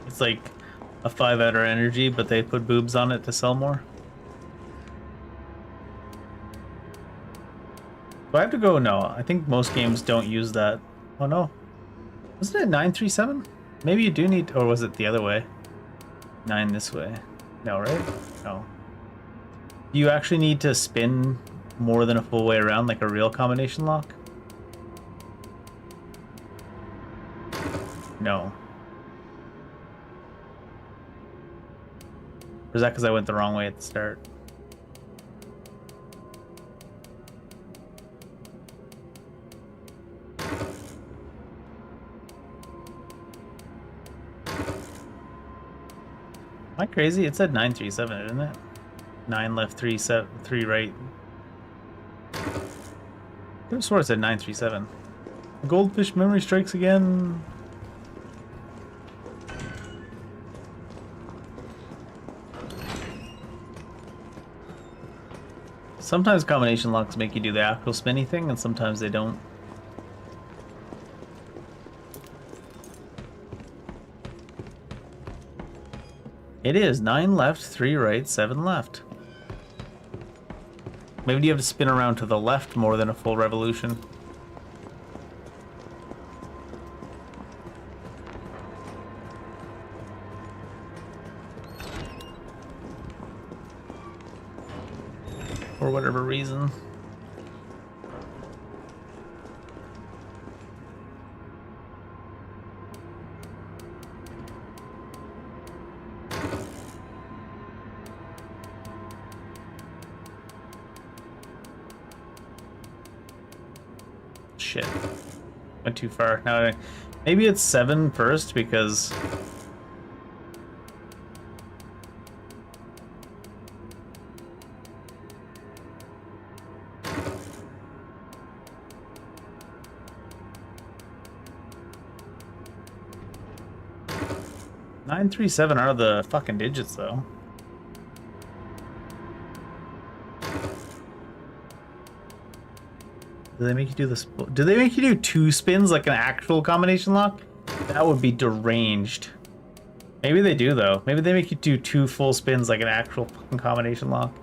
It's like a 5-outer energy, but they put boobs on it to sell more. Do I have to go? No, I think most games don't use that. Oh no. Wasn't it 937? Maybe you do need, or was it the other way? 9 this way. No, right? No. Do you actually need to spin more than a full way around like a real combination lock? No. Or is that because I went the wrong way at the start? Am I crazy? It said 937, didn't it? 9 left, 3 right. I could have swore it said 937. The goldfish memory strikes again. Sometimes combination locks make you do the actual spinny thing, and sometimes they don't. It is 9 left, 3 right, 7 left. Maybe you have to spin around to the left more than a full revolution. For whatever reason. Shit. Went too far. Now, maybe it's 7 first because... Nine, 3, 7 are the fucking digits though. Do they make you do this? Do they make you do 2 spins like an actual combination lock? That would be deranged. Maybe they do though. Maybe they make you do 2 full spins like an actual fucking combination lock.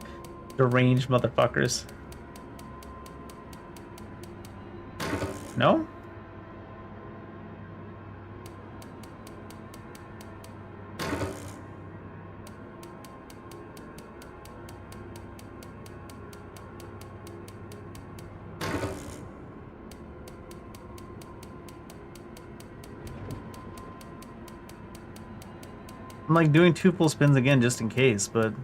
Deranged motherfuckers. No? I'm like doing 2 full spins again just in case, but...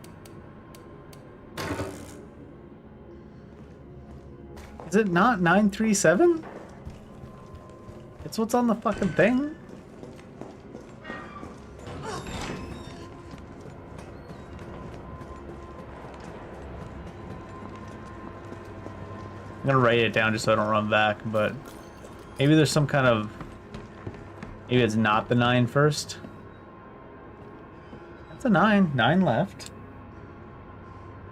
Is it not 937? It's what's on the fucking thing? I'm gonna write it down just so I don't run back, but maybe there's some kind of... Maybe it's not the 9 first. That's a 9. 9 left.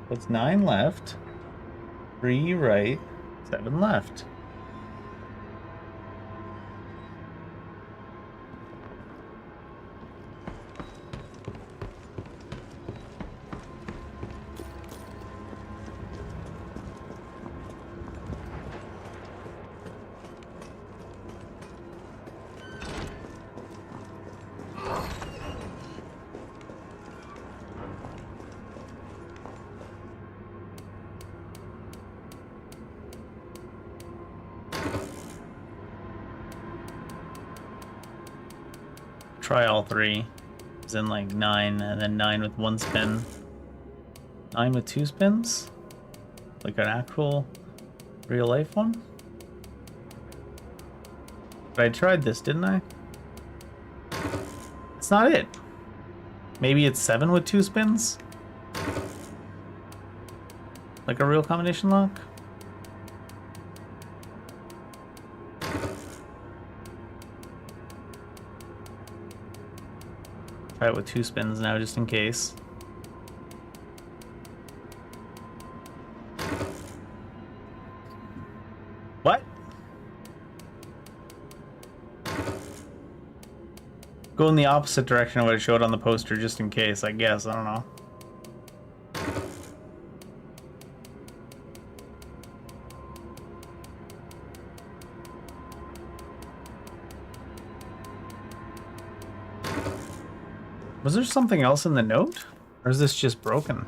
That's 9 left. 3 right. 7 left. Try all 3. As in like 9 and then 9 with 1 spin. 9 with 2 spins? Like an actual real life one? But I tried this, didn't I? It's not it. Maybe it's 7 with 2 spins? Like a real combination lock? Try it with 2 spins now, just in case. What? Go in the opposite direction of what it showed on the poster, just in case, I guess. I don't know. Was there something else in the note? Or is this just broken?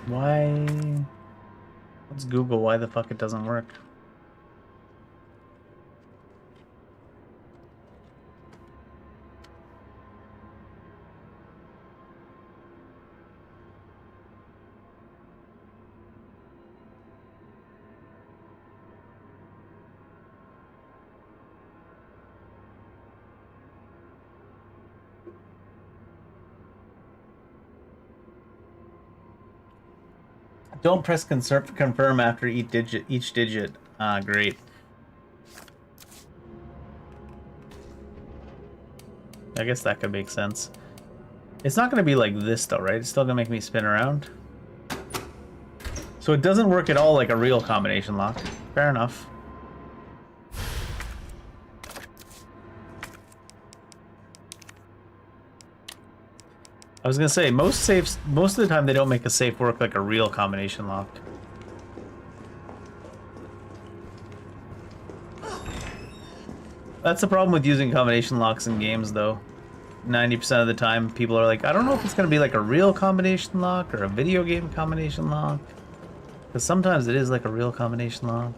Why? Let's Google why the fuck it doesn't work. Don't press confirm after each digit. Ah, great. I guess that could make sense. It's not going to be like this though, right? It's still going to make me spin around. So it doesn't work at all like a real combination lock. Fair enough. I was gonna say, most of the time they don't make a safe work like a real combination lock. That's the problem with using combination locks in games though. 90% of the time people are like, I don't know if it's gonna be like a real combination lock or a video game combination lock. Because sometimes it is like a real combination lock.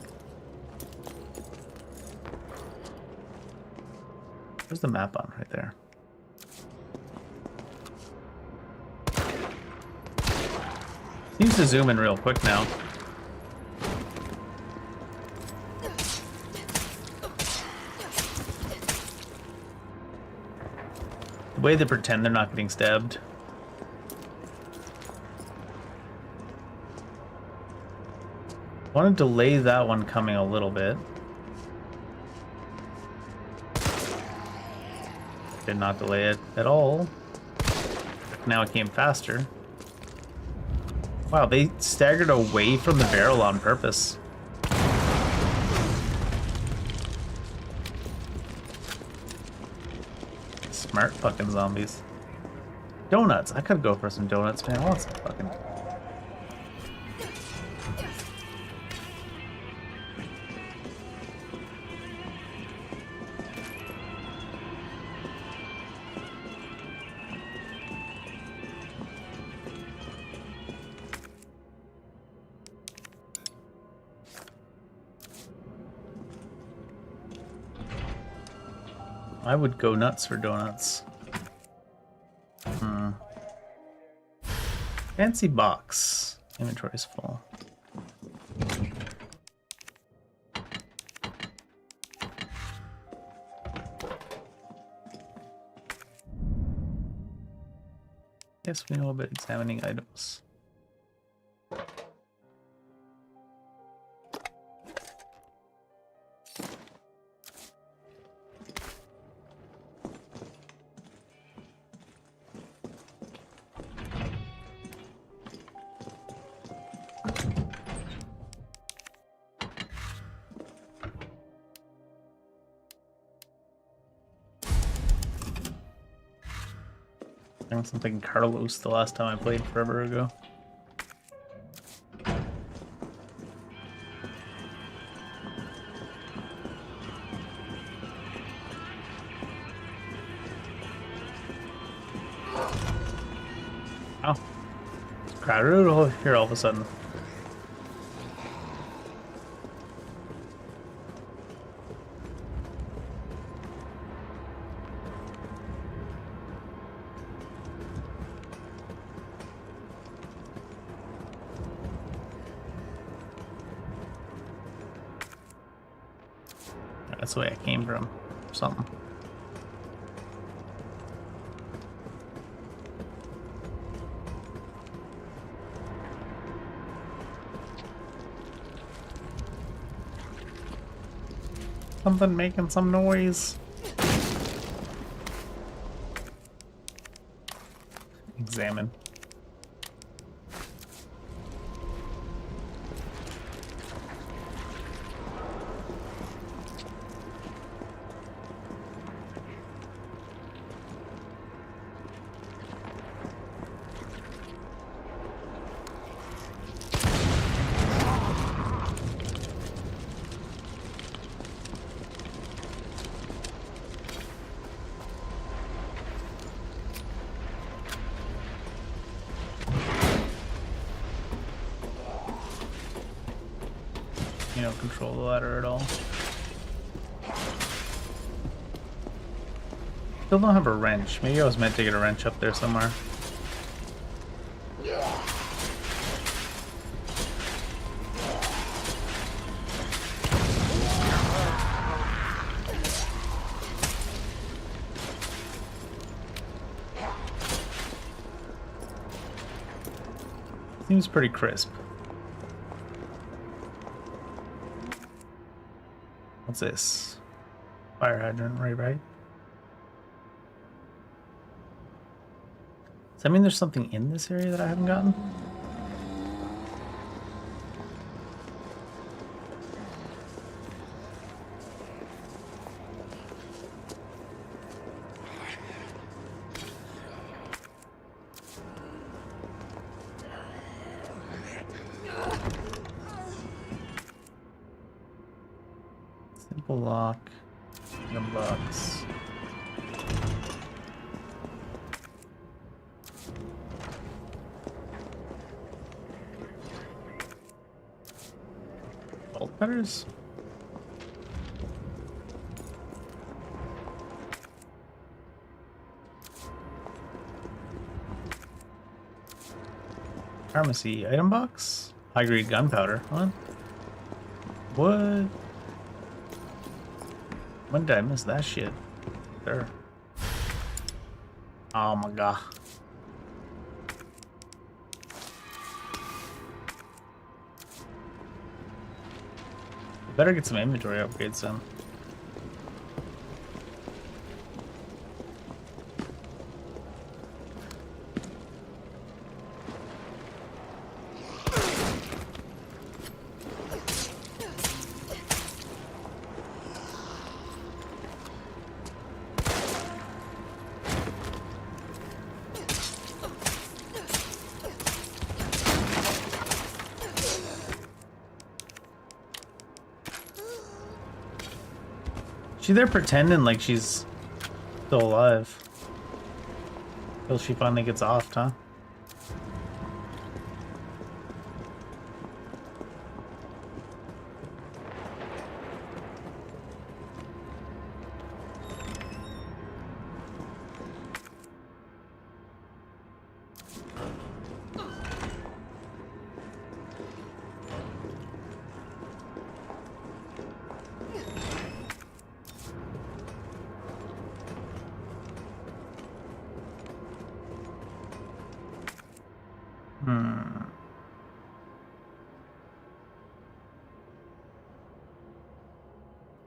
Where's the map on? Right there. Seems to zoom in real quick now. The way they pretend they're not getting stabbed. I want to delay that one coming a little bit. did not delay it at all. Now it came faster. Wow, they staggered away from the barrel on purpose. Smart fucking zombies. Donuts. I could go for some donuts, man. I want some fucking... I would go nuts for donuts. Fancy box. Inventory's full. Guess we know about examining items. I was thinking Carlos the last time I played forever ago. Oh. Crowded here all of a sudden. That's the way I came from. Something. Something making some noise. Examine. You don't control the ladder at all. Still don't have a wrench. Maybe I was meant to get a wrench up there somewhere. Seems pretty crisp. What's this? Fire hydrant, right? Does that mean there's something in this area that I haven't gotten? Simple lock, item box. Bolt cutters? Pharmacy item box? High grade gunpowder, huh? What? When did I miss that shit? There. Oh my god. Better get some inventory upgrades then. She's there pretending like she's still alive. Till she finally gets offed, huh?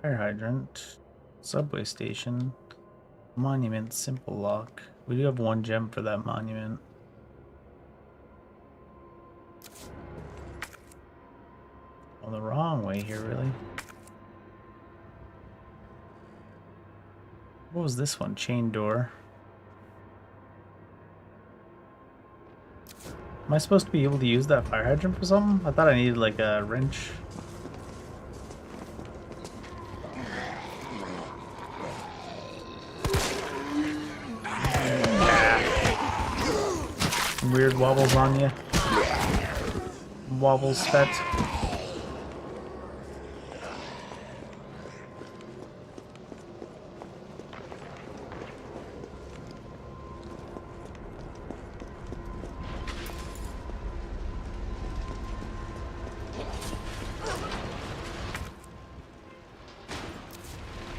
Fire hydrant, subway station, monument, simple lock. We do have one gem for that monument. On the wrong way here, really. What was this one? Chain door. Am I supposed to be able to use that fire hydrant for something? I thought I needed like a wrench. Weird wobbles on you. Wobbles pet.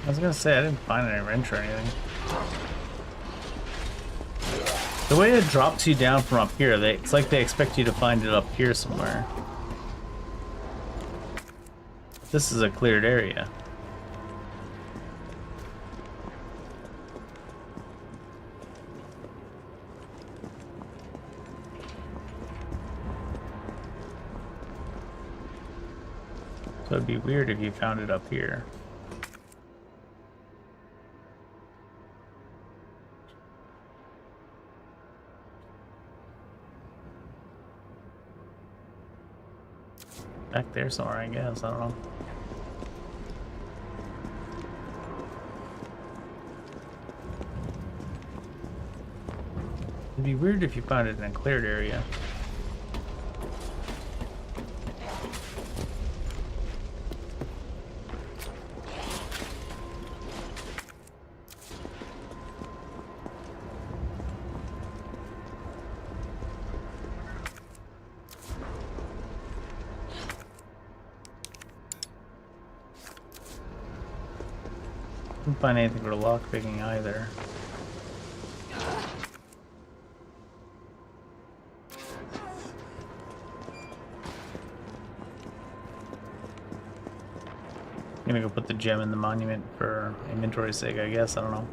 I was gonna say I didn't find any wrench or anything. The way it drops you down from up here, it's like they expect you to find it up here somewhere. This is a cleared area. So it'd be weird if you found it up here. Back there somewhere, I guess. I don't know. It'd be weird if you found it in a cleared area. Didn't find anything for lockpicking either. I'm gonna go put the gem in the monument for inventory's sake, I guess. I don't know.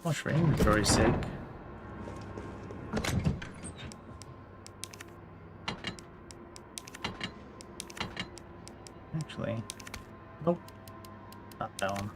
Much for inventory's sake. Actually, nope, not that one.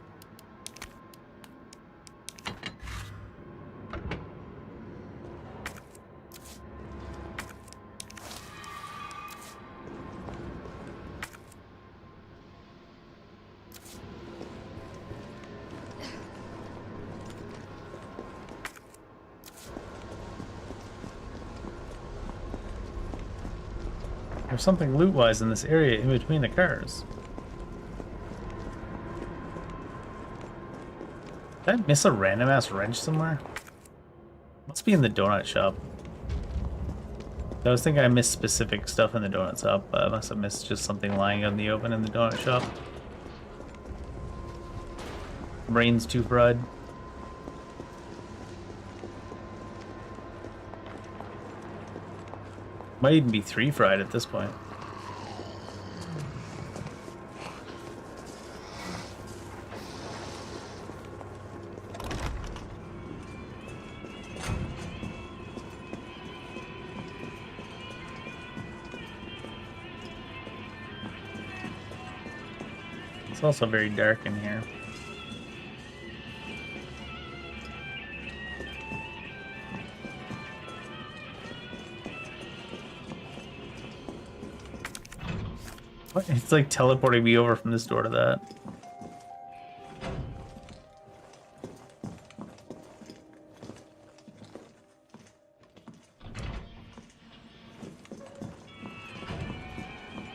There's something loot-wise in this area in between the cars. Did I miss a random-ass wrench somewhere? Must be in the donut shop. I was thinking I missed specific stuff in the donut shop, but I must have missed just something lying out in the open in the donut shop. Brain's too fried. Might even be 3 fried at this point. It's also very dark in here. What? It's like teleporting me over from this door to that.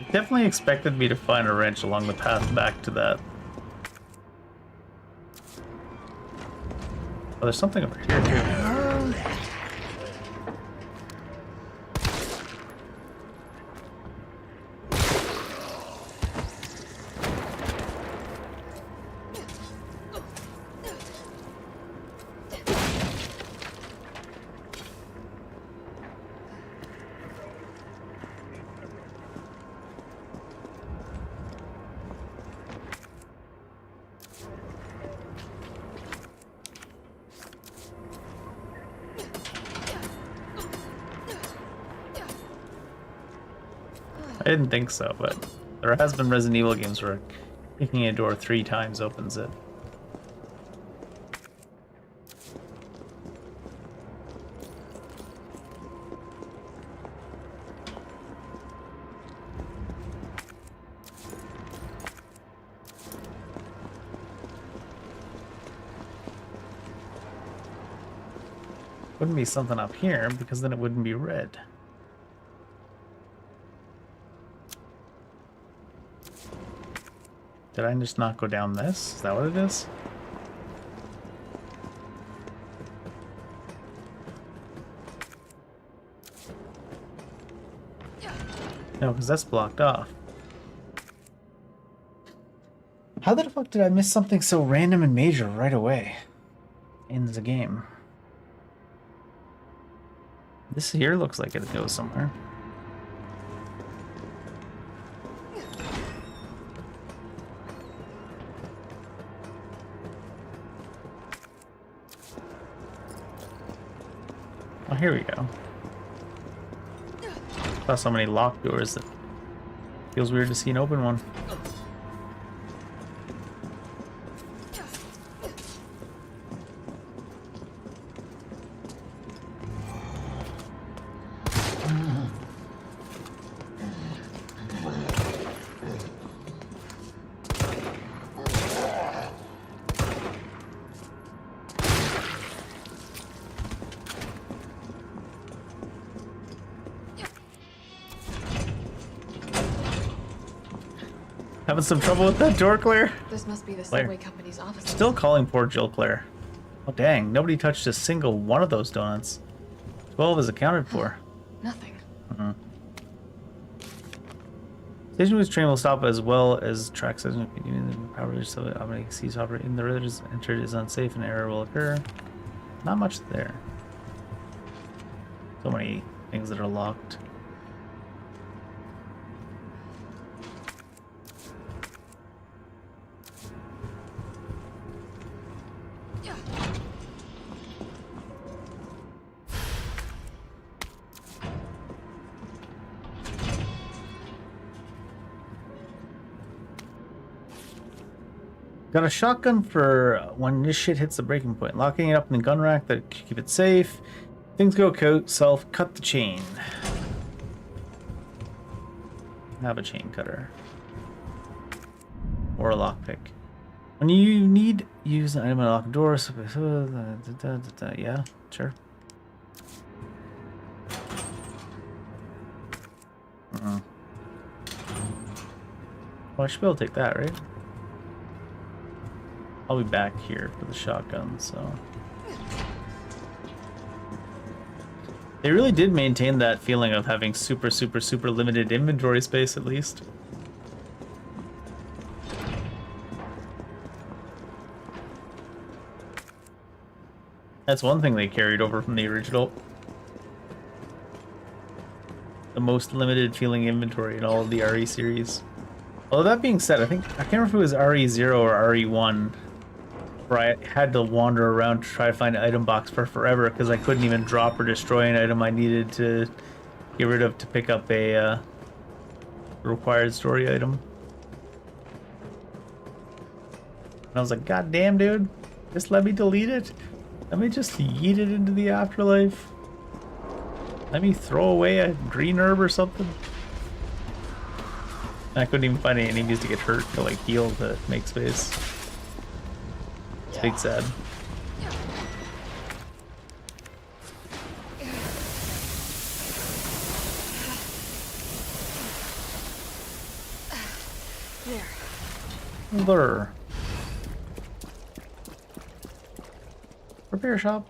It definitely expected me to find a wrench along the path back to that. Oh, there's something over here too. I didn't think so, but there has been Resident Evil games where kicking a door 3 times opens it. Wouldn't be something up here because then it wouldn't be red. Did I just not go down this? Is that what it is? No, because that's blocked off. How the fuck did I miss something so random and major right away in the game? This here looks like it goes somewhere. Oh, here we go. Saw so many locked doors that feels weird to see an open one. Having some trouble with that door, Claire? This must be the Claire. subway company's office. Still calling poor Jill Claire. Oh dang, nobody touched a single one of those donuts. 12 is accounted for. Nothing. Station whose train will stop as well as track station power so operating sees operating the road is entered is unsafe and error will occur. Not much there. So many things that are locked. Got a shotgun for when this shit hits the breaking point. Locking it up in the gun rack that keep it safe. Things go south, cut the chain. Have a chain cutter. Or a lockpick. When you need, use an item to lock a door. Yeah, sure. Well, I should be able to take that, right? I'll be back here for the shotgun, so... They really did maintain that feeling of having super limited inventory space, at least. That's one thing they carried over from the original. The most limited feeling inventory in all of the RE series. Although that being said, I can't remember if it was RE0 or RE1, where I had to wander around to try to find an item box for forever because I couldn't even drop or destroy an item I needed to get rid of to pick up a required story item. And I was like, God damn, dude. Just let me delete it. Let me just yeet it into the afterlife. Let me throw away a green herb or something. I couldn't even find any enemies to get hurt to like heal to make space. It's big sad. There. Repair shop.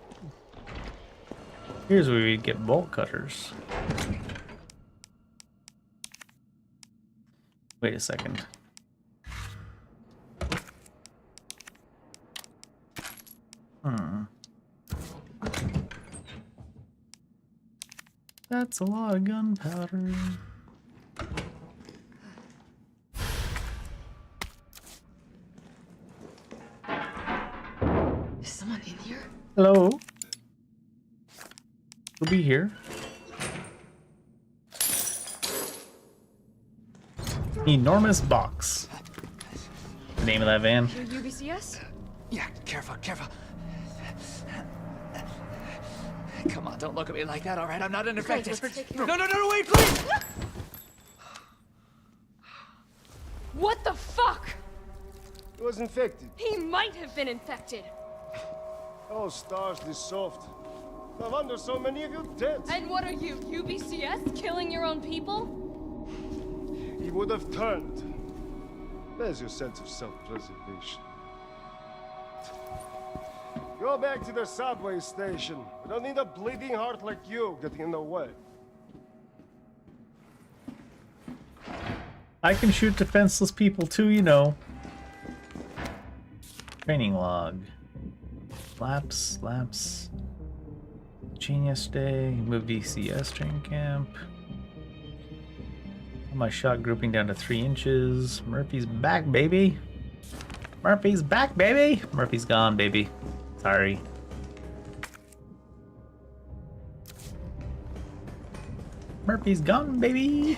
Here's where we get bolt cutters. Wait a second. That's a lot of gunpowder. Is someone in here? Hello. We'll be here. Enormous box. The name of that van. Your UBCS? Yeah, careful, careful. Come on, don't look at me like that, all right? I'm not an infected. No, wait, please! What the fuck? He was infected. He might have been infected. Oh, stars, this soft. No wonder so many of you dead. And what are you, UBCS? Killing your own people? He would have turned. There's your sense of self-preservation. Go back to the subway station. We don't need a bleeding heart like you getting in the way. I can shoot defenseless people too, you know. Training log. Laps. Genius day. Moved ECS training camp. My shot grouping down to 3 inches. Murphy's back, baby. Murphy's back, baby. Murphy's gone, baby. Sorry. Murphy's gone, baby.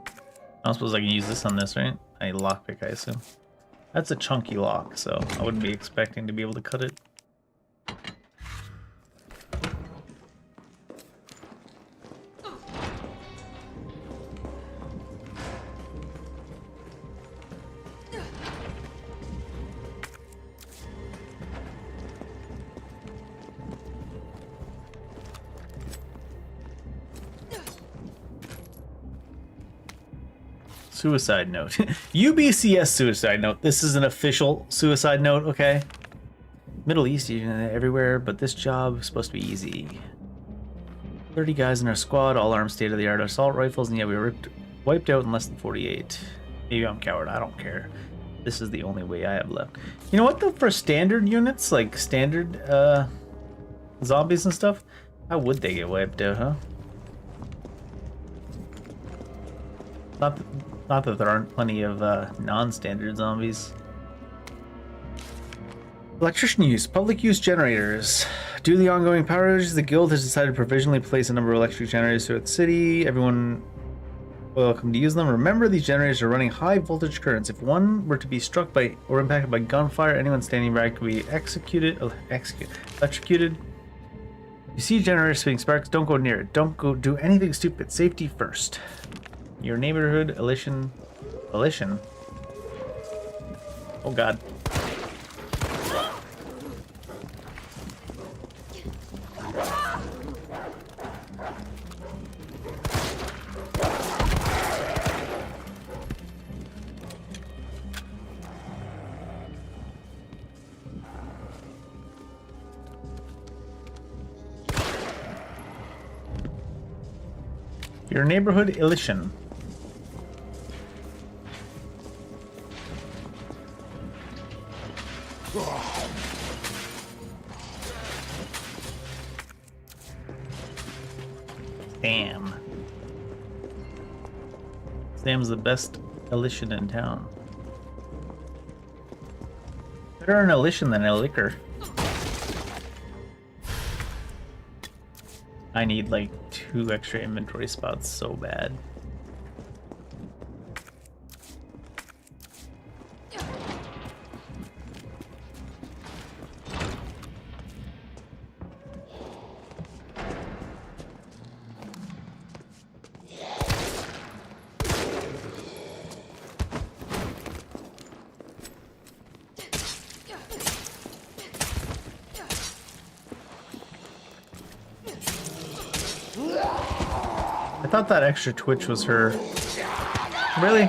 I don't suppose I can use this on this, right? A lockpick, I assume. That's a chunky lock, so I wouldn't be expecting to be able to cut it. Suicide note. UBCS suicide note. This is an official suicide note, okay? Middle East, everywhere, but this job is supposed to be easy. 30 guys in our squad, all armed state-of-the-art assault rifles, and yet we were wiped out in less than 48. Maybe I'm a coward, I don't care. This is the only way I have left. You know what though, for standard units, like standard zombies and stuff, how would they get wiped out, huh? Not that there aren't plenty of non-standard zombies. Electrician use. Public use generators. Due to the ongoing power outages, the guild has decided to provisionally place a number of electric generators throughout the city. Everyone welcome to use them. Remember, these generators are running high voltage currents. If one were to be struck by or impacted by gunfire, anyone standing by could be electrocuted. You see generators spitting sparks, don't go near it. Don't go do anything stupid. Safety first. Your neighborhood elition. Oh god. Your neighborhood elition. Sam. Sam's the best elition in town. Better an elition than a liquor. I need like 2 extra inventory spots so bad. thought that extra twitch was her. Really?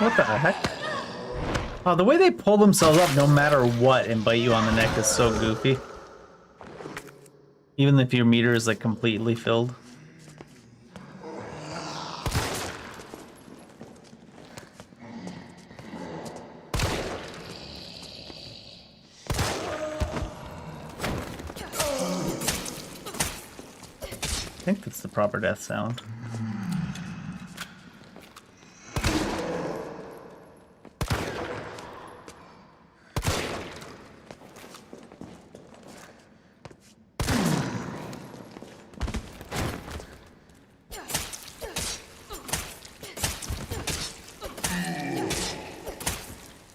What the heck? Oh, the way they pull themselves up no matter what and bite you on the neck is so goofy. Even if your meter is like completely filled. I think that's the proper death sound.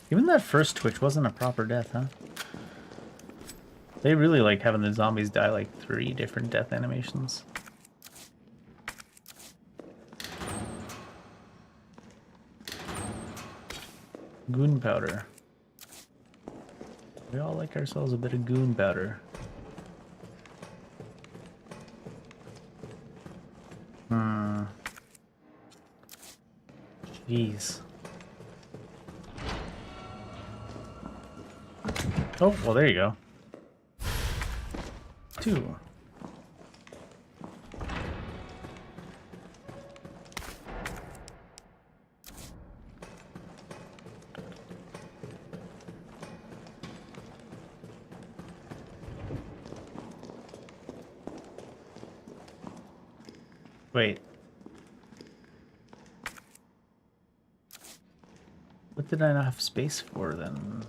Even that first twitch wasn't a proper death, huh? They really like having the zombies die like 3 different death animations. Goon powder. We all like ourselves a bit of goon powder. Jeez. Oh, well, there you go. 2. Wait. What did I not have space for then?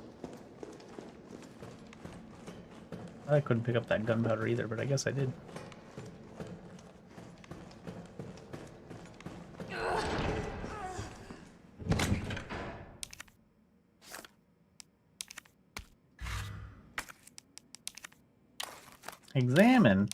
I couldn't pick up that gunpowder either, but I guess I did. Examine.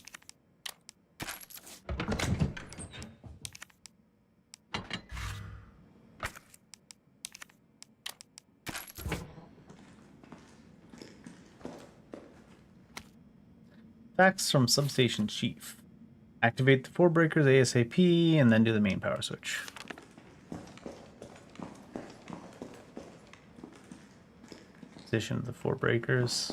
Facts from Substation Chief. Activate the 4 breakers ASAP and then do the main power switch. Position the 4 breakers.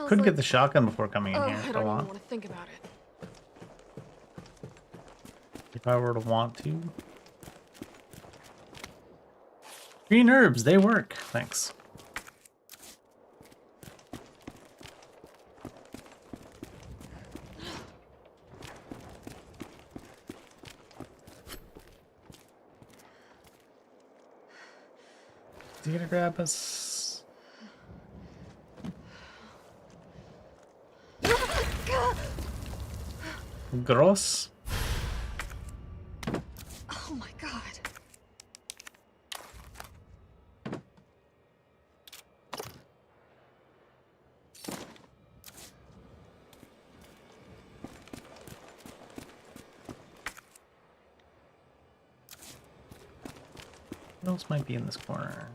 Could get the shotgun before coming in here if I want. I don't even want to think about it. If I were to want to. Green herbs, they work. Thanks. Is he gonna grab us? Gross. Oh my god. What else might be in this corner?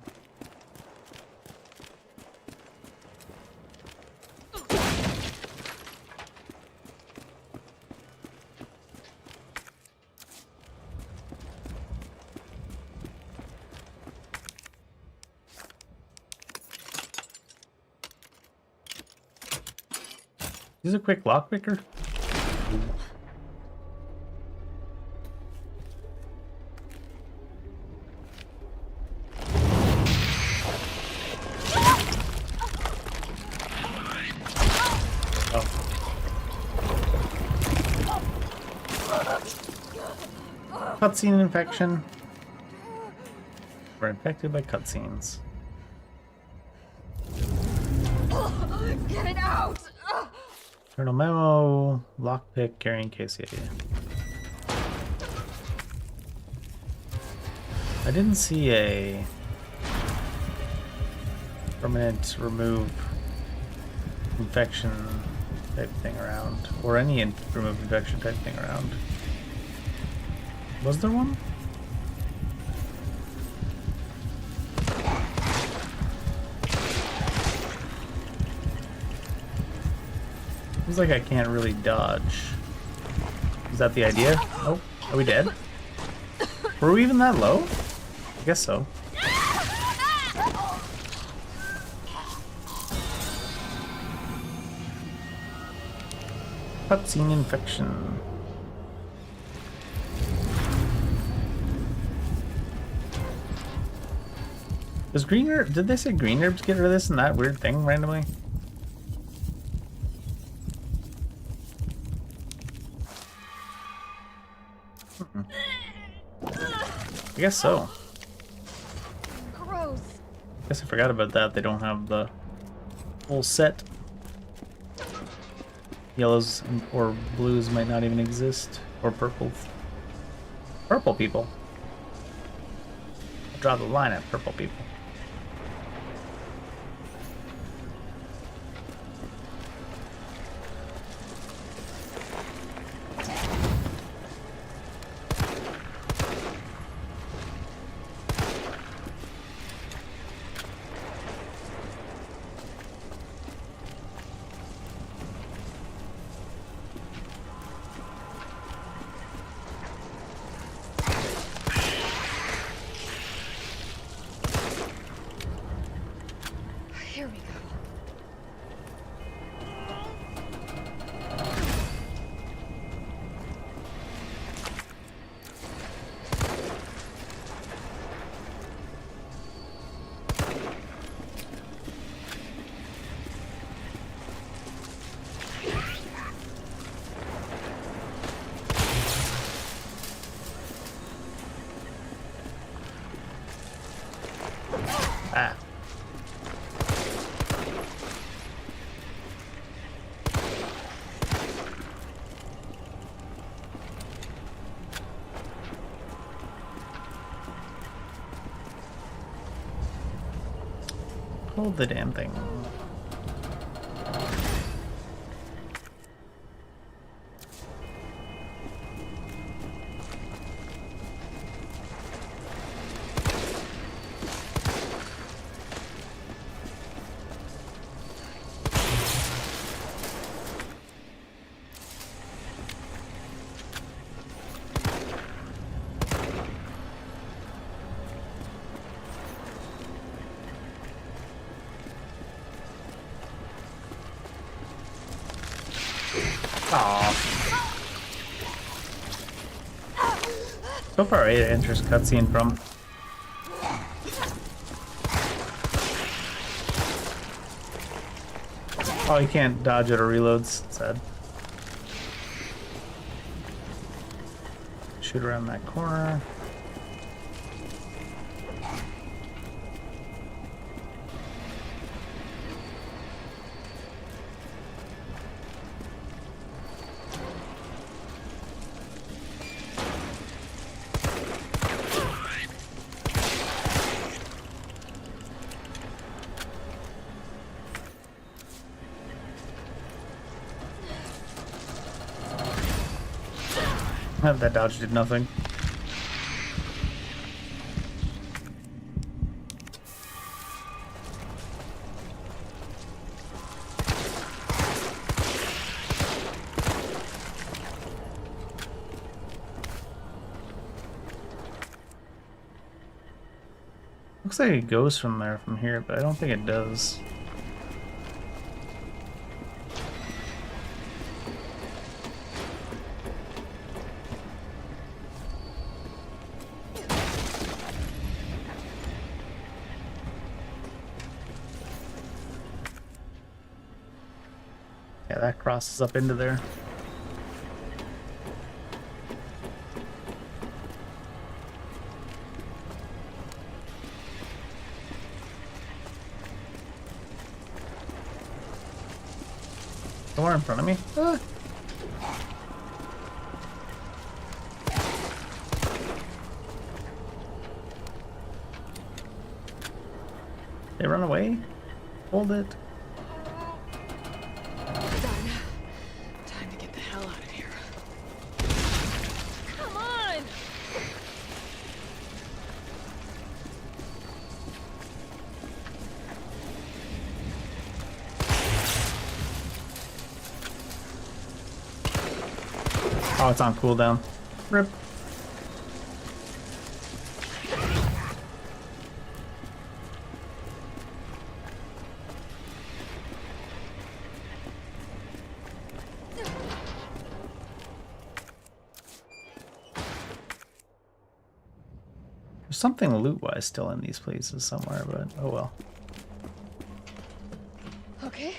Is a quick lockpicker? Cutscene infection. We're infected by cutscenes. Get it out! Journal memo, lockpick, carrying case. Yeah. I didn't see a permanent remove infection type thing around, or any remove infection type thing around. Was there one? Seems like I can't really dodge. Is that the idea? Nope. Are we dead? Were we even that low? I guess so. Cutscene infection. Does green herb? Did they say green herbs get rid of this and that weird thing randomly? I guess so. Gross. Guess I forgot about that. They don't have the full set. Yellows or blues might not even exist, or purples. Purple people. I'll draw the line at purple people. Here we go. Ah. Hold the damn thing. So far, it enters cutscene from. Oh, you can't dodge it or reloads. Sad. Shoot around that corner. That dodge did nothing. Looks like it goes from there from here, but I don't think it does. Yeah, that crosses up into there. door in front of me. They run away? Hold it. Done. Time to get the hell out of here. Come on! Oh, it's on cooldown. Rip. There's something loot-wise still in these places somewhere, but oh well. Okay.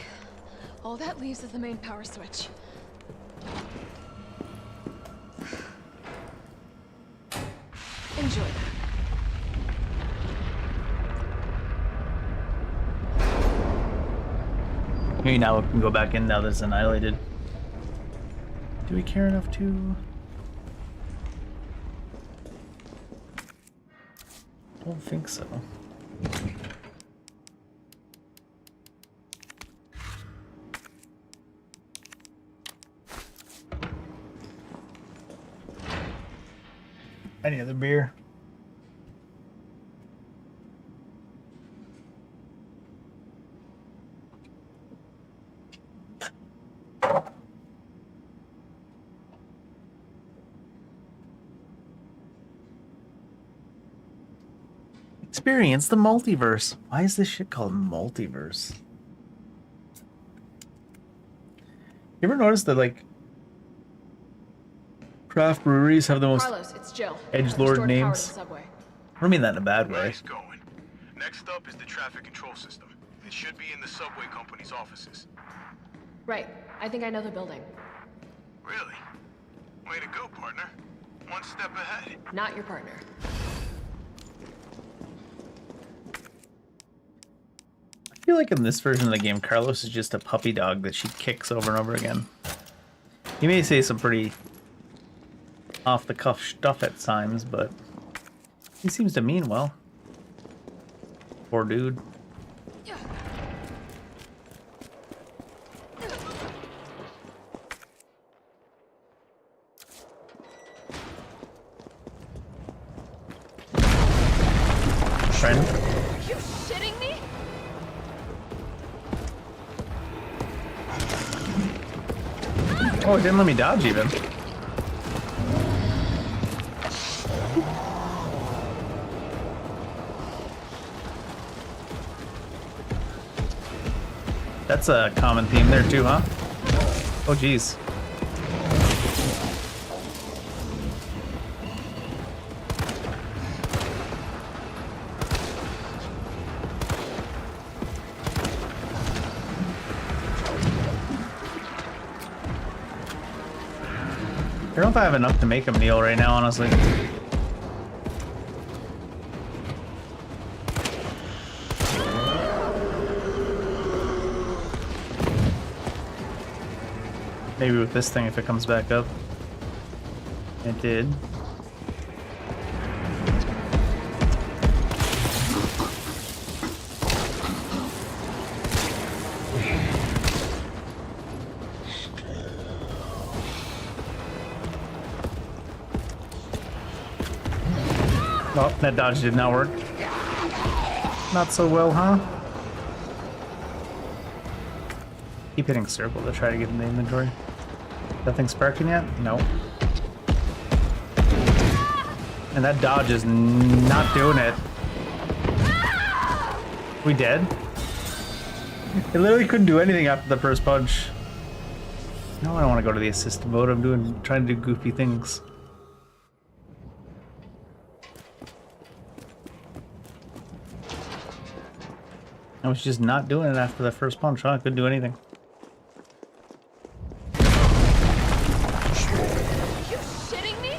All that leaves is the main power switch. Enjoy that. Maybe now we can go back in now that it's annihilated. Do we care enough to... I don't think so. Any other beer? Experience the multiverse. Why is this shit called multiverse? You ever notice that, like, craft breweries have the most Carlos, it's Jill. edgelord names? I don't mean that in a bad way. Nice going. Next up is the traffic control system. It should be in the subway company's offices. Right. I think I know the building. Really? Way to go, partner. One step ahead. Not your partner. I feel like in this version of the game, Carlos is just a puppy dog that she kicks over and over again. He may say some pretty off-the-cuff stuff at times, but he seems to mean well. Poor dude. Friend? Are you shitting me? Oh, it didn't let me dodge even. That's a common theme there too, huh? Oh, geez. I don't know if I have enough to make him kneel right now, honestly. Maybe with this thing if it comes back up. It did. Oh, that dodge did not work. Not so well, huh? Keep hitting circle to try to get in the inventory. Nothing sparking yet? No. And that dodge is not doing it. We dead? It literally couldn't do anything after the first punch. No, I don't want to go to the assist mode. I'm trying to do goofy things. I was just not doing it after the first punch, huh? I couldn't do anything. Are you shitting me?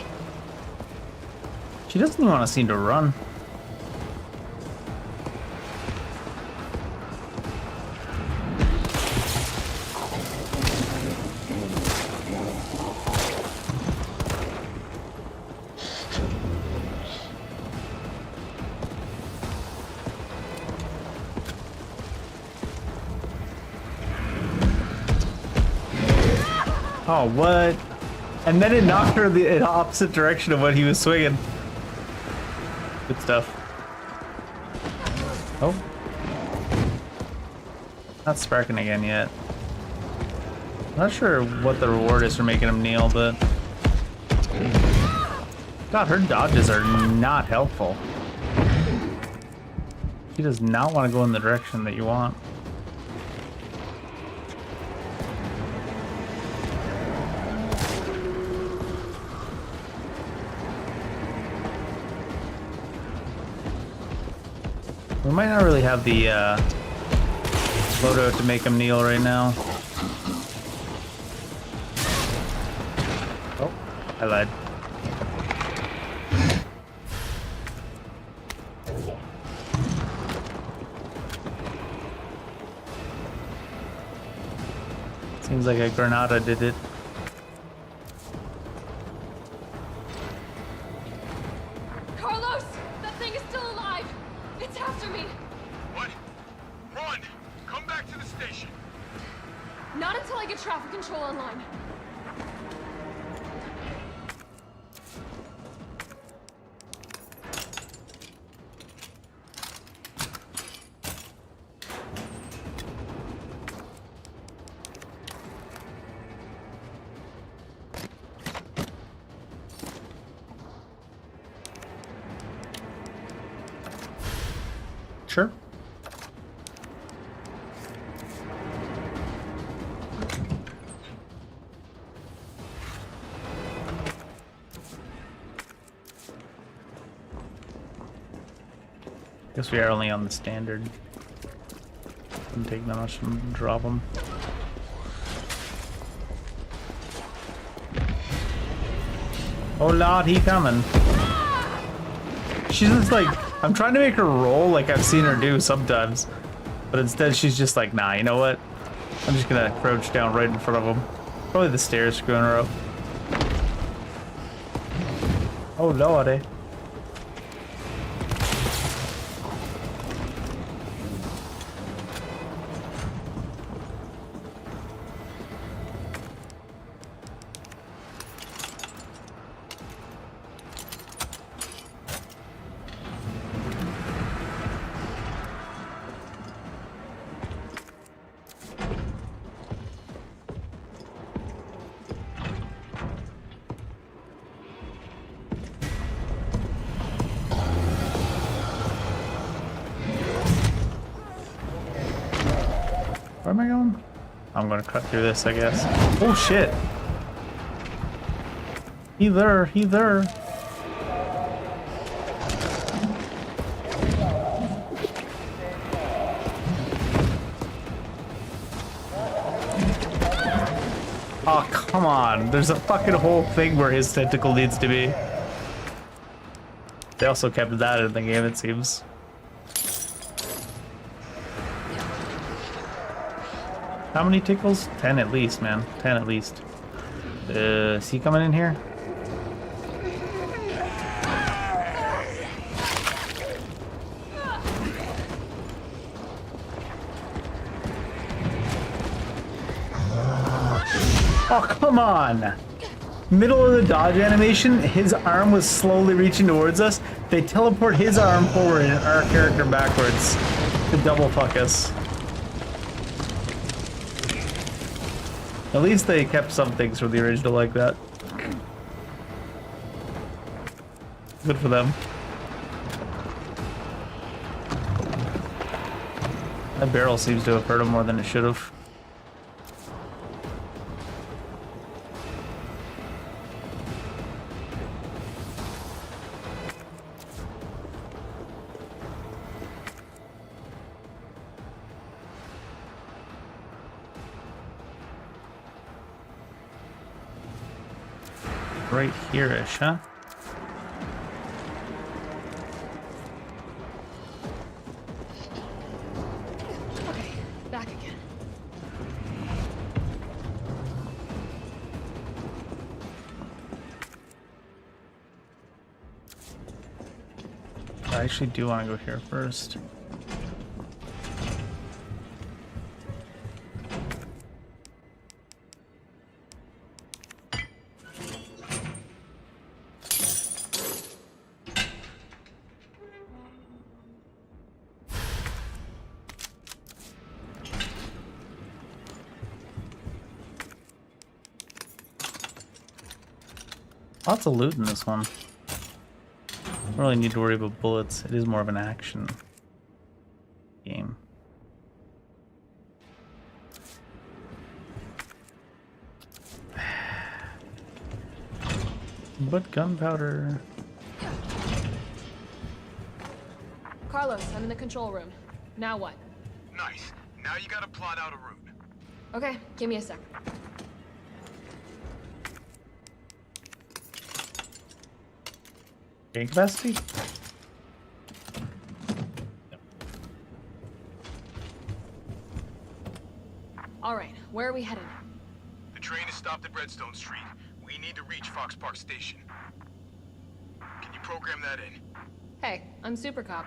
She doesn't even want to seem to run. Oh, what? And then it knocked her the opposite direction of what he was swinging. Good stuff. Oh. Not sparking again yet. Not sure what the reward is for making him kneel, but... God, her dodges are not helpful. She does not want to go in the direction that you want. We might not really have the loadout to make him kneel right now. Oh, I lied. Seems like a Granada did it. Carlos! That thing is still alive! It's after me! What? Run! Come back to the station! Not until I get traffic control online. Sure. Guess we are only on the standard. Doesn't take that much to drop them. Oh Lord, he coming. She's just like, I'm trying to make her roll like I've seen her do sometimes. But instead she's just like, nah, you know what? I'm just gonna crouch down right in front of him. Probably the stairs screwing her up. Oh Lordy. Where am I going? I'm gonna cut through this, I guess. Oh shit! He there, he there. Oh, come on. There's a fucking whole thing where his tentacle needs to be. They also kept that in the game, it seems. How many tickles? 10 at least, man. 10 at least. Is he coming in here? Oh, come on! Middle of the dodge animation, his arm was slowly reaching towards us. They teleport his arm forward and our character backwards to double fuck us. At least they kept some things from the original like that. Good for them. That barrel seems to have hurt him more than it should have. Right here-ish, huh? Okay, back again. I actually do want to go here first. Lots of loot in this one. Don't really need to worry about bullets. It is more of an action game. But gunpowder. Carlos, I'm in the control room. Now what? Nice. Now you gotta plot out a route. Okay, give me a sec. Gain capacity? All right, where are we headed? The train is stopped at Redstone Street. We need to reach Fox Park Station. Can you program that in? Hey, I'm Super Cop.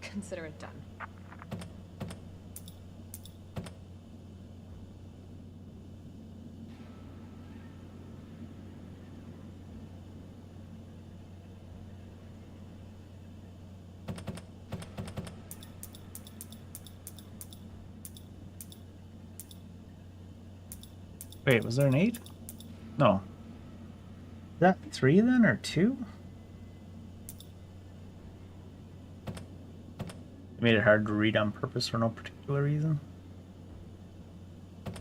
Consider it done. Wait, was there an 8? No. Is that 3 then, or 2? It made it hard to read on purpose for no particular reason.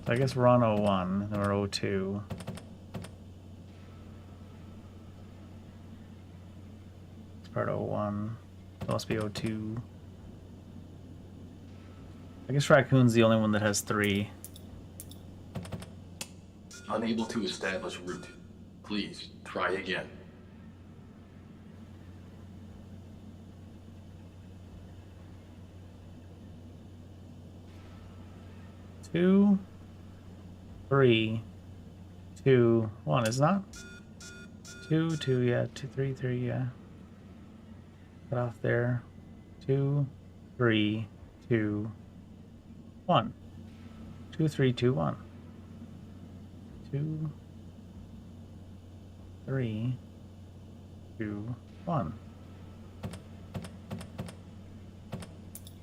So I guess we're on 01, then we're 02. It's part of 01. So it must be 02. I guess Raccoon's the only one that has 3. Unable to establish route. Please try again. Two, 3, 2, 1. Is not 2, 2, yeah, 2, 3, 3, yeah. Cut off there. 2, 3, 2, 1. 2, 3, 2, 1. 2, 3, 2, 1. Let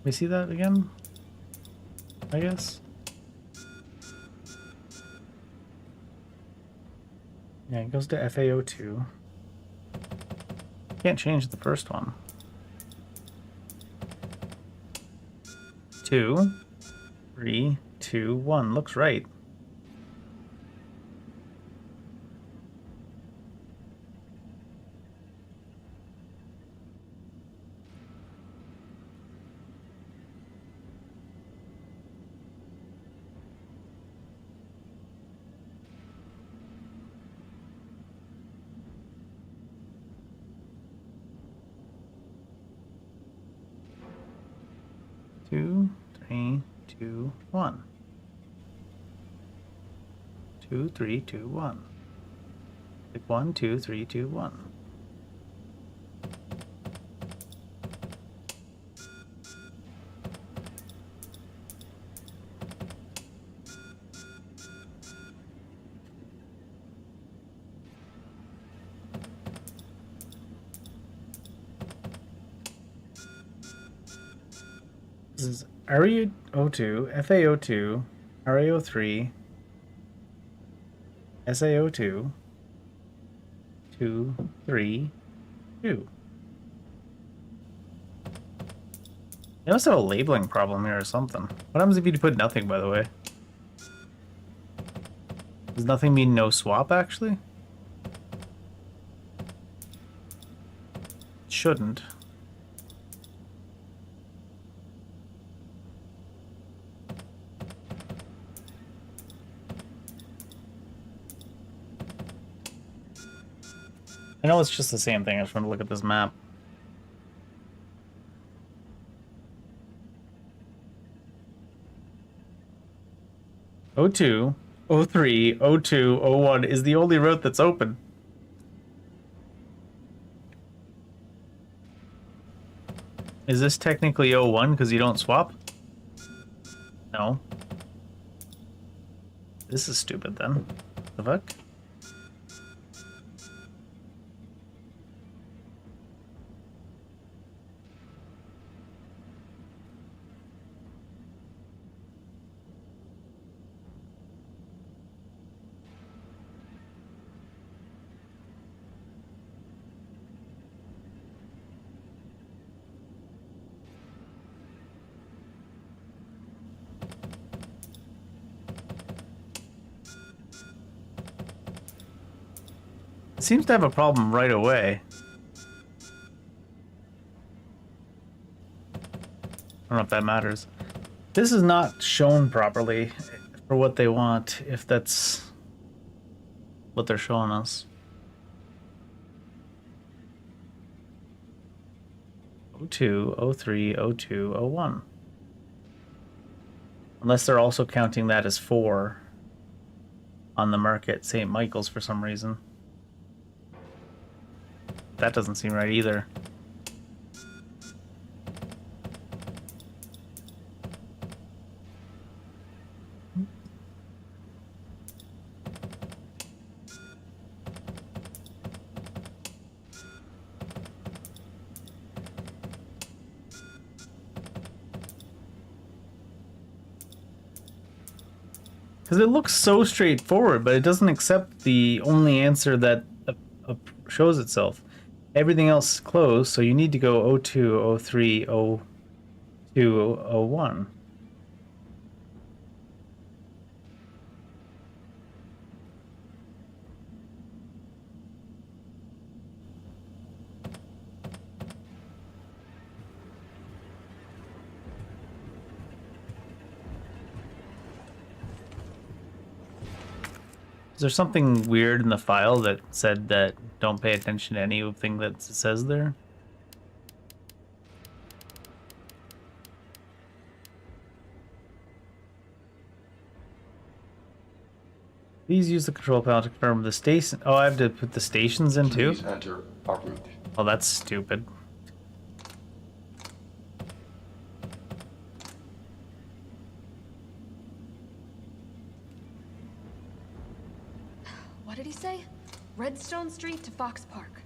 me see that again, I guess. Yeah, it goes to FAO2. Can't change the first one. 2, 3, 2, 1. Looks right. Two, 3, 2, 1. 2, 3, 2, 1. Pick 1, 2, 3, 2, 1. This is RE02, FAO2, RAO3, SAO2, 2, 3, 2. They must have a labeling problem here or something. What happens if you put nothing, by the way? Does nothing mean no swap, actually? It shouldn't. I know it's just the same thing. I just want to look at this map. O2, O3, O2, O1 is the only route that's open. Is this technically O1 because you don't swap? No. This is stupid then. The fuck? It seems to have a problem right away. I don't know if that matters. This is not shown properly for what they want, if that's what they're showing us. O2, O3, O2, O1. Unless they're also counting that as 4 on the market St. Michael's for some reason. That doesn't seem right either. Because it looks so straightforward, but it doesn't accept the only answer that shows itself. Everything else is closed, so you need to go O2, O3, O2, O1. Is there something weird in the file that said that don't pay attention to anything that it says there? Please use the control panel to confirm the station. Oh, I have to put the stations in too? Please enter our route. Oh, that's stupid. What did he say? Redstone Street to Fox Park.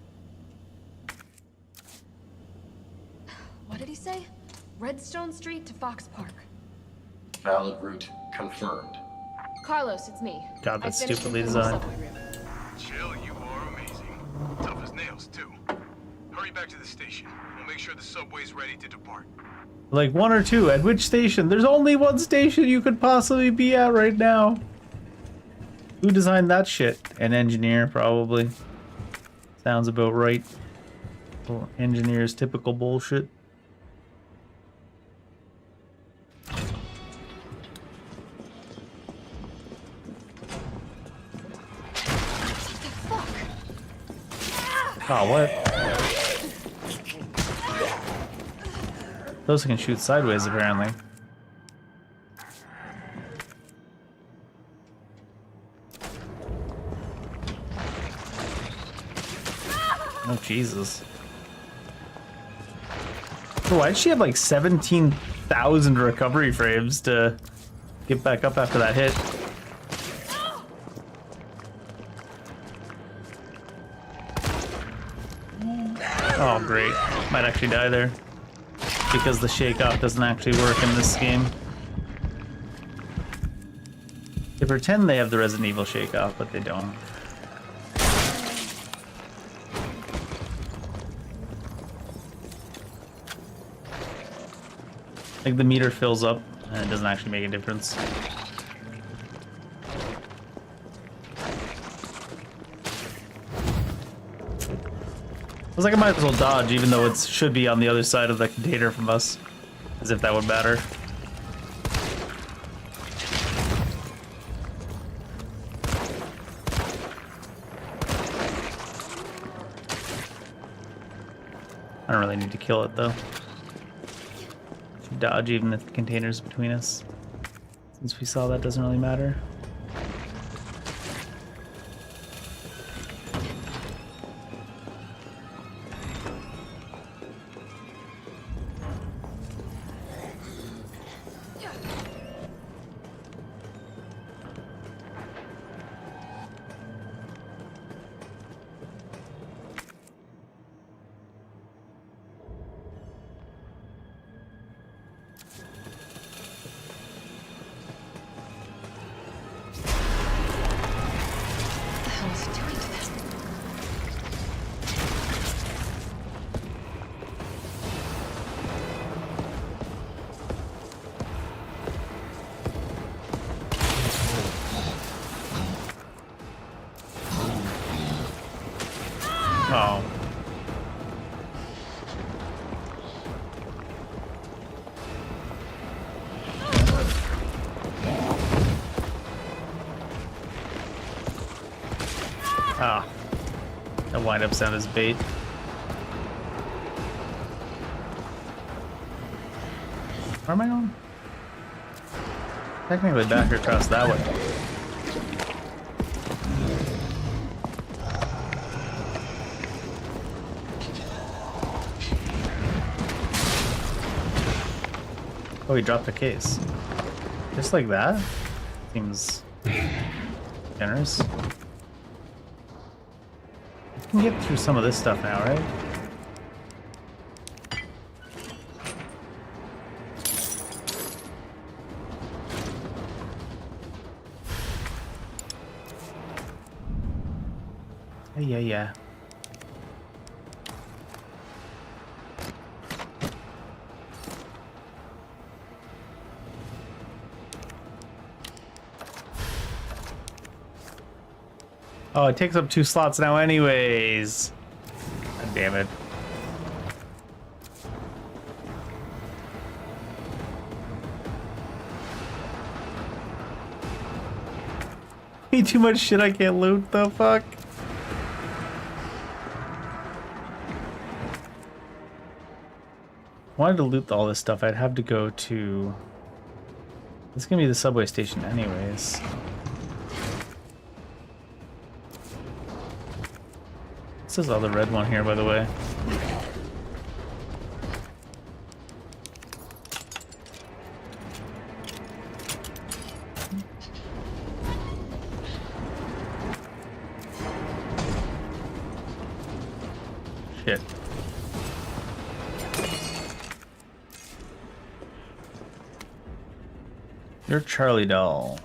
What did he say? Redstone Street to Fox Park. Valid route confirmed. Carlos, it's me. God, that's I finished stupidly infilling the designed. subway room. Jill, you are amazing. Tough as nails, too. Hurry back to the station. We'll make sure the subway's ready to depart. Like 1 or 2. At which station? There's only 1 station you could possibly be at right now. Who designed that shit? An engineer, probably. Sounds about right. Well, engineers, typical bullshit. Oh, what? Those can shoot sideways, apparently. Oh, Jesus. So why'd she have like 17,000 recovery frames to get back up after that hit? Oh, great. Might actually die there. Because the shake-off doesn't actually work in this game. They pretend they have the Resident Evil shake-off, but they don't. Like, the meter fills up, and it doesn't actually make a difference. I was like, I might as well dodge, even though it should be on the other side of the container from us. As if that would matter. I don't really need to kill it, though. Should dodge even if the container's between us. Since we saw that doesn't really matter. Ah. That wind-up sound is bait. Where am I going? Technically back across that way. Oh, he dropped the case. Just like that? Seems generous. We can get through some of this stuff now, right? Yeah. Oh, it takes up 2 slots now anyways. God damn it. Need too much shit I can't loot, the fuck? Wanted to loot all this stuff, I'd have to go to... It's gonna be the subway station anyways. This is all the red one here, by the way. Shit. You're Charlie doll.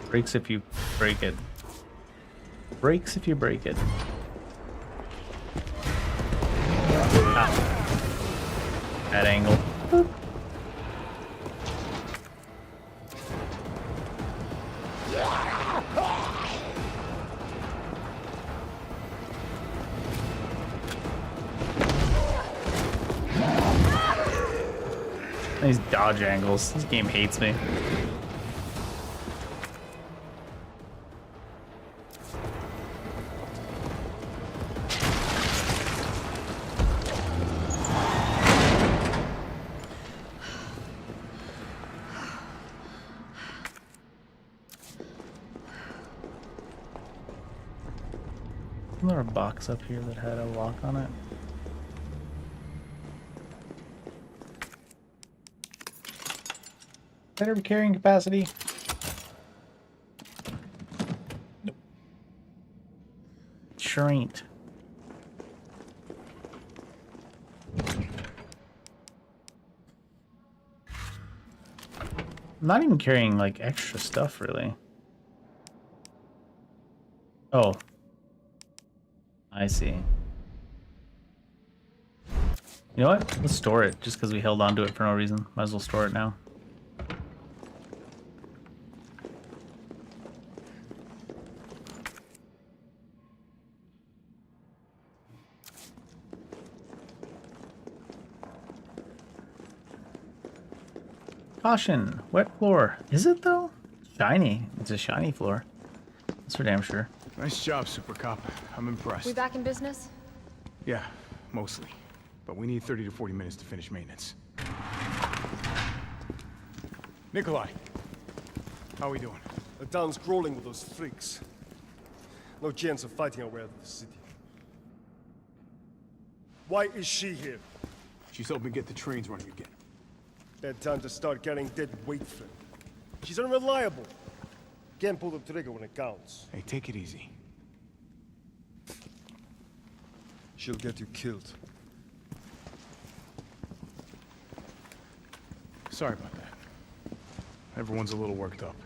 Breaks if you break it. Breaks if you break it. Ah. That angle. Boop. These dodge angles. This game hates me. Isn't there a box up here that had a lock on it? Better be carrying capacity. Nope. Sure ain't. I'm not even carrying like extra stuff really. Oh. I see. You know what? Let's store it just because we held on to it for no reason. Might as well store it now. Caution, wet floor. Is it though? Shiny. It's a shiny floor. That's for damn sure. Nice job, Super Cop. I'm impressed. We back in business? Yeah, mostly. But we need 30 to 40 minutes to finish maintenance. Nikolai, how are we doing? The town's crawling with those freaks. No chance of fighting our way out of the city. Why is she here? She's helping get the trains running again. Bad time to start carrying dead weight for her. She's unreliable. Can't pull the trigger when it counts. Hey, take it easy. She'll get you killed. Sorry about that. Everyone's a little worked up.